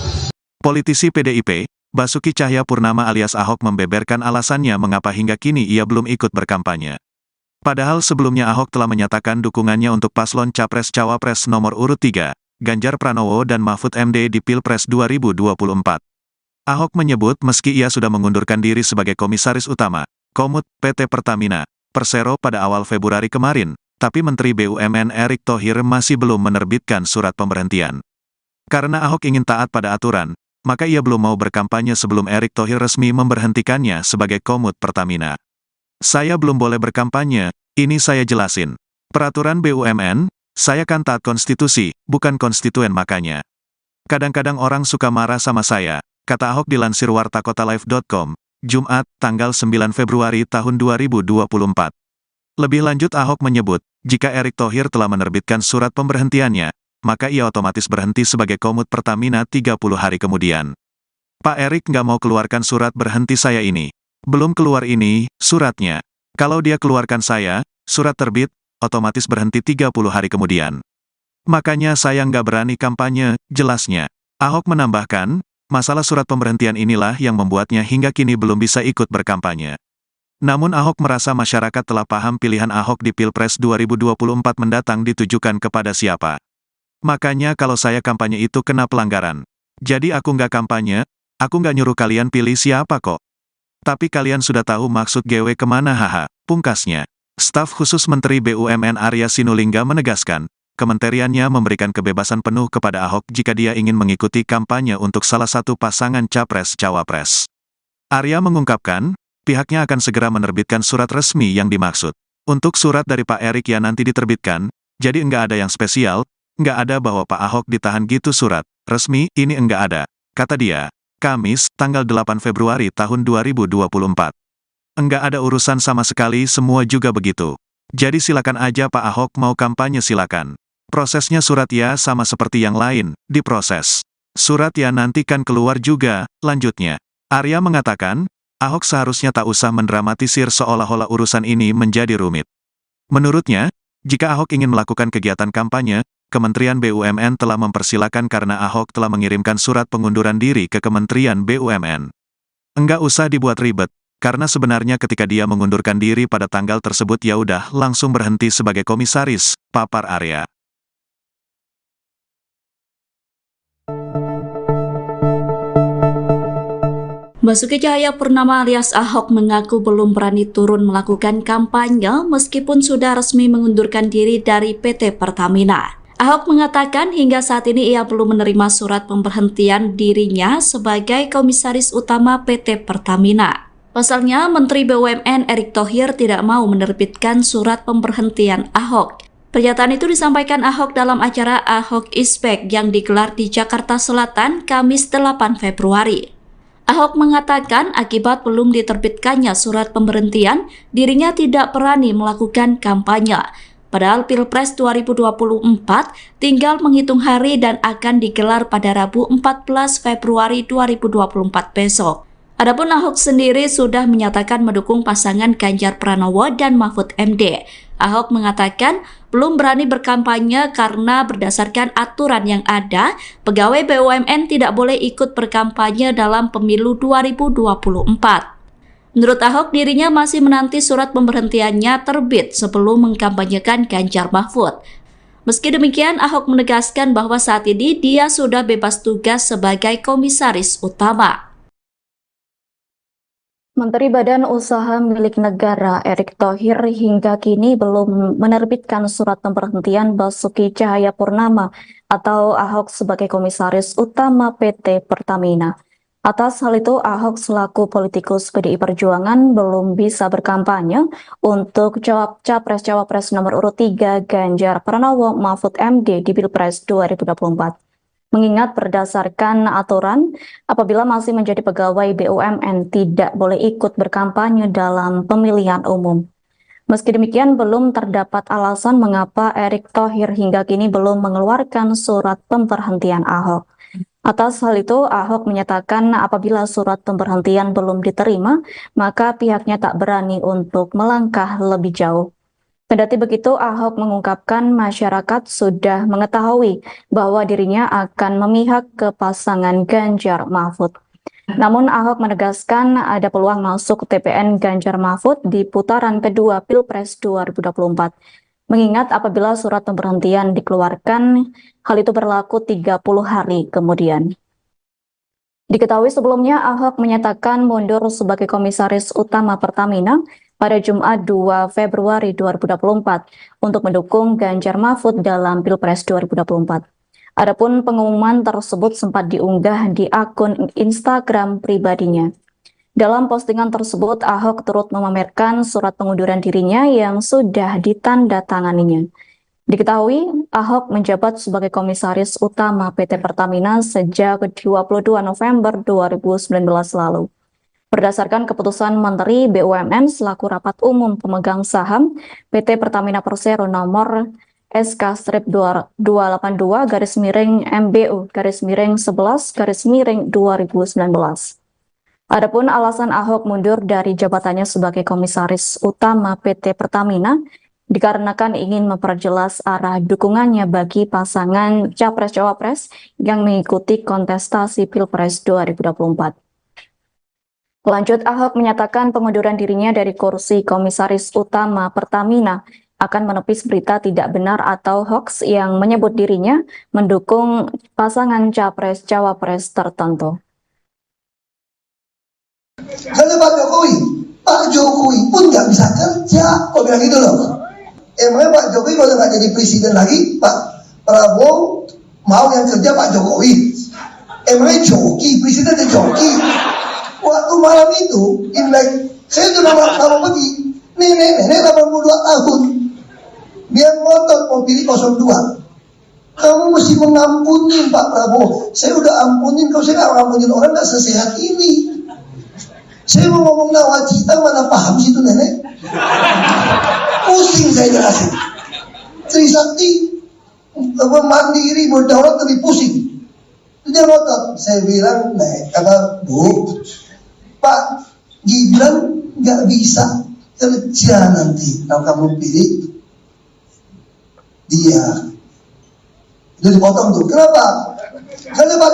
Politisi PDIP, Basuki Cahayapurnama alias Ahok membeberkan alasannya mengapa hingga kini ia belum ikut berkampanye. Padahal sebelumnya Ahok telah menyatakan dukungannya untuk paslon Capres-Cawapres nomor urut 3, Ganjar Pranowo dan Mahfud MD di Pilpres 2024. Ahok menyebut meski ia sudah mengundurkan diri sebagai Komisaris Utama, Komut, PT Pertamina, Persero pada awal Februari kemarin, tapi Menteri BUMN Erick Thohir masih belum menerbitkan surat pemberhentian. Karena Ahok ingin taat pada aturan, maka ia belum mau berkampanye sebelum Erick Thohir resmi memberhentikannya sebagai Komut Pertamina. Saya belum boleh berkampanye, ini saya jelasin. Peraturan BUMN, saya kan taat konstitusi, bukan konstituen makanya. Kadang-kadang orang suka marah sama saya, kata Ahok dilansir wartakotalive.com, Jumat, tanggal 9 Februari tahun 2024. Lebih lanjut Ahok menyebut, jika Erick Thohir telah menerbitkan surat pemberhentiannya, maka ia otomatis berhenti sebagai Komut Pertamina 30 hari kemudian. Pak Erick nggak mau keluarkan surat berhenti saya ini. Belum keluar ini, suratnya. Kalau dia keluarkan saya, surat terbit, otomatis berhenti 30 hari kemudian. Makanya saya nggak berani kampanye, jelasnya. Ahok menambahkan, masalah surat pemberhentian inilah yang membuatnya hingga kini belum bisa ikut berkampanye. Namun Ahok merasa masyarakat telah paham pilihan Ahok di Pilpres 2024 mendatang ditujukan kepada siapa. Makanya kalau saya kampanye itu kena pelanggaran. Jadi aku nggak kampanye, aku nggak nyuruh kalian pilih siapa kok. Tapi kalian sudah tahu maksud GW kemana haha, pungkasnya. Staf khusus Menteri BUMN Arya Sinulinga menegaskan, kementeriannya memberikan kebebasan penuh kepada Ahok jika dia ingin mengikuti kampanye untuk salah satu pasangan Capres-Cawapres. Arya mengungkapkan, pihaknya akan segera menerbitkan surat resmi yang dimaksud. Untuk surat dari Pak Erick yang nanti diterbitkan, jadi enggak ada yang spesial, enggak ada bahwa Pak Ahok ditahan gitu surat resmi, ini enggak ada, kata dia. Kamis, tanggal 8 Februari tahun 2024. Enggak ada urusan sama sekali, semua juga begitu. Jadi silakan aja Pak Ahok mau kampanye silakan. Prosesnya surat ya sama seperti yang lain, diproses. Surat ya nanti kan keluar juga, lanjutnya. Arya mengatakan, Ahok seharusnya tak usah mendramatisir seolah-olah urusan ini menjadi rumit. Menurutnya, jika Ahok ingin melakukan kegiatan kampanye, Kementerian BUMN telah mempersilakan karena Ahok telah mengirimkan surat pengunduran diri ke Kementerian BUMN. Enggak usah dibuat ribet, karena sebenarnya ketika dia mengundurkan diri pada tanggal tersebut ya udah langsung berhenti sebagai komisaris, papar Arya. Basuki Cahayapurnama alias Ahok mengaku belum berani turun melakukan kampanye meskipun sudah resmi mengundurkan diri dari PT Pertamina. Ahok mengatakan hingga saat ini ia belum menerima surat pemberhentian dirinya sebagai komisaris utama PT Pertamina. Pasalnya, Menteri BUMN Erick Thohir tidak mau menerbitkan surat pemberhentian Ahok. Pernyataan itu disampaikan Ahok dalam acara Ahok is Back yang digelar di Jakarta Selatan Kamis 8 Februari. Ahok mengatakan akibat belum diterbitkannya surat pemberhentian, dirinya tidak berani melakukan kampanye. Padahal Pilpres 2024 tinggal menghitung hari dan akan digelar pada Rabu 14 Februari 2024 besok. Adapun Ahok sendiri sudah menyatakan mendukung pasangan Ganjar Pranowo dan Mahfud MD. Ahok mengatakan belum berani berkampanye karena berdasarkan aturan yang ada, pegawai BUMN tidak boleh ikut berkampanye dalam pemilu 2024. Menurut Ahok, dirinya masih menanti surat pemberhentiannya terbit sebelum mengkampanyekan Ganjar Mahfud. Meski demikian, Ahok menegaskan bahwa saat ini dia sudah bebas tugas sebagai komisaris utama. Menteri Badan Usaha Milik Negara Erick Thohir hingga kini belum menerbitkan surat pemberhentian Basuki Cahayapurnama atau Ahok sebagai komisaris utama PT Pertamina. Atas hal itu, Ahok selaku politikus PDI Perjuangan belum bisa berkampanye untuk Capres-Cawapres nomor urut 3 Ganjar Pranowo Mahfud MD di Pilpres 2024. Mengingat berdasarkan aturan, apabila masih menjadi pegawai BUMN tidak boleh ikut berkampanye dalam pemilihan umum. Meski demikian, belum terdapat alasan mengapa Erick Thohir hingga kini belum mengeluarkan surat pemberhentian Ahok. Atas hal itu, Ahok menyatakan apabila surat pemberhentian belum diterima, maka pihaknya tak berani untuk melangkah lebih jauh. Kendati begitu, Ahok mengungkapkan masyarakat sudah mengetahui bahwa dirinya akan memihak ke pasangan Ganjar Mahfud. Namun Ahok menegaskan ada peluang masuk TPN Ganjar Mahfud di putaran kedua Pilpres 2024. Mengingat apabila surat pemberhentian dikeluarkan, hal itu berlaku 30 hari kemudian. Diketahui sebelumnya Ahok menyatakan mundur sebagai komisaris utama Pertamina pada Jumat 2 Februari 2024 untuk mendukung Ganjar Mahfud dalam Pilpres 2024. Adapun pengumuman tersebut sempat diunggah di akun Instagram pribadinya. Dalam postingan tersebut, Ahok turut memamerkan surat pengunduran dirinya yang sudah ditandatanganinya. Diketahui, Ahok menjabat sebagai komisaris utama PT Pertamina sejak 22 November 2019 lalu. Berdasarkan keputusan Menteri BUMN selaku Rapat Umum Pemegang Saham PT Pertamina Persero nomor SK-282-MBU-11-2019. Adapun alasan Ahok mundur dari jabatannya sebagai komisaris utama PT Pertamina dikarenakan ingin memperjelas arah dukungannya bagi pasangan Capres-Cawapres yang mengikuti kontestasi Pilpres 2024. Lanjut, Ahok menyatakan pengunduran dirinya dari kursi komisaris utama Pertamina akan menepis berita tidak benar atau hoax yang menyebut dirinya mendukung pasangan Capres-Cawapres tertentu. Kalau Pak Jokowi pun nggak bisa kerja, kok bilang gitu loh. Emangnya Pak Jokowi kalau nggak jadi presiden lagi, Pak Prabowo mau yang kerja Pak Jokowi? Emangnya joki, presiden itu joki? Waktu malam itu, Imlek, saya sudah mau pergi, nenek 82 tahun, dia ngotot mau pilih 02. Kamu mesti mengampuni Pak Prabowo. Saya udah ampunin, kalau saya nggak ampunin orang nggak sesehat ini. Saya mau ngomong nawacita mana paham situ nenek. Pusing saya jelasin. Trisakti mandiri berdaulat lebih pusing. Dia ngotot. Saya bilang, Bu, Pak Gibran nggak bisa kerja nanti kalau kamu pilih dia. Jadi dipotong tuh. Kenapa? Karena Pak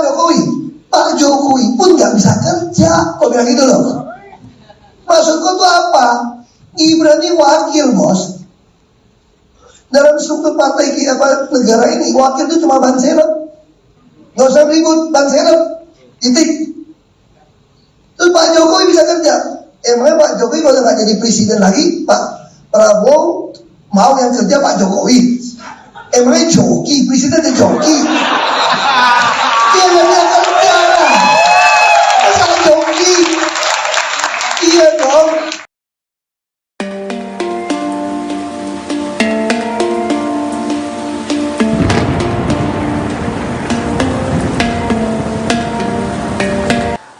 Jokowi pun nggak bisa kerja. Kok bilang gitu loh? Maksudku tuh apa? Gibran ini wakil, bos. Dalam struktur partai negara ini, wakil itu cuma ban serep. Nggak usah ribut, ban serep. Titik. Terus Pak Jokowi bisa kerja. Emangnya Pak Jokowi kalau nggak jadi presiden lagi, Pak Prabowo mau yang kerja Pak Jokowi? Emangnya joki, presidennya joki? Dia nggak bisa kerja. Masa joki? Iya dong.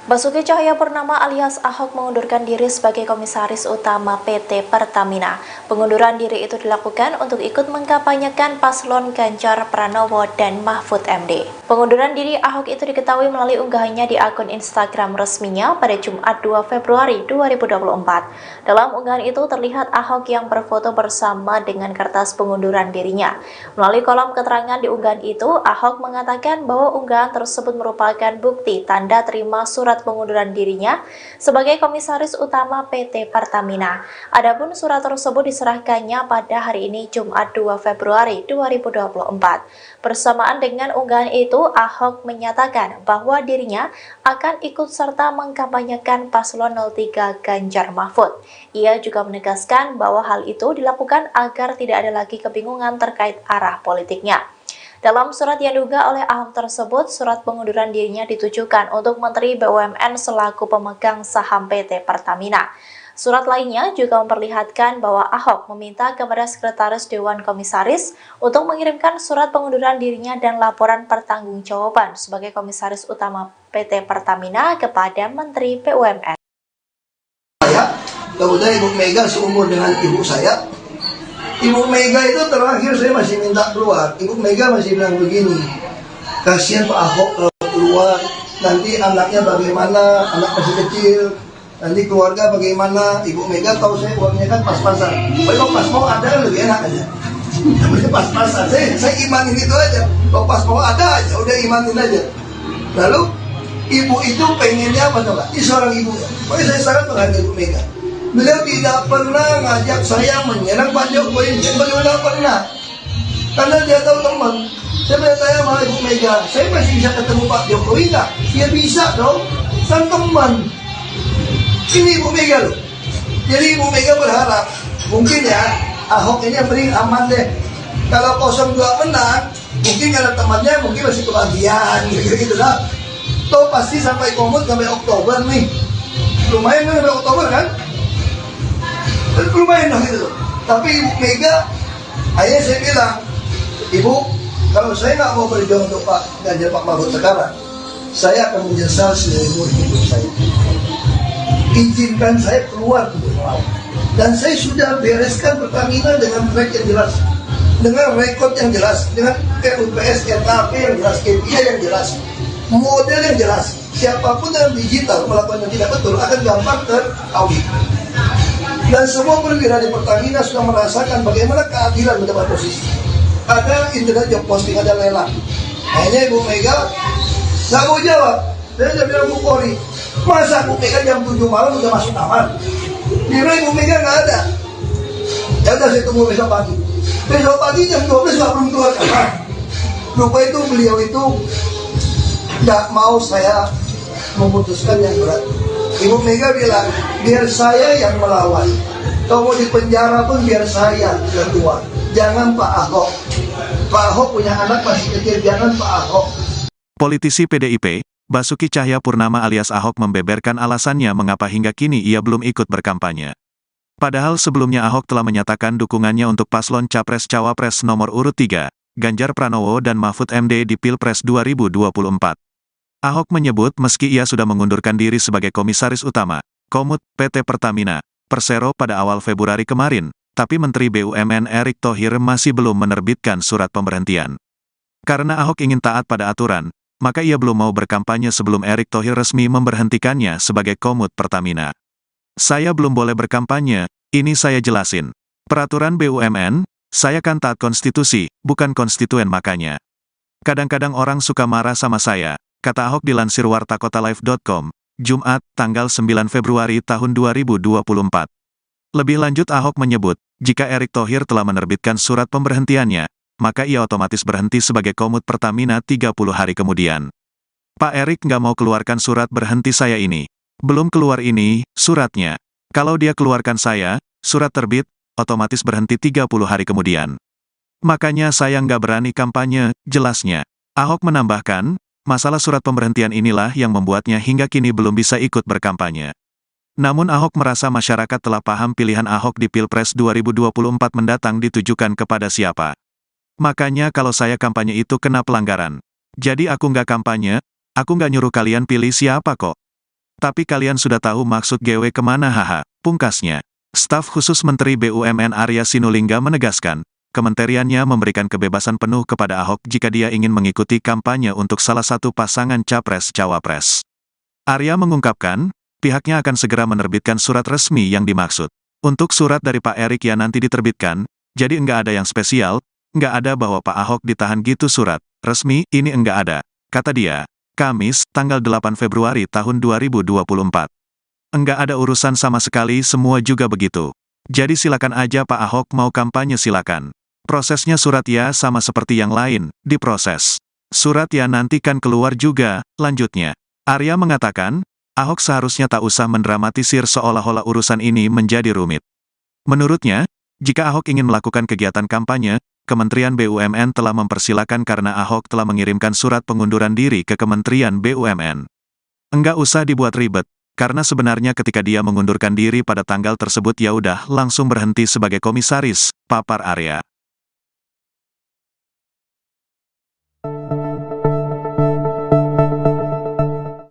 Basuki Cahayapurnama alias Ahok mengundurkan diri sebagai Komisaris Utama PT Pertamina. Pengunduran diri itu dilakukan untuk ikut mengkampanyekan paslon Ganjar Pranowo dan Mahfud MD. Pengunduran diri Ahok itu diketahui melalui unggahannya di akun Instagram resminya pada Jumat 2 Februari 2024. Dalam unggahan itu terlihat Ahok yang berfoto bersama dengan kertas pengunduran dirinya. Melalui kolom keterangan di unggahan itu, Ahok mengatakan bahwa unggahan tersebut merupakan bukti tanda terima surat pengunduran dirinya sebagai Komisaris Utama PT Pertamina. Adapun surat tersebut diserahkannya pada hari ini Jumat 2 Februari 2024. Bersamaan dengan unggahan itu, Ahok menyatakan bahwa dirinya akan ikut serta mengkampanyekan paslon 03 Ganjar Mahfud. Ia juga menegaskan bahwa hal itu dilakukan agar tidak ada lagi kebingungan terkait arah politiknya. Dalam surat yang diunggah oleh Ahok tersebut, surat pengunduran dirinya ditujukan untuk Menteri BUMN selaku pemegang saham PT Pertamina. Surat lainnya juga memperlihatkan bahwa Ahok meminta kepada Sekretaris Dewan Komisaris untuk mengirimkan surat pengunduran dirinya dan laporan pertanggungjawaban sebagai Komisaris Utama PT Pertamina kepada Menteri BUMN. Kemudian Ibu Mega seumur dengan ibu saya. Ibu Mega itu terakhir saya masih minta keluar. Ibu Mega masih bilang begini, kasihan Pak Ahok kalau keluar, nanti anaknya bagaimana, anak masih kecil, nanti keluarga bagaimana. Ibu Mega tahu saya uangnya kan pas-pasan. Kalau pas mau ada kan lebih enak aja. Namanya pas-pasan, saya imanin itu aja. Kalau pas mau ada aja, udah imanin aja. Lalu ibu itu pengennya apa coba? Ini seorang ibu ya. Pokoknya saya sangat menghargai Ibu Mega. Beliau tidak pernah ngajak saya menyerang Pak Jokowi, beliau tidak pernah. Karena dia tahu teman. Saya bertanya sama Ibu Mega, saya masih bisa ketemu Pak Jokowi nggak? Ya bisa dong, kan teman. Ini Ibu Mega loh. Jadi Ibu Mega berharap, mungkin ya Ahok ini yang paling aman deh. Kalau 02 menang, mungkin karena temannya mungkin masih kebagian gitu lah. Toh pasti sampai komut sampai Oktober nih. Lumayan kan sampai Oktober kan? Lumayan dong gitu. Tapi Ibu Mega, akhirnya saya bilang, Ibu, kalau saya nggak mau berjuang untuk Pak Ganjar Pak Mahfud sekarang, saya akan menyesal seumur hidup saya. Izinkan saya keluar untuk melawan. Dan saya sudah bereskan Pertamina dengan track yang jelas, dengan rekod yang jelas, dengan RUPS, RKP yang jelas, KPI yang jelas, model yang jelas. Siapapun yang digital melakukan yang tidak betul akan gampang terkawin. Dan semua perwira di Pertamina sudah merasakan bagaimana keadilan mendapat posisi. Ada internet job posting, ada lelang. Hanya Ibu Mega nggak mau jawab. Saya sudah bilang Bu Polri, masa Bu Mega jam 7 malam udah masuk kamar? Kira Ibu Mega nggak ada. Ya udah saya tunggu besok pagi. Besok pagi jam 12 nggak belum keluar kamar. Lupa itu beliau itu nggak mau saya memutuskan yang berat. Ibu Mega bilang, biar saya yang melawan. Kalau mau di penjara pun biar saya yang keluar. Jangan Pak Ahok. Pak Ahok punya anak masih kecil, jangan Pak Ahok. Politisi PDIP, Basuki Cahayapurnama alias Ahok membeberkan alasannya mengapa hingga kini ia belum ikut berkampanye. Padahal sebelumnya Ahok telah menyatakan dukungannya untuk paslon Capres-Cawapres nomor urut 3, Ganjar Pranowo dan Mahfud MD di Pilpres 2024. Ahok menyebut meski ia sudah mengundurkan diri sebagai Komisaris Utama, Komut, PT Pertamina, Persero pada awal Februari kemarin, tapi Menteri BUMN Erick Thohir masih belum menerbitkan surat pemberhentian. Karena Ahok ingin taat pada aturan, maka ia belum mau berkampanye sebelum Erick Thohir resmi memberhentikannya sebagai Komut Pertamina. Saya belum boleh berkampanye, ini saya jelasin. Peraturan BUMN, saya kan taat konstitusi, bukan konstituen makanya. Kadang-kadang orang suka marah sama saya, kata Ahok dilansir wartakotalive.com, Jumat, tanggal 9 Februari tahun 2024. Lebih lanjut Ahok menyebut, jika Erick Thohir telah menerbitkan surat pemberhentiannya, maka ia otomatis berhenti sebagai Komut Pertamina 30 hari kemudian. Pak Erick nggak mau keluarkan surat berhenti saya ini. Belum keluar ini, suratnya. Kalau dia keluarkan saya, surat terbit, otomatis berhenti 30 hari kemudian. Makanya saya nggak berani kampanye, jelasnya. Ahok menambahkan, masalah surat pemberhentian inilah yang membuatnya hingga kini belum bisa ikut berkampanye. Namun Ahok merasa masyarakat telah paham pilihan Ahok di Pilpres 2024 mendatang ditujukan kepada siapa. Makanya kalau saya kampanye itu kena pelanggaran. Jadi aku nggak kampanye, aku nggak nyuruh kalian pilih siapa kok. Tapi kalian sudah tahu maksud GW kemana haha, pungkasnya. Staf khusus Menteri BUMN Arya Sinulinga menegaskan, kementeriannya memberikan kebebasan penuh kepada Ahok jika dia ingin mengikuti kampanye untuk salah satu pasangan Capres-Cawapres. Arya mengungkapkan, pihaknya akan segera menerbitkan surat resmi yang dimaksud. Untuk surat dari Pak Erick yang nanti diterbitkan, jadi enggak ada yang spesial, enggak ada bahwa Pak Ahok ditahan gitu surat resmi, ini enggak ada, kata dia. Kamis, tanggal 8 Februari tahun 2024. Enggak ada urusan sama sekali, semua juga begitu. Jadi silakan aja Pak Ahok mau kampanye silakan. Prosesnya surat ya sama seperti yang lain, diproses. Surat ya nanti kan keluar juga, lanjutnya. Arya mengatakan, Ahok seharusnya tak usah mendramatisir seolah-olah urusan ini menjadi rumit. Menurutnya, jika Ahok ingin melakukan kegiatan kampanye, Kementerian BUMN telah mempersilakan karena Ahok telah mengirimkan surat pengunduran diri ke Kementerian BUMN. Enggak usah dibuat ribet, karena sebenarnya ketika dia mengundurkan diri pada tanggal tersebut ya udah langsung berhenti sebagai komisaris, papar Arya.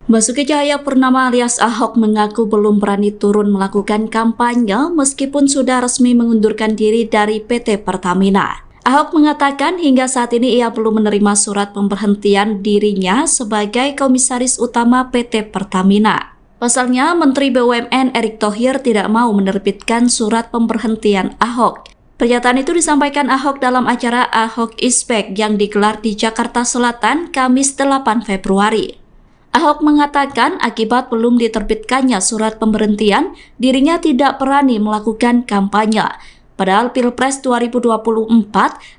Basuki Cahayapurnama alias Ahok mengaku belum berani turun melakukan kampanye meskipun sudah resmi mengundurkan diri dari PT Pertamina. Ahok mengatakan hingga saat ini ia belum menerima surat pemberhentian dirinya sebagai Komisaris Utama PT Pertamina. Pasalnya, Menteri BUMN Erick Thohir tidak mau menerbitkan surat pemberhentian Ahok. Pernyataan itu disampaikan Ahok dalam acara Ahok Ispek yang digelar di Jakarta Selatan Kamis 8 Februari. Ahok mengatakan akibat belum diterbitkannya surat pemberhentian, dirinya tidak berani melakukan kampanye. Padahal Pilpres 2024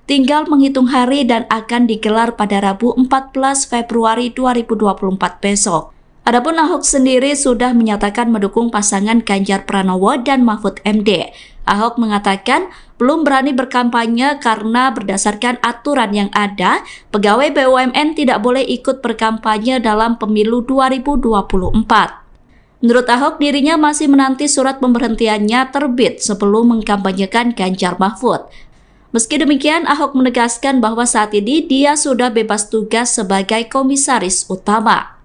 tinggal menghitung hari dan akan digelar pada Rabu 14 Februari 2024 besok. Adapun Ahok sendiri sudah menyatakan mendukung pasangan Ganjar Pranowo dan Mahfud MD. Ahok mengatakan belum berani berkampanye karena berdasarkan aturan yang ada, pegawai BUMN tidak boleh ikut berkampanye dalam pemilu 2024. Menurut Ahok, dirinya masih menanti surat pemberhentiannya terbit sebelum mengkampanyekan Ganjar Mahfud. Meski demikian, Ahok menegaskan bahwa saat ini dia sudah bebas tugas sebagai Komisaris Utama.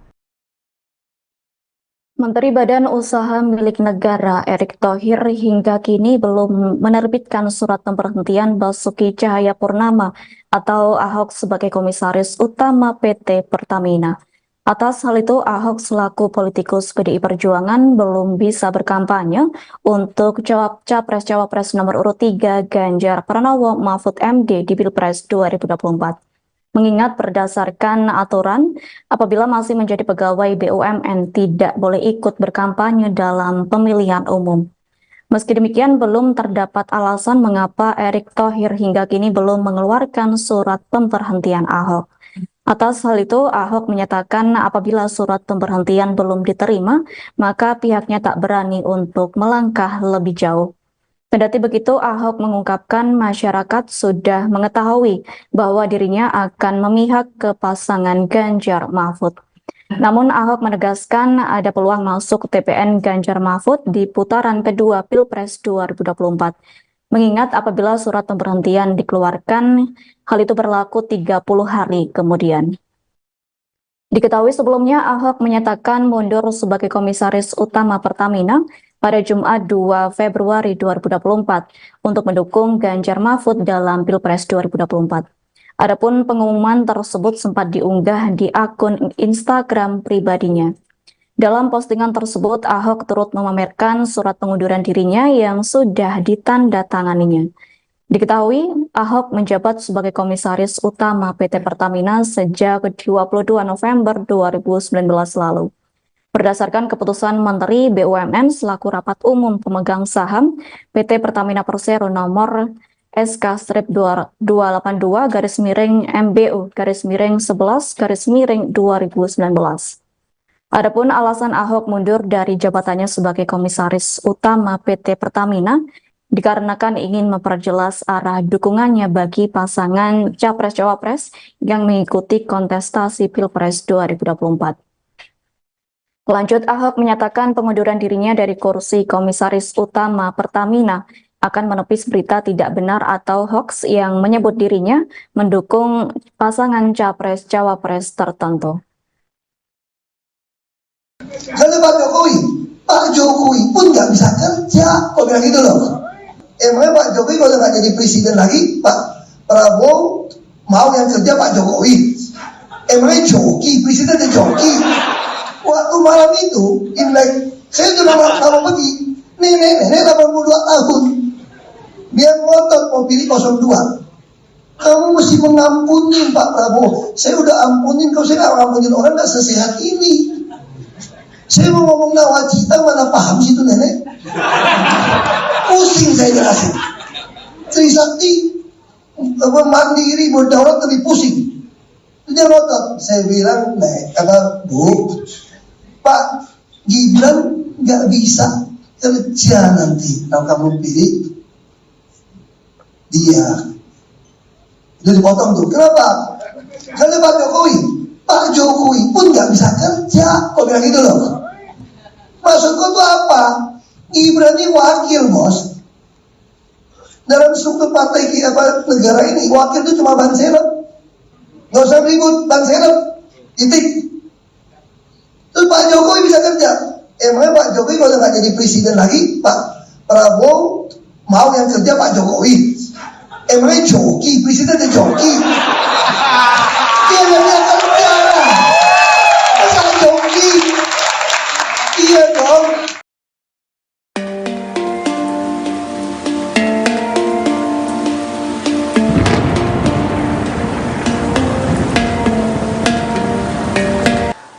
Menteri Badan Usaha Milik Negara Erick Thohir hingga kini belum menerbitkan surat pemberhentian Basuki Cahayapurnama atau Ahok sebagai Komisaris Utama PT Pertamina. Atas hal itu, Ahok selaku politikus PDI Perjuangan belum bisa berkampanye untuk Capres-Cawapres nomor urut 3 Ganjar Pranowo Mahfud MD di Pilpres 2024. Mengingat berdasarkan aturan, apabila masih menjadi pegawai BUMN tidak boleh ikut berkampanye dalam pemilihan umum. Meski demikian, belum terdapat alasan mengapa Erick Thohir hingga kini belum mengeluarkan surat pemberhentian Ahok. Atas hal itu, Ahok menyatakan apabila surat pemberhentian belum diterima, maka pihaknya tak berani untuk melangkah lebih jauh. Kendati begitu, Ahok mengungkapkan masyarakat sudah mengetahui bahwa dirinya akan memihak ke pasangan Ganjar Mahfud. Namun Ahok menegaskan ada peluang masuk TPN Ganjar Mahfud di putaran kedua Pilpres 2024. Mengingat apabila surat pemberhentian dikeluarkan, hal itu berlaku 30 hari kemudian. Diketahui sebelumnya Ahok menyatakan mundur sebagai Komisaris Utama Pertamina pada Jumat 2 Februari 2024 untuk mendukung Ganjar Mahfud dalam Pilpres 2024. Adapun pengumuman tersebut sempat diunggah di akun Instagram pribadinya. Dalam postingan tersebut, Ahok turut memamerkan surat pengunduran dirinya yang sudah ditandatanganinya. Diketahui, Ahok menjabat sebagai Komisaris Utama PT Pertamina sejak 22 November 2019 lalu. Berdasarkan keputusan Menteri BUMN selaku Rapat Umum Pemegang Saham PT Pertamina Persero nomor SK-282-MBU-11-2019. Adapun alasan Ahok mundur dari jabatannya sebagai Komisaris Utama PT Pertamina dikarenakan ingin memperjelas arah dukungannya bagi pasangan Capres-Cawapres yang mengikuti kontestasi Pilpres 2024. Lanjut, Ahok menyatakan pengunduran dirinya dari kursi Komisaris Utama Pertamina akan menepis berita tidak benar atau hoax yang menyebut dirinya mendukung pasangan Capres-Cawapres tertentu. Kalau Pak Jokowi pun nggak bisa kerja, kok bilang gitu loh. Emangnya Pak Jokowi kalau nggak jadi presiden lagi, Pak Prabowo mau yang kerja Pak Jokowi? Emangnya joki, presiden joki? Waktu malam itu, Imlek, saya sudah mau pergi, nenek 82 tahun, dia ngotot mau pilih 02. Kamu mesti mengampuni Pak Prabowo. Saya udah ampunin, kalau saya nggak ngampunin orang nggak sesehat ini. Saya mau ngomong nawacita, mana paham sih itu nenek? Pusing saya jelasin. Trisakti mandiri berdaulat lebih pusing. Dia ngotot. Saya bilang, Bu, Pak Gibran nggak bisa kerja nanti kalau kamu pilih dia. Jadi dipotong tuh. Kenapa? Karena Pak Jokowi pun nggak bisa kerja. Kok bilang gitu loh? Maksudku tuh apa? Gibran ini wakil, bos. Dalam struktur partai negara ini, wakil itu cuma Ban Serep. Nggak usah ribut, Ban Serep. Titik. Terus Pak Jokowi bisa kerja. Emangnya Pak Jokowi kalau nggak jadi presiden lagi, Pak Prabowo mau yang kerja Pak Jokowi? Emangnya joki, presiden joki? Dia nggak bisa kerja. Masa joki? Iya dong.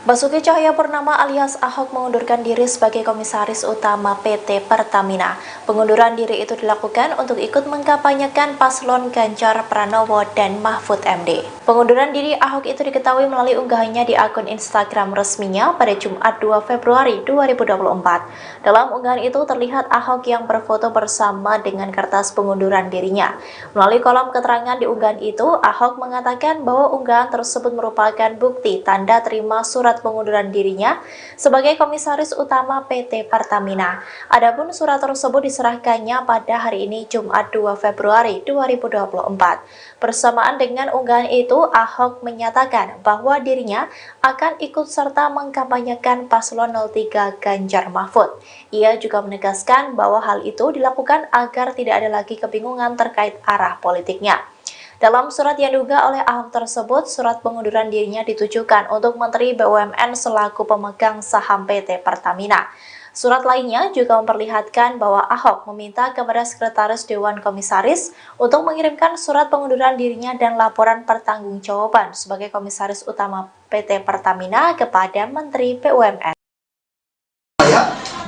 Basuki Cahayapurnama alias Ahok mengundurkan diri sebagai Komisaris Utama PT Pertamina. Pengunduran diri itu dilakukan untuk ikut mengkampanyekan paslon Ganjar Pranowo dan Mahfud MD. Pengunduran diri Ahok itu diketahui melalui unggahannya di akun Instagram resminya pada Jumat 2 Februari 2024. Dalam unggahan itu terlihat Ahok yang berfoto bersama dengan kertas pengunduran dirinya. Melalui kolom keterangan di unggahan itu, Ahok mengatakan bahwa unggahan tersebut merupakan bukti tanda terima surat pengunduran dirinya sebagai Komisaris Utama PT Pertamina. Adapun surat tersebut diserahkannya pada hari ini Jumat 2 Februari 2024. Bersamaan dengan unggahan itu, Ahok menyatakan bahwa dirinya akan ikut serta mengkampanyekan paslon 03 Ganjar Mahfud. Ia juga menegaskan bahwa hal itu dilakukan agar tidak ada lagi kebingungan terkait arah politiknya. Dalam surat yang diunggah oleh Ahok tersebut, surat pengunduran dirinya ditujukan untuk Menteri BUMN selaku pemegang saham PT Pertamina. Surat lainnya juga memperlihatkan bahwa Ahok meminta kepada Sekretaris Dewan Komisaris untuk mengirimkan surat pengunduran dirinya dan laporan pertanggungjawaban sebagai Komisaris Utama PT Pertamina kepada Menteri BUMN.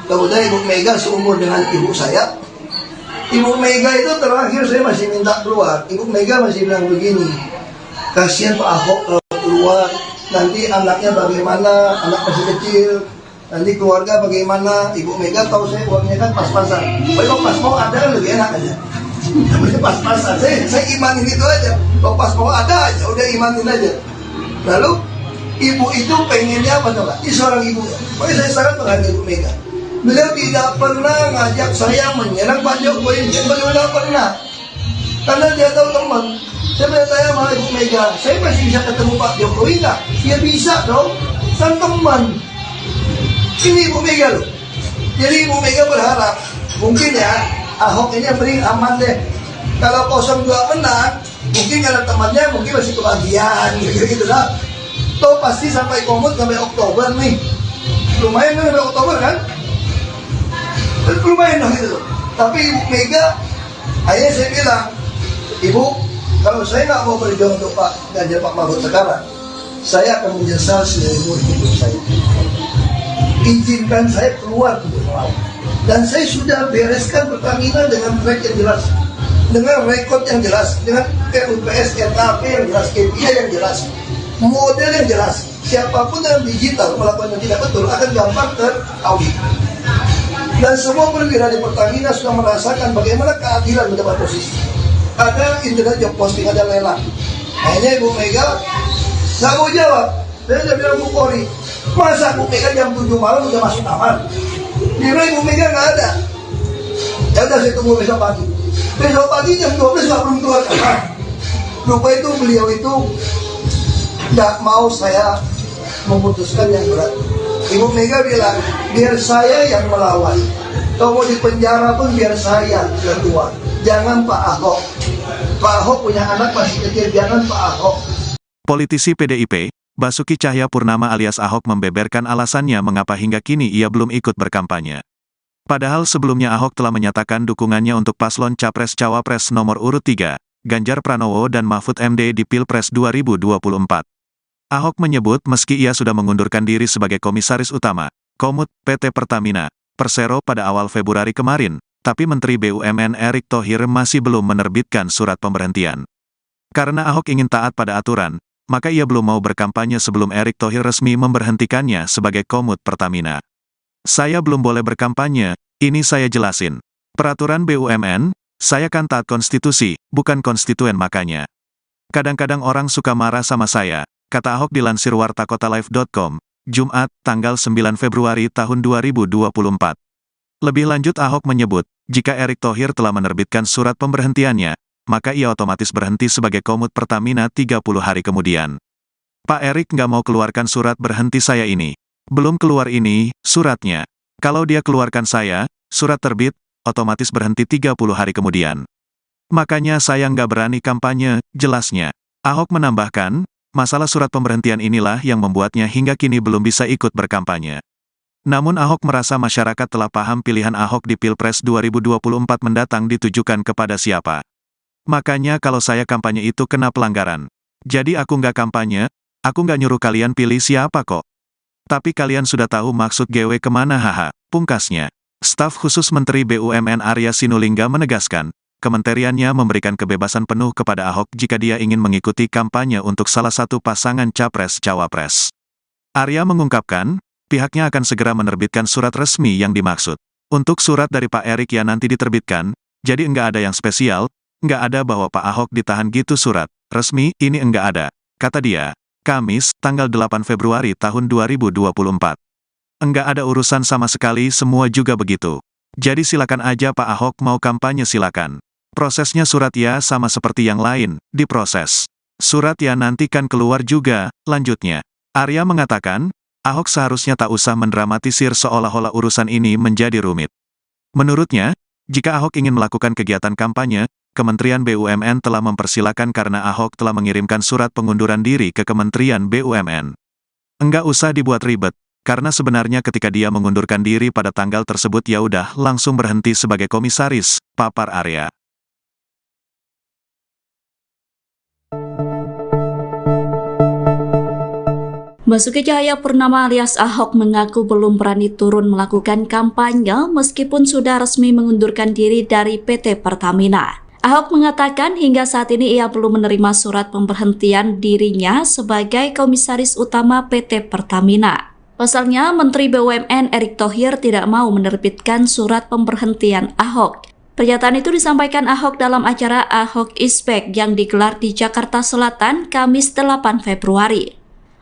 Kemudian Ibu Mega seumur dengan ibu saya. Ibu Mega itu terakhir saya masih minta keluar. Ibu Mega masih bilang begini, kasihan Pak Ahok keluar, nanti anaknya bagaimana, anak masih kecil, nanti keluarga bagaimana. Ibu Mega tahu saya uangnya kan pas-pasan. Kalau pas mau ada kan lebih enak aja. Namanya pas-pasan, saya imanin itu aja. Kalau pas mau ada aja, udah imanin aja. Lalu ibu itu pengennya apa coba? Ini seorang ibu. Pokoknya saya sangat menghargai Ibu Mega. Beliau tidak pernah ngajak saya menyerang Pak Jokowi, beliau tidak pernah. Karena dia tahu teman. Saya bertanya sama Ibu Mega, saya masih bisa ketemu Pak Jokowi nggak? Ya bisa dong, kan teman. Ini Ibu Mega loh. Jadi Ibu Mega berharap, mungkin ya Ahok ini yang paling aman deh. Kalau 02 menang, mungkin karena temannya mungkin masih kebagian gitu lah. Toh pasti sampai komut sampai Oktober nih. Lumayan kan sampai Oktober kan? Lumayan dong gitu loh. Tapi Ibu Mega, akhirnya saya bilang, Ibu, kalau saya nggak mau berjuang untuk Pak Ganjar Pak Mahfud sekarang, saya akan menyesal seumur hidup saya. Izinkan saya keluar untuk melawan. Dan saya sudah bereskan Pertamina dengan track yang jelas, dengan rekod yang jelas, dengan RUPS, RKP yang jelas, KPI yang jelas, model yang jelas. Siapapun yang digital melakukan yang tidak betul akan gampang teraudit. Dan semua perwira di Pertamina sudah merasakan bagaimana keadilan mendapat posisi. Ada internet job posting, ada lelang. Akhirnya Ibu Mega nggak mau jawab. Saya sudah bilang Bu Kori, masa Bu Mega jam 7 malam udah masuk kamar? Dia Ibu Mega nggak ada. Ya udah saya tunggu besok pagi. Besok pagi jam 12 nggak belum keluar kamar. Lupa itu beliau itu nggak mau saya memutuskan yang berat. Ibu Mega bilang, biar saya yang melawan. Kalau mau di penjara pun biar saya yang keluar. Jangan Pak Ahok. Pak Ahok punya anak masih kecil, jangan Pak Ahok. Politisi PDIP, Basuki Cahayapurnama alias Ahok membeberkan alasannya mengapa hingga kini ia belum ikut berkampanye. Padahal sebelumnya Ahok telah menyatakan dukungannya untuk paslon Capres-Cawapres nomor urut 3, Ganjar Pranowo dan Mahfud MD di Pilpres 2024. Ahok menyebut meski ia sudah mengundurkan diri sebagai Komisaris Utama, Komut, PT Pertamina, Persero pada awal Februari kemarin, tapi Menteri BUMN Erick Thohir masih belum menerbitkan surat pemberhentian. Karena Ahok ingin taat pada aturan, maka ia belum mau berkampanye sebelum Erick Thohir resmi memberhentikannya sebagai Komut Pertamina. Saya belum boleh berkampanye, ini saya jelasin. Peraturan BUMN, saya kan taat konstitusi, bukan konstituen makanya. Kadang-kadang orang suka marah sama saya, kata Ahok dilansir wartakotalive.com, Jumat, tanggal 9 Februari tahun 2024. Lebih lanjut Ahok menyebut, jika Erick Thohir telah menerbitkan surat pemberhentiannya, maka ia otomatis berhenti sebagai Komut Pertamina 30 hari kemudian. Pak Erick nggak mau keluarkan surat berhenti saya ini. Belum keluar ini, suratnya. Kalau dia keluarkan saya, surat terbit, otomatis berhenti 30 hari kemudian. Makanya saya nggak berani kampanye, jelasnya. Ahok menambahkan, masalah surat pemberhentian inilah yang membuatnya hingga kini belum bisa ikut berkampanye. Namun Ahok merasa masyarakat telah paham pilihan Ahok di Pilpres 2024 mendatang ditujukan kepada siapa. Makanya kalau saya kampanye itu kena pelanggaran. Jadi aku nggak kampanye, aku nggak nyuruh kalian pilih siapa kok. Tapi kalian sudah tahu maksud GW kemana haha, pungkasnya. Staf khusus Menteri BUMN Arya Sinulinga menegaskan, kementeriannya memberikan kebebasan penuh kepada Ahok jika dia ingin mengikuti kampanye untuk salah satu pasangan Capres-Cawapres. Arya mengungkapkan, pihaknya akan segera menerbitkan surat resmi yang dimaksud. Untuk surat dari Pak Erick yang nanti diterbitkan, jadi enggak ada yang spesial, enggak ada bahwa Pak Ahok ditahan gitu surat resmi, ini enggak ada, kata dia. Kamis, tanggal 8 Februari tahun 2024. Enggak ada urusan sama sekali, semua juga begitu. Jadi silakan aja Pak Ahok mau kampanye silakan. Prosesnya surat ya sama seperti yang lain, diproses. Surat ya nanti kan keluar juga, lanjutnya. Arya mengatakan, Ahok seharusnya tak usah mendramatisir seolah-olah urusan ini menjadi rumit. Menurutnya, jika Ahok ingin melakukan kegiatan kampanye, Kementerian BUMN telah mempersilakan karena Ahok telah mengirimkan surat pengunduran diri ke Kementerian BUMN. Enggak usah dibuat ribet, karena sebenarnya ketika dia mengundurkan diri pada tanggal tersebut ya udah langsung berhenti sebagai komisaris, papar Arya. Basuki Cahayapurnama alias Ahok mengaku belum berani turun melakukan kampanye meskipun sudah resmi mengundurkan diri dari PT Pertamina. Ahok mengatakan hingga saat ini ia belum menerima surat pemberhentian dirinya sebagai Komisaris Utama PT Pertamina. Pasalnya, Menteri BUMN Erick Thohir tidak mau menerbitkan surat pemberhentian Ahok. Pernyataan itu disampaikan Ahok dalam acara Ahok Is Back yang digelar di Jakarta Selatan Kamis 8 Februari.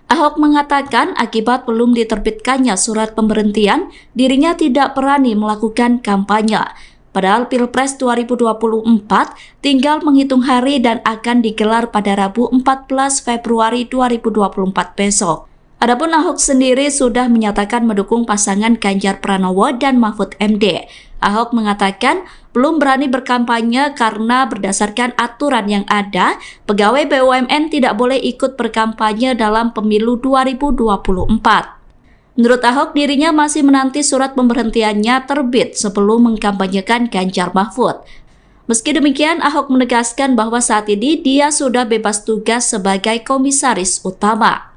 Ahok mengatakan akibat belum diterbitkannya surat pemberhentian, dirinya tidak berani melakukan kampanye. Padahal Pilpres 2024 tinggal menghitung hari dan akan digelar pada Rabu 14 Februari 2024 besok. Adapun Ahok sendiri sudah menyatakan mendukung pasangan Ganjar Pranowo dan Mahfud MD. Ahok mengatakan belum berani berkampanye karena berdasarkan aturan yang ada, pegawai BUMN tidak boleh ikut berkampanye dalam pemilu 2024. Menurut Ahok, dirinya masih menanti surat pemberhentiannya terbit sebelum mengkampanyekan Ganjar Mahfud. Meski demikian, Ahok menegaskan bahwa saat ini dia sudah bebas tugas sebagai komisaris utama.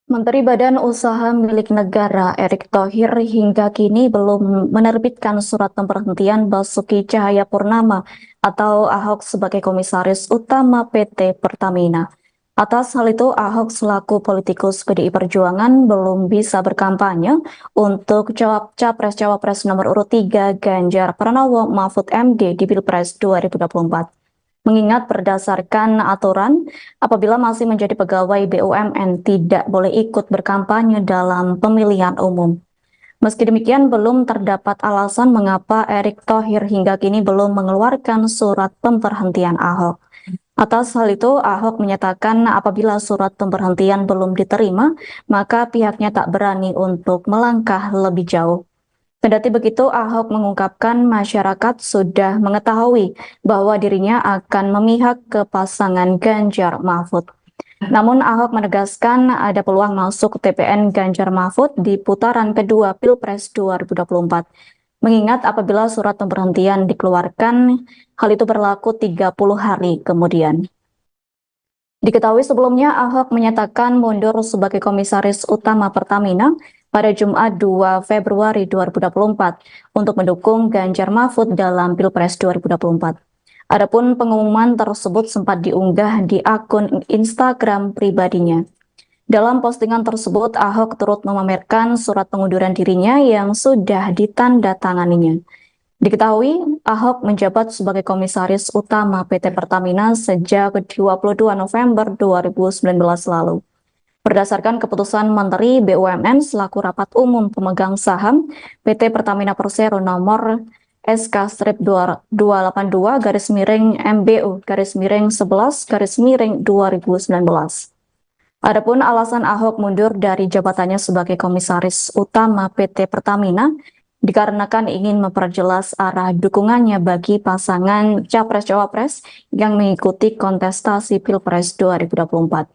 Menteri Badan Usaha Milik Negara Erick Thohir hingga kini belum menerbitkan surat pemberhentian Basuki Cahayapurnama atau Ahok sebagai komisaris utama PT Pertamina. Atas hal itu, Ahok selaku politikus PDI Perjuangan belum bisa berkampanye untuk Capres-Cawapres nomor urut 3 Ganjar Pranowo Mahfud MD di Pilpres 2024. Mengingat berdasarkan aturan, apabila masih menjadi pegawai BUMN tidak boleh ikut berkampanye dalam pemilihan umum. Meski demikian, belum terdapat alasan mengapa Erick Thohir hingga kini belum mengeluarkan surat pemberhentian Ahok. Atas hal itu, Ahok menyatakan apabila surat pemberhentian belum diterima, maka pihaknya tak berani untuk melangkah lebih jauh. Kendati begitu, Ahok mengungkapkan masyarakat sudah mengetahui bahwa dirinya akan memihak ke pasangan Ganjar Mahfud. Namun Ahok menegaskan ada peluang masuk TPN Ganjar Mahfud di putaran kedua Pilpres 2024. Mengingat apabila surat pemberhentian dikeluarkan, hal itu berlaku 30 hari kemudian. Diketahui sebelumnya Ahok menyatakan mundur sebagai komisaris utama Pertamina pada Jumat 2 Februari 2024 untuk mendukung Ganjar Mahfud dalam Pilpres 2024. Adapun pengumuman tersebut sempat diunggah di akun Instagram pribadinya. Dalam postingan tersebut, Ahok turut memamerkan surat pengunduran dirinya yang sudah ditandatanganinya. Diketahui, Ahok menjabat sebagai komisaris utama PT Pertamina sejak 22 November 2019 lalu. Berdasarkan keputusan Menteri BUMN selaku rapat umum pemegang saham PT Pertamina Persero nomor SK-228-MBU-11-2019. Adapun alasan Ahok mundur dari jabatannya sebagai komisaris utama PT Pertamina dikarenakan ingin memperjelas arah dukungannya bagi pasangan Capres-Cawapres yang mengikuti kontestasi Pilpres 2024.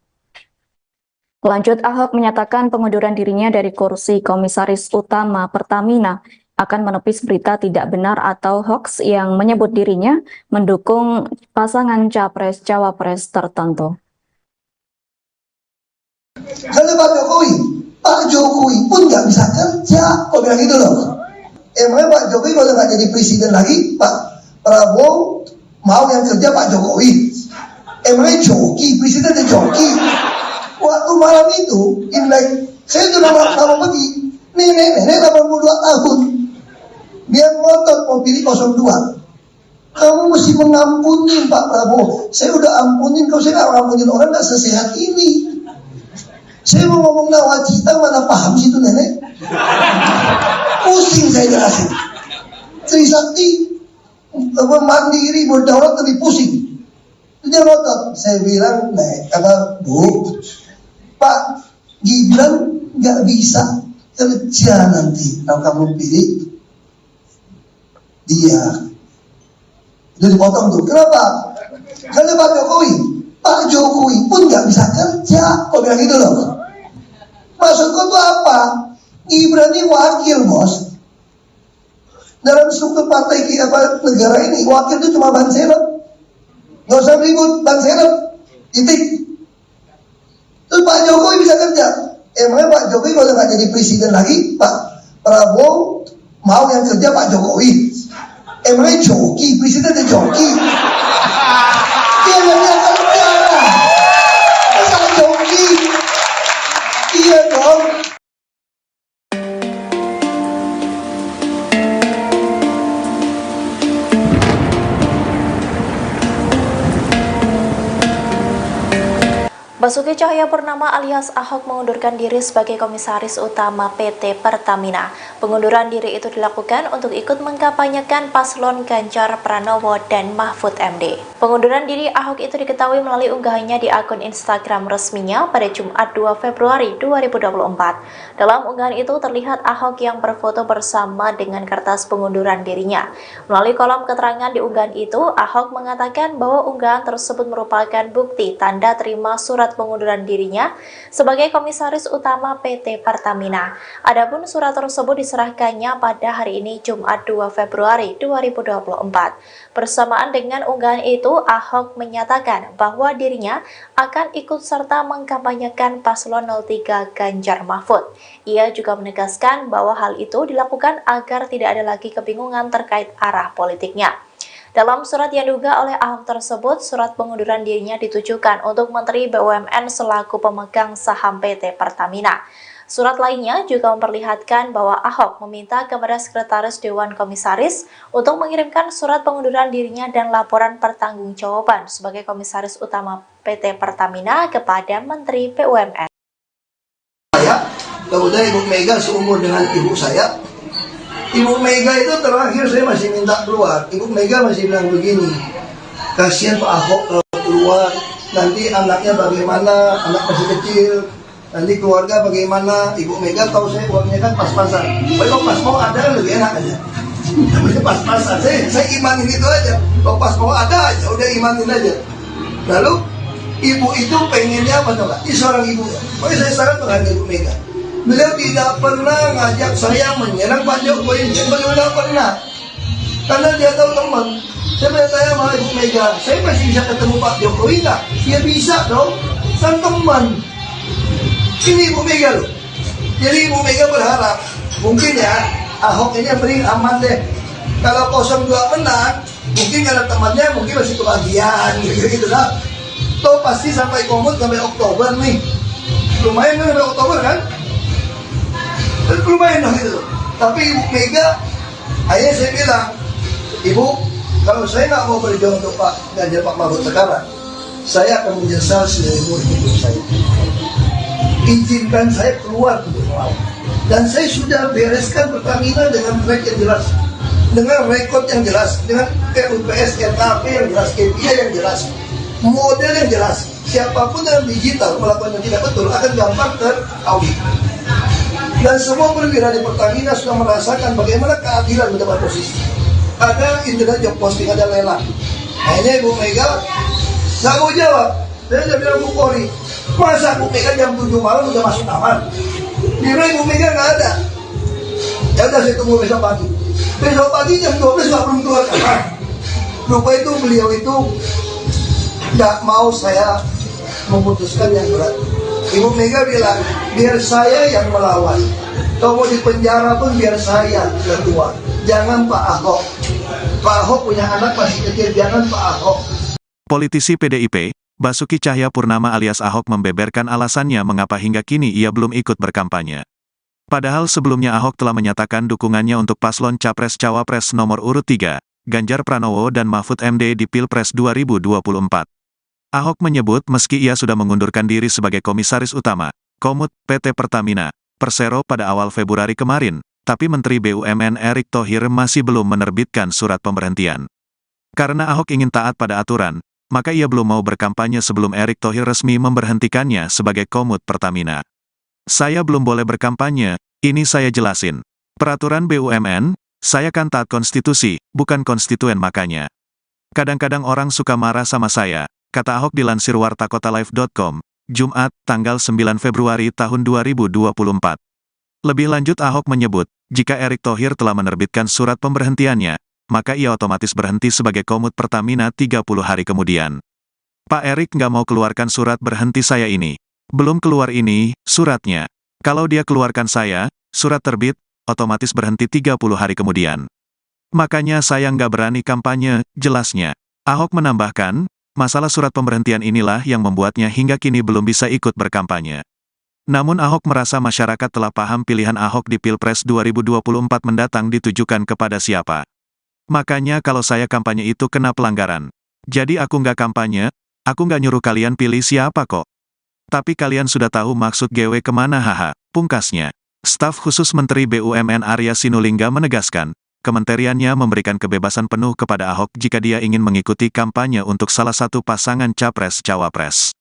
Lanjut, Ahok menyatakan pengunduran dirinya dari kursi komisaris utama Pertamina akan menepis berita tidak benar atau hoax yang menyebut dirinya mendukung pasangan Capres-Cawapres tertentu. Kalau Pak Jokowi pun nggak bisa kerja, kok bilang gitu loh. Emangnya Pak Jokowi kalau nggak jadi presiden lagi, Pak Prabowo mau yang kerja Pak Jokowi? Emangnya joki, presidennya joki? Waktu malam itu, Imlek, saya sudah lama pergi, nenek 82 tahun, dia ngotot mau pilih 02. Kamu mesti mengampuni Pak Prabowo. Saya udah ampunin, kalau saya nggak ampunin orang nggak sesehat ini. Saya mau ngomong nawacita, mana paham situ nenek? Pusing saya jelasin. Trisakti mandiri berdaulat lebih pusing. Dia ngotot. Saya bilang, Bu, Pak Gibran nggak bisa kerja nanti kalau kamu pilih dia. Itu dipotong tuh. Kenapa? Karena Pak Jokowi pun nggak bisa kerja, kok bilang gitu loh. Maksudku tuh apa? Gibran ini wakil, bos. Dalam struktur partai negara ini, wakil itu cuma ban serep. Nggak usah ribut, ban serep. Titik. Terus Pak Jokowi bisa kerja. Emangnya Pak Jokowi kalau nggak jadi presiden lagi, Pak Prabowo mau yang kerja Pak Jokowi? Emangnya joki, presidennya joki? Dia nggak bisa kerja. Masa joki? Iya dong. Basuki Cahayapurnama alias Ahok mengundurkan diri sebagai Komisaris Utama PT Pertamina. Pengunduran diri itu dilakukan untuk ikut mengkampanyekan paslon Ganjar Pranowo dan Mahfud MD. Pengunduran diri Ahok itu diketahui melalui unggahannya di akun Instagram resminya pada Jumat 2 Februari 2024. Dalam unggahan itu terlihat Ahok yang berfoto bersama dengan kertas pengunduran dirinya. Melalui kolom keterangan di unggahan itu, Ahok mengatakan bahwa unggahan tersebut merupakan bukti tanda terima surat pengunduran dirinya sebagai Komisaris Utama PT Pertamina. Adapun surat tersebut diserahkannya pada hari ini Jumat 2 Februari 2024. Bersamaan dengan unggahan itu, Ahok menyatakan bahwa dirinya akan ikut serta mengkampanyekan paslon 03 Ganjar Mahfud. Ia juga menegaskan bahwa hal itu dilakukan agar tidak ada lagi kebingungan terkait arah politiknya. Dalam surat yang diunggah oleh Ahok tersebut, surat pengunduran dirinya ditujukan untuk Menteri BUMN selaku pemegang saham PT Pertamina. Surat lainnya juga memperlihatkan bahwa Ahok meminta kepada Sekretaris Dewan Komisaris untuk mengirimkan surat pengunduran dirinya dan laporan pertanggungjawaban sebagai Komisaris Utama PT Pertamina kepada Menteri BUMN. Kemudian Ibu Mega seumur dengan ibu saya. Ibu Mega itu terakhir saya masih minta keluar. Ibu Mega masih bilang begini, kasihan Pak Ahok kalau keluar, nanti anaknya bagaimana, anak masih kecil, nanti keluarga bagaimana. Ibu Mega tahu saya uangnya kan pas-pasan. Kalau pas mau ada lebih enak aja. Namanya pas-pasan, saya imanin itu aja. Kalau pas mau ada aja, udah imanin aja. Lalu ibu itu pengennya apa coba? Ini seorang ibu ya. Pokoknya saya sangat menghargai Ibu Mega. Beliau tidak pernah ngajak saya menyerang Pak Jokowi, beliau tidak pernah. Karena dia tahu teman. Saya bertanya sama Ibu Mega, saya masih bisa ketemu Pak Jokowi nggak? Dia bisa dong, kan teman. Ini Ibu Mega loh. Jadi Ibu Mega berharap, mungkin ya Ahok ini yang paling aman deh. Kalau 02 menang, mungkin karena temannya mungkin masih kebagian gitu lah. Toh pasti sampai komut sampai Oktober nih. Lumayan kan sampai Oktober kan? Lumayan dong gitu. Tapi Ibu Mega, akhirnya saya bilang, Ibu, kalau saya nggak mau berjuang untuk Pak Ganjar Pak Mahfud sekarang, saya akan menyesal seumur hidup saya. Izinkan saya keluar untuk melawan. Dan saya sudah bereskan Pertamina dengan track yang jelas, dengan rekod yang jelas, dengan RUPS, RKP yang jelas, KPI yang jelas, model yang jelas. Siapapun yang digital melakukan yang tidak betul akan gampang teraudit. Dan semua perwira di Pertamina sudah merasakan bagaimana keadilan mendapat posisi. Ada internet job posting, ada lelang. Akhirnya Ibu Mega nggak mau jawab. Saya sudah bilang Bu Kori, masa Bu Mega jam 7 malam udah masuk kamar? Kira Ibu Mega nggak ada. Ya udah saya tunggu besok pagi. Besok pagi jam 12 nggak belum keluar kamar. Lupa itu beliau itu nggak mau saya memutuskan yang berat. Ibu Mega bilang, biar saya yang melawan. Kalau mau di penjara pun biar saya yang keluar. Jangan Pak Ahok. Pak Ahok punya anak masih kecil, jangan Pak Ahok. Politisi PDIP, Basuki Cahayapurnama alias Ahok membeberkan alasannya mengapa hingga kini ia belum ikut berkampanye. Padahal sebelumnya Ahok telah menyatakan dukungannya untuk paslon Capres-Cawapres nomor urut 3, Ganjar Pranowo dan Mahfud MD di Pilpres 2024. Ahok menyebut meski ia sudah mengundurkan diri sebagai Komisaris Utama, Komut, PT Pertamina, Persero pada awal Februari kemarin, tapi Menteri BUMN Erick Thohir masih belum menerbitkan surat pemberhentian. Karena Ahok ingin taat pada aturan, maka ia belum mau berkampanye sebelum Erick Thohir resmi memberhentikannya sebagai Komut Pertamina. Saya belum boleh berkampanye, ini saya jelasin. Peraturan BUMN, saya kan taat konstitusi, bukan konstituen makanya. Kadang-kadang orang suka marah sama saya, kata Ahok dilansir wartakotalive.com, Jumat, tanggal 9 Februari tahun 2024. Lebih lanjut Ahok menyebut, jika Erick Thohir telah menerbitkan surat pemberhentiannya, maka ia otomatis berhenti sebagai Komut Pertamina 30 hari kemudian. Pak Erick nggak mau keluarkan surat berhenti saya ini. Belum keluar ini, suratnya. Kalau dia keluarkan saya, surat terbit, otomatis berhenti 30 hari kemudian. Makanya saya nggak berani kampanye, jelasnya. Ahok menambahkan, masalah surat pemberhentian inilah yang membuatnya hingga kini belum bisa ikut berkampanye. Namun Ahok merasa masyarakat telah paham pilihan Ahok di Pilpres 2024 mendatang ditujukan kepada siapa. Makanya kalau saya kampanye itu kena pelanggaran. Jadi aku nggak kampanye, aku nggak nyuruh kalian pilih siapa kok. Tapi kalian sudah tahu maksud GW kemana haha, pungkasnya. Staf khusus Menteri BUMN Arya Sinulinga menegaskan, kementeriannya memberikan kebebasan penuh kepada Ahok jika dia ingin mengikuti kampanye untuk salah satu pasangan Capres-Cawapres.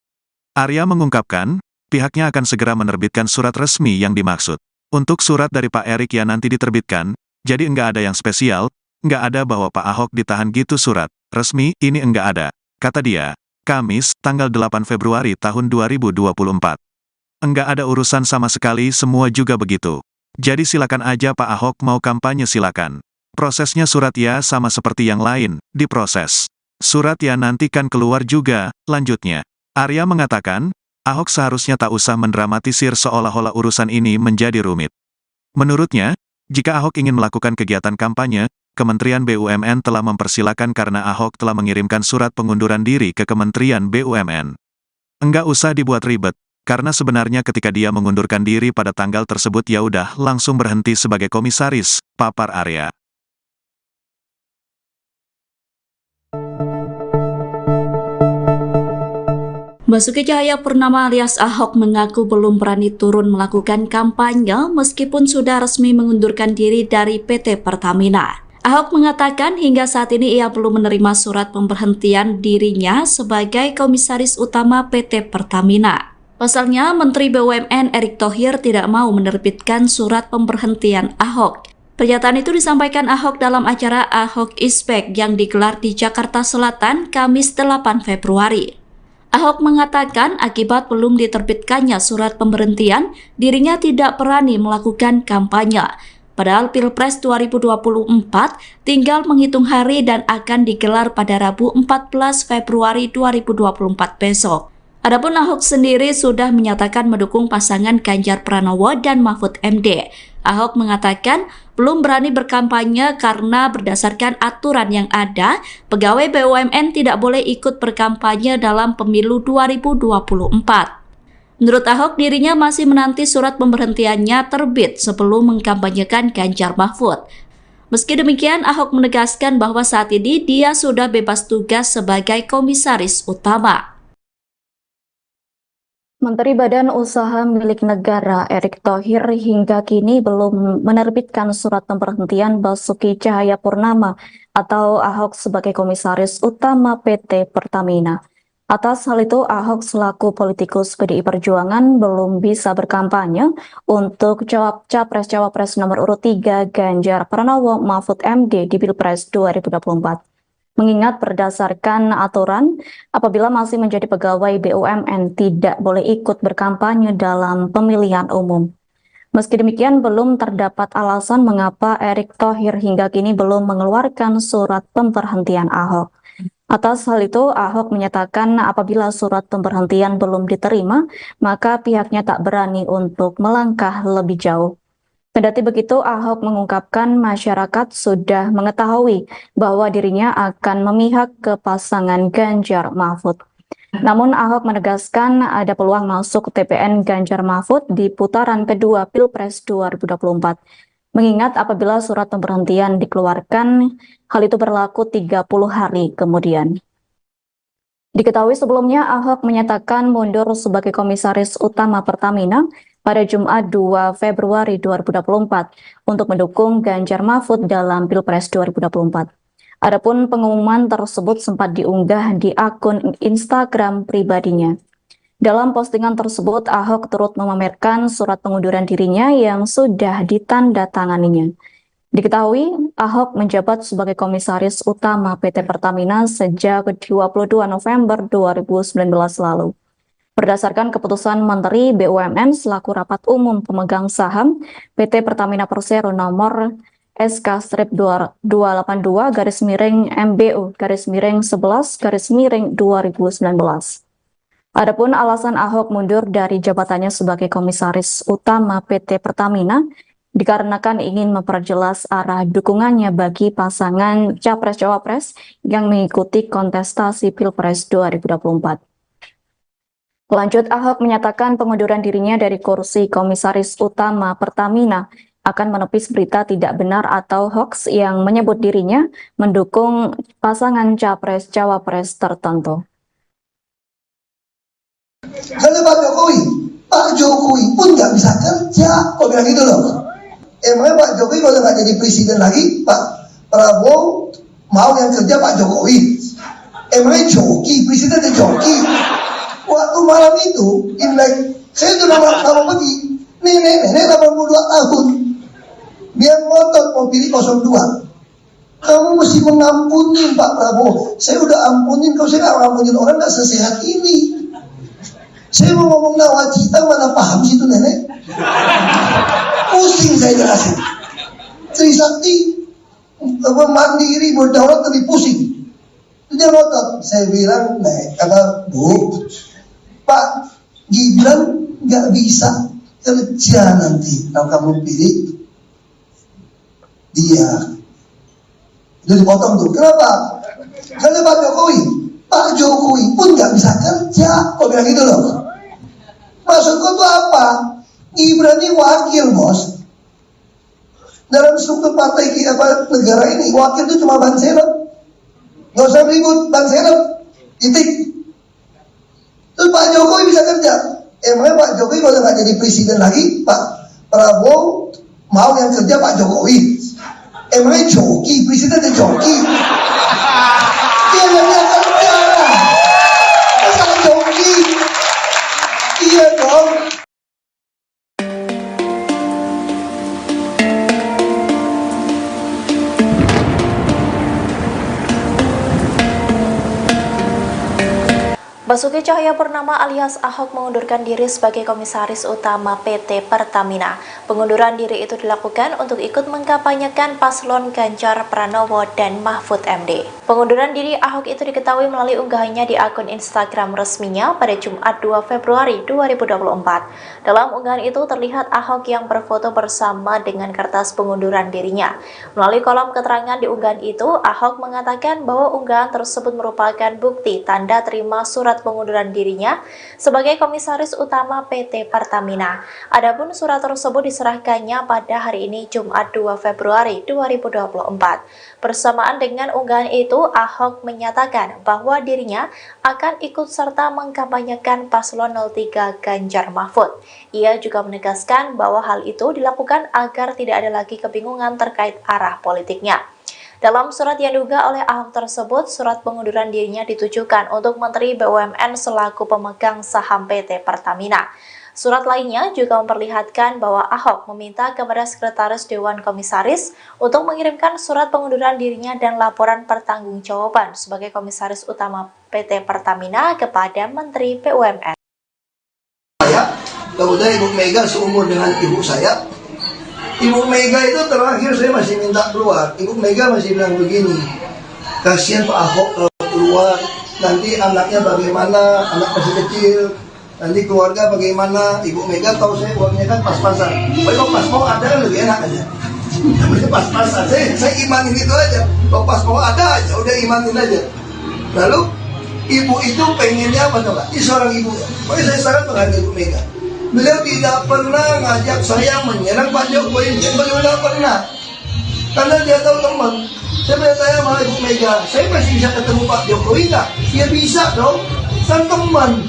Arya mengungkapkan, pihaknya akan segera menerbitkan surat resmi yang dimaksud. Untuk surat dari Pak Erik yang nanti diterbitkan, jadi enggak ada yang spesial, enggak ada bahwa Pak Ahok ditahan gitu surat resmi, ini enggak ada, kata dia. Kamis, tanggal 8 Februari tahun 2024. Enggak ada urusan sama sekali, semua juga begitu. Jadi silakan aja Pak Ahok mau kampanye silakan. Prosesnya surat ya sama seperti yang lain, diproses. Surat ya nanti kan keluar juga, lanjutnya. Arya mengatakan, Ahok seharusnya tak usah mendramatisir seolah-olah urusan ini menjadi rumit. Menurutnya, jika Ahok ingin melakukan kegiatan kampanye, Kementerian BUMN telah mempersilakan karena Ahok telah mengirimkan surat pengunduran diri ke Kementerian BUMN. Enggak usah dibuat ribet, karena sebenarnya ketika dia mengundurkan diri pada tanggal tersebut ya udah langsung berhenti sebagai komisaris, papar Arya. Basuki Cahayapurnama alias Ahok mengaku belum berani turun melakukan kampanye meskipun sudah resmi mengundurkan diri dari PT Pertamina. Ahok mengatakan hingga saat ini ia belum menerima surat pemberhentian dirinya sebagai komisaris utama PT Pertamina. Pasalnya, Menteri BUMN Erick Thohir tidak mau menerbitkan surat pemberhentian Ahok. Pernyataan itu disampaikan Ahok dalam acara Ahok is Back yang digelar di Jakarta Selatan Kamis 8 Februari. Ahok mengatakan akibat belum diterbitkannya surat pemberhentian, dirinya tidak berani melakukan kampanye. Padahal Pilpres 2024 tinggal menghitung hari dan akan digelar pada Rabu 14 Februari 2024 besok. Adapun Ahok sendiri sudah menyatakan mendukung pasangan Ganjar Pranowo dan Mahfud MD. Ahok mengatakan belum berani berkampanye karena berdasarkan aturan yang ada, pegawai BUMN tidak boleh ikut berkampanye dalam pemilu 2024. Menurut Ahok, dirinya masih menanti surat pemberhentiannya terbit sebelum mengkampanyekan Ganjar Mahfud. Meski demikian, Ahok menegaskan bahwa saat ini dia sudah bebas tugas sebagai komisaris utama. Menteri Badan Usaha Milik Negara Erick Thohir hingga kini belum menerbitkan surat pemberhentian Basuki Cahayapurnama atau Ahok sebagai komisaris utama PT Pertamina. Atas hal itu, Ahok selaku politikus PDI Perjuangan belum bisa berkampanye untuk Capres-Cawapres nomor urut 3 Ganjar Pranowo Mahfud MD di Pilpres 2024. Mengingat berdasarkan aturan, apabila masih menjadi pegawai BUMN tidak boleh ikut berkampanye dalam pemilihan umum. Meski demikian, belum terdapat alasan mengapa Erick Thohir hingga kini belum mengeluarkan surat pemberhentian Ahok. Atas hal itu, Ahok menyatakan apabila surat pemberhentian belum diterima, maka pihaknya tak berani untuk melangkah lebih jauh. Kendati begitu, Ahok mengungkapkan masyarakat sudah mengetahui bahwa dirinya akan memihak ke pasangan Ganjar Mahfud. Namun Ahok menegaskan ada peluang masuk TPN Ganjar Mahfud di putaran kedua Pilpres 2024. Mengingat apabila surat pemberhentian dikeluarkan, hal itu berlaku 30 hari kemudian. Diketahui sebelumnya Ahok menyatakan mundur sebagai komisaris utama Pertamina pada Jumat 2 Februari 2024 untuk mendukung Ganjar Mahfud dalam Pilpres 2024. Adapun pengumuman tersebut sempat diunggah di akun Instagram pribadinya. Dalam postingan tersebut, Ahok turut memamerkan surat pengunduran dirinya yang sudah ditandatanganinya. Diketahui, Ahok menjabat sebagai komisaris utama PT Pertamina sejak 22 November 2019 lalu. Berdasarkan keputusan Menteri BUMN selaku rapat umum pemegang saham PT Pertamina Persero nomor SK-228-MBU-11-2019. Adapun alasan Ahok mundur dari jabatannya sebagai komisaris utama PT Pertamina dikarenakan ingin memperjelas arah dukungannya bagi pasangan Capres-Cawapres yang mengikuti kontestasi Pilpres 2024. Lanjut, Ahok menyatakan pengunduran dirinya dari kursi komisaris utama Pertamina akan menepis berita tidak benar atau hoax yang menyebut dirinya mendukung pasangan Capres-Cawapres tertentu. Kalau Pak Jokowi pun nggak bisa kerja, kok bilang gitu loh. Emangnya Pak Jokowi kalau nggak jadi presiden lagi, Pak Prabowo mau yang kerja Pak Jokowi? Emangnya joki, presidennya joki. Waktu malam itu, Imlek, saya sudah lama pergi, nenek 82 tahun, dia ngotot mau pilih 02. Kamu mesti mengampuni Pak Prabowo. Saya udah ampunin, kalau saya nggak ngampunin orang nggak sesehat ini. Saya mau ngomong nawacita, mana paham sih itu nenek? Pusing saya jelasin. Trisakti mandiri berdaulat lebih pusing. Dia ngotot. Saya bilang, kata Bu, Pak Gibran nggak bisa kerja nanti kalau kamu pilih dia. Itu dipotong tuh. Kenapa? Karena Pak Jokowi pun nggak bisa kerja, kok bilang gitu loh. Maksudku tuh apa? Gibran ini wakil, bos. Dalam struktur partai negara ini, wakil itu cuma ban serep. Nggak usah ribut, ban serep. Titik. Terus Pak Jokowi bisa kerja. Emangnya Pak Jokowi kalau nggak jadi presiden lagi, Pak Prabowo mau yang kerja Pak Jokowi? Emangnya joki, presidennya joki? Dia nggak bisa kerja. Masa joki? Iya dong. Basuki Cahayapurnama alias Ahok mengundurkan diri sebagai Komisaris Utama PT Pertamina. Pengunduran diri itu dilakukan untuk ikut mengkampanyekan paslon Ganjar Pranowo dan Mahfud MD. Pengunduran diri Ahok itu diketahui melalui unggahannya di akun Instagram resminya pada Jumat 2 Februari 2024. Dalam unggahan itu terlihat Ahok yang berfoto bersama dengan kertas pengunduran dirinya. Melalui kolom keterangan di unggahan itu, Ahok mengatakan bahwa unggahan tersebut merupakan bukti tanda terima surat pengunduran dirinya sebagai Komisaris Utama PT Pertamina. Adapun surat tersebut diserahkannya pada hari ini Jumat 2 Februari 2024. Bersamaan dengan unggahan itu, Ahok menyatakan bahwa dirinya akan ikut serta mengkampanyekan paslon 03 Ganjar Mahfud. Ia juga menegaskan bahwa hal itu dilakukan agar tidak ada lagi kebingungan terkait arah politiknya. Dalam surat yang diunggah oleh Ahok tersebut, surat pengunduran dirinya ditujukan untuk Menteri BUMN selaku pemegang saham PT Pertamina. Surat lainnya juga memperlihatkan bahwa Ahok meminta kepada Sekretaris Dewan Komisaris untuk mengirimkan surat pengunduran dirinya dan laporan pertanggungjawaban sebagai Komisaris Utama PT Pertamina kepada Menteri BUMN. Kemudian Ibu Mega seumur dengan ibu saya. Ibu Mega itu terakhir saya masih minta keluar. Ibu Mega masih bilang begini, kasihan Pak Ahok kalau keluar, nanti anaknya bagaimana, anak masih kecil, nanti keluarga bagaimana. Ibu Mega tahu saya uangnya kan pas-pasan. Kalau pas mau ada kan lebih enak aja. Pas-pasan, saya imanin itu aja. Kalau pas mau ada aja, udah imanin aja. Lalu ibu itu pengennya apa coba? Ini seorang ibu ya. Pokoknya saya sangat menghargai Ibu Mega. Beliau tidak pernah ngajak saya menyerang Pak Jokowi, beliau tidak pernah. Karena dia tahu teman. Saya bertanya sama Ibu Mega, saya masih bisa ketemu Pak Jokowi nggak? Ya bisa dong, kan teman.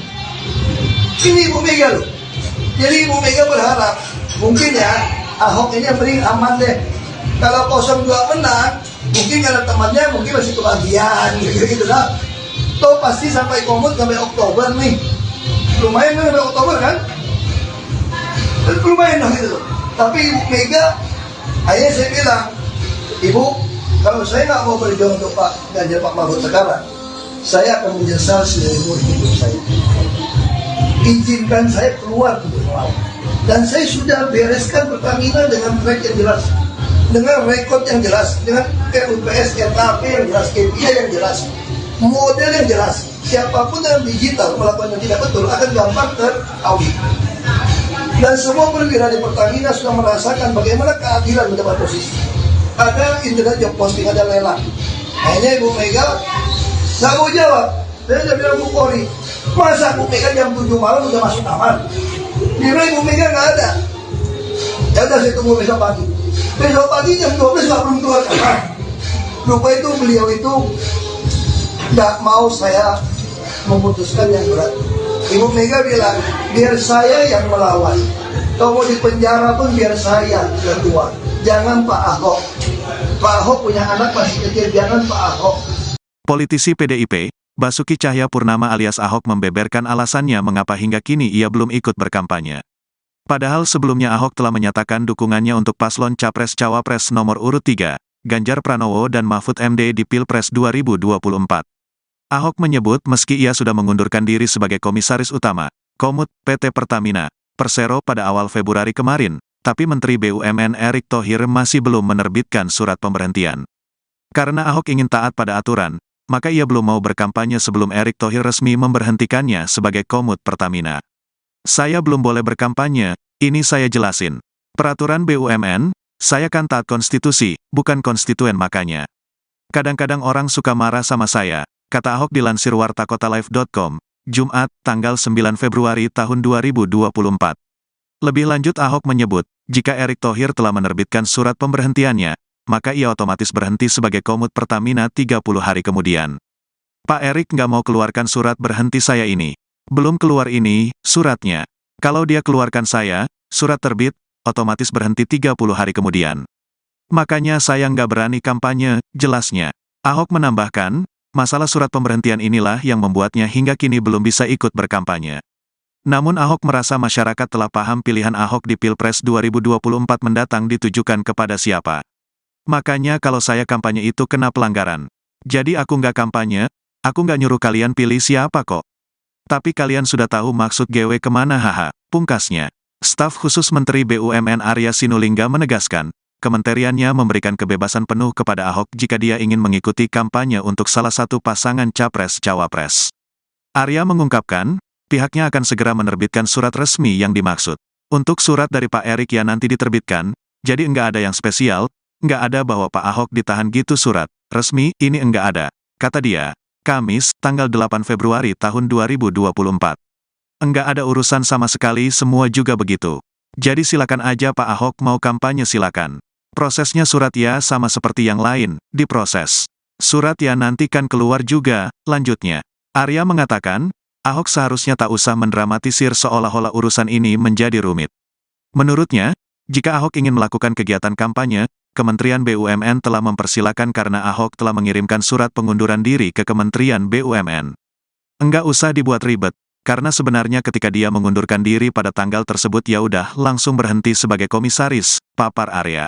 Ini Ibu Mega loh. Jadi Ibu Mega berharap, mungkin ya Ahok ini yang paling aman deh. Kalau 02 menang, mungkin karena temannya mungkin masih kebagian gitu lah. Toh pasti sampai komut sampai Oktober nih. Lumayan kan sampai Oktober kan? Lumayan dong gitu. Tapi Ibu Mega, akhirnya saya bilang, Ibu, kalau saya nggak mau berjuang untuk Pak Ganjar Pak Mahfud sekarang, saya akan menyesal seumur hidup saya. Izinkan saya keluar untuk melawan. Dan saya sudah bereskan Pertamina dengan track yang jelas, dengan rekod yang jelas, dengan RUPS, RKP yang jelas, KPI yang jelas, model yang jelas. Siapapun yang digital melakukan yang tidak betul akan gampang teraudit. Dan semua perwira di Pertamina sudah merasakan bagaimana keadilan mendapat posisi. Ada internet job posting, ada lelang. Akhirnya Ibu Mega nggak mau jawab. Saya sudah bilang Bu Kori, masa Bu Mega jam 7 malam udah masuk kamar? Bila Ibu Mega nggak ada. Ya udah saya tunggu besok pagi. Besok pagi jam 12 nggak belum keluar kamar. Lupa itu beliau itu nggak mau saya memutuskan yang berat. Ibu Mega bilang, biar saya yang melawan. Kau mau di penjara pun biar saya ketua. Jangan Pak Ahok. Pak Ahok punya anak masih kecil, jangan Pak Ahok. Politisi PDIP, Basuki Cahayapurnama alias Ahok membeberkan alasannya mengapa hingga kini ia belum ikut berkampanye. Padahal sebelumnya Ahok telah menyatakan dukungannya untuk paslon Capres-Cawapres nomor urut 3, Ganjar Pranowo dan Mahfud MD di Pilpres 2024. Ahok menyebut meski ia sudah mengundurkan diri sebagai Komisaris Utama, Komut, PT Pertamina, Persero pada awal Februari kemarin, tapi Menteri BUMN Erick Thohir masih belum menerbitkan surat pemberhentian. Karena Ahok ingin taat pada aturan, maka ia belum mau berkampanye sebelum Erick Thohir resmi memberhentikannya sebagai Komut Pertamina. Saya belum boleh berkampanye, ini saya jelasin. Peraturan BUMN, saya kan taat konstitusi, bukan konstituen makanya. Kadang-kadang orang suka marah sama saya, kata Ahok dilansir wartakotalive.com, Jumat, tanggal 9 Februari tahun 2024. Lebih lanjut Ahok menyebut, jika Erick Thohir telah menerbitkan surat pemberhentiannya, maka ia otomatis berhenti sebagai Komut Pertamina 30 hari kemudian. Pak Erick nggak mau keluarkan surat berhenti saya ini. Belum keluar ini, suratnya. Kalau dia keluarkan saya, surat terbit, otomatis berhenti 30 hari kemudian. Makanya saya nggak berani kampanye, jelasnya. Ahok menambahkan, masalah surat pemberhentian inilah yang membuatnya hingga kini belum bisa ikut berkampanye. Namun Ahok merasa masyarakat telah paham pilihan Ahok di Pilpres 2024 mendatang ditujukan kepada siapa. Makanya kalau saya kampanye itu kena pelanggaran. Jadi aku nggak kampanye, aku nggak nyuruh kalian pilih siapa kok. Tapi kalian sudah tahu maksud GW kemana haha, pungkasnya. Staf khusus Menteri BUMN Arya Sinulinga menegaskan, kementeriannya memberikan kebebasan penuh kepada Ahok jika dia ingin mengikuti kampanye untuk salah satu pasangan Capres-Cawapres. Arya mengungkapkan, pihaknya akan segera menerbitkan surat resmi yang dimaksud. Untuk surat dari Pak Erick yang nanti diterbitkan, jadi enggak ada yang spesial, enggak ada bahwa Pak Ahok ditahan gitu surat resmi, ini enggak ada, kata dia. Kamis, tanggal 8 Februari tahun 2024. Enggak ada urusan sama sekali, semua juga begitu. Jadi silakan aja Pak Ahok mau kampanye silakan. Prosesnya surat ya sama seperti yang lain, diproses. Surat ya nanti kan keluar juga, lanjutnya. Arya mengatakan, Ahok seharusnya tak usah mendramatisir seolah-olah urusan ini menjadi rumit. Menurutnya, jika Ahok ingin melakukan kegiatan kampanye, Kementerian BUMN telah mempersilakan karena Ahok telah mengirimkan surat pengunduran diri ke Kementerian BUMN. Enggak usah dibuat ribet, karena sebenarnya ketika dia mengundurkan diri pada tanggal tersebut ya udah langsung berhenti sebagai komisaris, papar Arya.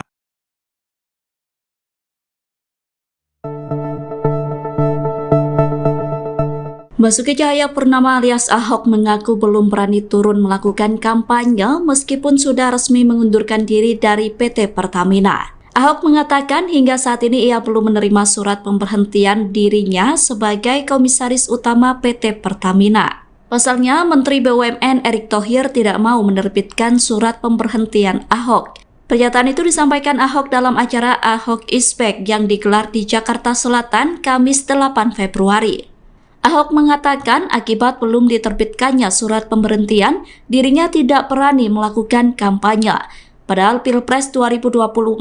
Basuki Cahayapurnama alias Ahok mengaku belum berani turun melakukan kampanye meskipun sudah resmi mengundurkan diri dari PT Pertamina. Ahok mengatakan hingga saat ini ia belum menerima surat pemberhentian dirinya sebagai Komisaris Utama PT Pertamina. Pasalnya, Menteri BUMN Erick Thohir tidak mau menerbitkan surat pemberhentian Ahok. Pernyataan itu disampaikan Ahok dalam acara Ahok is Back yang digelar di Jakarta Selatan Kamis 8 Februari. Ahok mengatakan akibat belum diterbitkannya surat pemberhentian, dirinya tidak berani melakukan kampanye. Padahal Pilpres 2024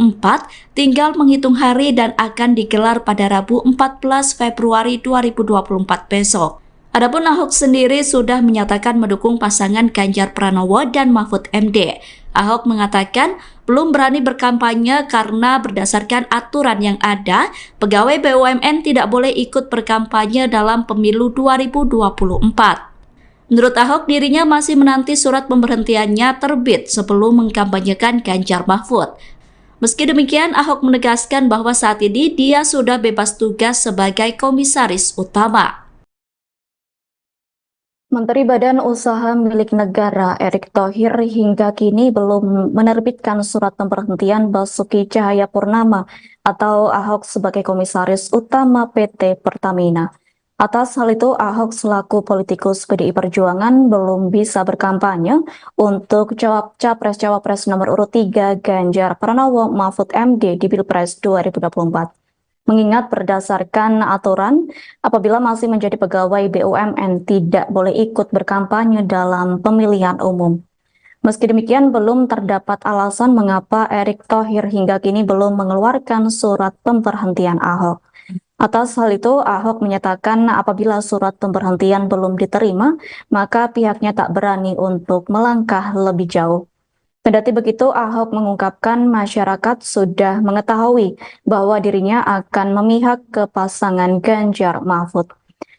tinggal menghitung hari dan akan digelar pada Rabu 14 Februari 2024 besok. Adapun Ahok sendiri sudah menyatakan mendukung pasangan Ganjar Pranowo dan Mahfud MD. Ahok mengatakan belum berani berkampanye karena berdasarkan aturan yang ada, pegawai BUMN tidak boleh ikut berkampanye dalam pemilu 2024. Menurut Ahok, dirinya masih menanti surat pemberhentiannya terbit sebelum mengkampanyekan Ganjar Mahfud. Meski demikian, Ahok menegaskan bahwa saat ini dia sudah bebas tugas sebagai Komisaris Utama. Menteri Badan Usaha Milik Negara Erick Thohir hingga kini belum menerbitkan surat pemberhentian Basuki Cahayapurnama atau Ahok sebagai Komisaris Utama PT Pertamina. Atas hal itu, Ahok selaku politikus PDI Perjuangan belum bisa berkampanye untuk Capres-Cawapres nomor urut 3 Ganjar Pranowo Mahfud MD di Pilpres 2024. Mengingat berdasarkan aturan, apabila masih menjadi pegawai BUMN tidak boleh ikut berkampanye dalam pemilihan umum. Meski demikian, belum terdapat alasan mengapa Erick Thohir hingga kini belum mengeluarkan surat pemberhentian Ahok. Atas hal itu, Ahok menyatakan apabila surat pemberhentian belum diterima, maka pihaknya tak berani untuk melangkah lebih jauh. Kendati begitu, Ahok mengungkapkan masyarakat sudah mengetahui bahwa dirinya akan memihak ke pasangan Ganjar Mahfud.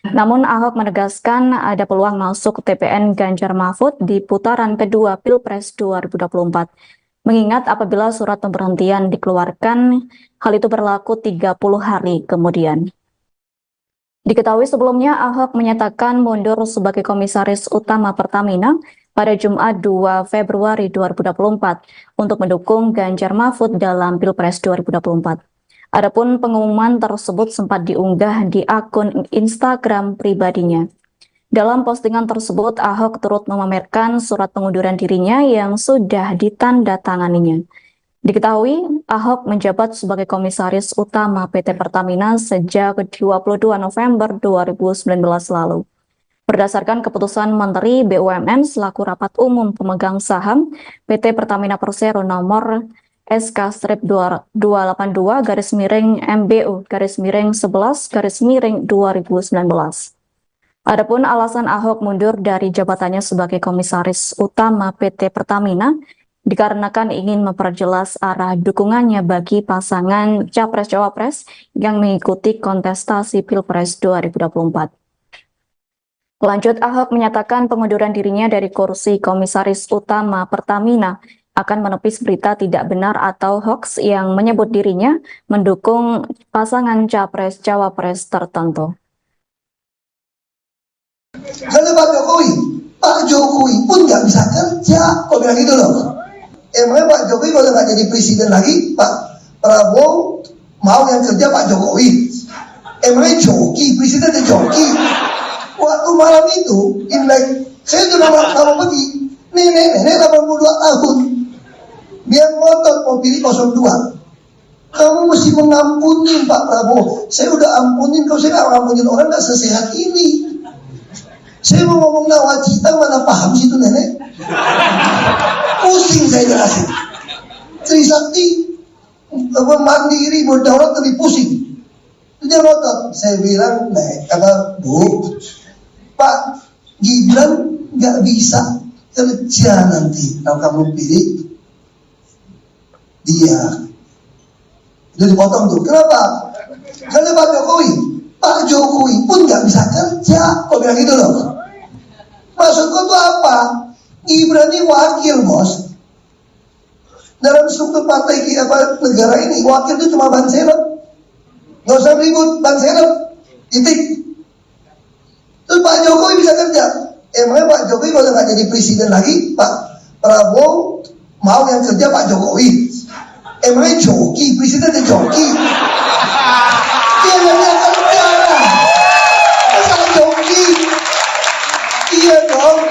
Namun Ahok menegaskan ada peluang masuk TPN Ganjar Mahfud di putaran kedua Pilpres 2024. Mengingat apabila surat pemberhentian dikeluarkan, hal itu berlaku 30 hari kemudian. Diketahui sebelumnya Ahok menyatakan mundur sebagai komisaris utama Pertamina pada Jumat 2 Februari 2024 untuk mendukung Ganjar Mahfud dalam Pilpres 2024. Adapun pengumuman tersebut sempat diunggah di akun Instagram pribadinya. Dalam postingan tersebut, Ahok turut memamerkan surat pengunduran dirinya yang sudah ditandatanganinya. Diketahui, Ahok menjabat sebagai komisaris utama PT Pertamina sejak 22 November 2019 lalu. Berdasarkan keputusan Menteri BUMN selaku Rapat Umum Pemegang Saham PT Pertamina Persero nomor SK-228-MBU-11-2019. Adapun alasan Ahok mundur dari jabatannya sebagai komisaris utama PT Pertamina dikarenakan ingin memperjelas arah dukungannya bagi pasangan Capres-Cawapres yang mengikuti kontestasi Pilpres 2024. Lanjut, Ahok menyatakan pengunduran dirinya dari kursi komisaris utama Pertamina akan menepis berita tidak benar atau hoax yang menyebut dirinya mendukung pasangan Capres-Cawapres tertentu. Kalau Pak Jokowi pun nggak bisa kerja, kok bilang gitu loh. Emangnya Pak Jokowi kalau nggak jadi presiden lagi, Pak Prabowo mau yang kerja Pak Jokowi? Emangnya joki, presiden itu joki. Waktu malam itu, Imlek, saya sudah mau pergi, nenek 82 tahun, dia ngotot mau pilih 02. Kamu mesti mengampuni Pak Prabowo. Saya udah ampunin, kalau saya nggak ngampunin orang nggak sesehat ini. Saya mau ngomong nawacita, mana paham sih itu nenek? Pusing saya jelasin. Trisakti, mandiri, berdaulat lebih pusing. Dia ngotot. Saya bilang, Bu, Pak Gibran nggak bisa kerja nanti kalau kamu pilih dia. Itu dipotong tuh. Kenapa? Karena Pak Jokowi pun nggak bisa kerja, kok bilang gitu loh. Maksudku tuh apa? Gibran ini wakil, bos. Dalam struktur partai negara ini, wakil itu cuma ban serep. Nggak usah ribut, ban serep. Titik. Terus Pak Jokowi bisa kerja. Emangnya Pak Jokowi kalau nggak jadi presiden lagi, Pak Prabowo mau yang kerja Pak Jokowi? Emangnya joki, presiden itu joki. Dia yang kerja. Masa joki? Iya dong.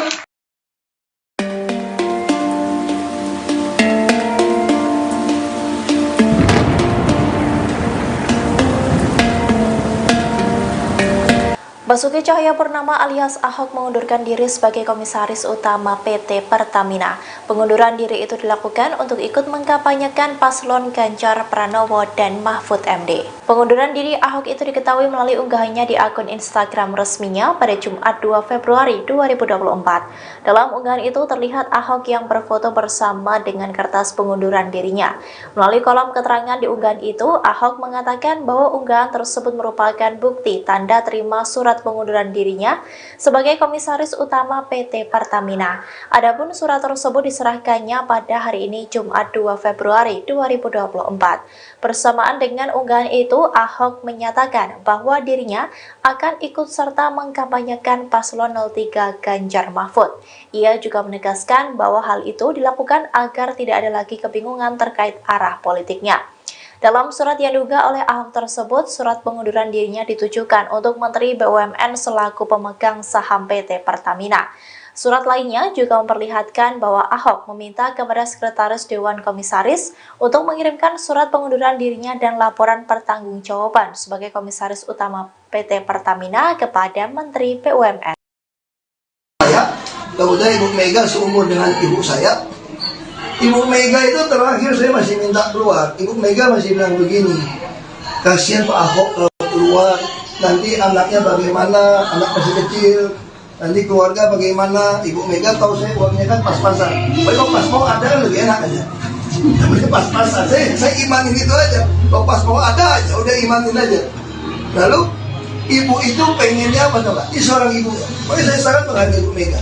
Basuki Cahayapurnama alias Ahok mengundurkan diri sebagai komisaris utama PT Pertamina. Pengunduran diri itu dilakukan untuk ikut mengkampanyekan paslon Ganjar Pranowo dan Mahfud MD. Pengunduran diri Ahok itu diketahui melalui unggahannya di akun Instagram resminya pada Jumat 2 Februari 2024. Dalam unggahan itu terlihat Ahok yang berfoto bersama dengan kertas pengunduran dirinya. Melalui kolom keterangan di unggahan itu, Ahok mengatakan bahwa unggahan tersebut merupakan bukti tanda terima surat pengunduran dirinya sebagai komisaris utama PT Pertamina. Adapun surat tersebut diserahkannya pada hari ini Jumat 2 Februari 2024. Bersamaan dengan unggahan itu, Ahok menyatakan bahwa dirinya akan ikut serta mengkampanyekan paslon 03 Ganjar Mahfud. Ia juga menegaskan bahwa hal itu dilakukan agar tidak ada lagi kebingungan terkait arah politiknya. Dalam surat yang diunggah oleh Ahok tersebut, surat pengunduran dirinya ditujukan untuk Menteri BUMN selaku pemegang saham PT Pertamina. Surat lainnya juga memperlihatkan bahwa Ahok meminta kepada Sekretaris Dewan Komisaris untuk mengirimkan surat pengunduran dirinya dan laporan pertanggungjawaban sebagai Komisaris Utama PT Pertamina kepada Menteri BUMN. Kemudian Ibu Mega seumur dengan ibu saya. Ibu Mega itu terakhir saya masih minta keluar. Ibu Mega masih bilang begini, kasihan Pak Ahok kalau keluar keluar, nanti anaknya bagaimana, anak masih kecil, nanti keluarga bagaimana. Ibu Mega tahu saya uangnya kan pas-pasan. Kalau pas mau ada kan lebih enak aja. Namanya pas-pasan, saya imanin itu aja. Kalau pas mau ada aja, udah imanin aja. Lalu ibu itu pengennya apa coba? Ini seorang ibu ya. Makanya saya sangat menghargai Ibu Mega.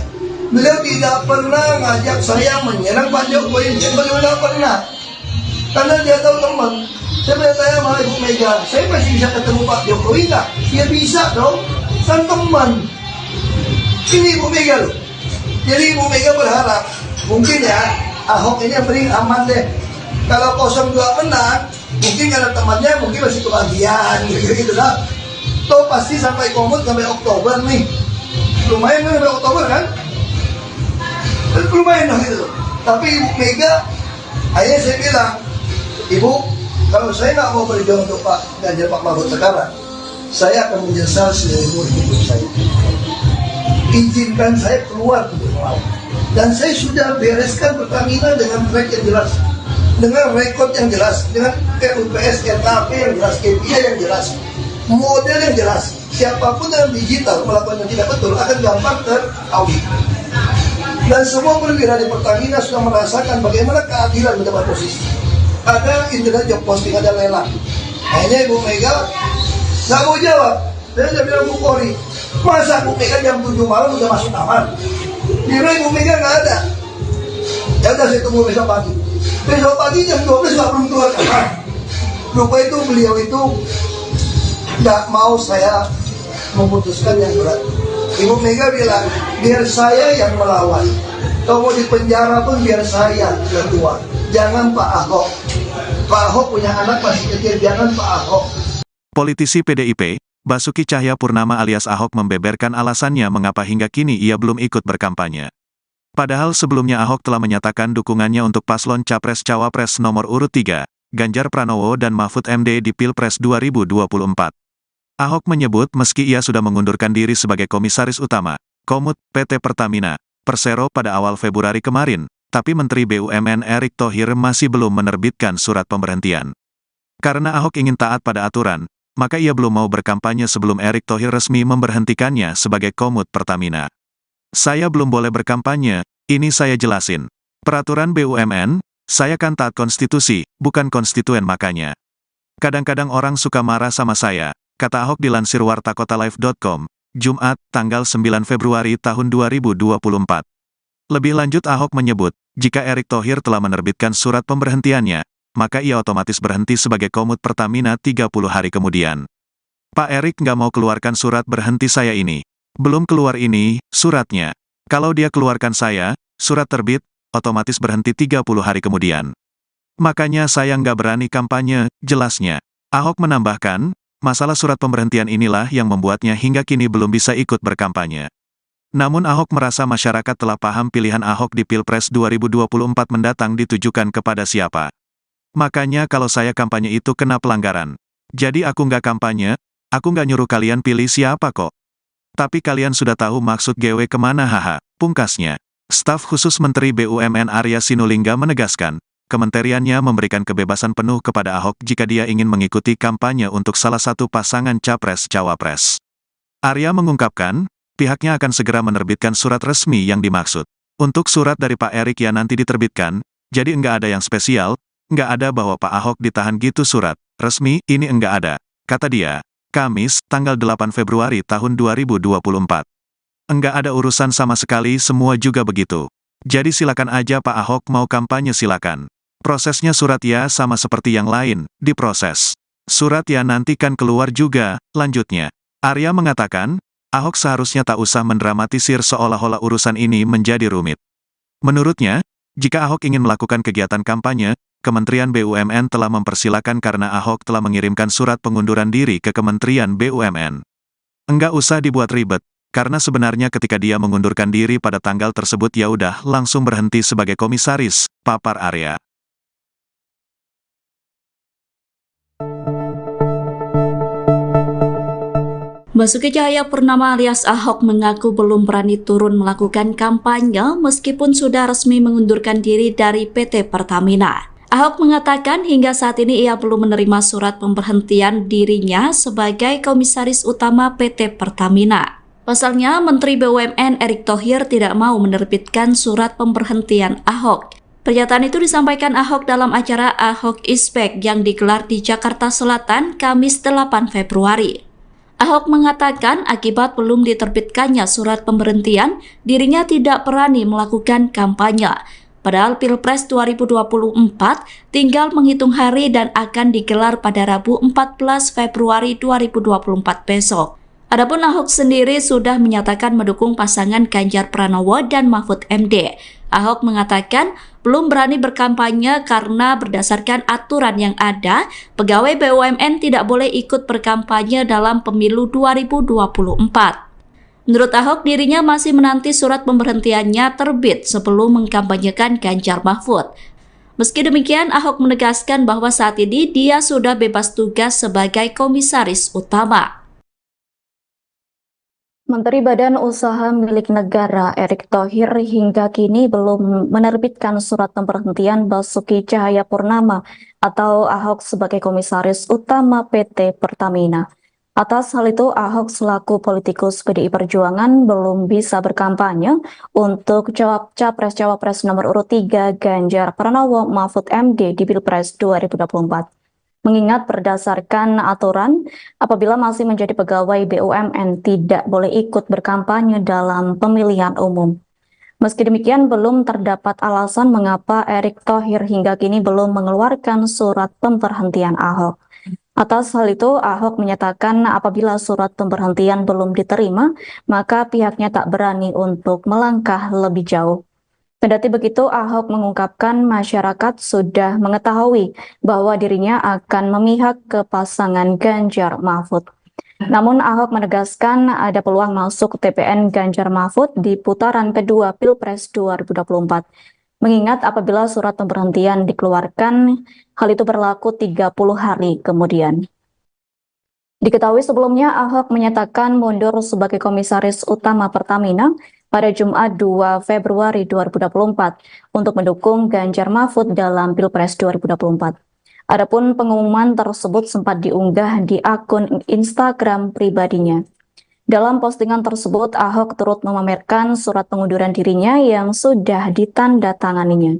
Beliau tidak pernah ngajak saya menyerang Pak Jokowi. Beliau tidak pernah. Karena dia tahu teman. Saya bertanya sama Ibu Mega, saya masih bisa ketemu Pak Jokowi nggak? Ya bisa dong, kan teman. Ini Ibu Mega loh. Jadi Ibu Mega berharap, mungkin ya, Ahok ini yang paling aman deh. Kalau 02 menang, mungkin karena temannya mungkin masih kebahagiaan gitu lah. Toh pasti sampai komut sampai Oktober nih. Lumayan kan sampai Oktober kan? Lumayan dong gitu. Tapi Ibu Mega, akhirnya saya bilang, Ibu, kalau saya nggak mau berjuang untuk Pak Ganjar Pak Mahfud sekarang, saya akan menyesal seumur hidup saya. Izinkan saya keluar untuk melawan. Dan saya sudah bereskan Pertamina dengan track yang jelas, dengan rekod yang jelas, dengan RUPS, RKP yang jelas, KPI yang jelas, model yang jelas. Siapapun yang digital melakukan yang tidak betul akan gampang teraudit. Dan semua perwira di Pertamina sudah merasakan bagaimana keadilan mendapat posisi. Ada internet job posting, ada lelang. Akhirnya Ibu Mega nggak mau jawab. Saya bilang Bu Polri, masa Bu Mega jam 7 malam udah masuk kamar? Dia bilang Ibu Mega nggak ada. Ya udah saya tunggu besok pagi. Besok pagi jam 12 nggak belum keluar kamar. Lupa itu beliau itu nggak mau saya memutuskan yang berat. Ibu Mega bilang, biar saya yang melawan. Kalau mau di penjara pun biar saya yang keluar. Jangan Pak Ahok. Pak Ahok punya anak masih kecil, jangan Pak Ahok. Politisi PDIP, Basuki Cahayapurnama alias Ahok membeberkan alasannya mengapa hingga kini ia belum ikut berkampanye. Padahal sebelumnya Ahok telah menyatakan dukungannya untuk paslon Capres-Cawapres nomor urut 3, Ganjar Pranowo dan Mahfud MD di Pilpres 2024. Ahok menyebut meski ia sudah mengundurkan diri sebagai Komisaris Utama, Komut, PT Pertamina, Persero pada awal Februari kemarin, tapi Menteri BUMN Erick Thohir masih belum menerbitkan surat pemberhentian. Karena Ahok ingin taat pada aturan, maka ia belum mau berkampanye sebelum Erick Thohir resmi memberhentikannya sebagai Komut Pertamina. Saya belum boleh berkampanye, ini saya jelasin. Peraturan BUMN, saya kan taat konstitusi, bukan konstituen makanya. Kadang-kadang orang suka marah sama saya, kata Ahok dilansir wartakotalive.com, Jumat, tanggal 9 Februari tahun 2024. Lebih lanjut Ahok menyebut, jika Erick Thohir telah menerbitkan surat pemberhentiannya, maka ia otomatis berhenti sebagai Komut Pertamina 30 hari kemudian. Pak Erick nggak mau keluarkan surat berhenti saya ini. Belum keluar ini, suratnya. Kalau dia keluarkan saya, surat terbit, otomatis berhenti 30 hari kemudian. Makanya saya nggak berani kampanye, jelasnya. Ahok menambahkan, masalah surat pemberhentian inilah yang membuatnya hingga kini belum bisa ikut berkampanye. Namun Ahok merasa masyarakat telah paham pilihan Ahok di Pilpres 2024 mendatang ditujukan kepada siapa. Makanya kalau saya kampanye itu kena pelanggaran. Jadi aku nggak kampanye, aku nggak nyuruh kalian pilih siapa kok. Tapi kalian sudah tahu maksud GW kemana haha, pungkasnya. Staf khusus Menteri BUMN Arya Sinulinga menegaskan, kementeriannya memberikan kebebasan penuh kepada Ahok jika dia ingin mengikuti kampanye untuk salah satu pasangan Capres-Cawapres. Arya mengungkapkan, pihaknya akan segera menerbitkan surat resmi yang dimaksud. Untuk surat dari Pak Erick yang nanti diterbitkan, jadi enggak ada yang spesial, enggak ada bahwa Pak Ahok ditahan gitu surat resmi, ini enggak ada, kata dia. Kamis, tanggal 8 Februari tahun 2024. Enggak ada urusan sama sekali, semua juga begitu. Jadi silakan aja Pak Ahok mau kampanye silakan. Prosesnya surat ya sama seperti yang lain, diproses. Surat ya nanti kan keluar juga, lanjutnya. Arya mengatakan, Ahok seharusnya tak usah mendramatisir seolah-olah urusan ini menjadi rumit. Menurutnya, jika Ahok ingin melakukan kegiatan kampanye, Kementerian BUMN telah mempersilakan karena Ahok telah mengirimkan surat pengunduran diri ke Kementerian BUMN. Enggak usah dibuat ribet, karena sebenarnya ketika dia mengundurkan diri pada tanggal tersebut ya udah langsung berhenti sebagai komisaris, papar Arya. Basuki Cahayapurnama alias Ahok mengaku belum berani turun melakukan kampanye meskipun sudah resmi mengundurkan diri dari PT Pertamina. Ahok mengatakan hingga saat ini ia belum menerima surat pemberhentian dirinya sebagai Komisaris Utama PT Pertamina. Pasalnya, Menteri BUMN Erick Thohir tidak mau menerbitkan surat pemberhentian Ahok. Pernyataan itu disampaikan Ahok dalam acara Ahok Ispek yang digelar di Jakarta Selatan Kamis 8 Februari. Ahok mengatakan akibat belum diterbitkannya surat pemberhentian, dirinya tidak berani melakukan kampanye. Padahal Pilpres 2024 tinggal menghitung hari dan akan digelar pada Rabu 14 Februari 2024 besok. Adapun Ahok sendiri sudah menyatakan mendukung pasangan Ganjar Pranowo dan Mahfud MD. Ahok mengatakan belum berani berkampanye karena berdasarkan aturan yang ada, pegawai BUMN tidak boleh ikut berkampanye dalam pemilu 2024. Menurut Ahok, dirinya masih menanti surat pemberhentiannya terbit sebelum mengkampanyekan Ganjar Mahfud. Meski demikian, Ahok menegaskan bahwa saat ini dia sudah bebas tugas sebagai Komisaris Utama. Menteri Badan Usaha Milik Negara Erick Thohir hingga kini belum menerbitkan surat pemberhentian Basuki Cahayapurnama atau Ahok sebagai Komisaris Utama PT Pertamina. Atas hal itu, Ahok selaku politikus PDI Perjuangan belum bisa berkampanye untuk Capres-Cawapres nomor urut 3 Ganjar Pranowo Mahfud MD di Pilpres 2024. Mengingat berdasarkan aturan, apabila masih menjadi pegawai BUMN tidak boleh ikut berkampanye dalam pemilihan umum. Meski demikian, belum terdapat alasan mengapa Erick Thohir hingga kini belum mengeluarkan surat pemberhentian Ahok. Atas hal itu, Ahok menyatakan apabila surat pemberhentian belum diterima, maka pihaknya tak berani untuk melangkah lebih jauh. Kendati begitu, Ahok mengungkapkan masyarakat sudah mengetahui bahwa dirinya akan memihak ke pasangan Ganjar Mahfud. Namun Ahok menegaskan ada peluang masuk TPN Ganjar Mahfud di putaran kedua Pilpres 2024. Mengingat apabila surat pemberhentian dikeluarkan, hal itu berlaku 30 hari kemudian. Diketahui sebelumnya Ahok menyatakan mundur sebagai Komisaris Utama Pertamina pada Jumat 2 Februari 2024 untuk mendukung Ganjar Mahfud dalam Pilpres 2024. Adapun pengumuman tersebut sempat diunggah di akun Instagram pribadinya. Dalam postingan tersebut, Ahok turut memamerkan surat pengunduran dirinya yang sudah ditandatanganinya.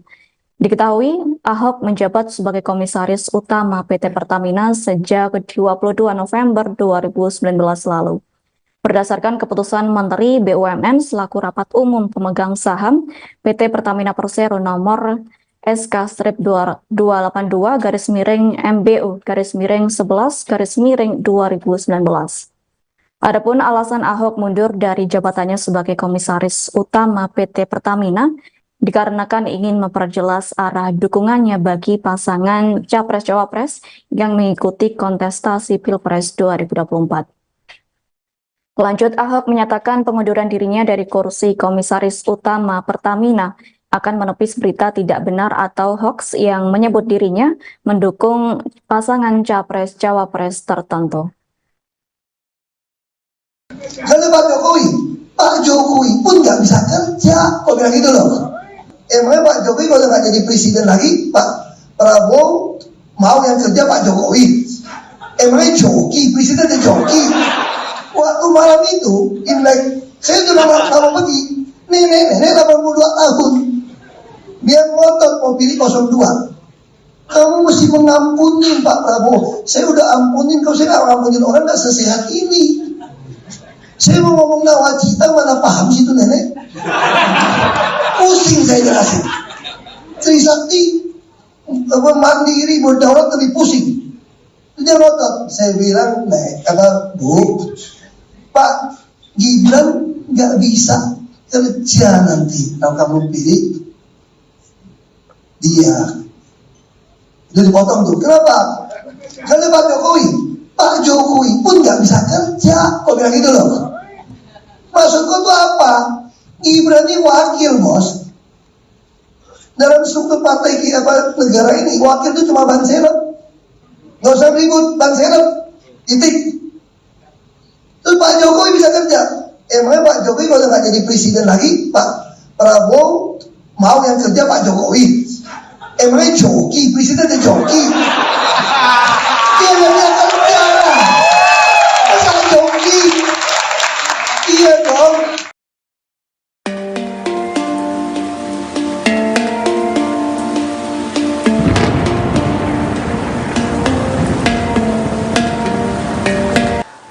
Diketahui, Ahok menjabat sebagai Komisaris Utama PT Pertamina sejak 22 November 2019 lalu. Berdasarkan keputusan Menteri BUMN selaku Rapat Umum Pemegang Saham PT Pertamina Persero nomor SK-228-MBU-11-2019. Adapun alasan Ahok mundur dari jabatannya sebagai Komisaris Utama PT Pertamina dikarenakan ingin memperjelas arah dukungannya bagi pasangan Capres-Cawapres yang mengikuti kontestasi Pilpres 2024. Lanjut, Ahok menyatakan pengunduran dirinya dari kursi Komisaris Utama Pertamina akan menepis berita tidak benar atau hoax yang menyebut dirinya mendukung pasangan Capres-Cawapres tertentu. Karena Pak Jokowi pun nggak bisa kerja, kok bilang gitu loh. Emangnya Pak Jokowi kalau nggak jadi presiden lagi, Pak Prabowo mau yang kerja Pak Jokowi? Emangnya joki, presidennya joki? Waktu malam itu, Imlek, saya sudah mau pergi, nenek 82 tahun, dia ngotot mau pilih 02. Kamu mesti mengampuni Pak Prabowo. Saya udah ampunin, kalau saya nggak ngampunin orang nggak sesehat ini. Saya mau ngomong nawacita, mana paham sih itu nenek? Pusing saya jelasin. Trisakti, mandiri, berdaulat lebih pusing. Dia ngotot. Saya bilang, kata Bu, Pak Gibran nggak bisa kerja nanti kalau kamu pilih dia. Jadi dipotong tuh. Kenapa? Karena Pak Jokowi pun nggak bisa kerja. Kok bilang gitu loh? Maksudku tuh apa? Gibran ini wakil, bos. Dalam struktur partai negara ini, wakil itu cuma ban serep. Nggak usah ribut, ban serep. Titik. Terus Pak Jokowi bisa kerja. Emangnya Pak Jokowi kalau nggak jadi presiden lagi, Pak Prabowo mau yang kerja Pak Jokowi? Emangnya joki, presiden ada joki? Iya namanya kerja. Masa joki? Iya dong.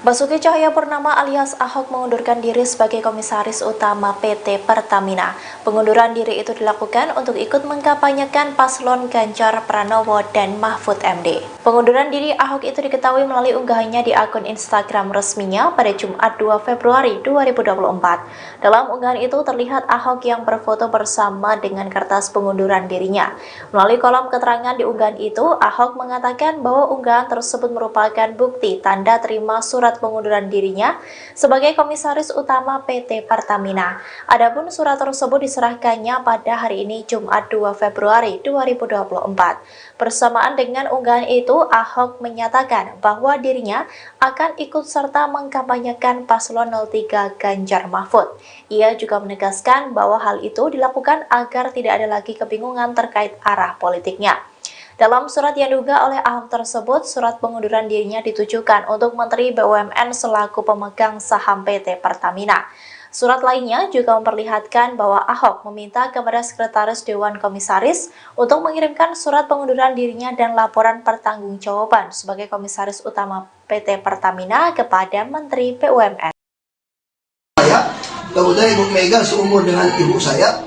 Basuki Cahayapurnama alias Ahok mengundurkan diri sebagai Komisaris Utama PT Pertamina. Pengunduran diri itu dilakukan untuk ikut mengkampanyekan paslon Ganjar Pranowo dan Mahfud MD. Pengunduran diri Ahok itu diketahui melalui unggahannya di akun Instagram resminya pada Jumat 2 Februari 2024. Dalam unggahan itu terlihat Ahok yang berfoto bersama dengan kertas pengunduran dirinya. Melalui kolom keterangan di unggahan itu, Ahok mengatakan bahwa unggahan tersebut merupakan bukti tanda terima surat pengunduran dirinya sebagai Komisaris Utama PT Pertamina. Adapun surat tersebut diserahkannya pada hari ini Jumat 2 Februari 2024. Bersamaan dengan unggahan itu, Ahok menyatakan bahwa dirinya akan ikut serta mengkampanyekan paslon 03 Ganjar Mahfud. Ia juga menegaskan bahwa hal itu dilakukan agar tidak ada lagi kebingungan terkait arah politiknya. Dalam surat yang diunggah oleh Ahok tersebut, surat pengunduran dirinya ditujukan untuk Menteri BUMN selaku pemegang saham PT Pertamina. Surat lainnya juga memperlihatkan bahwa Ahok meminta kepada Sekretaris Dewan Komisaris untuk mengirimkan surat pengunduran dirinya dan laporan pertanggungjawaban sebagai Komisaris Utama PT Pertamina kepada Menteri BUMN. Kemudian Ibu Mega seumur dengan ibu saya.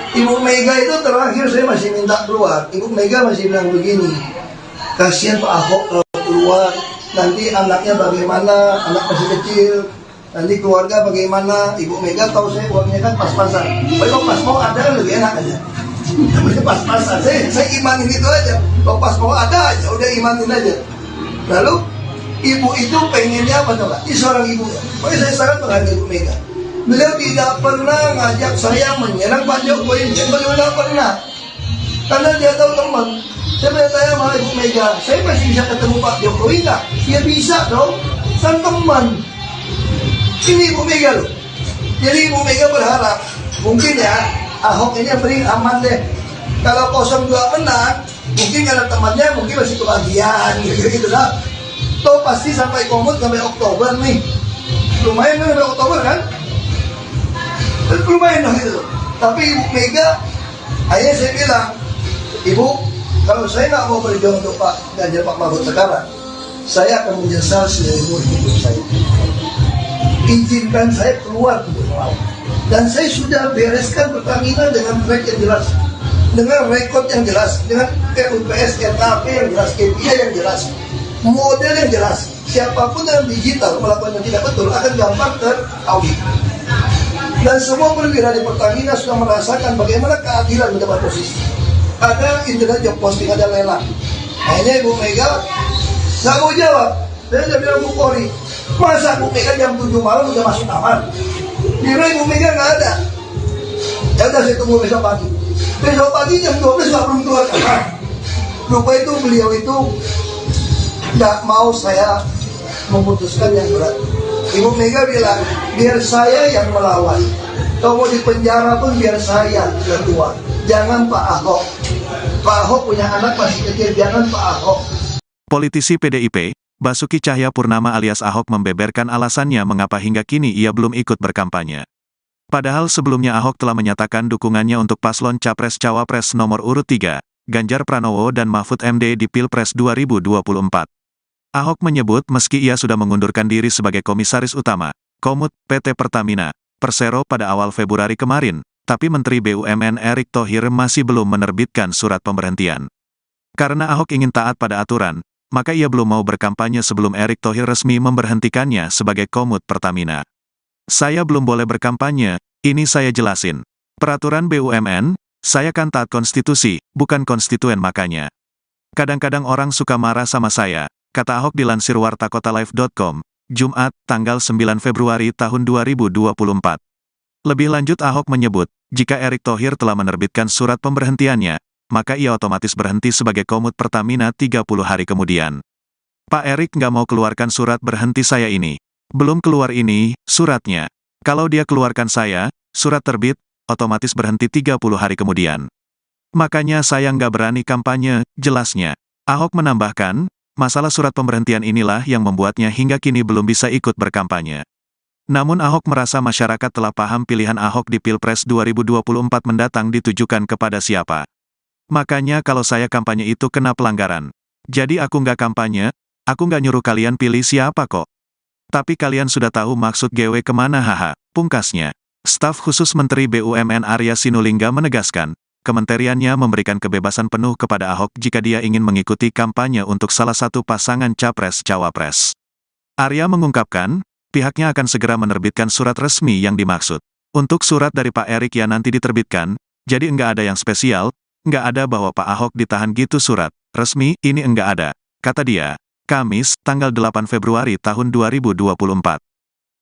Ibu Mega itu terakhir saya masih minta keluar. Ibu Mega masih bilang begini, kasihan Pak Ahok keluar, nanti anaknya bagaimana, anak masih kecil, nanti keluarga bagaimana. Ibu Mega tahu saya uangnya kan pas-pasan. Kalau pas mau ada kan lebih enak aja. Namanya pas-pasan, saya imanin itu aja. Kalau pas mau ada aja, udah imanin aja. Lalu ibu itu pengennya apa coba? Ini seorang ibu. Makanya saya sangat menghargai Ibu Mega. Beliau tidak pernah ngajak saya menyerang Pak Jokowi, beliau tidak pernah. Karena dia tahu teman. Saya bertanya sama Ibu Mega, saya masih bisa ketemu Pak Jokowi nggak? Ya bisa dong, kan teman. Ini Ibu Mega loh. Jadi Ibu Mega berharap, mungkin ya Ahok ini yang beri aman deh. Kalau 02 menang, mungkin karena temannya mungkin masih kebagian gitu lah. Toh pasti sampai komut sampai Oktober nih. Lumayan kan sampai Oktober kan? Lumayan dong gitu. Tapi Ibu Mega, akhirnya saya bilang, Ibu, kalau saya nggak mau berjuang untuk Pak Ganjar Pak Mahfud sekarang, saya akan menyesal seumur hidup saya. Izinkan saya keluar untuk melawan. Dan saya sudah bereskan Pertamina dengan track yang jelas, dengan rekod yang jelas, dengan RUPS, RKP yang jelas, KPI yang jelas, model yang jelas. Siapapun yang digital melakukan yang tidak betul akan gampang teraudit. Dan semua perwira di Pertamina sudah merasakan bagaimana keadilan mendapat posisi. Ada internet job posting, ada lelang. Akhirnya Ibu Mega nggak mau jawab. Saya udah bilang Bu Polri, masa Bu Mega jam 7 malam udah masuk kamar? Kira Ibu Mega nggak ada. Ya udah saya tunggu besok pagi. Besok pagi jam 12 nggak belum keluar kamar. Lupa itu beliau itu nggak mau saya memutuskan yang berat. Ibu Mega bilang, biar saya yang melawan. Kalau mau di penjara pun biar saya yang keluar. Jangan Pak Ahok. Pak Ahok punya anak masih kecil, jangan Pak Ahok. Politisi PDIP, Basuki Cahayapurnama alias Ahok membeberkan alasannya mengapa hingga kini ia belum ikut berkampanye. Padahal sebelumnya Ahok telah menyatakan dukungannya untuk paslon Capres-Cawapres nomor urut 3, Ganjar Pranowo dan Mahfud MD di Pilpres 2024. Ahok menyebut meski ia sudah mengundurkan diri sebagai Komisaris Utama, Komut, PT Pertamina, Persero pada awal Februari kemarin, tapi Menteri BUMN Erick Thohir masih belum menerbitkan surat pemberhentian. Karena Ahok ingin taat pada aturan, maka ia belum mau berkampanye sebelum Erick Thohir resmi memberhentikannya sebagai Komut Pertamina. Saya belum boleh berkampanye, ini saya jelasin. Peraturan BUMN, saya kan taat konstitusi, bukan konstituen makanya. Kadang-kadang orang suka marah sama saya, kata Ahok dilansir wartakotalive.com, Jumat, tanggal 9 Februari tahun 2024. Lebih lanjut Ahok menyebut, jika Erick Thohir telah menerbitkan surat pemberhentiannya, maka ia otomatis berhenti sebagai Komut Pertamina 30 hari kemudian. Pak Erick nggak mau keluarkan surat berhenti saya ini. Belum keluar ini, suratnya. Kalau dia keluarkan saya, surat terbit, otomatis berhenti 30 hari kemudian. Makanya saya nggak berani kampanye, jelasnya. Ahok menambahkan, masalah surat pemberhentian inilah yang membuatnya hingga kini belum bisa ikut berkampanye. Namun Ahok merasa masyarakat telah paham pilihan Ahok di Pilpres 2024 mendatang ditujukan kepada siapa. Makanya kalau saya kampanye itu kena pelanggaran. Jadi aku nggak kampanye, aku nggak nyuruh kalian pilih siapa kok. Tapi kalian sudah tahu maksud GW kemana haha, pungkasnya. Staf khusus Menteri BUMN Arya Sinulinga menegaskan, kementeriannya memberikan kebebasan penuh kepada Ahok jika dia ingin mengikuti kampanye untuk salah satu pasangan Capres-Cawapres. Arya mengungkapkan, pihaknya akan segera menerbitkan surat resmi yang dimaksud. Untuk surat dari Pak Erik ya nanti diterbitkan, jadi enggak ada yang spesial, enggak ada bahwa Pak Ahok ditahan gitu surat resmi, ini enggak ada, kata dia. Kamis, tanggal 8 Februari tahun 2024.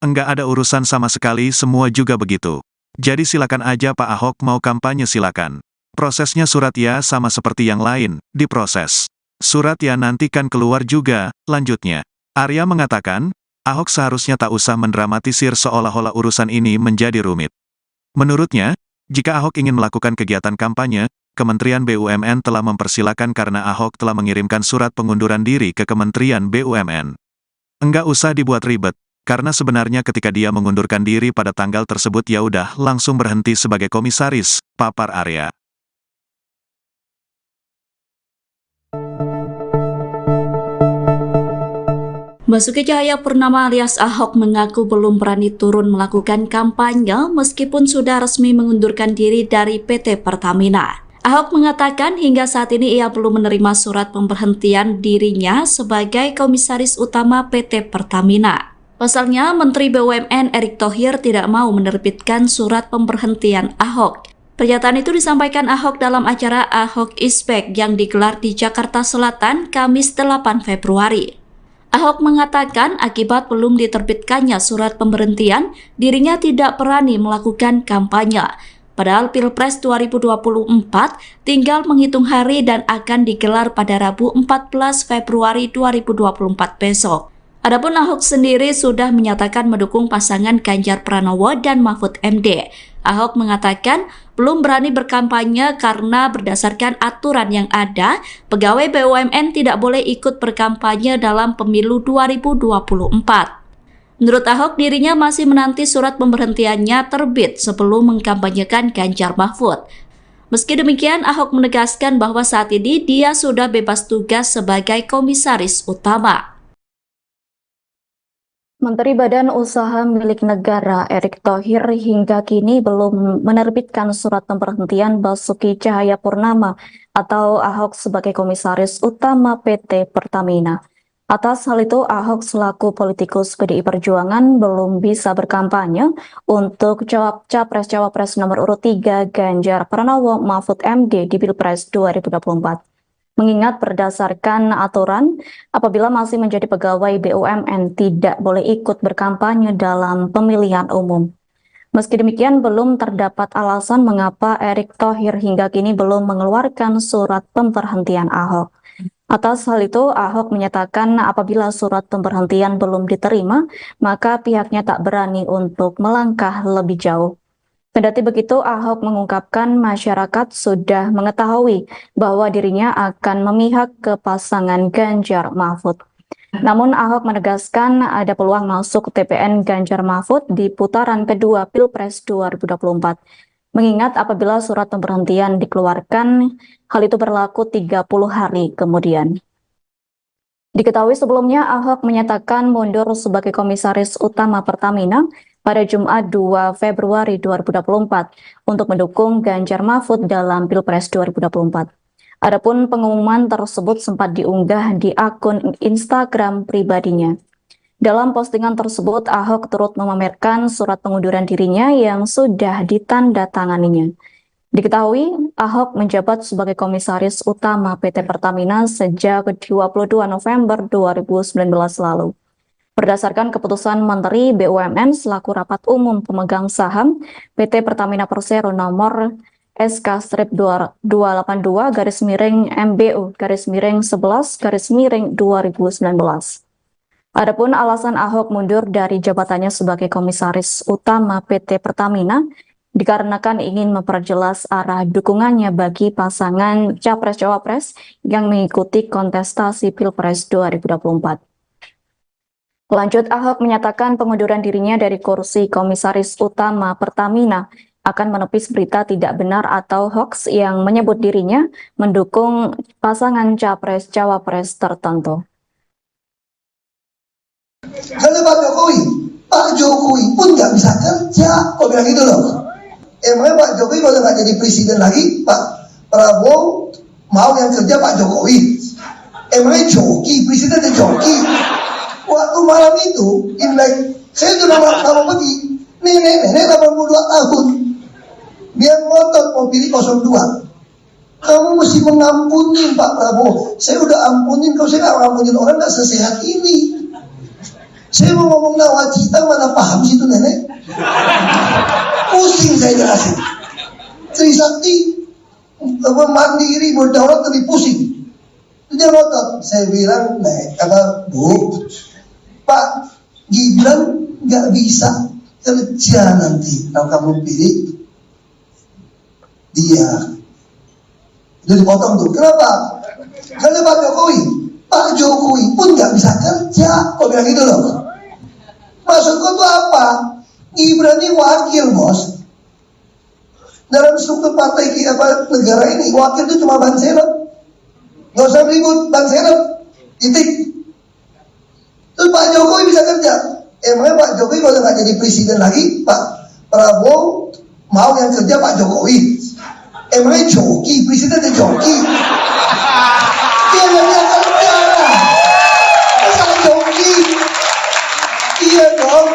Enggak ada urusan sama sekali, semua juga begitu. Jadi silakan aja Pak Ahok mau kampanye silakan. Prosesnya surat ya sama seperti yang lain, diproses. Surat ya nanti kan keluar juga, lanjutnya. Arya mengatakan, Ahok seharusnya tak usah mendramatisir seolah-olah urusan ini menjadi rumit. Menurutnya, jika Ahok ingin melakukan kegiatan kampanye, Kementerian BUMN telah mempersilakan karena Ahok telah mengirimkan surat pengunduran diri ke Kementerian BUMN. Enggak usah dibuat ribet, karena sebenarnya ketika dia mengundurkan diri pada tanggal tersebut ya udah langsung berhenti sebagai komisaris, papar Arya. Basuki Cahayapurnama alias Ahok mengaku belum berani turun melakukan kampanye meskipun sudah resmi mengundurkan diri dari PT Pertamina. Ahok mengatakan hingga saat ini ia belum menerima surat pemberhentian dirinya sebagai komisaris utama PT Pertamina. Pasalnya, Menteri BUMN Erick Thohir tidak mau menerbitkan surat pemberhentian Ahok. Pernyataan itu disampaikan Ahok dalam acara Ahok is Back yang digelar di Jakarta Selatan Kamis 8 Februari. Ahok mengatakan akibat belum diterbitkannya surat pemberhentian, dirinya tidak berani melakukan kampanye. Padahal Pilpres 2024 tinggal menghitung hari dan akan digelar pada Rabu 14 Februari 2024 besok. Adapun Ahok sendiri sudah menyatakan mendukung pasangan Ganjar Pranowo dan Mahfud MD. Ahok mengatakan belum berani berkampanye karena berdasarkan aturan yang ada, pegawai BUMN tidak boleh ikut berkampanye dalam pemilu 2024. Menurut Ahok, dirinya masih menanti surat pemberhentiannya terbit sebelum mengkampanyekan Ganjar Mahfud. Meski demikian, Ahok menegaskan bahwa saat ini dia sudah bebas tugas sebagai komisaris utama. Menteri Badan Usaha Milik Negara Erick Thohir hingga kini belum menerbitkan surat pemberhentian Basuki Cahayapurnama atau Ahok sebagai komisaris utama PT Pertamina. Atas hal itu, Ahok selaku politikus PDI Perjuangan belum bisa berkampanye untuk Capres-Cawapres nomor urut 3 Ganjar Pranowo Mahfud MD di Pilpres 2024. Mengingat berdasarkan aturan, apabila masih menjadi pegawai BUMN tidak boleh ikut berkampanye dalam pemilihan umum. Meski demikian, belum terdapat alasan mengapa Erick Thohir hingga kini belum mengeluarkan surat pemberhentian Ahok. Atas hal itu, Ahok menyatakan apabila surat pemberhentian belum diterima, maka pihaknya tak berani untuk melangkah lebih jauh. Kendati begitu, Ahok mengungkapkan masyarakat sudah mengetahui bahwa dirinya akan memihak ke pasangan Ganjar Mahfud. Namun Ahok menegaskan ada peluang masuk TPN Ganjar Mahfud di putaran kedua Pilpres 2024. Mengingat apabila surat pemberhentian dikeluarkan, hal itu berlaku 30 hari kemudian. Diketahui sebelumnya, Ahok menyatakan mundur sebagai komisaris utama Pertamina pada Jumat 2 Februari 2024 untuk mendukung Ganjar Mahfud dalam Pilpres 2024. Adapun pengumuman tersebut sempat diunggah di akun Instagram pribadinya. Dalam postingan tersebut, Ahok turut memamerkan surat pengunduran dirinya yang sudah ditandatanganinya. Diketahui, Ahok menjabat sebagai komisaris utama PT Pertamina sejak 22 November 2019 lalu. Berdasarkan keputusan Menteri BUMN selaku Rapat Umum Pemegang Saham PT Pertamina Persero nomor SK-222-MBU-11-2019. Adapun alasan Ahok mundur dari jabatannya sebagai komisaris utama PT Pertamina dikarenakan ingin memperjelas arah dukungannya bagi pasangan Capres-Cawapres yang mengikuti kontestasi Pilpres 2024. Lanjut, Ahok menyatakan pengunduran dirinya dari kursi Komisaris Utama Pertamina akan menepis berita tidak benar atau hoax yang menyebut dirinya mendukung pasangan Capres-Cawapres tertentu. Kalau Pak Jokowi pun nggak bisa kerja, kok bilang gitu loh. Emangnya Pak Jokowi kalau nggak jadi presiden lagi, Pak Prabowo mau yang kerja Pak Jokowi? Emangnya joki, presiden dan joki. Waktu malam itu, Imlek, saya sudah mau pergi. Nenek 82 tahun. Dia ngotot mau pilih 02. Kamu mesti mengampuni Pak Prabowo. Saya udah ampunin, kalau saya nggak ngampunin orang nggak sesehat ini. Saya mau ngomong nawacita, mana paham sih itu nenek? Pusing saya jelasin. Trisakti, mandiri, berdaulat lebih pusing. Dia ngotot. Saya bilang, Bu, Pak Gibran nggak bisa kerja nanti kalau kamu pilih dia. Jadi potong tuh. Kenapa? Karena Pak Jokowi pun nggak bisa kerja. Kok bilang gitu loh? Maksudku tuh apa? Gibran ini wakil, bos. Dalam struktur partai negara ini, wakil itu cuma ban serep. Nggak usah ribut, ban serep. Titik. Terus Pak Jokowi bisa kerja. Emangnya Pak Jokowi kalau nggak jadi presiden lagi, Pak Prabowo mau yang kerja Pak Jokowi? Emangnya joki, presiden dan joki. Dia yang kerja. Masa joki? Iya dong.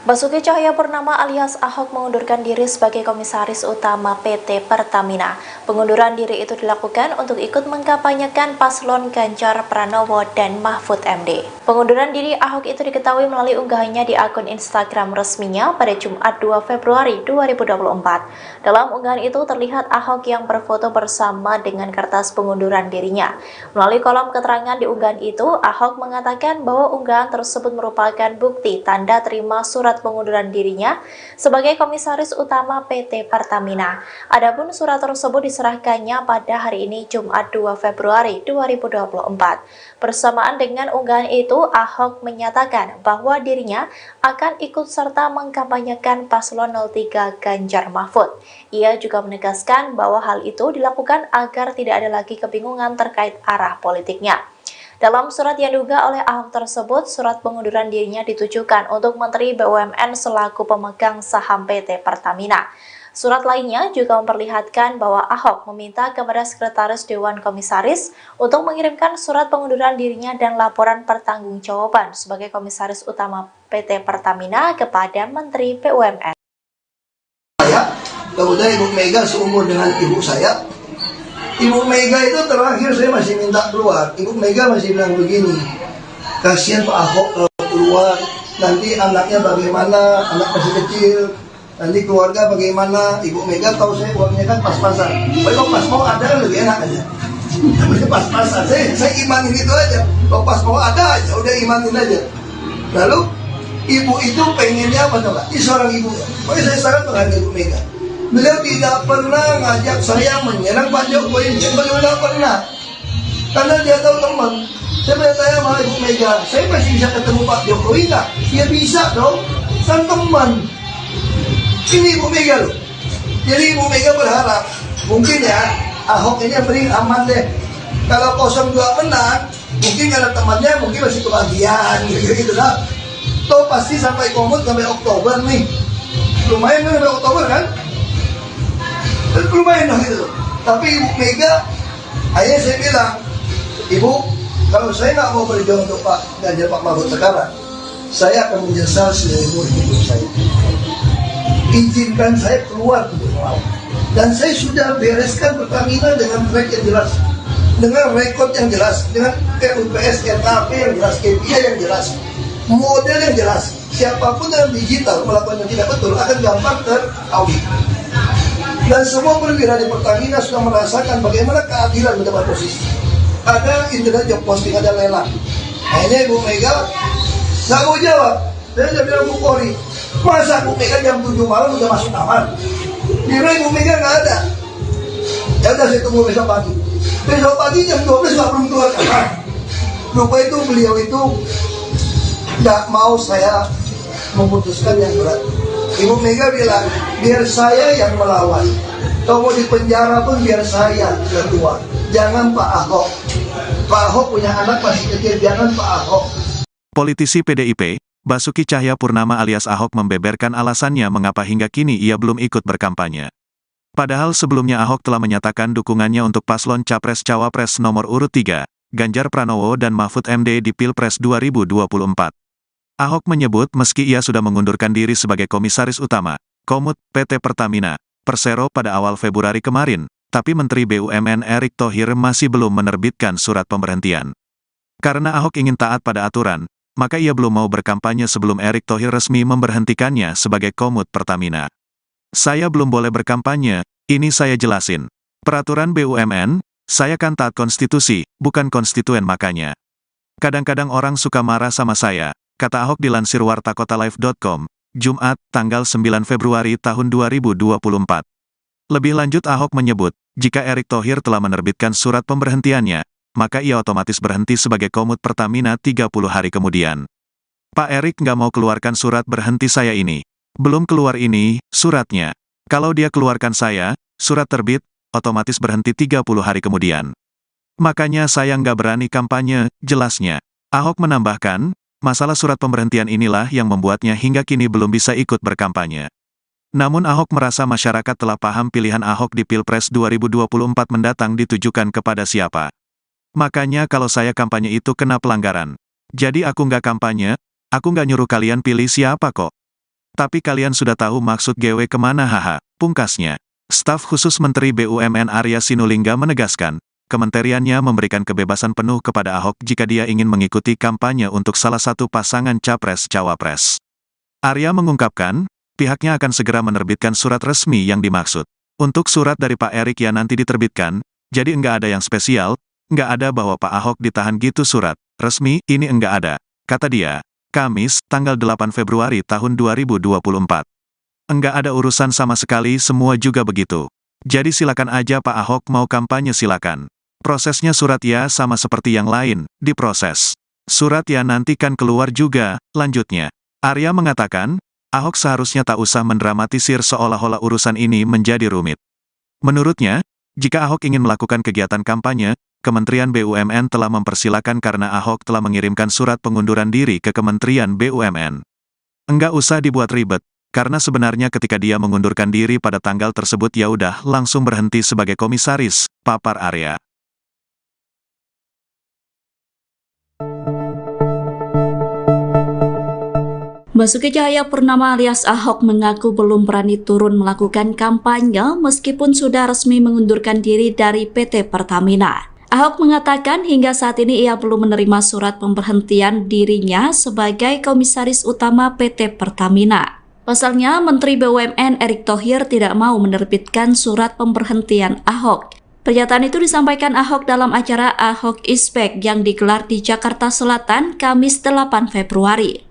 Basuki Cahayapurnama alias Ahok mengundurkan diri sebagai Komisaris Utama PT Pertamina. Pengunduran diri itu dilakukan untuk ikut mengkampanyekan paslon Ganjar Pranowo dan Mahfud MD. Pengunduran diri Ahok itu diketahui melalui unggahannya di akun Instagram resminya pada Jumat 2 Februari 2024. Dalam unggahan itu terlihat Ahok yang berfoto bersama dengan kertas pengunduran dirinya. Melalui kolom keterangan di unggahan itu, Ahok mengatakan bahwa unggahan tersebut merupakan bukti tanda terima surat pengunduran dirinya sebagai Komisaris Utama PT Pertamina. Adapun surat tersebut diserahkannya pada hari ini Jumat 2 Februari 2024. Bersamaan dengan unggahan itu, Ahok menyatakan bahwa dirinya akan ikut serta mengkampanyekan paslon 03 Ganjar Mahfud. Ia juga menegaskan bahwa hal itu dilakukan agar tidak ada lagi kebingungan terkait arah politiknya. Dalam surat yang diunggah oleh Ahok tersebut, surat pengunduran dirinya ditujukan untuk Menteri BUMN selaku pemegang saham PT Pertamina. Surat lainnya juga memperlihatkan bahwa Ahok meminta kepada Sekretaris Dewan Komisaris untuk mengirimkan surat pengunduran dirinya dan laporan pertanggungjawaban sebagai Komisaris Utama PT Pertamina kepada Menteri BUMN. Kemudian Ibu Mega seumur dengan ibu saya. Ibu Mega itu terakhir saya masih minta keluar. Ibu Mega masih bilang begini, kasihan Pak Ahok kalau keluar, nanti anaknya bagaimana, anak masih kecil, nanti keluarga bagaimana. Ibu Mega tahu saya uangnya kan pas-pasan. Kalau pas mau ada kan lebih enak aja. Namanya pas-pasan, saya imanin itu aja. Kalau pas mau ada aja, udah imanin aja. Lalu ibu itu pengennya apa coba? Ini seorang ibu ya. Makanya saya sangat menghargai Ibu Mega. Beliau tidak pernah ngajak saya menyerang Pak Jokowi, beliau tidak pernah. Karena dia tahu teman. Saya bertanya sama Ibu Mega, saya masih bisa ketemu Pak Jokowi nggak? Ya bisa dong, kan teman. Ini Ibu Mega loh. Jadi Ibu Mega berharap, mungkin ya Ahok ini yang paling aman deh. Kalau 02 menang, mungkin karena temannya mungkin masih kebahagiaan gitu lah. Toh pasti sampai komut sampai Oktober nih. Lumayan kan sampai Oktober kan? Lumayan dong gitu. Tapi Ibu Mega, akhirnya saya bilang, Ibu, kalau saya nggak mau berjuang untuk Pak Ganjar Pak Mahfud sekarang, saya akan menyesal seumur hidup saya. Izinkan saya keluar untuk melawan. Dan saya sudah bereskan Pertamina dengan track yang jelas, dengan rekod yang jelas, dengan RUPS, RKP yang jelas, KPI yang jelas, model yang jelas. Siapapun yang digital melakukan yang tidak betul akan gampang terkawin. Dan semua perwira di Pertamina sudah merasakan bagaimana keadilan mendapat posisi. Ada internet job posting, ada lelang. Akhirnya Ibu Mega nggak mau jawab. Saya bilang Bu Polri, masa Bu Mega jam 7 malam udah masuk kamar? Kira Ibu Mega nggak ada. Ya udah saya tunggu besok pagi. Besok pagi jam 12 nggak belum keluar kamar. Lupa itu beliau itu nggak mau saya memutuskan yang berat. Ibu Mega bilang, biar saya yang melawan. Kalau mau di penjara pun biar saya keluar. Jangan Pak Ahok. Pak Ahok punya anak masih kecil, jangan Pak Ahok. Politisi PDIP, Basuki Cahayapurnama alias Ahok membeberkan alasannya mengapa hingga kini ia belum ikut berkampanye. Padahal sebelumnya Ahok telah menyatakan dukungannya untuk paslon Capres-Cawapres nomor urut 3, Ganjar Pranowo dan Mahfud MD di Pilpres 2024. Ahok menyebut meski ia sudah mengundurkan diri sebagai Komisaris Utama, Komut, PT Pertamina, Persero pada awal Februari kemarin, tapi Menteri BUMN Erick Thohir masih belum menerbitkan surat pemberhentian. Karena Ahok ingin taat pada aturan, maka ia belum mau berkampanye sebelum Erick Thohir resmi memberhentikannya sebagai Komut Pertamina. Saya belum boleh berkampanye, ini saya jelasin. Peraturan BUMN, saya kan taat konstitusi, bukan konstituen makanya. Kadang-kadang orang suka marah sama saya, kata Ahok dilansir wartakotalive.com, Jumat, tanggal 9 Februari tahun 2024. Lebih lanjut Ahok menyebut, jika Erick Thohir telah menerbitkan surat pemberhentiannya, maka ia otomatis berhenti sebagai Komut Pertamina 30 hari kemudian. Pak Erick nggak mau keluarkan surat berhenti saya ini. Belum keluar ini, suratnya. Kalau dia keluarkan saya, surat terbit, otomatis berhenti 30 hari kemudian. Makanya saya nggak berani kampanye, jelasnya. Ahok menambahkan, masalah surat pemberhentian inilah yang membuatnya hingga kini belum bisa ikut berkampanye. Namun Ahok merasa masyarakat telah paham pilihan Ahok di Pilpres 2024 mendatang ditujukan kepada siapa. Makanya kalau saya kampanye itu kena pelanggaran. Jadi aku nggak kampanye, aku nggak nyuruh kalian pilih siapa kok. Tapi kalian sudah tahu maksud GW kemana haha, pungkasnya. Staf khusus Menteri BUMN Arya Sinulinga menegaskan, kementeriannya memberikan kebebasan penuh kepada Ahok jika dia ingin mengikuti kampanye untuk salah satu pasangan Capres-Cawapres. Arya mengungkapkan, pihaknya akan segera menerbitkan surat resmi yang dimaksud. Untuk surat dari Pak Erick yang nanti diterbitkan, jadi enggak ada yang spesial, enggak ada bahwa Pak Ahok ditahan gitu surat resmi, ini enggak ada, kata dia. Kamis, tanggal 8 Februari tahun 2024. Enggak ada urusan sama sekali, semua juga begitu. Jadi silakan aja Pak Ahok mau kampanye silakan. Prosesnya surat ya sama seperti yang lain, diproses. Surat ya nanti kan keluar juga, lanjutnya. Arya mengatakan, Ahok seharusnya tak usah mendramatisir seolah-olah urusan ini menjadi rumit. Menurutnya, jika Ahok ingin melakukan kegiatan kampanye, Kementerian BUMN telah mempersilakan karena Ahok telah mengirimkan surat pengunduran diri ke Kementerian BUMN. Enggak usah dibuat ribet, karena sebenarnya ketika dia mengundurkan diri pada tanggal tersebut ya udah langsung berhenti sebagai komisaris, papar Arya. Basuki Cahayapurnama alias Ahok mengaku belum berani turun melakukan kampanye meskipun sudah resmi mengundurkan diri dari PT Pertamina. Ahok mengatakan hingga saat ini ia belum menerima surat pemberhentian dirinya sebagai Komisaris Utama PT Pertamina. Pasalnya, Menteri BUMN Erick Thohir tidak mau menerbitkan surat pemberhentian Ahok. Pernyataan itu disampaikan Ahok dalam acara Ahok Ispek yang digelar di Jakarta Selatan Kamis 8 Februari.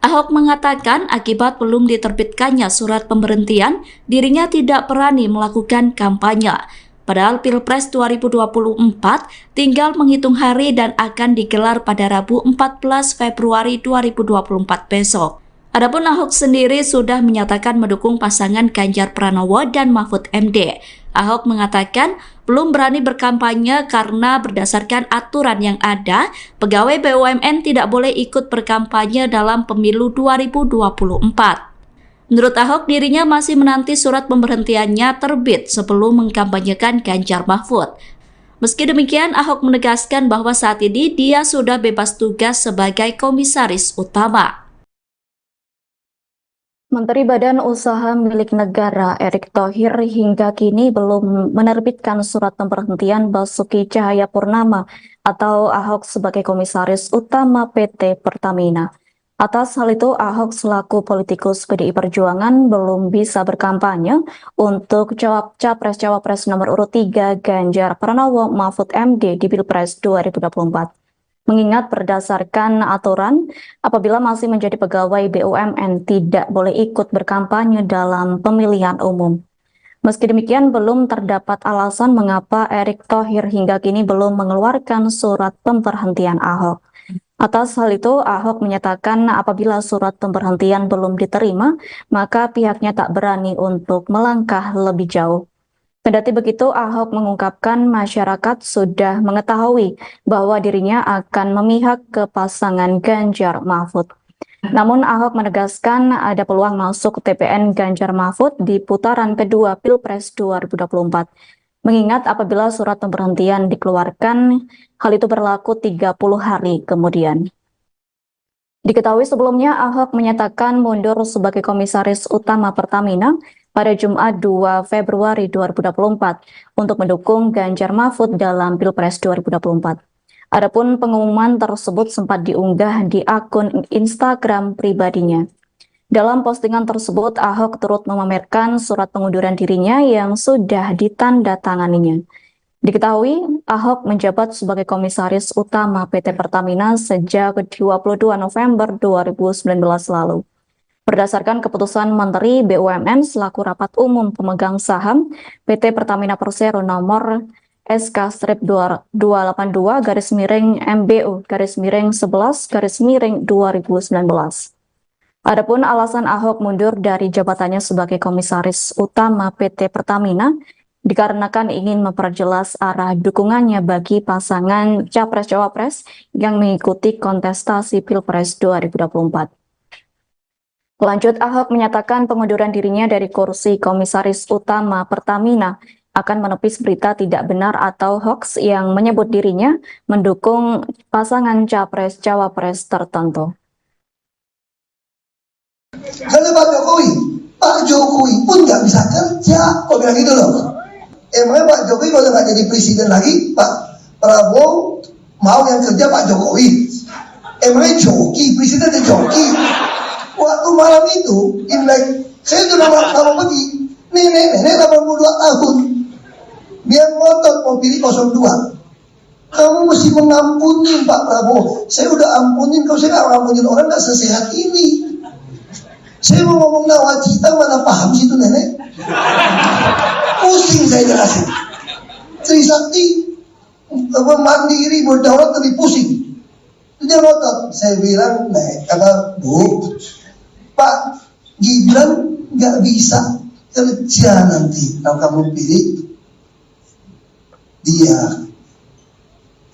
Ahok mengatakan akibat belum diterbitkannya surat pemberhentian, dirinya tidak berani melakukan kampanye. Padahal Pilpres 2024 tinggal menghitung hari dan akan digelar pada Rabu 14 Februari 2024 besok. Adapun Ahok sendiri sudah menyatakan mendukung pasangan Ganjar Pranowo dan Mahfud MD. Ahok mengatakan belum berani berkampanye karena berdasarkan aturan yang ada, pegawai BUMN tidak boleh ikut berkampanye dalam pemilu 2024. Menurut Ahok, dirinya masih menanti surat pemberhentiannya terbit sebelum mengkampanyekan Ganjar Mahfud. Meski demikian, Ahok menegaskan bahwa saat ini dia sudah bebas tugas sebagai Komisaris Utama. Menteri Badan Usaha Milik Negara Erick Thohir hingga kini belum menerbitkan surat pemberhentian Basuki Cahayapurnama atau Ahok sebagai Komisaris Utama PT Pertamina. Atas hal itu, Ahok selaku politikus PDI Perjuangan belum bisa berkampanye untuk Capres-Cawapres nomor urut 3 Ganjar Pranowo Mahfud MD di Pilpres 2024. Mengingat berdasarkan aturan, apabila masih menjadi pegawai BUMN tidak boleh ikut berkampanye dalam pemilihan umum. Meski demikian, belum terdapat alasan mengapa Erick Thohir hingga kini belum mengeluarkan surat pemberhentian Ahok. Atas hal itu, Ahok menyatakan apabila surat pemberhentian belum diterima, maka pihaknya tak berani untuk melangkah lebih jauh. Kendati begitu, Ahok mengungkapkan masyarakat sudah mengetahui bahwa dirinya akan memihak ke pasangan Ganjar Mahfud. Namun Ahok menegaskan ada peluang masuk TPN Ganjar Mahfud di putaran kedua Pilpres 2024. Mengingat apabila surat pemberhentian dikeluarkan, hal itu berlaku 30 hari kemudian. Diketahui sebelumnya Ahok menyatakan mundur sebagai komisaris utama Pertamina pada Jumat 2 Februari 2024 untuk mendukung Ganjar Mahfud dalam Pilpres 2024. Adapun pengumuman tersebut sempat diunggah di akun Instagram pribadinya. Dalam postingan tersebut, Ahok turut memamerkan surat pengunduran dirinya yang sudah ditandatanganinya. Diketahui, Ahok menjabat sebagai komisaris utama PT Pertamina sejak 22 November 2019 lalu. Berdasarkan keputusan Menteri BUMN selaku rapat umum pemegang saham PT Pertamina Persero nomor SK-228-MBU-11-2019. Adapun alasan Ahok mundur dari jabatannya sebagai komisaris utama PT Pertamina dikarenakan ingin memperjelas arah dukungannya bagi pasangan Capres-Cawapres yang mengikuti kontestasi Pilpres 2024. Lanjut, Ahok menyatakan pengunduran dirinya dari kursi komisaris utama Pertamina akan menepis berita tidak benar atau hoax yang menyebut dirinya mendukung pasangan Capres-Cawapres tertentu. Kalau Pak Jokowi pun nggak bisa kerja, kok bilang gitu loh. Emangnya Pak Jokowi kalau nggak jadi presiden lagi, Pak Prabowo mau yang kerja Pak Jokowi? Emangnya joki, presidennya joki. Waktu malam itu, Imlek, saya udah lama pergi, nenek 82 tahun, dia ngotot mau pilih 02. Kamu mesti mengampuni Pak Prabowo. Saya udah ampunin, kalau saya nggak ngampunin orang nggak sesehat ini. Saya mau ngomong nawacita, mana paham situ nenek? Pusing saya jelasin. Trisakti mandiri berdaulat lebih pusing. Dia ngotot. Saya bilang, Bu, Pak Gibran nggak bisa kerja nanti kalau kamu pilih dia.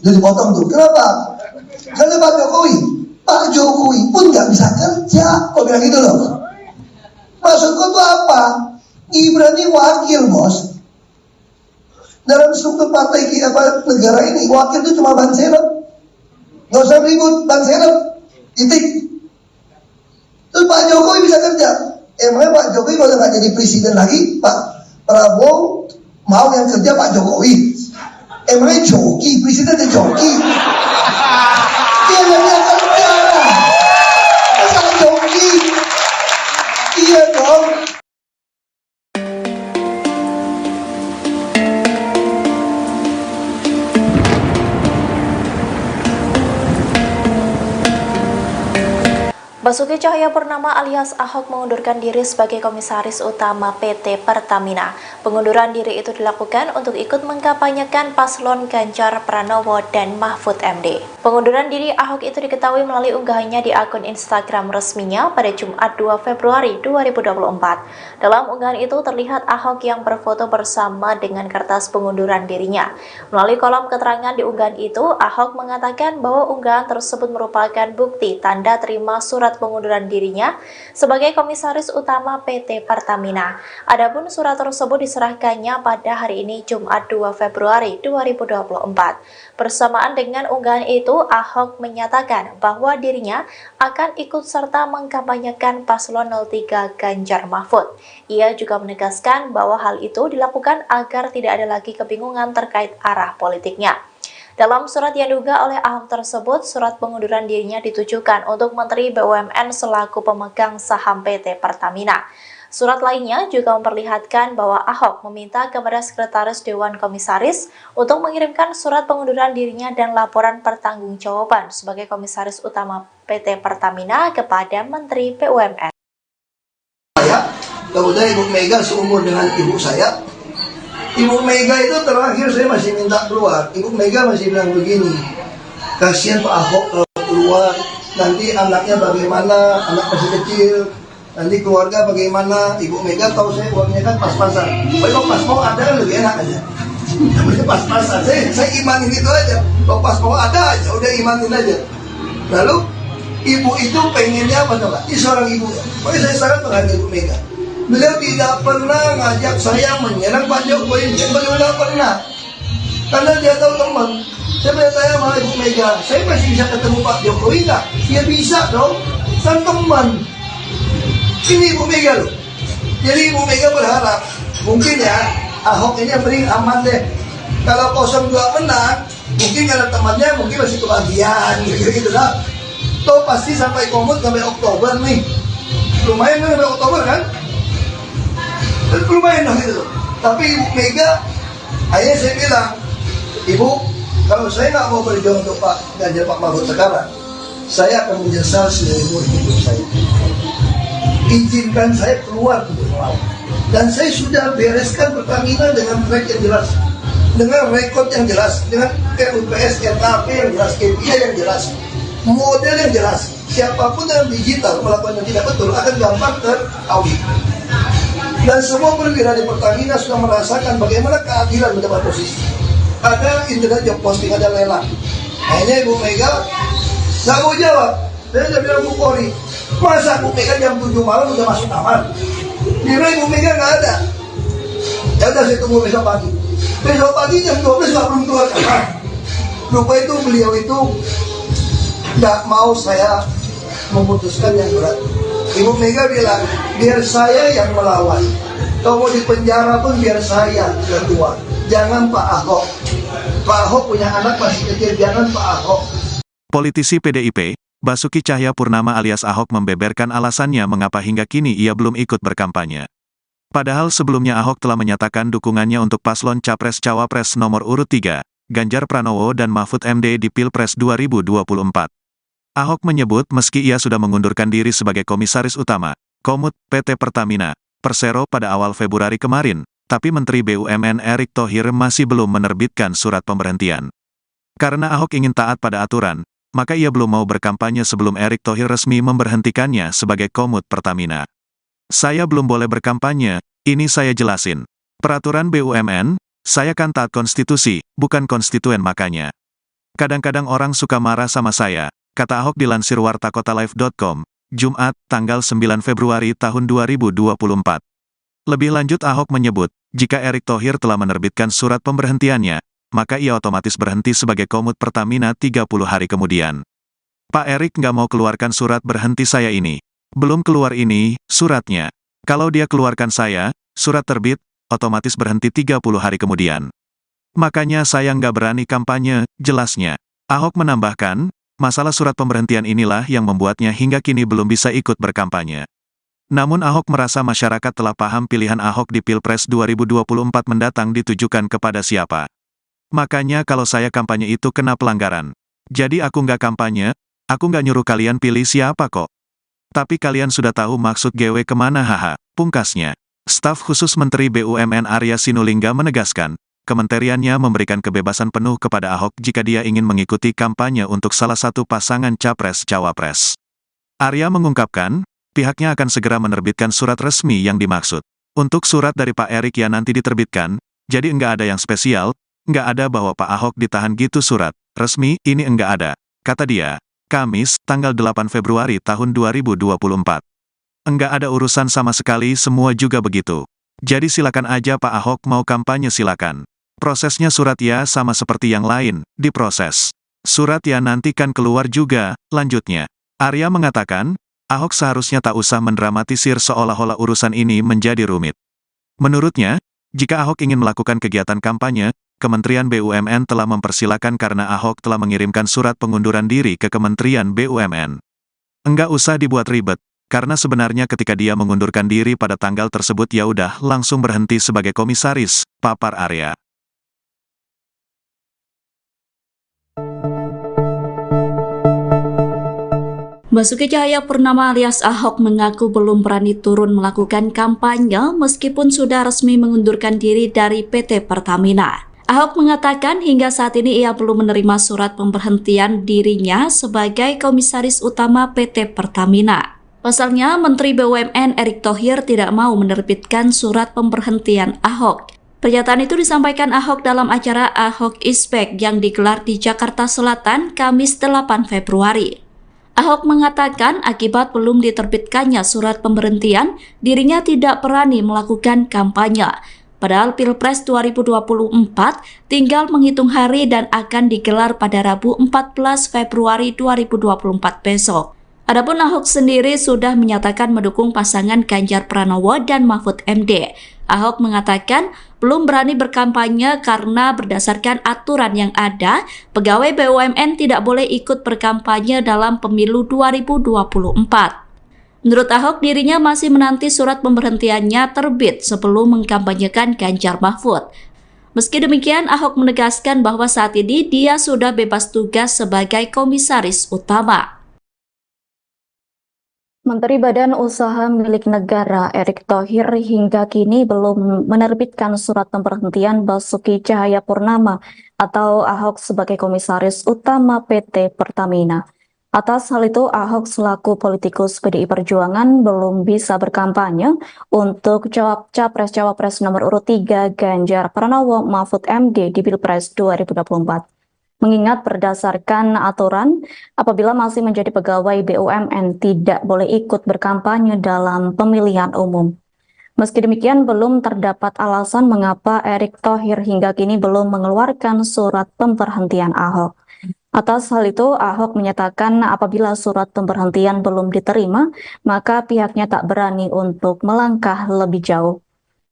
Itu dipotong tuh. Kenapa? Karena Pak Jokowi pun nggak bisa kerja, kok bilang gitu loh. Maksudku tuh apa? Gibran ini wakil, bos. Dalam struktur partai negara ini, wakil itu cuma ban serep. Nggak usah ribut, ban serep. Titik. Terus Pak Jokowi bisa kerja. Emangnya Pak Jokowi kalau nggak jadi presiden lagi, Pak Prabowo mau yang kerja Pak Jokowi? Emangnya joki, presidennya joki? Dia nggak bisa kerja. Masa joki? Iya dong. Basuki Cahayapurnama alias Ahok mengundurkan diri sebagai komisaris utama PT Pertamina. Pengunduran diri itu dilakukan untuk ikut mengkampanyekan paslon Ganjar Pranowo dan Mahfud MD. Pengunduran diri Ahok itu diketahui melalui unggahannya di akun Instagram resminya pada Jumat 2 Februari 2024. Dalam unggahan itu terlihat Ahok yang berfoto bersama dengan kertas pengunduran dirinya. Melalui kolom keterangan di unggahan itu, Ahok mengatakan bahwa unggahan tersebut merupakan bukti tanda terima surat pengunduran dirinya sebagai komisaris utama PT Pertamina. Adapun surat tersebut diserahkannya pada hari ini Jumat 2 Februari 2024. Bersamaan dengan unggahan itu, Ahok menyatakan bahwa dirinya akan ikut serta mengkampanyekan paslon 03 Ganjar Mahfud. Ia juga menegaskan bahwa hal itu dilakukan agar tidak ada lagi kebingungan terkait arah politiknya. Dalam surat yang diunggah oleh Ahok tersebut, surat pengunduran dirinya ditujukan untuk Menteri BUMN selaku pemegang saham PT Pertamina. Surat lainnya juga memperlihatkan bahwa Ahok meminta kepada Sekretaris Dewan Komisaris untuk mengirimkan surat pengunduran dirinya dan laporan pertanggungjawaban sebagai Komisaris Utama PT Pertamina kepada Menteri BUMN. Kemudian Ibu Mega seumur dengan ibu saya. Ibu Mega itu terakhir saya masih minta keluar. Ibu Mega masih bilang begini, kasihan Pak Ahok kalau keluar, nanti anaknya bagaimana, anak masih kecil, nanti keluarga bagaimana. Ibu Mega tahu saya uangnya kan pas-pasan. Kalau pas mau ada kan lebih enak aja. Namanya pas-pasan. Saya imanin itu aja. Kalau pas mau ada aja, udah imanin aja. Lalu ibu itu pengennya apa coba? Ini seorang ibu ya. Pokoknya saya sangat menghargai Ibu Mega. Beliau tidak pernah ngajak saya menyerang Pak Jokowi. Beliau tidak pernah. Karena dia tahu teman. Saya bertanya sama Ibu Mega, saya masih bisa ketemu Pak Jokowi nggak? Ya bisa dong. Kan teman. Ini Ibu Mega loh. Jadi Ibu Mega berharap mungkin ya Ahok ini yang paling aman deh. Kalau 02 menang, mungkin karena temannya mungkin masih kebagian gitu lah. Toh pasti sampai komut sampai Oktober nih. Lumayan kan sampai Oktober kan? Lumayan dong gitu. Tapi Ibu Mega, akhirnya saya bilang, Ibu, kalau saya nggak mau berjuang untuk Pak Ganjar Pak Mahfud sekarang, saya akan menyesal seumur hidup saya. Izinkan saya keluar untuk melawan. Dan saya sudah bereskan Pertamina dengan track yang jelas, dengan rekod yang jelas, dengan RUPS, RKP yang jelas, KPI yang jelas, model yang jelas. Siapapun yang digital melakukan yang tidak betul akan gampang teraudit. Dan semua perwira di Pertamina sudah merasakan bagaimana keadilan mendapat posisi. Ada internet job posting, ada lelang. Akhirnya Ibu Mega nggak mau jawab. Saya udah bilang Bu Kori, masa Bu Mega jam 7 malam udah masuk kamar? Kira Ibu Mega nggak ada. Ya udah saya tunggu besok pagi. Besok pagi jam 12 nggak belum keluar kamar. Lupa itu beliau itu nggak mau saya memutuskan yang berat. Ibu Mega bilang, biar saya yang melawan. Kalau mau di penjara pun biar saya yang keluar. Jangan Pak Ahok. Pak Ahok punya anak masih kecil, jangan Pak Ahok. Politisi PDIP, Basuki Cahayapurnama alias Ahok membeberkan alasannya mengapa hingga kini ia belum ikut berkampanye. Padahal sebelumnya Ahok telah menyatakan dukungannya untuk paslon Capres-Cawapres nomor urut 3, Ganjar Pranowo dan Mahfud MD di Pilpres 2024. Ahok menyebut meski ia sudah mengundurkan diri sebagai Komisaris Utama, Komut, PT Pertamina, Persero pada awal Februari kemarin, tapi Menteri BUMN Erick Thohir masih belum menerbitkan surat pemberhentian. Karena Ahok ingin taat pada aturan, maka ia belum mau berkampanye sebelum Erick Thohir resmi memberhentikannya sebagai Komut Pertamina. Saya belum boleh berkampanye, ini saya jelasin. Peraturan BUMN, saya kan taat konstitusi, bukan konstituen makanya. Kadang-kadang orang suka marah sama saya, kata Ahok dilansir wartakotalive.com, Jumat, tanggal 9 Februari tahun 2024. Lebih lanjut Ahok menyebut, jika Erick Thohir telah menerbitkan surat pemberhentiannya, maka ia otomatis berhenti sebagai Komut Pertamina 30 hari kemudian. Pak Erick nggak mau keluarkan surat berhenti saya ini. Belum keluar ini, suratnya. Kalau dia keluarkan saya, surat terbit, otomatis berhenti 30 hari kemudian. Makanya saya nggak berani kampanye, jelasnya. Ahok menambahkan, masalah surat pemberhentian inilah yang membuatnya hingga kini belum bisa ikut berkampanye. Namun Ahok merasa masyarakat telah paham pilihan Ahok di Pilpres 2024 mendatang ditujukan kepada siapa. Makanya kalau saya kampanye itu kena pelanggaran. Jadi aku nggak kampanye, aku nggak nyuruh kalian pilih siapa kok. Tapi kalian sudah tahu maksud GW kemana haha, pungkasnya. Staf khusus Menteri BUMN Arya Sinulinga menegaskan, kementeriannya memberikan kebebasan penuh kepada Ahok jika dia ingin mengikuti kampanye untuk salah satu pasangan Capres-Cawapres. Arya mengungkapkan, pihaknya akan segera menerbitkan surat resmi yang dimaksud. Untuk surat dari Pak Erick yang nanti diterbitkan, jadi enggak ada yang spesial, enggak ada bahwa Pak Ahok ditahan gitu surat resmi, ini enggak ada, kata dia. Kamis, tanggal 8 Februari tahun 2024. Enggak ada urusan sama sekali, semua juga begitu. Jadi silakan aja Pak Ahok mau kampanye silakan. Prosesnya surat ya sama seperti yang lain, diproses. Surat ya nanti kan keluar juga, lanjutnya. Arya mengatakan, Ahok seharusnya tak usah mendramatisir seolah-olah urusan ini menjadi rumit. Menurutnya, jika Ahok ingin melakukan kegiatan kampanye, Kementerian BUMN telah mempersilakan karena Ahok telah mengirimkan surat pengunduran diri ke Kementerian BUMN. Enggak usah dibuat ribet, karena sebenarnya ketika dia mengundurkan diri pada tanggal tersebut ya udah langsung berhenti sebagai komisaris, papar Arya. Basuki Cahayapurnama alias Ahok mengaku belum berani turun melakukan kampanye meskipun sudah resmi mengundurkan diri dari PT Pertamina. Ahok mengatakan hingga saat ini ia belum menerima surat pemberhentian dirinya sebagai komisaris utama PT Pertamina. Pasalnya, Menteri BUMN Erick Thohir tidak mau menerbitkan surat pemberhentian Ahok. Pernyataan itu disampaikan Ahok dalam acara Ahok is Back yang digelar di Jakarta Selatan Kamis 8 Februari. Ahok mengatakan akibat belum diterbitkannya surat pemberhentian, dirinya tidak berani melakukan kampanye. Padahal Pilpres 2024 tinggal menghitung hari dan akan digelar pada Rabu 14 Februari 2024 besok. Adapun Ahok sendiri sudah menyatakan mendukung pasangan Ganjar Pranowo dan Mahfud MD. Ahok mengatakan belum berani berkampanye karena berdasarkan aturan yang ada, pegawai BUMN tidak boleh ikut berkampanye dalam pemilu 2024. Menurut Ahok, dirinya masih menanti surat pemberhentiannya terbit sebelum mengkampanyekan Ganjar Mahfud. Meski demikian, Ahok menegaskan bahwa saat ini dia sudah bebas tugas sebagai komisaris utama. Menteri Badan Usaha Milik Negara Erick Thohir hingga kini belum menerbitkan surat pemberhentian Basuki Cahayapurnama atau Ahok sebagai komisaris utama PT Pertamina. Atas hal itu, Ahok selaku politikus PDI Perjuangan belum bisa berkampanye untuk Capres-Cawapres nomor urut 3 Ganjar Pranowo Mahfud MD di Pilpres 2024. Mengingat berdasarkan aturan, apabila masih menjadi pegawai BUMN tidak boleh ikut berkampanye dalam pemilihan umum. Meski demikian, belum terdapat alasan mengapa Erick Thohir hingga kini belum mengeluarkan surat pemberhentian Ahok. Atas hal itu, Ahok menyatakan apabila surat pemberhentian belum diterima, maka pihaknya tak berani untuk melangkah lebih jauh.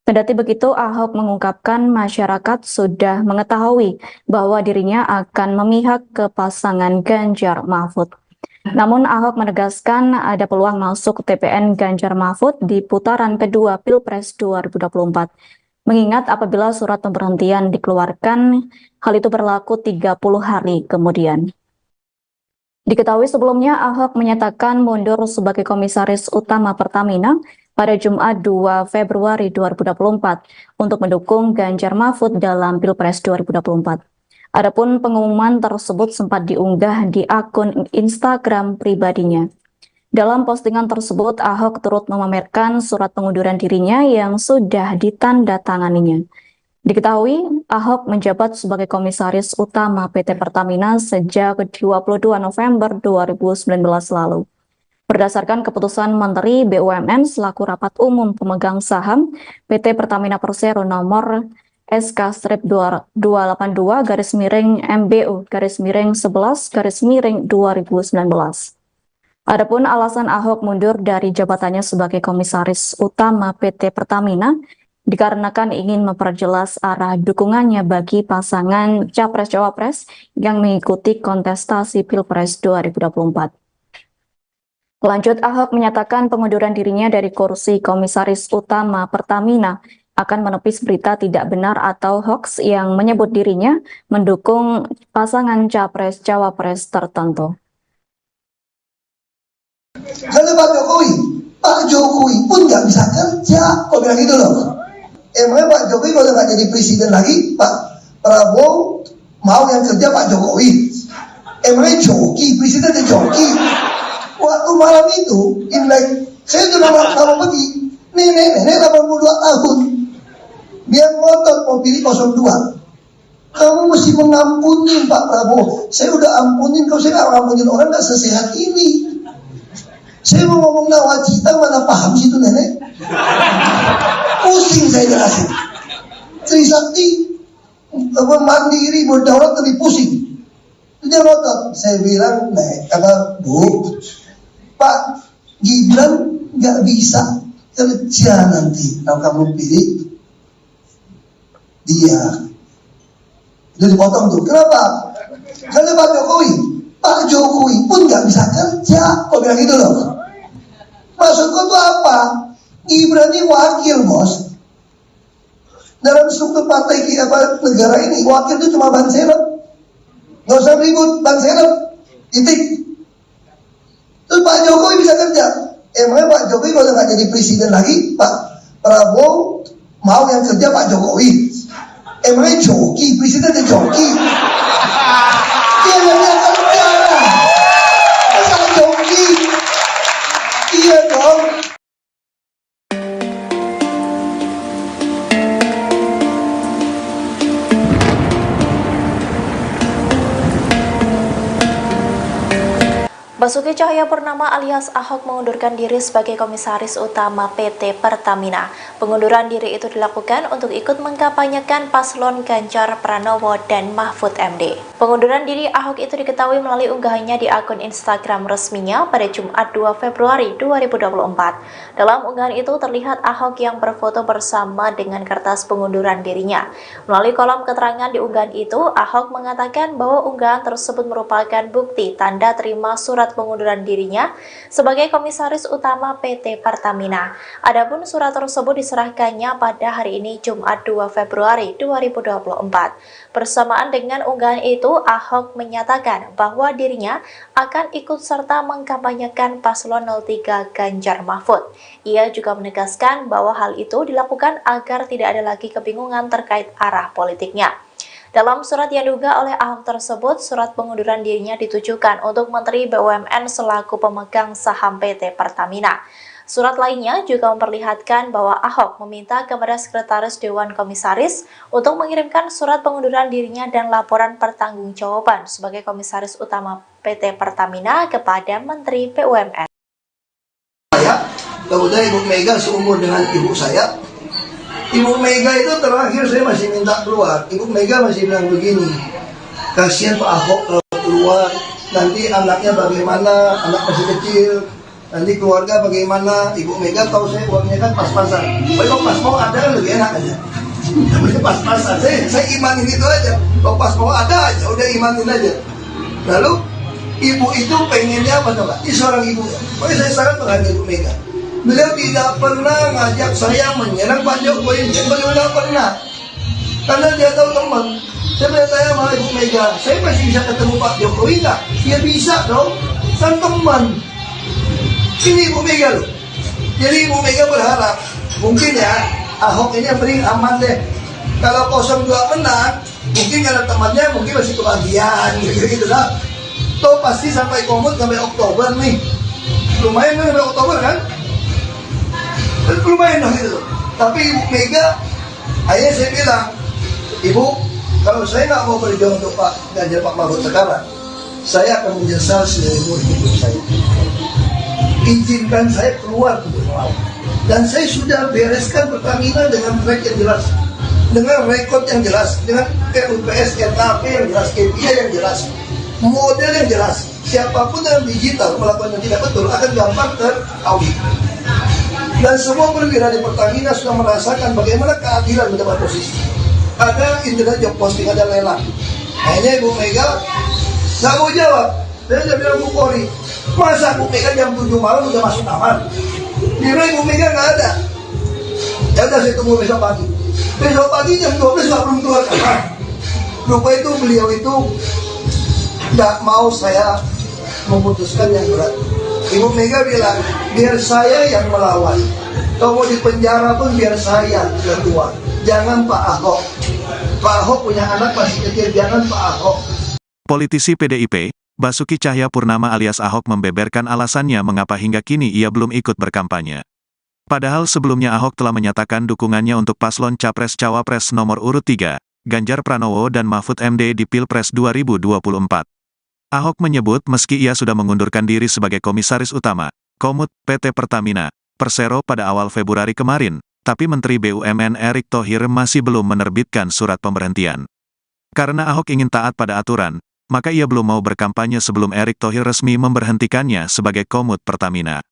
Kendati begitu, Ahok mengungkapkan masyarakat sudah mengetahui bahwa dirinya akan memihak ke pasangan Ganjar Mahfud. Namun Ahok menegaskan ada peluang masuk TPN Ganjar Mahfud di putaran kedua Pilpres 2024. Mengingat apabila surat pemberhentian dikeluarkan, hal itu berlaku 30 hari kemudian. Diketahui sebelumnya Ahok menyatakan mundur sebagai komisaris utama Pertamina pada Jumat 2 Februari 2024 untuk mendukung Ganjar Mahfud dalam Pilpres 2024. Adapun pengumuman tersebut sempat diunggah di akun Instagram pribadinya. Dalam postingan tersebut, Ahok turut memamerkan surat pengunduran dirinya yang sudah ditandatanganinya. Diketahui, Ahok menjabat sebagai komisaris utama PT Pertamina sejak 22 November 2019 lalu. Berdasarkan keputusan Menteri BUMN selaku rapat umum pemegang saham PT Pertamina Persero nomor SK-228-MBU-11-2019. Adapun alasan Ahok mundur dari jabatannya sebagai komisaris utama PT Pertamina dikarenakan ingin memperjelas arah dukungannya bagi pasangan Capres-Cawapres yang mengikuti kontestasi Pilpres 2024. Lanjut, Ahok menyatakan pengunduran dirinya dari kursi komisaris utama Pertamina akan menepis berita tidak benar atau hoax yang menyebut dirinya mendukung pasangan Capres-Cawapres tertentu. Karena Pak Jokowi pun nggak bisa kerja, kok bilang gitu loh. Emangnya Pak Jokowi kalau nggak jadi presiden lagi, Pak Prabowo mau yang kerja Pak Jokowi? Emangnya joki, presidennya joki? Waktu malam itu, Imlek, saya sudah lama pergi, nenek 82 tahun, dia ngotot mau pilih 02. Kamu mesti mengampuni Pak Prabowo. Saya udah ampunin, kalau saya nggak ngampunin orang nggak sesehat ini. Saya mau ngomong nawacita, mana paham situ nenek? Pusing saya jelasin. Trisakti, mandiri, berdaulat lebih pusing. Dia ngotot. Saya bilang, kata Bu, Pak Gibran nggak bisa kerja nanti kalau kamu pilih dia. Jadi potong tuh. Kenapa? Karena Pak Jokowi pun nggak bisa kerja. Kok bilang gitu loh? Maksudku tuh apa? Gibran ini wakil, bos. Dalam struktur partai negara ini, wakil itu cuma ban serep. Nggak usah ribut, ban serep. Titik. Terus Pak Jokowi bisa kerja. Emangnya Pak Jokowi kalau nggak jadi presiden lagi, Pak Prabowo mau yang kerja Pak Jokowi? Emangnya joki, presidennya joki? Iya nggak kerja. Masa joki? Iya dong. Basuki Cahayapurnama alias Ahok mengundurkan diri sebagai Komisaris Utama PT Pertamina. Pengunduran diri itu dilakukan untuk ikut mengkampanyekan paslon Ganjar Pranowo dan Mahfud MD. Pengunduran diri Ahok itu diketahui melalui unggahannya di akun Instagram resminya pada Jumat 2 Februari 2024. Dalam unggahan itu terlihat Ahok yang berfoto bersama dengan kertas pengunduran dirinya. Melalui kolom keterangan di unggahan itu, Ahok mengatakan bahwa unggahan tersebut merupakan bukti tanda terima surat pengunduran dirinya sebagai Komisaris Utama PT Pertamina. Adapun surat tersebut diserahkannya pada hari ini Jumat 2 Februari 2024. Bersamaan dengan unggahan itu, Ahok menyatakan bahwa dirinya akan ikut serta mengkampanyekan paslon 03 Ganjar Mahfud. Ia juga menegaskan bahwa hal itu dilakukan agar tidak ada lagi kebingungan terkait arah politiknya. Dalam surat yang diunggah oleh Ahok tersebut, surat pengunduran dirinya ditujukan untuk Menteri BUMN selaku pemegang saham PT Pertamina. Surat lainnya juga memperlihatkan bahwa Ahok meminta kepada Sekretaris Dewan Komisaris untuk mengirimkan surat pengunduran dirinya dan laporan pertanggungjawaban sebagai Komisaris Utama PT Pertamina kepada Menteri BUMN. Kemudian Ibu Mega seumur dengan ibu saya. Ibu Mega itu terakhir saya masih minta keluar. Ibu Mega masih bilang begini, kasihan Pak Ahok kalau keluar, nanti anaknya bagaimana, anak masih kecil, nanti keluarga bagaimana. Ibu Mega tahu saya uangnya kan pas-pasan. Kalau pas mau ada kan lebih enak aja. Pas-pasan, saya imanin itu aja. Kalau pas mau ada aja, udah imanin aja. Lalu ibu itu pengennya apa coba? Ini seorang ibu ya. Pokoknya saya sangat menghargai Ibu Mega. Beliau tidak pernah ngajak saya menyerang Pak Jokowi, beliau tidak pernah. Karena dia tahu teman. Saya bertanya sama Ibu Mega, saya masih bisa ketemu Pak Jokowi nggak? Ya bisa dong, kan teman. Ini Ibu Mega loh. Jadi Ibu Mega berharap, mungkin ya Ahok ini yang paling aman deh. Kalau 02 menang, mungkin karena temannya mungkin masih kebagian gitu lah. Tuh pasti sampai komut sampai Oktober nih. Lumayan kan sampai Oktober kan? Lumayan dong gitu. Tapi Ibu Mega, akhirnya saya bilang, Ibu, kalau saya nggak mau berjuang untuk Pak Ganjar Pak Mahfud sekarang, saya akan menyesal seumur hidup saya. Izinkan saya keluar untuk melawan. Dan saya sudah bereskan Pertamina dengan track yang jelas, dengan rekod yang jelas, dengan RUPS, RKP yang jelas, KPI yang jelas, model yang jelas. Siapapun dalam digital melakukan yang tidak betul akan gampang teraudit. Dan semua perwira di Pertamina sudah merasakan bagaimana keadilan mendapat posisi. Ada internet job posting, ada lelang. Akhirnya Ibu Mega nggak mau jawab. Saya sudah bilang Bu Kori, masa Bu Mega jam 7 malam udah masuk kamar? Kira Ibu Mega nggak ada. Ya udah saya tunggu besok pagi. Besok pagi jam 12 nggak belum keluar kamar. Lupa itu beliau itu nggak mau saya memutuskan yang berat. Ibu Mega bilang, biar saya yang melawan. Kalau mau di penjara pun biar saya yang keluar. Jangan Pak Ahok. Pak Ahok punya anak masih kecil, jangan Pak Ahok. Politisi PDIP, Basuki Cahayapurnama alias Ahok membeberkan alasannya mengapa hingga kini ia belum ikut berkampanye. Padahal sebelumnya Ahok telah menyatakan dukungannya untuk paslon Capres-Cawapres nomor urut 3, Ganjar Pranowo dan Mahfud MD di Pilpres 2024. Ahok menyebut meski ia sudah mengundurkan diri sebagai Komisaris Utama, Komut, PT Pertamina, Persero pada awal Februari kemarin, tapi Menteri BUMN Erick Thohir masih belum menerbitkan surat pemberhentian. Karena Ahok ingin taat pada aturan, maka ia belum mau berkampanye sebelum Erick Thohir resmi memberhentikannya sebagai Komut Pertamina.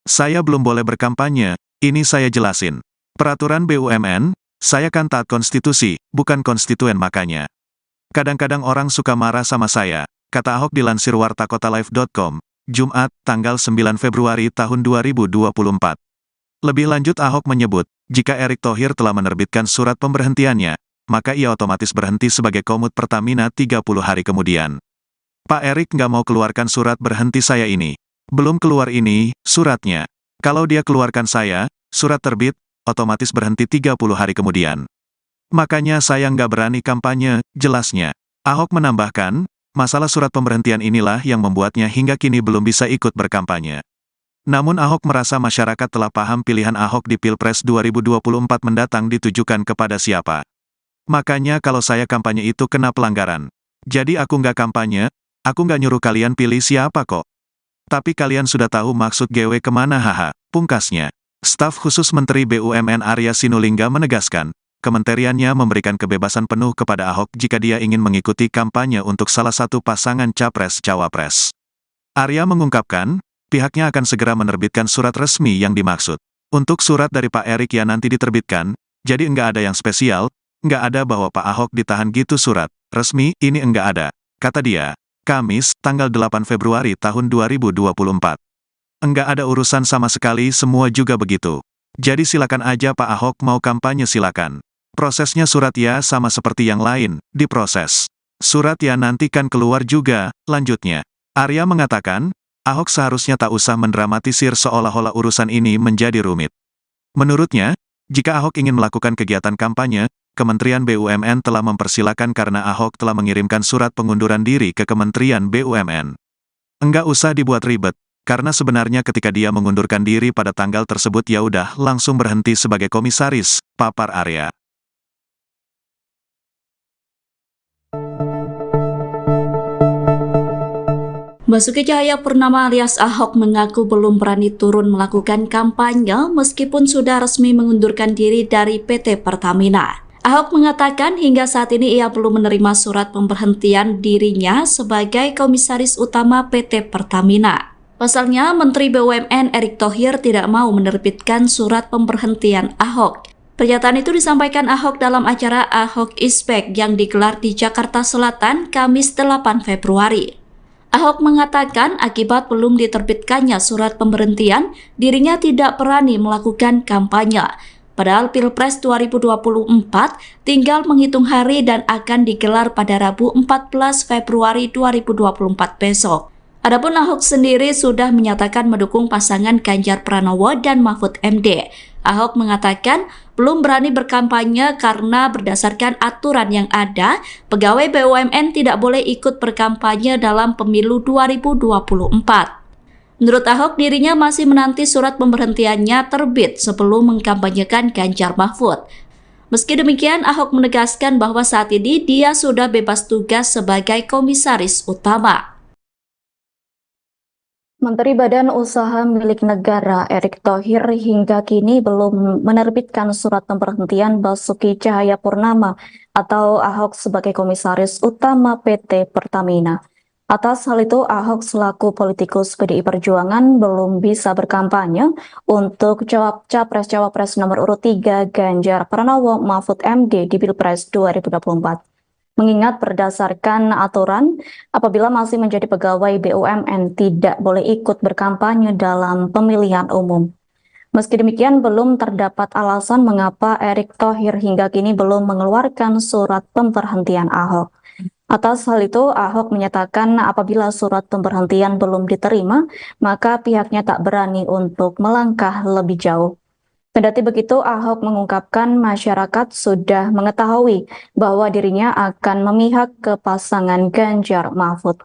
Saya belum boleh berkampanye, ini saya jelasin. Peraturan BUMN, saya kan taat konstitusi, bukan konstituen makanya. Kadang-kadang orang suka marah sama saya, kata Ahok dilansir wartakotalive.com, Jumat, tanggal 9 Februari tahun 2024. Lebih lanjut Ahok menyebut, jika Erick Thohir telah menerbitkan surat pemberhentiannya, maka ia otomatis berhenti sebagai komut Pertamina 30 hari kemudian. Pak Erick nggak mau keluarkan surat berhenti saya ini. Belum keluar ini, suratnya. Kalau dia keluarkan saya, surat terbit, otomatis berhenti 30 hari kemudian. Makanya saya nggak berani kampanye, jelasnya. Ahok menambahkan, masalah surat pemberhentian inilah yang membuatnya hingga kini belum bisa ikut berkampanye. Namun Ahok merasa masyarakat telah paham pilihan Ahok di Pilpres 2024 mendatang ditujukan kepada siapa. Makanya kalau saya kampanye itu kena pelanggaran. Jadi aku nggak kampanye, aku nggak nyuruh kalian pilih siapa kok. Tapi kalian sudah tahu maksud GW kemana haha, pungkasnya. Staf khusus Menteri BUMN Arya Sinulinga menegaskan, kementeriannya memberikan kebebasan penuh kepada Ahok jika dia ingin mengikuti kampanye untuk salah satu pasangan Capres-Cawapres. Arya mengungkapkan, pihaknya akan segera menerbitkan surat resmi yang dimaksud. Untuk surat dari Pak Erick yang nanti diterbitkan, jadi enggak ada yang spesial, enggak ada bahwa Pak Ahok ditahan gitu surat resmi, ini enggak ada, kata dia. Kamis, tanggal 8 Februari tahun 2024. Enggak ada urusan sama sekali, semua juga begitu. Jadi silakan aja Pak Ahok mau kampanye silakan. Prosesnya surat ya sama seperti yang lain, diproses. Surat ya nanti kan keluar juga, lanjutnya. Arya mengatakan, Ahok seharusnya tak usah mendramatisir seolah-olah urusan ini menjadi rumit. Menurutnya, jika Ahok ingin melakukan kegiatan kampanye, Kementerian BUMN telah mempersilakan karena Ahok telah mengirimkan surat pengunduran diri ke Kementerian BUMN. Enggak usah dibuat ribet, karena sebenarnya ketika dia mengundurkan diri pada tanggal tersebut ya udah langsung berhenti sebagai komisaris, papar Arya. Basuki Cahayapurnama alias Ahok mengaku belum berani turun melakukan kampanye meskipun sudah resmi mengundurkan diri dari PT Pertamina. Ahok mengatakan hingga saat ini ia belum menerima surat pemberhentian dirinya sebagai komisaris utama PT Pertamina. Pasalnya, Menteri BUMN Erick Thohir tidak mau menerbitkan surat pemberhentian Ahok. Pernyataan itu disampaikan Ahok dalam acara Ahok is Back yang digelar di Jakarta Selatan Kamis 8 Februari. Ahok mengatakan akibat belum diterbitkannya surat pemberhentian, dirinya tidak berani melakukan kampanye. Padahal Pilpres 2024 tinggal menghitung hari dan akan digelar pada Rabu 14 Februari 2024 besok. Adapun Ahok sendiri sudah menyatakan mendukung pasangan Ganjar Pranowo dan Mahfud MD. Ahok mengatakan belum berani berkampanye karena berdasarkan aturan yang ada, pegawai BUMN tidak boleh ikut berkampanye dalam pemilu 2024. Menurut Ahok, dirinya masih menanti surat pemberhentiannya terbit sebelum mengkampanyekan Ganjar Mahfud. Meski demikian, Ahok menegaskan bahwa saat ini dia sudah bebas tugas sebagai komisaris utama. Menteri Badan Usaha Milik Negara Erick Thohir hingga kini belum menerbitkan surat pemberhentian Basuki Cahayapurnama atau Ahok sebagai komisaris utama PT Pertamina. Atas hal itu, Ahok selaku politikus PDI Perjuangan belum bisa berkampanye untuk Capres-Cawapres nomor urut 3 Ganjar Pranowo Mahfud MD di Pilpres 2024. Mengingat berdasarkan aturan, apabila masih menjadi pegawai BUMN tidak boleh ikut berkampanye dalam pemilihan umum. Meski demikian, belum terdapat alasan mengapa Erick Thohir hingga kini belum mengeluarkan surat pemberhentian Ahok. Atas hal itu, Ahok menyatakan apabila surat pemberhentian belum diterima, maka pihaknya tak berani untuk melangkah lebih jauh. Kendati begitu, Ahok mengungkapkan masyarakat sudah mengetahui bahwa dirinya akan memihak ke pasangan Ganjar Mahfud.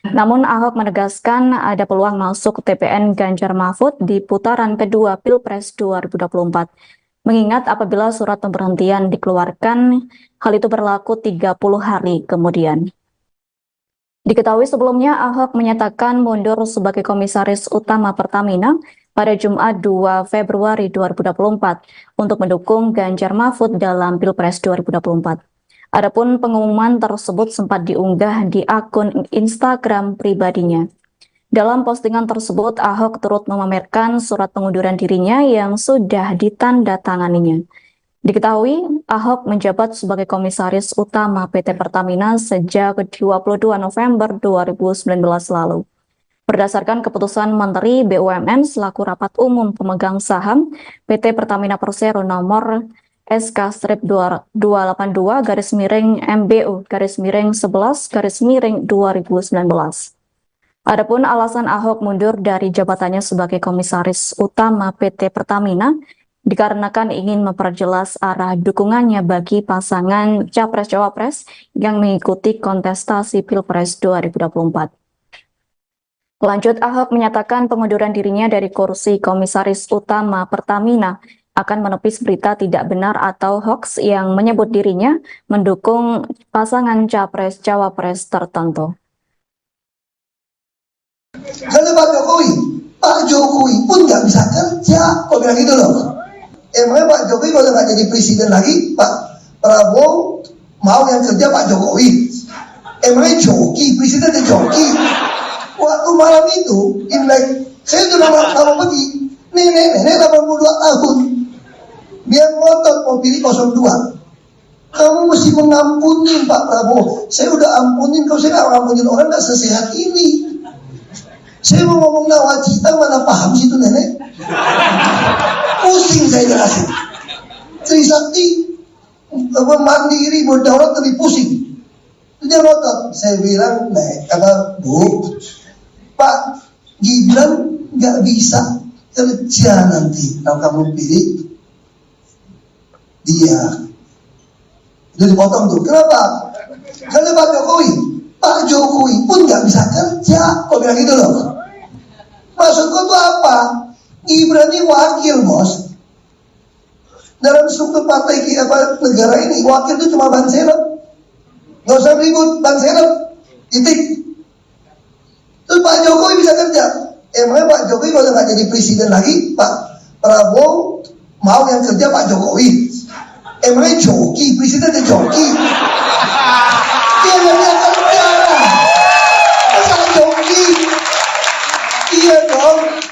Namun Ahok menegaskan ada peluang masuk TPN Ganjar Mahfud di putaran kedua Pilpres 2024. Mengingat apabila surat pemberhentian dikeluarkan, hal itu berlaku 30 hari kemudian. Diketahui sebelumnya Ahok menyatakan mundur sebagai komisaris utama Pertamina pada Jumat 2 Februari 2024 untuk mendukung Ganjar Mahfud dalam Pilpres 2024. Adapun pengumuman tersebut sempat diunggah di akun Instagram pribadinya. Dalam postingan tersebut, Ahok turut memamerkan surat pengunduran dirinya yang sudah ditandatanganinya. Diketahui, Ahok menjabat sebagai Komisaris Utama PT Pertamina sejak 22 November 2019 lalu. Berdasarkan keputusan Menteri BUMN selaku Rapat Umum Pemegang Saham PT Pertamina Persero nomor SK-222-MBU-11-2019. Adapun alasan Ahok mundur dari jabatannya sebagai Komisaris Utama PT Pertamina dikarenakan ingin memperjelas arah dukungannya bagi pasangan Capres-Cawapres yang mengikuti kontestasi Pilpres 2024. Lanjut, Ahok menyatakan pengunduran dirinya dari kursi Komisaris Utama Pertamina akan menepis berita tidak benar atau hoax yang menyebut dirinya mendukung pasangan Capres-Cawapres tertentu. Kalau Pak Jokowi pun nggak bisa kerja, kok bilang gitu loh. Emangnya Pak Jokowi kalau nggak jadi presiden lagi, Pak Prabowo mau yang kerja Pak Jokowi? Emangnya joki, presiden ada joki? Waktu malam itu, Imlek, saya sudah lama pergi, nenek 82 tahun, dia ngotot mau pilih 02. Kamu mesti mengampuni Pak Prabowo. Saya udah ampunin, kalau saya nggak ampunin orang nggak sesehat ini. Saya mau ngomong nawacita, mana paham sih itu nenek? Pusing saya jelasin. Trisakti mandiri berdaulat lebih pusing. Dia ngotot. Saya bilang, Bu, Pak Gibran nggak bisa kerja nanti kalau kamu pilih dia. Itu dipotong tuh. Kenapa? Karena Pak Jokowi pun nggak bisa kerja. Kok bilang gitu loh? Maksudku tuh apa? Gibran ini wakil, bos. Dalam struktur partai negara ini, wakil itu cuma ban serep. Nggak usah ribut, ban serep. Titik. Terus Pak Jokowi bisa kerja. Emangnya Pak Jokowi kalau nggak jadi presiden lagi, Pak Prabowo mau yang kerja Pak Jokowi? Emangnya joki, presiden ada joki? Dia nggak bisa kerja. Masa joki? Iya dong.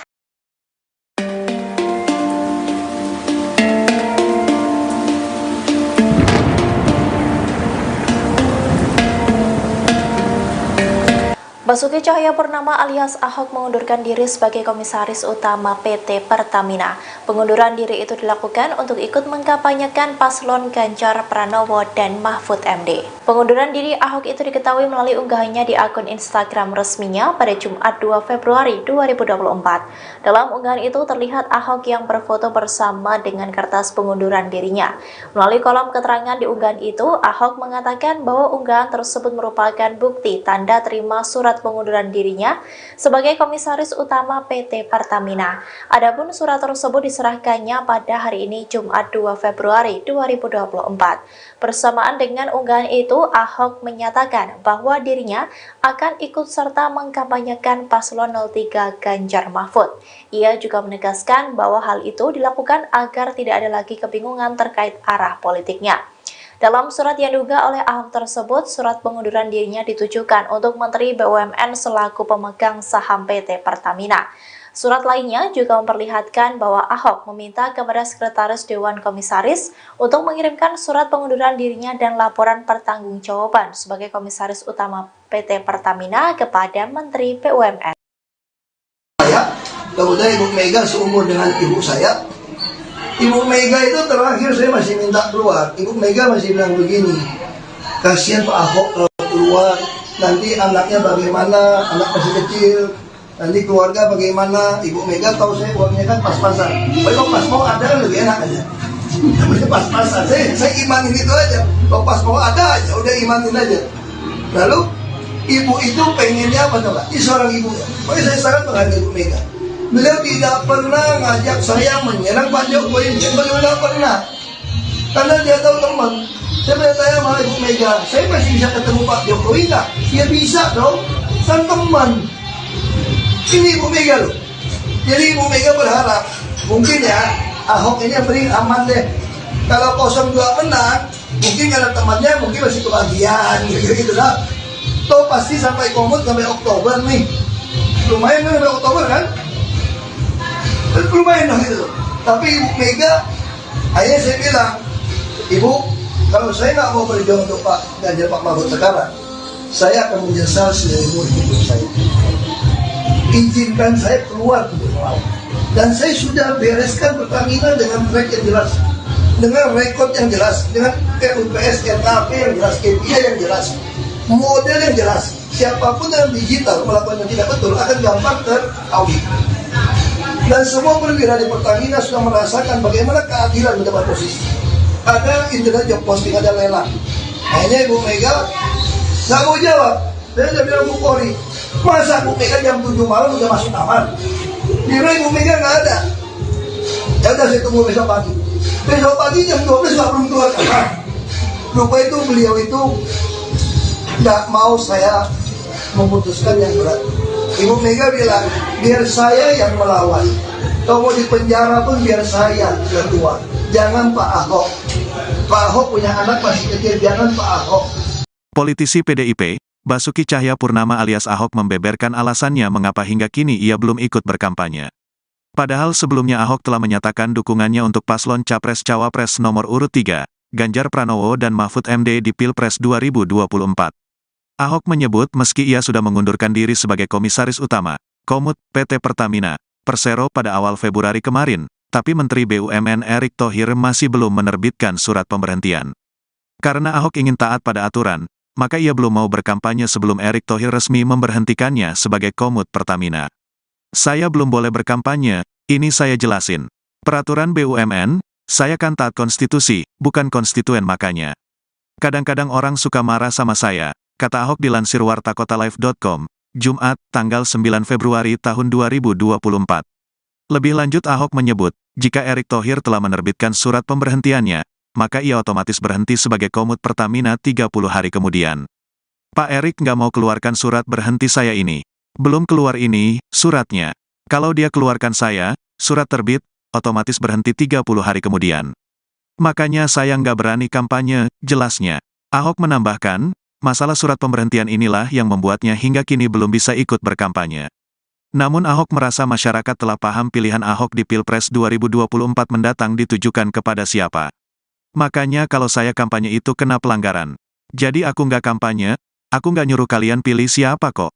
Basuki Cahayapurnama alias Ahok mengundurkan diri sebagai Komisaris Utama PT Pertamina. Pengunduran diri itu dilakukan untuk ikut mengkampanyekan paslon Ganjar Pranowo dan Mahfud MD. Pengunduran diri Ahok itu diketahui melalui unggahannya di akun Instagram resminya pada Jumat 2 Februari 2024. Dalam unggahan itu terlihat Ahok yang berfoto bersama dengan kertas pengunduran dirinya. Melalui kolom keterangan di unggahan itu, Ahok mengatakan bahwa unggahan tersebut merupakan bukti tanda terima surat pengunduran dirinya sebagai Komisaris Utama PT Pertamina. Adapun surat tersebut diserahkannya pada hari ini Jumat 2 Februari 2024. Bersamaan dengan unggahan itu, Ahok menyatakan bahwa dirinya akan ikut serta mengkampanyekan paslon 03 Ganjar Mahfud. Ia juga menegaskan bahwa hal itu dilakukan agar tidak ada lagi kebingungan terkait arah politiknya. Dalam surat yang diunggah oleh Ahok tersebut, surat pengunduran dirinya ditujukan untuk Menteri BUMN selaku pemegang saham PT Pertamina. Surat lainnya juga memperlihatkan bahwa Ahok meminta kepada Sekretaris Dewan Komisaris untuk mengirimkan surat pengunduran dirinya dan laporan pertanggungjawaban sebagai Komisaris Utama PT Pertamina kepada Menteri BUMN. Kemudian Ibu Mega seumur dengan ibu saya. Ibu Mega itu terakhir saya masih minta keluar. Ibu Mega masih bilang begini, kasihan Pak Ahok kalau keluar, nanti anaknya bagaimana, anak masih kecil, nanti keluarga bagaimana. Ibu Mega tahu saya uangnya kan pas-pasan. Kalau pas mau ada kan lebih enak aja. Namanya pas-pasan. Saya imanin itu aja. Kalau pas mau ada aja, udah imanin aja. Lalu ibu itu pengennya apa coba? Ini seorang ibu ya. Pokoknya saya sangat menghargai Ibu Mega. Beliau tidak pernah ngajak saya menyerang Pak Jokowi, beliau tidak pernah. Karena dia tahu teman. Saya bertanya sama Ibu Mega, saya masih bisa ketemu Pak Jokowi nggak? Ya bisa dong, kan teman. Ini Ibu Mega loh. Jadi Ibu Mega berharap, mungkin ya Ahok ini yang beri aman deh. Kalau 02 menang, mungkin karena temannya mungkin masih kebagian, gitu lah. Toh pasti sampai komut sampai Oktober nih. Lumayan kan sampai Oktober kan? Lumayan dong gitu. Tapi Ibu Mega, akhirnya saya bilang, Ibu, kalau saya nggak mau berjuang untuk Pak Ganjar Pak Mahfud sekarang, saya akan menyesal seumur hidup saya. Izinkan saya keluar untuk melawan. Dan saya sudah bereskan Pertamina dengan track yang jelas, dengan rekod yang jelas, dengan RUPS, RKP yang jelas, KPI yang jelas, model yang jelas. Siapapun yang digital melakukan yang tidak betul akan gampang teraudit. Dan semua perwira di Pertamina sudah merasakan bagaimana keadilan mendapat posisi. Ada internet job posting, ada lelang. Hanya Ibu Mega nggak mau jawab. Saya udah bilang Bu Polri, masa Bu Mega jam 7 malam udah masuk kamar? Bila Ibu Mega nggak ada. Ya udah saya tunggu besok pagi. Besok pagi jam 12 nggak belum keluar kamar. Lupa itu beliau itu nggak mau saya memutuskan yang berat. Ibu Mega bilang, biar saya yang melawan. Kalau mau di penjara pun biar saya yang keluar. Jangan Pak Ahok. Pak Ahok punya anak masih kecil, jangan Pak Ahok. Politisi PDIP, Basuki Cahayapurnama alias Ahok membeberkan alasannya mengapa hingga kini ia belum ikut berkampanye. Padahal sebelumnya Ahok telah menyatakan dukungannya untuk paslon Capres-Cawapres nomor urut 3, Ganjar Pranowo dan Mahfud MD di Pilpres 2024. Ahok menyebut meski ia sudah mengundurkan diri sebagai Komisaris Utama, Komut, PT Pertamina, Persero pada awal Februari kemarin, tapi Menteri BUMN Erick Thohir masih belum menerbitkan surat pemberhentian. Karena Ahok ingin taat pada aturan, maka ia belum mau berkampanye sebelum Erick Thohir resmi memberhentikannya sebagai Komut Pertamina. Saya belum boleh berkampanye, ini saya jelasin. Peraturan BUMN, saya kan taat konstitusi, bukan konstituen makanya. Kadang-kadang orang suka marah sama saya, kata Ahok dilansir wartakotalive.com, Jumat, tanggal 9 Februari tahun 2024. Lebih lanjut Ahok menyebut, jika Erick Thohir telah menerbitkan surat pemberhentiannya, maka ia otomatis berhenti sebagai Komut Pertamina 30 hari kemudian. Pak Erick nggak mau keluarkan surat berhenti saya ini. Belum keluar ini, suratnya. Kalau dia keluarkan saya, surat terbit, otomatis berhenti 30 hari kemudian. Makanya saya nggak berani kampanye, jelasnya. Ahok menambahkan, masalah surat pemberhentian inilah yang membuatnya hingga kini belum bisa ikut berkampanye. Namun Ahok merasa masyarakat telah paham pilihan Ahok di Pilpres 2024 mendatang ditujukan kepada siapa. Makanya kalau saya kampanye itu kena pelanggaran. Jadi aku nggak kampanye, aku nggak nyuruh kalian pilih siapa kok.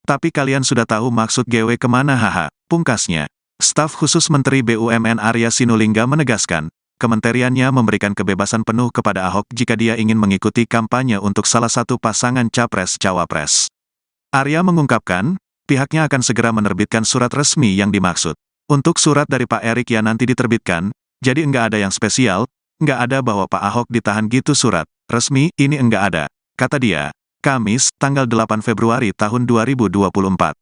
Tapi kalian sudah tahu maksud GW kemana haha, pungkasnya. Staf khusus Menteri BUMN Arya Sinulinga menegaskan, kementeriannya memberikan kebebasan penuh kepada Ahok jika dia ingin mengikuti kampanye untuk salah satu pasangan Capres-Cawapres. Arya mengungkapkan, pihaknya akan segera menerbitkan surat resmi yang dimaksud. Untuk surat dari Pak Erick yang nanti diterbitkan, jadi enggak ada yang spesial, enggak ada bahwa Pak Ahok ditahan gitu surat resmi, ini enggak ada, kata dia. Kamis, tanggal 8 Februari tahun 2024.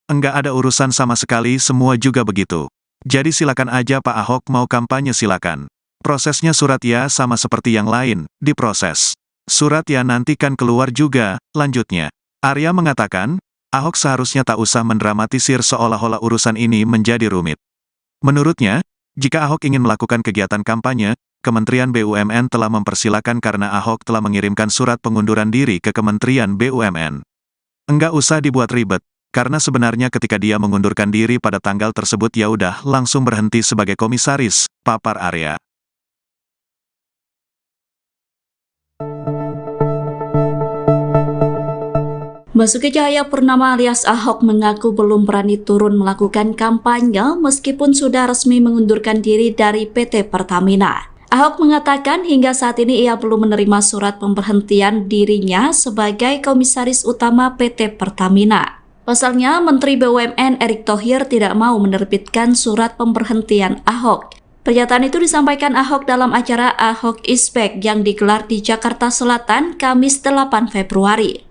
Enggak ada urusan sama sekali, semua juga begitu. Jadi silakan aja Pak Ahok mau kampanye silakan. Prosesnya surat ya sama seperti yang lain, diproses. Surat ya nanti kan keluar juga, lanjutnya. Arya mengatakan, Ahok seharusnya tak usah mendramatisir seolah-olah urusan ini menjadi rumit. Menurutnya, jika Ahok ingin melakukan kegiatan kampanye, Kementerian BUMN telah mempersilakan karena Ahok telah mengirimkan surat pengunduran diri ke Kementerian BUMN. Enggak usah dibuat ribet, karena sebenarnya ketika dia mengundurkan diri pada tanggal tersebut ya udah langsung berhenti sebagai komisaris, papar Arya. Basuki Cahayapurnama alias Ahok mengaku belum berani turun melakukan kampanye meskipun sudah resmi mengundurkan diri dari PT Pertamina. Ahok mengatakan hingga saat ini ia belum menerima surat pemberhentian dirinya sebagai Komisaris Utama PT Pertamina. Pasalnya, Menteri BUMN Erick Thohir tidak mau menerbitkan surat pemberhentian Ahok. Pernyataan itu disampaikan Ahok dalam acara Ahok Is Back yang digelar di Jakarta Selatan Kamis 8 Februari.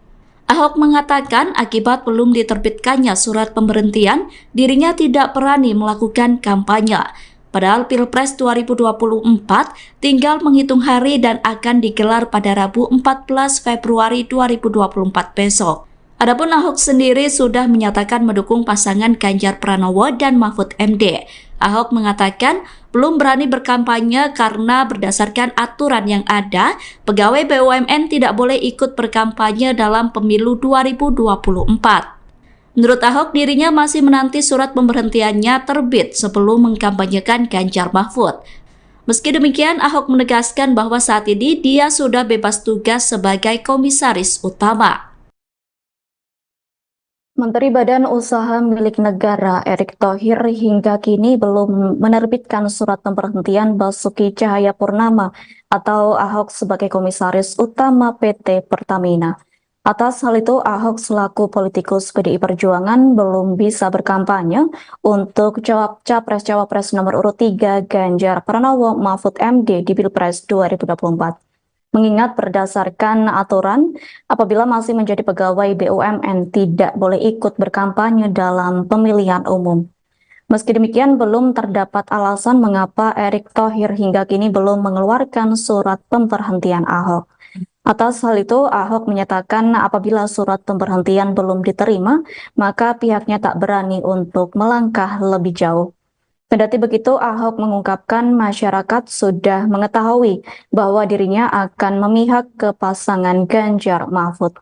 Ahok mengatakan akibat belum diterbitkannya surat pemberhentian, dirinya tidak berani melakukan kampanye. Padahal Pilpres 2024 tinggal menghitung hari dan akan digelar pada Rabu 14 Februari 2024 besok. Adapun Ahok sendiri sudah menyatakan mendukung pasangan Ganjar Pranowo dan Mahfud MD. Ahok mengatakan belum berani berkampanye karena berdasarkan aturan yang ada, pegawai BUMN tidak boleh ikut berkampanye dalam pemilu 2024. Menurut Ahok, dirinya masih menanti surat pemberhentiannya terbit sebelum mengkampanyekan Ganjar Mahfud. Meski demikian, Ahok menegaskan bahwa saat ini dia sudah bebas tugas sebagai komisaris utama. Menteri Badan Usaha Milik Negara Erick Thohir hingga kini belum menerbitkan surat pemberhentian Basuki Cahayapurnama atau Ahok sebagai komisaris utama PT Pertamina. Atas hal itu, Ahok selaku politikus PDI Perjuangan belum bisa berkampanye untuk Capres-Cawapres nomor urut 3 Ganjar Pranowo Mahfud MD di Pilpres 2024. Mengingat berdasarkan aturan, apabila masih menjadi pegawai BUMN tidak boleh ikut berkampanye dalam pemilihan umum. Meski demikian, belum terdapat alasan mengapa Erick Thohir hingga kini belum mengeluarkan surat pemberhentian Ahok. Atas hal itu, Ahok menyatakan apabila surat pemberhentian belum diterima, maka pihaknya tak berani untuk melangkah lebih jauh. Kendati begitu, Ahok mengungkapkan masyarakat sudah mengetahui bahwa dirinya akan memihak ke pasangan Ganjar Mahfud.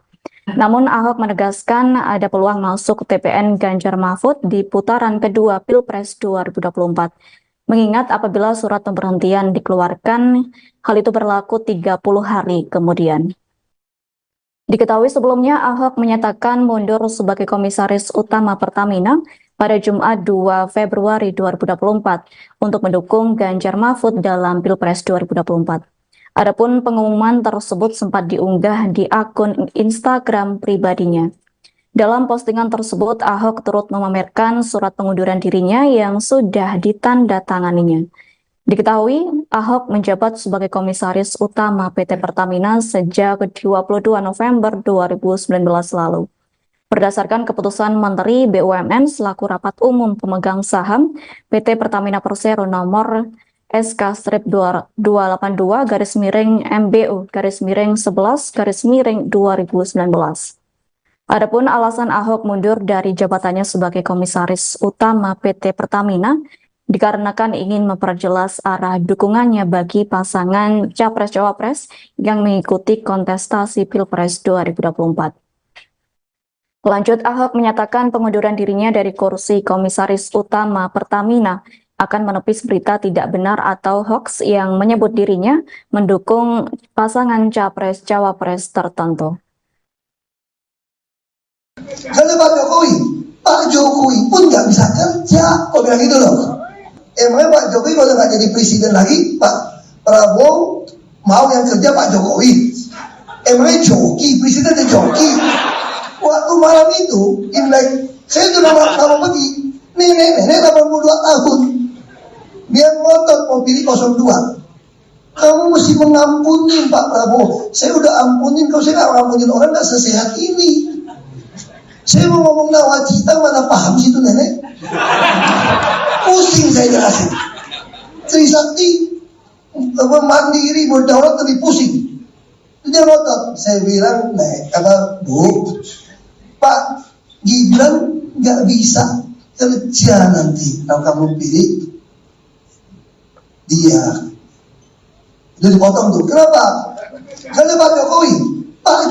Namun Ahok menegaskan ada peluang masuk TPN Ganjar Mahfud di putaran kedua Pilpres 2024. Mengingat apabila surat pemberhentian dikeluarkan, hal itu berlaku 30 hari kemudian. Diketahui sebelumnya Ahok menyatakan mundur sebagai komisaris utama Pertamina pada Jumat 2 Februari 2024 untuk mendukung Ganjar Mahfud dalam Pilpres 2024. Adapun pengumuman tersebut sempat diunggah di akun Instagram pribadinya. Dalam postingan tersebut, Ahok turut memamerkan surat pengunduran dirinya yang sudah ditandatanganinya. Diketahui, Ahok menjabat sebagai komisaris utama PT Pertamina sejak 22 November 2019 lalu. Berdasarkan keputusan Menteri BUMN selaku rapat umum pemegang saham PT Pertamina Persero nomor SK-282-MBU-11-2019. Adapun alasan Ahok mundur dari jabatannya sebagai komisaris utama PT Pertamina dikarenakan ingin memperjelas arah dukungannya bagi pasangan Capres-Cawapres yang mengikuti kontestasi Pilpres 2024. Lanjut, Ahok menyatakan pengunduran dirinya dari kursi komisaris utama Pertamina akan menepis berita tidak benar atau hoax yang menyebut dirinya mendukung pasangan Capres-Cawapres tertentu. Karena Pak Jokowi pun nggak bisa kerja, kok bilang gitu loh. Emangnya Pak Jokowi kalau nggak jadi presiden lagi, Pak Prabowo mau yang kerja Pak Jokowi? Emangnya joki, presidennya joki? Waktu malam itu, Imlek, saya sudah mau pergi, nenek 82 tahun, dia ngotot mau pilih 02. Kamu mesti mengampuni Pak Prabowo. Saya udah ampunin, kalau saya nggak ngampunin orang nggak sesehat ini. Saya mau ngomong nawacita, mana paham sih itu nenek? Pusing saya jelasin. Trisakti mandiri berdaulat lebih pusing. Dia ngotot. Saya bilang, kata Bu, Pak Gibran nggak bisa kerja nanti kalau kamu pilih dia. Itu dipotong tuh. Kenapa? Karena Pak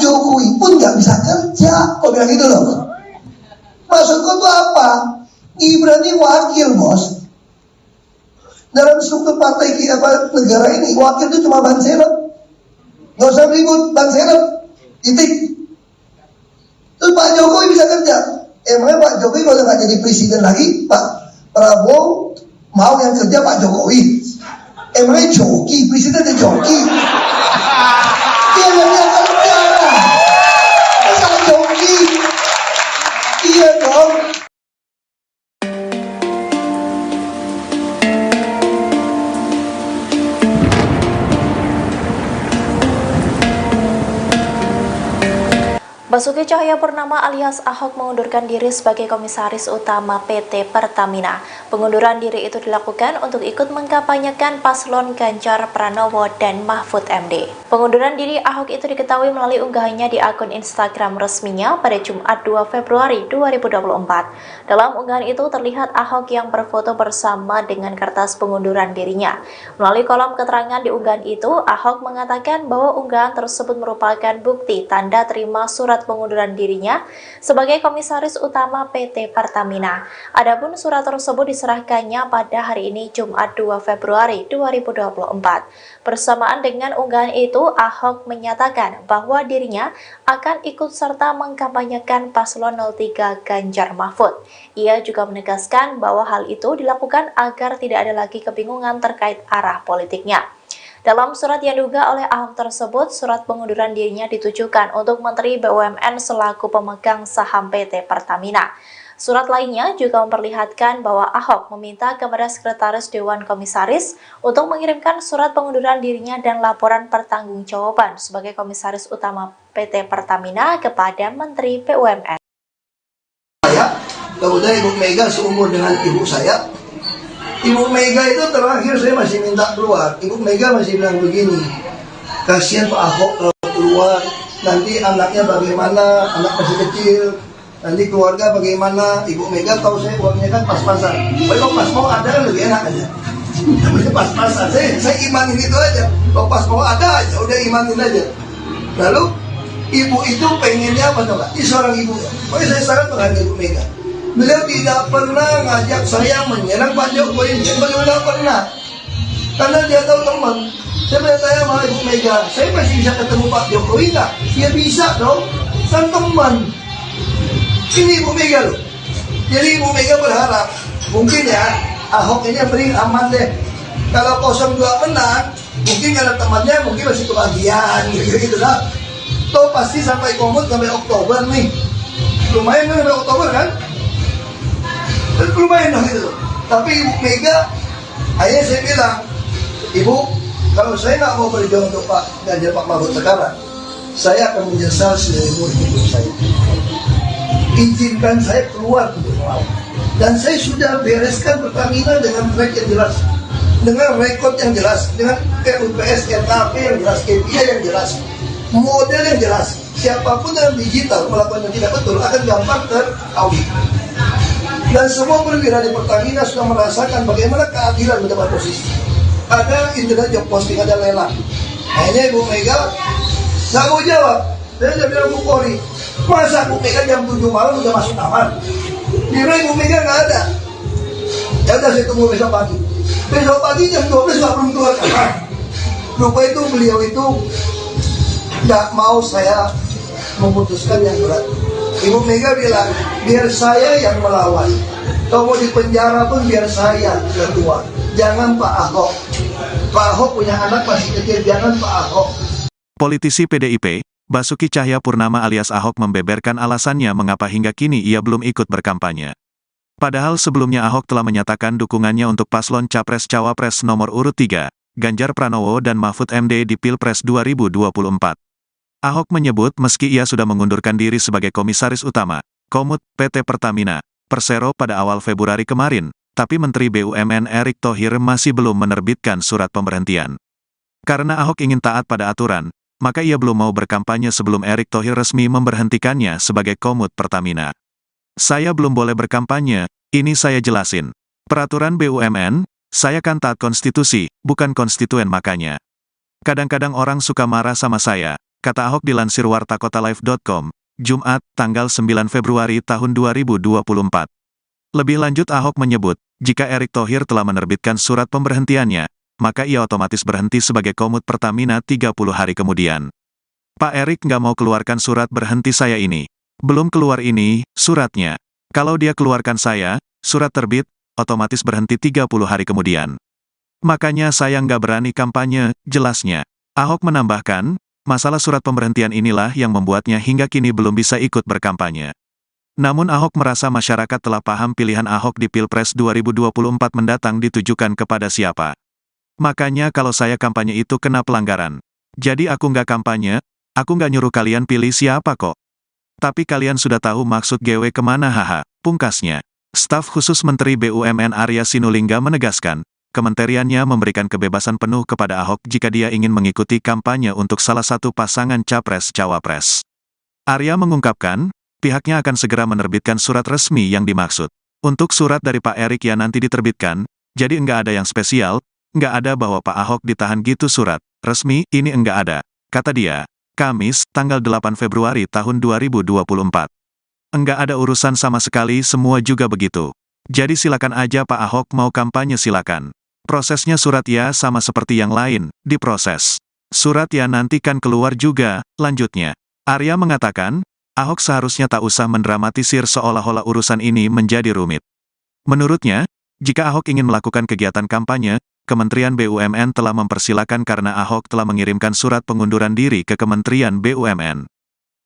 Jokowi pun nggak bisa kerja. Kok bilang gitu loh? Maksudku tuh apa? Gibran ini wakil, bos. Dalam struktur partai kita negara ini, wakil itu cuma ban serep. Nggak usah ribut, ban serep. Titik. Terus Pak Jokowi bisa kerja. Emangnya Pak Jokowi kalau nggak jadi presiden lagi, Pak Prabowo mau yang kerja Pak Jokowi? Emangnya joki, presidennya joki? Dia nggak bisa kerja. Masa joki? Iya dong. Basuki Cahayapurnama alias Ahok mengundurkan diri sebagai komisaris utama PT Pertamina. Pengunduran diri itu dilakukan untuk ikut mengkampanyekan paslon Ganjar Pranowo dan Mahfud MD. Pengunduran diri Ahok itu diketahui melalui unggahannya di akun Instagram resminya pada Jumat 2 Februari 2024. Dalam unggahan itu terlihat Ahok yang berfoto bersama dengan kertas pengunduran dirinya. Melalui kolom keterangan di unggahan itu, Ahok mengatakan bahwa unggahan tersebut merupakan bukti tanda terima surat surat pengunduran dirinya sebagai Komisaris Utama PT Pertamina. Adapun surat tersebut diserahkannya pada hari ini Jumat 2 Februari 2024. Bersamaan dengan unggahan itu, Ahok menyatakan bahwa dirinya akan ikut serta mengkampanyekan paslon 03 Ganjar Mahfud. Ia juga menegaskan bahwa hal itu dilakukan agar tidak ada lagi kebingungan terkait arah politiknya. Dalam surat yang diunggah oleh Ahok tersebut, surat pengunduran dirinya ditujukan untuk Menteri BUMN selaku pemegang saham PT Pertamina. Surat lainnya juga memperlihatkan bahwa Ahok meminta kepada Sekretaris Dewan Komisaris untuk mengirimkan surat pengunduran dirinya dan laporan pertanggungjawaban sebagai Komisaris Utama PT Pertamina kepada Menteri BUMN. Kemudian Ibu Mega seumur dengan ibu saya. Ibu Mega itu terakhir saya masih minta keluar. Ibu Mega masih bilang begini, kasihan Pak Ahok kalau keluar, nanti anaknya bagaimana, anak masih kecil, nanti keluarga bagaimana. Ibu Mega tahu saya uangnya kan pas-pasan. Kalau pas mau ada kan lebih enak aja. Namanya pas-pasan, saya imanin itu aja. Kalau pas mau ada aja, udah imanin aja. Lalu ibu itu pengennya apa coba? Ini seorang ibu. Makanya saya sangat menghargai Ibu Mega. Beliau tidak pernah ngajak saya menyerang Pak Jokowi, beliau tidak pernah. Karena dia tahu teman. Saya bertanya sama Ibu Mega, saya masih bisa ketemu Pak Jokowi nggak? Ya bisa dong, kan teman. Ini Ibu Mega loh. Jadi Ibu Mega berharap, mungkin ya Ahok ini yang beri aman deh. Kalau 02 menang, mungkin karena temannya mungkin masih kebagian gitu lah. Toh pasti sampai komut sampai Oktober nih. Lumayan kan sampai Oktober kan? Lumayan dong gitu. Tapi Ibu Mega, akhirnya saya bilang, Ibu, kalau saya nggak mau berjuang untuk Pak Ganjar Pak Mahfud sekarang, saya akan menyesal seumur hidup saya. Izinkan saya keluar untuk melawan. Dan saya sudah bereskan Pertamina dengan track yang jelas, dengan rekod yang jelas, dengan RUPS, RKP yang jelas, KPI yang jelas, model yang jelas. Siapapun yang digital melakukan yang tidak betul akan gampang teraudit. Dan semua perwira di Pertamina sudah merasakan bagaimana keadilan mendapat posisi. Ada internet job posting, ada lelang. Akhirnya Ibu Mega nggak mau jawab. Saya sudah bilang Bu Polri, masa Bu Mega jam 7 malam udah masuk kamar? Kira Ibu Mega nggak ada. Ya udah saya tunggu besok pagi. Besok pagi jam 12 nggak belum keluar kamar. Lupa itu beliau itu nggak mau saya memutuskan yang berat. Ibu Mega bilang, biar saya yang melawan. Kalau mau di penjara pun biar saya yang keluar. Jangan Pak Ahok. Pak Ahok punya anak masih kecil, jangan Pak Ahok. Politisi PDIP, Basuki Cahayapurnama alias Ahok membeberkan alasannya mengapa hingga kini ia belum ikut berkampanye. Padahal sebelumnya Ahok telah menyatakan dukungannya untuk paslon Capres-Cawapres nomor urut 3, Ganjar Pranowo dan Mahfud MD di Pilpres 2024. Ahok menyebut meski ia sudah mengundurkan diri sebagai Komisaris Utama, Komut, PT Pertamina, Persero pada awal Februari kemarin, tapi Menteri BUMN Erick Thohir masih belum menerbitkan surat pemberhentian. Karena Ahok ingin taat pada aturan, maka ia belum mau berkampanye sebelum Erick Thohir resmi memberhentikannya sebagai Komut Pertamina. Saya belum boleh berkampanye, ini saya jelasin. Peraturan BUMN, saya kan taat konstitusi, bukan konstituen makanya. Kadang-kadang orang suka marah sama saya, kata Ahok dilansir wartakotalive.com, Jumat, tanggal 9 Februari tahun 2024. Lebih lanjut Ahok menyebut, jika Erick Thohir telah menerbitkan surat pemberhentiannya, maka ia otomatis berhenti sebagai Komut Pertamina 30 hari kemudian. Pak Erick nggak mau keluarkan surat berhenti saya ini. Belum keluar ini, suratnya. Kalau dia keluarkan saya, surat terbit, otomatis berhenti 30 hari kemudian. Makanya saya nggak berani kampanye, jelasnya. Ahok menambahkan, masalah surat pemberhentian inilah yang membuatnya hingga kini belum bisa ikut berkampanye. Namun Ahok merasa masyarakat telah paham pilihan Ahok di Pilpres 2024 mendatang ditujukan kepada siapa. Makanya kalau saya kampanye itu kena pelanggaran. Jadi aku nggak kampanye, aku nggak nyuruh kalian pilih siapa kok. Tapi kalian sudah tahu maksud GW kemana haha, pungkasnya. Staf khusus Menteri BUMN Arya Sinulinga menegaskan, kementeriannya memberikan kebebasan penuh kepada Ahok jika dia ingin mengikuti kampanye untuk salah satu pasangan Capres-Cawapres. Arya mengungkapkan, pihaknya akan segera menerbitkan surat resmi yang dimaksud. Untuk surat dari Pak Erick yang nanti diterbitkan, jadi enggak ada yang spesial, enggak ada bahwa Pak Ahok ditahan gitu surat resmi, ini enggak ada, kata dia. Kamis, tanggal 8 Februari tahun 2024. Enggak ada urusan sama sekali, semua juga begitu. Jadi silakan aja Pak Ahok mau kampanye silakan. Prosesnya surat ya sama seperti yang lain, diproses. Surat ya nanti kan keluar juga, lanjutnya. Arya mengatakan, Ahok seharusnya tak usah mendramatisir seolah-olah urusan ini menjadi rumit. Menurutnya, jika Ahok ingin melakukan kegiatan kampanye, Kementerian BUMN telah mempersilakan karena Ahok telah mengirimkan surat pengunduran diri ke Kementerian BUMN.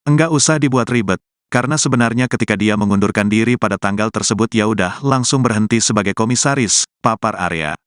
Enggak usah dibuat ribet, karena sebenarnya ketika dia mengundurkan diri pada tanggal tersebut ya udah langsung berhenti sebagai komisaris, papar Arya.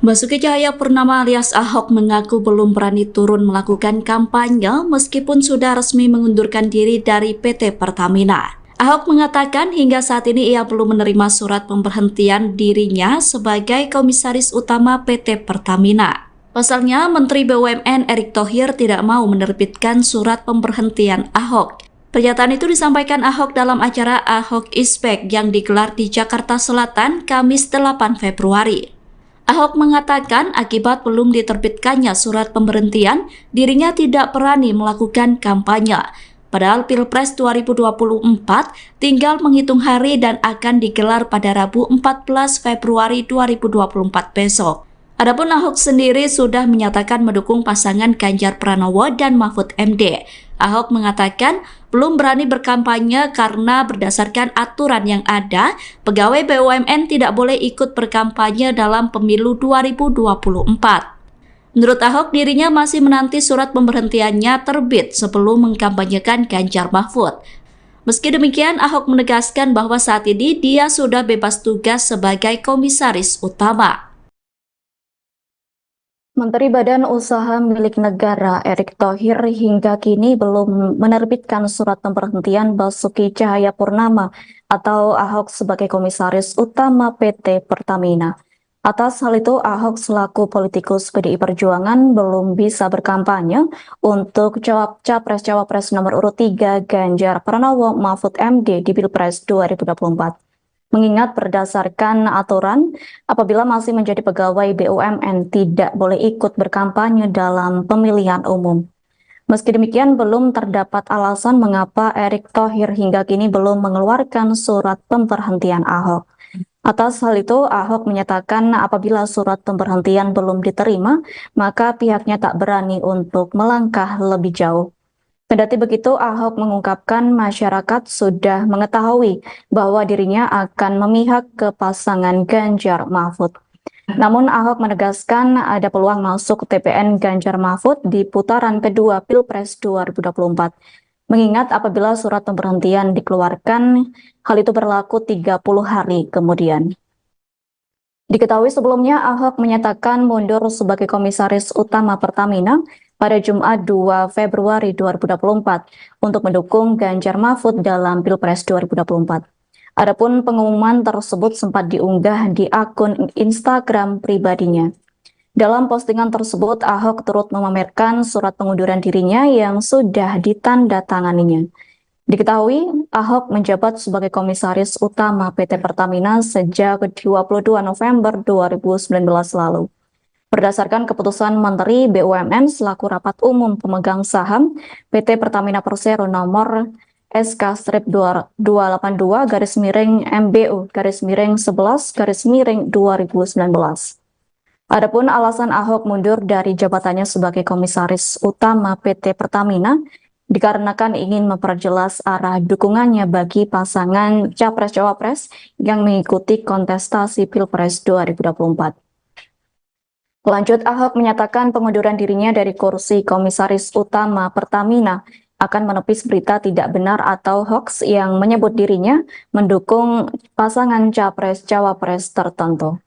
Basuki Cahayapurnama alias Ahok mengaku belum berani turun melakukan kampanye meskipun sudah resmi mengundurkan diri dari PT Pertamina. Ahok mengatakan hingga saat ini ia belum menerima surat pemberhentian dirinya sebagai komisaris utama PT Pertamina. Pasalnya, Menteri BUMN Erick Thohir tidak mau menerbitkan surat pemberhentian Ahok. Pernyataan itu disampaikan Ahok dalam acara Ahok Ispek yang digelar di Jakarta Selatan Kamis 8 Februari. Ahok mengatakan akibat belum diterbitkannya surat pemberhentian, dirinya tidak berani melakukan kampanye. Padahal Pilpres 2024 tinggal menghitung hari dan akan digelar pada Rabu 14 Februari 2024 besok. Adapun Ahok sendiri sudah menyatakan mendukung pasangan Ganjar Pranowo dan Mahfud MD. Ahok mengatakan belum berani berkampanye karena berdasarkan aturan yang ada, pegawai BUMN tidak boleh ikut berkampanye dalam pemilu 2024. Menurut Ahok, dirinya masih menanti surat pemberhentiannya terbit sebelum mengkampanyekan Ganjar Mahfud. Meski demikian, Ahok menegaskan bahwa saat ini dia sudah bebas tugas sebagai komisaris utama. Menteri Badan Usaha Milik Negara Erick Thohir hingga kini belum menerbitkan surat pemberhentian Basuki Cahayapurnama atau Ahok sebagai komisaris utama PT Pertamina. Atas hal itu, Ahok selaku politikus PDI Perjuangan belum bisa berkampanye untuk Capres-Cawapres nomor urut 3 Ganjar Pranowo Mahfud MD di Pilpres 2024. Mengingat berdasarkan aturan, apabila masih menjadi pegawai BUMN tidak boleh ikut berkampanye dalam pemilihan umum. Meski demikian, belum terdapat alasan mengapa Erick Thohir hingga kini belum mengeluarkan surat pemberhentian Ahok. Atas hal itu, Ahok menyatakan apabila surat pemberhentian belum diterima, maka pihaknya tak berani untuk melangkah lebih jauh. Kendati begitu, Ahok mengungkapkan masyarakat sudah mengetahui bahwa dirinya akan memihak ke pasangan Ganjar Mahfud. Namun Ahok menegaskan ada peluang masuk TPN Ganjar Mahfud di putaran kedua Pilpres 2024. Mengingat apabila surat pemberhentian dikeluarkan, hal itu berlaku 30 hari kemudian. Diketahui sebelumnya Ahok menyatakan mundur sebagai komisaris utama Pertamina pada Jumat 2 Februari 2024 untuk mendukung Ganjar Mahfud dalam Pilpres 2024. Adapun pengumuman tersebut sempat diunggah di akun Instagram pribadinya. Dalam postingan tersebut, Ahok turut memamerkan surat pengunduran dirinya yang sudah ditandatanganinya. Diketahui, Ahok menjabat sebagai komisaris utama PT Pertamina sejak 22 November 2019 lalu. Berdasarkan keputusan Menteri BUMN selaku Rapat Umum Pemegang Saham PT Pertamina Persero nomor SK-282-MBU-11-2019. Adapun alasan Ahok mundur dari jabatannya sebagai komisaris utama PT Pertamina dikarenakan ingin memperjelas arah dukungannya bagi pasangan Capres-Cawapres yang mengikuti kontestasi Pilpres 2024. Lanjut, Ahok menyatakan pengunduran dirinya dari kursi komisaris utama Pertamina akan menepis berita tidak benar atau hoax yang menyebut dirinya mendukung pasangan Capres-Cawapres tertentu.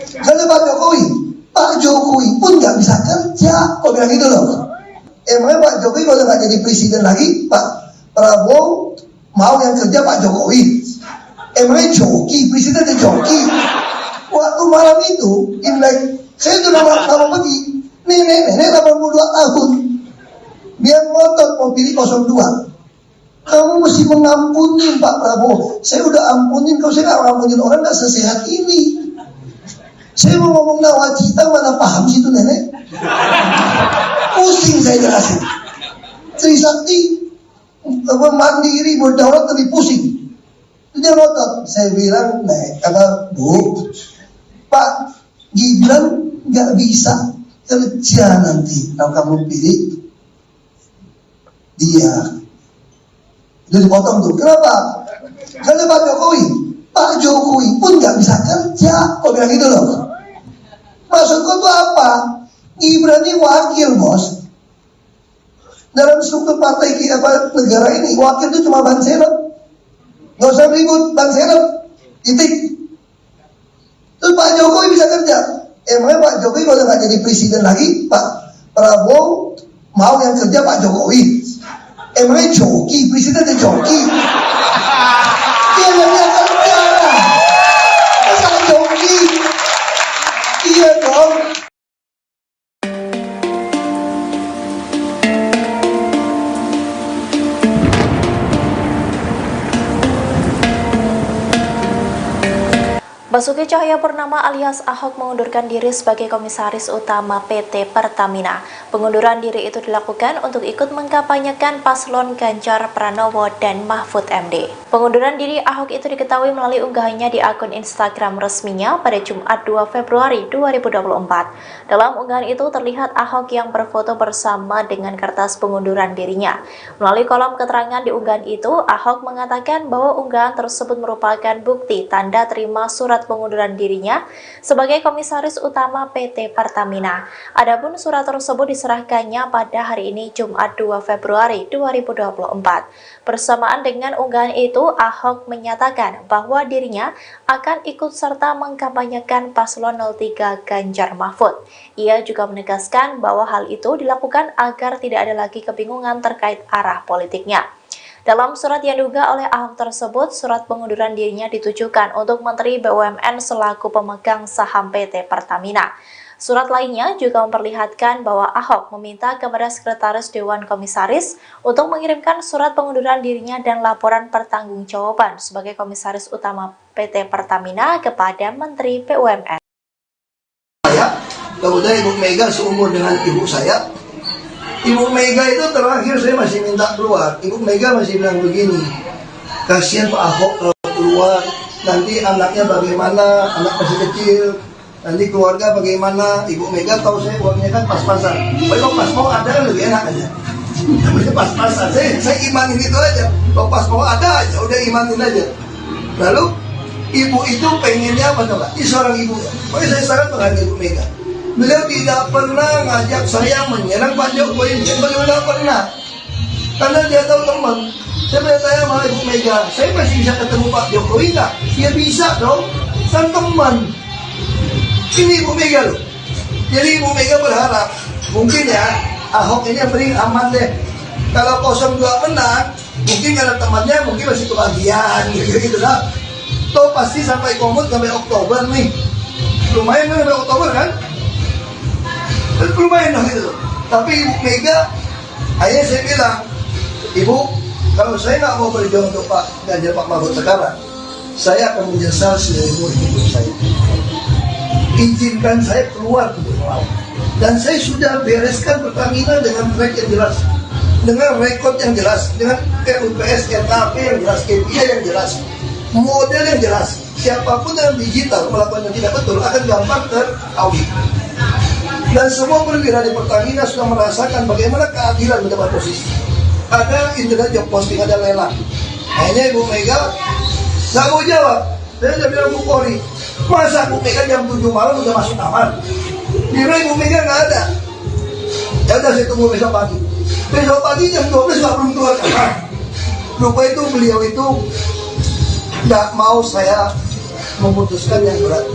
Kalau Pak Jokowi pun nggak bisa kerja, kok bilang gitu loh. Emangnya Pak Jokowi kalau nggak jadi presiden lagi, Pak Prabowo mau yang kerja Pak Jokowi? Emangnya joki, presiden itu joki? Waktu malam itu, Imlek, saya sudah nama pergi, nenek 82 tahun, dia ngotot mau pilih 02. Kamu mesti mengampuni Pak Prabowo. Saya udah ampunin, kalau saya nggak ngampunin orang nggak sesehat ini. Saya mau ngomong nawacita mana paham sih itu nenek? Pusing saya jelasin. Trisakti mandiri berdaulat lebih pusing. Dia ngotot. Saya bilang, Bu, Pak Gibran nggak bisa kerja nanti kalau kamu pilih dia. Dia dipotong tuh. Kenapa? Karena Pak Jokowi pun nggak bisa kerja. Kok bilang gitu loh? Maksudku tuh apa? Gibran ini wakil, bos. Dalam struktur partai negara ini, wakil itu cuma ban serep. Nggak usah ribut, ban serep. Titik. Terus Pak Jokowi bisa kerja. Emangnya Pak Jokowi kalau nggak jadi presiden lagi, Pak Prabowo mau yang kerja Pak Jokowi? Emangnya joki, presidennya joki? Dia yang kerja. Masa joki? Iya dong. Basuki Cahayapurnama alias Ahok mengundurkan diri sebagai Komisaris Utama PT Pertamina. Pengunduran diri itu dilakukan untuk ikut mengkampanyekan paslon Ganjar Pranowo dan Mahfud MD. Pengunduran diri Ahok itu diketahui melalui unggahannya di akun Instagram resminya pada Jumat 2 Februari 2024. Dalam unggahan itu terlihat Ahok yang berfoto bersama dengan kertas pengunduran dirinya. Melalui kolom keterangan di unggahan itu, Ahok mengatakan bahwa unggahan tersebut merupakan bukti tanda terima surat pengunduran dirinya sebagai Komisaris Utama PT Pertamina. Adapun surat tersebut diserahkannya pada hari ini Jumat 2 Februari 2024. Bersamaan dengan unggahan itu, Ahok menyatakan bahwa dirinya akan ikut serta mengkampanyekan paslon 03 Ganjar Mahfud. Ia juga menegaskan bahwa hal itu dilakukan agar tidak ada lagi kebingungan terkait arah politiknya. Dalam surat yang diunggah oleh Ahok tersebut, surat pengunduran dirinya ditujukan untuk Menteri BUMN selaku pemegang saham PT Pertamina. Surat lainnya juga memperlihatkan bahwa Ahok meminta kepada Sekretaris Dewan Komisaris untuk mengirimkan surat pengunduran dirinya dan laporan pertanggungjawaban sebagai Komisaris Utama PT Pertamina kepada Menteri BUMN. Kemudian Ibu Mega seumur dengan ibu saya. Ibu Mega itu terakhir saya masih minta keluar. Ibu Mega masih bilang begini, kasihan Pak Ahok kalau keluar, nanti anaknya bagaimana, anak masih kecil, nanti keluarga bagaimana. Ibu Mega tahu saya uangnya kan pas-pasan. Kalau pas mau ada kan lebih enak aja. Namanya pas-pasan, saya imanin itu aja. Kalau pas mau ada aja, udah imanin aja. Lalu ibu itu pengennya apa coba? Ini seorang ibu ya. Makanya saya sangat menghargai Ibu Mega. Beliau tidak pernah ngajak saya menyerang Pak Jokowi, beliau tidak pernah. Karena dia tahu teman. Saya bertanya sama Ibu Mega, saya masih bisa ketemu Pak Jokowi nggak? Ya bisa dong, kan teman. Ini Ibu Mega loh. Jadi Ibu Mega berharap, mungkin ya Ahok ini yang paling aman deh. Kalau 02 menang, mungkin karena temannya mungkin masih kebagian gitu lah. Toh pasti sampai komut sampai Oktober nih. Lumayan kan sampai Oktober kan? Lumayan dong gitu. Tapi Ibu Mega, akhirnya saya bilang, Ibu, kalau saya nggak mau berjuang untuk Pak Ganjar Pak Mahfud sekarang, saya akan menyesal seumur hidup saya. Izinkan saya keluar untuk melawan. Dan saya sudah bereskan Pertamina dengan track yang jelas, dengan rekod yang jelas, dengan RUPS, RKP yang jelas, KPI yang jelas, model yang jelas. Siapapun yang digital melakukan yang tidak betul akan gampang teraudit. Dan semua perwira di Pertamina sudah merasakan bagaimana keadilan mendapat posisi. Ada internet job posting, ada lelang. Akhirnya Ibu Mega nggak mau jawab. Saya sudah bilang Bu Polri, masa Bu Mega jam 7 malam udah masuk kamar? Kira Ibu Mega nggak ada. Ya udah saya tunggu besok pagi. Besok pagi jam 12 nggak belum keluar kamar. Lupa itu beliau itu nggak mau saya memutuskan yang berat.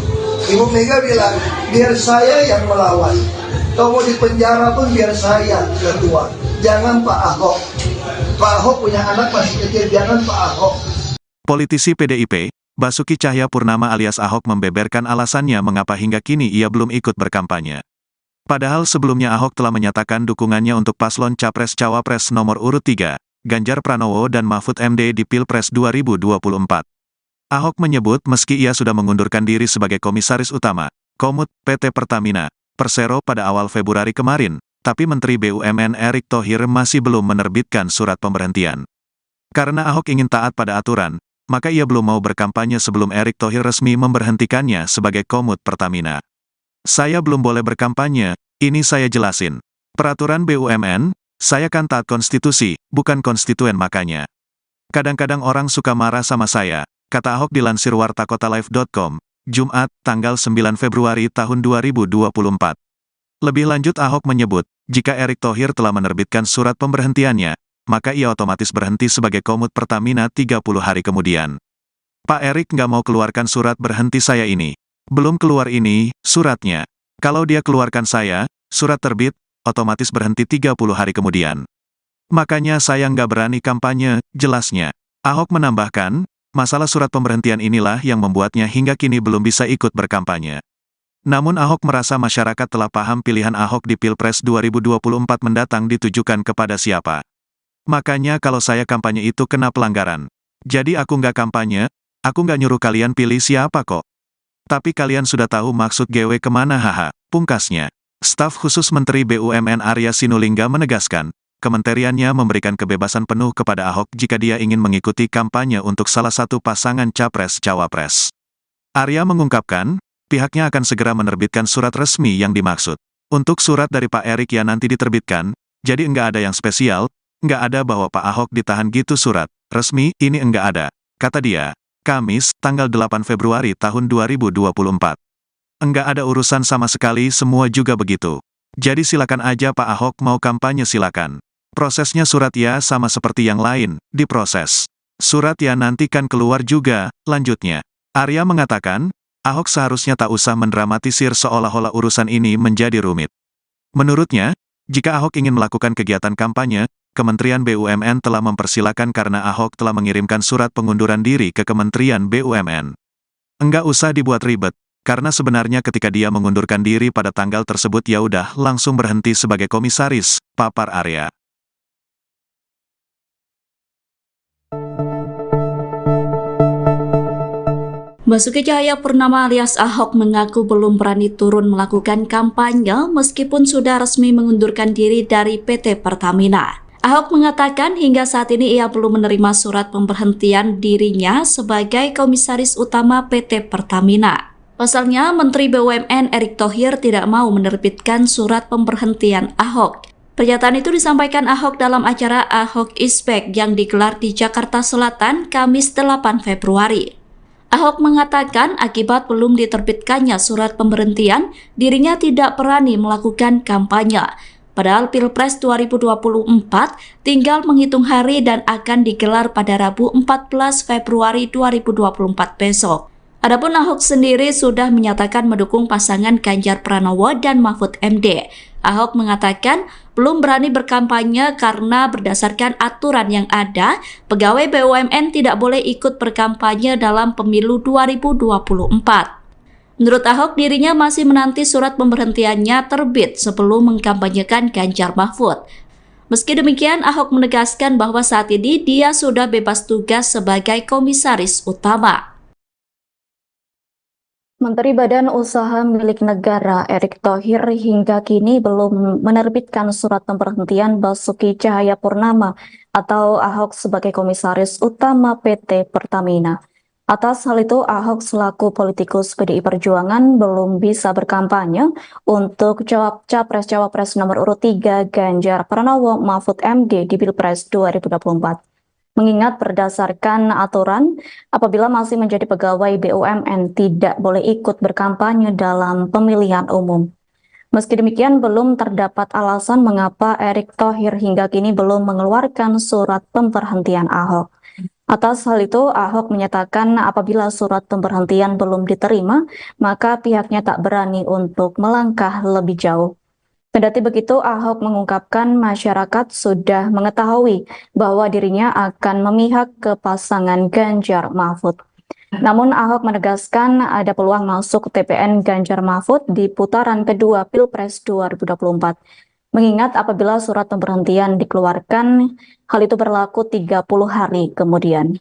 Ibu Mega bilang, biar saya yang melawan. Kalau mau di penjara pun biar saya keluar. Jangan Pak Ahok. Pak Ahok punya anak masih kecil, jangan Pak Ahok. Politisi PDIP, Basuki Cahayapurnama alias Ahok membeberkan alasannya mengapa hingga kini ia belum ikut berkampanye. Padahal sebelumnya Ahok telah menyatakan dukungannya untuk paslon Capres-Cawapres nomor urut 3, Ganjar Pranowo dan Mahfud MD di Pilpres 2024. Ahok menyebut meski ia sudah mengundurkan diri sebagai Komisaris Utama, Komut, PT Pertamina, Persero pada awal Februari kemarin, tapi Menteri BUMN Erick Thohir masih belum menerbitkan surat pemberhentian. Karena Ahok ingin taat pada aturan, maka ia belum mau berkampanye sebelum Erick Thohir resmi memberhentikannya sebagai Komut Pertamina. Saya belum boleh berkampanye, ini saya jelasin. Peraturan BUMN, saya kan taat konstitusi, bukan konstituen makanya. Kadang-kadang orang suka marah sama saya, kata Ahok dilansir wartakotalive.com, Jumat, tanggal 9 Februari tahun 2024. Lebih lanjut Ahok menyebut, jika Erick Thohir telah menerbitkan surat pemberhentiannya, maka ia otomatis berhenti sebagai Komut Pertamina 30 hari kemudian. Pak Erick nggak mau keluarkan surat berhenti saya ini. Belum keluar ini, suratnya. Kalau dia keluarkan saya, surat terbit, otomatis berhenti 30 hari kemudian. Makanya saya nggak berani kampanye, jelasnya. Ahok menambahkan, masalah surat pemberhentian inilah yang membuatnya hingga kini belum bisa ikut berkampanye. Namun Ahok merasa masyarakat telah paham pilihan Ahok di Pilpres 2024 mendatang ditujukan kepada siapa. Makanya kalau saya kampanye itu kena pelanggaran. Jadi aku nggak kampanye, aku nggak nyuruh kalian pilih siapa kok. Tapi kalian sudah tahu maksud GW kemana haha, pungkasnya. Staf khusus Menteri BUMN Arya Sinulinga menegaskan, kementeriannya memberikan kebebasan penuh kepada Ahok jika dia ingin mengikuti kampanye untuk salah satu pasangan Capres-Cawapres. Arya mengungkapkan, pihaknya akan segera menerbitkan surat resmi yang dimaksud. Untuk surat dari Pak Erick ya nanti diterbitkan, jadi enggak ada yang spesial, enggak ada bahwa Pak Ahok ditahan gitu surat resmi, ini enggak ada, kata dia. Kamis, tanggal 8 Februari tahun 2024. Enggak ada urusan sama sekali, semua juga begitu. Jadi silakan aja Pak Ahok mau kampanye silakan. Prosesnya surat ya sama seperti yang lain, diproses. Surat ya nanti kan keluar juga, lanjutnya. Arya mengatakan, Ahok seharusnya tak usah mendramatisir seolah-olah urusan ini menjadi rumit. Menurutnya, jika Ahok ingin melakukan kegiatan kampanye, Kementerian BUMN telah mempersilakan karena Ahok telah mengirimkan surat pengunduran diri ke Kementerian BUMN. Enggak usah dibuat ribet, karena sebenarnya ketika dia mengundurkan diri pada tanggal tersebut ya udah langsung berhenti sebagai komisaris, papar Arya. Basuki Cahayapurnama alias Ahok mengaku belum berani turun melakukan kampanye meskipun sudah resmi mengundurkan diri dari PT Pertamina. Ahok mengatakan hingga saat ini ia belum menerima surat pemberhentian dirinya sebagai Komisaris Utama PT Pertamina. Pasalnya, Menteri BUMN Erick Thohir tidak mau menerbitkan surat pemberhentian Ahok. Pernyataan itu disampaikan Ahok dalam acara Ahok is Back yang digelar di Jakarta Selatan Kamis 8 Februari. Ahok mengatakan akibat belum diterbitkannya surat pemberhentian, dirinya tidak berani melakukan kampanye. Padahal Pilpres 2024 tinggal menghitung hari dan akan digelar pada Rabu 14 Februari 2024 besok. Adapun Ahok sendiri sudah menyatakan mendukung pasangan Ganjar Pranowo dan Mahfud MD. Ahok mengatakan belum berani berkampanye karena berdasarkan aturan yang ada, pegawai BUMN tidak boleh ikut berkampanye dalam pemilu 2024. Menurut Ahok, dirinya masih menanti surat pemberhentiannya terbit sebelum mengkampanyekan Ganjar Mahfud. Meski demikian, Ahok menegaskan bahwa saat ini dia sudah bebas tugas sebagai Komisaris Utama. Menteri Badan Usaha Milik Negara Erick Thohir hingga kini belum menerbitkan surat pemberhentian Basuki Cahayapurnama atau Ahok sebagai Komisaris Utama PT Pertamina. Atas hal itu, Ahok selaku politikus PDI Perjuangan belum bisa berkampanye untuk Capres-Cawapres nomor urut 3 Ganjar Pranowo Mahfud MD di Pilpres 2024. Mengingat berdasarkan aturan, apabila masih menjadi pegawai BUMN tidak boleh ikut berkampanye dalam pemilihan umum. Meski demikian, belum terdapat alasan mengapa Erick Thohir hingga kini belum mengeluarkan surat pemberhentian Ahok. Atas hal itu, Ahok menyatakan apabila surat pemberhentian belum diterima, maka pihaknya tak berani untuk melangkah lebih jauh. Kendati begitu, Ahok mengungkapkan masyarakat sudah mengetahui bahwa dirinya akan memihak ke pasangan Ganjar Mahfud. Namun Ahok menegaskan ada peluang masuk TPN Ganjar Mahfud di putaran kedua Pilpres 2024. Mengingat apabila surat pemberhentian dikeluarkan, hal itu berlaku 30 hari kemudian.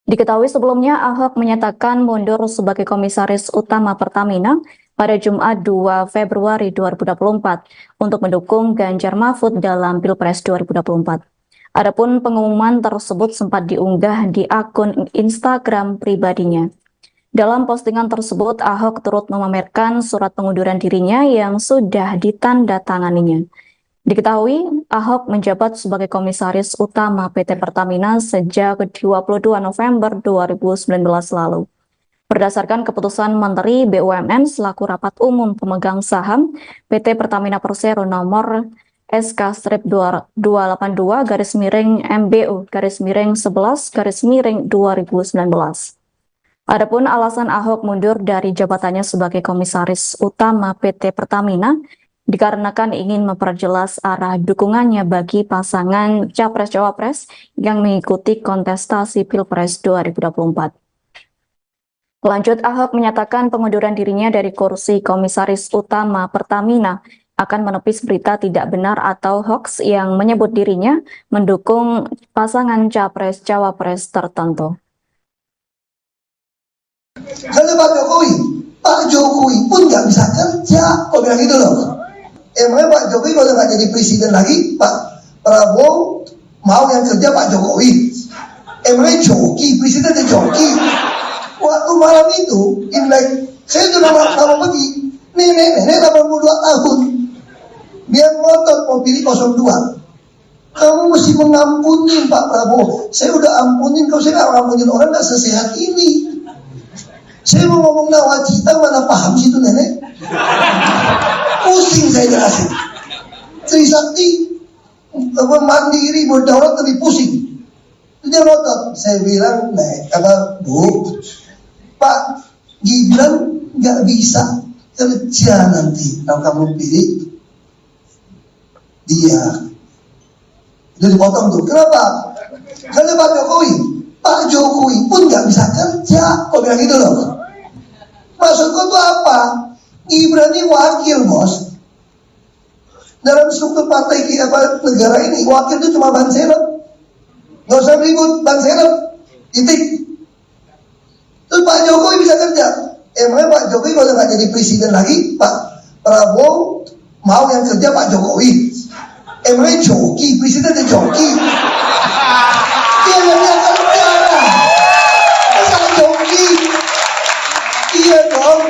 Diketahui sebelumnya Ahok menyatakan mundur sebagai Komisaris Utama Pertamina pada Jumat 2 Februari 2024 untuk mendukung Ganjar Mahfud dalam Pilpres 2024. Adapun pengumuman tersebut sempat diunggah di akun Instagram pribadinya. Dalam postingan tersebut, Ahok turut memamerkan surat pengunduran dirinya yang sudah ditandatanganinya. Diketahui, Ahok menjabat sebagai Komisaris Utama PT Pertamina sejak 22 November 2019 lalu. Berdasarkan keputusan Menteri BUMN selaku Rapat Umum Pemegang Saham PT Pertamina Persero nomor SK-222-MBU-11-2019. Adapun alasan Ahok mundur dari jabatannya sebagai Komisaris Utama PT Pertamina dikarenakan ingin memperjelas arah dukungannya bagi pasangan Capres-Cawapres yang mengikuti kontestasi Pilpres 2024. Lanjut, Ahok menyatakan pengunduran dirinya dari kursi Komisaris Utama Pertamina akan menepis berita tidak benar atau hoax yang menyebut dirinya mendukung pasangan Capres-Cawapres tertentu. Kalau Pak Jokowi pun nggak bisa kerja, kok bilang gitu loh. Emangnya Pak Jokowi kalau nggak jadi presiden lagi, Pak Prabowo mau yang kerja Pak Jokowi? Emangnya joki, presiden itu joki. Waktu malam itu, Imlek, saya sudah mau pergi, nenek 82 tahun, dia ngotot mau pilih 02. Kamu mesti mengampuni Pak Prabowo. Saya udah ampunin, kalau saya nggak ngampunin orang nggak sesehat ini. Saya mau ngomong nawacita, mana paham sih itu nenek? Pusing saya jelasin. Trisakti mandiri berdaulat lebih pusing. Dia ngotot. Saya bilang, Bu, Pak Gibran nggak bisa kerja nanti kalau kamu pilih dia. Jadi potong tuh. Kenapa? Karena Pak Jokowi pun nggak bisa kerja. Kok bilang gitu loh? Maksudku tuh apa? Gibran ini wakil, bos. Dalam struktur partai negara ini, wakil itu cuma ban serep. Nggak usah ribut, ban serep. Titik. Terus Pak Jokowi bisa kerja. Emangnya Pak Jokowi kalau nggak jadi presiden lagi, Pak Prabowo mau yang kerja Pak Jokowi? Emangnya joki, presiden itu joki. Dia nggak bisa kerja. Masa joki? Iya dong.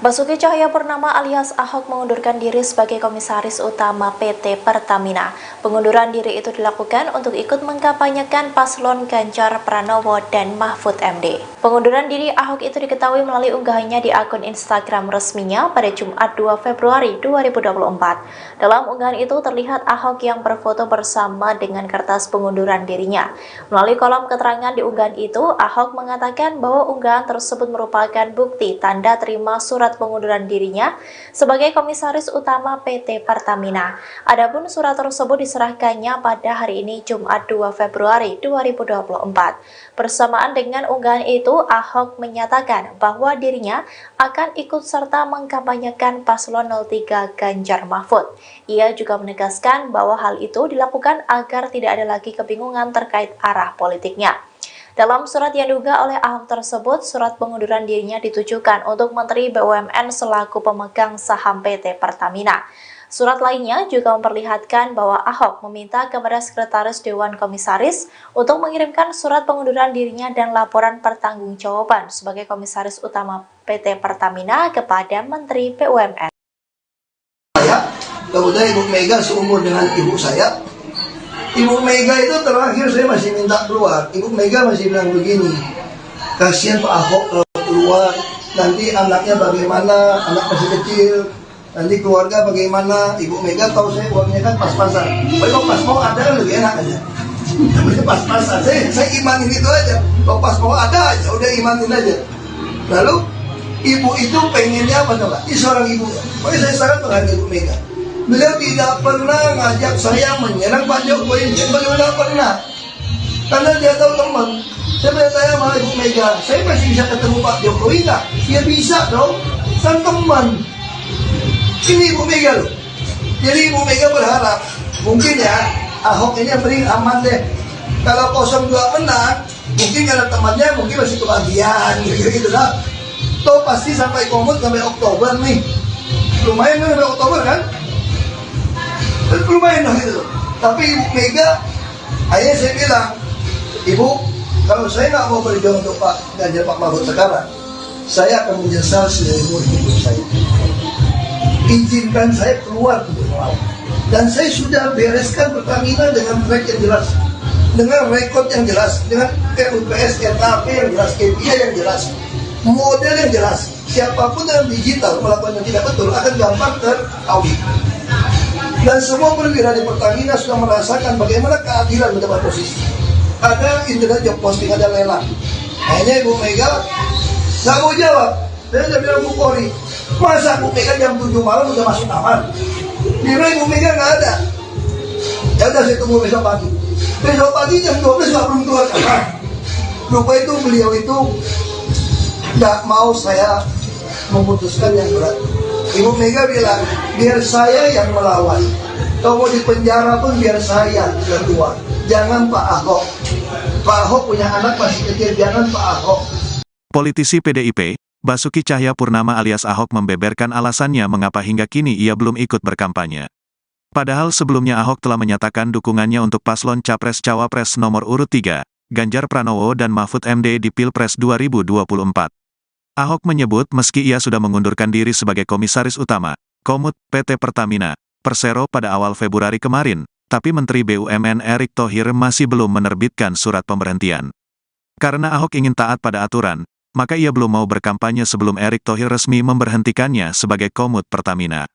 Basuki Cahayapurnama alias Ahok mengundurkan diri sebagai Komisaris Utama PT Pertamina. Pengunduran diri itu dilakukan untuk ikut mengkampanyekan paslon Ganjar Pranowo dan Mahfud MD. Pengunduran diri Ahok itu diketahui melalui unggahannya di akun Instagram resminya pada Jumat 2 Februari 2024. Dalam unggahan itu terlihat Ahok yang berfoto bersama dengan kertas pengunduran dirinya. Melalui kolom keterangan di unggahan itu, Ahok mengatakan bahwa unggahan tersebut merupakan bukti tanda terima surat pengunduran dirinya sebagai Komisaris Utama PT Pertamina. Adapun surat tersebut diserahkannya pada hari ini Jumat 2 Februari 2024. Bersamaan dengan unggahan itu, Ahok menyatakan bahwa dirinya akan ikut serta mengkampanyekan paslon 03 Ganjar Mahfud. Ia juga menegaskan bahwa hal itu dilakukan agar tidak ada lagi kebingungan terkait arah politiknya. Dalam surat yang diunggah oleh Ahok tersebut, surat pengunduran dirinya ditujukan untuk Menteri BUMN selaku pemegang saham PT Pertamina. Surat lainnya juga memperlihatkan bahwa Ahok meminta kepada Sekretaris Dewan Komisaris untuk mengirimkan surat pengunduran dirinya dan laporan pertanggungjawaban sebagai Komisaris Utama PT Pertamina kepada Menteri BUMN. Kemudian Ibu Mega seumur dengan ibu saya. Ibu Mega itu terakhir saya masih minta keluar. Ibu Mega masih bilang begini, kasihan Pak Ahok kalau keluar, nanti anaknya bagaimana, anak masih kecil, nanti keluarga bagaimana. Ibu Mega tahu saya uangnya kan pas-pasan. Kalau pas mau ada kan lebih enak aja. Namanya pas-pasan, saya imanin itu aja. Kalau pas mau ada aja, udah imanin aja. Lalu ibu itu pengennya apa coba? Ini seorang ibu. Pokoknya saya sangat menghargai Ibu Mega. Beliau tidak pernah ngajak saya menyerang Pak Jokowi, beliau tidak pernah. Karena dia tahu teman. Saya bertanya sama Ibu Mega, saya masih bisa ketemu Pak Jokowi nggak? Ya bisa dong, kan teman. Ini Ibu Mega loh. Jadi Ibu Mega berharap, mungkin ya Ahok ini yang paling aman deh. Kalau 02 menang, mungkin karena temannya mungkin masih kebagian gitu lah. Toh pasti sampai komut sampai Oktober nih. Lumayan kan sampai Oktober kan? Lumayan dong gitu. Tapi Ibu Mega, akhirnya saya bilang, Ibu, kalau saya nggak mau berjuang untuk Pak Ganjar Pak Mahfud sekarang, saya akan menyesal seumur hidup saya. Izinkan saya keluar untuk melawan. Dan saya sudah bereskan Pertamina dengan track yang jelas, dengan rekod yang jelas, dengan RUPS, RKP yang jelas, KPI yang jelas, model yang jelas. Siapapun dalam digital melakukan yang tidak betul akan gampang teraudit. Dan semua perwira di Pertamina sudah merasakan bagaimana keadilan mendapat posisi. Ada internet job posting, ada lelang. Hanya Ibu Mega nggak mau jawab. Saya sudah bilang Bu Polri, masa Bu Mega jam 7 malam udah masuk kamar? Bila Ibu Mega nggak ada. Ya udah saya tunggu besok pagi. Besok pagi jam 12 nggak belum keluar kamar. Lupa itu beliau itu nggak mau saya memutuskan yang berat. Ibu Mega bilang, biar saya yang melawan. Kalau mau di penjara pun biar saya yang keluar. Jangan Pak Ahok. Pak Ahok punya anak masih kecil, jangan Pak Ahok. Politisi PDIP, Basuki Cahayapurnama alias Ahok membeberkan alasannya mengapa hingga kini ia belum ikut berkampanye. Padahal sebelumnya Ahok telah menyatakan dukungannya untuk paslon Capres-Cawapres nomor urut 3, Ganjar Pranowo dan Mahfud MD di Pilpres 2024. Ahok menyebut meski ia sudah mengundurkan diri sebagai Komisaris Utama, Komut, PT Pertamina, Persero pada awal Februari kemarin, tapi Menteri BUMN Erick Thohir masih belum menerbitkan surat pemberhentian. Karena Ahok ingin taat pada aturan, maka ia belum mau berkampanye sebelum Erick Thohir resmi memberhentikannya sebagai Komut Pertamina.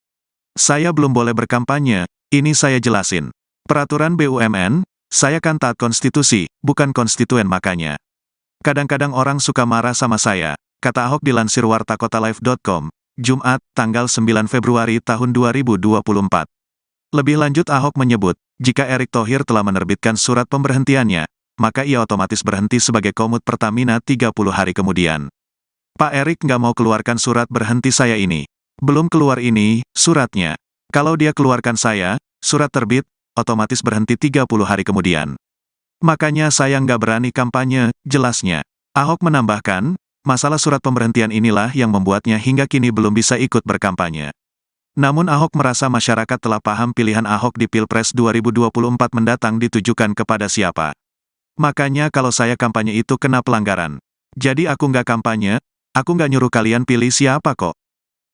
Saya belum boleh berkampanye, ini saya jelasin. Peraturan BUMN, saya kan taat konstitusi, bukan konstituen makanya. Kadang-kadang orang suka marah sama saya, kata Ahok dilansir wartakotalive.com, Jumat, tanggal 9 Februari tahun 2024. Lebih lanjut Ahok menyebut, jika Erick Thohir telah menerbitkan surat pemberhentiannya, maka ia otomatis berhenti sebagai Komut Pertamina 30 hari kemudian. Pak Erick nggak mau keluarkan surat berhenti saya ini. Belum keluar ini, suratnya. Kalau dia keluarkan saya, surat terbit, otomatis berhenti 30 hari kemudian. Makanya saya nggak berani kampanye, jelasnya. Ahok menambahkan, masalah surat pemberhentian inilah yang membuatnya hingga kini belum bisa ikut berkampanye. Namun Ahok merasa masyarakat telah paham pilihan Ahok di Pilpres 2024 mendatang ditujukan kepada siapa. Makanya kalau saya kampanye itu kena pelanggaran. Jadi aku nggak kampanye, aku nggak nyuruh kalian pilih siapa kok.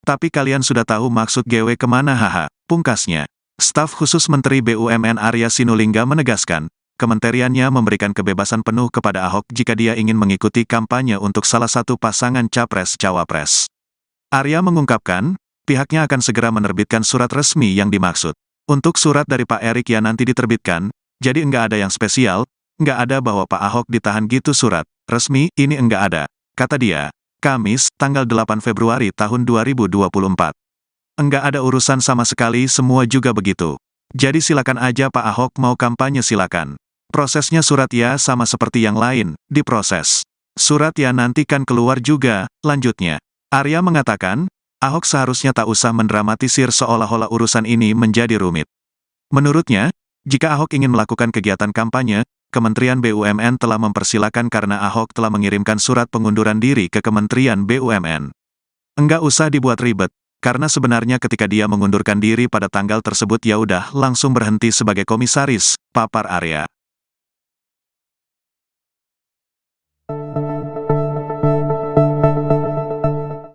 Tapi kalian sudah tahu maksud GW kemana haha, pungkasnya. Staf khusus Menteri BUMN Arya Sinulinga menegaskan, kementeriannya memberikan kebebasan penuh kepada Ahok jika dia ingin mengikuti kampanye untuk salah satu pasangan Capres-Cawapres. Arya mengungkapkan, pihaknya akan segera menerbitkan surat resmi yang dimaksud. Untuk surat dari Pak Erick ya nanti diterbitkan, jadi enggak ada yang spesial, enggak ada bahwa Pak Ahok ditahan gitu surat resmi, ini enggak ada, kata dia. Kamis, tanggal 8 Februari tahun 2024. Enggak ada urusan sama sekali, semua juga begitu. Jadi silakan aja Pak Ahok mau kampanye silakan. Prosesnya surat ya sama seperti yang lain, diproses. Surat ya nanti kan keluar juga, lanjutnya. Arya mengatakan, Ahok seharusnya tak usah mendramatisir seolah-olah urusan ini menjadi rumit. Menurutnya, jika Ahok ingin melakukan kegiatan kampanye, Kementerian BUMN telah mempersilakan karena Ahok telah mengirimkan surat pengunduran diri ke Kementerian BUMN. Enggak usah dibuat ribet, karena sebenarnya ketika dia mengundurkan diri pada tanggal tersebut ya udah langsung berhenti sebagai komisaris, papar Arya.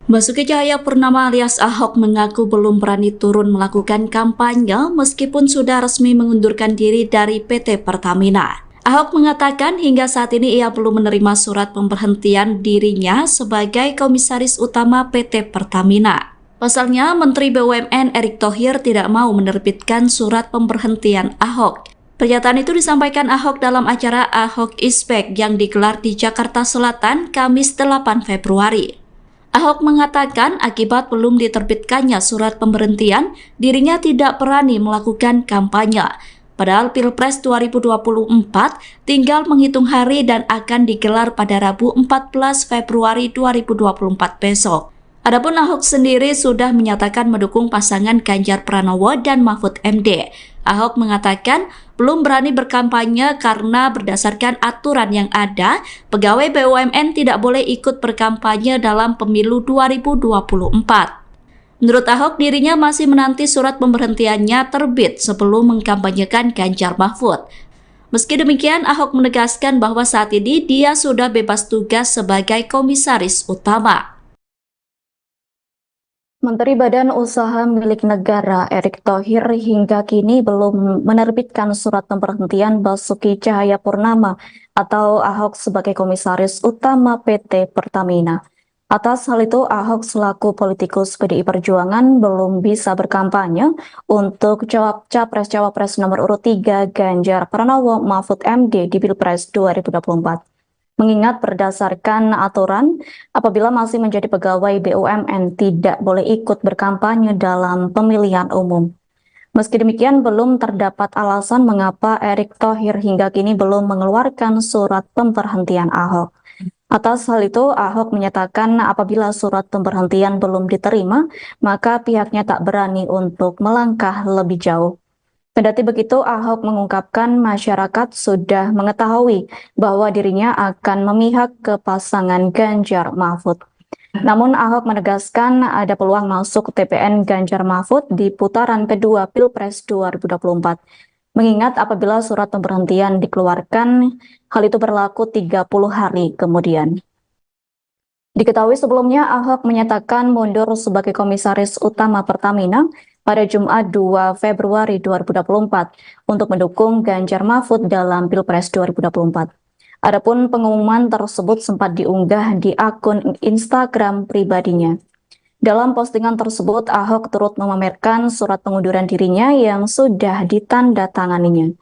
Basuki Cahayapurnama alias Ahok mengaku belum berani turun melakukan kampanye meskipun sudah resmi mengundurkan diri dari PT Pertamina. Ahok mengatakan hingga saat ini ia belum menerima surat pemberhentian dirinya sebagai Komisaris Utama PT Pertamina. Pasalnya, Menteri BUMN Erick Thohir tidak mau menerbitkan surat pemberhentian Ahok. Pernyataan itu disampaikan Ahok dalam acara Ahok Is Back yang digelar di Jakarta Selatan Kamis 8 Februari. Ahok mengatakan akibat belum diterbitkannya surat pemberhentian, dirinya tidak berani melakukan kampanye. Padahal Pilpres 2024 tinggal menghitung hari dan akan digelar pada Rabu 14 Februari 2024 besok. Adapun Ahok sendiri sudah menyatakan mendukung pasangan Ganjar Pranowo dan Mahfud MD. Ahok mengatakan belum berani berkampanye karena berdasarkan aturan yang ada, pegawai BUMN tidak boleh ikut berkampanye dalam pemilu 2024. Menurut Ahok, dirinya masih menanti surat pemberhentiannya terbit sebelum mengkampanyekan Ganjar Mahfud. Meski demikian, Ahok menegaskan bahwa saat ini dia sudah bebas tugas sebagai komisaris utama. Menteri Badan Usaha Milik Negara Erick Thohir hingga kini belum menerbitkan surat pemberhentian Basuki Cahayapurnama atau Ahok sebagai komisaris utama PT Pertamina. Atas hal itu, Ahok selaku politikus PDI Perjuangan belum bisa berkampanye untuk Capres-Cawapres nomor urut 3 Ganjar Pranowo Mahfud MD di Pilpres 2024. Mengingat berdasarkan aturan, apabila masih menjadi pegawai BUMN tidak boleh ikut berkampanye dalam pemilihan umum. Meski demikian, belum terdapat alasan mengapa Erick Thohir hingga kini belum mengeluarkan surat pemberhentian Ahok. Atas hal itu, Ahok menyatakan apabila surat pemberhentian belum diterima, maka pihaknya tak berani untuk melangkah lebih jauh. Kendati begitu, Ahok mengungkapkan masyarakat sudah mengetahui bahwa dirinya akan memihak ke pasangan Ganjar Mahfud. Namun Ahok menegaskan ada peluang masuk TPN Ganjar Mahfud di putaran kedua Pilpres 2024. Mengingat apabila surat pemberhentian dikeluarkan, hal itu berlaku 30 hari kemudian. Diketahui sebelumnya, Ahok menyatakan mundur sebagai komisaris utama Pertamina pada Jumat 2 Februari 2024 untuk mendukung Ganjar Mahfud dalam Pilpres 2024. Adapun pengumuman tersebut sempat diunggah di akun Instagram pribadinya. Dalam postingan tersebut, Ahok turut memamerkan surat pengunduran dirinya yang sudah ditandatanganinya.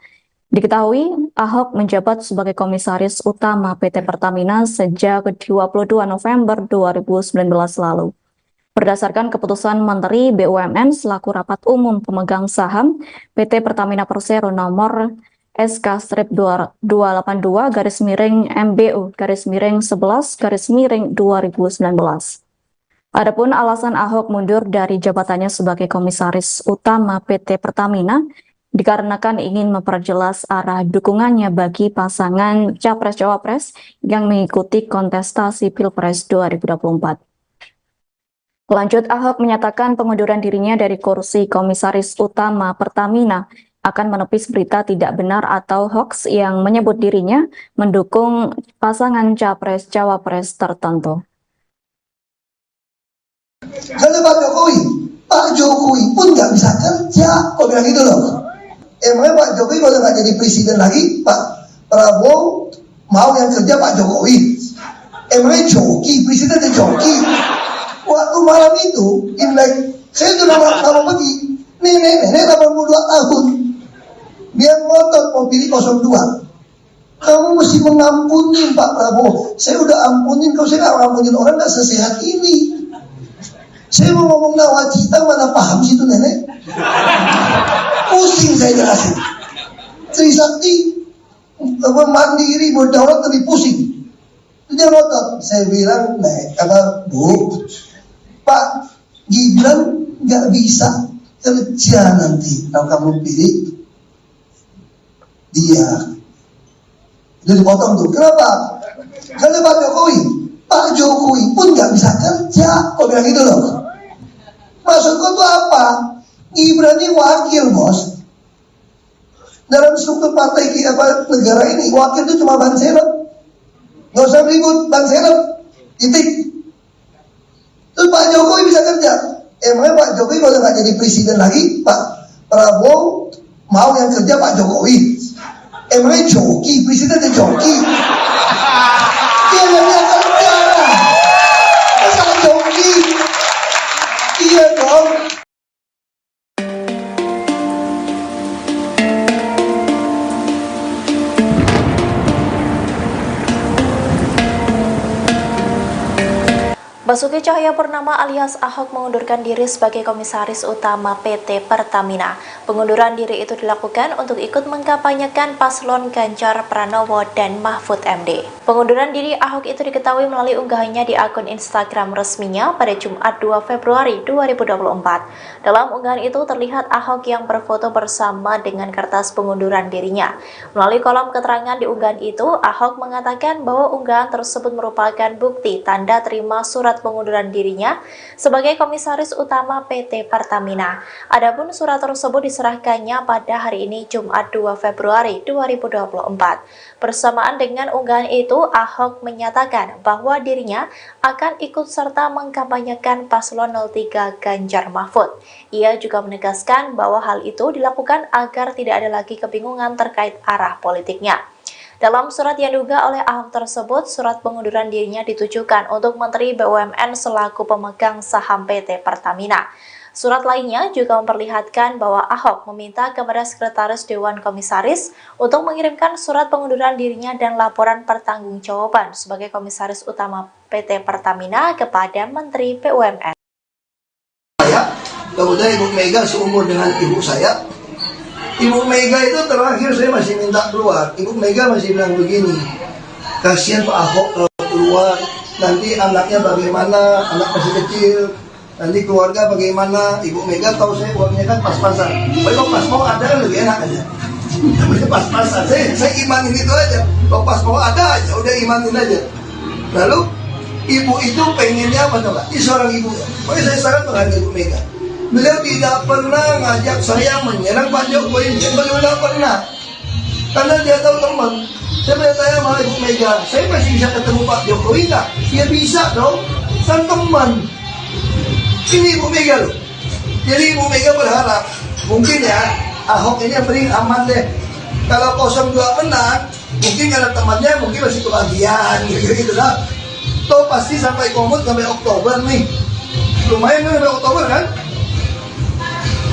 Diketahui, Ahok menjabat sebagai komisaris utama PT Pertamina sejak 22 November 2019 lalu. Berdasarkan keputusan Menteri BUMN selaku rapat umum pemegang saham PT Pertamina Persero nomor SK-282-MBU-11-2019. Adapun alasan Ahok mundur dari jabatannya sebagai komisaris utama PT Pertamina dikarenakan ingin memperjelas arah dukungannya bagi pasangan Capres-Cawapres yang mengikuti kontestasi Pilpres 2024. Lanjut, Ahok menyatakan pengunduran dirinya dari kursi komisaris utama Pertamina akan menepis berita tidak benar atau hoax yang menyebut dirinya mendukung pasangan Capres-Cawapres tertentu. Kalau Pak Jokowi pun nggak bisa kerja, kok bilang gitu loh. Emangnya Pak Jokowi kalau nggak jadi presiden lagi, Pak Prabowo mau yang kerja Pak Jokowi? Emangnya joki, presiden joki? Waktu malam itu, Imlek, saya sudah mau pergi, nenek 82 tahun, dia ngotot mau pilih 02. Kamu mesti mengampuni Pak Prabowo. Saya udah ampunin, kalau saya nggak ngampunin orang nggak sesehat ini. Saya mau ngomong nawacita, mana paham sih itu nenek? Pusing saya jelasin. Trisakti mandiri berdaulat lebih pusing. Dia ngotot. Saya bilang, Bu, Pak Gibran nggak bisa kerja nanti kalau kamu pilih dia. Jadi potong tuh. Kenapa? Kalau Pak Jokowi pun nggak bisa kerja. Kok bilang gitu loh? Maksudku tuh apa? Gibran ini wakil, bos. Dalam struktur partai negara ini, wakil itu cuma Ban Serep. Nggak usah ribut, Ban Serep. Titik. Terus Pak Jokowi bisa kerja. Emangnya Pak Jokowi kalau nggak jadi presiden lagi, Pak Prabowo mau yang kerja Pak Jokowi? Emangnya joki, presiden joki? Dia nggak bisa kerja. Masa joki? Iya dong. Basuki Cahayapurnama alias Ahok mengundurkan diri sebagai Komisaris Utama PT Pertamina. Pengunduran diri itu dilakukan untuk ikut mengkampanyekan paslon Ganjar Pranowo dan Mahfud MD. Pengunduran diri Ahok itu diketahui melalui unggahannya di akun Instagram resminya pada Jumat 2 Februari 2024. Dalam unggahan itu terlihat Ahok yang berfoto bersama dengan kertas pengunduran dirinya. Melalui kolom keterangan di unggahan itu, Ahok mengatakan bahwa unggahan tersebut merupakan bukti tanda terima surat pengunduran dirinya sebagai Komisaris Utama PT Pertamina. Adapun surat tersebut diserahkannya pada hari ini Jumat 2 Februari 2024. Bersamaan dengan unggahan itu, Ahok menyatakan bahwa dirinya akan ikut serta mengkampanyekan paslon 03 Ganjar Mahfud. Ia juga menegaskan bahwa hal itu dilakukan agar tidak ada lagi kebingungan terkait arah politiknya. Dalam surat yang diunggah oleh Ahok tersebut, surat pengunduran dirinya ditujukan untuk Menteri BUMN selaku pemegang saham PT Pertamina. Surat lainnya juga memperlihatkan bahwa Ahok meminta kepada Sekretaris Dewan Komisaris untuk mengirimkan surat pengunduran dirinya dan laporan pertanggungjawaban sebagai Komisaris Utama PT Pertamina kepada Menteri BUMN. Kemudian Ibu Mega seumur dengan ibu saya. Ibu Mega itu terakhir saya masih minta keluar. Ibu Mega masih bilang begini, kasihan Pak Ahok kalau keluar, nanti anaknya bagaimana, anak masih kecil, nanti keluarga bagaimana. Ibu Mega tahu saya uangnya kan pas-pasan. Kalau pas mau ada kan lebih enak aja. Namanya pas-pasan, saya imanin itu aja. Kalau pas mau ada aja, udah imanin aja. Lalu ibu itu pengennya apa coba? Ini seorang ibu ya. Makanya saya sangat menghargai Ibu Mega. Beliau tidak pernah ngajak saya menyerang Pak Jokowi, beliau tidak pernah. Karena dia tahu teman. Saya bertanya sama Ibu Mega, saya masih bisa ketemu Pak Jokowi nggak? Ya bisa dong, kan teman. Ini Ibu Mega loh. Jadi Ibu Mega berharap, mungkin ya Ahok ini yang paling aman deh. Kalau 02 menang, mungkin karena temannya mungkin masih kebagian gitu lah. Toh pasti sampai komut sampai Oktober nih. Lumayan kan sampai Oktober kan?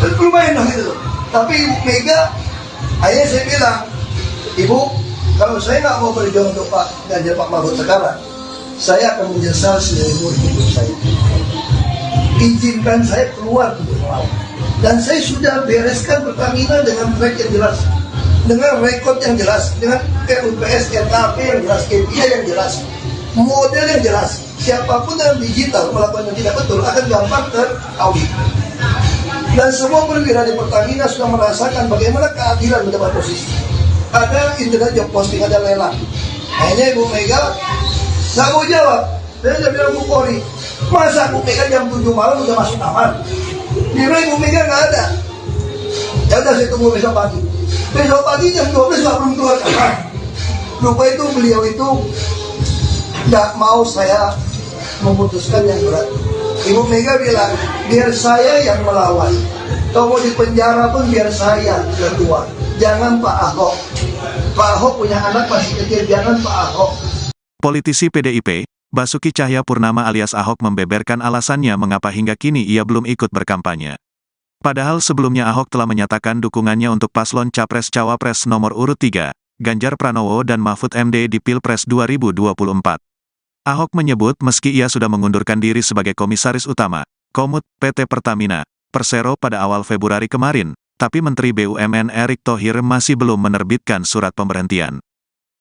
Lumayan dong gitu. Tapi Ibu Mega, akhirnya saya bilang, Ibu, kalau saya nggak mau berjuang untuk Pak Ganjar Pak Mahfud sekarang, saya akan menyesal seumur hidup saya. Izinkan saya keluar untuk melawan. Dan saya sudah bereskan Pertamina dengan track yang jelas, dengan rekod yang jelas, dengan RUPS, RKP yang jelas, KPI yang jelas, model yang jelas. Siapapun yang digital melakukan yang tidak betul akan gampang teraudit. Dan semua perwira di Pertamina sudah merasakan bagaimana keadilan mendapat posisi. Ada internet job posting, ada lelang. Hanya Ibu Mega nggak mau jawab. Saya sudah bilang Bu Polri, masa Bu Mega jam 7 malam udah masuk kamar? Kira Ibu Mega nggak ada. Ya udah saya tunggu besok pagi. Besok pagi jam 12 nggak belum keluar kamar. Lupa itu beliau itu nggak mau saya memutuskan yang berat. Ibu Mega bilang, biar saya yang melawan. Kalau mau di penjara pun biar saya yang keluar. Jangan Pak Ahok. Pak Ahok punya anak masih kecil, jangan Pak Ahok. Politisi PDIP, Basuki Cahayapurnama alias Ahok membeberkan alasannya mengapa hingga kini ia belum ikut berkampanye. Padahal sebelumnya Ahok telah menyatakan dukungannya untuk paslon Capres-Cawapres nomor urut 3, Ganjar Pranowo dan Mahfud MD di Pilpres 2024. Ahok menyebut meski ia sudah mengundurkan diri sebagai Komisaris Utama, Komut, PT Pertamina, Persero pada awal Februari kemarin, tapi Menteri BUMN Erick Thohir masih belum menerbitkan surat pemberhentian.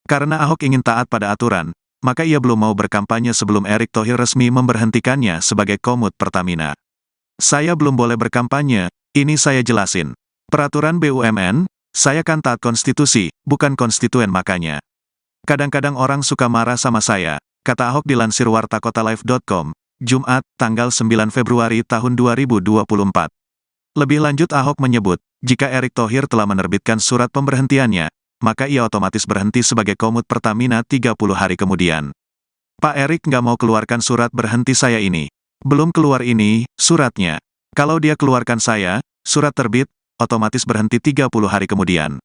Karena Ahok ingin taat pada aturan, maka ia belum mau berkampanye sebelum Erick Thohir resmi memberhentikannya sebagai Komut Pertamina. Saya belum boleh berkampanye, ini saya jelasin. Peraturan BUMN, saya kan taat konstitusi, bukan konstituen makanya. Kadang-kadang orang suka marah sama saya, kata Ahok dilansir wartakotalive.com, Jumat, tanggal 9 Februari tahun 2024. Lebih lanjut Ahok menyebut, jika Erick Thohir telah menerbitkan surat pemberhentiannya, maka ia otomatis berhenti sebagai Komut Pertamina 30 hari kemudian. Pak Erick nggak mau keluarkan surat berhenti saya ini. Belum keluar ini, suratnya. Kalau dia keluarkan saya, surat terbit, otomatis berhenti 30 hari kemudian.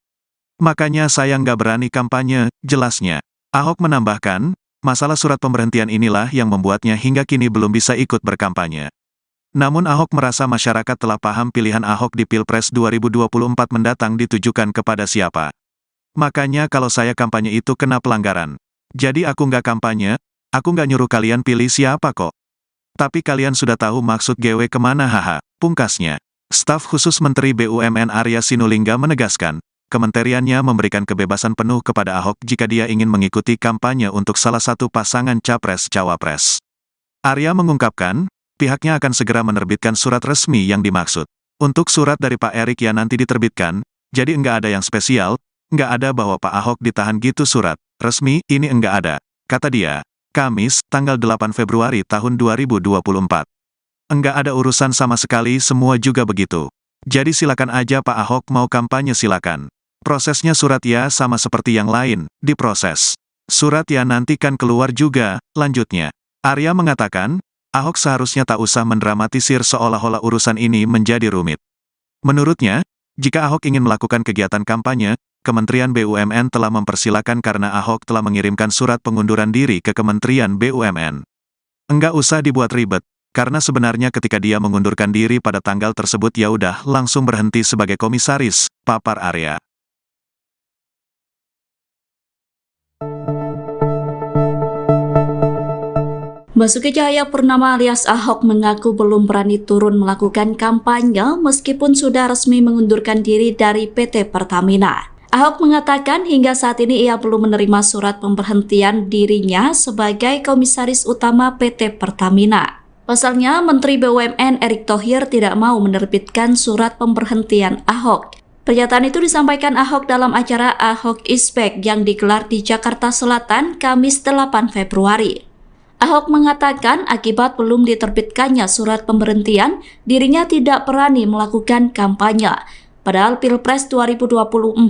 Makanya saya nggak berani kampanye, jelasnya. Ahok menambahkan, masalah surat pemberhentian inilah yang membuatnya hingga kini belum bisa ikut berkampanye. Namun Ahok merasa masyarakat telah paham pilihan Ahok di Pilpres 2024 mendatang ditujukan kepada siapa. Makanya kalau saya kampanye itu kena pelanggaran. Jadi aku nggak kampanye, aku nggak nyuruh kalian pilih siapa kok. Tapi kalian sudah tahu maksud GW kemana haha, pungkasnya. Staf khusus Menteri BUMN Arya Sinulinga menegaskan, kementeriannya memberikan kebebasan penuh kepada Ahok jika dia ingin mengikuti kampanye untuk salah satu pasangan Capres-Cawapres. Arya mengungkapkan, pihaknya akan segera menerbitkan surat resmi yang dimaksud. Untuk surat dari Pak Erik yang nanti diterbitkan, jadi enggak ada yang spesial, enggak ada bahwa Pak Ahok ditahan gitu surat resmi, ini enggak ada, kata dia. Kamis, tanggal 8 Februari tahun 2024. Enggak ada urusan sama sekali, semua juga begitu. Jadi silakan aja Pak Ahok mau kampanye silakan. Prosesnya surat ya sama seperti yang lain, diproses. Surat ya nanti kan keluar juga, lanjutnya. Arya mengatakan, Ahok seharusnya tak usah mendramatisir seolah-olah urusan ini menjadi rumit. Menurutnya, jika Ahok ingin melakukan kegiatan kampanye, Kementerian BUMN telah mempersilakan karena Ahok telah mengirimkan surat pengunduran diri ke Kementerian BUMN. Enggak usah dibuat ribet, karena sebenarnya ketika dia mengundurkan diri pada tanggal tersebut ya udah langsung berhenti sebagai komisaris, papar Arya. Basuki Cahayapurnama alias Ahok mengaku belum berani turun melakukan kampanye meskipun sudah resmi mengundurkan diri dari PT Pertamina. Ahok mengatakan hingga saat ini ia belum menerima surat pemberhentian dirinya sebagai komisaris utama PT Pertamina. Pasalnya, Menteri BUMN Erick Thohir tidak mau menerbitkan surat pemberhentian Ahok. Pernyataan itu disampaikan Ahok dalam acara Ahok Is Back yang digelar di Jakarta Selatan Kamis 8 Februari. Ahok mengatakan akibat belum diterbitkannya surat pemberhentian, dirinya tidak berani melakukan kampanye. Padahal Pilpres 2024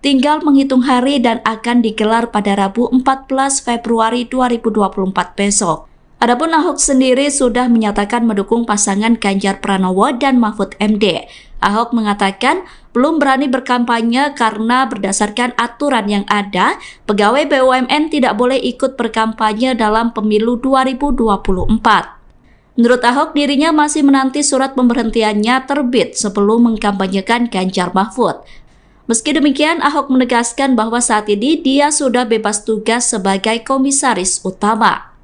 tinggal menghitung hari dan akan digelar pada Rabu 14 Februari 2024 besok. Adapun Ahok sendiri sudah menyatakan mendukung pasangan Ganjar Pranowo dan Mahfud MD. Ahok mengatakan belum berani berkampanye karena berdasarkan aturan yang ada, pegawai BUMN tidak boleh ikut berkampanye dalam pemilu 2024. Menurut Ahok, dirinya masih menanti surat pemberhentiannya terbit sebelum mengkampanyekan Ganjar Mahfud. Meski demikian, Ahok menegaskan bahwa saat ini dia sudah bebas tugas sebagai komisaris utama.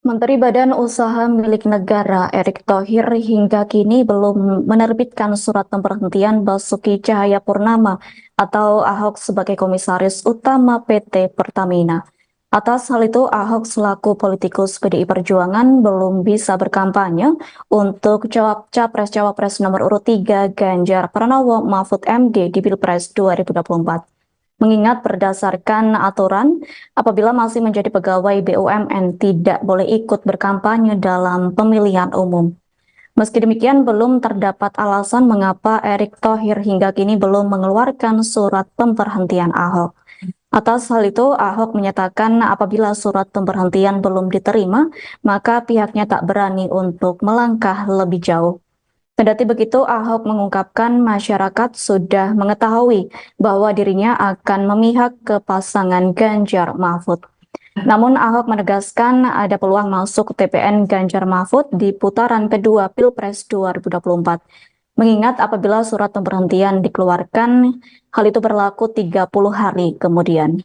Menteri Badan Usaha Milik Negara Erick Thohir hingga kini belum menerbitkan surat pemberhentian Basuki Cahayapurnama atau Ahok sebagai komisaris utama PT Pertamina. Atas hal itu, Ahok selaku politikus PDI Perjuangan belum bisa berkampanye untuk Capres-Cawapres nomor urut 3 Ganjar Pranowo Mahfud MD di Pilpres 2024. Mengingat berdasarkan aturan, apabila masih menjadi pegawai BUMN tidak boleh ikut berkampanye dalam pemilihan umum. Meski demikian, belum terdapat alasan mengapa Erick Thohir hingga kini belum mengeluarkan surat pemberhentian Ahok. Atas hal itu, Ahok menyatakan apabila surat pemberhentian belum diterima, maka pihaknya tak berani untuk melangkah lebih jauh. Kendati begitu, Ahok mengungkapkan masyarakat sudah mengetahui bahwa dirinya akan memihak ke pasangan Ganjar Mahfud. Namun Ahok menegaskan ada peluang masuk TPN Ganjar Mahfud di putaran kedua Pilpres 2024. Mengingat apabila surat pemberhentian dikeluarkan, hal itu berlaku 30 hari kemudian.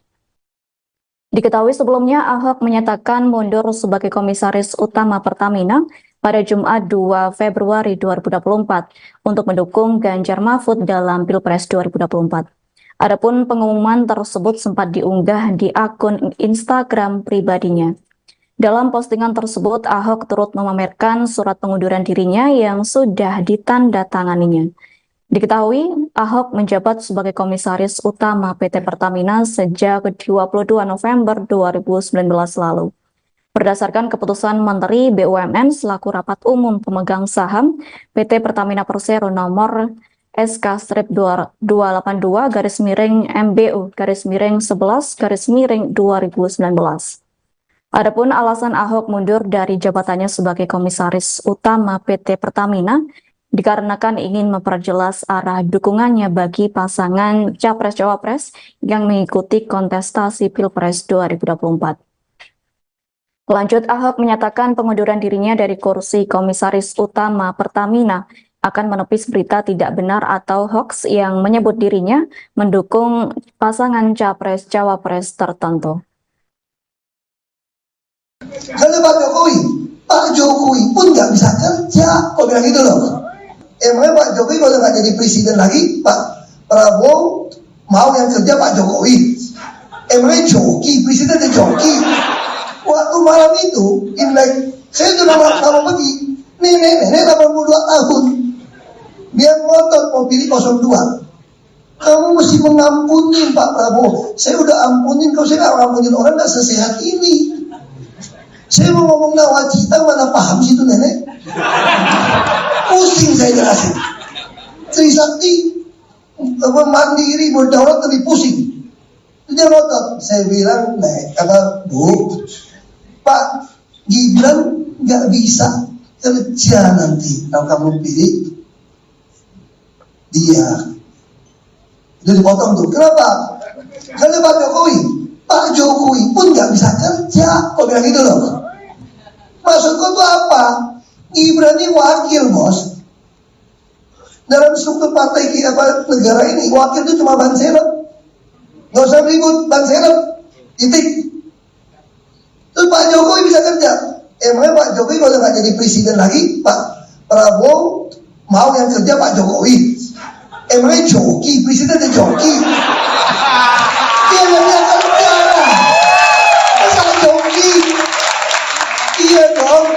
Diketahui sebelumnya Ahok menyatakan mundur sebagai komisaris utama Pertamina pada Jumat 2 Februari 2024 untuk mendukung Ganjar Mahfud dalam Pilpres 2024. Adapun pengumuman tersebut sempat diunggah di akun Instagram pribadinya. Dalam postingan tersebut, Ahok turut memamerkan surat pengunduran dirinya yang sudah ditandatanganinya. Diketahui, Ahok menjabat sebagai komisaris utama PT Pertamina sejak 22 November 2019 lalu. Berdasarkan keputusan Menteri BUMN selaku rapat umum pemegang saham PT Pertamina Persero nomor SK-228-MBU-11-2019. Adapun alasan Ahok mundur dari jabatannya sebagai komisaris utama PT Pertamina dikarenakan ingin memperjelas arah dukungannya bagi pasangan Capres-Cawapres yang mengikuti kontestasi Pilpres 2024. Lanjut, Ahok menyatakan pengunduran dirinya dari kursi komisaris utama Pertamina akan menepis berita tidak benar atau hoax yang menyebut dirinya mendukung pasangan Capres-Cawapres tertentu. Sa labag ako, Jokowi pun nggak bisa kerja. Kok bilang gitu loh? Emangnya Pak Jokowi kalau nggak jadi presiden lagi, Pak Prabowo mau yang kerja Pak Jokowi? Emangnya joki, presidennya joki? Waktu malam itu, Imlek, saya udah lama pergi. Nenek 82 tahun. Dia ngotot mau pilih 02. Kamu mesti mengampuni Pak Prabowo. Saya udah ampunin, kalau saya nggak ngampunin orang nggak sesehat ini. Saya mau ngomong nawacita, mana paham situ nenek? Pusing saya jelasin. Trisakti mandiri berdaulat lebih pusing. Dia ngotot. Saya bilang, Bu, Pak Gibran nggak bisa kerja nanti kalau kamu pilih dia. Itu dipotong tuh. Kenapa? Karena Pak Jokowi pun nggak bisa kerja. Kok bilang gitu loh? Maksudku tuh apa? Gibran ini wakil, bos. Dalam struktur partai negara ini, wakil itu cuma ban serep. Nggak usah ribut, ban serep. Titik. Terus Pak Jokowi bisa kerja. Emangnya Pak Jokowi kalau nggak jadi presiden lagi, Pak Prabowo mau yang kerja Pak Jokowi? Emangnya joki, presidennya joki? Dia nggak bisa kerja. Masa joki? Iya dong.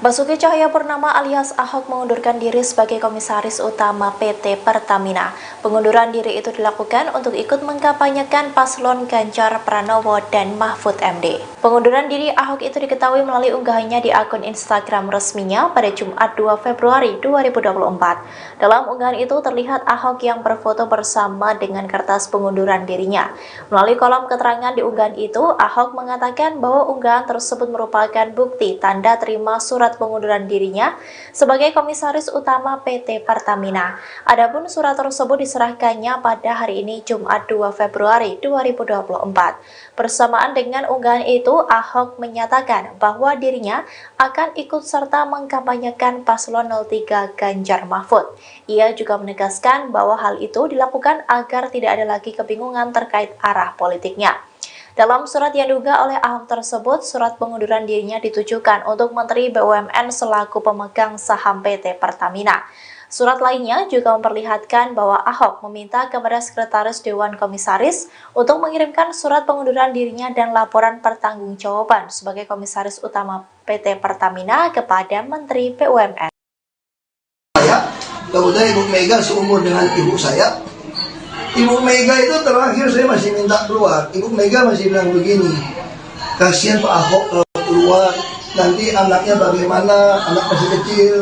Basuki Cahayapurnama alias Ahok mengundurkan diri sebagai Komisaris Utama PT Pertamina. Pengunduran diri itu dilakukan untuk ikut mengkampanyekan paslon Ganjar Pranowo dan Mahfud MD. Pengunduran diri Ahok itu diketahui melalui unggahannya di akun Instagram resminya pada Jumat 2 Februari 2024. Dalam unggahan itu terlihat Ahok yang berfoto bersama dengan kertas pengunduran dirinya. Melalui kolom keterangan di unggahan itu, Ahok mengatakan bahwa unggahan tersebut merupakan bukti tanda terima surat pengunduran dirinya sebagai Komisaris Utama PT Pertamina. Adapun surat tersebut diserahkannya pada hari ini Jumat 2 Februari 2024. Bersamaan dengan unggahan itu, Ahok menyatakan bahwa dirinya akan ikut serta mengkampanyekan paslon 03 Ganjar Mahfud. Ia juga menegaskan bahwa hal itu dilakukan agar tidak ada lagi kebingungan terkait arah politiknya. Dalam surat yang diunggah oleh Ahok tersebut, surat pengunduran dirinya ditujukan untuk Menteri BUMN selaku pemegang saham PT Pertamina. Surat lainnya juga memperlihatkan bahwa Ahok meminta kepada Sekretaris Dewan Komisaris untuk mengirimkan surat pengunduran dirinya dan laporan pertanggungjawaban sebagai Komisaris Utama PT Pertamina kepada Menteri BUMN. Kemudian Ibu Mega seumur dengan ibu saya. Ibu Mega itu terakhir saya masih minta keluar. Ibu Mega masih bilang begini, kasihan Pak Ahok kalau keluar, nanti anaknya bagaimana, anak masih kecil,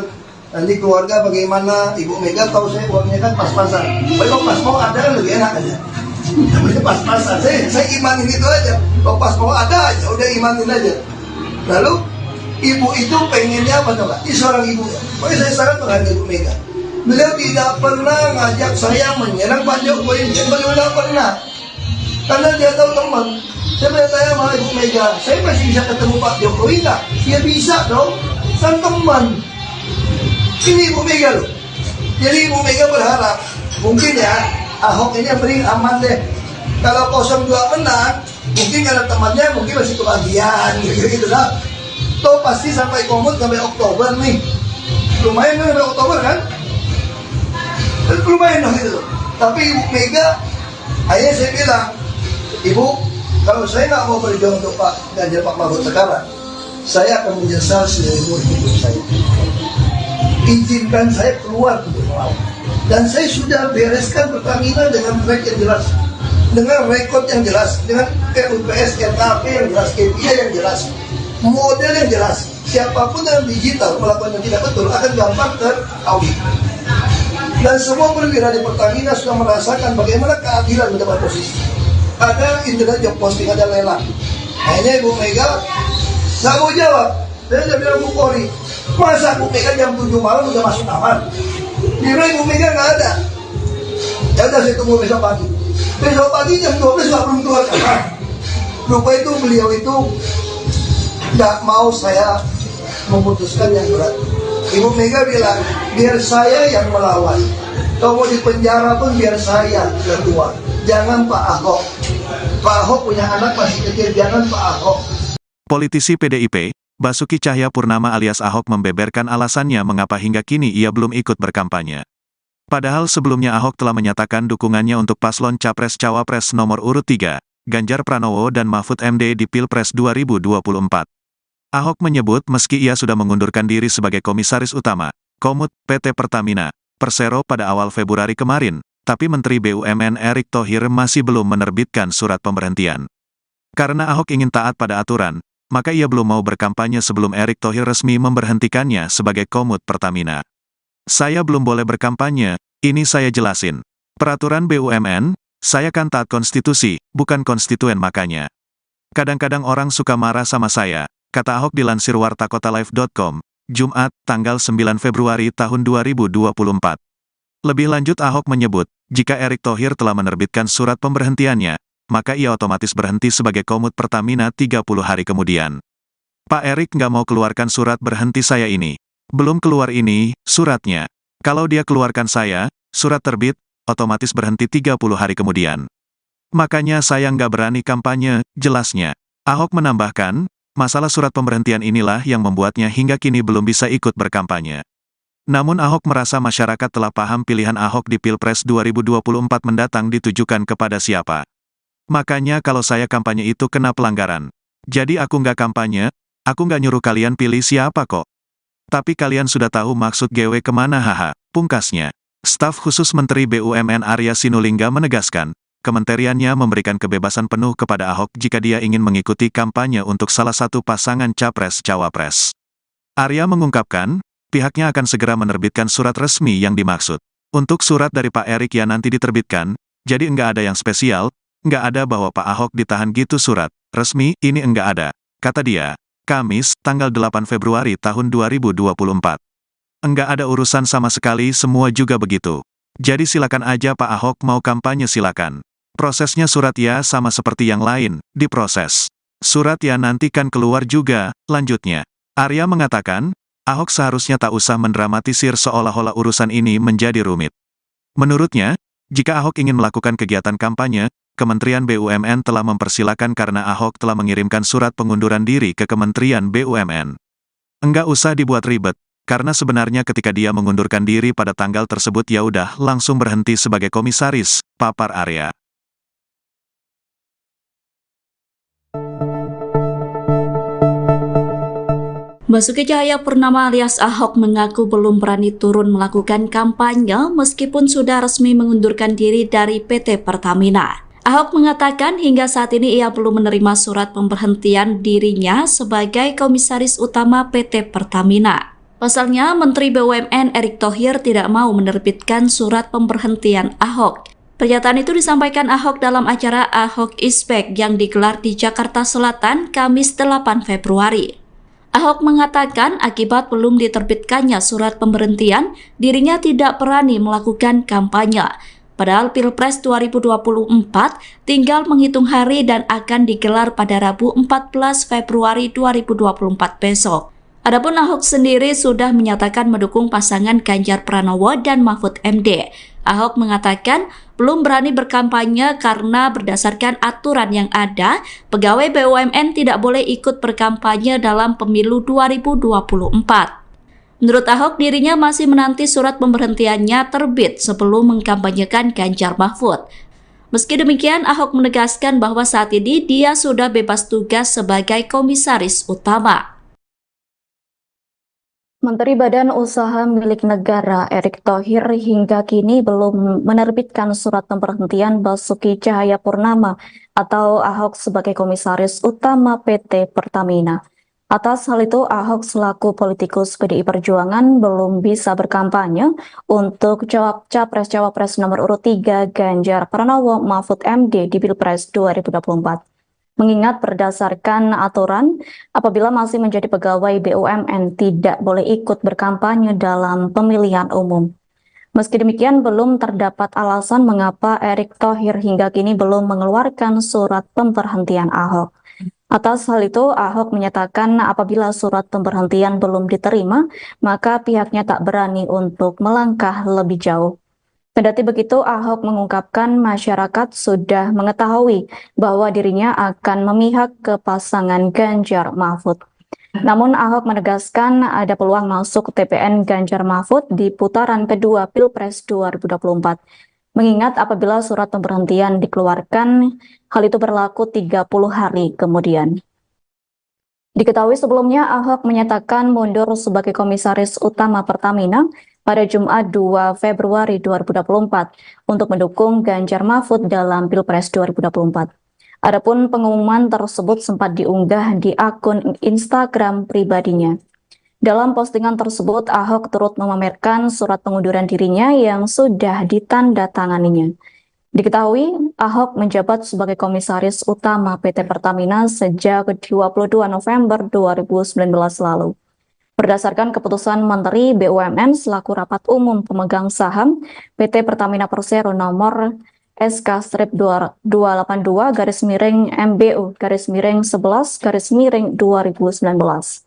nanti keluarga bagaimana. Ibu Mega tahu saya uangnya kan pas-pasan. Kalau pas mau ada kan lebih enak aja. Namanya pas-pasan. Saya imanin itu aja. Kalau pas mau ada aja, udah imanin aja. Lalu ibu itu pengennya apa coba? Ini seorang ibu ya. Pokoknya saya sangat menghargai Ibu Mega. Beliau tidak pernah ngajak saya menyerang Pak Jokowi, beliau tidak pernah. Karena dia tahu teman. Saya bertanya sama Ibu Mega, saya masih bisa ketemu Pak Jokowi nggak? Dia bisa dong, kan teman. Ini Ibu Mega loh. Jadi Ibu Mega berharap, mungkin ya Ahok ini yang beri aman deh. Kalau 02 menang, mungkin karena temannya mungkin masih kebagian gitu lah. Toh pasti sampai komut sampai Oktober nih. Lumayan kan sampai Oktober kan? Lumayan dong gitu. Tapi Ibu Mega, akhirnya saya bilang, Ibu, kalau saya nggak mau berjuang untuk Pak Ganjar Pak Mahfud sekarang, saya akan menyesal seumur hidup saya. Izinkan saya keluar untuk melawan. Dan saya sudah bereskan Pertamina dengan track yang jelas, dengan rekod yang jelas, dengan RUPS, RKP yang jelas, KPI yang jelas, model yang jelas. Siapapun yang digital melakukan yang tidak betul akan gampang teraudit. Dan semua perwira di Pertamina sudah merasakan bagaimana keadilan mendapat posisi. Ada internet job posting, ada lelang. Akhirnya Ibu Mega nggak mau jawab. Saya udah bilang Bu Kori, masa Bu Mega jam 7 malam udah masuk kamar? Kira Ibu Mega nggak ada. Ya udah saya tunggu besok pagi. Besok pagi jam 12 nggak belum keluar kamar. Lupa itu beliau itu nggak mau saya memutuskan yang berat. Ibu Mega bilang, biar saya yang melawan. Kalau mau di penjara pun biar saya ketua. Jangan Pak Ahok. Pak Ahok punya anak masih kecil, jangan Pak Ahok. Politisi PDIP, Basuki Cahayapurnama alias Ahok membeberkan alasannya mengapa hingga kini ia belum ikut berkampanye. Padahal sebelumnya Ahok telah menyatakan dukungannya untuk paslon Capres-Cawapres nomor urut 3, Ganjar Pranowo dan Mahfud MD di Pilpres 2024. Ahok menyebut meski ia sudah mengundurkan diri sebagai Komisaris Utama, Komut, PT Pertamina, Persero pada awal Februari kemarin, tapi Menteri BUMN Erick Thohir masih belum menerbitkan surat pemberhentian. Karena Ahok ingin taat pada aturan, maka ia belum mau berkampanye sebelum Erick Thohir resmi memberhentikannya sebagai Komut Pertamina. Saya belum boleh berkampanye, ini saya jelasin. Peraturan BUMN, saya kan taat konstitusi, bukan konstituen makanya. Kadang-kadang orang suka marah sama saya, kata Ahok dilansir wartakotalive.com, Jumat, tanggal 9 Februari tahun 2024. Lebih lanjut Ahok menyebut, jika Erick Thohir telah menerbitkan surat pemberhentiannya, maka ia otomatis berhenti sebagai Komut Pertamina 30 hari kemudian. Pak Erick nggak mau keluarkan surat berhenti saya ini. Belum keluar ini, suratnya. Kalau dia keluarkan saya, surat terbit, otomatis berhenti 30 hari kemudian. Makanya saya nggak berani kampanye, jelasnya. Ahok menambahkan, masalah surat pemberhentian inilah yang membuatnya hingga kini belum bisa ikut berkampanye. Namun Ahok merasa masyarakat telah paham pilihan Ahok di Pilpres 2024 mendatang ditujukan kepada siapa. Makanya kalau saya kampanye itu kena pelanggaran. Jadi aku nggak kampanye, aku nggak nyuruh kalian pilih siapa kok. Tapi kalian sudah tahu maksud GW kemana haha, pungkasnya. Staf khusus Menteri BUMN Arya Sinulinga menegaskan, kementeriannya memberikan kebebasan penuh kepada Ahok jika dia ingin mengikuti kampanye untuk salah satu pasangan Capres-Cawapres. Arya mengungkapkan, pihaknya akan segera menerbitkan surat resmi yang dimaksud. Untuk surat dari Pak Erick yang nanti diterbitkan, jadi enggak ada yang spesial, enggak ada bahwa Pak Ahok ditahan gitu surat resmi, ini enggak ada, kata dia. Kamis, tanggal 8 Februari tahun 2024. Enggak ada urusan sama sekali, semua juga begitu. Jadi silakan aja Pak Ahok mau kampanye silakan. Prosesnya surat ya sama seperti yang lain, diproses. Surat ya nanti kan keluar juga, lanjutnya. Arya mengatakan, Ahok seharusnya tak usah mendramatisir seolah-olah urusan ini menjadi rumit. Menurutnya, jika Ahok ingin melakukan kegiatan kampanye, Kementerian BUMN telah mempersilakan karena Ahok telah mengirimkan surat pengunduran diri ke Kementerian BUMN. Enggak usah dibuat ribet, karena sebenarnya ketika dia mengundurkan diri pada tanggal tersebut ya udah langsung berhenti sebagai komisaris, papar Arya. Basuki Cahayapurnama alias Ahok mengaku belum berani turun melakukan kampanye meskipun sudah resmi mengundurkan diri dari PT Pertamina. Ahok mengatakan hingga saat ini ia belum menerima surat pemberhentian dirinya sebagai Komisaris Utama PT Pertamina. Pasalnya, Menteri BUMN Erick Thohir tidak mau menerbitkan surat pemberhentian Ahok. Pernyataan itu disampaikan Ahok dalam acara Ahok Is Back yang digelar di Jakarta Selatan Kamis 8 Februari. Ahok mengatakan akibat belum diterbitkannya surat pemberhentian, dirinya tidak berani melakukan kampanye. Padahal Pilpres 2024 tinggal menghitung hari dan akan digelar pada Rabu 14 Februari 2024 besok. Adapun Ahok sendiri sudah menyatakan mendukung pasangan Ganjar Pranowo dan Mahfud MD. Ahok mengatakan belum berani berkampanye karena berdasarkan aturan yang ada, pegawai BUMN tidak boleh ikut berkampanye dalam pemilu 2024. Menurut Ahok, dirinya masih menanti surat pemberhentiannya terbit sebelum mengkampanyekan Ganjar Mahfud. Meski demikian, Ahok menegaskan bahwa saat ini dia sudah bebas tugas sebagai Komisaris Utama. Menteri Badan Usaha Milik Negara Erick Thohir hingga kini belum menerbitkan surat pemberhentian Basuki Cahayapurnama atau Ahok sebagai Komisaris Utama PT Pertamina. Atas hal itu, Ahok selaku politikus PDI Perjuangan belum bisa berkampanye untuk Capres-Cawapres nomor urut 3 Ganjar Pranowo Mahfud MD di Pilpres 2024. Mengingat berdasarkan aturan, apabila masih menjadi pegawai BUMN tidak boleh ikut berkampanye dalam pemilihan umum. Meski demikian, belum terdapat alasan mengapa Erick Thohir hingga kini belum mengeluarkan surat pemberhentian Ahok. Atas hal itu, Ahok menyatakan apabila surat pemberhentian belum diterima, maka pihaknya tak berani untuk melangkah lebih jauh. Kendati begitu, Ahok mengungkapkan masyarakat sudah mengetahui bahwa dirinya akan memihak ke pasangan Ganjar Mahfud. Namun Ahok menegaskan ada peluang masuk TPN Ganjar Mahfud di putaran kedua Pilpres 2024. Mengingat apabila surat pemberhentian dikeluarkan, hal itu berlaku 30 hari kemudian. Diketahui sebelumnya Ahok menyatakan mundur sebagai Komisaris Utama Pertamina pada Jumat 2 Februari 2024 untuk mendukung Ganjar Mahfud dalam Pilpres 2024. Adapun pengumuman tersebut sempat diunggah di akun Instagram pribadinya. Dalam postingan tersebut, Ahok turut memamerkan surat pengunduran dirinya yang sudah ditandatanganinya. Diketahui, Ahok menjabat sebagai Komisaris Utama PT Pertamina sejak 22 November 2019 lalu. Berdasarkan keputusan Menteri BUMN selaku Rapat Umum Pemegang Saham PT Pertamina Persero nomor SK-228-MBU-11-2019.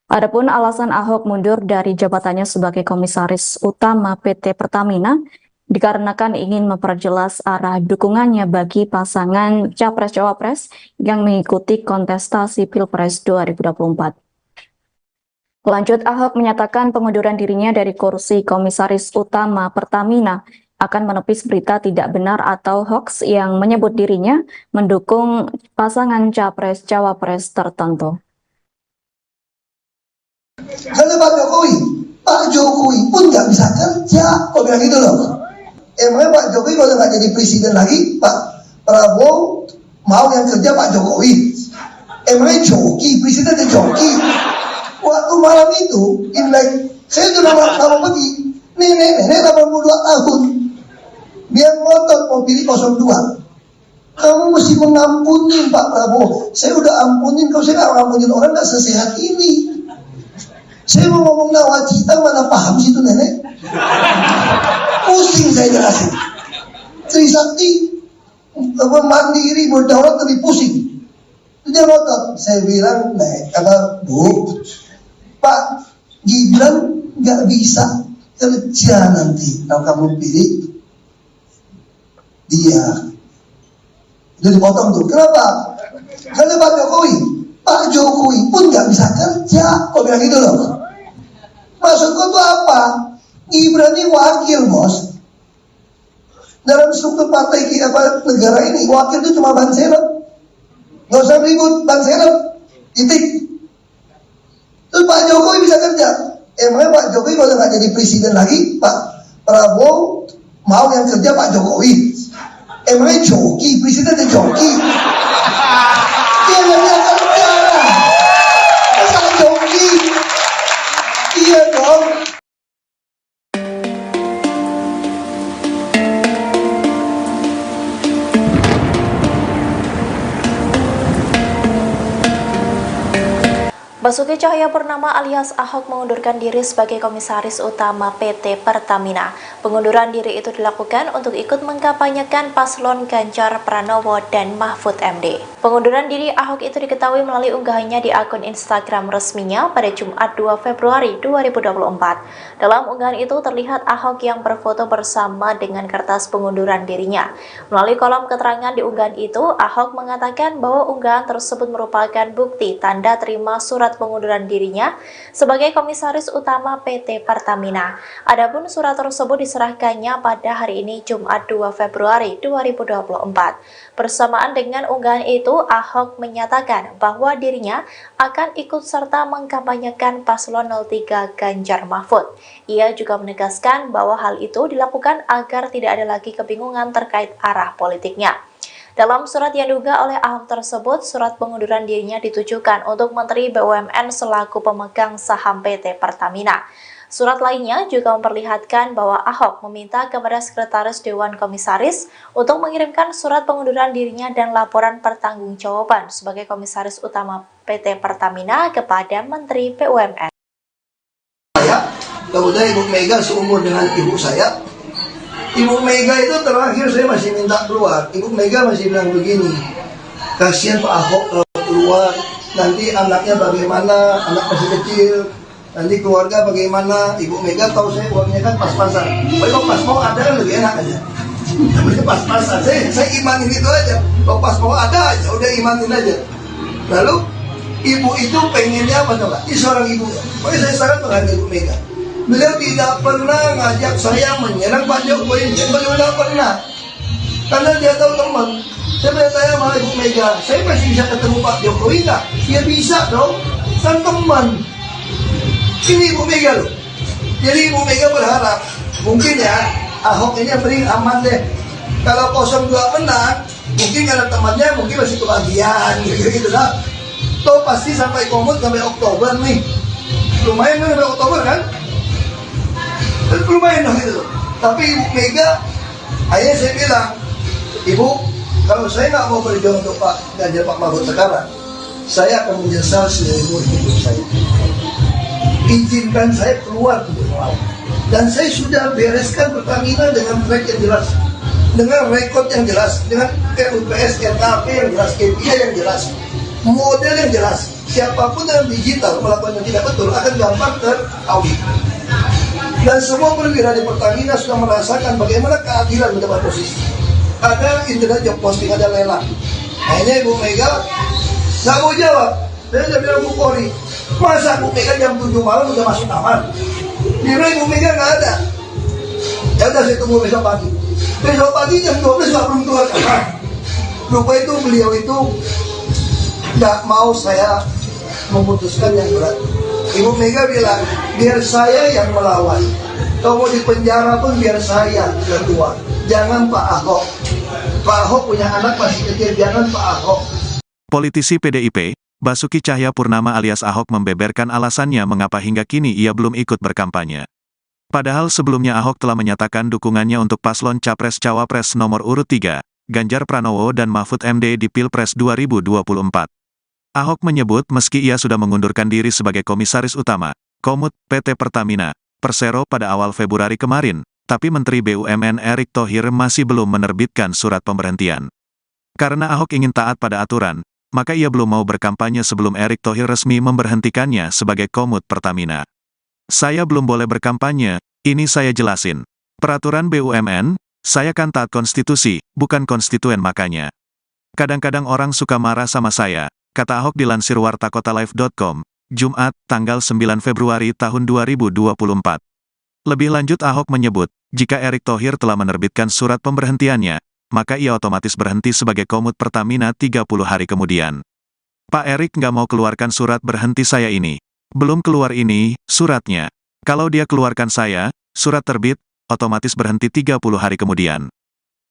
Adapun alasan Ahok mundur dari jabatannya sebagai Komisaris Utama PT Pertamina dikarenakan ingin memperjelas arah dukungannya bagi pasangan Capres-Cawapres yang mengikuti kontestasi Pilpres 2024. Lanjut, Ahok menyatakan pengunduran dirinya dari kursi Komisaris Utama Pertamina akan menepis berita tidak benar atau hoax yang menyebut dirinya mendukung pasangan Capres-Cawapres tertentu. Karena Pak Jokowi pun nggak bisa kerja, kok bilang gitu loh. Emangnya Pak Jokowi kalau nggak jadi presiden lagi, Pak Prabowo mau yang kerja Pak Jokowi? Emangnya joki, presidennya joki. Waktu malam itu, Imlek, saya sudah lama pergi, nenek 82 tahun, dia ngotot mau pilih 02. Kamu mesti mengampuni Pak Prabowo. Saya udah ampunin, kalau saya nggak ngampunin orang nggak sesehat ini. Saya mau ngomong nawacita, mana paham situ nenek? Pusing saya jelasin. Trisakti, mandiri, berdaulat lebih pusing. Dia ngotot. Saya bilang, Bu, Pak Gibran nggak bisa kerja nanti kalau kamu pilih dia. Itu dipotong tuh. Kenapa? Karena Pak Jokowi pun nggak bisa kerja, kok bilang gitu loh. Maksudku tuh apa? Gibran ini wakil, bos. Dalam struktur partai negara ini, wakil itu cuma ban serep. Nggak usah ribut, ban serep. Titik. Terus Pak Jokowi bisa kerja. Emangnya Pak Jokowi kalau nggak jadi presiden lagi, Pak Prabowo mau yang kerja Pak Jokowi? Emangnya joki, presidennya joki? Dia nggak bisa kerja. Masa joki? Iya dong. Basuki Cahayapurnama alias Ahok mengundurkan diri sebagai Komisaris Utama PT Pertamina. Pengunduran diri itu dilakukan untuk ikut mengkampanyekan paslon Ganjar Pranowo dan Mahfud MD. Pengunduran diri Ahok itu diketahui melalui unggahannya di akun Instagram resminya pada Jumat 2 Februari 2024. Dalam unggahan itu terlihat Ahok yang berfoto bersama dengan kertas pengunduran dirinya. Melalui kolom keterangan di unggahan itu, Ahok mengatakan bahwa unggahan tersebut merupakan bukti tanda terima surat pengunduran dirinya sebagai Komisaris Utama PT Pertamina. Adapun surat tersebut diserahkannya pada hari ini Jumat 2 Februari 2024. Bersamaan dengan unggahan itu, Ahok menyatakan bahwa dirinya akan ikut serta mengkampanyekan paslon 03 Ganjar Mahfud. Ia juga menegaskan bahwa hal itu dilakukan agar tidak ada lagi kebingungan terkait arah politiknya. Dalam surat yang diunggah oleh Ahok tersebut, surat pengunduran dirinya ditujukan untuk Menteri BUMN selaku pemegang saham PT Pertamina. Surat lainnya juga memperlihatkan bahwa Ahok meminta kepada Sekretaris Dewan Komisaris untuk mengirimkan surat pengunduran dirinya dan laporan pertanggungjawaban sebagai Komisaris Utama PT Pertamina kepada Menteri BUMN. Kemudian Ibu Mega seumur dengan ibu saya. Ibu Mega itu terakhir saya masih minta keluar. Ibu Mega masih bilang begini, kasihan Pak Ahok kalau keluar, nanti anaknya bagaimana, anak masih kecil, nanti keluarga bagaimana. Ibu Mega tahu saya uangnya kan pas-pasan. Kalau pas mau ada kan lebih enak aja. Pas-pasan, saya imanin itu aja. Kalau pas mau ada aja, udah imanin aja. Lalu ibu itu pengennya apa coba? Ini seorang ibu ya. Pokoknya saya sangat menghargai Ibu Mega. Beliau tidak pernah ngajak saya menyerang Pak Jokowi. Beliau tidak pernah. Karena dia tahu teman. Saya bertanya sama Ibu Mega, saya masih bisa ketemu Pak Jokowi nggak? Ya bisa dong, kan teman. Ini Ibu Mega loh. Jadi Ibu Mega berharap, mungkin ya, Ahok ini yang paling aman deh. Kalau 02 menang, mungkin karena temannya mungkin masih kebagian, gitu lah. Toh pasti sampai komut sampai Oktober nih. Lumayan kan sampai Oktober kan? Lumayan dong itu. Tapi Ibu Mega, akhirnya saya bilang, Ibu, kalau saya nggak mau berjuang untuk Pak Ganjar Pak Mahfud sekarang, saya akan menyesal seumur hidup saya. Izinkan saya keluar untuk melawan. Dan saya sudah bereskan Pertamina dengan track yang jelas, dengan rekod yang jelas, dengan RUPS, RKP yang jelas, KPI yang jelas, model yang jelas. Siapapun yang digital melakukan yang tidak betul akan gampang teraudit. Dan semua perwira di Pertamina sudah merasakan bagaimana keadilan mendapat posisi. Ada internet job posting, ada lelang. Akhirnya Ibu Mega nggak mau jawab. Saya bilang Bu Polri, masa Bu Mega jam 7 malam udah masuk kamar? Bilang Ibu Mega nggak ada. Ya udah saya tunggu besok pagi. Besok pagi jam 12 nggak belum keluar kamar. Lupa itu beliau itu nggak mau saya memutuskan yang berat. Ibu Mega bilang, biar saya yang melawan. Kalau mau di penjara pun biar saya yang keluar. Jangan Pak Ahok. Pak Ahok punya anak masih kecil, jangan Pak Ahok. Politisi PDIP, Basuki Cahayapurnama alias Ahok membeberkan alasannya mengapa hingga kini ia belum ikut berkampanye. Padahal sebelumnya Ahok telah menyatakan dukungannya untuk paslon Capres-Cawapres nomor urut 3, Ganjar Pranowo dan Mahfud MD di Pilpres 2024. Ahok menyebut meski ia sudah mengundurkan diri sebagai Komisaris Utama, Komut, PT Pertamina, Persero pada awal Februari kemarin, tapi Menteri BUMN Erick Thohir masih belum menerbitkan surat pemberhentian. Karena Ahok ingin taat pada aturan, maka ia belum mau berkampanye sebelum Erick Thohir resmi memberhentikannya sebagai Komut Pertamina. Saya belum boleh berkampanye, ini saya jelasin. Peraturan BUMN, saya kan taat konstitusi, bukan konstituen makanya. Kadang-kadang orang suka marah sama saya, kata Ahok dilansir wartakotalive.com, Jumat, tanggal 9 Februari tahun 2024. Lebih lanjut Ahok menyebut, jika Erick Thohir telah menerbitkan surat pemberhentiannya, maka ia otomatis berhenti sebagai Komut Pertamina 30 hari kemudian. Pak Erick nggak mau keluarkan surat berhenti saya ini. Belum keluar ini, suratnya. Kalau dia keluarkan saya, surat terbit, otomatis berhenti 30 hari kemudian.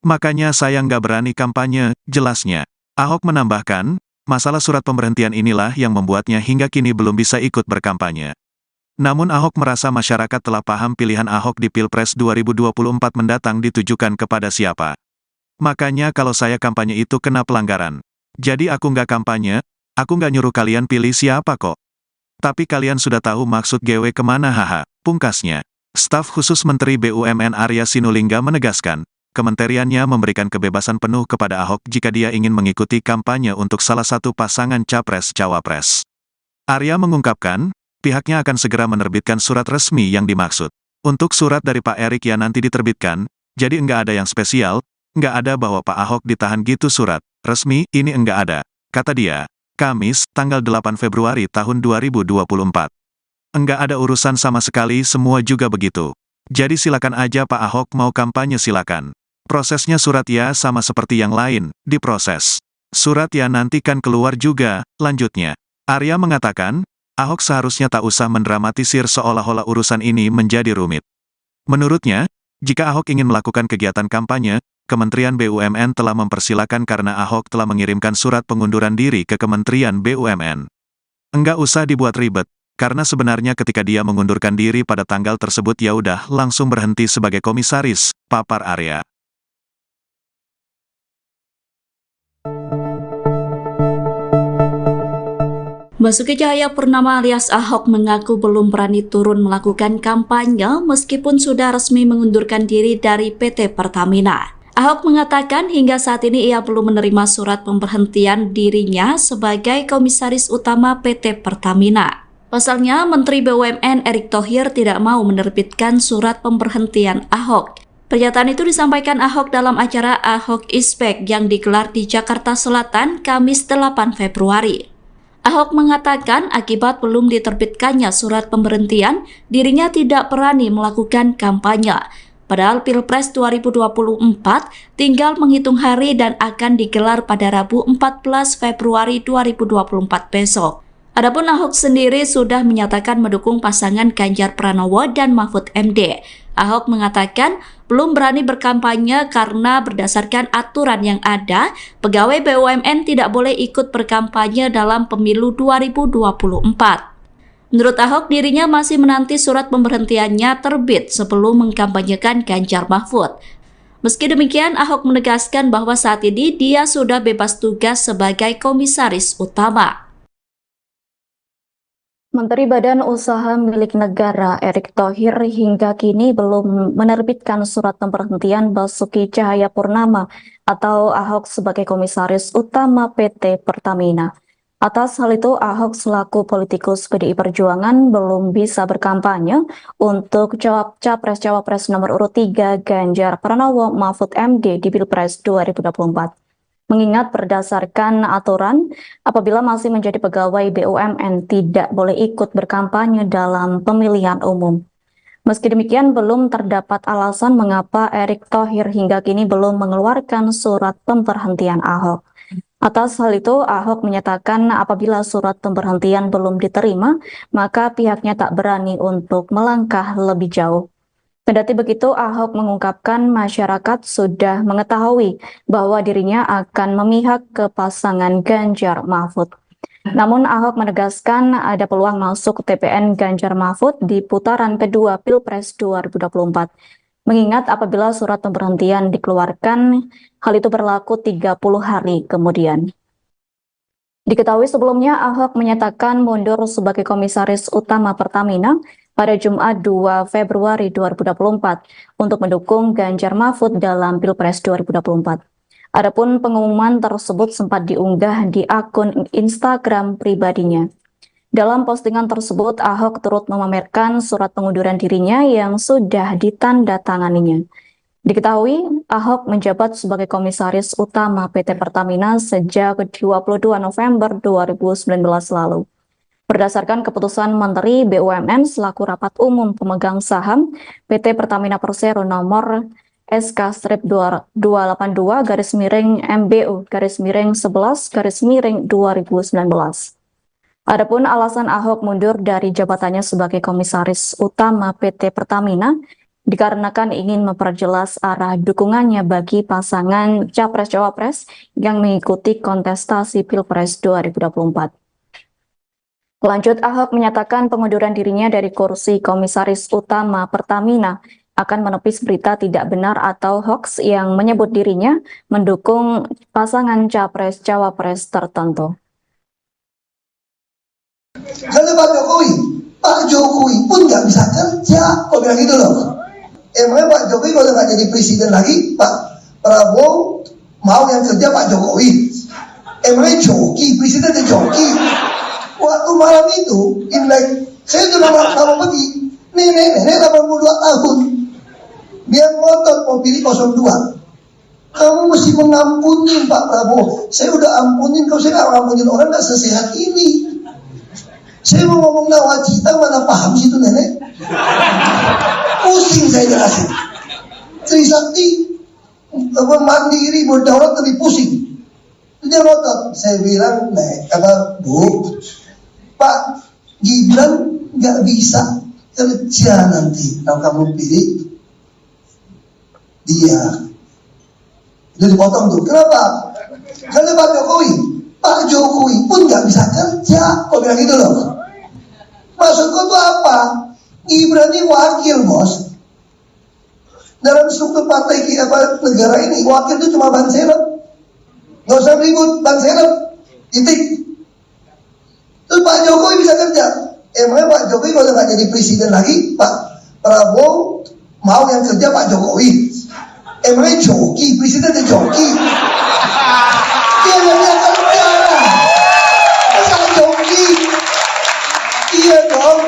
Makanya saya nggak berani kampanye, jelasnya. Ahok menambahkan, masalah surat pemberhentian inilah yang membuatnya hingga kini belum bisa ikut berkampanye. Namun Ahok merasa masyarakat telah paham pilihan Ahok di Pilpres 2024 mendatang ditujukan kepada siapa. Makanya kalau saya kampanye itu kena pelanggaran. Jadi aku nggak kampanye, aku nggak nyuruh kalian pilih siapa kok. Tapi kalian sudah tahu maksud GW kemana haha, pungkasnya. Staf khusus Menteri BUMN Arya Sinulinga menegaskan, kementeriannya memberikan kebebasan penuh kepada Ahok jika dia ingin mengikuti kampanye untuk salah satu pasangan Capres-Cawapres. Arya mengungkapkan, pihaknya akan segera menerbitkan surat resmi yang dimaksud. Untuk surat dari Pak Erick yang nanti diterbitkan, jadi enggak ada yang spesial, enggak ada bahwa Pak Ahok ditahan gitu surat resmi, ini enggak ada, kata dia. Kamis, tanggal 8 Februari tahun 2024. Enggak ada urusan sama sekali, semua juga begitu. Jadi silakan aja Pak Ahok mau kampanye silakan. Prosesnya surat ya sama seperti yang lain, diproses. Surat ya nanti kan keluar juga, lanjutnya. Arya mengatakan, Ahok seharusnya tak usah mendramatisir seolah-olah urusan ini menjadi rumit. Menurutnya, jika Ahok ingin melakukan kegiatan kampanye, Kementerian BUMN telah mempersilakan karena Ahok telah mengirimkan surat pengunduran diri ke Kementerian BUMN. Enggak usah dibuat ribet, karena sebenarnya ketika dia mengundurkan diri pada tanggal tersebut ya udah langsung berhenti sebagai komisaris, papar Arya. Basuki Cahayapurnama alias Ahok mengaku belum berani turun melakukan kampanye meskipun sudah resmi mengundurkan diri dari PT Pertamina. Ahok mengatakan hingga saat ini ia belum menerima surat pemberhentian dirinya sebagai Komisaris Utama PT Pertamina. Pasalnya, Menteri BUMN Erick Thohir tidak mau menerbitkan surat pemberhentian Ahok. Pernyataan itu disampaikan Ahok dalam acara Ahok Ispek yang digelar di Jakarta Selatan Kamis 8 Februari. Ahok mengatakan akibat belum diterbitkannya surat pemberhentian, dirinya tidak berani melakukan kampanye. Padahal Pilpres 2024 tinggal menghitung hari dan akan digelar pada Rabu 14 Februari 2024 besok. Adapun Ahok sendiri sudah menyatakan mendukung pasangan Ganjar Pranowo dan Mahfud MD. Ahok mengatakan belum berani berkampanye karena berdasarkan aturan yang ada, pegawai BUMN tidak boleh ikut berkampanye dalam pemilu 2024. Menurut Ahok, dirinya masih menanti surat pemberhentiannya terbit sebelum mengkampanyekan Ganjar Mahfud. Meski demikian, Ahok menegaskan bahwa saat ini dia sudah bebas tugas sebagai Komisaris Utama. Menteri Badan Usaha Milik Negara Erick Thohir hingga kini belum menerbitkan surat pemberhentian Basuki Cahayapurnama atau Ahok sebagai Komisaris Utama PT Pertamina. Atas hal itu, Ahok selaku politikus PDI Perjuangan belum bisa berkampanye untuk Capres-Cawapres nomor urut 3 Ganjar Pranowo Mahfud MD di Pilpres 2024. Mengingat berdasarkan aturan, apabila masih menjadi pegawai BUMN tidak boleh ikut berkampanye dalam pemilihan umum. Meski demikian, belum terdapat alasan mengapa Erick Thohir hingga kini belum mengeluarkan surat pemberhentian Ahok. Atas hal itu, Ahok menyatakan apabila surat pemberhentian belum diterima, maka pihaknya tak berani untuk melangkah lebih jauh. Kendati begitu, Ahok mengungkapkan masyarakat sudah mengetahui bahwa dirinya akan memihak ke pasangan Ganjar Mahfud. Namun Ahok menegaskan ada peluang masuk TPN Ganjar Mahfud di putaran kedua Pilpres 2024. Mengingat apabila surat pemberhentian dikeluarkan, hal itu berlaku 30 hari kemudian. Diketahui sebelumnya Ahok menyatakan mundur sebagai Komisaris Utama Pertamina pada Jumat 2 Februari 2024 untuk mendukung Ganjar Mahfud dalam Pilpres 2024. Adapun pengumuman tersebut sempat diunggah di akun Instagram pribadinya. Dalam postingan tersebut, Ahok turut memamerkan surat pengunduran dirinya yang sudah ditandatanganinya. Diketahui, Ahok menjabat sebagai Komisaris Utama PT Pertamina sejak 22 November 2019 lalu. Berdasarkan keputusan Menteri BUMN selaku Rapat Umum Pemegang Saham PT Pertamina Persero nomor SK-228-MBU-11-2019. Adapun alasan Ahok mundur dari jabatannya sebagai Komisaris Utama PT Pertamina dikarenakan ingin memperjelas arah dukungannya bagi pasangan Capres-Cawapres yang mengikuti kontestasi Pilpres 2024. Lanjut, Ahok menyatakan pengunduran dirinya dari kursi Komisaris Utama Pertamina akan menepis berita tidak benar atau hoax yang menyebut dirinya mendukung pasangan Capres-Cawapres tertentu. Karena Pak Jokowi pun nggak bisa kerja, kok bilang gitu loh. Emangnya Pak Jokowi kalau nggak jadi presiden lagi, Pak Prabowo mau yang kerja Pak Jokowi? Emangnya joki, presiden itu joki. Waktu malam itu, Imlek, saya udah lama pergi, nenek 82 tahun, dia ngotot mau pilih 02. Kamu mesti mengampuni Pak Prabowo. Saya udah ampunin, kalau saya nggak ngampunin orang nggak sesehat ini. Saya mau ngomong nawacita, mana paham sih itu nenek? Pusing saya jelasin. Trisakti, mandiri, berdaulat lebih pusing. Dia ngotot. Saya bilang, Bu, Pak Gibran nggak bisa kerja nanti kalau kamu pilih dia. Itu dipotong tuh. Kenapa? Karena Pak Jokowi pun nggak bisa kerja, kok bilang gitu loh. Maksudku tuh apa? Gibran ini wakil, bos. Dalam struktur partai negara ini, wakil itu cuma ban serep. Nggak usah ribut, ban serep. Titik. Terus Pak Jokowi bisa kerja. Emangnya Pak Jokowi kalau nggak jadi presiden lagi, Pak Prabowo mau yang kerja Pak Jokowi? Emangnya joki, presiden ada joki? Dia namanya negara. Masa joki? Iya dong.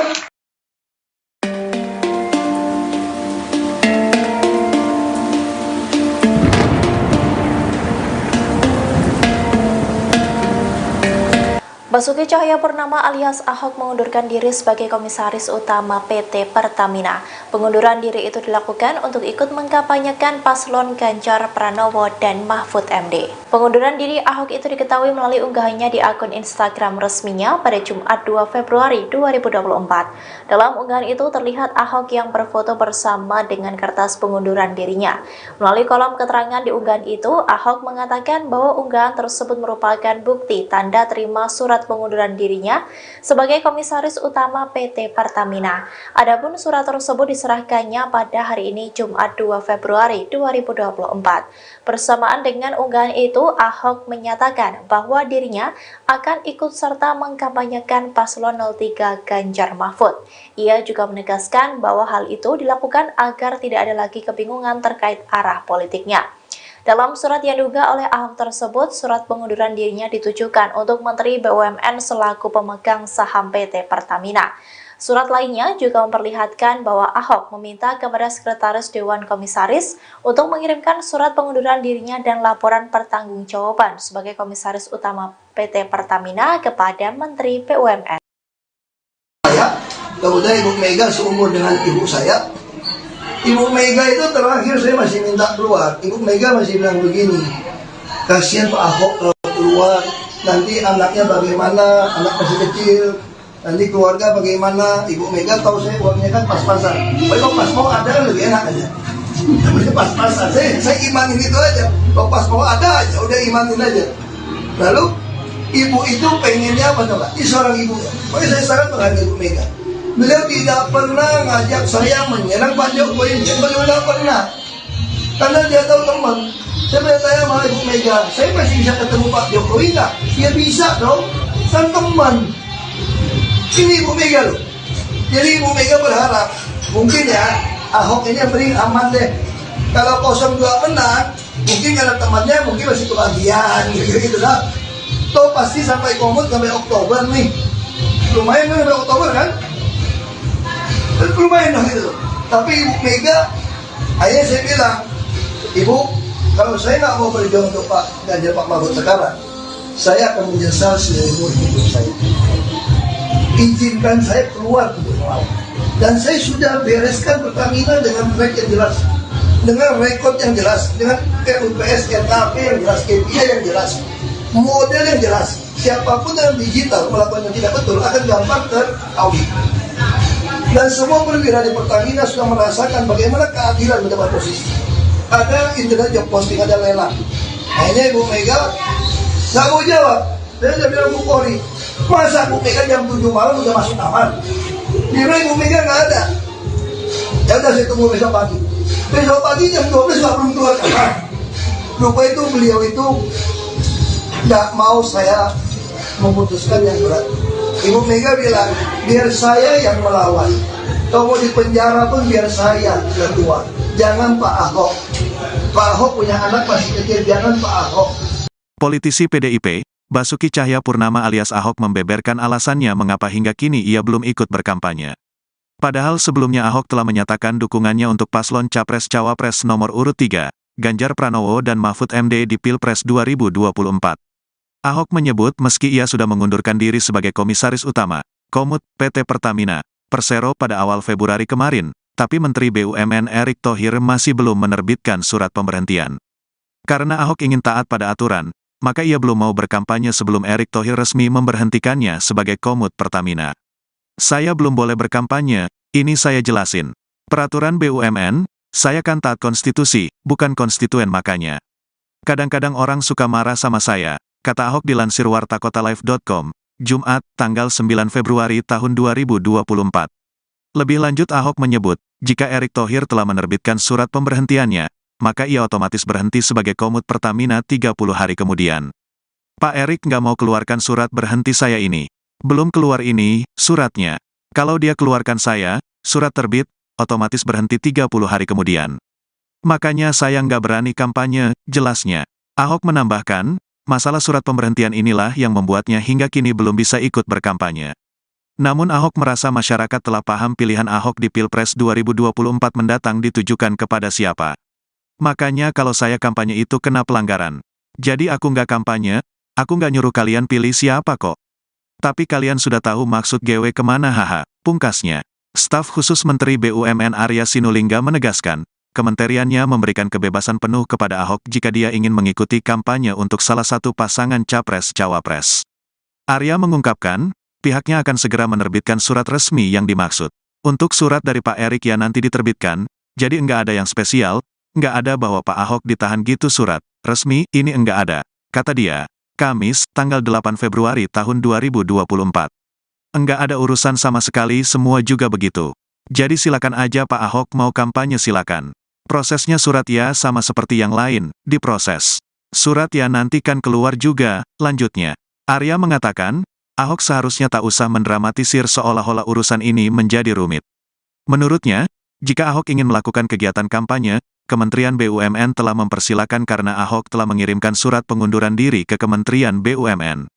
Basuki Cahayapurnama alias Ahok mengundurkan diri sebagai Komisaris Utama PT Pertamina. Pengunduran diri itu dilakukan untuk ikut mengkampanyekan paslon Ganjar Pranowo dan Mahfud MD. Pengunduran diri Ahok itu diketahui melalui unggahannya di akun Instagram resminya pada Jumat 2 Februari 2024. Dalam unggahan itu terlihat Ahok yang berfoto bersama dengan kertas pengunduran dirinya. Melalui kolom keterangan di unggahan itu, Ahok mengatakan bahwa unggahan tersebut merupakan bukti tanda terima surat pengunduran dirinya sebagai Komisaris Utama PT Pertamina. Adapun surat tersebut diserahkannya pada hari ini Jumat 2 Februari 2024. Bersamaan dengan unggahan itu, Ahok menyatakan bahwa dirinya akan ikut serta mengkampanyekan paslon 03 Ganjar Mahfud. Ia juga menegaskan bahwa hal itu dilakukan agar tidak ada lagi kebingungan terkait arah politiknya. Dalam surat yang diunggah oleh Ahok tersebut, surat pengunduran dirinya ditujukan untuk Menteri BUMN selaku pemegang saham PT Pertamina. Surat lainnya juga memperlihatkan bahwa Ahok meminta kepada Sekretaris Dewan Komisaris untuk mengirimkan surat pengunduran dirinya dan laporan pertanggungjawaban sebagai Komisaris Utama PT Pertamina kepada Menteri BUMN. Kemudian Ibu Mega seumur dengan ibu saya. Ibu Mega itu terakhir saya masih minta keluar. Ibu Mega masih bilang begini, kasihan Pak Ahok kalau keluar, nanti anaknya bagaimana, anak masih kecil, nanti keluarga bagaimana. Ibu Mega tahu saya uangnya kan pas-pasan. Kalau pas mau ada kan lebih enak aja. Namanya pas-pasan, saya imanin itu aja. Kalau pas mau ada aja, udah imanin aja. Lalu ibu itu pengennya apa coba? Ini seorang ibu ya. Pokoknya saya sangat menghargai Ibu Mega. Beliau tidak pernah ngajak saya menyerang Pak Jokowi, beliau tidak pernah. Karena dia tahu teman. Saya bertanya sama Ibu Mega, saya masih bisa ketemu Pak Jokowi nggak? Ya bisa dong, kan teman. Ini Ibu Mega loh. Jadi Ibu Mega berharap, mungkin ya Ahok ini yang beri aman deh. Kalau 02 menang, mungkin karena temannya mungkin masih kebagian gitu lah. Toh pasti sampai komut sampai Oktober nih. Lumayan kan sampai Oktober kan? Lumayan dong gitu. Tapi Ibu Mega, akhirnya saya bilang, Ibu, kalau saya nggak mau berjuang untuk Pak Ganjar Pak Mahfud sekarang, saya akan menyesal seumur hidup saya. Izinkan saya keluar untuk melawan. Dan saya sudah bereskan Pertamina dengan track yang jelas, dengan rekod yang jelas, dengan RUPS, RKP yang jelas, KPI yang jelas, model yang jelas. Siapapun yang digital melakukan yang tidak betul akan gampang teraudit. Dan semua perwira di Pertamina sudah merasakan bagaimana keadilan mendapat posisi. Ada internet job posting, ada lelang. Akhirnya Ibu Mega nggak mau jawab. Saya sudah bilang Bu Polri, masa Bu Mega jam 7 malam udah masuk kamar? Di Ibu Mega nggak ada. Ya udah saya tunggu besok pagi. Besok pagi jam 12 nggak belum keluar kamar. Lupa itu beliau itu nggak mau saya memutuskan yang berat. Ibu Mega bilang, biar saya yang melawan. Kalau mau di penjara pun biar saya yang keluar. Jangan Pak Ahok. Pak Ahok punya anak masih kecil, jangan Pak Ahok. Politisi PDIP, Basuki Cahayapurnama alias Ahok membeberkan alasannya mengapa hingga kini ia belum ikut berkampanye. Padahal sebelumnya Ahok telah menyatakan dukungannya untuk paslon Capres-Cawapres nomor urut 3, Ganjar Pranowo dan Mahfud MD di Pilpres 2024. Ahok menyebut meski ia sudah mengundurkan diri sebagai Komisaris Utama, Komut, PT Pertamina, Persero pada awal Februari kemarin, tapi Menteri BUMN Erick Thohir masih belum menerbitkan surat pemberhentian. Karena Ahok ingin taat pada aturan, maka ia belum mau berkampanye sebelum Erick Thohir resmi memberhentikannya sebagai Komut Pertamina. Saya belum boleh berkampanye, ini saya jelasin. Peraturan BUMN, saya kan taat konstitusi, bukan konstituen makanya. Kadang-kadang orang suka marah sama saya, kata Ahok dilansir wartakotalive.com, Jumat, tanggal 9 Februari tahun 2024. Lebih lanjut Ahok menyebut, jika Erick Thohir telah menerbitkan surat pemberhentiannya, maka ia otomatis berhenti sebagai Komut Pertamina 30 hari kemudian. Pak Erick nggak mau keluarkan surat berhenti saya ini. Belum keluar ini, suratnya. Kalau dia keluarkan saya, surat terbit, otomatis berhenti 30 hari kemudian. Makanya saya nggak berani kampanye, jelasnya. Ahok menambahkan, masalah surat pemberhentian inilah yang membuatnya hingga kini belum bisa ikut berkampanye. Namun Ahok merasa masyarakat telah paham pilihan Ahok di Pilpres 2024 mendatang ditujukan kepada siapa. Makanya kalau saya kampanye itu kena pelanggaran. Jadi aku nggak kampanye, aku nggak nyuruh kalian pilih siapa kok. Tapi kalian sudah tahu maksud GW kemana haha, pungkasnya. Staf khusus Menteri BUMN Arya Sinulinga menegaskan, kementeriannya memberikan kebebasan penuh kepada Ahok jika dia ingin mengikuti kampanye untuk salah satu pasangan Capres-Cawapres. Arya mengungkapkan, pihaknya akan segera menerbitkan surat resmi yang dimaksud. Untuk surat dari Pak Erik ya nanti diterbitkan, jadi enggak ada yang spesial, enggak ada bahwa Pak Ahok ditahan gitu surat resmi, ini enggak ada, kata dia, Kamis, tanggal 8 Februari tahun 2024. Enggak ada urusan sama sekali, semua juga begitu. Jadi silakan aja Pak Ahok mau kampanye silakan. Prosesnya surat ya sama seperti yang lain, diproses. Surat ya nanti kan keluar juga, lanjutnya. Arya mengatakan, Ahok seharusnya tak usah mendramatisir seolah-olah urusan ini menjadi rumit. Menurutnya, jika Ahok ingin melakukan kegiatan kampanye, Kementerian BUMN telah mempersilakan karena Ahok telah mengirimkan surat pengunduran diri ke Kementerian BUMN.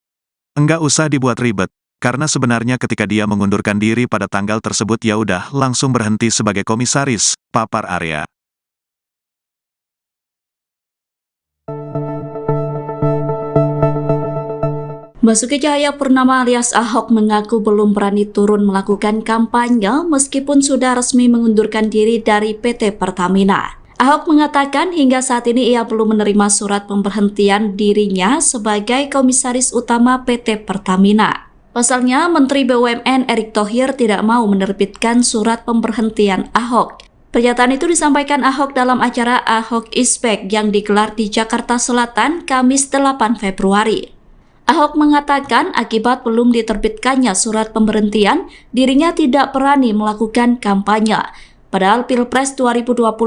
Enggak usah dibuat ribet, karena sebenarnya ketika dia mengundurkan diri pada tanggal tersebut ya udah langsung berhenti sebagai komisaris, papar Arya. Basuki Cahayapurnama alias Ahok mengaku belum berani turun melakukan kampanye meskipun sudah resmi mengundurkan diri dari PT Pertamina. Ahok mengatakan hingga saat ini ia belum menerima surat pemberhentian dirinya sebagai komisaris utama PT Pertamina. Pasalnya, Menteri BUMN Erick Thohir tidak mau menerbitkan surat pemberhentian Ahok. Pernyataan itu disampaikan Ahok dalam acara Ahok is Back yang digelar di Jakarta Selatan Kamis 8 Februari. Ahok mengatakan akibat belum diterbitkannya surat pemberhentian, dirinya tidak berani melakukan kampanye. Padahal Pilpres 2024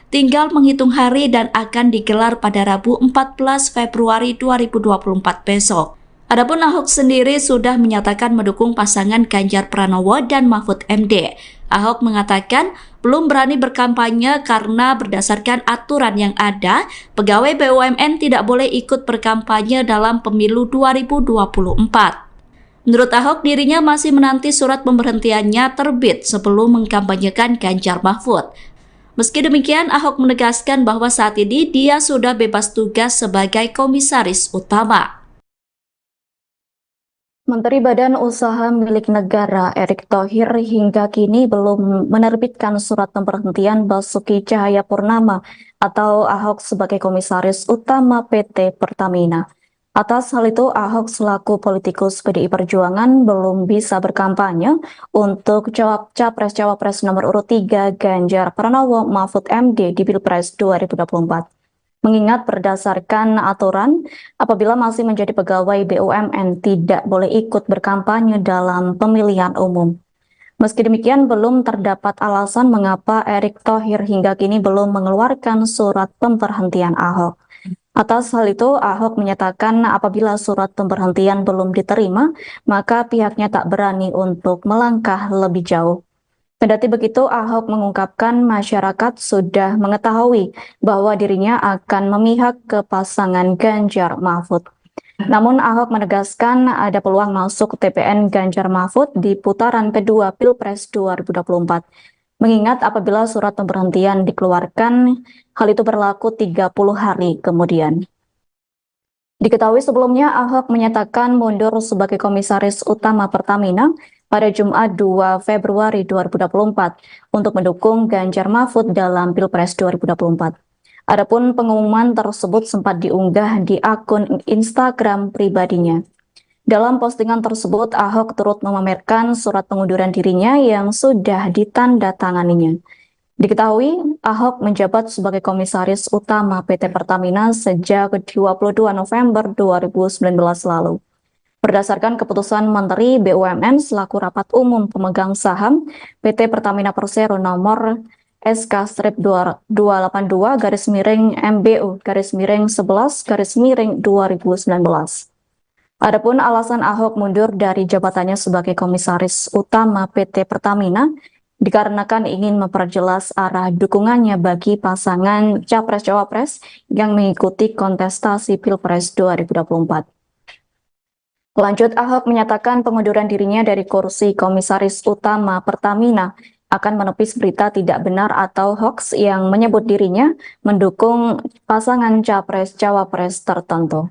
tinggal menghitung hari dan akan digelar pada Rabu 14 Februari 2024 besok. Adapun Ahok sendiri sudah menyatakan mendukung pasangan Ganjar Pranowo dan Mahfud MD. Ahok mengatakan belum berani berkampanye karena berdasarkan aturan yang ada, pegawai BUMN tidak boleh ikut berkampanye dalam pemilu 2024. Menurut Ahok, dirinya masih menanti surat pemberhentiannya terbit sebelum mengkampanyekan Ganjar Mahfud. Meski demikian, Ahok menegaskan bahwa saat ini dia sudah bebas tugas sebagai komisaris utama. Menteri Badan Usaha Milik Negara Erick Thohir hingga kini belum menerbitkan surat pemberhentian Basuki Cahayapurnama atau Ahok sebagai komisaris utama PT Pertamina. Atas hal itu, Ahok selaku politikus PDI Perjuangan belum bisa berkampanye untuk Capres-Cawapres nomor urut 3 Ganjar Pranowo Mahfud MD di Pilpres 2024. Mengingat berdasarkan aturan, apabila masih menjadi pegawai BUMN tidak boleh ikut berkampanye dalam pemilihan umum. Meski demikian, belum terdapat alasan mengapa Erick Thohir hingga kini belum mengeluarkan surat pemberhentian Ahok. Atas hal itu, Ahok menyatakan apabila surat pemberhentian belum diterima, maka pihaknya tak berani untuk melangkah lebih jauh. Kendati begitu, Ahok mengungkapkan masyarakat sudah mengetahui bahwa dirinya akan memihak ke pasangan Ganjar Mahfud. Namun Ahok menegaskan ada peluang masuk TPN Ganjar Mahfud di putaran kedua Pilpres 2024. Mengingat apabila surat pemberhentian dikeluarkan, hal itu berlaku 30 hari kemudian. Diketahui sebelumnya Ahok menyatakan mundur sebagai komisaris utama Pertamina pada Jumat 2 Februari 2024 untuk mendukung Ganjar Mahfud dalam Pilpres 2024. Adapun pengumuman tersebut sempat diunggah di akun Instagram pribadinya. Dalam postingan tersebut, Ahok turut memamerkan surat pengunduran dirinya yang sudah ditandatanganinya. Diketahui, Ahok menjabat sebagai komisaris utama PT Pertamina sejak 22 November 2019 lalu. Berdasarkan keputusan Menteri BUMN selaku Rapat Umum Pemegang Saham PT Pertamina Persero nomor SK-22-MBU-11-2019. Adapun alasan Ahok mundur dari jabatannya sebagai komisaris utama PT Pertamina, dikarenakan ingin memperjelas arah dukungannya bagi pasangan Capres-Cawapres yang mengikuti kontestasi Pilpres 2024. Lanjut, Ahok menyatakan pengunduran dirinya dari kursi Komisaris Utama Pertamina akan menepis berita tidak benar atau hoax yang menyebut dirinya mendukung pasangan Capres-Cawapres tertentu.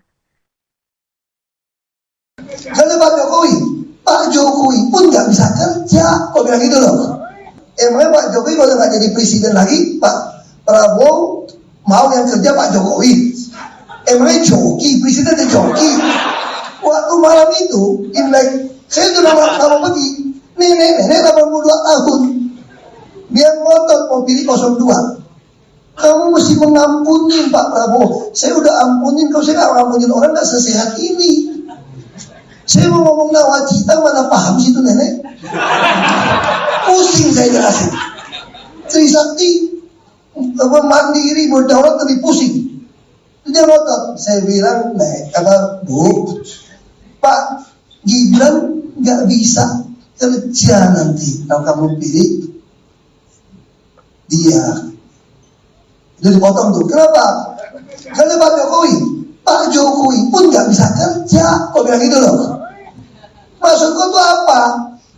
Kalau Pak Jokowi pun nggak bisa kerja, kok bilang gitu loh. Emangnya Pak Jokowi kalau nggak jadi presiden lagi, Pak Prabowo mau yang kerja Pak Jokowi? Emangnya joki, presidennya joki? Waktu malam itu, Imlek, saya sudah mau pergi, nenek 82 tahun, dia ngotot mau pilih 02. Kamu mesti mengampuni Pak Prabowo. Saya udah ampunin, kalau saya nggak ngampunin orang nggak sesehat ini. Saya mau ngomong nawacita, mana paham sih itu nenek? Pusing saya jelasin. Trisakti, mandiri, berdaulat lebih pusing. Dia ngotot. Saya bilang, kata Bu, Pak Gibran nggak bisa kerja nanti kalau kamu pilih dia. Jadi dipotong tuh. Kenapa? Karena Pak Jokowi pun nggak bisa kerja. Kok bilang gitu loh? Maksudku tuh apa?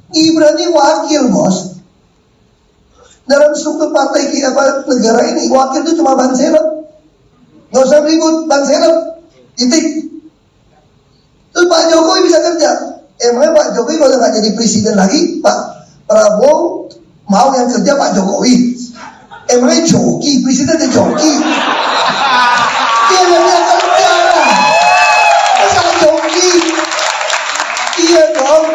Gibran ini wakil, bos. Dalam struktur partai kita negara ini, wakil itu cuma ban serep. Nggak usah ribut, ban serep. Titik. Terus Pak Jokowi bisa kerja. Emangnya Pak Jokowi kalau nggak jadi presiden lagi, Pak Prabowo mau yang kerja Pak Jokowi? Emangnya joki, presidennya joki? Dia nggak bisa kerja. Masa joki? Iya dong.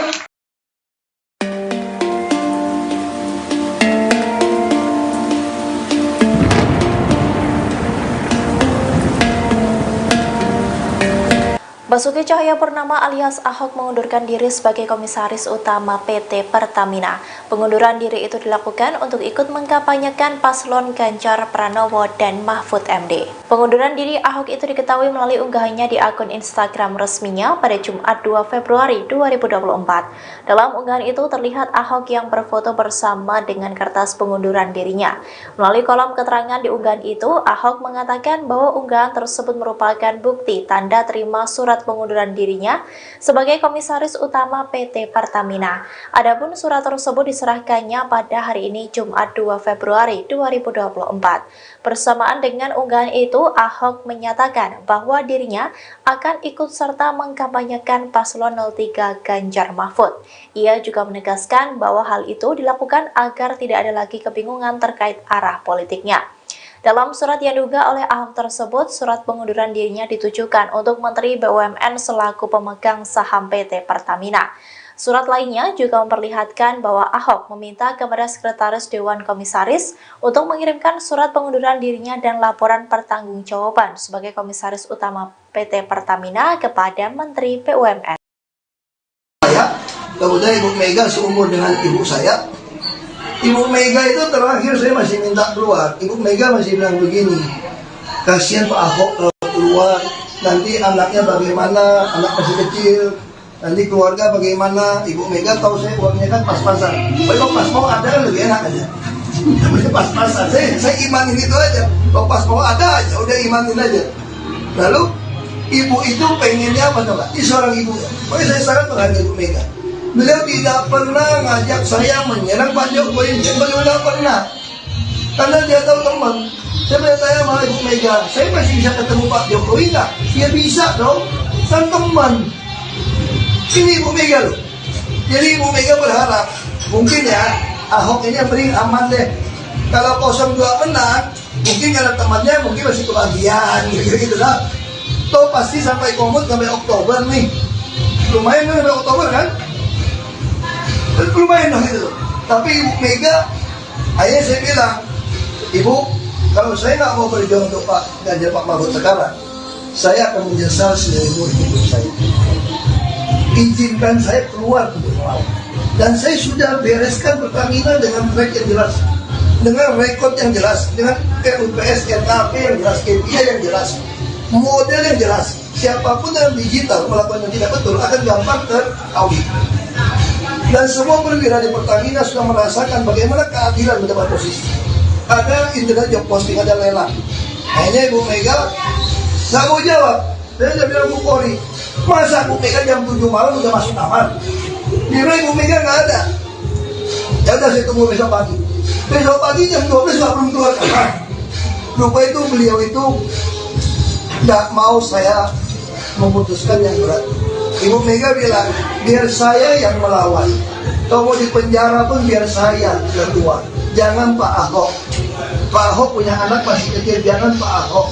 Basuki Cahayapurnama alias Ahok mengundurkan diri sebagai Komisaris Utama PT Pertamina. Pengunduran diri itu dilakukan untuk ikut mengkampanyekan paslon Ganjar Pranowo dan Mahfud MD. Pengunduran diri Ahok itu diketahui melalui unggahannya di akun Instagram resminya pada Jumat 2 Februari 2024. Dalam unggahan itu terlihat Ahok yang berfoto bersama dengan kertas pengunduran dirinya. Melalui kolom keterangan di unggahan itu, Ahok mengatakan bahwa unggahan tersebut merupakan bukti tanda terima surat pengunduran dirinya sebagai Komisaris Utama PT Pertamina. Adapun surat tersebut diserahkannya pada hari ini Jumat 2 Februari 2024. Bersamaan dengan unggahan itu, Ahok menyatakan bahwa dirinya akan ikut serta mengkampanyekan paslon 03 Ganjar Mahfud. Ia juga menegaskan bahwa hal itu dilakukan agar tidak ada lagi kebingungan terkait arah politiknya. Dalam surat yang diunggah oleh Ahok tersebut, surat pengunduran dirinya ditujukan untuk Menteri BUMN selaku pemegang saham PT Pertamina. Surat lainnya juga memperlihatkan bahwa Ahok meminta kepada Sekretaris Dewan Komisaris untuk mengirimkan surat pengunduran dirinya dan laporan pertanggungjawaban sebagai Komisaris Utama PT Pertamina kepada Menteri BUMN. Kemudian Ibu Mega seumur dengan ibu saya. Ibu Mega itu terakhir saya masih minta keluar. Ibu Mega masih bilang begini, kasihan Pak Ahok kalau keluar, nanti anaknya bagaimana, anak masih kecil, nanti keluarga bagaimana. Ibu Mega tahu saya uangnya kan pas-pasan. Kalau pas mau ada kan lebih enak aja. Pas-pasan, saya imanin itu aja. Kalau pas mau ada aja, udah imanin aja. Lalu ibu itu pengennya apa coba? Ini seorang ibu. Makanya saya sangat menghargai Ibu Mega. Beliau tidak pernah ngajak saya menyerang Pak Jokowi, beliau tidak pernah. Karena dia tahu teman. Saya bertanya sama Ibu Mega, saya masih bisa ketemu Pak Jokowi nggak? Ya bisa dong, kan teman. Ini Ibu Mega loh. Jadi Ibu Mega berharap, mungkin ya Ahok ini yang paling aman deh. Kalau 02 menang, mungkin karena temannya mungkin masih kebagian, gitu lah. Toh pasti sampai komut sampai Oktober nih. Lumayan kan sampai Oktober kan? Lumayan dong gitu. Tapi Ibu Mega, akhirnya saya bilang, Ibu, kalau saya nggak mau berjuang untuk Pak Ganjar Pak Mahfud sekarang, saya akan menyesal seumur hidup saya. Izinkan saya keluar untuk melawan. Dan saya sudah bereskan Pertamina dengan track yang jelas, dengan rekod yang jelas, dengan RUPS, RKP yang jelas, KPI yang jelas, model yang jelas. Siapapun yang digital melakukan yang tidak betul akan gampang teraudit. Dan semua perwira di Pertamina sudah merasakan bagaimana keadilan mendapat posisi. Ada internet job posting, ada lelang. Hanya Ibu Mega nggak mau jawab. Saya udah bilang Bu Polri, masa Bu Mega jam 7 malam udah masuk kamar? Kira Ibu Mega nggak ada. Ya udah saya tunggu besok pagi. Besok pagi jam 12 nggak belum keluar kamar. Lupa itu beliau itu nggak mau saya memutuskan yang berat. Ibu Mega bilang, biar saya yang melawan. Kalau mau di penjara pun biar saya yang keluar. Jangan Pak Ahok. Pak Ahok punya anak masih kecil, jangan Pak Ahok.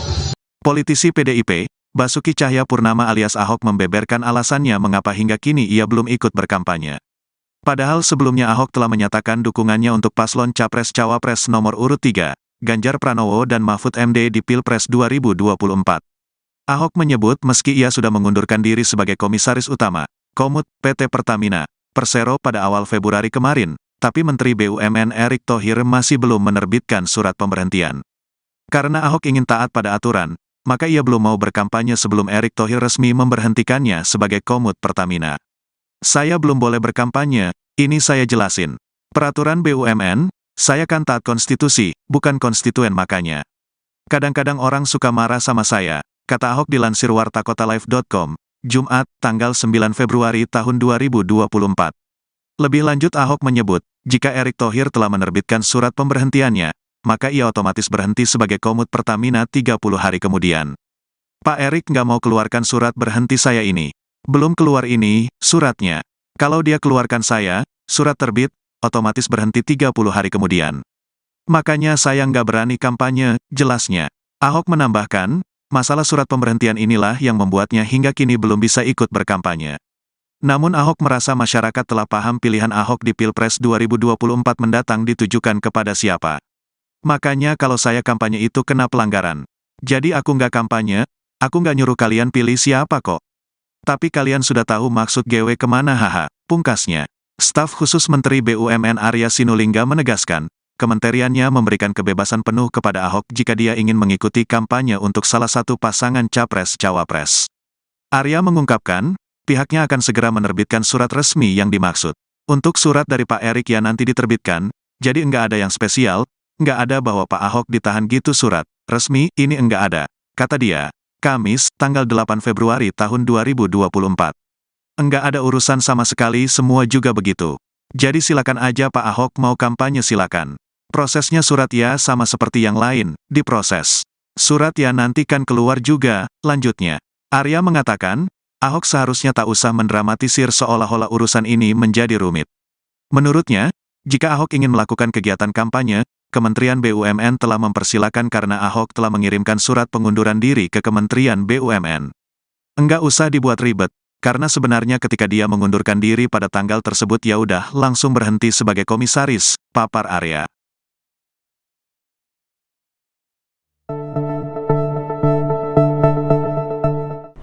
Politisi PDIP, Basuki Cahayapurnama alias Ahok membeberkan alasannya mengapa hingga kini ia belum ikut berkampanye. Padahal sebelumnya Ahok telah menyatakan dukungannya untuk paslon Capres-Cawapres nomor urut 3, Ganjar Pranowo dan Mahfud MD di Pilpres 2024. Ahok menyebut meski ia sudah mengundurkan diri sebagai Komisaris Utama, Komut, PT Pertamina, Persero pada awal Februari kemarin, tapi Menteri BUMN Erick Thohir masih belum menerbitkan surat pemberhentian. Karena Ahok ingin taat pada aturan, maka ia belum mau berkampanye sebelum Erick Thohir resmi memberhentikannya sebagai Komut Pertamina. Saya belum boleh berkampanye, ini saya jelasin. Peraturan BUMN, saya kan taat konstitusi, bukan konstituen makanya. Kadang-kadang orang suka marah sama saya, kata Ahok dilansir wartakotalive.com, Jumat, tanggal 9 Februari tahun 2024. Lebih lanjut Ahok menyebut, jika Erick Thohir telah menerbitkan surat pemberhentiannya, maka ia otomatis berhenti sebagai Komut Pertamina 30 hari kemudian. Pak Erick nggak mau keluarkan surat berhenti saya ini. Belum keluar ini, suratnya. Kalau dia keluarkan saya, surat terbit, otomatis berhenti 30 hari kemudian. Makanya saya nggak berani kampanye, jelasnya. Ahok menambahkan, masalah surat pemberhentian inilah yang membuatnya hingga kini belum bisa ikut berkampanye. Namun Ahok merasa masyarakat telah paham pilihan Ahok di Pilpres 2024 mendatang ditujukan kepada siapa. Makanya kalau saya kampanye itu kena pelanggaran. Jadi aku nggak kampanye, aku nggak nyuruh kalian pilih siapa kok. Tapi kalian sudah tahu maksud GW kemana haha, pungkasnya. Staf khusus Menteri BUMN Arya Sinulinga menegaskan, kementeriannya memberikan kebebasan penuh kepada Ahok jika dia ingin mengikuti kampanye untuk salah satu pasangan Capres-Cawapres. Arya mengungkapkan, pihaknya akan segera menerbitkan surat resmi yang dimaksud. Untuk surat dari Pak Erick yang nanti diterbitkan, jadi enggak ada yang spesial, enggak ada bahwa Pak Ahok ditahan gitu surat resmi, ini enggak ada, kata dia. Kamis, tanggal 8 Februari tahun 2024. Enggak ada urusan sama sekali, semua juga begitu. Jadi silakan aja Pak Ahok mau kampanye silakan. Prosesnya surat ya sama seperti yang lain, diproses. Surat ya nanti kan keluar juga, lanjutnya. Arya mengatakan, Ahok seharusnya tak usah mendramatisir seolah-olah urusan ini menjadi rumit. Menurutnya, jika Ahok ingin melakukan kegiatan kampanye, Kementerian BUMN telah mempersilakan karena Ahok telah mengirimkan surat pengunduran diri ke Kementerian BUMN. Enggak usah dibuat ribet, karena sebenarnya ketika dia mengundurkan diri pada tanggal tersebut ya udah langsung berhenti sebagai komisaris, papar Arya.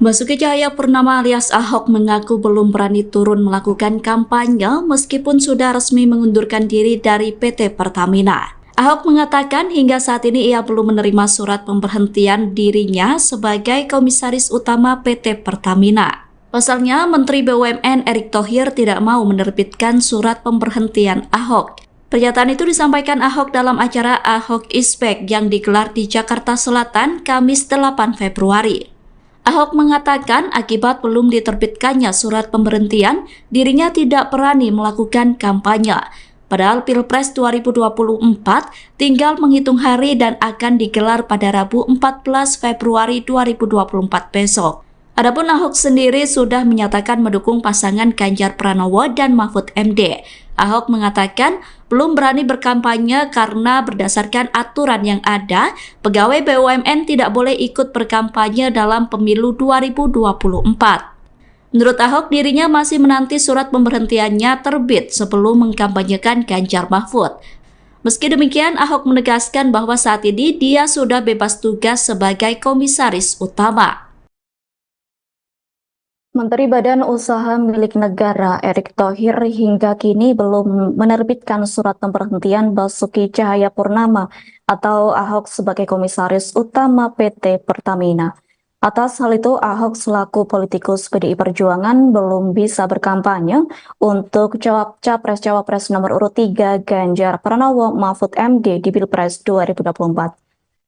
Basuki Cahayapurnama alias Ahok mengaku belum berani turun melakukan kampanye meskipun sudah resmi mengundurkan diri dari PT Pertamina. Ahok mengatakan hingga saat ini ia belum menerima surat pemberhentian dirinya sebagai Komisaris Utama PT Pertamina. Pasalnya, Menteri BUMN Erick Thohir tidak mau menerbitkan surat pemberhentian Ahok. Pernyataan itu disampaikan Ahok dalam acara Ahok is Back yang digelar di Jakarta Selatan Kamis 8 Februari. Ahok mengatakan akibat belum diterbitkannya surat pemberhentian, dirinya tidak berani melakukan kampanye. Padahal Pilpres 2024 tinggal menghitung hari dan akan digelar pada Rabu 14 Februari 2024 besok. Adapun Ahok sendiri sudah menyatakan mendukung pasangan Ganjar Pranowo dan Mahfud MD. Ahok mengatakan belum berani berkampanye karena berdasarkan aturan yang ada, pegawai BUMN tidak boleh ikut berkampanye dalam pemilu 2024. Menurut Ahok, dirinya masih menanti surat pemberhentiannya terbit sebelum mengkampanyekan Ganjar Mahfud. Meski demikian, Ahok menegaskan bahwa saat ini dia sudah bebas tugas sebagai Komisaris Utama. Menteri Badan Usaha Milik Negara Erick Thohir hingga kini belum menerbitkan surat pemberhentian Basuki Cahayapurnama atau Ahok sebagai Komisaris Utama PT Pertamina. Atas hal itu, Ahok selaku politikus PDI Perjuangan belum bisa berkampanye untuk Capres-Cawapres nomor urut 3 Ganjar Pranowo Mahfud MD di Pilpres 2024.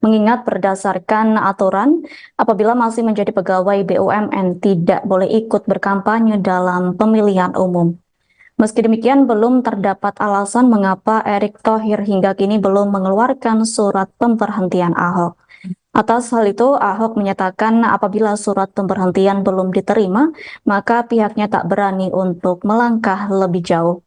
Mengingat berdasarkan aturan, apabila masih menjadi pegawai BUMN tidak boleh ikut berkampanye dalam pemilihan umum. Meski demikian, belum terdapat alasan mengapa Erick Thohir hingga kini belum mengeluarkan surat pemberhentian Ahok. Atas hal itu, Ahok menyatakan apabila surat pemberhentian belum diterima, maka pihaknya tak berani untuk melangkah lebih jauh.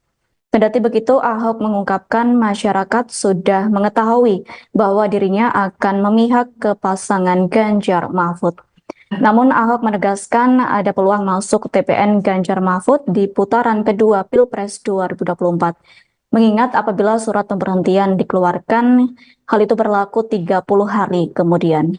Kendati begitu, Ahok mengungkapkan masyarakat sudah mengetahui bahwa dirinya akan memihak ke pasangan Ganjar Mahfud. Namun Ahok menegaskan ada peluang masuk TPN Ganjar Mahfud di putaran kedua Pilpres 2024. Mengingat apabila surat pemberhentian dikeluarkan, hal itu berlaku 30 hari kemudian.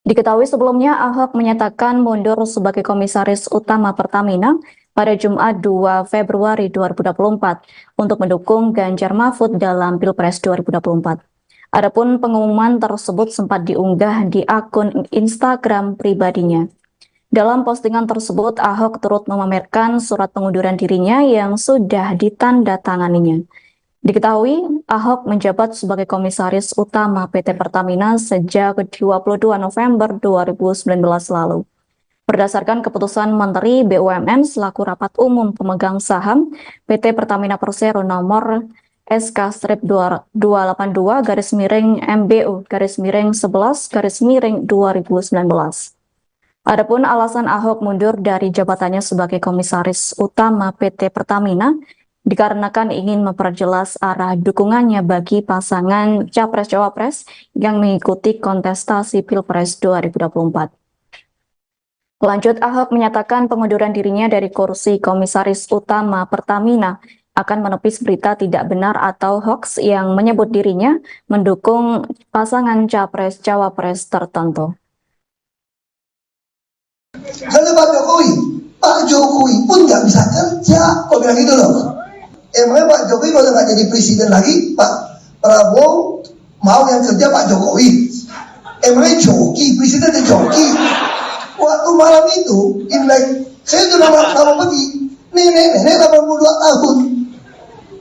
Diketahui sebelumnya Ahok menyatakan mundur sebagai komisaris utama Pertamina pada Jumat 2 Februari 2024 untuk mendukung Ganjar Mahfud dalam Pilpres 2024. Adapun pengumuman tersebut sempat diunggah di akun Instagram pribadinya. Dalam postingan tersebut, Ahok turut memamerkan surat pengunduran dirinya yang sudah ditandatanganinya. Diketahui, Ahok menjabat sebagai komisaris utama PT Pertamina sejak 22 November 2019 lalu. Berdasarkan keputusan Menteri BUMN selaku rapat umum pemegang saham PT Pertamina Persero nomor SK-228-MBU-11-2019. Adapun alasan Ahok mundur dari jabatannya sebagai komisaris utama PT Pertamina dikarenakan ingin memperjelas arah dukungannya bagi pasangan Capres-Cawapres yang mengikuti kontestasi Pilpres 2024. Lanjut, Ahok menyatakan pengunduran dirinya dari kursi komisaris utama Pertamina akan menepis berita tidak benar atau hoax yang menyebut dirinya mendukung pasangan Capres-Cawapres tertentu. Kalau Pak Jokowi pun nggak bisa kerja, kok bilang gitu loh. Emangnya Pak Jokowi kalau nggak jadi presiden lagi, Pak Prabowo mau yang kerja Pak Jokowi? Emangnya joki, presidennya joki. Waktu malam itu, Imlek, saya udah lama pergi, nenek 82 tahun,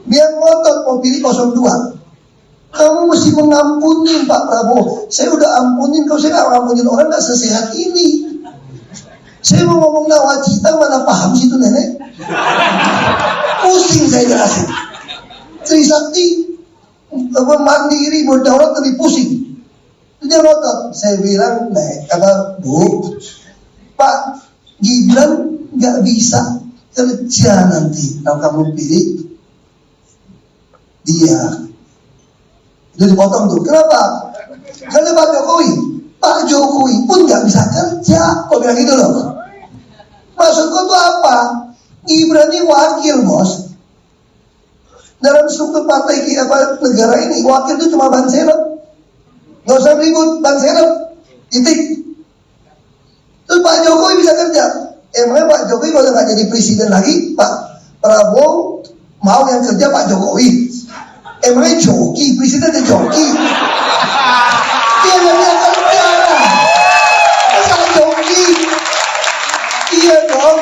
dia ngotot mau pilih 02. Kamu mesti mengampuni Pak Prabowo. Saya udah ampunin, kalau saya nggak ngampunin orang nggak sesehat ini. Saya mau ngomong nawacita, mana paham situ nenek? Pusing saya jelasin. Trisakti mandiri berdaulat lebih pusing. Dia ngotot. Saya bilang, Bu, Pak Gibran nggak bisa kerja nanti kalau kamu pilih dia. Itu dipotong tuh. Kenapa? Karena Pak Jokowi pun nggak bisa kerja, kok bilang gitu loh. Maksudku tuh apa? Gibran ini wakil, bos. Dalam struktur partai negara ini, wakil itu cuma ban serep. Nggak usah ribut, ban serep. Titik. Terus Pak Jokowi bisa kerja. Emangnya Pak Jokowi kalau nggak jadi presiden lagi, Pak Prabowo mau yang kerja Pak Jokowi? Emangnya joki, presidennya joki? Dia nggak bisa kerja. Masa joki? Iya dong.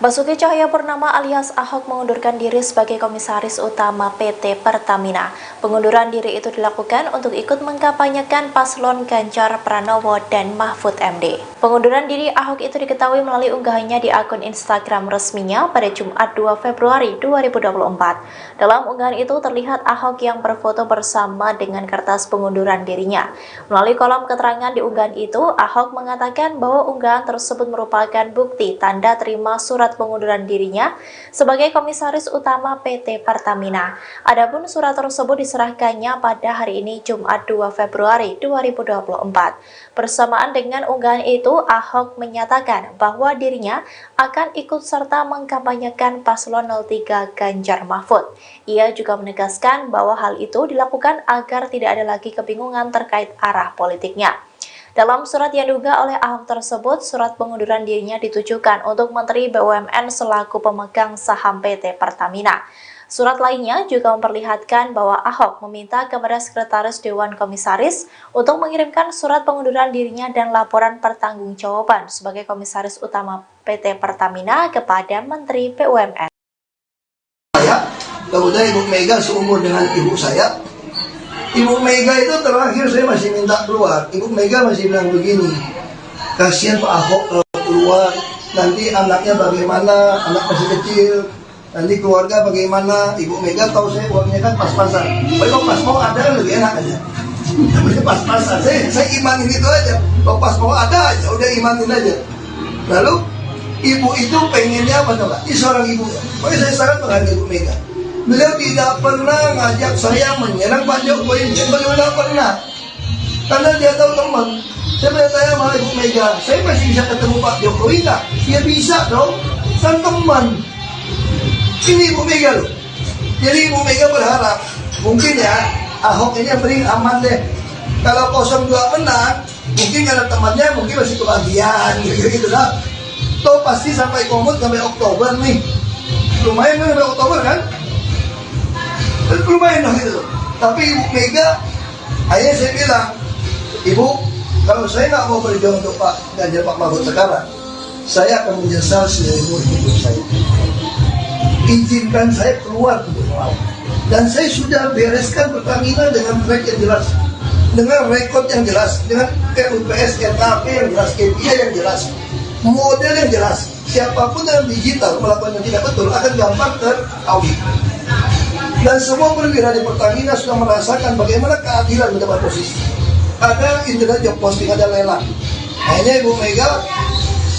Basuki Cahayapurnama alias Ahok mengundurkan diri sebagai komisaris utama PT Pertamina. Pengunduran diri itu dilakukan untuk ikut mengkampanyekan paslon Ganjar Pranowo dan Mahfud MD. Pengunduran diri Ahok itu diketahui melalui unggahannya di akun Instagram resminya pada Jumat 2 Februari 2024. Dalam unggahan itu terlihat Ahok yang berfoto bersama dengan kertas pengunduran dirinya. Melalui kolom keterangan di unggahan itu, Ahok mengatakan bahwa unggahan tersebut merupakan bukti tanda terima surat pengunduran dirinya sebagai komisaris utama PT Pertamina. Adapun surat tersebut diserahkannya pada hari ini Jumat 2 Februari 2024. Bersamaan dengan unggahan itu, Ahok menyatakan bahwa dirinya akan ikut serta mengkampanyekan paslon 03 Ganjar Mahfud. Ia juga menegaskan bahwa hal itu dilakukan agar tidak ada lagi kebingungan terkait arah politiknya. Dalam surat yang diunggah oleh Ahok tersebut, surat pengunduran dirinya ditujukan untuk Menteri BUMN selaku pemegang saham PT Pertamina. Surat lainnya juga memperlihatkan bahwa Ahok meminta kepada Sekretaris Dewan Komisaris untuk mengirimkan surat pengunduran dirinya dan laporan pertanggungjawaban sebagai Komisaris Utama PT Pertamina kepada Menteri BUMN. Kemudian Ibu Mega seumur dengan ibu saya. Ibu Mega itu terakhir saya masih minta keluar. Ibu Mega masih bilang begini, kasihan Pak Ahok keluar, nanti anaknya bagaimana, anak masih kecil, nanti keluarga bagaimana. Ibu Mega tahu saya uangnya kan pas-pasan. Kalau pas mau ada kan lebih enak aja. Namanya pas-pasan. Saya imanin itu aja. Kalau pas mau ada aja, udah imanin aja. Lalu ibu itu pengennya apa coba? Ini seorang ibu ya. Makanya saya sangat menghargai Ibu Mega. Beliau tidak pernah ngajak saya menyerang Pak Jokowi. Bagaimana pernah? Karena dia tahu teman. Saya bertanya sama Ibu Mega, saya masih bisa ketemu Pak Jokowi nggak? Ya bisa dong, kan teman. Ini Ibu Mega loh. Jadi Ibu Mega berharap, mungkin ya Ahok ini yang paling aman deh. Kalau 02 menang, mungkin karena temannya mungkin masih kebagian gitu lah. Toh pasti sampai komut sampai Oktober nih. Lumayan kan sampai Oktober kan? Lumayan dong gitu. Tapi Ibu Mega, akhirnya saya bilang, Ibu, kalau saya nggak mau berjuang untuk Pak Ganjar Pak Mahfud sekarang, saya akan menyesal seumur hidup saya. Izinkan saya keluar untuk melawan. Dan saya sudah bereskan Pertamina dengan track yang jelas, dengan rekod yang jelas, dengan RUPS, RKP yang jelas, KPI yang jelas, model yang jelas. Siapapun yang digital melakukan yang tidak betul akan gampang teraudit. Dan semua perwira di Pertamina sudah merasakan bagaimana keadilan mendapat posisi. Ada internet job posting, ada lelang. Hanya Ibu Mega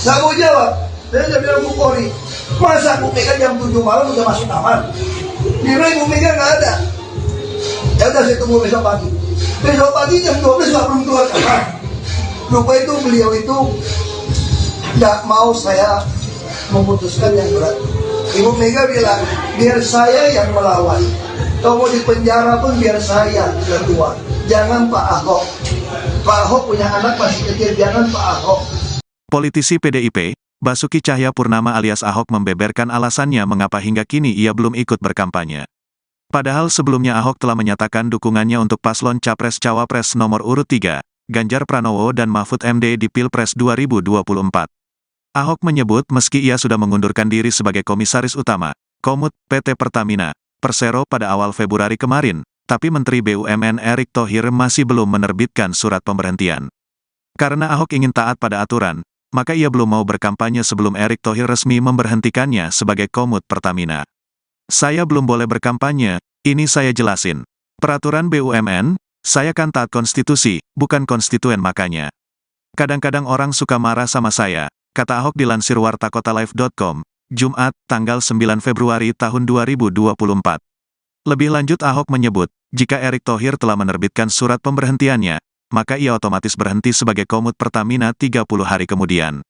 nggak mau jawab. Saya udah bilang Bu Kori, masa Bu Mega jam 7 malam udah masuk kamar? Kira Ibu Mega nggak ada. Ya udah saya tunggu besok pagi. Besok pagi jam 12 nggak belum keluar kamar. Lupa itu beliau itu nggak mau saya memutuskan yang berat. Ibu Mega bilang, biar saya yang melawan. Kalau mau di penjara pun biar saya yang keluar. Jangan Pak Ahok. Pak Ahok punya anak masih kecil, jangan Pak Ahok. Politisi PDIP, Basuki Cahayapurnama alias Ahok membeberkan alasannya mengapa hingga kini ia belum ikut berkampanye. Padahal sebelumnya Ahok telah menyatakan dukungannya untuk paslon Capres-Cawapres nomor urut 3, Ganjar Pranowo dan Mahfud MD di Pilpres 2024. Ahok menyebut meski ia sudah mengundurkan diri sebagai Komisaris Utama, Komut, PT Pertamina, Persero pada awal Februari kemarin, tapi Menteri BUMN Erick Thohir masih belum menerbitkan surat pemberhentian. Karena Ahok ingin taat pada aturan, maka ia belum mau berkampanye sebelum Erick Thohir resmi memberhentikannya sebagai Komut Pertamina. Saya belum boleh berkampanye, ini saya jelasin. Peraturan BUMN, saya kan taat konstitusi, bukan konstituen makanya. Kadang-kadang orang suka marah sama saya, kata Ahok dilansir wartakotalive.com, Jumat, tanggal 9 Februari tahun 2024. Lebih lanjut Ahok menyebut, jika Erick Thohir telah menerbitkan surat pemberhentiannya, maka ia otomatis berhenti sebagai Komut Pertamina 30 hari kemudian.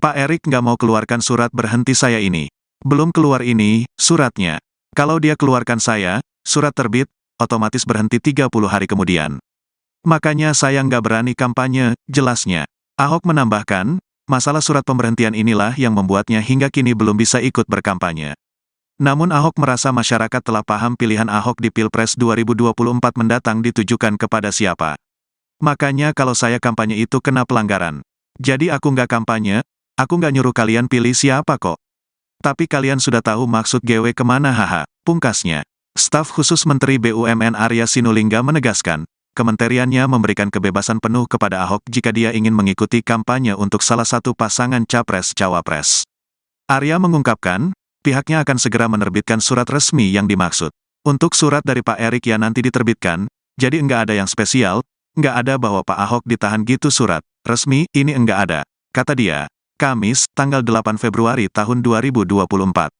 Pak Erick nggak mau keluarkan surat berhenti saya ini. Belum keluar ini, suratnya. Kalau dia keluarkan saya, surat terbit, otomatis berhenti 30 hari kemudian. Makanya saya nggak berani kampanye, jelasnya. Ahok menambahkan, masalah surat pemberhentian inilah yang membuatnya hingga kini belum bisa ikut berkampanye. Namun Ahok merasa masyarakat telah paham pilihan Ahok di Pilpres 2024 mendatang ditujukan kepada siapa. Makanya kalau saya kampanye itu kena pelanggaran. Jadi aku nggak kampanye, aku nggak nyuruh kalian pilih siapa kok. Tapi kalian sudah tahu maksud GW kemana haha, pungkasnya. Staf khusus Menteri BUMN Arya Sinulinga menegaskan, kementeriannya memberikan kebebasan penuh kepada Ahok jika dia ingin mengikuti kampanye untuk salah satu pasangan Capres-Cawapres. Arya mengungkapkan, pihaknya akan segera menerbitkan surat resmi yang dimaksud. Untuk surat dari Pak Erick yang nanti diterbitkan, jadi enggak ada yang spesial, enggak ada bahwa Pak Ahok ditahan gitu surat resmi, ini enggak ada, kata dia. Kamis, tanggal 8 Februari tahun 2024.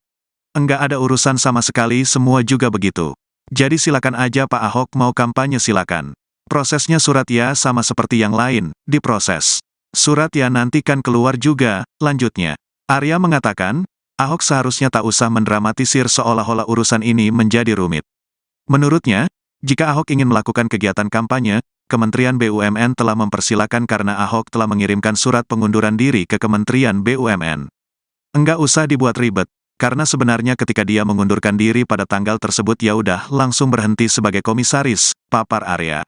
Enggak ada urusan sama sekali, semua juga begitu. Jadi silakan aja Pak Ahok mau kampanye silakan. Prosesnya surat ya sama seperti yang lain, diproses. Surat ya nanti kan keluar juga, lanjutnya. Arya mengatakan, Ahok seharusnya tak usah mendramatisir seolah-olah urusan ini menjadi rumit. Menurutnya, jika Ahok ingin melakukan kegiatan kampanye, Kementerian BUMN telah mempersilakan karena Ahok telah mengirimkan surat pengunduran diri ke Kementerian BUMN. Enggak usah dibuat ribet, karena sebenarnya ketika dia mengundurkan diri pada tanggal tersebut ya udah langsung berhenti sebagai komisaris, papar Arya.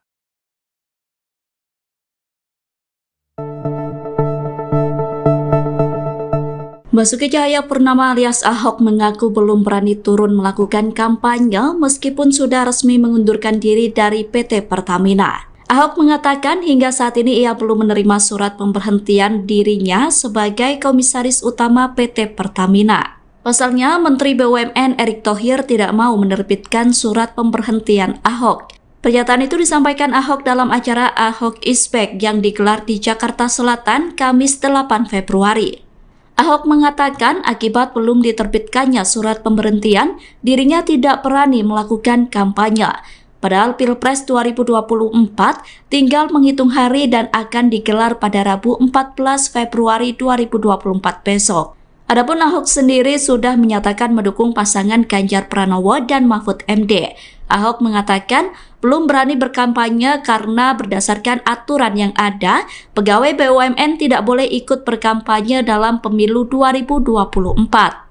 Basuki Cahayapurnama alias Ahok mengaku belum berani turun melakukan kampanye meskipun sudah resmi mengundurkan diri dari PT Pertamina. Ahok mengatakan hingga saat ini ia belum menerima surat pemberhentian dirinya sebagai komisaris utama PT Pertamina. Pasalnya, Menteri BUMN Erick Thohir tidak mau menerbitkan surat pemberhentian Ahok. Pernyataan itu disampaikan Ahok dalam acara Ahok is Back yang digelar di Jakarta Selatan Kamis 8 Februari. Ahok mengatakan akibat belum diterbitkannya surat pemberhentian, dirinya tidak berani melakukan kampanye. Padahal Pilpres 2024 tinggal menghitung hari dan akan digelar pada Rabu 14 Februari 2024 besok. Adapun Ahok sendiri sudah menyatakan mendukung pasangan Ganjar Pranowo dan Mahfud MD. Ahok mengatakan belum berani berkampanye karena berdasarkan aturan yang ada, pegawai BUMN tidak boleh ikut berkampanye dalam pemilu 2024.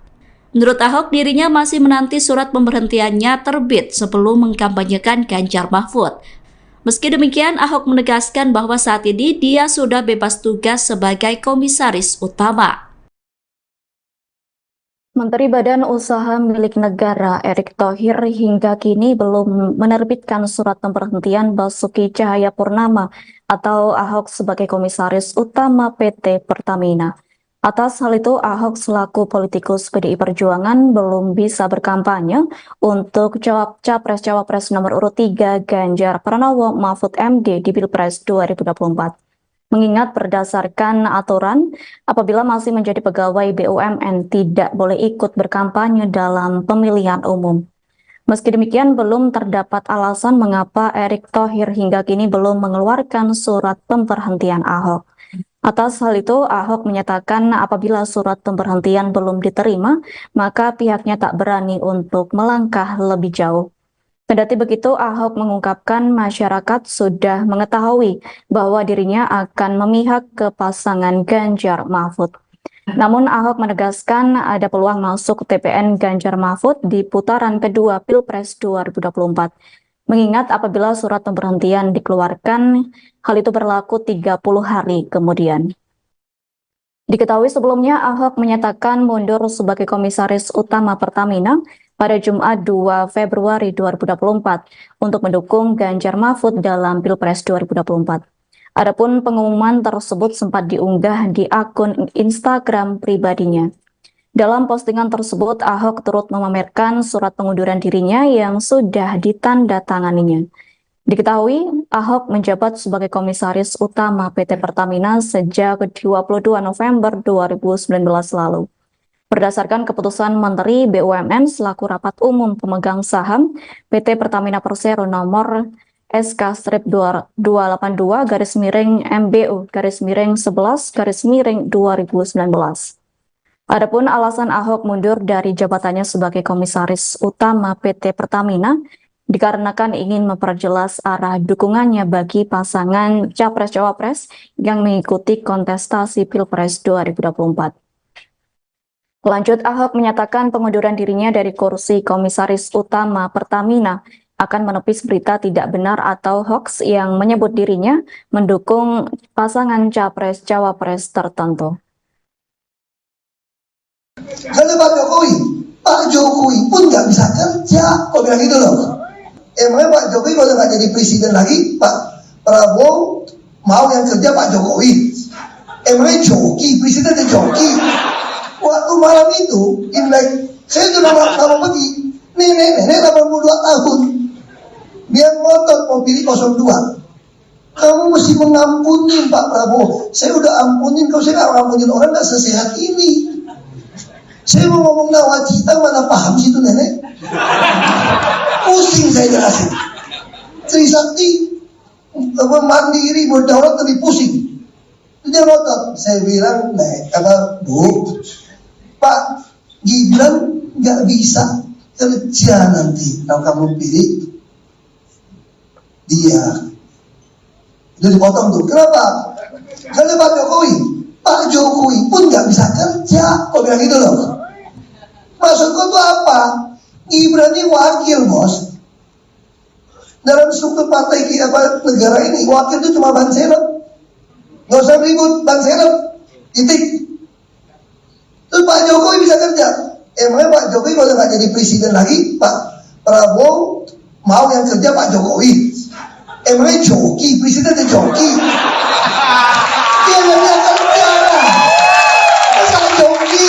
Menurut Ahok, dirinya masih menanti surat pemberhentiannya terbit sebelum mengkampanyekan Ganjar Mahfud. Meski demikian, Ahok menegaskan bahwa saat ini dia sudah bebas tugas sebagai komisaris utama. Menteri Badan Usaha Milik Negara Erick Thohir hingga kini belum menerbitkan surat pemberhentian Basuki Cahayapurnama atau Ahok sebagai komisaris utama PT Pertamina. Atas hal itu, Ahok selaku politikus PDI Perjuangan belum bisa berkampanye untuk Capres-Cawapres nomor urut 3 Ganjar Pranowo Mahfud MD di Pilpres 2024. Mengingat berdasarkan aturan, apabila masih menjadi pegawai BUMN tidak boleh ikut berkampanye dalam pemilihan umum. Meski demikian, belum terdapat alasan mengapa Erick Thohir hingga kini belum mengeluarkan surat pemberhentian Ahok. Atas hal itu, Ahok menyatakan apabila surat pemberhentian belum diterima, maka pihaknya tak berani untuk melangkah lebih jauh. Kendati begitu, Ahok mengungkapkan masyarakat sudah mengetahui bahwa dirinya akan memihak ke pasangan Ganjar Mahfud. Namun Ahok menegaskan ada peluang masuk TPN Ganjar Mahfud di putaran kedua Pilpres 2024. Mengingat apabila surat pemberhentian dikeluarkan, hal itu berlaku 30 hari kemudian. Diketahui sebelumnya Ahok menyatakan mundur sebagai komisaris utama Pertamina pada Jumat 2 Februari 2024 untuk mendukung Ganjar Mahfud dalam Pilpres 2024. Adapun pengumuman tersebut sempat diunggah di akun Instagram pribadinya. Dalam postingan tersebut, Ahok turut memamerkan surat pengunduran dirinya yang sudah ditandatanganinya. Diketahui, Ahok menjabat sebagai komisaris utama PT Pertamina sejak 22 November 2019 lalu. Berdasarkan keputusan Menteri BUMN selaku rapat umum pemegang saham PT Pertamina Persero nomor SK-228-MBU-11-2019. Adapun alasan Ahok mundur dari jabatannya sebagai komisaris utama PT Pertamina dikarenakan ingin memperjelas arah dukungannya bagi pasangan Capres-Cawapres yang mengikuti kontestasi Pilpres 2024. Lanjut, Ahok menyatakan pengunduran dirinya dari kursi komisaris utama Pertamina akan menepis berita tidak benar atau hoax yang menyebut dirinya mendukung pasangan Capres-Cawapres tertentu. Karena Pak Jokowi pun nggak bisa kerja, kok bilang gitu loh. Emangnya Pak Jokowi kalau nggak jadi presiden lagi, Pak Prabowo mau yang kerja Pak Jokowi? Emangnya joki, presidennya joki? Waktu malam itu, Imlek, saya sudah lama pergi, nenek 82 tahun, dia ngotot mau pilih 02. Kamu mesti mengampuni Pak Prabowo. Saya udah ampunin, kalau saya nggak ngampunin orang nggak sesehat ini. Saya mau ngomong nawacita, mana paham situ nenek? Pusing saya jelasin. Trisakti, mandiri, berdaulat lebih pusing. Dia ngotot. Saya bilang, Bu, Pak Gibran nggak bisa kerja nanti kalau kamu pilih dia. Udah dipotong tuh. Kenapa? Karena Pak Jokowi pun nggak bisa kerja. Kok bilang gitu loh? Maksudku tuh apa? Gibran ini wakil, bos. Dalam struktur partai negara ini, wakil itu cuma ban serep. Nggak usah ribut, ban serep. Titik. Terus Pak Jokowi bisa kerja. Emangnya Pak Jokowi kalau nggak jadi presiden lagi, Pak Prabowo mau yang kerja Pak Jokowi? Emangnya joki, presidennya joki? Dia nggak bisa kerja. Masa joki?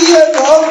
Iya dong.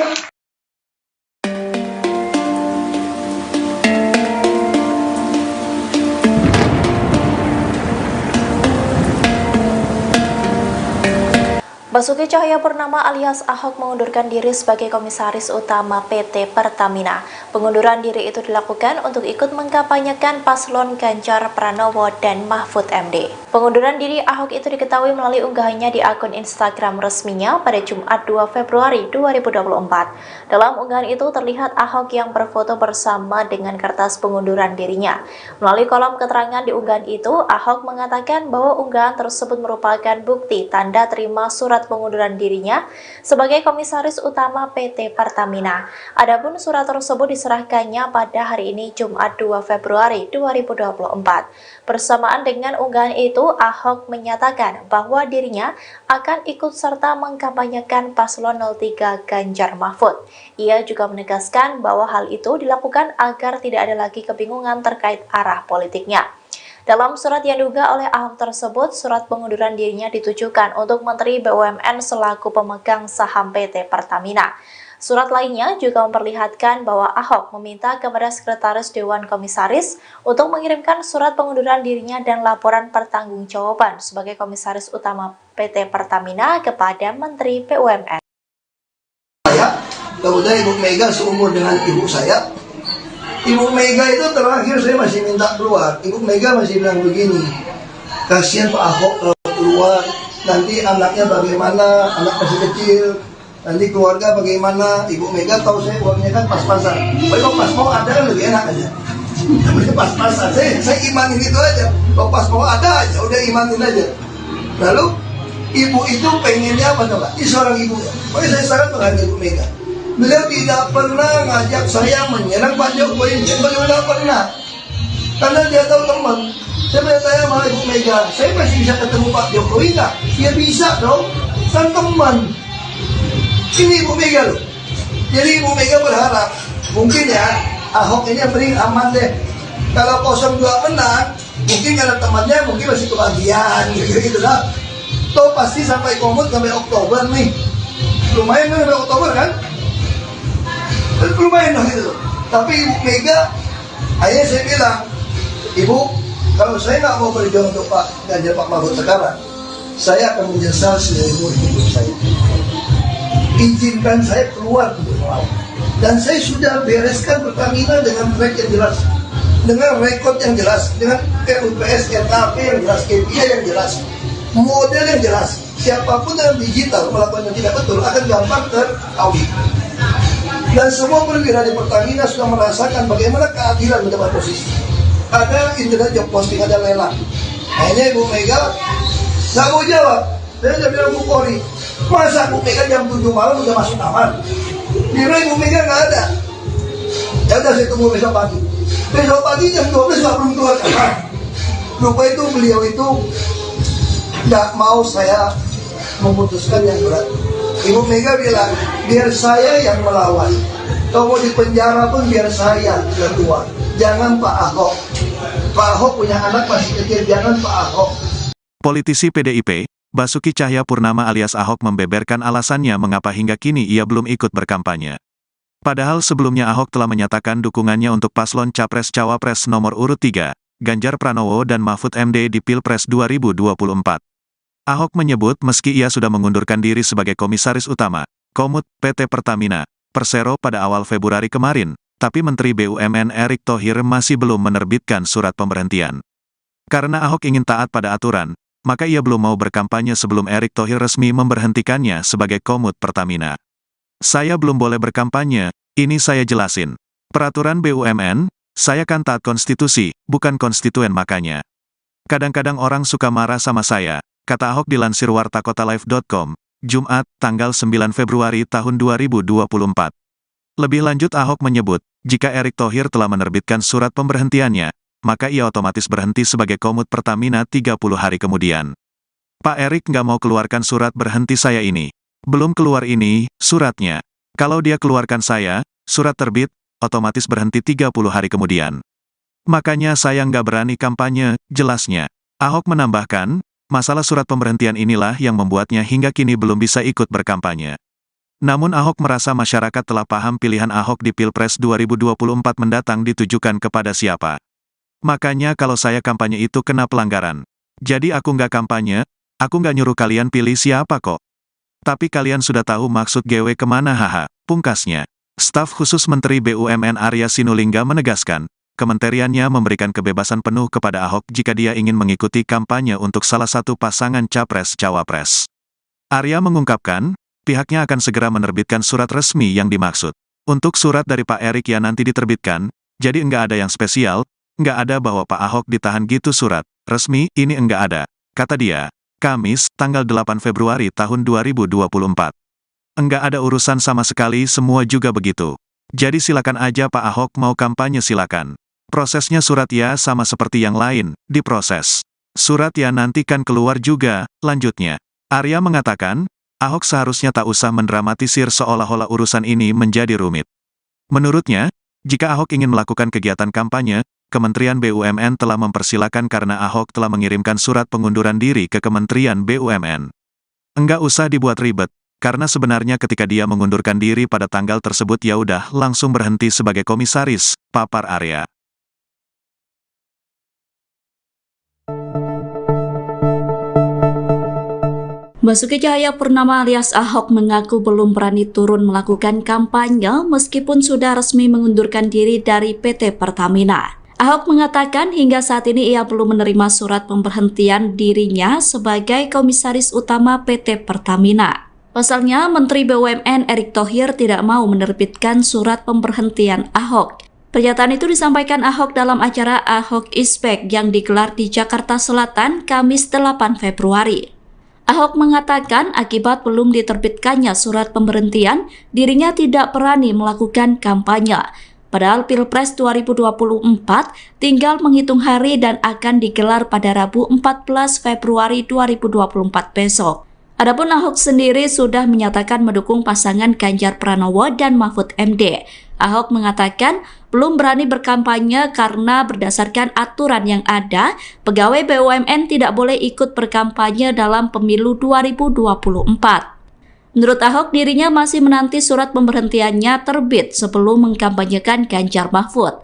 Basuki Cahayapurnama alias Ahok mengundurkan diri sebagai Komisaris Utama PT Pertamina. Pengunduran diri itu dilakukan untuk ikut mengkampanyekan paslon Ganjar Pranowo dan Mahfud MD. Pengunduran diri Ahok itu diketahui melalui unggahannya di akun Instagram resminya pada Jumat 2 Februari 2024. Dalam unggahan itu terlihat Ahok yang berfoto bersama dengan kertas pengunduran dirinya. Melalui kolom keterangan di unggahan itu, Ahok mengatakan bahwa unggahan tersebut merupakan bukti tanda terima surat pengunduran dirinya sebagai Komisaris Utama PT Pertamina. Adapun surat tersebut diserahkannya pada hari ini Jumat 2 Februari 2024. Bersamaan dengan unggahan itu, Ahok menyatakan bahwa dirinya akan ikut serta mengkampanyekan paslon 03 Ganjar Mahfud. Ia juga menegaskan bahwa hal itu dilakukan agar tidak ada lagi kebingungan terkait arah politiknya. Dalam surat yang diunggah oleh Ahok tersebut, surat pengunduran dirinya ditujukan untuk Menteri BUMN selaku pemegang saham PT Pertamina. Surat lainnya juga memperlihatkan bahwa Ahok meminta kepada Sekretaris Dewan Komisaris untuk mengirimkan surat pengunduran dirinya dan laporan pertanggungjawaban sebagai Komisaris Utama PT Pertamina kepada Menteri BUMN. Kemudian Ibu Mega seumur dengan ibu saya. Ibu Mega itu terakhir saya masih minta keluar. Ibu Mega masih bilang begini, kasihan Pak Ahok kalau keluar, nanti anaknya bagaimana, anak masih kecil, nanti keluarga bagaimana. Ibu Mega tahu saya uangnya kan pas-pasan. Kalau pas mau ada kan lebih enak aja. Pas-pasan, saya imanin itu aja. Kalau pas mau ada aja, udah imanin aja. Lalu ibu itu pengennya apa coba? Ini seorang ibu ya. Pokoknya saya sangat menghargai Ibu Mega. Beliau tidak pernah ngajak saya menyerang Pak Jokowi, beliau tidak pernah. Karena dia tahu teman. Saya bertanya sama Ibu Mega, saya masih bisa ketemu Pak Jokowi nggak? Ya bisa dong, kan teman. Ini Ibu Mega loh. Jadi Ibu Mega berharap, mungkin ya Ahok ini yang paling aman deh. Kalau 02 menang, mungkin karena temannya mungkin masih kebagian gitu lah. Toh pasti sampai komut sampai Oktober nih. Lumayan kan sampai Oktober kan? Lumayan dong gitu. Tapi Ibu Mega, akhirnya saya bilang, Ibu, kalau saya nggak mau berjuang untuk Pak Ganjar Pak Mahfud sekarang, saya akan menyesal seumur hidup saya. Izinkan saya keluar untuk melawan. Dan saya sudah bereskan Pertamina dengan track yang jelas, dengan rekod yang jelas, dengan RUPS, RKP yang jelas, KPI yang jelas, model yang jelas. Siapapun yang digital melakukan yang tidak betul akan gampang teraudit. Dan semua perwira di Pertamina sudah merasakan bagaimana keadilan mendapat posisi. Ada internet job posting, ada lelang. Akhirnya Ibu Mega nggak mau jawab. Saya sudah bilang Bu Kori, masa Bu Mega jam 7 malam udah masuk kamar? Kira Ibu Mega nggak ada. Ya udah saya tunggu besok pagi. Besok pagi jam 12 nggak belum keluar kamar. Lupa itu beliau itu nggak mau saya memutuskan yang berat. Ibu Mega bilang, biar saya yang melawan. Kalau mau di penjara pun biar saya yang keluar. Jangan Pak Ahok. Pak Ahok punya anak masih kecil, jangan Pak Ahok. Politisi PDIP, Basuki Cahayapurnama alias Ahok membeberkan alasannya mengapa hingga kini ia belum ikut berkampanye. Padahal sebelumnya Ahok telah menyatakan dukungannya untuk paslon Capres-Cawapres nomor urut 3, Ganjar Pranowo dan Mahfud MD di Pilpres 2024. Ahok menyebut meski ia sudah mengundurkan diri sebagai Komisaris Utama, Komut, PT Pertamina, Persero pada awal Februari kemarin, tapi Menteri BUMN Erick Thohir masih belum menerbitkan surat pemberhentian. Karena Ahok ingin taat pada aturan, maka ia belum mau berkampanye sebelum Erick Thohir resmi memberhentikannya sebagai Komut Pertamina. Saya belum boleh berkampanye, ini saya jelasin. Peraturan BUMN, saya kan taat konstitusi, bukan konstituen makanya. Kadang-kadang orang suka marah sama saya, kata Ahok dilansir wartakotalive.com, Jumat, tanggal 9 Februari tahun 2024. Lebih lanjut Ahok menyebut, jika Erick Thohir telah menerbitkan surat pemberhentiannya, maka ia otomatis berhenti sebagai komut Pertamina 30 hari kemudian. Pak Erick nggak mau keluarkan surat berhenti saya ini. Belum keluar ini, suratnya. Kalau dia keluarkan surat terbit, otomatis berhenti 30 hari kemudian. Makanya saya nggak berani kampanye, jelasnya. Ahok menambahkan, masalah surat pemberhentian inilah yang membuatnya hingga kini belum bisa ikut berkampanye. Namun Ahok merasa masyarakat telah paham pilihan Ahok di Pilpres 2024 mendatang ditujukan kepada siapa. Makanya kalau saya kampanye itu kena pelanggaran. Jadi aku nggak kampanye, aku nggak nyuruh kalian pilih siapa kok. Tapi kalian sudah tahu maksud GW kemana haha, pungkasnya. Staf khusus Menteri BUMN Arya Sinulinga menegaskan, kementeriannya memberikan kebebasan penuh kepada Ahok jika dia ingin mengikuti kampanye untuk salah satu pasangan Capres-Cawapres. Arya mengungkapkan, pihaknya akan segera menerbitkan surat resmi yang dimaksud. Untuk surat dari Pak Erick yang nanti diterbitkan, jadi enggak ada yang spesial, enggak ada bahwa Pak Ahok ditahan gitu surat resmi, ini enggak ada, kata dia. Kamis, tanggal 8 Februari tahun 2024. Enggak ada urusan sama sekali, semua juga begitu. Jadi silakan aja Pak Ahok mau kampanye silakan. Prosesnya surat ya sama seperti yang lain, diproses. Surat ya nanti kan keluar juga, lanjutnya. Arya mengatakan, Ahok seharusnya tak usah mendramatisir seolah-olah urusan ini menjadi rumit. Menurutnya, jika Ahok ingin melakukan kegiatan kampanye, Kementerian BUMN telah mempersilakan karena Ahok telah mengirimkan surat pengunduran diri ke Kementerian BUMN. Enggak usah dibuat ribet, karena sebenarnya ketika dia mengundurkan diri pada tanggal tersebut ya udah langsung berhenti sebagai komisaris, papar Arya. Basuki Cahayapurnama alias Ahok mengaku belum berani turun melakukan kampanye meskipun sudah resmi mengundurkan diri dari PT Pertamina. Ahok mengatakan hingga saat ini ia belum menerima surat pemberhentian dirinya sebagai komisaris utama PT Pertamina. Pasalnya, Menteri BUMN Erick Thohir tidak mau menerbitkan surat pemberhentian Ahok. Pernyataan itu disampaikan Ahok dalam acara Ahok is Back yang digelar di Jakarta Selatan Kamis 8 Februari. Ahok mengatakan akibat belum diterbitkannya surat pemberhentian, dirinya tidak berani melakukan kampanye. Padahal Pilpres 2024 tinggal menghitung hari dan akan digelar pada Rabu 14 Februari 2024 besok. Adapun Ahok sendiri sudah menyatakan mendukung pasangan Ganjar Pranowo dan Mahfud MD. Ahok mengatakan belum berani berkampanye karena berdasarkan aturan yang ada, pegawai BUMN tidak boleh ikut berkampanye dalam pemilu 2024. Menurut Ahok, dirinya masih menanti surat pemberhentiannya terbit sebelum mengkampanyekan Ganjar Mahfud.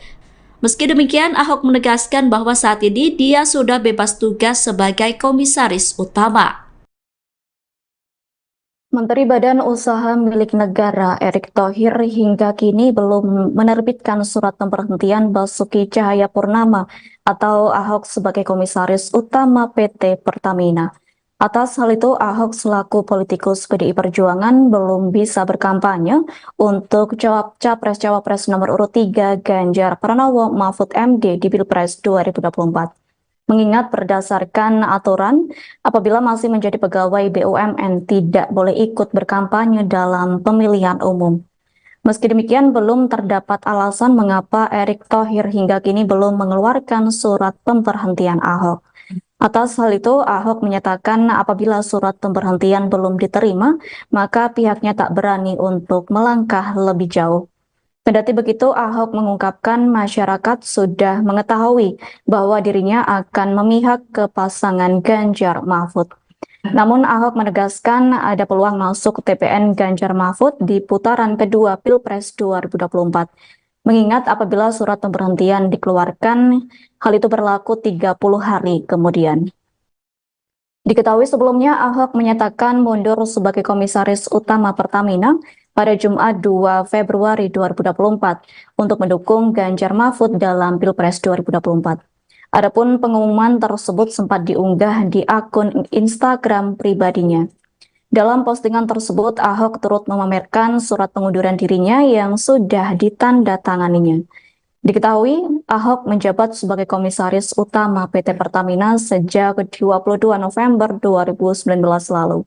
Meski demikian, Ahok menegaskan bahwa saat ini dia sudah bebas tugas sebagai komisaris utama. Menteri Badan Usaha Milik Negara Erick Thohir hingga kini belum menerbitkan surat pemberhentian Basuki Cahayapurnama atau Ahok sebagai komisaris utama PT Pertamina. Atas hal itu, Ahok selaku politikus PDI Perjuangan belum bisa berkampanye untuk Capres-Cawapres nomor urut 3 Ganjar Pranowo Mahfud MD di Pilpres 2024. Mengingat berdasarkan aturan, apabila masih menjadi pegawai BUMN tidak boleh ikut berkampanye dalam pemilihan umum. Meski demikian, belum terdapat alasan mengapa Erick Thohir hingga kini belum mengeluarkan surat pemberhentian Ahok. Atas hal itu, Ahok menyatakan apabila surat pemberhentian belum diterima, maka pihaknya tak berani untuk melangkah lebih jauh. Kendati begitu, Ahok mengungkapkan masyarakat sudah mengetahui bahwa dirinya akan memihak ke pasangan Ganjar Mahfud. Namun Ahok menegaskan ada peluang masuk TPN Ganjar Mahfud di putaran kedua Pilpres 2024. Mengingat apabila surat pemberhentian dikeluarkan, hal itu berlaku 30 hari kemudian. Diketahui sebelumnya Ahok menyatakan mundur sebagai komisaris utama Pertamina pada Jumat 2 Februari 2024 untuk mendukung Ganjar Mahfud dalam Pilpres 2024. Adapun pengumuman tersebut sempat diunggah di akun Instagram pribadinya. Dalam postingan tersebut, Ahok turut memamerkan surat pengunduran dirinya yang sudah ditandatanganinya. Diketahui, Ahok menjabat sebagai Komisaris Utama PT Pertamina sejak 22 November 2019 lalu.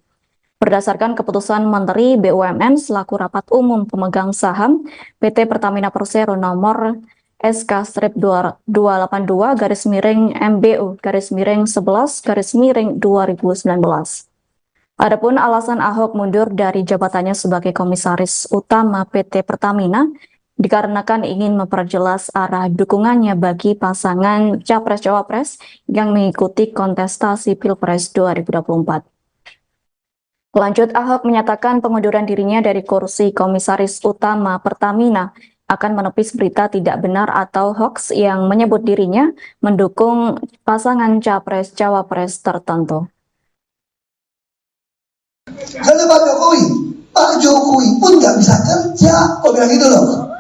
Berdasarkan keputusan Menteri BUMN selaku Rapat Umum Pemegang Saham PT Pertamina Persero nomor SK-228-MBU-11-2019. Adapun alasan Ahok mundur dari jabatannya sebagai Komisaris Utama PT Pertamina dikarenakan ingin memperjelas arah dukungannya bagi pasangan Capres-Cawapres yang mengikuti kontestasi Pilpres 2024. Lanjut, Ahok menyatakan pengunduran dirinya dari kursi Komisaris Utama Pertamina akan menepis berita tidak benar atau hoax yang menyebut dirinya mendukung pasangan Capres-Cawapres tertentu. Karena Pak Jokowi pun nggak bisa kerja, kok bilang gitu loh.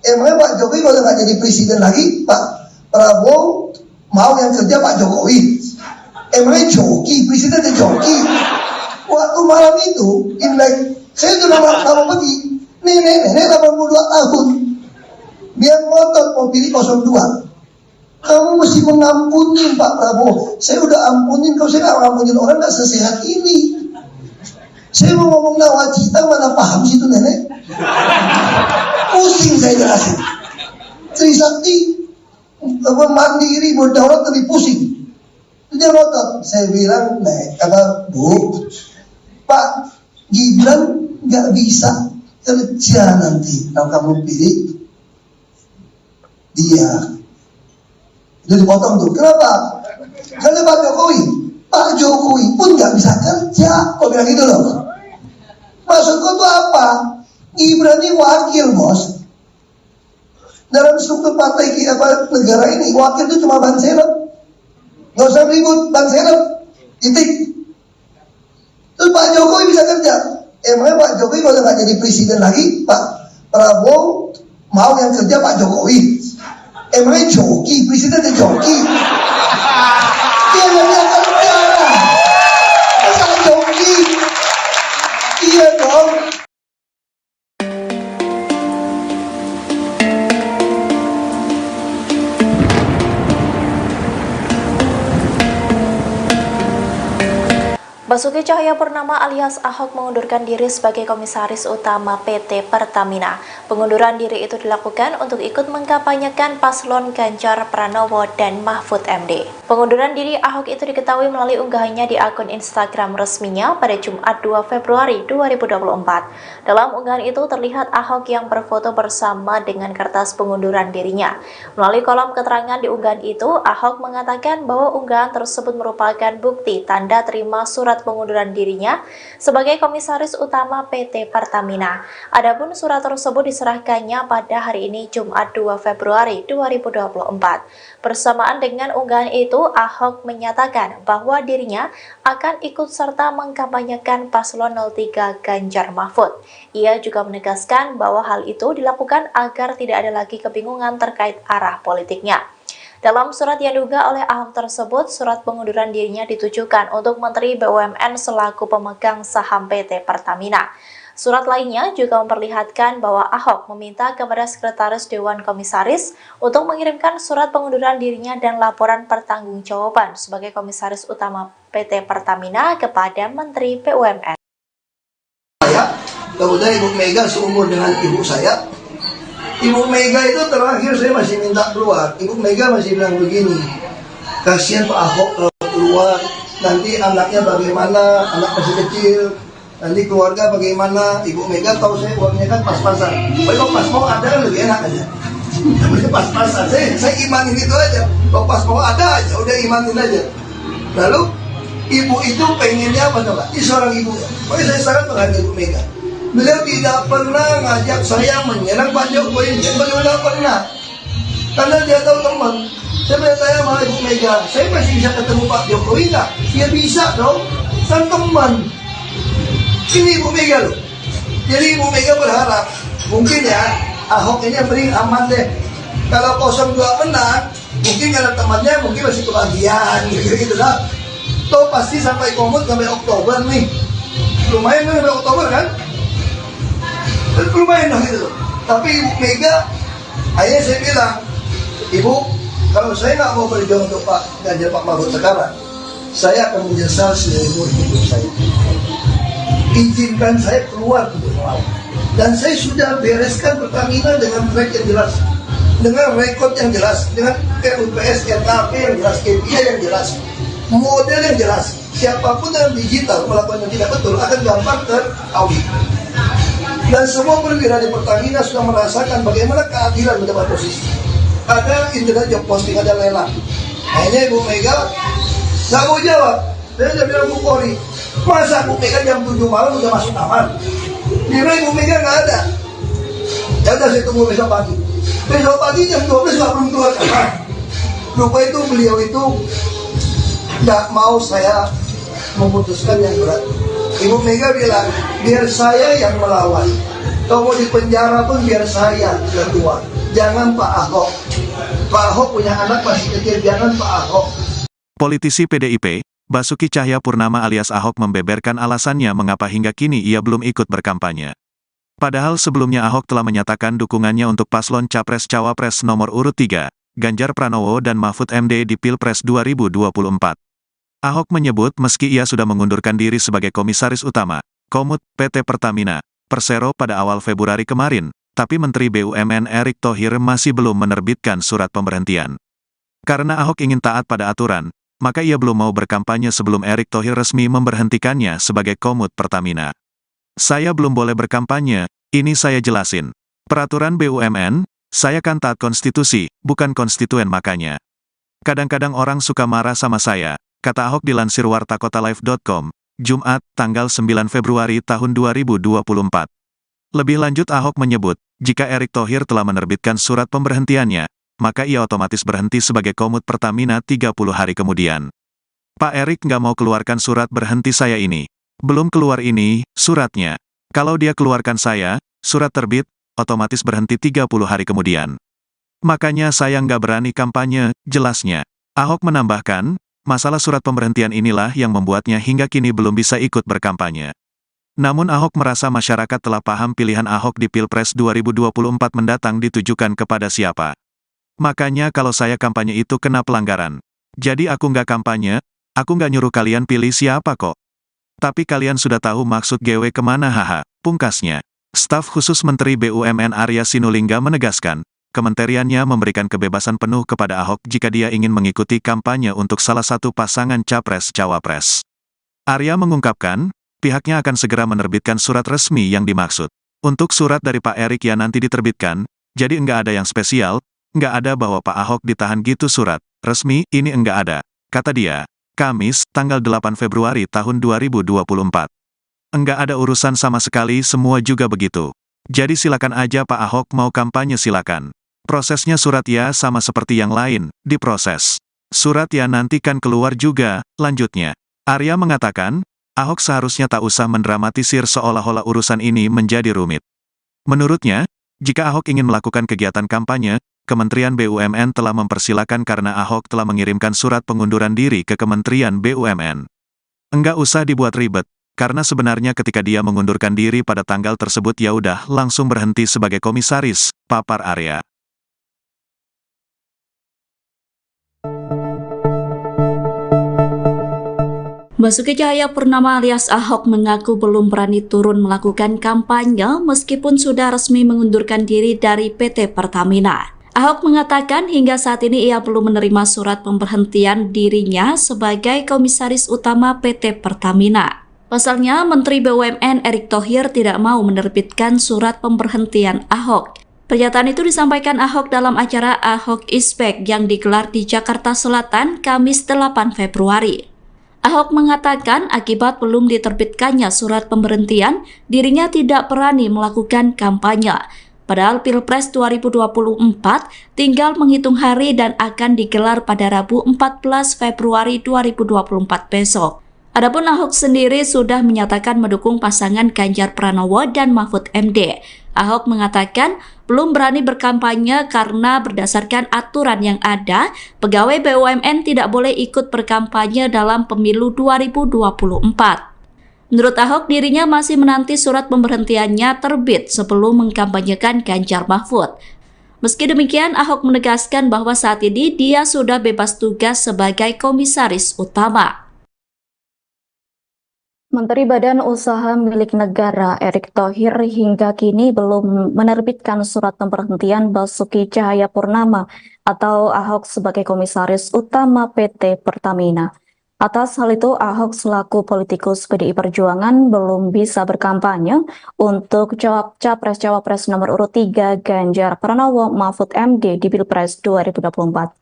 Emangnya Pak Jokowi kalau nggak jadi presiden lagi, Pak Prabowo mau yang kerja Pak Jokowi? Emangnya joki, presidennya joki? Waktu malam itu, Imlek, saya sudah lama pergi, nenek 82 tahun, dia ngotot mau pilih 02. Kamu mesti mengampuni Pak Prabowo. Saya udah ampunin, kalau saya nggak ngampunin orang nggak sesehat ini. Saya mau ngomong nawacita, mana paham situ nenek? Pusing saya jelasin. Trisakti mandiri berdaulat lebih pusing. Dia ngotot. Saya bilang, Bu, Pak Gibran nggak bisa kerja nanti kalau kamu pilih dia. Itu dipotong tuh. Kenapa? Karena Pak Jokowi pun nggak bisa kerja, kok bilang gitu loh. Maksudku tuh apa? Gibran ini wakil, bos. Dalam struktur partai negara ini, wakil itu cuma ban serep. Nggak usah ribut, ban serep. Titik. Terus Pak Jokowi bisa kerja. Emangnya Pak Jokowi kalau nggak jadi presiden lagi, Pak Prabowo mau yang kerja Pak Jokowi? Emangnya joki, presidennya joki? Dia nggak bisa kerja. Masa joki? Iya dong. Basuki Cahayapurnama alias Ahok mengundurkan diri sebagai Komisaris Utama PT Pertamina. Pengunduran diri itu dilakukan untuk ikut mengkampanyekan paslon Ganjar Pranowo dan Mahfud MD. Pengunduran diri Ahok itu diketahui melalui unggahannya di akun Instagram resminya pada Jumat 2 Februari 2024. Dalam unggahan itu terlihat Ahok yang berfoto bersama dengan kertas pengunduran dirinya. Melalui kolom keterangan di unggahan itu, Ahok mengatakan bahwa unggahan tersebut merupakan bukti tanda terima surat pengunduran dirinya sebagai Komisaris Utama PT Pertamina. Adapun surat tersebut diserahkannya pada hari ini Jumat 2 Februari 2024. Bersamaan dengan unggahan itu, Ahok menyatakan bahwa dirinya akan ikut serta mengkampanyekan paslon 03 Ganjar Mahfud. Ia juga menegaskan bahwa hal itu dilakukan agar tidak ada lagi kebingungan terkait arah politiknya. Dalam surat yang diunggah oleh Ahok tersebut, surat pengunduran dirinya ditujukan untuk Menteri BUMN selaku pemegang saham PT Pertamina. Surat lainnya juga memperlihatkan bahwa Ahok meminta kepada Sekretaris Dewan Komisaris untuk mengirimkan surat pengunduran dirinya dan laporan pertanggungjawaban sebagai Komisaris Utama PT Pertamina kepada Menteri BUMN. Kemudian Ibu Mega seumur dengan ibu saya. Ibu Mega itu terakhir saya masih minta keluar. Ibu Mega masih bilang begini, kasihan Pak Ahok kalau keluar, nanti anaknya bagaimana, anak masih kecil, nanti keluarga bagaimana. Ibu Mega tahu saya uangnya kan pas-pasan. Kalau pas mau ada kan lebih enak aja. Pas-pasan, saya imanin itu aja. Kalau pas mau ada aja, udah imanin aja. Lalu ibu itu pengennya apa coba? Ini seorang ibu ya. Pokoknya saya sangat menghargai Ibu Mega. Beliau tidak pernah ngajak saya menyerang Pak Jokowi, beliau tidak pernah. Karena dia tahu teman. Saya bertanya sama Ibu Mega, saya masih bisa ketemu Pak Jokowi nggak? Ya bisa dong, kan teman. Ini Ibu Mega loh. Jadi Ibu Mega berharap, mungkin ya Ahok ini yang paling aman deh. Kalau 02 menang, mungkin karena temannya mungkin masih kebagian gitu lah. Toh pasti sampai komut sampai Oktober nih. Lumayan kan sampai Oktober kan? Lumayan dong gitu. Tapi Ibu Mega, akhirnya saya bilang, Ibu, kalau saya nggak mau berjuang untuk Pak Ganjar Pak Mahfud sekarang, saya akan menyesal seumur hidup saya. Izinkan saya keluar untuk melawan. Dan saya sudah bereskan Pertamina dengan track yang jelas, dengan rekod yang jelas, dengan RUPS, RKP yang jelas, KPI yang jelas, model yang jelas. Siapapun yang digital melakukan yang tidak betul akan gampang teraudit. Dan semua perwira di Pertamina sudah merasakan bagaimana keadilan mendapat posisi. Ada internet job posting, ada lelang. Akhirnya Ibu Mega nggak mau jawab. Saya udah bilang Bu Polri, masa Bu Mega jam 7 malam udah masuk kamar? Kira Ibu Mega nggak ada. Ya udah saya tunggu besok pagi. Besok pagi jam 12 nggak belum keluar kamar. Lupa itu beliau itu nggak mau saya memutuskan yang berat. Ibu Mega bilang, biar saya yang melawan. Kalau mau di penjara pun biar saya yang keluar. Jangan Pak Ahok. Pak Ahok punya anak masih kecil, jangan Pak Ahok. Politisi PDIP, Basuki Cahayapurnama alias Ahok membeberkan alasannya mengapa hingga kini ia belum ikut berkampanye. Padahal sebelumnya Ahok telah menyatakan dukungannya untuk paslon Capres-Cawapres nomor urut 3, Ganjar Pranowo dan Mahfud MD di Pilpres 2024. Ahok menyebut meski ia sudah mengundurkan diri sebagai Komisaris Utama, Komut, PT Pertamina, Persero pada awal Februari kemarin, tapi Menteri BUMN Erick Thohir masih belum menerbitkan surat pemberhentian. Karena Ahok ingin taat pada aturan, maka ia belum mau berkampanye sebelum Erick Thohir resmi memberhentikannya sebagai Komut Pertamina. Saya belum boleh berkampanye, ini saya jelasin. Peraturan BUMN, saya kan taat konstitusi, bukan konstituen makanya. Kadang-kadang orang suka marah sama saya, kata Ahok dilansir wartakotalive.com, Jumat, tanggal 9 Februari tahun 2024. Lebih lanjut Ahok menyebut, jika Erick Thohir telah menerbitkan surat pemberhentiannya, maka ia otomatis berhenti sebagai Komut Pertamina 30 hari kemudian. Pak Erick nggak mau keluarkan surat berhenti saya ini. Belum keluar ini, suratnya. Kalau dia keluarkan saya, surat terbit, otomatis berhenti 30 hari kemudian. Makanya saya nggak berani kampanye, jelasnya. Ahok menambahkan, masalah surat pemberhentian inilah yang membuatnya hingga kini belum bisa ikut berkampanye. Namun Ahok merasa masyarakat telah paham pilihan Ahok di Pilpres 2024 mendatang ditujukan kepada siapa. Makanya kalau saya kampanye itu kena pelanggaran. Jadi aku nggak kampanye, aku nggak nyuruh kalian pilih siapa kok. Tapi kalian sudah tahu maksud GW kemana haha, pungkasnya. Staf khusus Menteri BUMN Arya Sinulinga menegaskan, kementeriannya memberikan kebebasan penuh kepada Ahok jika dia ingin mengikuti kampanye untuk salah satu pasangan Capres-Cawapres. Arya mengungkapkan, pihaknya akan segera menerbitkan surat resmi yang dimaksud. Untuk surat dari Pak Erick yang nanti diterbitkan, jadi enggak ada yang spesial, enggak ada bahwa Pak Ahok ditahan gitu surat resmi, ini enggak ada, kata dia. Kamis, tanggal 8 Februari tahun 2024. Enggak ada urusan sama sekali, semua juga begitu. Jadi silakan aja Pak Ahok mau kampanye silakan. Prosesnya surat ya sama seperti yang lain, diproses. Surat ya nanti kan keluar juga, lanjutnya. Arya mengatakan, Ahok seharusnya tak usah mendramatisir seolah-olah urusan ini menjadi rumit. Menurutnya, jika Ahok ingin melakukan kegiatan kampanye, Kementerian BUMN telah mempersilakan karena Ahok telah mengirimkan surat pengunduran diri ke Kementerian BUMN. Enggak usah dibuat ribet, karena sebenarnya ketika dia mengundurkan diri pada tanggal tersebut ya udah langsung berhenti sebagai komisaris, papar Arya. Basuki Cahayapurnama alias Ahok mengaku belum berani turun melakukan kampanye meskipun sudah resmi mengundurkan diri dari PT Pertamina. Ahok mengatakan hingga saat ini ia belum menerima surat pemberhentian dirinya sebagai Komisaris Utama PT Pertamina. Pasalnya, Menteri BUMN Erick Thohir tidak mau menerbitkan surat pemberhentian Ahok. Pernyataan itu disampaikan Ahok dalam acara Ahok Is Back yang digelar di Jakarta Selatan Kamis 8 Februari. Ahok mengatakan akibat belum diterbitkannya surat pemberhentian, dirinya tidak berani melakukan kampanye. Padahal Pilpres 2024 tinggal menghitung hari dan akan digelar pada Rabu 14 Februari 2024 besok. Adapun Ahok sendiri sudah menyatakan mendukung pasangan Ganjar Pranowo dan Mahfud MD. Ahok mengatakan belum berani berkampanye karena berdasarkan aturan yang ada, pegawai BUMN tidak boleh ikut berkampanye dalam pemilu 2024. Menurut Ahok, dirinya masih menanti surat pemberhentiannya terbit sebelum mengkampanyekan Ganjar Mahfud. Meski demikian, Ahok menegaskan bahwa saat ini dia sudah bebas tugas sebagai komisaris utama. Menteri Badan Usaha Milik Negara Erick Thohir hingga kini belum menerbitkan surat pemberhentian Basuki Cahayapurnama atau Ahok sebagai komisaris utama PT Pertamina. Atas hal itu, Ahok selaku politikus PDI Perjuangan belum bisa berkampanye untuk Capres-Cawapres nomor urut 3 Ganjar Pranowo Mahfud MD di Pilpres 2024.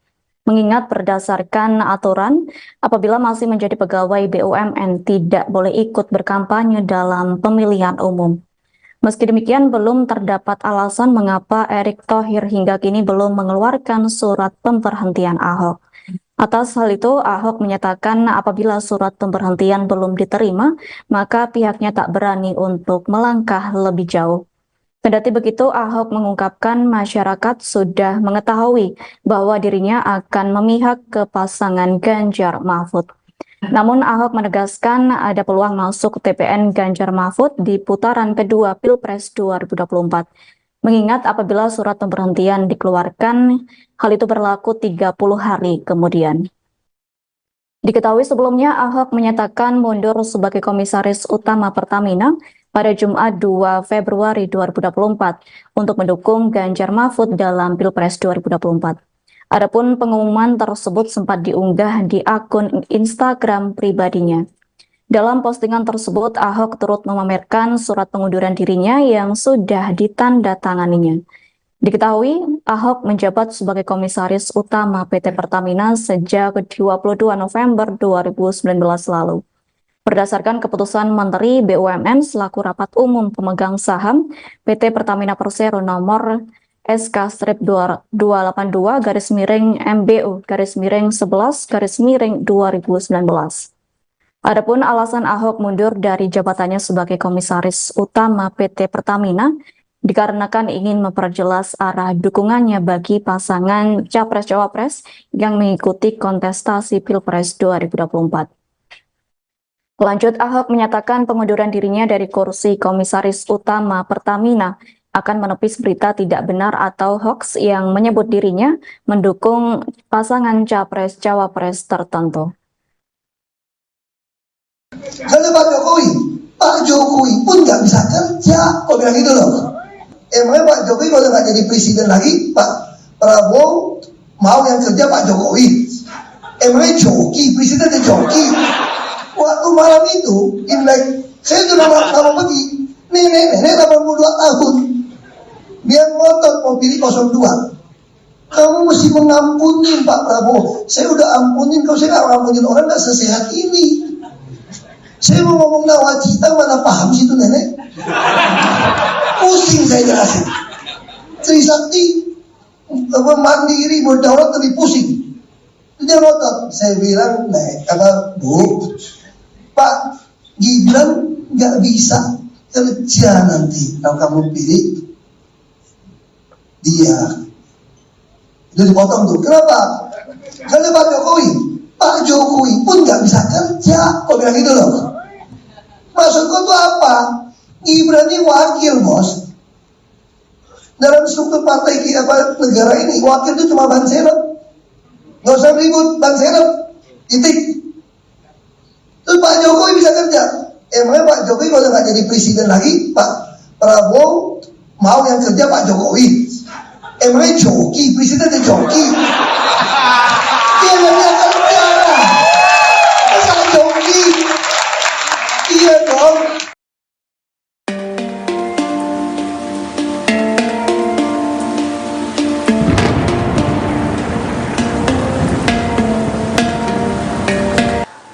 Mengingat berdasarkan aturan, apabila masih menjadi pegawai BUMN tidak boleh ikut berkampanye dalam pemilihan umum. Meski demikian, belum terdapat alasan mengapa Erick Thohir hingga kini belum mengeluarkan surat pemberhentian Ahok. Atas hal itu, Ahok menyatakan apabila surat pemberhentian belum diterima, maka pihaknya tak berani untuk melangkah lebih jauh. Kendati begitu, Ahok mengungkapkan masyarakat sudah mengetahui bahwa dirinya akan memihak ke pasangan Ganjar Mahfud. Namun Ahok menegaskan ada peluang masuk TPN Ganjar Mahfud di putaran kedua Pilpres 2024. Mengingat apabila surat pemberhentian dikeluarkan, hal itu berlaku 30 hari kemudian. Diketahui sebelumnya Ahok menyatakan mundur sebagai komisaris utama Pertamina pada Jumat 2 Februari 2024 untuk mendukung Ganjar Mahfud dalam Pilpres 2024. Adapun pengumuman tersebut sempat diunggah di akun Instagram pribadinya. Dalam postingan tersebut, Ahok turut memamerkan surat pengunduran dirinya yang sudah ditandatanganinya. Diketahui, Ahok menjabat sebagai komisaris utama PT Pertamina sejak 22 November 2019 lalu. Berdasarkan keputusan Menteri BUMN selaku rapat umum pemegang saham PT Pertamina Persero nomor SK-228-MBU-11-2019. Adapun alasan Ahok mundur dari jabatannya sebagai komisaris utama PT Pertamina dikarenakan ingin memperjelas arah dukungannya bagi pasangan Capres-Cawapres yang mengikuti kontestasi Pilpres 2024. Lanjut, Ahok menyatakan pengunduran dirinya dari kursi komisaris utama Pertamina akan menepis berita tidak benar atau hoax yang menyebut dirinya mendukung pasangan Capres-Cawapres tertentu. Kalau Pak Jokowi pun nggak bisa kerja, kok bilang gitu loh. Emangnya Pak Jokowi kalau nggak jadi presiden lagi, Pak Prabowo mau yang kerja Pak Jokowi? Emangnya joki, presidennya joki. Waktu malam itu, Imlek, saya sudah lama pergi, nenek 82 tahun, dia ngotot mau pilih 02. Kamu mesti mengampuni Pak Prabowo. Saya udah ampunin, kalau saya nggak ngampunin orang nggak sesehat ini. Saya mau ngomong nawacita, mana paham situ nenek? Pusing saya jelasin. Trisakti, mandiri, berdaulat lebih pusing. Dia ngotot. Saya bilang, Bu, Pak Gibran nggak bisa kerja nanti kalau kamu pilih dia. Itu dipotong tuh. Kenapa? Karena Pak Jokowi pun nggak bisa kerja, kok bilang gitu loh. Maksudku tuh apa? Gibran ini wakil, bos. Dalam struktur partai negara ini, wakil itu cuma ban serep. Nggak usah ribut, ban serep. Titik. Terus Pak Jokowi bisa kerja. Emangnya Pak Jokowi kalau nggak jadi presiden lagi, Pak Prabowo mau yang kerja Pak Jokowi? Emangnya joki, presidennya joki? Dia nggak bisa kerja. Masa joki? Iya dong.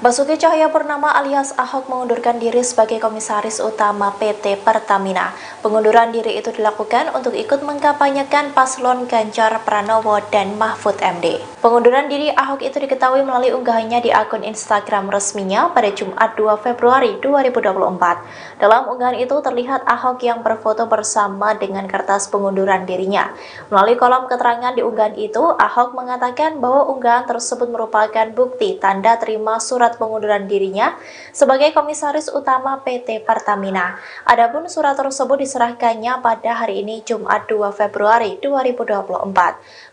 Basuki Cahayapurnama alias Ahok mengundurkan diri sebagai komisaris utama PT Pertamina. Pengunduran diri itu dilakukan untuk ikut mengkampanyekan paslon Ganjar Pranowo dan Mahfud MD. Pengunduran diri Ahok itu diketahui melalui unggahannya di akun Instagram resminya pada Jumat 2 Februari 2024. Dalam unggahan itu terlihat Ahok yang berfoto bersama dengan kertas pengunduran dirinya. Melalui kolom keterangan di unggahan itu, Ahok mengatakan bahwa unggahan tersebut merupakan bukti tanda terima surat pengunduran dirinya sebagai komisaris utama PT Pertamina. Adapun surat tersebut diserahkannya pada hari ini Jumat 2 Februari 2024.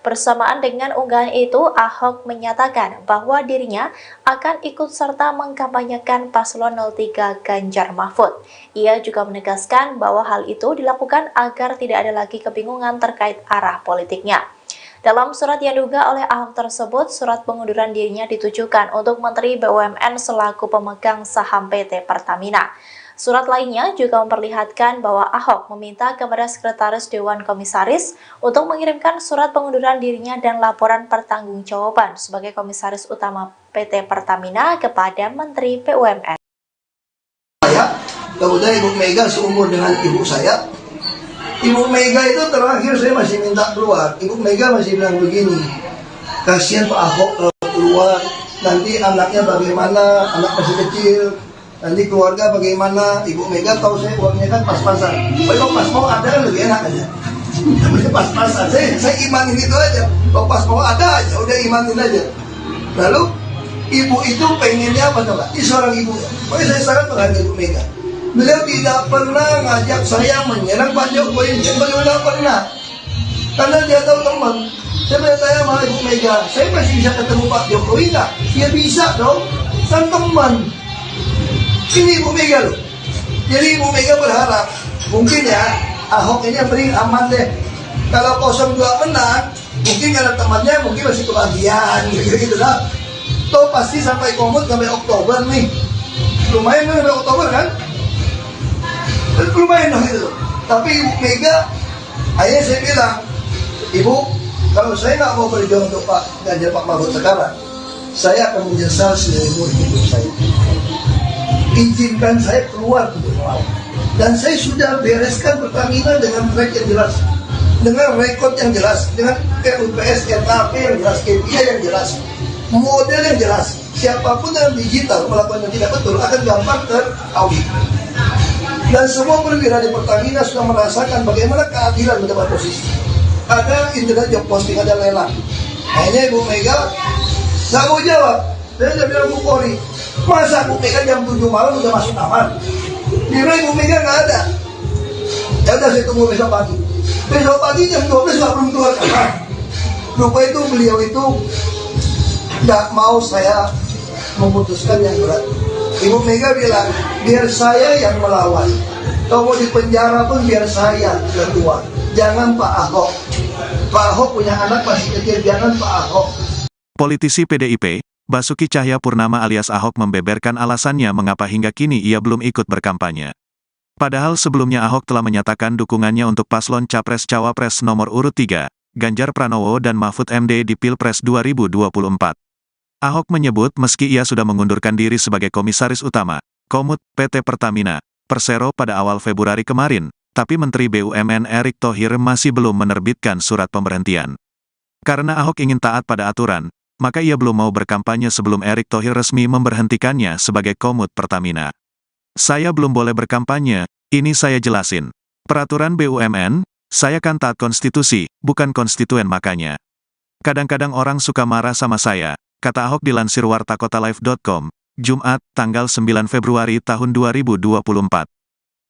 Bersamaan dengan unggahan itu, Ahok menyatakan bahwa dirinya akan ikut serta mengkampanyekan paslon 03 Ganjar Mahfud. Ia juga menegaskan bahwa hal itu dilakukan agar tidak ada lagi kebingungan terkait arah politiknya. Dalam surat yang diunggah oleh Ahok tersebut, surat pengunduran dirinya ditujukan untuk Menteri BUMN selaku pemegang saham PT Pertamina. Surat lainnya juga memperlihatkan bahwa Ahok meminta kepada Sekretaris Dewan Komisaris untuk mengirimkan surat pengunduran dirinya dan laporan pertanggungjawaban sebagai Komisaris Utama PT Pertamina kepada Menteri BUMN. Kemudian Ibu Mega seumur dengan ibu saya. Ibu Mega itu terakhir saya masih minta keluar. Ibu Mega masih bilang begini, kasihan Pak Ahok kalau keluar, nanti anaknya bagaimana, anak masih kecil, nanti keluarga bagaimana. Ibu Mega tahu saya uangnya kan pas-pasan. Kalau pas mau ada kan lebih enak aja. Pas-pasan, saya imanin itu aja. Kalau pas mau ada aja, udah imanin aja. Lalu ibu itu pengennya apa coba? Ini seorang ibu ya. Pokoknya saya sangat menghargai Ibu Mega. Beliau tidak pernah ngajak saya menyerang Pak Jokowi, beliau tidak pernah. Karena dia tahu teman. Saya bertanya sama Ibu Mega, saya masih bisa ketemu Pak Jokowi nggak? Ya bisa dong, kan teman. Ini Ibu Mega loh. Jadi Ibu Mega berharap, mungkin ya Ahok ini yang paling aman deh. Kalau 02 menang, mungkin karena temannya mungkin masih kebahagiaan gitu lah. Toh pasti sampai komut sampai Oktober nih. Lumayan kan sampai Oktober kan? Lumayan dong itu. Tapi Ibu Mega, akhirnya saya bilang, Ibu, kalau saya nggak mau berjuang untuk Pak Ganjar Pak Mahfud sekarang, saya akan menyesal seumur hidup saya. Izinkan saya keluar untuk melawan. Dan saya sudah bereskan Pertamina dengan track yang jelas, dengan rekod yang jelas, dengan RUPS, RKP yang jelas, KPI yang jelas, model yang jelas. Siapapun yang digital melakukan yang tidak betul akan gampang teraudit. Dan semua perwira di Pertamina sudah merasakan bagaimana keadilan mendapat posisi. Ada internet job posting, ada lelang. Akhirnya Ibu Mega nggak mau jawab. Saya udah bilang Bu Polri, masa Bu Mega jam 7 malam udah masuk kamar? Kira Ibu Mega nggak ada. Ya udah saya tunggu besok pagi. Besok pagi jam 12 nggak belum keluar kamar. Lupa itu beliau itu nggak mau saya memutuskan yang berat. Ibu Mega bilang, biar saya yang melawan. Kalau mau di penjara pun biar saya yang keluar. Jangan Pak Ahok. Pak Ahok punya anak masih kecil, jangan Pak Ahok. Politisi PDIP, Basuki Cahayapurnama alias Ahok membeberkan alasannya mengapa hingga kini ia belum ikut berkampanye. Padahal sebelumnya Ahok telah menyatakan dukungannya untuk paslon Capres-Cawapres nomor urut 3, Ganjar Pranowo dan Mahfud MD di Pilpres 2024. Ahok menyebut meski ia sudah mengundurkan diri sebagai Komisaris Utama, Komut, PT Pertamina, Persero pada awal Februari kemarin, tapi Menteri BUMN Erick Thohir masih belum menerbitkan surat pemberhentian. Karena Ahok ingin taat pada aturan, maka ia belum mau berkampanye sebelum Erick Thohir resmi memberhentikannya sebagai Komut Pertamina. Saya belum boleh berkampanye, ini saya jelasin. Peraturan BUMN, saya kan taat konstitusi, bukan konstituen makanya. Kadang-kadang orang suka marah sama saya, kata Ahok dilansir wartakotalive.com, Jumat, tanggal 9 Februari tahun 2024.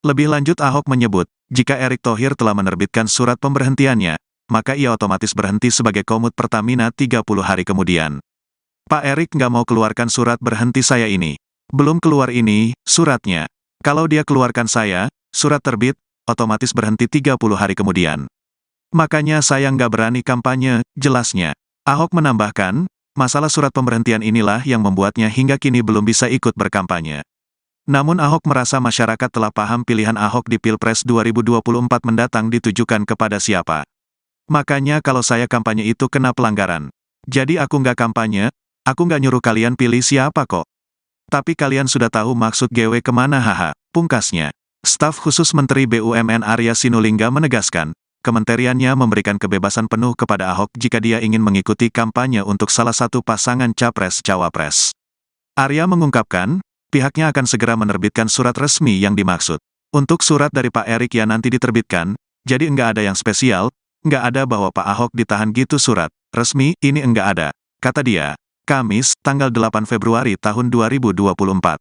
Lebih lanjut Ahok menyebut, jika Erick Thohir telah menerbitkan surat pemberhentiannya, maka ia otomatis berhenti sebagai Komut Pertamina 30 hari kemudian. Pak Erick nggak mau keluarkan surat berhenti saya ini. Belum keluar ini, suratnya. Kalau dia keluarkan saya, surat terbit, otomatis berhenti 30 hari kemudian. Makanya saya nggak berani kampanye, jelasnya. Ahok menambahkan, masalah surat pemberhentian inilah yang membuatnya hingga kini belum bisa ikut berkampanye. Namun Ahok merasa masyarakat telah paham pilihan Ahok di Pilpres 2024 mendatang ditujukan kepada siapa. Makanya kalau saya kampanye itu kena pelanggaran. Jadi aku nggak kampanye, aku nggak nyuruh kalian pilih siapa kok. Tapi kalian sudah tahu maksud GW kemana haha, pungkasnya. Staf khusus Menteri BUMN Arya Sinulinga menegaskan, kementeriannya memberikan kebebasan penuh kepada Ahok jika dia ingin mengikuti kampanye untuk salah satu pasangan Capres-Cawapres. Arya mengungkapkan, pihaknya akan segera menerbitkan surat resmi yang dimaksud. Untuk surat dari Pak Erick yang nanti diterbitkan, jadi enggak ada yang spesial, enggak ada bahwa Pak Ahok ditahan gitu surat resmi, ini enggak ada, kata dia. Kamis, tanggal 8 Februari tahun 2024.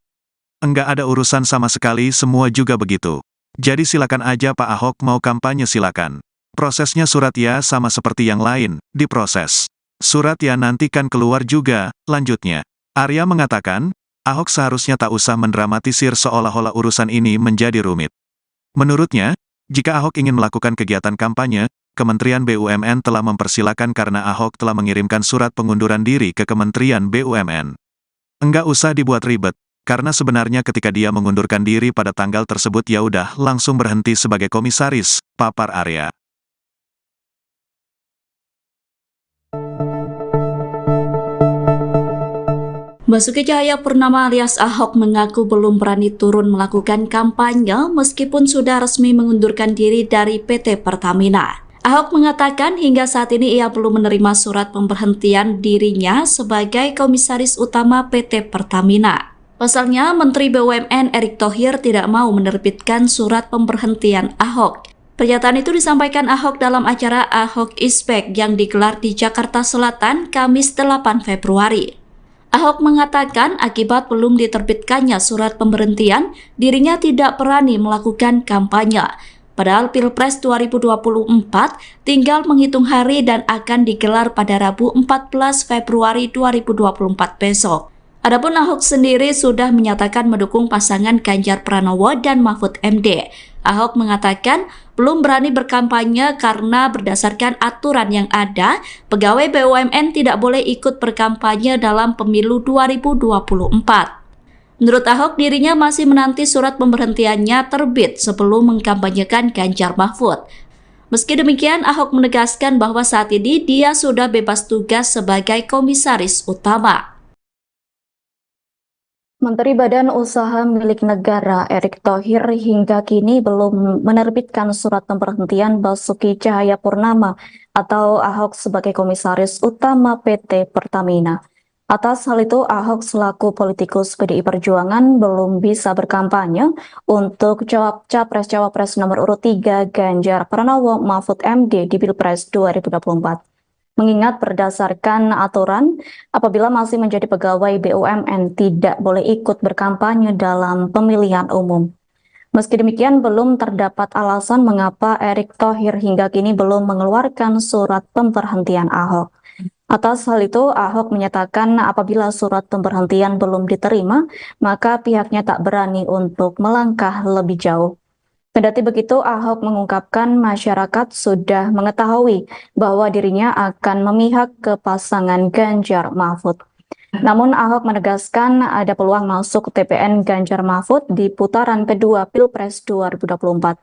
Enggak ada urusan sama sekali, semua juga begitu. Jadi silakan aja Pak Ahok mau kampanye silakan. Prosesnya surat ya sama seperti yang lain, diproses. Surat ya nanti kan keluar juga, lanjutnya. Arya mengatakan, Ahok seharusnya tak usah mendramatisir seolah-olah urusan ini menjadi rumit. Menurutnya, jika Ahok ingin melakukan kegiatan kampanye, Kementerian BUMN telah mempersilakan karena Ahok telah mengirimkan surat pengunduran diri ke Kementerian BUMN. Enggak usah dibuat ribet, karena sebenarnya ketika dia mengundurkan diri pada tanggal tersebut ya udah langsung berhenti sebagai komisaris, papar Arya. Basuki Cahayapurnama alias Ahok mengaku belum berani turun melakukan kampanye meskipun sudah resmi mengundurkan diri dari PT Pertamina. Ahok mengatakan hingga saat ini ia belum menerima surat pemberhentian dirinya sebagai komisaris utama PT Pertamina. Pasalnya, Menteri BUMN Erick Thohir tidak mau menerbitkan surat pemberhentian Ahok. Pernyataan itu disampaikan Ahok dalam acara Ahok is Back yang digelar di Jakarta Selatan Kamis 8 Februari. Ahok mengatakan akibat belum diterbitkannya surat pemberhentian, dirinya tidak berani melakukan kampanye. Padahal Pilpres 2024 tinggal menghitung hari dan akan digelar pada Rabu 14 Februari 2024 besok. Adapun Ahok sendiri sudah menyatakan mendukung pasangan Ganjar Pranowo dan Mahfud MD. Ahok mengatakan belum berani berkampanye karena berdasarkan aturan yang ada, pegawai BUMN tidak boleh ikut berkampanye dalam pemilu 2024. Menurut Ahok, dirinya masih menanti surat pemberhentiannya terbit sebelum mengkampanyekan Ganjar Mahfud. Meski demikian, Ahok menegaskan bahwa saat ini dia sudah bebas tugas sebagai komisaris utama. Menteri Badan Usaha Milik Negara Erick Thohir hingga kini belum menerbitkan surat pemberhentian Basuki Cahayapurnama atau Ahok sebagai komisaris utama PT Pertamina. Atas hal itu, Ahok selaku politikus PDI Perjuangan belum bisa berkampanye untuk Capres-Cawapres nomor urut 3 Ganjar Pranowo Mahfud MD di Pilpres 2024. Mengingat berdasarkan aturan, apabila masih menjadi pegawai BUMN tidak boleh ikut berkampanye dalam pemilihan umum. Meski demikian, belum terdapat alasan mengapa Erick Thohir hingga kini belum mengeluarkan surat pemberhentian Ahok. Atas hal itu, Ahok menyatakan apabila surat pemberhentian belum diterima, maka pihaknya tak berani untuk melangkah lebih jauh. Kendati begitu, Ahok mengungkapkan masyarakat sudah mengetahui bahwa dirinya akan memihak ke pasangan Ganjar Mahfud. Namun Ahok menegaskan ada peluang masuk TPN Ganjar Mahfud di putaran kedua Pilpres 2024.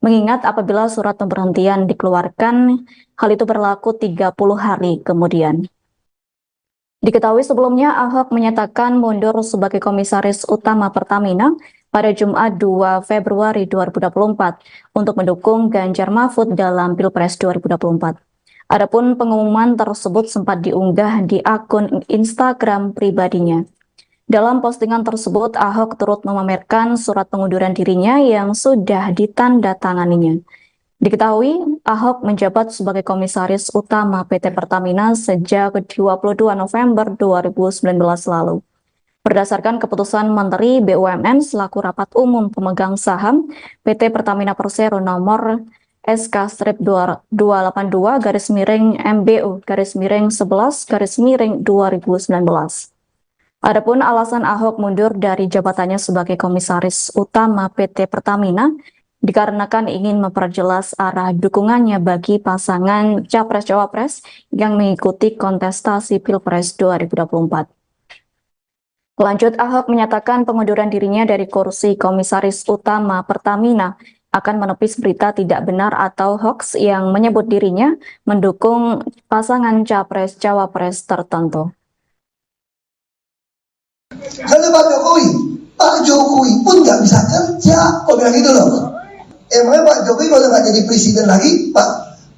Mengingat apabila surat pemberhentian dikeluarkan, hal itu berlaku 30 hari kemudian. Diketahui sebelumnya Ahok menyatakan mundur sebagai komisaris utama Pertamina pada Jumat 2 Februari 2024 untuk mendukung Ganjar Mahfud dalam Pilpres 2024. Adapun pengumuman tersebut sempat diunggah di akun Instagram pribadinya. Dalam postingan tersebut, Ahok turut memamerkan surat pengunduran dirinya yang sudah ditandatanganinya. Diketahui, Ahok menjabat sebagai komisaris utama PT Pertamina sejak 22 November 2019 lalu. Berdasarkan keputusan Menteri BUMN selaku rapat umum pemegang saham PT Pertamina Persero nomor SK-228-MBU-11-2019. Adapun alasan Ahok mundur dari jabatannya sebagai komisaris utama PT Pertamina dikarenakan ingin memperjelas arah dukungannya bagi pasangan Capres-Cawapres yang mengikuti kontestasi Pilpres 2024. Lanjut, Ahok menyatakan pengunduran dirinya dari kursi komisaris utama Pertamina akan menepis berita tidak benar atau hoax yang menyebut dirinya mendukung pasangan Capres-Cawapres tertentu. Karena Pak Jokowi pun nggak bisa kerja, kok bilang gitu loh. Emangnya Pak Jokowi kalau nggak jadi presiden lagi, Pak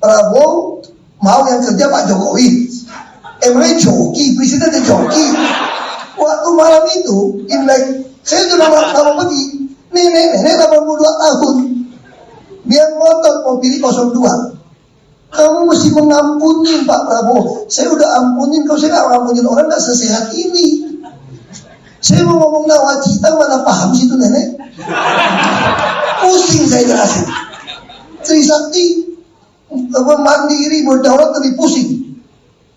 Prabowo mau yang kerja Pak Jokowi? Emangnya joki, presidennya joki. Waktu malam itu, Imlek, saya sudah lama pergi, nenek 82 tahun, dia ngotot mau pilih 02. Kamu mesti mengampuni Pak Prabowo. Saya udah ampunin, kalau saya nggak ngampunin orang nggak sesehat ini. Saya mau ngomong nawacita, mana paham situ nenek. Pusing saya jelasin. Trisakti mandiri berdaulat lebih pusing.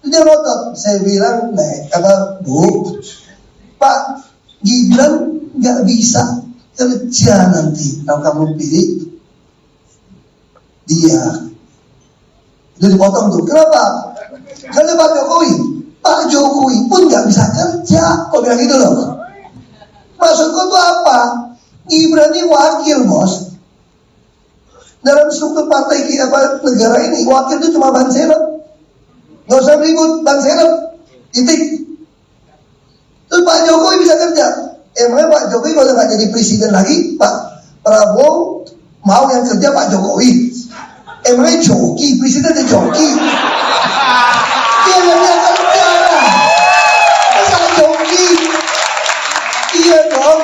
Dia ngotot. Saya bilang, Bu, Pak Gibran nggak bisa kerja nanti kalau kamu pilih dia. Itu dipotong tuh. Kenapa? Karena Pak Jokowi pun nggak bisa kerja. Kok bilang gitu loh? Maksudku tuh apa? Gibran ini wakil, bos. Dalam struktur partai negara ini, wakil itu cuma ban serep. Nggak usah ribut, ban serep. Titik. Terus Pak Jokowi bisa kerja. Emangnya Pak Jokowi kalau nggak jadi presiden lagi, Pak Prabowo mau yang kerja Pak Jokowi? Emangnya joki, presiden ada joki? Dia yang akan kerja. Masa joki? Iya dong.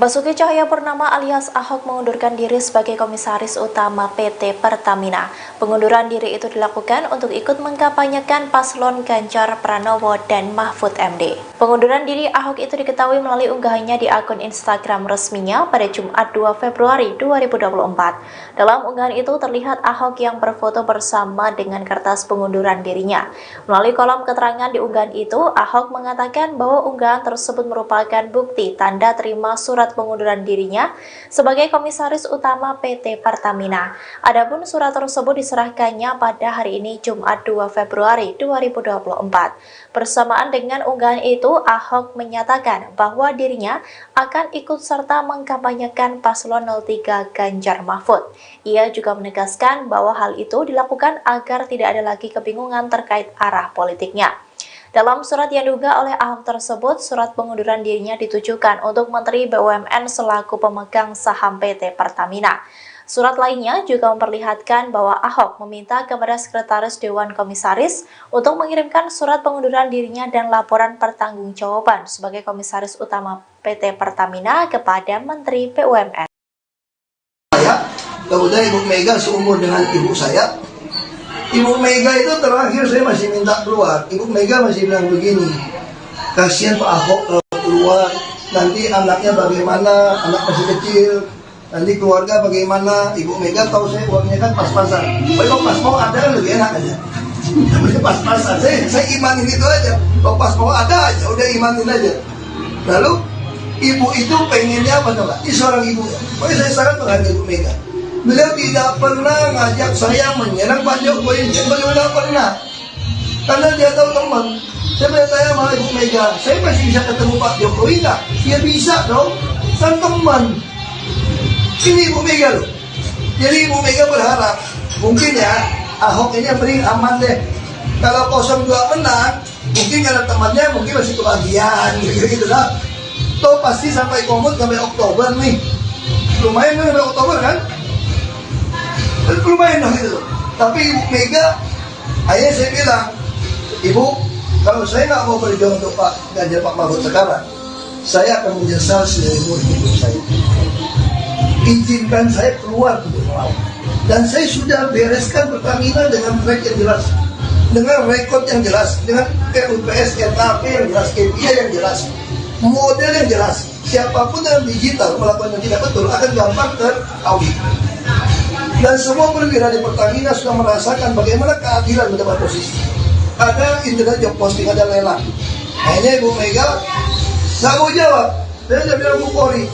Basuki Cahayapurnama alias Ahok mengundurkan diri sebagai Komisaris Utama PT Pertamina. Pengunduran diri itu dilakukan untuk ikut mengkampanyekan paslon Ganjar Pranowo dan Mahfud MD. Pengunduran diri Ahok itu diketahui melalui unggahannya di akun Instagram resminya pada Jumat 2 Februari 2024. Dalam unggahan itu terlihat Ahok yang berfoto bersama dengan kertas pengunduran dirinya. Melalui kolom keterangan di unggahan itu, Ahok mengatakan bahwa unggahan tersebut merupakan bukti tanda terima surat pengunduran dirinya sebagai Komisaris Utama PT Pertamina. Adapun surat tersebut diserahkannya pada hari ini Jumat 2 Februari 2024. Bersamaan dengan unggahan itu, Ahok menyatakan bahwa dirinya akan ikut serta mengkampanyekan paslon 03 Ganjar Mahfud. Ia juga menegaskan bahwa hal itu dilakukan agar tidak ada lagi kebingungan terkait arah politiknya. Dalam surat yang diunggah oleh Ahok tersebut, surat pengunduran dirinya ditujukan untuk Menteri BUMN selaku pemegang saham PT Pertamina. Surat lainnya juga memperlihatkan bahwa Ahok meminta kepada Sekretaris Dewan Komisaris untuk mengirimkan surat pengunduran dirinya dan laporan pertanggungjawaban sebagai Komisaris Utama PT Pertamina kepada Menteri BUMN. Kemudian Ibu Mega seumur dengan ibu saya. Ibu Mega itu terakhir saya masih minta keluar. Ibu Mega masih bilang begini, kasihan Pak Ahok kalau keluar, nanti anaknya bagaimana, anak masih kecil, nanti keluarga bagaimana. Ibu Mega tahu saya uangnya kan pas-pasan. Tapi kalau pas mau ada kan lebih enak aja. Namanya pas-pasan, saya imanin itu aja. Kalau pas mau ada aja, udah imanin aja. Lalu ibu itu pengennya apa coba? Ini seorang ibu ya. Pokoknya saya sangat menghargai Ibu Mega. Beliau tidak pernah ngajak saya menyerang Pak Jokowi, beliau tidak pernah. Karena dia tahu teman. Saya bertanya sama Ibu Mega, saya masih bisa ketemu Pak Jokowi nggak? Ya bisa dong, kan teman. Ini Ibu Mega loh. Jadi Ibu Mega berharap, mungkin ya Ahok ini yang paling aman deh. Kalau 02 menang, mungkin karena temannya mungkin masih kebagian, gitu lah. Toh pasti sampai komut sampai Oktober nih. Lumayan kan sampai Oktober kan? Lumayan dong gitu. Tapi Ibu Mega, akhirnya saya bilang, Ibu, kalau saya nggak mau berjuang untuk Pak Ganjar Pak Mahfud sekarang, saya akan menyesal seumur hidup saya. Izinkan saya keluar untuk melawan. Dan saya sudah bereskan Pertamina dengan track yang jelas, dengan rekod yang jelas, dengan RUPS, RKP yang jelas, KPI yang jelas, model yang jelas. Siapapun yang digital melakukan yang tidak betul akan gampang teraudit. Dan semua perwira di Pertamina sudah merasakan bagaimana keadilan mendapat posisi. Ada internet job posting, ada lelang. Akhirnya Ibu Mega nggak mau jawab. Saya udah bilang Bu Polri,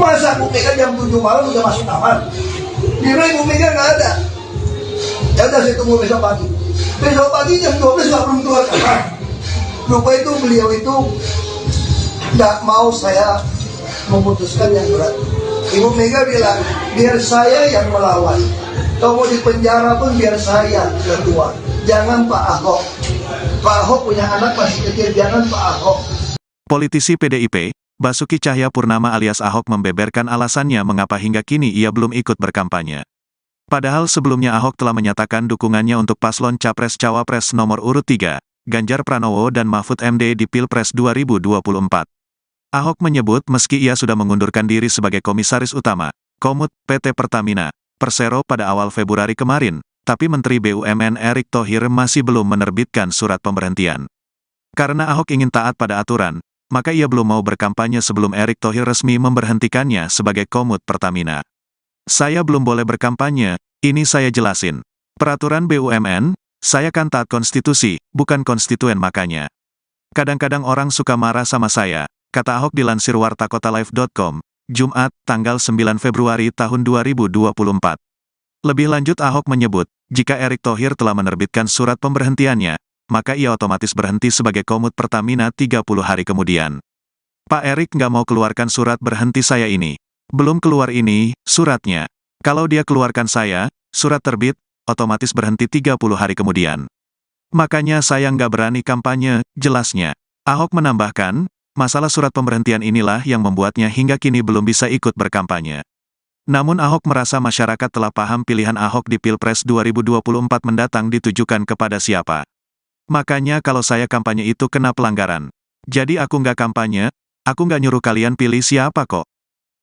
masa Bu Mega jam 7 malam udah masuk kamar? Di Ibu Mega nggak ada. Ya udah saya tunggu besok pagi. Besok pagi jam 12 nggak belum keluar kamar. Lupa itu beliau itu nggak mau saya memutuskan yang berat. Ibu Mega bilang, biar saya yang melawan. Kalau mau di penjara pun biar saya yang keluar. Jangan Pak Ahok. Pak Ahok punya anak masih kecil, jangan Pak Ahok. Politisi PDIP, Basuki Cahayapurnama alias Ahok membeberkan alasannya mengapa hingga kini ia belum ikut berkampanye. Padahal sebelumnya Ahok telah menyatakan dukungannya untuk paslon Capres-Cawapres nomor urut 3, Ganjar Pranowo dan Mahfud MD di Pilpres 2024. Ahok menyebut meski ia sudah mengundurkan diri sebagai Komisaris Utama, Komut, PT Pertamina, Persero pada awal Februari kemarin, tapi Menteri BUMN Erick Thohir masih belum menerbitkan surat pemberhentian. Karena Ahok ingin taat pada aturan, maka ia belum mau berkampanye sebelum Erick Thohir resmi memberhentikannya sebagai Komut Pertamina. Saya belum boleh berkampanye, ini saya jelasin. Peraturan BUMN, saya kan taat konstitusi, bukan konstituen makanya. Kadang-kadang orang suka marah sama saya, kata Ahok dilansir wartakotalive.com, Jumat, tanggal 9 Februari tahun 2024. Lebih lanjut Ahok menyebut, jika Erick Thohir telah menerbitkan surat pemberhentiannya, maka ia otomatis berhenti sebagai Komut Pertamina 30 hari kemudian. Pak Erick nggak mau keluarkan surat berhenti saya ini. Belum keluar ini, suratnya. Kalau dia keluarkan saya, surat terbit, otomatis berhenti 30 hari kemudian. Makanya saya nggak berani kampanye, jelasnya. Ahok menambahkan, masalah surat pemberhentian inilah yang membuatnya hingga kini belum bisa ikut berkampanye. Namun Ahok merasa masyarakat telah paham pilihan Ahok di Pilpres 2024 mendatang ditujukan kepada siapa. Makanya kalau saya kampanye itu kena pelanggaran. Jadi aku nggak kampanye, aku nggak nyuruh kalian pilih siapa kok.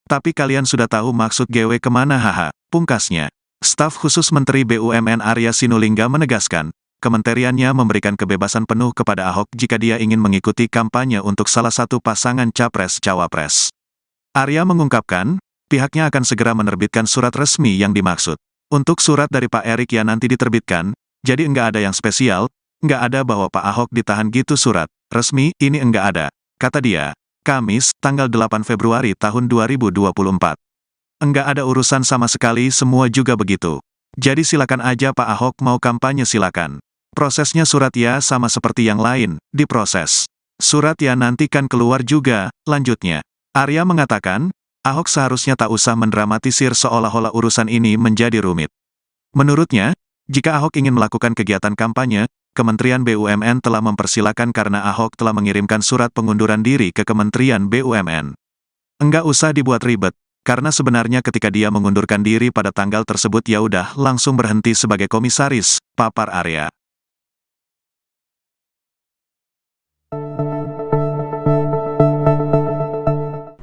Tapi kalian sudah tahu maksud GW kemana haha, pungkasnya. Staf khusus Menteri BUMN Arya Sinulinga menegaskan, kementeriannya memberikan kebebasan penuh kepada Ahok jika dia ingin mengikuti kampanye untuk salah satu pasangan Capres-Cawapres. Arya mengungkapkan, pihaknya akan segera menerbitkan surat resmi yang dimaksud. Untuk surat dari Pak Erick ya nanti diterbitkan, jadi enggak ada yang spesial, enggak ada bahwa Pak Ahok ditahan gitu surat resmi, ini enggak ada, kata dia, Kamis, tanggal 8 Februari tahun 2024. Enggak ada urusan sama sekali, semua juga begitu. Jadi silakan aja Pak Ahok mau kampanye silakan. Prosesnya surat ya sama seperti yang lain, diproses. Surat ya nanti kan keluar juga, lanjutnya. Arya mengatakan, Ahok seharusnya tak usah mendramatisir seolah-olah urusan ini menjadi rumit. Menurutnya, jika Ahok ingin melakukan kegiatan kampanye, Kementerian BUMN telah mempersilakan karena Ahok telah mengirimkan surat pengunduran diri ke Kementerian BUMN. Enggak usah dibuat ribet, karena sebenarnya ketika dia mengundurkan diri pada tanggal tersebut ya udah langsung berhenti sebagai komisaris, papar Arya.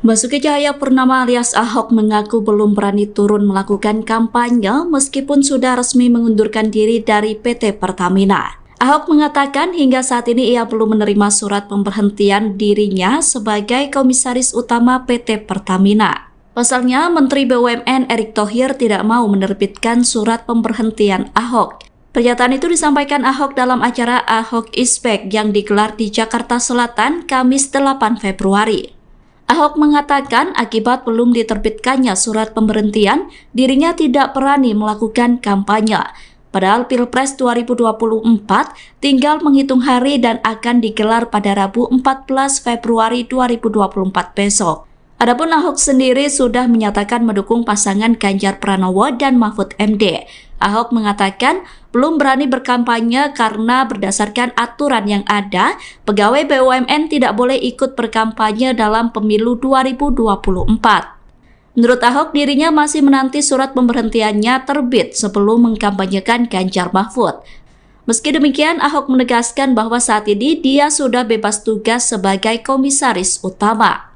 Basuki Cahayapurnama alias Ahok mengaku belum berani turun melakukan kampanye meskipun sudah resmi mengundurkan diri dari PT Pertamina. Ahok mengatakan hingga saat ini ia belum menerima surat pemberhentian dirinya sebagai komisaris utama PT Pertamina. Pasalnya, Menteri BUMN Erick Thohir tidak mau menerbitkan surat pemberhentian Ahok. Pernyataan itu disampaikan Ahok dalam acara Ahok is Back yang digelar di Jakarta Selatan Kamis 8 Februari. Ahok mengatakan akibat belum diterbitkannya surat pemberhentian, dirinya tidak berani melakukan kampanye. Padahal Pilpres 2024 tinggal menghitung hari dan akan digelar pada Rabu 14 Februari 2024 besok. Adapun Ahok sendiri sudah menyatakan mendukung pasangan Ganjar Pranowo dan Mahfud MD. Ahok mengatakan belum berani berkampanye karena berdasarkan aturan yang ada, pegawai BUMN tidak boleh ikut berkampanye dalam pemilu 2024. Menurut Ahok, dirinya masih menanti surat pemberhentiannya terbit sebelum mengkampanyekan Ganjar Mahfud. Meski demikian, Ahok menegaskan bahwa saat ini dia sudah bebas tugas sebagai komisaris utama.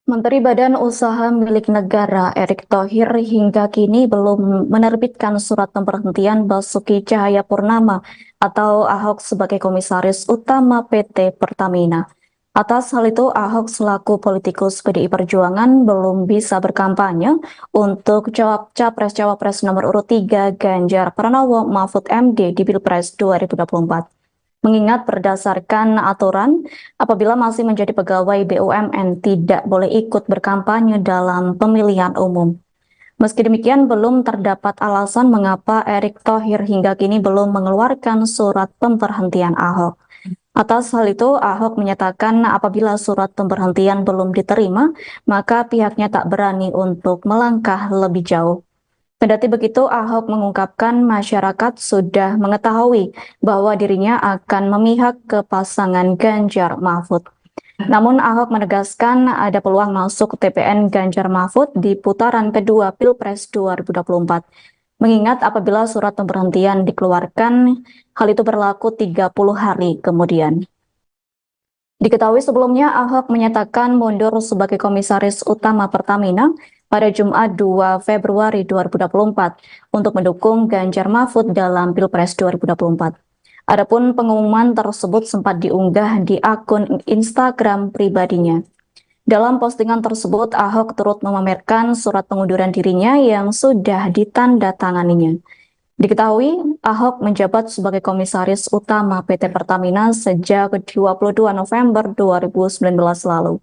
Menteri Badan Usaha Milik Negara Erick Thohir hingga kini belum menerbitkan surat pemberhentian Basuki Cahayapurnama atau Ahok sebagai komisaris utama PT Pertamina. Atas hal itu, Ahok selaku politikus PDI Perjuangan belum bisa berkampanye untuk Capres-Cawapres nomor urut 3 Ganjar Pranowo Mahfud MD di Pilpres 2024. Mengingat berdasarkan aturan, apabila masih menjadi pegawai BUMN tidak boleh ikut berkampanye dalam pemilihan umum. Meski demikian, belum terdapat alasan mengapa Erick Thohir hingga kini belum mengeluarkan surat pemberhentian Ahok. Atas hal itu, Ahok menyatakan apabila surat pemberhentian belum diterima, maka pihaknya tak berani untuk melangkah lebih jauh. Kendati begitu, Ahok mengungkapkan masyarakat sudah mengetahui bahwa dirinya akan memihak ke pasangan Ganjar Mahfud. Namun Ahok menegaskan ada peluang masuk TPN Ganjar Mahfud di putaran kedua Pilpres 2024. Mengingat apabila surat pemberhentian dikeluarkan, hal itu berlaku 30 hari kemudian. Diketahui sebelumnya Ahok menyatakan mundur sebagai komisaris utama Pertamina pada Jumat 2 Februari 2024 untuk mendukung Ganjar Mahfud dalam Pilpres 2024. Adapun pengumuman tersebut sempat diunggah di akun Instagram pribadinya. Dalam postingan tersebut, Ahok turut memamerkan surat pengunduran dirinya yang sudah ditandatanganinya. Diketahui, Ahok menjabat sebagai Komisaris Utama PT Pertamina sejak 22 November 2019 lalu.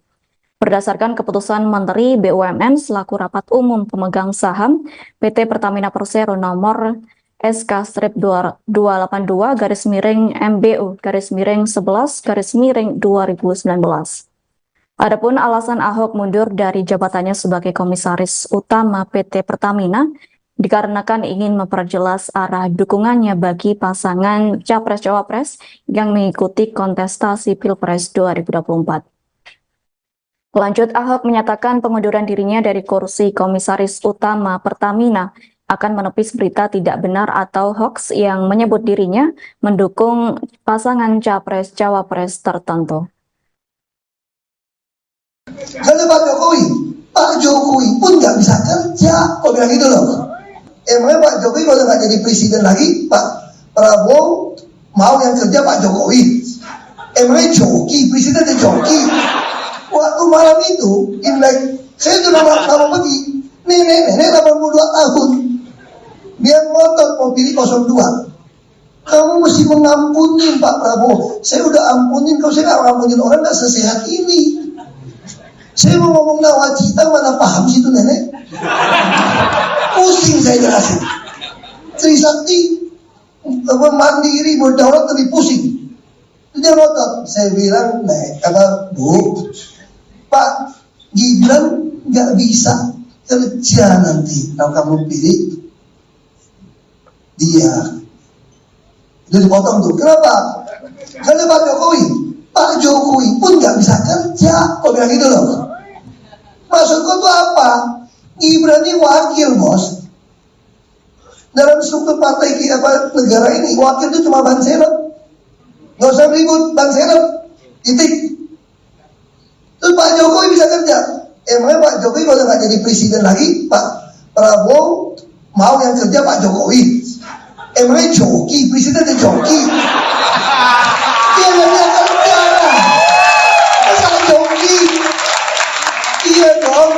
Berdasarkan keputusan Menteri BUMN selaku Rapat Umum Pemegang Saham PT Pertamina Persero nomor SK-282-MBU-11-2019. Adapun alasan Ahok mundur dari jabatannya sebagai Komisaris Utama PT Pertamina dikarenakan ingin memperjelas arah dukungannya bagi pasangan Capres-Cawapres yang mengikuti kontestasi Pilpres 2024. Lanjut, Ahok menyatakan pengunduran dirinya dari kursi Komisaris Utama Pertamina akan menepis berita tidak benar atau hoax yang menyebut dirinya mendukung pasangan Capres-Cawapres tertentu. Karena Pak Jokowi pun nggak bisa kerja, kok bilang gitu loh. Emangnya Pak Jokowi kalau nggak jadi presiden lagi, Pak Prabowo mau yang kerja Pak Jokowi? Emangnya joki, presidennya joki. Waktu malam itu, Imlek, saya sudah mau pergi, nenek 82 tahun, dia ngotot mau pilih 02. Kamu mesti mengampuni Pak Prabowo. Saya udah ampunin, kalau saya nggak ngampunin orang nggak sesehat ini. Saya mau ngomong nawacita, mana paham sih itu nenek? Pusing saya jelasin. Trisakti, mandiri, berdaulat lebih pusing. Dia ngotot. Saya bilang, kata Bu, Pak Gibran nggak bisa kerja nanti kalau kamu pilih dia. Itu dipotong tuh. Kenapa? Karena Pak Jokowi pun nggak bisa kerja. Kok bilang gitu loh? Maksudku tuh apa? Gibran ini wakil, bos. Dalam struktur partai kita negara ini, wakil itu cuma ban serep. Nggak usah ribut, ban serep. Titik. Terus Pak Jokowi bisa kerja. Emangnya Pak Jokowi kalau nggak jadi presiden lagi, Pak Prabowo mau yang kerja Pak Jokowi? Emangnya joki, presidennya joki? Dia nggak bisa kerja. Masa joki? Iya dong.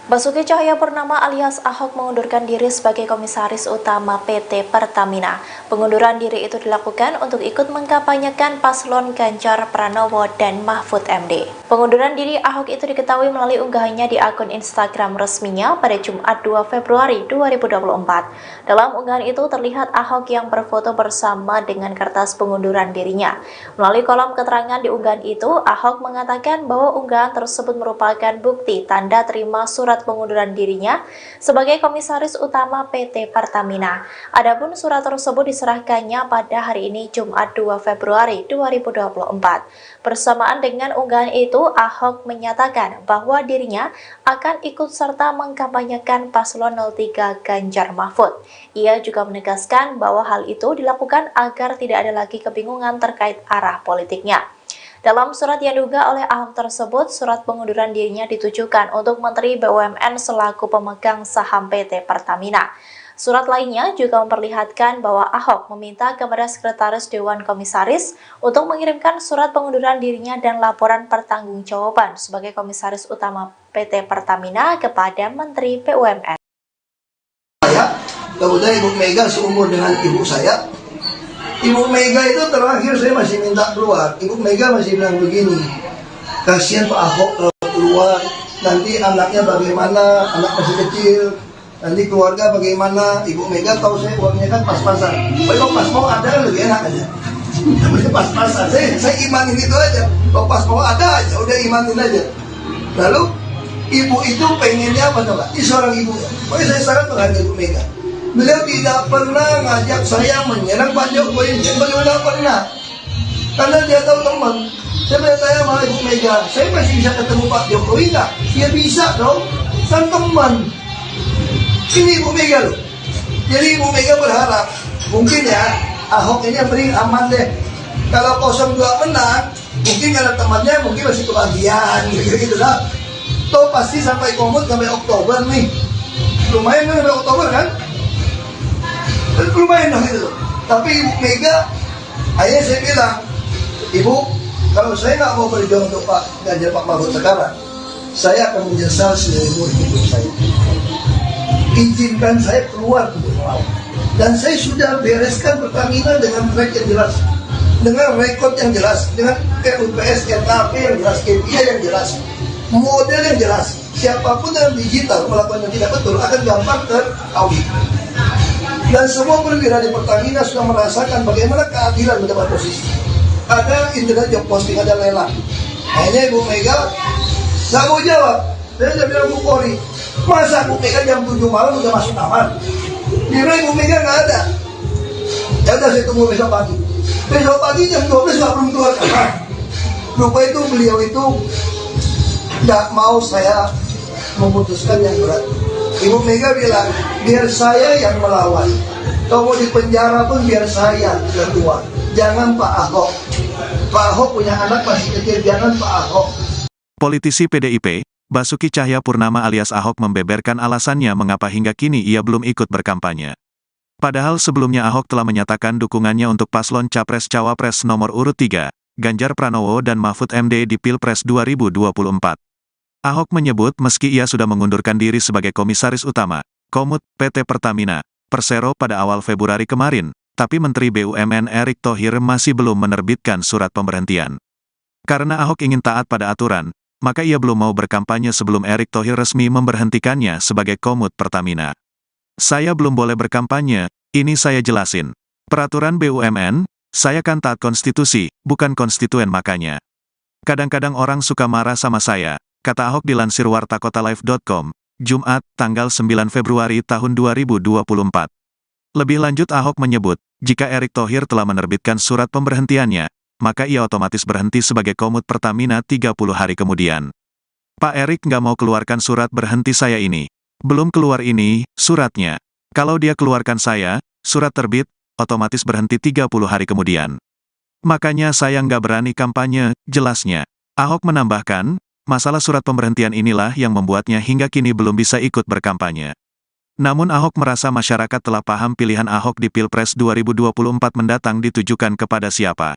Basuki Cahayapurnama alias Ahok mengundurkan diri sebagai Komisaris Utama PT Pertamina. Pengunduran diri itu dilakukan untuk ikut mengkampanyekan paslon Ganjar Pranowo dan Mahfud MD. Pengunduran diri Ahok itu diketahui melalui unggahannya di akun Instagram resminya pada Jumat 2 Februari 2024. Dalam unggahan itu terlihat Ahok yang berfoto bersama dengan kertas pengunduran dirinya. Melalui kolom keterangan di unggahan itu, Ahok mengatakan bahwa unggahan tersebut merupakan bukti tanda terima surat pengunduran dirinya sebagai Komisaris Utama PT Pertamina. Adapun surat tersebut diserahkannya pada hari ini Jumat 2 Februari 2024. Bersamaan dengan unggahan itu, Ahok menyatakan bahwa dirinya akan ikut serta mengkampanyekan paslon 03 Ganjar Mahfud. Ia juga menegaskan bahwa hal itu dilakukan agar tidak ada lagi kebingungan terkait arah politiknya. Dalam surat yang diunggah oleh Ahok tersebut, surat pengunduran dirinya ditujukan untuk Menteri BUMN selaku pemegang saham PT Pertamina. Surat lainnya juga memperlihatkan bahwa Ahok meminta kepada Sekretaris Dewan Komisaris untuk mengirimkan surat pengunduran dirinya dan laporan pertanggungjawaban sebagai Komisaris Utama PT Pertamina kepada Menteri BUMN. Kemudian Ibu Mega seumur dengan ibu saya. Ibu Mega itu terakhir saya masih minta keluar. Ibu Mega masih bilang begini, kasihan Pak Ahok keluar, nanti anaknya bagaimana, anak masih kecil, nanti keluarga bagaimana. Ibu Mega tahu saya uangnya kan pas-pasan. Kalau pas mau ada kan lebih enak aja. Namanya pas-pasan. Saya imanin itu aja. Kalau pas mau ada aja, udah imanin aja. Lalu ibu itu pengennya apa coba? Ini seorang ibu. Pokoknya saya sangat menghargai Ibu Mega. Beliau tidak pernah ngajak saya menyerang Pak Jokowi, beliau tidak pernah. Karena dia tahu teman. Saya bertanya sama Ibu Mega, saya masih bisa ketemu Pak Jokowi nggak? Ya bisa dong, kan teman. Ini Ibu Mega loh. Jadi Ibu Mega berharap, mungkin ya, Ahok ini yang paling aman deh. Kalau 02 menang, mungkin karena temannya mungkin masih kebagian, gitu lah. Toh pasti sampai komut sampai Oktober nih. Lumayan kan sampai Oktober kan? Lumayan dong gitu. Tapi Ibu Mega, akhirnya saya bilang, Ibu, kalau saya nggak mau berjuang untuk Pak Ganjar Pak Mahfud sekarang, saya akan menyesal seumur hidup saya. Izinkan saya keluar untuk melawan. Dan saya sudah bereskan Pertamina dengan track yang jelas, dengan rekod yang jelas, dengan RUPS, RKP yang jelas, KPI yang jelas, model yang jelas. Siapapun yang digital melakukan yang tidak betul akan gampang teraudit. Dan semua perwira di Pertamina sudah merasakan bagaimana keadilan mendapat posisi. Ada internet job posting, ada lelang. Akhirnya Ibu Mega nggak mau jawab. Saya sudah bilang Bu Polri, masa Bu Mega jam 7 malam udah masuk kamar? Kira Ibu Mega nggak ada. Ya udah saya tunggu besok pagi. Besok pagi jam 12 nggak belum keluar kamar. Lupa itu beliau itu nggak mau saya memutuskan yang berat. Ibu Mega bilang, biar saya yang melawan. Kalau mau di penjara pun biar saya yang keluar. Jangan Pak Ahok. Pak Ahok punya anak masih kecil, jangan Pak Ahok. Politisi PDIP, Basuki Cahayapurnama alias Ahok membeberkan alasannya mengapa hingga kini ia belum ikut berkampanye. Padahal sebelumnya Ahok telah menyatakan dukungannya untuk paslon Capres-Cawapres nomor urut 3, Ganjar Pranowo dan Mahfud MD di Pilpres 2024. Ahok menyebut meski ia sudah mengundurkan diri sebagai Komisaris Utama, Komut, PT Pertamina, Persero pada awal Februari kemarin, tapi Menteri BUMN Erick Thohir masih belum menerbitkan surat pemberhentian. Karena Ahok ingin taat pada aturan, maka ia belum mau berkampanye sebelum Erick Thohir resmi memberhentikannya sebagai Komut Pertamina. Saya belum boleh berkampanye, ini saya jelasin. Peraturan BUMN, saya kan taat konstitusi, bukan konstituen makanya. Kadang-kadang orang suka marah sama saya, kata Ahok dilansir wartakotalive.com, Jumat, tanggal 9 Februari tahun 2024. Lebih lanjut Ahok menyebut, jika Erick Thohir telah menerbitkan surat pemberhentiannya, maka ia otomatis berhenti sebagai Komut Pertamina 30 hari kemudian. Pak Erick nggak mau keluarkan surat berhenti saya ini. Belum keluar ini, suratnya. Kalau dia keluarkan saya, surat terbit, otomatis berhenti 30 hari kemudian. Makanya saya nggak berani kampanye, jelasnya. Ahok menambahkan, masalah surat pemberhentian inilah yang membuatnya hingga kini belum bisa ikut berkampanye. Namun Ahok merasa masyarakat telah paham pilihan Ahok di Pilpres 2024 mendatang ditujukan kepada siapa.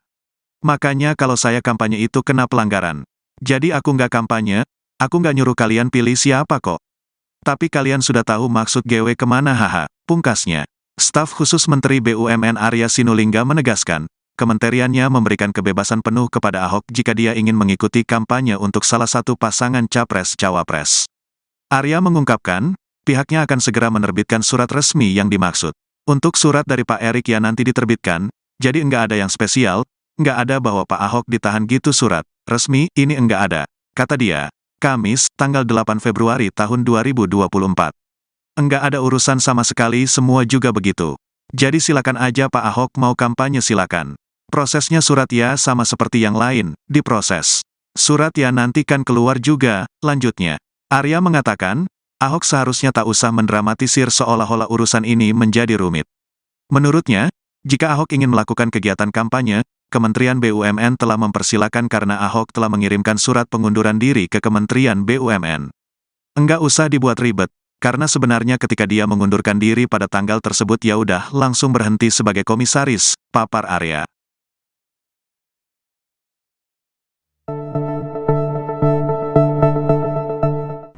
Makanya kalau saya kampanye itu kena pelanggaran. Jadi aku nggak kampanye, aku nggak nyuruh kalian pilih siapa kok. Tapi kalian sudah tahu maksud GW kemana haha, pungkasnya. Staf khusus Menteri BUMN Arya Sinulinga menegaskan, kementeriannya memberikan kebebasan penuh kepada Ahok jika dia ingin mengikuti kampanye untuk salah satu pasangan Capres-Cawapres. Arya mengungkapkan, pihaknya akan segera menerbitkan surat resmi yang dimaksud. Untuk surat dari Pak Erick yang nanti diterbitkan, jadi enggak ada yang spesial, enggak ada bahwa Pak Ahok ditahan gitu surat resmi, ini enggak ada, kata dia. Kamis, tanggal 8 Februari tahun 2024. Enggak ada urusan sama sekali, semua juga begitu. Jadi silakan aja Pak Ahok mau kampanye silakan. Prosesnya surat ya sama seperti yang lain, diproses. Surat ya nanti kan keluar juga, lanjutnya. Arya mengatakan, Ahok seharusnya tak usah mendramatisir seolah-olah urusan ini menjadi rumit. Menurutnya, jika Ahok ingin melakukan kegiatan kampanye, Kementerian BUMN telah mempersilakan karena Ahok telah mengirimkan surat pengunduran diri ke Kementerian BUMN. Enggak usah dibuat ribet, karena sebenarnya ketika dia mengundurkan diri pada tanggal tersebut ya udah langsung berhenti sebagai komisaris, papar Arya.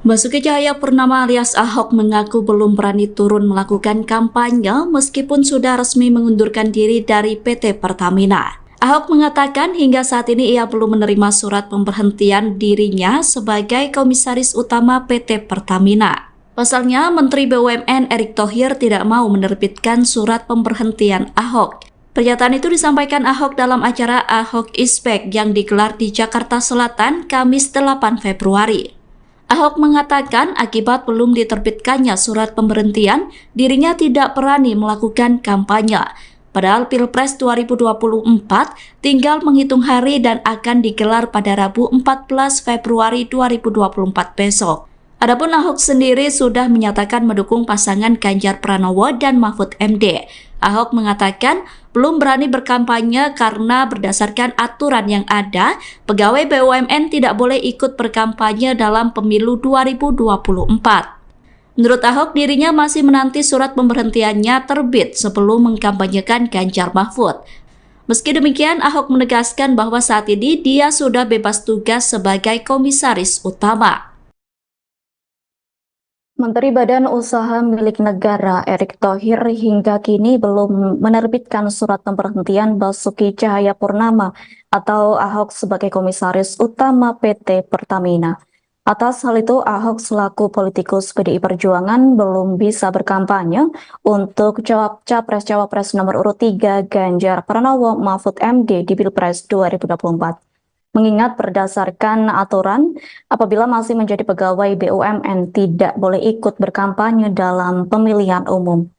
Basuki Cahayapurnama alias Ahok mengaku belum berani turun melakukan kampanye meskipun sudah resmi mengundurkan diri dari PT Pertamina. Ahok mengatakan hingga saat ini ia belum menerima surat pemberhentian dirinya sebagai Komisaris Utama PT Pertamina. Pasalnya, Menteri BUMN Erick Thohir tidak mau menerbitkan surat pemberhentian Ahok. Pernyataan itu disampaikan Ahok dalam acara Ahok is Back yang digelar di Jakarta Selatan Kamis 8 Februari. Ahok mengatakan akibat belum diterbitkannya surat pemberhentian, dirinya tidak berani melakukan kampanye. Padahal Pilpres 2024 tinggal menghitung hari dan akan digelar pada Rabu 14 Februari 2024 besok. Adapun Ahok sendiri sudah menyatakan mendukung pasangan Ganjar Pranowo dan Mahfud MD. Ahok mengatakan belum berani berkampanye karena berdasarkan aturan yang ada, pegawai BUMN tidak boleh ikut berkampanye dalam pemilu 2024. Menurut Ahok, dirinya masih menanti surat pemberhentiannya terbit sebelum mengkampanyekan Ganjar Mahfud. Meski demikian, Ahok menegaskan bahwa saat ini dia sudah bebas tugas sebagai komisaris utama. Menteri Badan Usaha Milik Negara Erick Thohir hingga kini belum menerbitkan surat pemberhentian Basuki Cahayapurnama atau Ahok sebagai komisaris utama PT Pertamina. Atas hal itu, Ahok selaku politikus PDI Perjuangan belum bisa berkampanye untuk Capres-Cawapres nomor urut 3 Ganjar Pranowo Mahfud MD di Pilpres 2024. Mengingat berdasarkan aturan, apabila masih menjadi pegawai BUMN tidak boleh ikut berkampanye dalam pemilihan umum.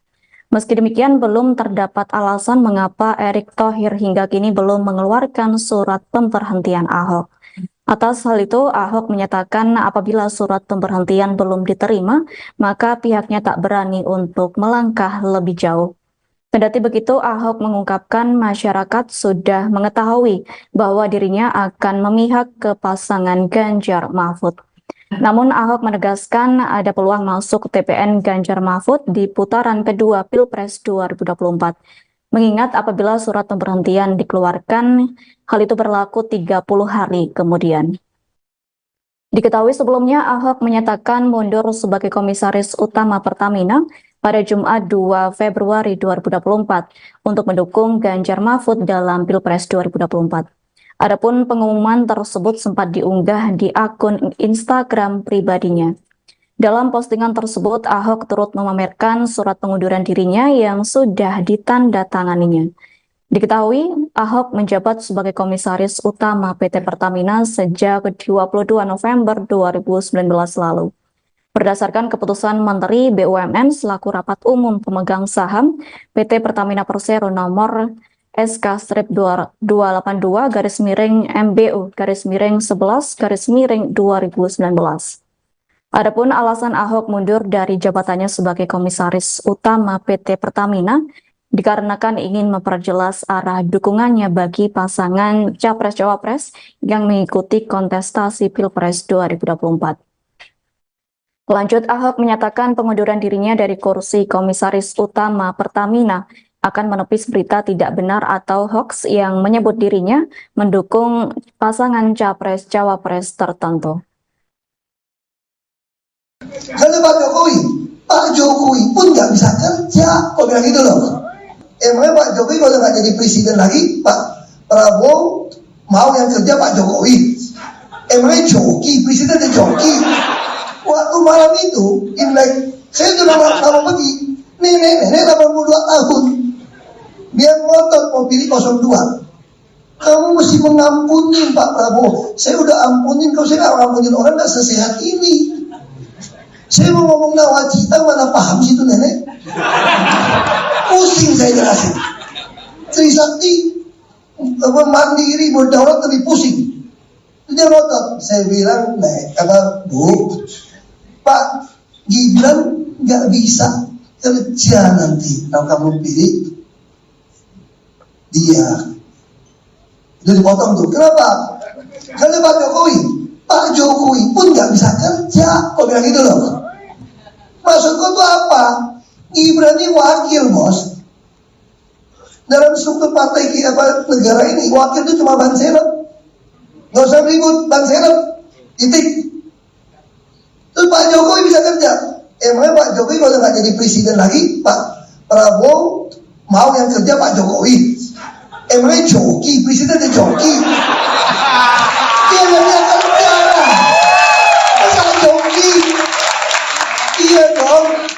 Meski demikian, belum terdapat alasan mengapa Erick Thohir hingga kini belum mengeluarkan surat pemberhentian Ahok. Atas hal itu, Ahok menyatakan apabila surat pemberhentian belum diterima, maka pihaknya tak berani untuk melangkah lebih jauh. Kendati begitu, Ahok mengungkapkan masyarakat sudah mengetahui bahwa dirinya akan memihak ke pasangan Ganjar Mahfud. Namun Ahok menegaskan ada peluang masuk TPN Ganjar Mahfud di putaran kedua Pilpres 2024. Mengingat apabila surat pemberhentian dikeluarkan, hal itu berlaku 30 hari kemudian. Diketahui sebelumnya Ahok menyatakan mundur sebagai komisaris utama Pertamina pada Jumat 2 Februari 2024 untuk mendukung Ganjar Mahfud dalam Pilpres 2024. Adapun pengumuman tersebut sempat diunggah di akun Instagram pribadinya. Dalam postingan tersebut, Ahok turut memamerkan surat pengunduran dirinya yang sudah ditandatanganinya. Diketahui, Ahok menjabat sebagai komisaris utama PT Pertamina sejak 22 November 2019 lalu. Berdasarkan keputusan Menteri BUMN selaku rapat umum pemegang saham PT Pertamina Persero nomor SK-222-MBU-11-2019. Adapun alasan Ahok mundur dari jabatannya sebagai komisaris utama PT Pertamina dikarenakan ingin memperjelas arah dukungannya bagi pasangan Capres-Cawapres yang mengikuti kontestasi Pilpres 2024. Lanjut, Ahok menyatakan pengunduran dirinya dari kursi komisaris utama Pertamina akan menepis berita tidak benar atau hoax yang menyebut dirinya mendukung pasangan Capres-Cawapres tertentu. Kalau Pak Jokowi pun nggak bisa kerja, kok bilang gitu loh. Emangnya Pak Jokowi kalau nggak jadi presiden lagi, Pak Prabowo mau yang kerja Pak Jokowi? Emangnya joki, presiden itu joki. Waktu malam itu, Imlek, saya sudah mau pergi. Nenek 82 tahun. Dia ngotot mau pilih 02. Kamu mesti mengampuni Pak Prabowo. Saya udah ampunin, kalau saya nggak ampunin orang nggak sesehat ini. Saya mau ngomong nawacita, mana paham sih itu nenek? Pusing saya jelasin. Trisakti, mandiri, berdaulat lebih pusing. Dia ngotot. Saya bilang, kata Bu, Pak Gibran nggak bisa kerja nanti kalau kamu pilih dia. Itu dipotong tuh. Kenapa? Karena Pak Jokowi pun nggak bisa kerja. Kok bilang gitu loh? Maksudku tuh apa? Gibran ini wakil, bos. Dalam struktur partai kita negara ini, wakil itu cuma ban serep. Nggak usah ribut, ban serep. Titik. Terus Pak Jokowi bisa kerja. Emangnya Pak Jokowi kalau nggak jadi presiden lagi, Pak Prabowo mau yang kerja Pak Jokowi? Emangnya joki, presiden itu joki. Dia nggak bisa kerja. Masa joki? Iya dong.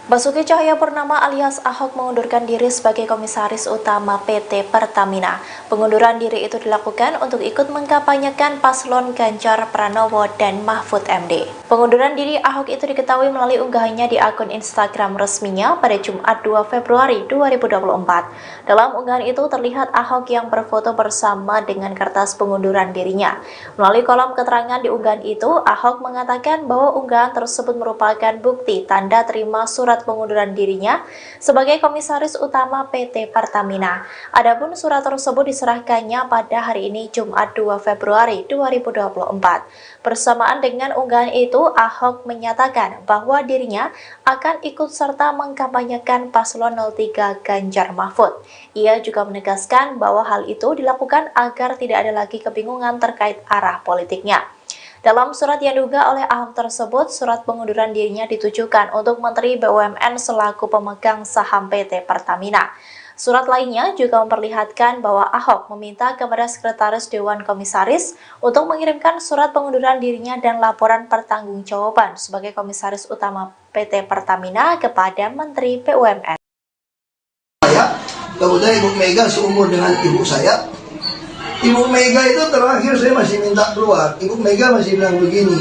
Basuki Cahayapurnama alias Ahok mengundurkan diri sebagai Komisaris Utama PT Pertamina. Pengunduran diri itu dilakukan untuk ikut mengkampanyekan paslon Ganjar Pranowo dan Mahfud MD. Pengunduran diri Ahok itu diketahui melalui unggahannya di akun Instagram resminya pada Jumat 2 Februari 2024. Dalam unggahan itu terlihat Ahok yang berfoto bersama dengan kertas pengunduran dirinya. Melalui kolom keterangan di unggahan itu, Ahok mengatakan bahwa unggahan tersebut merupakan bukti tanda terima surat pengunduran dirinya sebagai Komisaris Utama PT Pertamina. Adapun surat tersebut diserahkannya pada hari ini Jumat 2 Februari 2024. Bersamaan dengan unggahan itu, Ahok menyatakan bahwa dirinya akan ikut serta mengkampanyekan paslon 03 Ganjar Mahfud. Ia juga menegaskan bahwa hal itu dilakukan agar tidak ada lagi kebingungan terkait arah politiknya. Dalam surat yang diunggah oleh Ahok tersebut, surat pengunduran dirinya ditujukan untuk Menteri BUMN selaku pemegang saham PT Pertamina. Surat lainnya juga memperlihatkan bahwa Ahok meminta kepada Sekretaris Dewan Komisaris untuk mengirimkan surat pengunduran dirinya dan laporan pertanggungjawaban sebagai Komisaris Utama PT Pertamina kepada Menteri BUMN. Kemudian Ibu Mega seumur dengan ibu saya. Ibu Mega itu terakhir saya masih minta keluar. Ibu Mega masih bilang begini,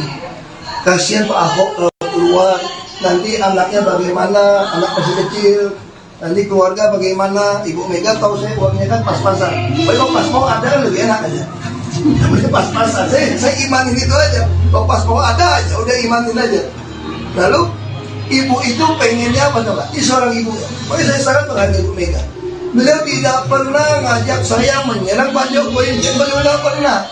kasihan Pak Ahok keluar, nanti anaknya bagaimana, anak masih kecil, nanti keluarga bagaimana. Ibu Mega tahu saya uangnya kan pas-pasan. Kalau pas mau ada kan lebih enak aja. Namanya pas-pasan, saya imanin itu aja. Kalau pas mau ada aja, udah imanin aja. Lalu ibu itu pengennya apa coba? Ini seorang ibu. Makanya saya sangat menghargai Ibu Mega. Beliau tidak pernah ngajak saya menyerang Pak Jokowi, beliau tidak pernah.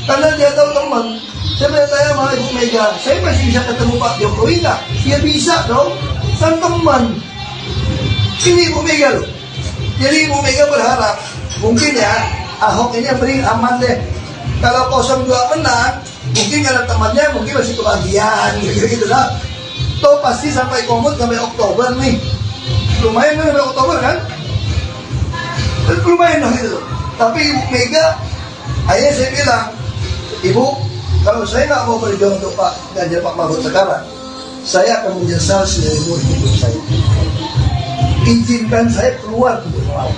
Karena dia tahu teman. Saya bertanya sama Ibu Mega, saya masih bisa ketemu Pak Jokowi nggak? Ya bisa dong, kan teman. Ini Ibu Mega loh. Jadi Ibu Mega berharap, mungkin ya Ahok ini yang beri aman deh. Kalau 02 menang, mungkin karena temannya mungkin masih kebagian gitu lah. Toh pasti sampai komut sampai Oktober nih. Lumayan kan sampai Oktober kan? Lumayan dong gitu. Tapi Ibu Mega, akhirnya saya bilang, Ibu, kalau saya nggak mau berjuang untuk Pak Ganjar Pak Mahfud sekarang, saya akan menyesal seumur hidup saya. Izinkan saya keluar untuk melawan.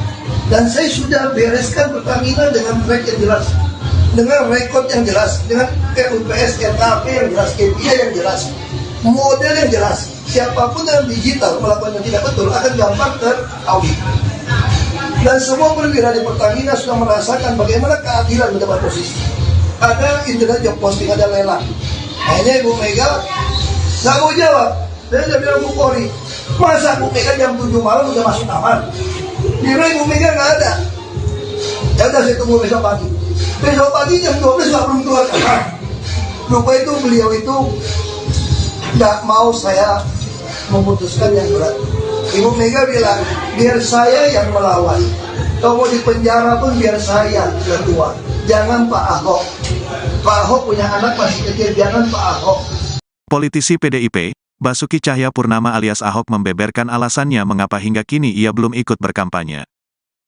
Dan saya sudah bereskan Pertamina dengan track yang jelas, dengan rekod yang jelas, dengan RUPS, RKP yang jelas, KPI yang jelas, model yang jelas. Siapapun yang digital melakukan yang tidak betul akan gampang teraudit. Dan semua perwira di Pertamina sudah merasakan bagaimana keadilan mendapat posisi. Ada internet job posting, ada lelang. Akhirnya Ibu Mega nggak mau jawab. Saya udah bilang Bu Polri, masa Bu Mega jam 7 malam udah masuk kamar? Kira Ibu Mega nggak ada. Ya udah saya tunggu besok pagi. Besok pagi jam 12 nggak belum keluar kamar. Lupa itu beliau itu nggak mau saya memutuskan yang berat. Ibu Mega bilang, biar saya yang melawan. Kalau mau di penjara pun biar saya yang keluar. Jangan Pak Ahok. Pak Ahok punya anak masih kecil, jangan Pak Ahok. Politisi PDIP, Basuki Cahayapurnama alias Ahok membeberkan alasannya mengapa hingga kini ia belum ikut berkampanye.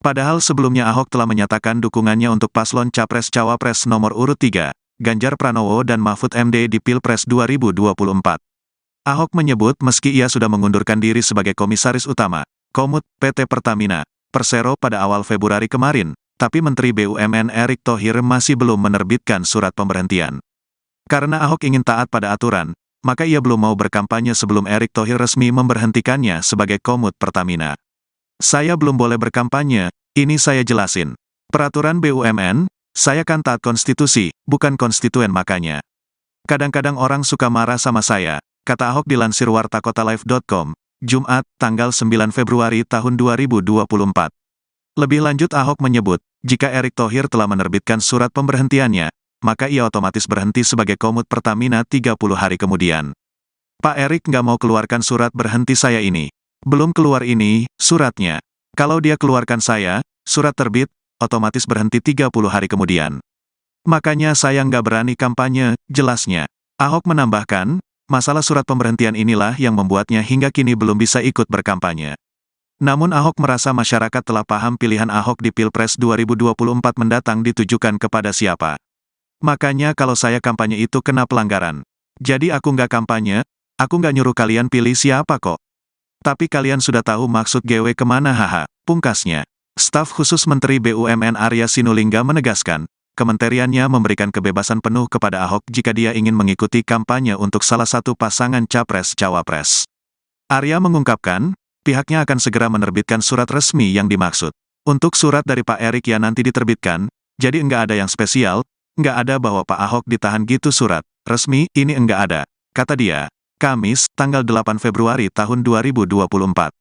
Padahal sebelumnya Ahok telah menyatakan dukungannya untuk paslon Capres-Cawapres nomor urut 3, Ganjar Pranowo dan Mahfud MD di Pilpres 2024. Ahok menyebut meski ia sudah mengundurkan diri sebagai Komisaris Utama, Komut, PT Pertamina, Persero pada awal Februari kemarin, tapi Menteri BUMN Erick Thohir masih belum menerbitkan surat pemberhentian. Karena Ahok ingin taat pada aturan, maka ia belum mau berkampanye sebelum Erick Thohir resmi memberhentikannya sebagai Komut Pertamina. Saya belum boleh berkampanye, ini saya jelasin. Peraturan BUMN, saya kan taat konstitusi, bukan konstituen makanya. Kadang-kadang orang suka marah sama saya, kata Ahok dilansir wartakotalive.com, Jumat, tanggal 9 Februari tahun 2024. Lebih lanjut Ahok menyebut, jika Erick Thohir telah menerbitkan surat pemberhentiannya, maka ia otomatis berhenti sebagai Komut Pertamina 30 hari kemudian. Pak Erick nggak mau keluarkan surat berhenti saya ini. Belum keluar ini, suratnya. Kalau dia keluarkan saya, surat terbit, otomatis berhenti 30 hari kemudian. Makanya saya nggak berani kampanye, jelasnya. Ahok menambahkan, masalah surat pemberhentian inilah yang membuatnya hingga kini belum bisa ikut berkampanye. Namun Ahok merasa masyarakat telah paham pilihan Ahok di Pilpres 2024 mendatang ditujukan kepada siapa. Makanya kalau saya kampanye itu kena pelanggaran. Jadi aku nggak kampanye, aku nggak nyuruh kalian pilih siapa kok. Tapi kalian sudah tahu maksud GW kemana haha, pungkasnya. Staf khusus Menteri BUMN Arya Sinulinga menegaskan, kementeriannya memberikan kebebasan penuh kepada Ahok jika dia ingin mengikuti kampanye untuk salah satu pasangan Capres-Cawapres. Arya mengungkapkan, pihaknya akan segera menerbitkan surat resmi yang dimaksud. Untuk surat dari Pak Erik yang nanti diterbitkan, jadi enggak ada yang spesial, enggak ada bahwa Pak Ahok ditahan gitu surat resmi, ini enggak ada, kata dia. Kamis, tanggal 8 Februari tahun 2024.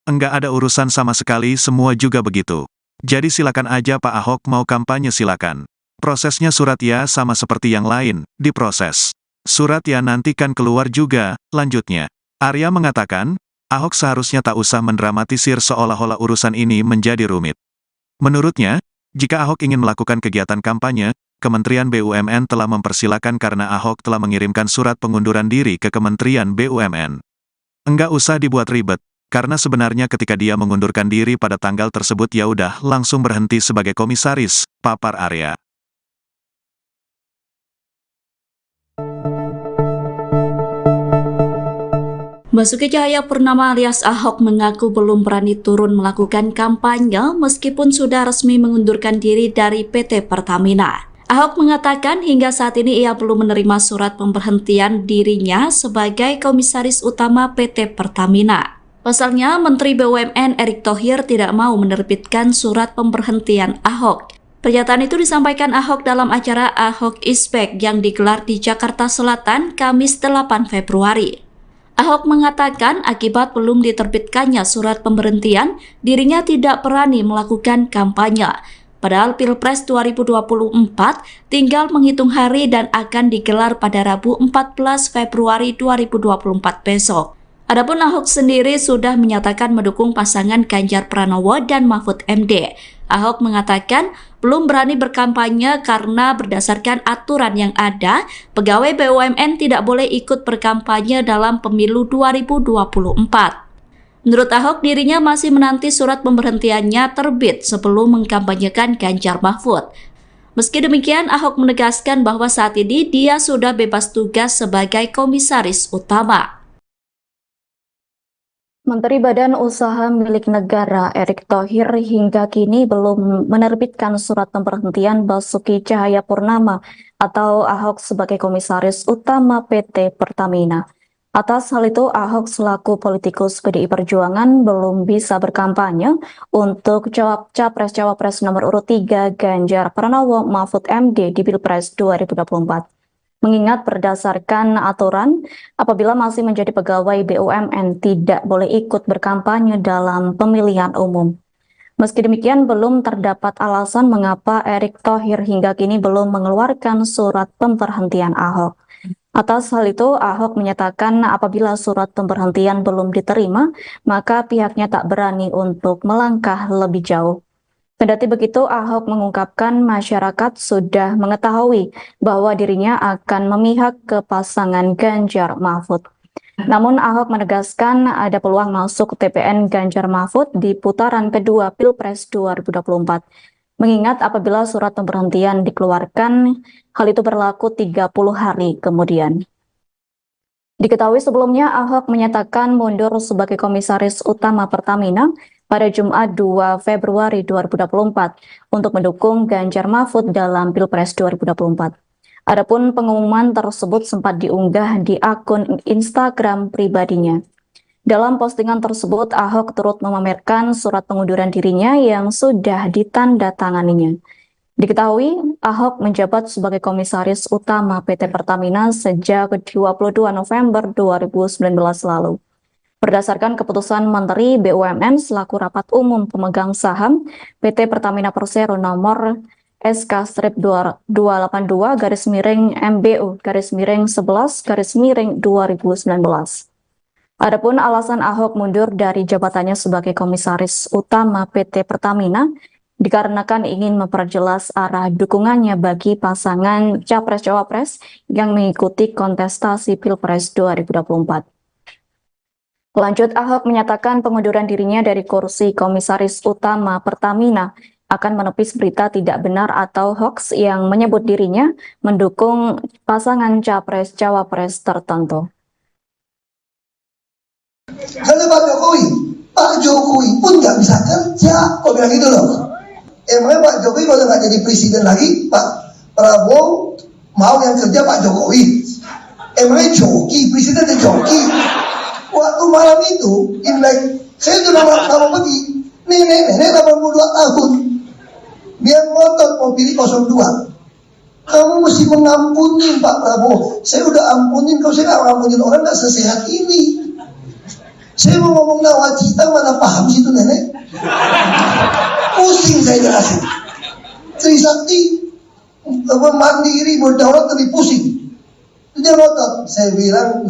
Enggak ada urusan sama sekali, semua juga begitu. Jadi silakan aja Pak Ahok mau kampanye silakan. Prosesnya surat ya sama seperti yang lain, diproses. Surat ya nanti kan keluar juga, lanjutnya. Arya mengatakan, Ahok seharusnya tak usah mendramatisir seolah-olah urusan ini menjadi rumit. Menurutnya, jika Ahok ingin melakukan kegiatan kampanye, Kementerian BUMN telah mempersilakan karena Ahok telah mengirimkan surat pengunduran diri ke Kementerian BUMN. Enggak usah dibuat ribet, karena sebenarnya ketika dia mengundurkan diri pada tanggal tersebut ya udah langsung berhenti sebagai komisaris, papar Arya. Basuki Cahayapurnama alias Ahok mengaku belum berani turun melakukan kampanye meskipun sudah resmi mengundurkan diri dari PT Pertamina. Ahok mengatakan hingga saat ini ia belum menerima surat pemberhentian dirinya sebagai komisaris utama PT Pertamina. Pasalnya, Menteri BUMN Erick Thohir tidak mau menerbitkan surat pemberhentian Ahok. Pernyataan itu disampaikan Ahok dalam acara Ahok Is Back yang digelar di Jakarta Selatan Kamis 8 Februari. Ahok mengatakan akibat belum diterbitkannya surat pemberhentian, dirinya tidak berani melakukan kampanye. Padahal Pilpres 2024 tinggal menghitung hari dan akan digelar pada Rabu 14 Februari 2024 besok. Adapun Ahok sendiri sudah menyatakan mendukung pasangan Ganjar Pranowo dan Mahfud MD. Ahok mengatakan belum berani berkampanye karena berdasarkan aturan yang ada, pegawai BUMN tidak boleh ikut berkampanye dalam pemilu 2024. Menurut Ahok, dirinya masih menanti surat pemberhentiannya terbit sebelum mengkampanyekan Ganjar Mahfud. Meski demikian, Ahok menegaskan bahwa saat ini dia sudah bebas tugas sebagai komisaris utama. Menteri Badan Usaha Milik Negara Erick Thohir hingga kini belum menerbitkan surat pemberhentian Basuki Cahayapurnama atau Ahok sebagai komisaris utama PT Pertamina. Atas hal itu, Ahok selaku politikus PDI Perjuangan belum bisa berkampanye untuk Capres-Cawapres nomor urut 3 Ganjar Pranowo Mahfud MD di Pilpres 2024. Mengingat berdasarkan aturan, apabila masih menjadi pegawai BUMN tidak boleh ikut berkampanye dalam pemilihan umum. Meski demikian, belum terdapat alasan mengapa Erick Thohir hingga kini belum mengeluarkan surat pemberhentian Ahok. Atas hal itu, Ahok menyatakan apabila surat pemberhentian belum diterima, maka pihaknya tak berani untuk melangkah lebih jauh. Kendati begitu, Ahok mengungkapkan masyarakat sudah mengetahui bahwa dirinya akan memihak ke pasangan Ganjar Mahfud. Namun Ahok menegaskan ada peluang masuk TPN Ganjar Mahfud di putaran kedua Pilpres 2024. Mengingat apabila surat pemberhentian dikeluarkan, hal itu berlaku 30 hari kemudian. Diketahui sebelumnya Ahok menyatakan mundur sebagai komisaris utama Pertamina pada Jumat 2 Februari 2024 untuk mendukung Ganjar Mahfud dalam Pilpres 2024. Adapun pengumuman tersebut sempat diunggah di akun Instagram pribadinya. Dalam postingan tersebut, Ahok turut memamerkan surat pengunduran dirinya yang sudah ditandatanganinya. Diketahui, Ahok menjabat sebagai komisaris utama PT Pertamina sejak 22 November 2019 lalu. Berdasarkan keputusan Menteri BUMN selaku Rapat Umum Pemegang Saham PT Pertamina Persero nomor SK-282-MBU-11-2019. Adapun alasan Ahok mundur dari jabatannya sebagai komisaris utama PT Pertamina dikarenakan ingin memperjelas arah dukungannya bagi pasangan Capres-Cawapres yang mengikuti kontestasi Pilpres 2024. Lanjut, Ahok menyatakan pengunduran dirinya dari kursi komisaris utama Pertamina akan menepis berita tidak benar atau hoax yang menyebut dirinya mendukung pasangan Capres-Cawapres tertentu. Kalau Pak Jokowi pun nggak bisa kerja, kok bilang gitu loh. Emangnya Pak Jokowi kalau nggak jadi presiden lagi, Pak Prabowo mau yang kerja Pak Jokowi? Emangnya joki, presiden joki? Waktu malam itu, Imlek, saya sudah mau pergi, nenek 82 tahun, dia ngotot mau pilih 02. Kamu mesti mengampuni Pak Prabowo. Saya udah ampunin, kalau saya nggak ngampunin orang nggak sesehat ini. Saya mau ngomong nawacita, mana paham sih itu nenek? Pusing saya jelasin. Trisakti mandiri berdaulat lebih pusing. Dia ngotot. Saya bilang,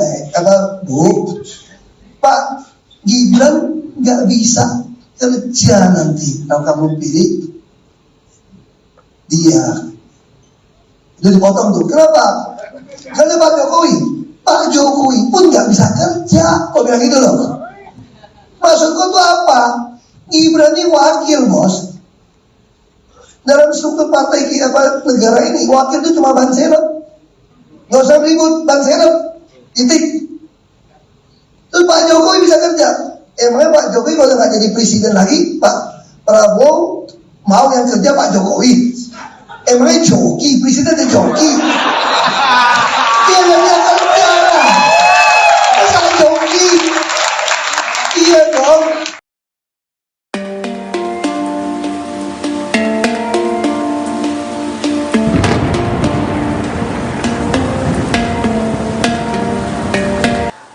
Bu, Pak Gibran nggak bisa kerja nanti kalau kamu pilih dia. Jadi potong tuh. Kenapa? Kalau Pak Jokowi pun nggak bisa kerja. Kok bilang gitu loh? Maksudku tuh apa? Gibran ini wakil, bos. Dalam struktur partai kita negara ini, wakil itu cuma ban serep. Nggak usah ribut, ban serep. Titik. Terus Pak Jokowi bisa kerja. Emangnya Pak Jokowi kalau nggak jadi presiden lagi, Pak Prabowo mau yang kerja Pak Jokowi? Emangnya joki, presiden joki? Dia nggak bisa kerja. Masa joki? Iya dong.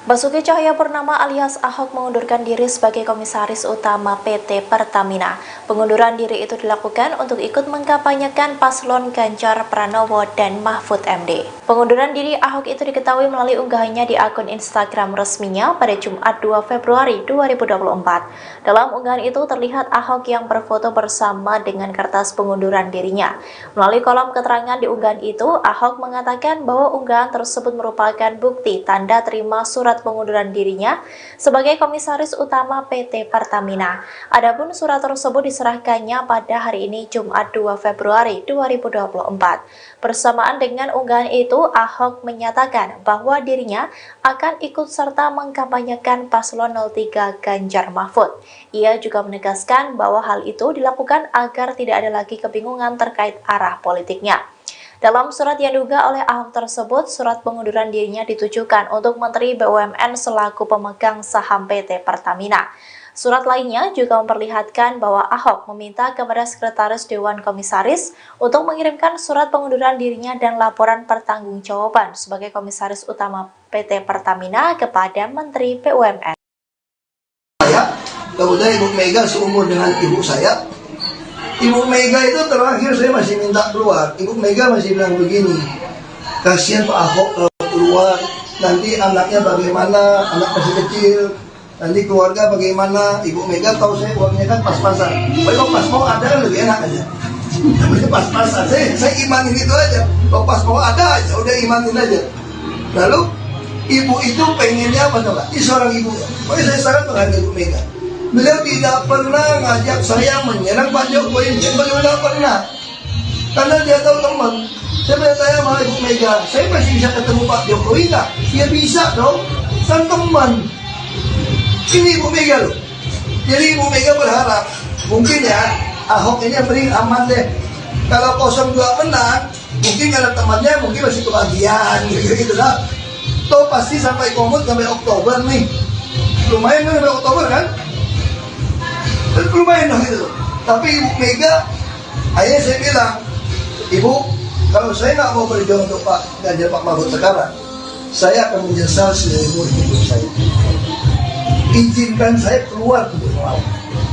Basuki Cahayapurnama alias Ahok mengundurkan diri sebagai Komisaris Utama PT Pertamina. Pengunduran diri itu dilakukan untuk ikut mengkampanyekan paslon Ganjar Pranowo dan Mahfud MD. Pengunduran diri Ahok itu diketahui melalui unggahannya di akun Instagram resminya pada Jumat 2 Februari 2024. Dalam unggahan itu terlihat Ahok yang berfoto bersama dengan kertas pengunduran dirinya. Melalui kolom keterangan di unggahan itu, Ahok mengatakan bahwa unggahan tersebut merupakan bukti tanda terima surat pengunduran dirinya sebagai Komisaris Utama PT Pertamina. Adapun surat tersebut diserahkannya pada hari ini Jumat 2 Februari 2024. Bersamaan dengan unggahan itu, Ahok menyatakan bahwa dirinya akan ikut serta mengkampanyekan paslon 03 Ganjar Mahfud. Ia juga menegaskan bahwa hal itu dilakukan agar tidak ada lagi kebingungan terkait arah politiknya. Dalam surat yang diunggah oleh Ahok tersebut, surat pengunduran dirinya ditujukan untuk Menteri BUMN selaku pemegang saham PT Pertamina. Surat lainnya juga memperlihatkan bahwa Ahok meminta kepada Sekretaris Dewan Komisaris untuk mengirimkan surat pengunduran dirinya dan laporan pertanggungjawaban sebagai Komisaris Utama PT Pertamina kepada Menteri BUMN. Kemudian Ibu Mega seumur dengan ibu saya. Ibu Mega itu terakhir saya masih minta keluar. Ibu Mega masih bilang begini, kasihan Pak Ahok kalau keluar, nanti anaknya bagaimana, anak masih kecil, nanti keluarga bagaimana. Ibu Mega tahu saya uangnya kan pas-pasan. Kalau pas mau ada kan lebih enak aja. Namanya pas-pasan, saya imanin itu aja. Kalau pas mau ada aja, udah imanin aja. Lalu ibu itu pengennya apa coba? Ini seorang ibu ya. Makanya saya sangat menghargai Ibu Mega. Beliau tidak pernah ngajak saya menyerang Pak Jokowi, beliau tidak pernah. Karena dia tahu teman. Saya bertanya sama Ibu Mega, saya masih bisa ketemu Pak Jokowi nggak? Ya bisa dong, kan teman. Ini Ibu Mega loh. Jadi Ibu Mega berharap, mungkin ya Ahok ini yang paling aman deh. Kalau 02 menang, mungkin karena temannya mungkin masih kebagian gitu lah. Toh pasti sampai komut sampai Oktober nih. Lumayan kan sampai Oktober kan? Lumayan dong gitu. Tapi Ibu Mega, akhirnya saya bilang, Ibu, kalau saya nggak mau berjuang untuk Pak Ganjar Pak Mahfud sekarang, saya akan menyesal seumur hidup saya. Izinkan saya keluar untuk melawan.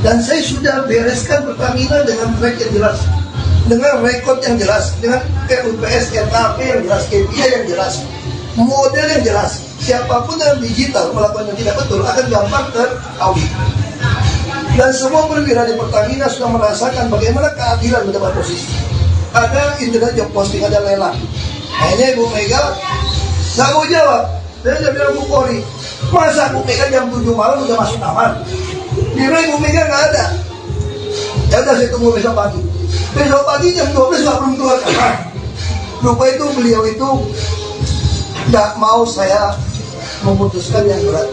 Dan saya sudah bereskan Pertamina dengan track yang jelas, dengan rekod yang jelas, dengan RUPS, RKP yang jelas, KPI yang jelas, model yang jelas. Siapapun yang digital melakukan yang tidak betul akan gampang terkawin. Dan semua perwira di Pertamina sudah merasakan bagaimana keadilan mendapat posisi. Ada internet job posting, ada lelang. Akhirnya Ibu Mega nggak mau jawab. Saya sudah bilang Bu Polri, masa Bu Mega jam 7 malam udah masuk kamar? Kira Ibu Mega nggak ada. Ya udah saya tunggu besok pagi. Besok pagi jam 12 nggak belum keluar kamar. Lupa itu beliau itu nggak mau saya memutuskan yang berat.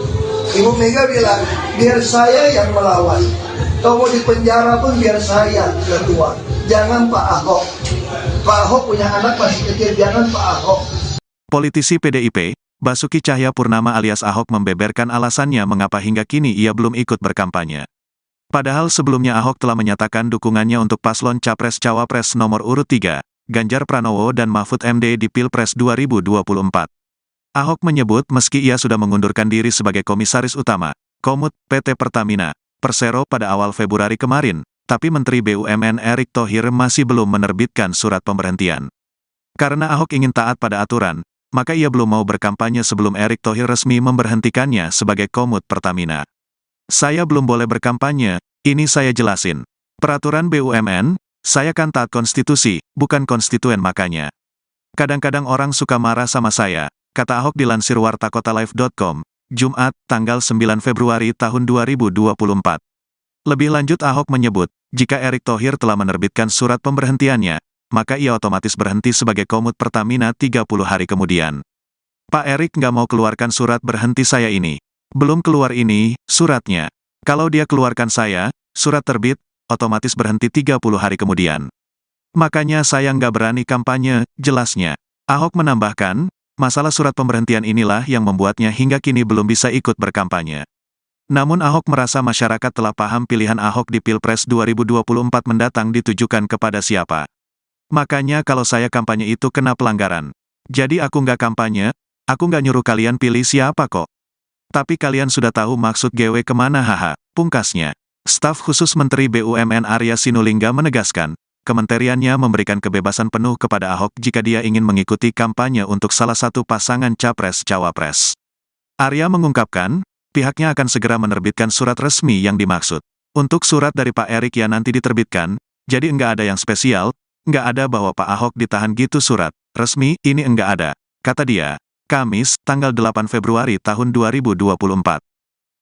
Ibu Mega bilang, biar saya yang melawan. Kalau mau di penjara pun biar saya ketua. Jangan Pak Ahok. Pak Ahok punya anak masih kecil, jangan Pak Ahok. Politisi PDIP, Basuki Cahayapurnama alias Ahok membeberkan alasannya mengapa hingga kini ia belum ikut berkampanye. Padahal sebelumnya Ahok telah menyatakan dukungannya untuk paslon Capres-Cawapres nomor urut 3, Ganjar Pranowo dan Mahfud MD di Pilpres 2024. Ahok menyebut meski ia sudah mengundurkan diri sebagai Komisaris Utama, Komut, PT Pertamina, Persero pada awal Februari kemarin, tapi Menteri BUMN Erick Thohir masih belum menerbitkan surat pemberhentian. Karena Ahok ingin taat pada aturan, maka ia belum mau berkampanye sebelum Erick Thohir resmi memberhentikannya sebagai Komut Pertamina. Saya belum boleh berkampanye, ini saya jelasin. Peraturan BUMN, saya kan taat konstitusi, bukan konstituen makanya. Kadang-kadang orang suka marah sama saya, kata Ahok dilansir wartakotalive.com, Jumat, tanggal 9 Februari tahun 2024. Lebih lanjut Ahok menyebut, jika Erick Thohir telah menerbitkan surat pemberhentiannya, maka ia otomatis berhenti sebagai Komut Pertamina 30 hari kemudian. Pak Erick nggak mau keluarkan surat berhenti saya ini. Belum keluar ini, suratnya. Kalau dia keluarkan saya, surat terbit, otomatis berhenti 30 hari kemudian. Makanya saya nggak berani kampanye, jelasnya. Ahok menambahkan, masalah surat pemberhentian inilah yang membuatnya hingga kini belum bisa ikut berkampanye. Namun Ahok merasa masyarakat telah paham pilihan Ahok di Pilpres 2024 mendatang ditujukan kepada siapa. Makanya kalau saya kampanye itu kena pelanggaran. Jadi aku nggak kampanye, aku nggak nyuruh kalian pilih siapa kok. Tapi kalian sudah tahu maksud GW kemana haha, pungkasnya. Staf khusus Menteri BUMN Arya Sinulinga menegaskan, kementeriannya memberikan kebebasan penuh kepada Ahok jika dia ingin mengikuti kampanye untuk salah satu pasangan Capres-Cawapres. Arya mengungkapkan, pihaknya akan segera menerbitkan surat resmi yang dimaksud. Untuk surat dari Pak Erick yang nanti diterbitkan, jadi enggak ada yang spesial, enggak ada bahwa Pak Ahok ditahan gitu surat resmi, ini enggak ada, kata dia. Kamis, tanggal 8 Februari tahun 2024.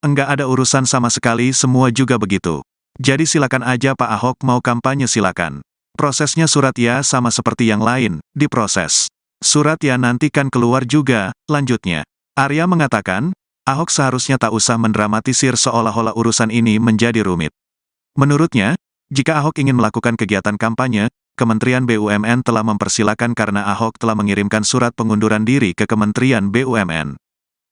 Enggak ada urusan sama sekali, semua juga begitu. Jadi silakan aja Pak Ahok mau kampanye silakan. Prosesnya surat ya sama seperti yang lain, diproses. Surat ya nanti kan keluar juga, lanjutnya. Arya mengatakan, Ahok seharusnya tak usah mendramatisir seolah-olah urusan ini menjadi rumit. Menurutnya, jika Ahok ingin melakukan kegiatan kampanye, Kementerian BUMN telah mempersilakan karena Ahok telah mengirimkan surat pengunduran diri ke Kementerian BUMN.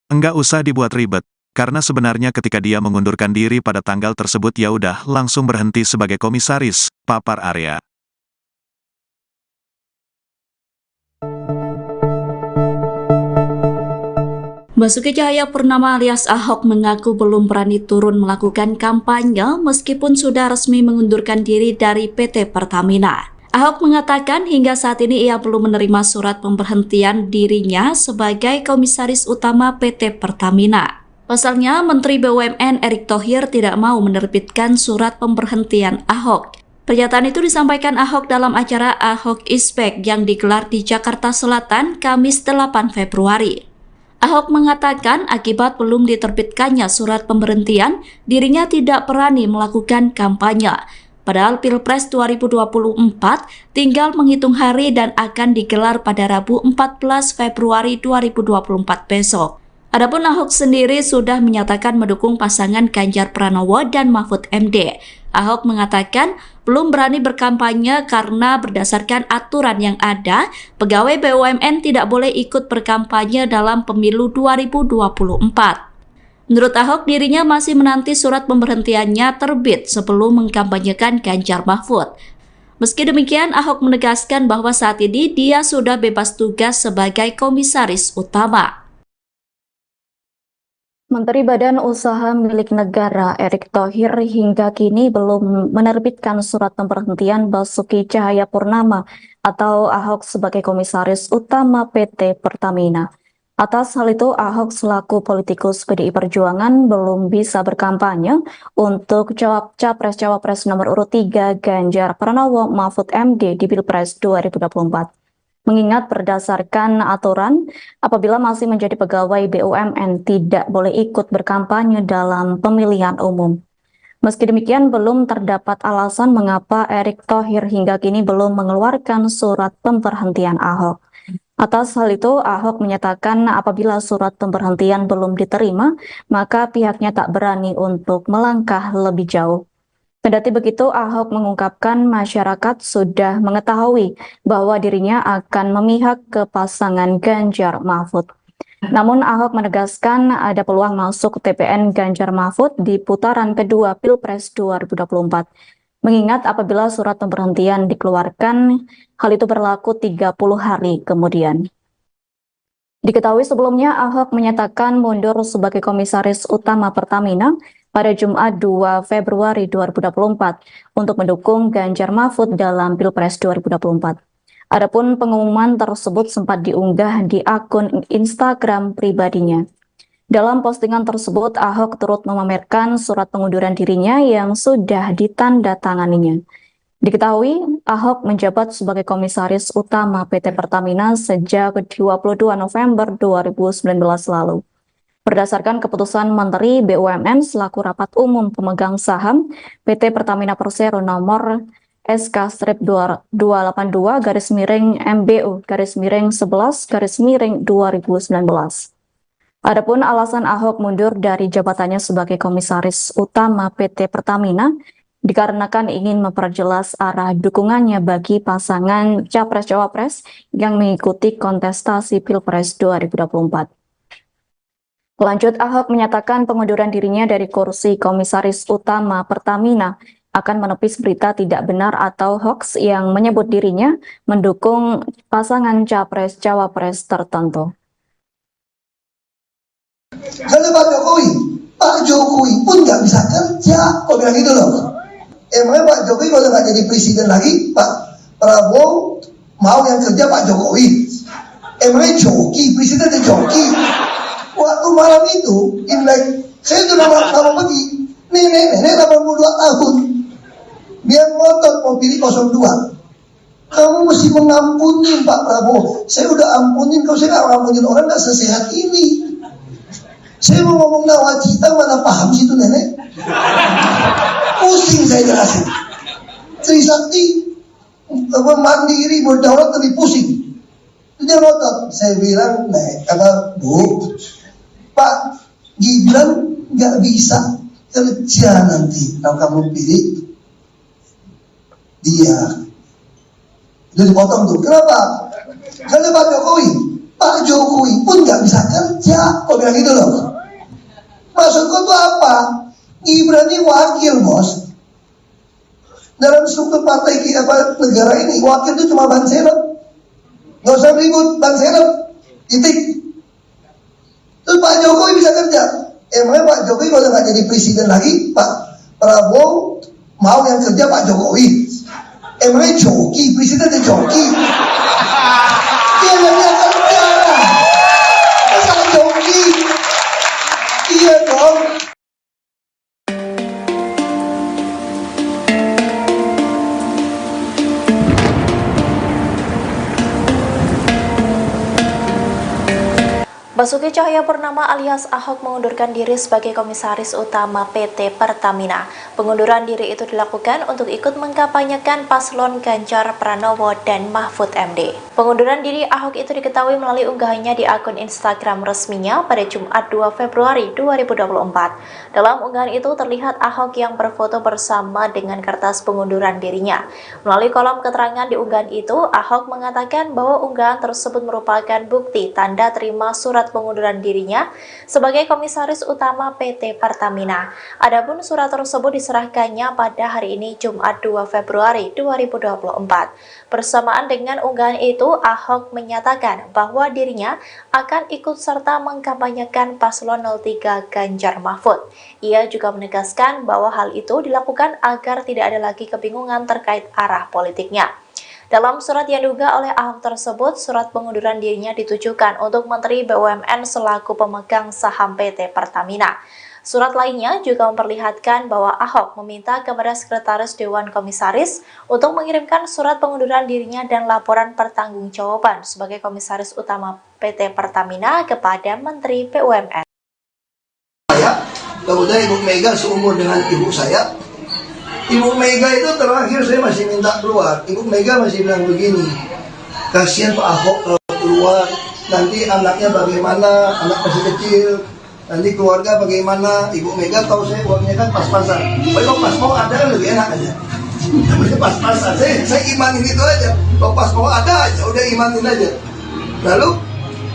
Enggak usah dibuat ribet, karena sebenarnya ketika dia mengundurkan diri pada tanggal tersebut ya udah langsung berhenti sebagai komisaris, papar Arya. Basuki Cahayapurnama alias Ahok mengaku belum berani turun melakukan kampanye meskipun sudah resmi mengundurkan diri dari PT Pertamina. Ahok mengatakan hingga saat ini ia belum menerima surat pemberhentian dirinya sebagai Komisaris Utama PT Pertamina. Pasalnya, Menteri BUMN Erick Thohir tidak mau menerbitkan surat pemberhentian Ahok. Pernyataan itu disampaikan Ahok dalam acara Ahok Ispek yang digelar di Jakarta Selatan Kamis 8 Februari. Ahok mengatakan akibat belum diterbitkannya surat pemberhentian, dirinya tidak berani melakukan kampanye. Padahal Pilpres 2024 tinggal menghitung hari dan akan digelar pada Rabu 14 Februari 2024 besok. Adapun Ahok sendiri sudah menyatakan mendukung pasangan Ganjar Pranowo dan Mahfud MD. Ahok mengatakan belum berani berkampanye karena berdasarkan aturan yang ada, pegawai BUMN tidak boleh ikut berkampanye dalam pemilu 2024. Menurut Ahok, dirinya masih menanti surat pemberhentiannya terbit sebelum mengkampanyekan Ganjar Mahfud. Meski demikian, Ahok menegaskan bahwa saat ini dia sudah bebas tugas sebagai Komisaris Utama. Menteri Badan Usaha Milik Negara Erick Thohir hingga kini belum menerbitkan surat pemberhentian Basuki Cahayapurnama atau Ahok sebagai Komisaris Utama PT Pertamina. Atas hal itu, Ahok selaku politikus PDI Perjuangan belum bisa berkampanye untuk Capres-Cawapres nomor urut 3 Ganjar Pranowo Mahfud MD di Pilpres 2024. Mengingat berdasarkan aturan, apabila masih menjadi pegawai BUMN tidak boleh ikut berkampanye dalam pemilihan umum. Meski demikian, belum terdapat alasan mengapa Erick Thohir hingga kini belum mengeluarkan surat pemberhentian Ahok. Atas hal itu, Ahok menyatakan apabila surat pemberhentian belum diterima, maka pihaknya tak berani untuk melangkah lebih jauh. Kendati begitu, Ahok mengungkapkan masyarakat sudah mengetahui bahwa dirinya akan memihak ke pasangan Ganjar Mahfud. Namun Ahok menegaskan ada peluang masuk TPN Ganjar Mahfud di putaran kedua Pilpres 2024. Mengingat apabila surat pemberhentian dikeluarkan, hal itu berlaku 30 hari kemudian. Diketahui sebelumnya Ahok menyatakan mundur sebagai Komisaris Utama Pertamina pada Jumat 2 Februari 2024 untuk mendukung Ganjar Mahfud dalam Pilpres 2024. Adapun pengumuman tersebut sempat diunggah di akun Instagram pribadinya. Dalam postingan tersebut, Ahok turut memamerkan surat pengunduran dirinya yang sudah ditandatanganinya. Diketahui, Ahok menjabat sebagai Komisaris Utama PT Pertamina sejak 22 November 2019 lalu. Berdasarkan keputusan Menteri BUMN selaku Rapat Umum Pemegang Saham PT Pertamina Persero nomor SK-228-MBU-11-2019. Adapun alasan Ahok mundur dari jabatannya sebagai Komisaris Utama PT Pertamina dikarenakan ingin memperjelas arah dukungannya bagi pasangan Capres-Cawapres yang mengikuti kontestasi Pilpres 2024. Lanjut, Ahok menyatakan pengunduran dirinya dari kursi Komisaris Utama Pertamina akan menepis berita tidak benar atau hoax yang menyebut dirinya mendukung pasangan Capres-Cawapres tertentu. Kalau Pak Jokowi pun nggak bisa kerja, kok bilang gitu loh. Emangnya Pak Jokowi kalau nggak jadi presiden lagi, Pak Prabowo mau yang kerja Pak Jokowi? Emangnya joki, presidennya joki? Waktu malam itu, Imlek, saya sudah lama pergi, nenek 82 tahun, dia ngotot mau pilih 02. Kamu mesti mengampuni Pak Prabowo. Saya udah ampunin, kalau saya nggak ngampunin orang nggak sesehat ini. Saya mau ngomong nawacita, mana paham situ nenek? Pusing saya jelasin. Trisakti mandiri berdaulat lebih pusing. Dia ngotot. Saya bilang, Bu, Pak Gibran nggak bisa kerja nanti kalau kamu pilih dia. Itu dipotong tuh. Kenapa? Karena Pak Jokowi pun nggak bisa kerja, kok bilang gitu loh. Maksudku tuh apa? Gibran ini wakil, bos. Dalam struktur partai kita negara ini, wakil itu cuma ban serep. Nggak usah ribut, ban serep. Titik. Terus Pak Jokowi bisa kerja. Emangnya Pak Jokowi kalau nggak jadi presiden lagi, Pak Prabowo mau yang kerja Pak Jokowi? Emangnya joki, presidennya joki? Dia nggak bisa kerja. Masa joki? Iya dong. Basuki Cahayapurnama alias Ahok mengundurkan diri sebagai Komisaris Utama PT Pertamina. Pengunduran diri itu dilakukan untuk ikut mengkampanyekan paslon Ganjar Pranowo dan Mahfud MD. Pengunduran diri Ahok itu diketahui melalui unggahannya di akun Instagram resminya pada Jumat 2 Februari 2024. Dalam unggahan itu terlihat Ahok yang berfoto bersama dengan kertas pengunduran dirinya. Melalui kolom keterangan di unggahan itu, Ahok mengatakan bahwa unggahan tersebut merupakan bukti tanda terima surat pengunduran dirinya sebagai Komisaris Utama PT Pertamina. Adapun surat tersebut diserahkannya pada hari ini Jumat 2 Februari 2024. Bersamaan dengan unggahan itu, Ahok menyatakan bahwa dirinya akan ikut serta mengkampanyekan paslon 03 Ganjar Mahfud. Ia juga menegaskan bahwa hal itu dilakukan agar tidak ada lagi kebingungan terkait arah politiknya. Dalam surat yang diunggah oleh Ahok tersebut, surat pengunduran dirinya ditujukan untuk Menteri BUMN selaku pemegang saham PT Pertamina. Surat lainnya juga memperlihatkan bahwa Ahok meminta kepada Sekretaris Dewan Komisaris untuk mengirimkan surat pengunduran dirinya dan laporan pertanggungjawaban sebagai Komisaris Utama PT Pertamina kepada Menteri BUMN. Kemudian Ibu Mega seumur dengan ibu saya. Ibu Mega itu terakhir saya masih minta keluar. Ibu Mega masih bilang begini, kasihan Pak Ahok kalau keluar keluar, nanti anaknya bagaimana, anak masih kecil, nanti keluarga bagaimana. Ibu Mega tahu saya uangnya kan pas-pasan. Kalau pas mau ada kan lebih enak aja. Namanya pas-pasan. Saya imanin itu aja. Kalau pas mau ada aja, udah imanin aja. Lalu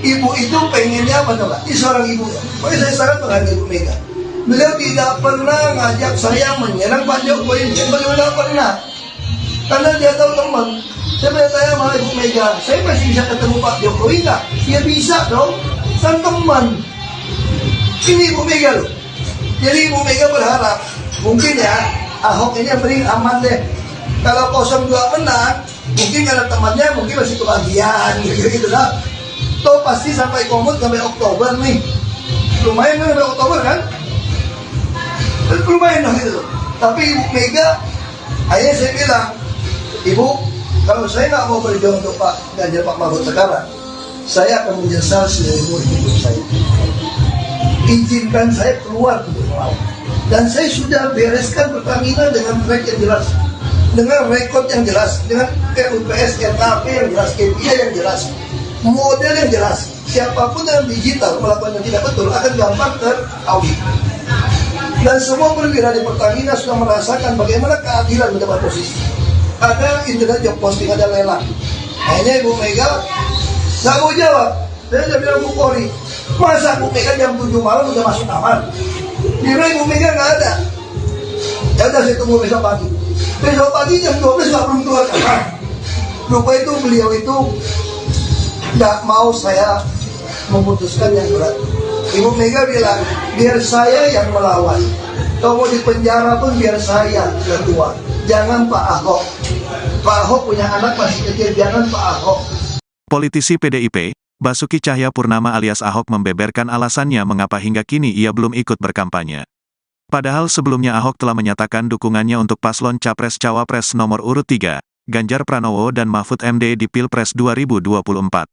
ibu itu pengennya apa coba? Ini seorang ibu ya. Pokoknya saya sangat menghargai Ibu Mega. Beliau tidak pernah ngajak saya menyerang Pak Jokowi. Beliau tidak pernah. Karena dia tahu teman. Saya bertanya sama Ibu Mega, saya masih bisa ketemu Pak Jokowi nggak? Ya bisa dong, kan teman. Ini Ibu Mega loh. Jadi Ibu Mega berharap, mungkin ya, Ahok ini yang paling aman deh. Kalau 02 menang, mungkin karena temannya mungkin masih kebagian, gitu lah. Toh pasti sampai komut sampai Oktober nih. Lumayan kan sampai Oktober kan? Lumayan dong gitu loh. Tapi Ibu Mega, akhirnya saya bilang, Ibu, kalau saya nggak mau berjuang untuk Pak Ganjar Pak Mahfud sekarang, saya akan menyesal seumur hidup saya. Izinkan saya keluar untuk melawan. Dan saya sudah bereskan Pertamina dengan track yang jelas, dengan rekod yang jelas, dengan RUPS, RKP yang jelas, KPI yang jelas, model yang jelas. Siapapun yang digital melakukan yang tidak betul akan gampang teraudit. Dan semua perwira di Pertamina sudah merasakan bagaimana keadilan mendapat posisi. Ada internet job posting, ada lelang. Hanya Ibu Mega nggak mau jawab. Saya udah bilang Bu Kori, masa Bu Mega jam 7 malam udah masuk kamar? Kira Ibu Mega nggak ada. Ya udah saya tunggu besok pagi. Besok pagi jam 12 nggak belum keluar kamar. Lupa itu beliau itu nggak mau saya memutuskan yang berat. Ibu Mega bilang, biar saya yang melawan. Kalau mau di penjara pun biar saya yang keluar. Jangan Pak Ahok. Pak Ahok punya anak masih kecil, jangan Pak Ahok. Politisi PDIP, Basuki Cahayapurnama alias Ahok membeberkan alasannya mengapa hingga kini ia belum ikut berkampanye. Padahal sebelumnya Ahok telah menyatakan dukungannya untuk paslon Capres-Cawapres nomor urut 3, Ganjar Pranowo dan Mahfud MD di Pilpres 2024.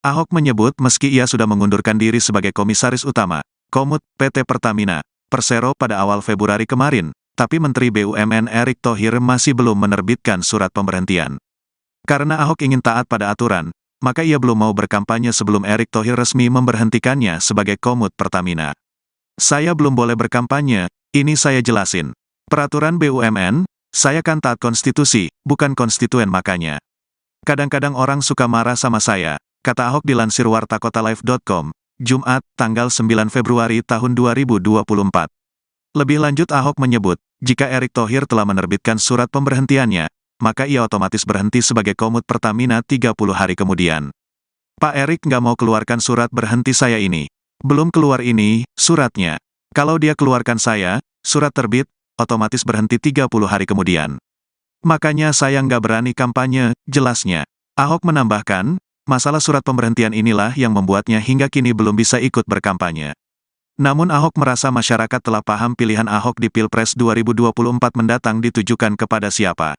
Ahok menyebut meski ia sudah mengundurkan diri sebagai Komisaris Utama, Komut, PT Pertamina, Persero pada awal Februari kemarin, tapi Menteri BUMN Erick Thohir masih belum menerbitkan surat pemberhentian. Karena Ahok ingin taat pada aturan, maka ia belum mau berkampanye sebelum Erick Thohir resmi memberhentikannya sebagai Komut Pertamina. Saya belum boleh berkampanye, ini saya jelasin. Peraturan BUMN, saya kan taat konstitusi, bukan konstituen makanya. Kadang-kadang orang suka marah sama saya, kata Ahok dilansir wartakotalive.com, Jumat, tanggal 9 Februari tahun 2024. Lebih lanjut Ahok menyebut, jika Erick Thohir telah menerbitkan surat pemberhentiannya, maka ia otomatis berhenti sebagai Komut Pertamina 30 hari kemudian. Pak Erick nggak mau keluarkan surat berhenti saya ini. Belum keluar ini, suratnya. Kalau dia keluarkan saya, surat terbit, otomatis berhenti 30 hari kemudian. Makanya saya nggak berani kampanye, jelasnya. Ahok menambahkan, masalah surat pemberhentian inilah yang membuatnya hingga kini belum bisa ikut berkampanye. Namun Ahok merasa masyarakat telah paham pilihan Ahok di Pilpres 2024 mendatang ditujukan kepada siapa.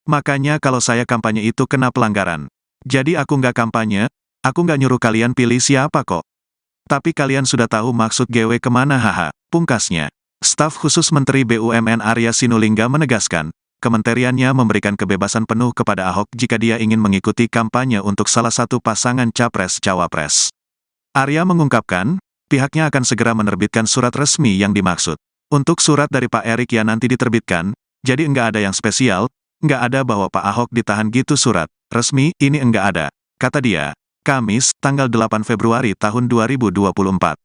Makanya kalau saya kampanye itu kena pelanggaran. Jadi aku nggak kampanye, aku nggak nyuruh kalian pilih siapa kok. Tapi kalian sudah tahu maksud GW kemana haha, pungkasnya. Staf khusus Menteri BUMN Arya Sinulinga menegaskan, kementeriannya memberikan kebebasan penuh kepada Ahok jika dia ingin mengikuti kampanye untuk salah satu pasangan Capres-Cawapres. Arya mengungkapkan, pihaknya akan segera menerbitkan surat resmi yang dimaksud. Untuk surat dari Pak Erick yang nanti diterbitkan, jadi enggak ada yang spesial, enggak ada bahwa Pak Ahok ditahan gitu surat resmi, ini enggak ada, kata dia. Kamis, tanggal 8 Februari tahun 2024.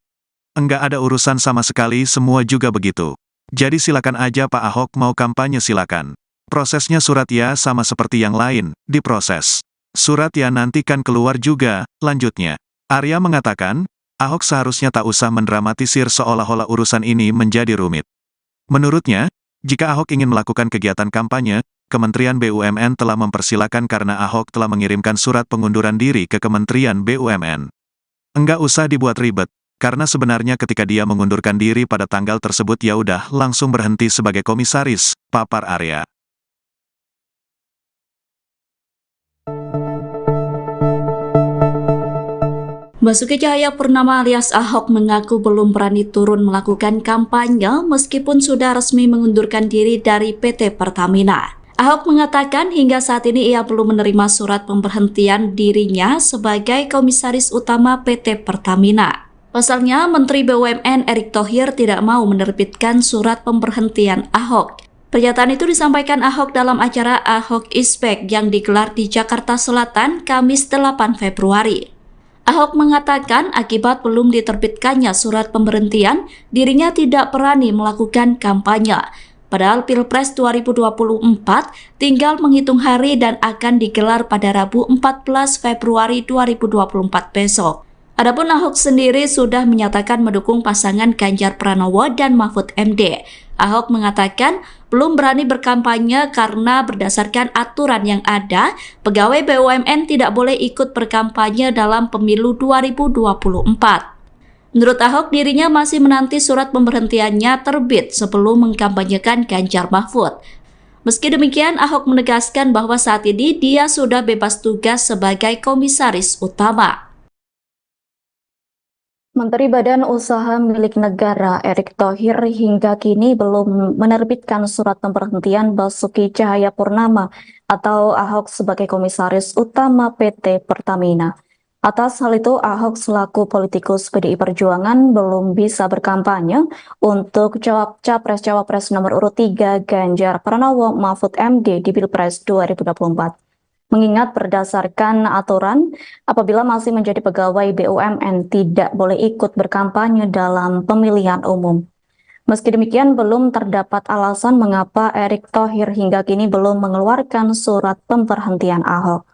Enggak ada urusan sama sekali, semua juga begitu. Jadi silakan aja Pak Ahok mau kampanye silakan. Prosesnya surat ya sama seperti yang lain, diproses. Surat ya nanti kan keluar juga, lanjutnya. Arya mengatakan, Ahok seharusnya tak usah mendramatisir seolah-olah urusan ini menjadi rumit. Menurutnya, jika Ahok ingin melakukan kegiatan kampanye, Kementerian BUMN telah mempersilakan karena Ahok telah mengirimkan surat pengunduran diri ke Kementerian BUMN. Enggak usah dibuat ribet, karena sebenarnya ketika dia mengundurkan diri pada tanggal tersebut ya udah langsung berhenti sebagai komisaris, papar Arya. Basuki Cahayapurnama alias Ahok mengaku belum berani turun melakukan kampanye meskipun sudah resmi mengundurkan diri dari PT Pertamina. Ahok mengatakan hingga saat ini ia belum menerima surat pemberhentian dirinya sebagai Komisaris Utama PT Pertamina. Pasalnya, Menteri BUMN Erick Thohir tidak mau menerbitkan surat pemberhentian Ahok. Pernyataan itu disampaikan Ahok dalam acara Ahok Is Back yang digelar di Jakarta Selatan Kamis 8 Februari. Ahok mengatakan akibat belum diterbitkannya surat pemberhentian, dirinya tidak berani melakukan kampanye. Padahal Pilpres 2024 tinggal menghitung hari dan akan digelar pada Rabu 14 Februari 2024 besok. Adapun Ahok sendiri sudah menyatakan mendukung pasangan Ganjar Pranowo dan Mahfud MD. Ahok mengatakan belum berani berkampanye karena berdasarkan aturan yang ada, pegawai BUMN tidak boleh ikut berkampanye dalam pemilu 2024. Menurut Ahok, dirinya masih menanti surat pemberhentiannya terbit sebelum mengkampanyekan Ganjar Mahfud. Meski demikian, Ahok menegaskan bahwa saat ini dia sudah bebas tugas sebagai Komisaris Utama. Menteri Badan Usaha Milik Negara Erick Thohir hingga kini belum menerbitkan surat pemberhentian Basuki Cahayapurnama atau Ahok sebagai Komisaris Utama PT Pertamina. Atas hal itu, Ahok selaku politikus PDI Perjuangan belum bisa berkampanye untuk Capres-Cawapres nomor urut 3 Ganjar Pranowo Mahfud MD di Pilpres 2024. Mengingat berdasarkan aturan, apabila masih menjadi pegawai BUMN tidak boleh ikut berkampanye dalam pemilihan umum. Meski demikian, belum terdapat alasan mengapa Erick Thohir hingga kini belum mengeluarkan surat pemberhentian Ahok.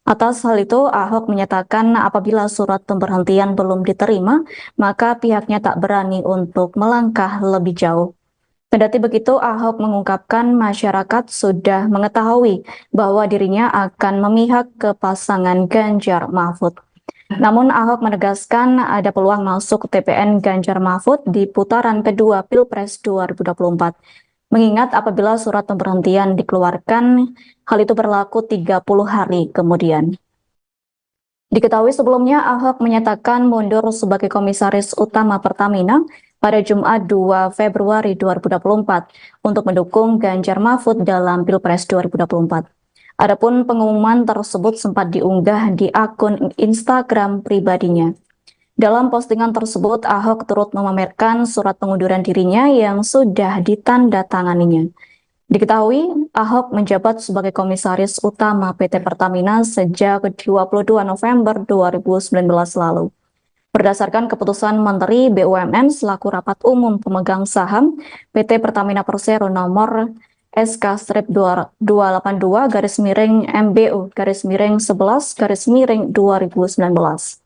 Atas hal itu, Ahok menyatakan apabila surat pemberhentian belum diterima, maka pihaknya tak berani untuk melangkah lebih jauh. Kendati begitu, Ahok mengungkapkan masyarakat sudah mengetahui bahwa dirinya akan memihak ke pasangan Ganjar Mahfud. Namun Ahok menegaskan ada peluang masuk TPN Ganjar Mahfud di putaran kedua Pilpres 2024. Mengingat apabila surat pemberhentian dikeluarkan, hal itu berlaku 30 hari kemudian. Diketahui sebelumnya Ahok menyatakan mundur sebagai Komisaris Utama Pertamina pada Jumat 2 Februari 2024 untuk mendukung Ganjar Mahfud dalam Pilpres 2024. Adapun pengumuman tersebut sempat diunggah di akun Instagram pribadinya. Dalam postingan tersebut, Ahok turut memamerkan surat pengunduran dirinya yang sudah ditandatanganinya. Diketahui, Ahok menjabat sebagai Komisaris Utama PT Pertamina sejak 22 November 2019 lalu. Berdasarkan keputusan Menteri BUMN selaku Rapat Umum Pemegang Saham PT Pertamina Persero nomor SK-228-MBU-11-2019.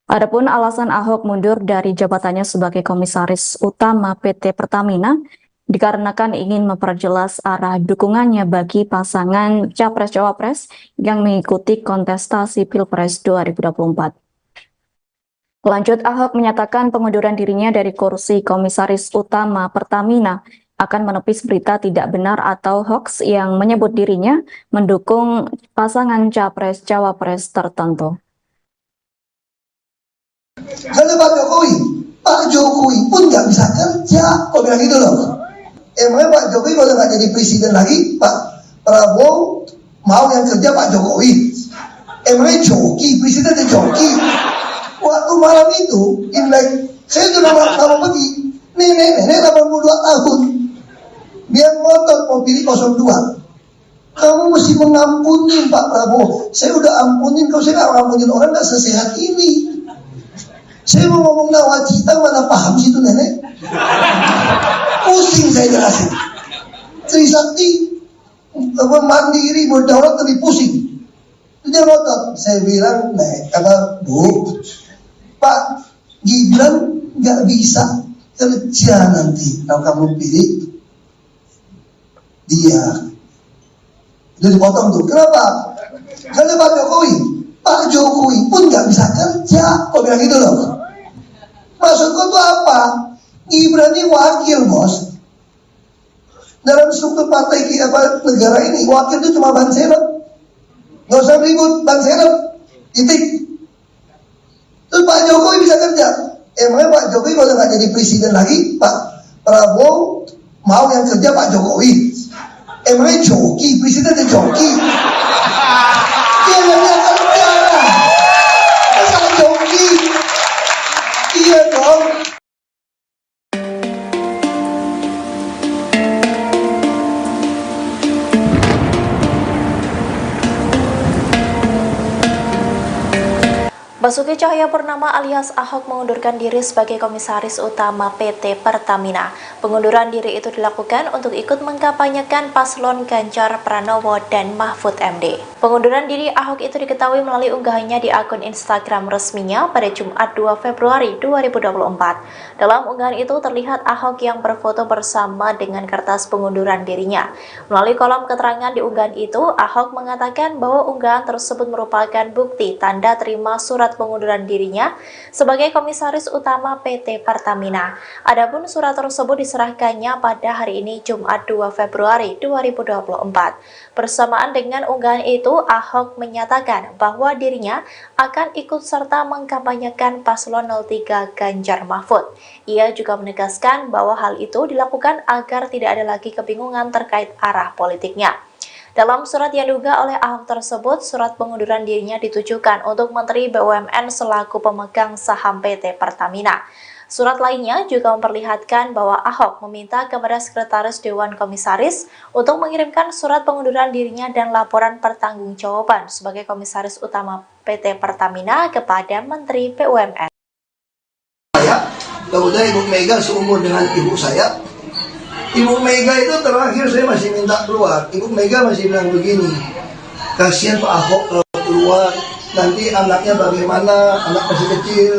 Adapun alasan Ahok mundur dari jabatannya sebagai Komisaris Utama PT Pertamina dikarenakan ingin memperjelas arah dukungannya bagi pasangan Capres-Cawapres yang mengikuti kontestasi Pilpres 2024. Lanjut, Ahok menyatakan pengunduran dirinya dari kursi Komisaris Utama Pertamina akan menepis berita tidak benar atau hoax yang menyebut dirinya mendukung pasangan Capres-Cawapres tertentu. Kalau Pak Jokowi pun nggak bisa kerja, kok bilang gitu loh. Emangnya Pak Jokowi kalau nggak jadi presiden lagi, Pak Prabowo mau yang kerja Pak Jokowi? Emangnya joki, presidennya joki. Waktu malam itu, Imlek, saya sudah lama pergi, nenek 82 tahun, dia ngotot mau pilih 02. Kamu mesti mengampuni Pak Prabowo. Saya udah ampunin, kalau saya nggak ngampunin orang nggak sesehat ini. Saya mau ngomong nawacita, mana paham situ nenek? Pusing saya jelasin. Trisakti, mandiri, berdaulat lebih pusing. Dia ngotot. Saya bilang, Bu, Pak Gibran nggak bisa kerja nanti kalau kamu pilih dia. Itu dipotong tuh. Kenapa? Karena Pak Jokowi pun nggak bisa kerja, kok bilang gitu loh. Maksudku tuh apa? Gibran ini wakil, bos. Dalam struktur partai negara ini, wakil itu cuma ban serep. Nggak usah ribut, ban serep. Titik. Terus Pak Jokowi bisa kerja. Emangnya Pak Jokowi kalau nggak jadi presiden lagi, Pak Prabowo mau yang kerja Pak Jokowi? Emangnya joki, presiden ada joki? Iya namanya akan negara. Masa joki? Iya dong. Basuki Cahayapurnama alias Ahok mengundurkan diri sebagai Komisaris Utama PT Pertamina. Pengunduran diri itu dilakukan untuk ikut mengkampanyekan paslon Ganjar Pranowo dan Mahfud MD. Pengunduran diri Ahok itu diketahui melalui unggahannya di akun Instagram resminya pada Jumat 2 Februari 2024. Dalam unggahan itu terlihat Ahok yang berfoto bersama dengan kertas pengunduran dirinya. Melalui kolom keterangan di unggahan itu, Ahok mengatakan bahwa unggahan tersebut merupakan bukti tanda terima surat pengunduran dirinya sebagai Komisaris Utama PT Pertamina. Adapun surat tersebut diserahkannya pada hari ini Jumat 2 Februari 2024. Bersamaan dengan unggahan itu, Ahok menyatakan bahwa dirinya akan ikut serta mengkampanyekan paslon 03 Ganjar Mahfud. Ia juga menegaskan bahwa hal itu dilakukan agar tidak ada lagi kebingungan terkait arah politiknya. Dalam surat yang diunggah oleh Ahok tersebut, surat pengunduran dirinya ditujukan untuk Menteri BUMN selaku pemegang saham PT Pertamina. Surat lainnya juga memperlihatkan bahwa Ahok meminta kepada Sekretaris Dewan Komisaris untuk mengirimkan surat pengunduran dirinya dan laporan pertanggungjawaban sebagai Komisaris Utama PT Pertamina kepada Menteri BUMN. Kemudian Ibu Mega seumur dengan ibu saya. Ibu Mega itu terakhir saya masih minta keluar. Ibu Mega masih bilang begini, kasihan Pak Ahok kalau keluar, nanti anaknya bagaimana, anak masih kecil,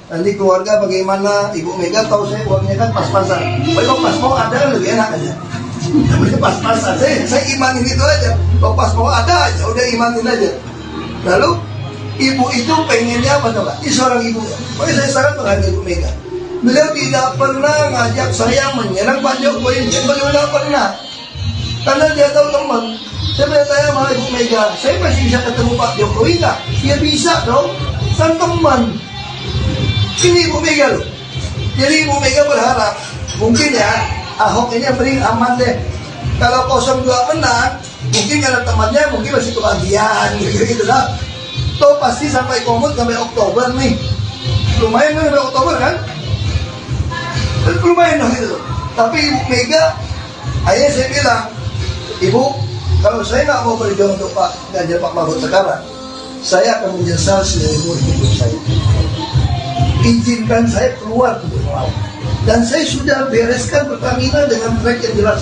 nanti keluarga bagaimana. Ibu Mega tahu saya uangnya kan pas-pasan. Kalau pas mau ada kan lebih enak aja. Namanya pas-pasan, saya imanin itu aja. Kalau pas mau ada aja, udah imanin aja. Lalu ibu itu pengennya apa coba? Ini seorang ibu ya. Pokoknya saya sangat menghargai Ibu Mega. Beliau tidak pernah ngajak saya menyerang Pak Jokowi, beliau tidak pernah. Karena dia tahu teman. Saya bertanya sama Ibu Mega, saya masih bisa ketemu Pak Jokowi nggak? Ya bisa dong, kan teman. Ini Ibu Mega loh. Jadi Ibu Mega berharap, mungkin ya Ahok ini yang paling aman deh. Kalau 02 menang, mungkin karena temannya mungkin masih kebagian, gitu lah. Toh pasti sampai komut sampai Oktober nih. Lumayan kan sampai Oktober kan? Lumayan dong itu. Tapi Ibu Mega, akhirnya saya bilang, Ibu, kalau saya nggak mau berjuang untuk Pak Ganjar Pak Mahfud sekarang, saya akan menyesal seumur hidup saya. Izinkan saya keluar untuk melawan. Dan saya sudah bereskan Pertamina dengan track yang jelas,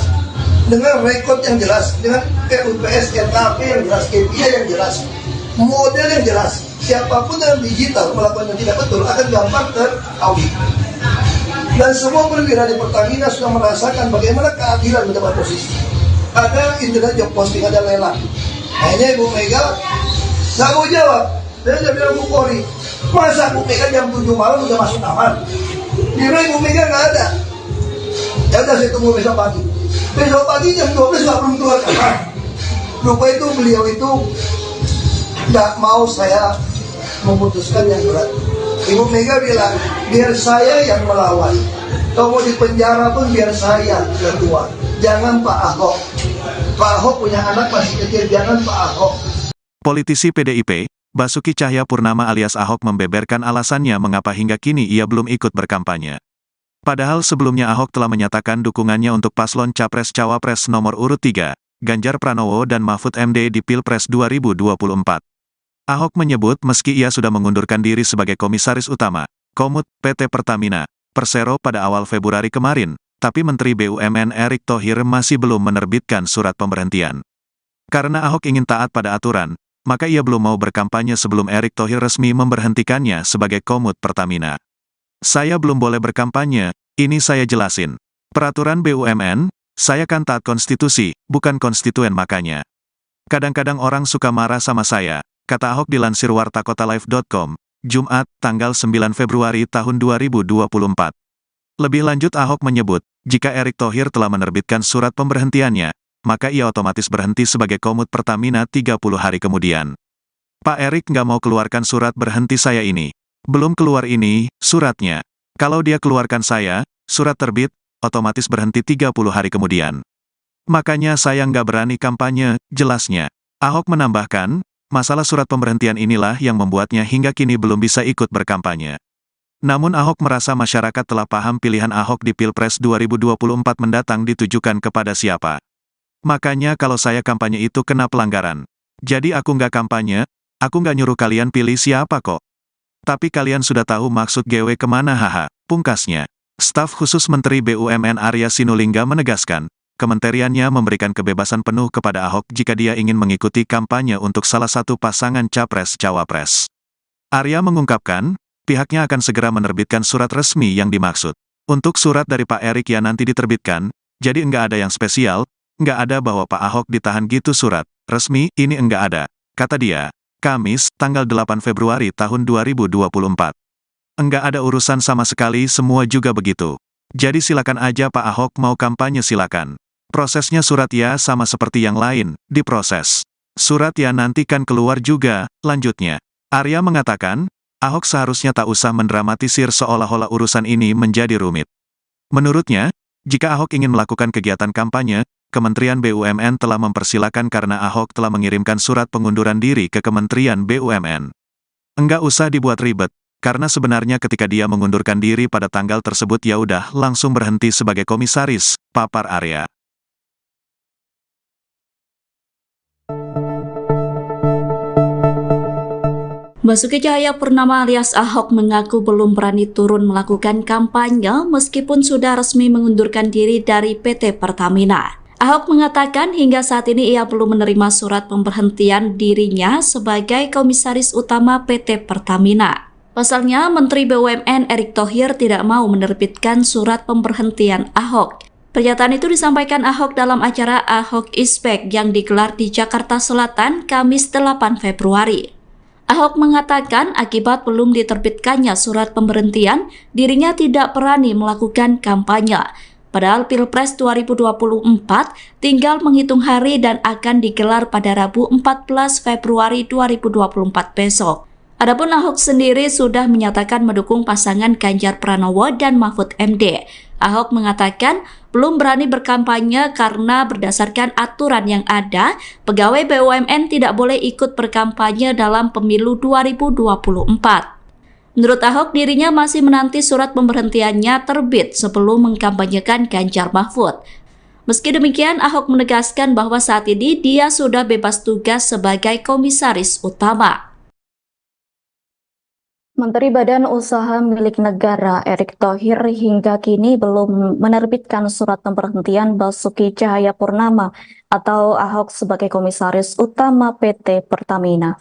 dengan rekod yang jelas, dengan RUPS, RKP yang jelas, KPI yang jelas, model yang jelas. Siapapun yang digital melakukan yang tidak betul akan gampang teraudit. Dan semua perwira di Pertamina sudah merasakan bagaimana keadilan mendapat posisi. Ada internet job posting, ada lelang. Akhirnya Ibu Mega nggak mau jawab. Saya bilang Bu Kori, masa Bu Mega jam 7 malam udah masuk kamar? Kira Ibu Mega nggak ada. Ya udah saya tunggu besok pagi. Besok pagi jam 12 nggak belum keluar kamar. Lupa itu beliau itu nggak mau saya memutuskan yang berat. Ibu Mega bilang, biar saya yang melawan. Kalau mau di penjara pun biar saya yang keluar. Jangan Pak Ahok. Pak Ahok punya anak masih kecil, jangan Pak Ahok. Politisi PDIP, Basuki Cahayapurnama alias Ahok membeberkan alasannya mengapa hingga kini ia belum ikut berkampanye. Padahal sebelumnya Ahok telah menyatakan dukungannya untuk paslon Capres-Cawapres nomor urut 3, Ganjar Pranowo dan Mahfud MD di Pilpres 2024. Ahok menyebut meski ia sudah mengundurkan diri sebagai Komisaris Utama, Komut, PT Pertamina, Persero pada awal Februari kemarin, tapi Menteri BUMN Erick Thohir masih belum menerbitkan surat pemberhentian. Karena Ahok ingin taat pada aturan, maka ia belum mau berkampanye sebelum Erick Thohir resmi memberhentikannya sebagai Komut Pertamina. Saya belum boleh berkampanye, ini saya jelasin. Peraturan BUMN, saya kan taat konstitusi, bukan konstituen makanya. Kadang-kadang orang suka marah sama saya, kata Ahok dilansir wartakotalive.com, Jumat, tanggal 9 Februari tahun 2024. Lebih lanjut Ahok menyebut, jika Erick Thohir telah menerbitkan surat pemberhentiannya, maka ia otomatis berhenti sebagai Komut Pertamina 30 hari kemudian. Pak Erick nggak mau keluarkan surat berhenti saya ini. Belum keluar ini, suratnya. Kalau dia keluarkan saya, surat terbit, otomatis berhenti 30 hari kemudian. Makanya saya nggak berani kampanye, jelasnya. Ahok menambahkan, masalah surat pemberhentian inilah yang membuatnya hingga kini belum bisa ikut berkampanye. Namun Ahok merasa masyarakat telah paham pilihan Ahok di Pilpres 2024 mendatang ditujukan kepada siapa. Makanya kalau saya kampanye itu kena pelanggaran. Jadi aku nggak kampanye, aku nggak nyuruh kalian pilih siapa kok. Tapi kalian sudah tahu maksud GW kemana haha, pungkasnya. Staf khusus Menteri BUMN Arya Sinulinga menegaskan, kementeriannya memberikan kebebasan penuh kepada Ahok jika dia ingin mengikuti kampanye untuk salah satu pasangan Capres-Cawapres. Arya mengungkapkan, pihaknya akan segera menerbitkan surat resmi yang dimaksud. Untuk surat dari Pak Erik yang nanti diterbitkan, jadi enggak ada yang spesial, enggak ada bahwa Pak Ahok ditahan gitu surat resmi, ini enggak ada, kata dia. Kamis, tanggal 8 Februari tahun 2024. Enggak ada urusan sama sekali, semua juga begitu. Jadi silakan aja Pak Ahok mau kampanye silakan. Prosesnya surat ya sama seperti yang lain, diproses. Surat ya nanti kan keluar juga, lanjutnya. Arya mengatakan, Ahok seharusnya tak usah mendramatisir seolah-olah urusan ini menjadi rumit. Menurutnya, jika Ahok ingin melakukan kegiatan kampanye, Kementerian BUMN telah mempersilakan karena Ahok telah mengirimkan surat pengunduran diri ke Kementerian BUMN. Enggak usah dibuat ribet, karena sebenarnya ketika dia mengundurkan diri pada tanggal tersebut ya udah langsung berhenti sebagai komisaris, papar Arya. Basuki Cahayapurnama alias Ahok mengaku belum berani turun melakukan kampanye meskipun sudah resmi mengundurkan diri dari PT Pertamina. Ahok mengatakan hingga saat ini ia belum menerima surat pemberhentian dirinya sebagai komisaris utama PT Pertamina. Pasalnya, Menteri BUMN Erick Thohir tidak mau menerbitkan surat pemberhentian Ahok. Pernyataan itu disampaikan Ahok dalam acara Ahok is Back yang digelar di Jakarta Selatan Kamis 8 Februari. Ahok mengatakan akibat belum diterbitkannya surat pemberhentian, dirinya tidak berani melakukan kampanye. Padahal Pilpres 2024 tinggal menghitung hari dan akan digelar pada Rabu 14 Februari 2024 besok. Adapun Ahok sendiri sudah menyatakan mendukung pasangan Ganjar Pranowo dan Mahfud MD. Ahok mengatakan belum berani berkampanye karena berdasarkan aturan yang ada, pegawai BUMN tidak boleh ikut berkampanye dalam pemilu 2024. Menurut Ahok, dirinya masih menanti surat pemberhentiannya terbit sebelum mengkampanyekan Ganjar Mahfud. Meski demikian, Ahok menegaskan bahwa saat ini dia sudah bebas tugas sebagai komisaris utama. Menteri Badan Usaha Milik Negara Erick Thohir hingga kini belum menerbitkan surat pemberhentian Basuki Cahayapurnama atau Ahok sebagai komisaris utama PT Pertamina.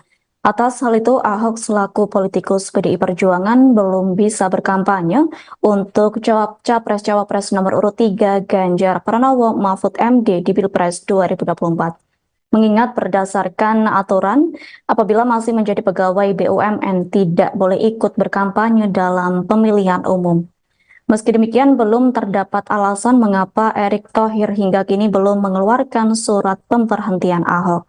Atas hal itu, Ahok selaku politikus PDI Perjuangan belum bisa berkampanye untuk Capres-Cawapres nomor urut 3 Ganjar Pranowo Mahfud MD di Pilpres 2024. Mengingat berdasarkan aturan, apabila masih menjadi pegawai BUMN tidak boleh ikut berkampanye dalam pemilihan umum. Meski demikian, belum terdapat alasan mengapa Erick Thohir hingga kini belum mengeluarkan surat pemberhentian Ahok.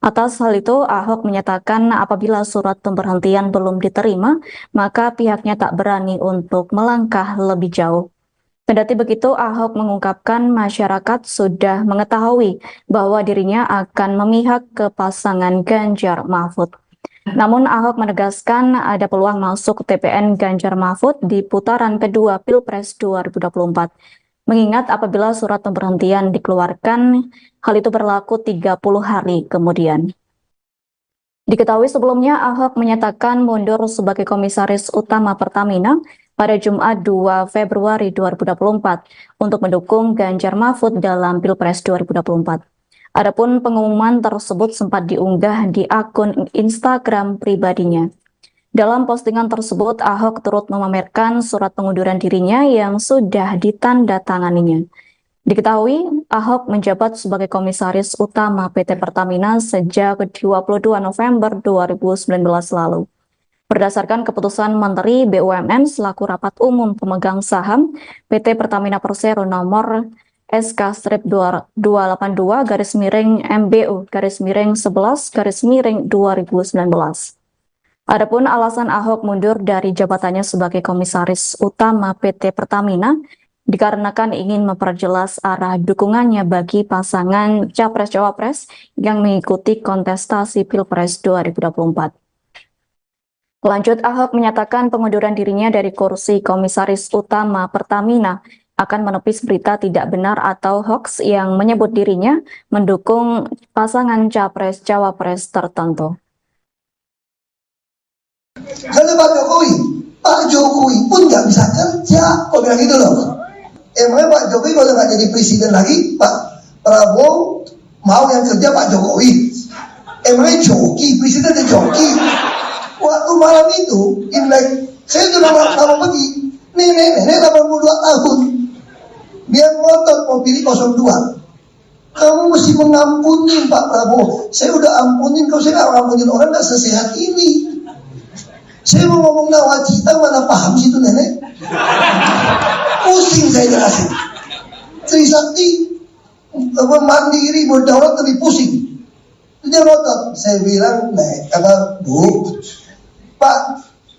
Atas hal itu, Ahok menyatakan apabila surat pemberhentian belum diterima, maka pihaknya tak berani untuk melangkah lebih jauh. Kendati begitu, Ahok mengungkapkan masyarakat sudah mengetahui bahwa dirinya akan memihak ke pasangan Ganjar Mahfud. Namun Ahok menegaskan ada peluang masuk TPN Ganjar Mahfud di putaran kedua Pilpres 2024. Mengingat apabila surat pemberhentian dikeluarkan, hal itu berlaku 30 hari kemudian. Diketahui sebelumnya Ahok menyatakan mundur sebagai komisaris utama Pertamina pada Jumat 2 Februari 2024 untuk mendukung Ganjar Mahfud dalam Pilpres 2024. Adapun pengumuman tersebut sempat diunggah di akun Instagram pribadinya. Dalam postingan tersebut, Ahok turut memamerkan surat pengunduran dirinya yang sudah ditandatanganinya. Diketahui, Ahok menjabat sebagai komisaris utama PT Pertamina sejak 22 November 2019 lalu. Berdasarkan keputusan Menteri BUMN selaku rapat umum pemegang saham PT Pertamina Persero nomor SK-282-MBU-11-2019. Adapun alasan Ahok mundur dari jabatannya sebagai komisaris utama PT Pertamina dikarenakan ingin memperjelas arah dukungannya bagi pasangan Capres-Cawapres yang mengikuti kontestasi Pilpres 2024. Lanjut, Ahok menyatakan pengunduran dirinya dari kursi Komisaris Utama Pertamina akan menepis berita tidak benar atau hoax yang menyebut dirinya mendukung pasangan Capres-Cawapres tertentu. Karena Pak Jokowi pun nggak bisa kerja, kok bilang gitu loh. Emangnya Pak Jokowi kalau nggak jadi presiden lagi, Pak Prabowo mau yang kerja Pak Jokowi? Emangnya joki, presiden ada joki? Waktu malam itu, Imlek, saya udah lama pergi, nenek 82 tahun, dia ngotot mau pilih 02. Kamu mesti mengampuni Pak Prabowo. Saya udah ampunin, kalau saya nggak ngampunin orang nggak sesehat ini. Saya mau ngomong nawacita, mana paham sih itu nenek? Pusing saya jelasin. Trisakti mandiri berdaulat lebih pusing. Dia ngotot. Saya bilang, Bu, Pak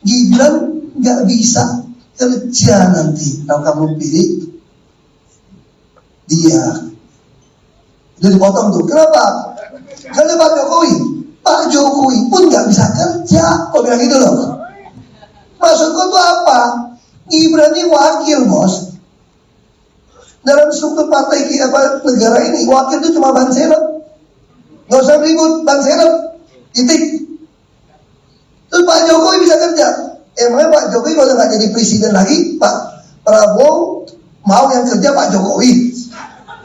Gibran nggak bisa kerja nanti kalau kamu pilih dia. Itu dipotong tuh. Kenapa? Karena Pak Jokowi pun nggak bisa kerja, kok bilang gitu loh. Maksudku tuh apa? Gibran ini wakil, bos. Dalam struktur partai negara ini, wakil itu cuma ban serep. Nggak usah ribut, ban serep. Titik. Terus Pak Jokowi bisa kerja. Emangnya Pak Jokowi kalau nggak jadi presiden lagi, Pak Prabowo mau yang kerja Pak Jokowi?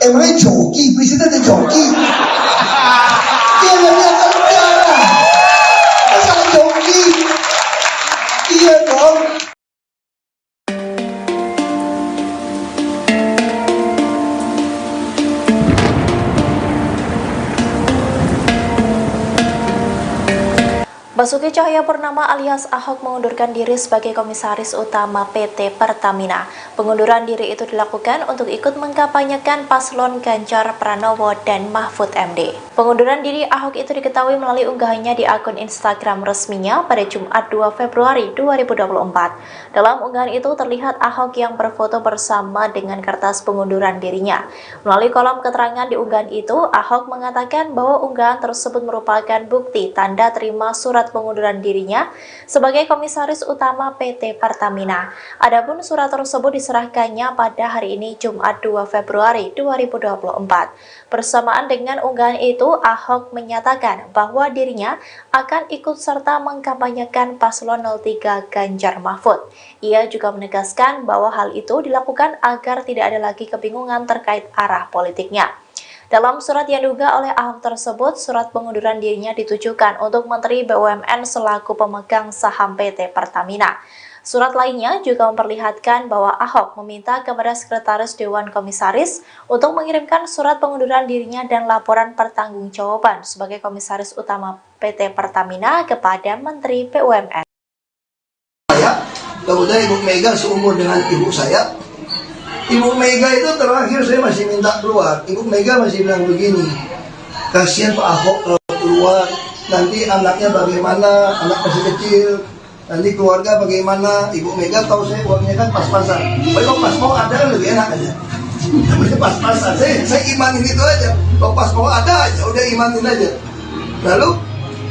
Emangnya joki, presiden ada joki? Dia nggak bisa kerja. Masa joki? Iya dong. Basuki Cahayapurnama alias Ahok mengundurkan diri sebagai Komisaris Utama PT Pertamina. Pengunduran diri itu dilakukan untuk ikut mengkampanyekan paslon Ganjar Pranowo dan Mahfud MD. Pengunduran diri Ahok itu diketahui melalui unggahannya di akun Instagram resminya pada Jumat 2 Februari 2024. Dalam unggahan itu terlihat Ahok yang berfoto bersama dengan kertas pengunduran dirinya. Melalui kolom keterangan di unggahan itu, Ahok mengatakan bahwa unggahan tersebut merupakan bukti tanda terima surat pengunduran dirinya sebagai Komisaris Utama PT Pertamina. Adapun surat tersebut diserahkannya pada hari ini Jumat 2 Februari 2024. Bersamaan dengan unggahan itu, Ahok menyatakan bahwa dirinya akan ikut serta mengkampanyekan paslon 03 Ganjar Mahfud. Ia juga menegaskan bahwa hal itu dilakukan agar tidak ada lagi kebingungan terkait arah politiknya. Dalam surat yang diunggah oleh Ahok tersebut, surat pengunduran dirinya ditujukan untuk Menteri BUMN selaku pemegang saham PT Pertamina. Surat lainnya juga memperlihatkan bahwa Ahok meminta kepada Sekretaris Dewan Komisaris untuk mengirimkan surat pengunduran dirinya dan laporan pertanggungjawaban sebagai Komisaris Utama PT Pertamina kepada Menteri BUMN. Kemudian Ibu Mega seumur dengan ibu saya. Ibu Mega itu terakhir saya masih minta keluar. Ibu Mega masih bilang begini, kasihan Pak Ahok kalau keluar, nanti anaknya bagaimana, anak masih kecil, nanti keluarga bagaimana. Ibu Mega tahu saya uangnya kan pas-pasan. Tapi kalau pas mau ada kan lebih enak aja. Namanya pas-pasan, saya imanin itu aja. Kalau pas mau ada aja, udah imanin aja. Lalu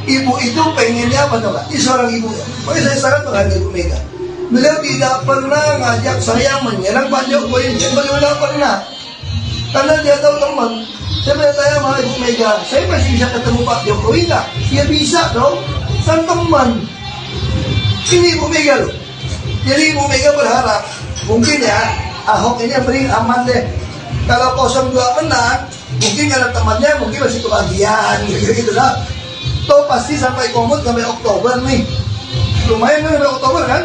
ibu itu pengennya apa coba? Ini seorang ibu ya. Pokoknya saya sangat menghargai Ibu Mega. Beliau tidak pernah ngajak saya menyerang Pak Jokowi, beliau tidak pernah. Karena dia tahu teman. Saya bertanya sama Ibu Mega, saya masih bisa ketemu Pak Jokowi nggak? Ya bisa dong, kan teman. Ini Ibu Mega loh. Jadi Ibu Mega berharap, mungkin ya Ahok ini yang beri aman deh. Kalau 02 menang, mungkin karena temannya mungkin masih kebagian, gitu lah. Toh pasti sampai komut sampai Oktober nih. Lumayan kan sampai Oktober kan?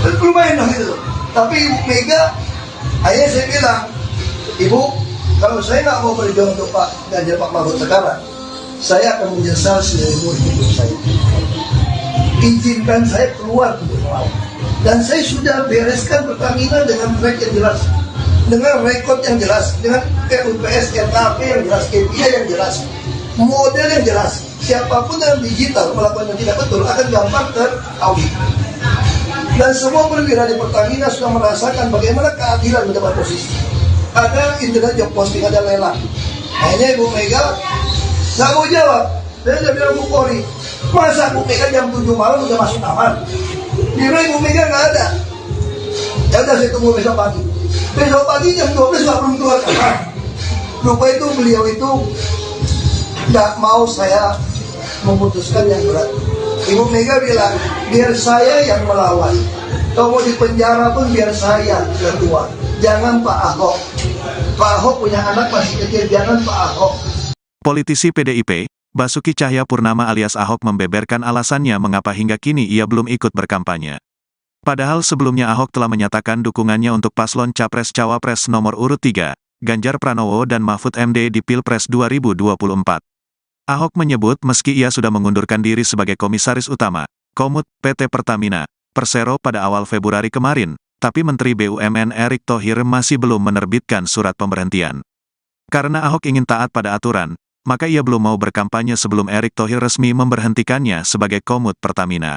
Lumayan dong itu. Tapi Ibu Mega, akhirnya saya bilang, Ibu, kalau saya nggak mau berjuang untuk Pak Ganjar Pak Mahfud sekarang, saya akan menyesal seumur hidup saya. Izinkan saya keluar untuk melawan. Dan saya sudah bereskan Pertamina dengan track yang jelas, dengan rekod yang jelas, dengan RUPS, RKP yang jelas, KPI yang jelas, model yang jelas. Siapapun yang digital melakukan yang tidak betul akan gampang teraudit. Dan semua perwira di Pertamina sudah merasakan bagaimana keadilan mendapat posisi. Ada internet job posting, ada lelang. Hanya Ibu Mega nggak mau jawab. Saya udah bilang Bu Polri, masa Bu Mega jam 7 malam udah masuk kamar? Di Ibu Mega nggak ada. Ya udah saya tunggu besok pagi. Besok pagi jam 12 nggak belum keluar kamar. Lupa itu beliau itu nggak mau saya memutuskan yang berat. Ibu Mega bilang, biar saya yang melawan. Kalau mau di penjara pun biar saya yang keluar. Jangan Pak Ahok. Pak Ahok punya anak masih kecil, jangan Pak Ahok. Politisi PDIP, Basuki Cahayapurnama alias Ahok membeberkan alasannya mengapa hingga kini ia belum ikut berkampanye. Padahal sebelumnya Ahok telah menyatakan dukungannya untuk paslon Capres-Cawapres nomor urut 3, Ganjar Pranowo dan Mahfud MD di Pilpres 2024. Ahok menyebut meski ia sudah mengundurkan diri sebagai Komisaris Utama, Komut, PT Pertamina, Persero pada awal Februari kemarin, tapi Menteri BUMN Erick Thohir masih belum menerbitkan surat pemberhentian. Karena Ahok ingin taat pada aturan, maka ia belum mau berkampanye sebelum Erick Thohir resmi memberhentikannya sebagai Komut Pertamina.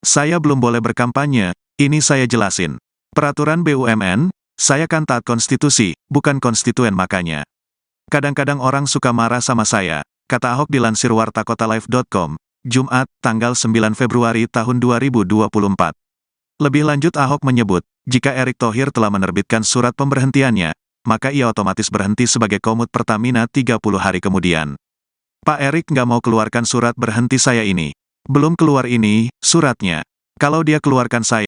Saya belum boleh berkampanye, ini saya jelasin. Peraturan BUMN, saya kan taat konstitusi, bukan konstituen makanya. Kadang-kadang orang suka marah sama saya, kata Ahok dilansir wartakotalive.com, Jumat, tanggal 9 Februari tahun 2024. Lebih lanjut Ahok menyebut, jika Erick Thohir telah menerbitkan surat pemberhentiannya, maka ia otomatis berhenti sebagai Komut Pertamina 30 hari kemudian. Pak Erick nggak mau keluarkan surat berhenti saya ini. Belum keluar ini, suratnya. Kalau dia keluarkan saya,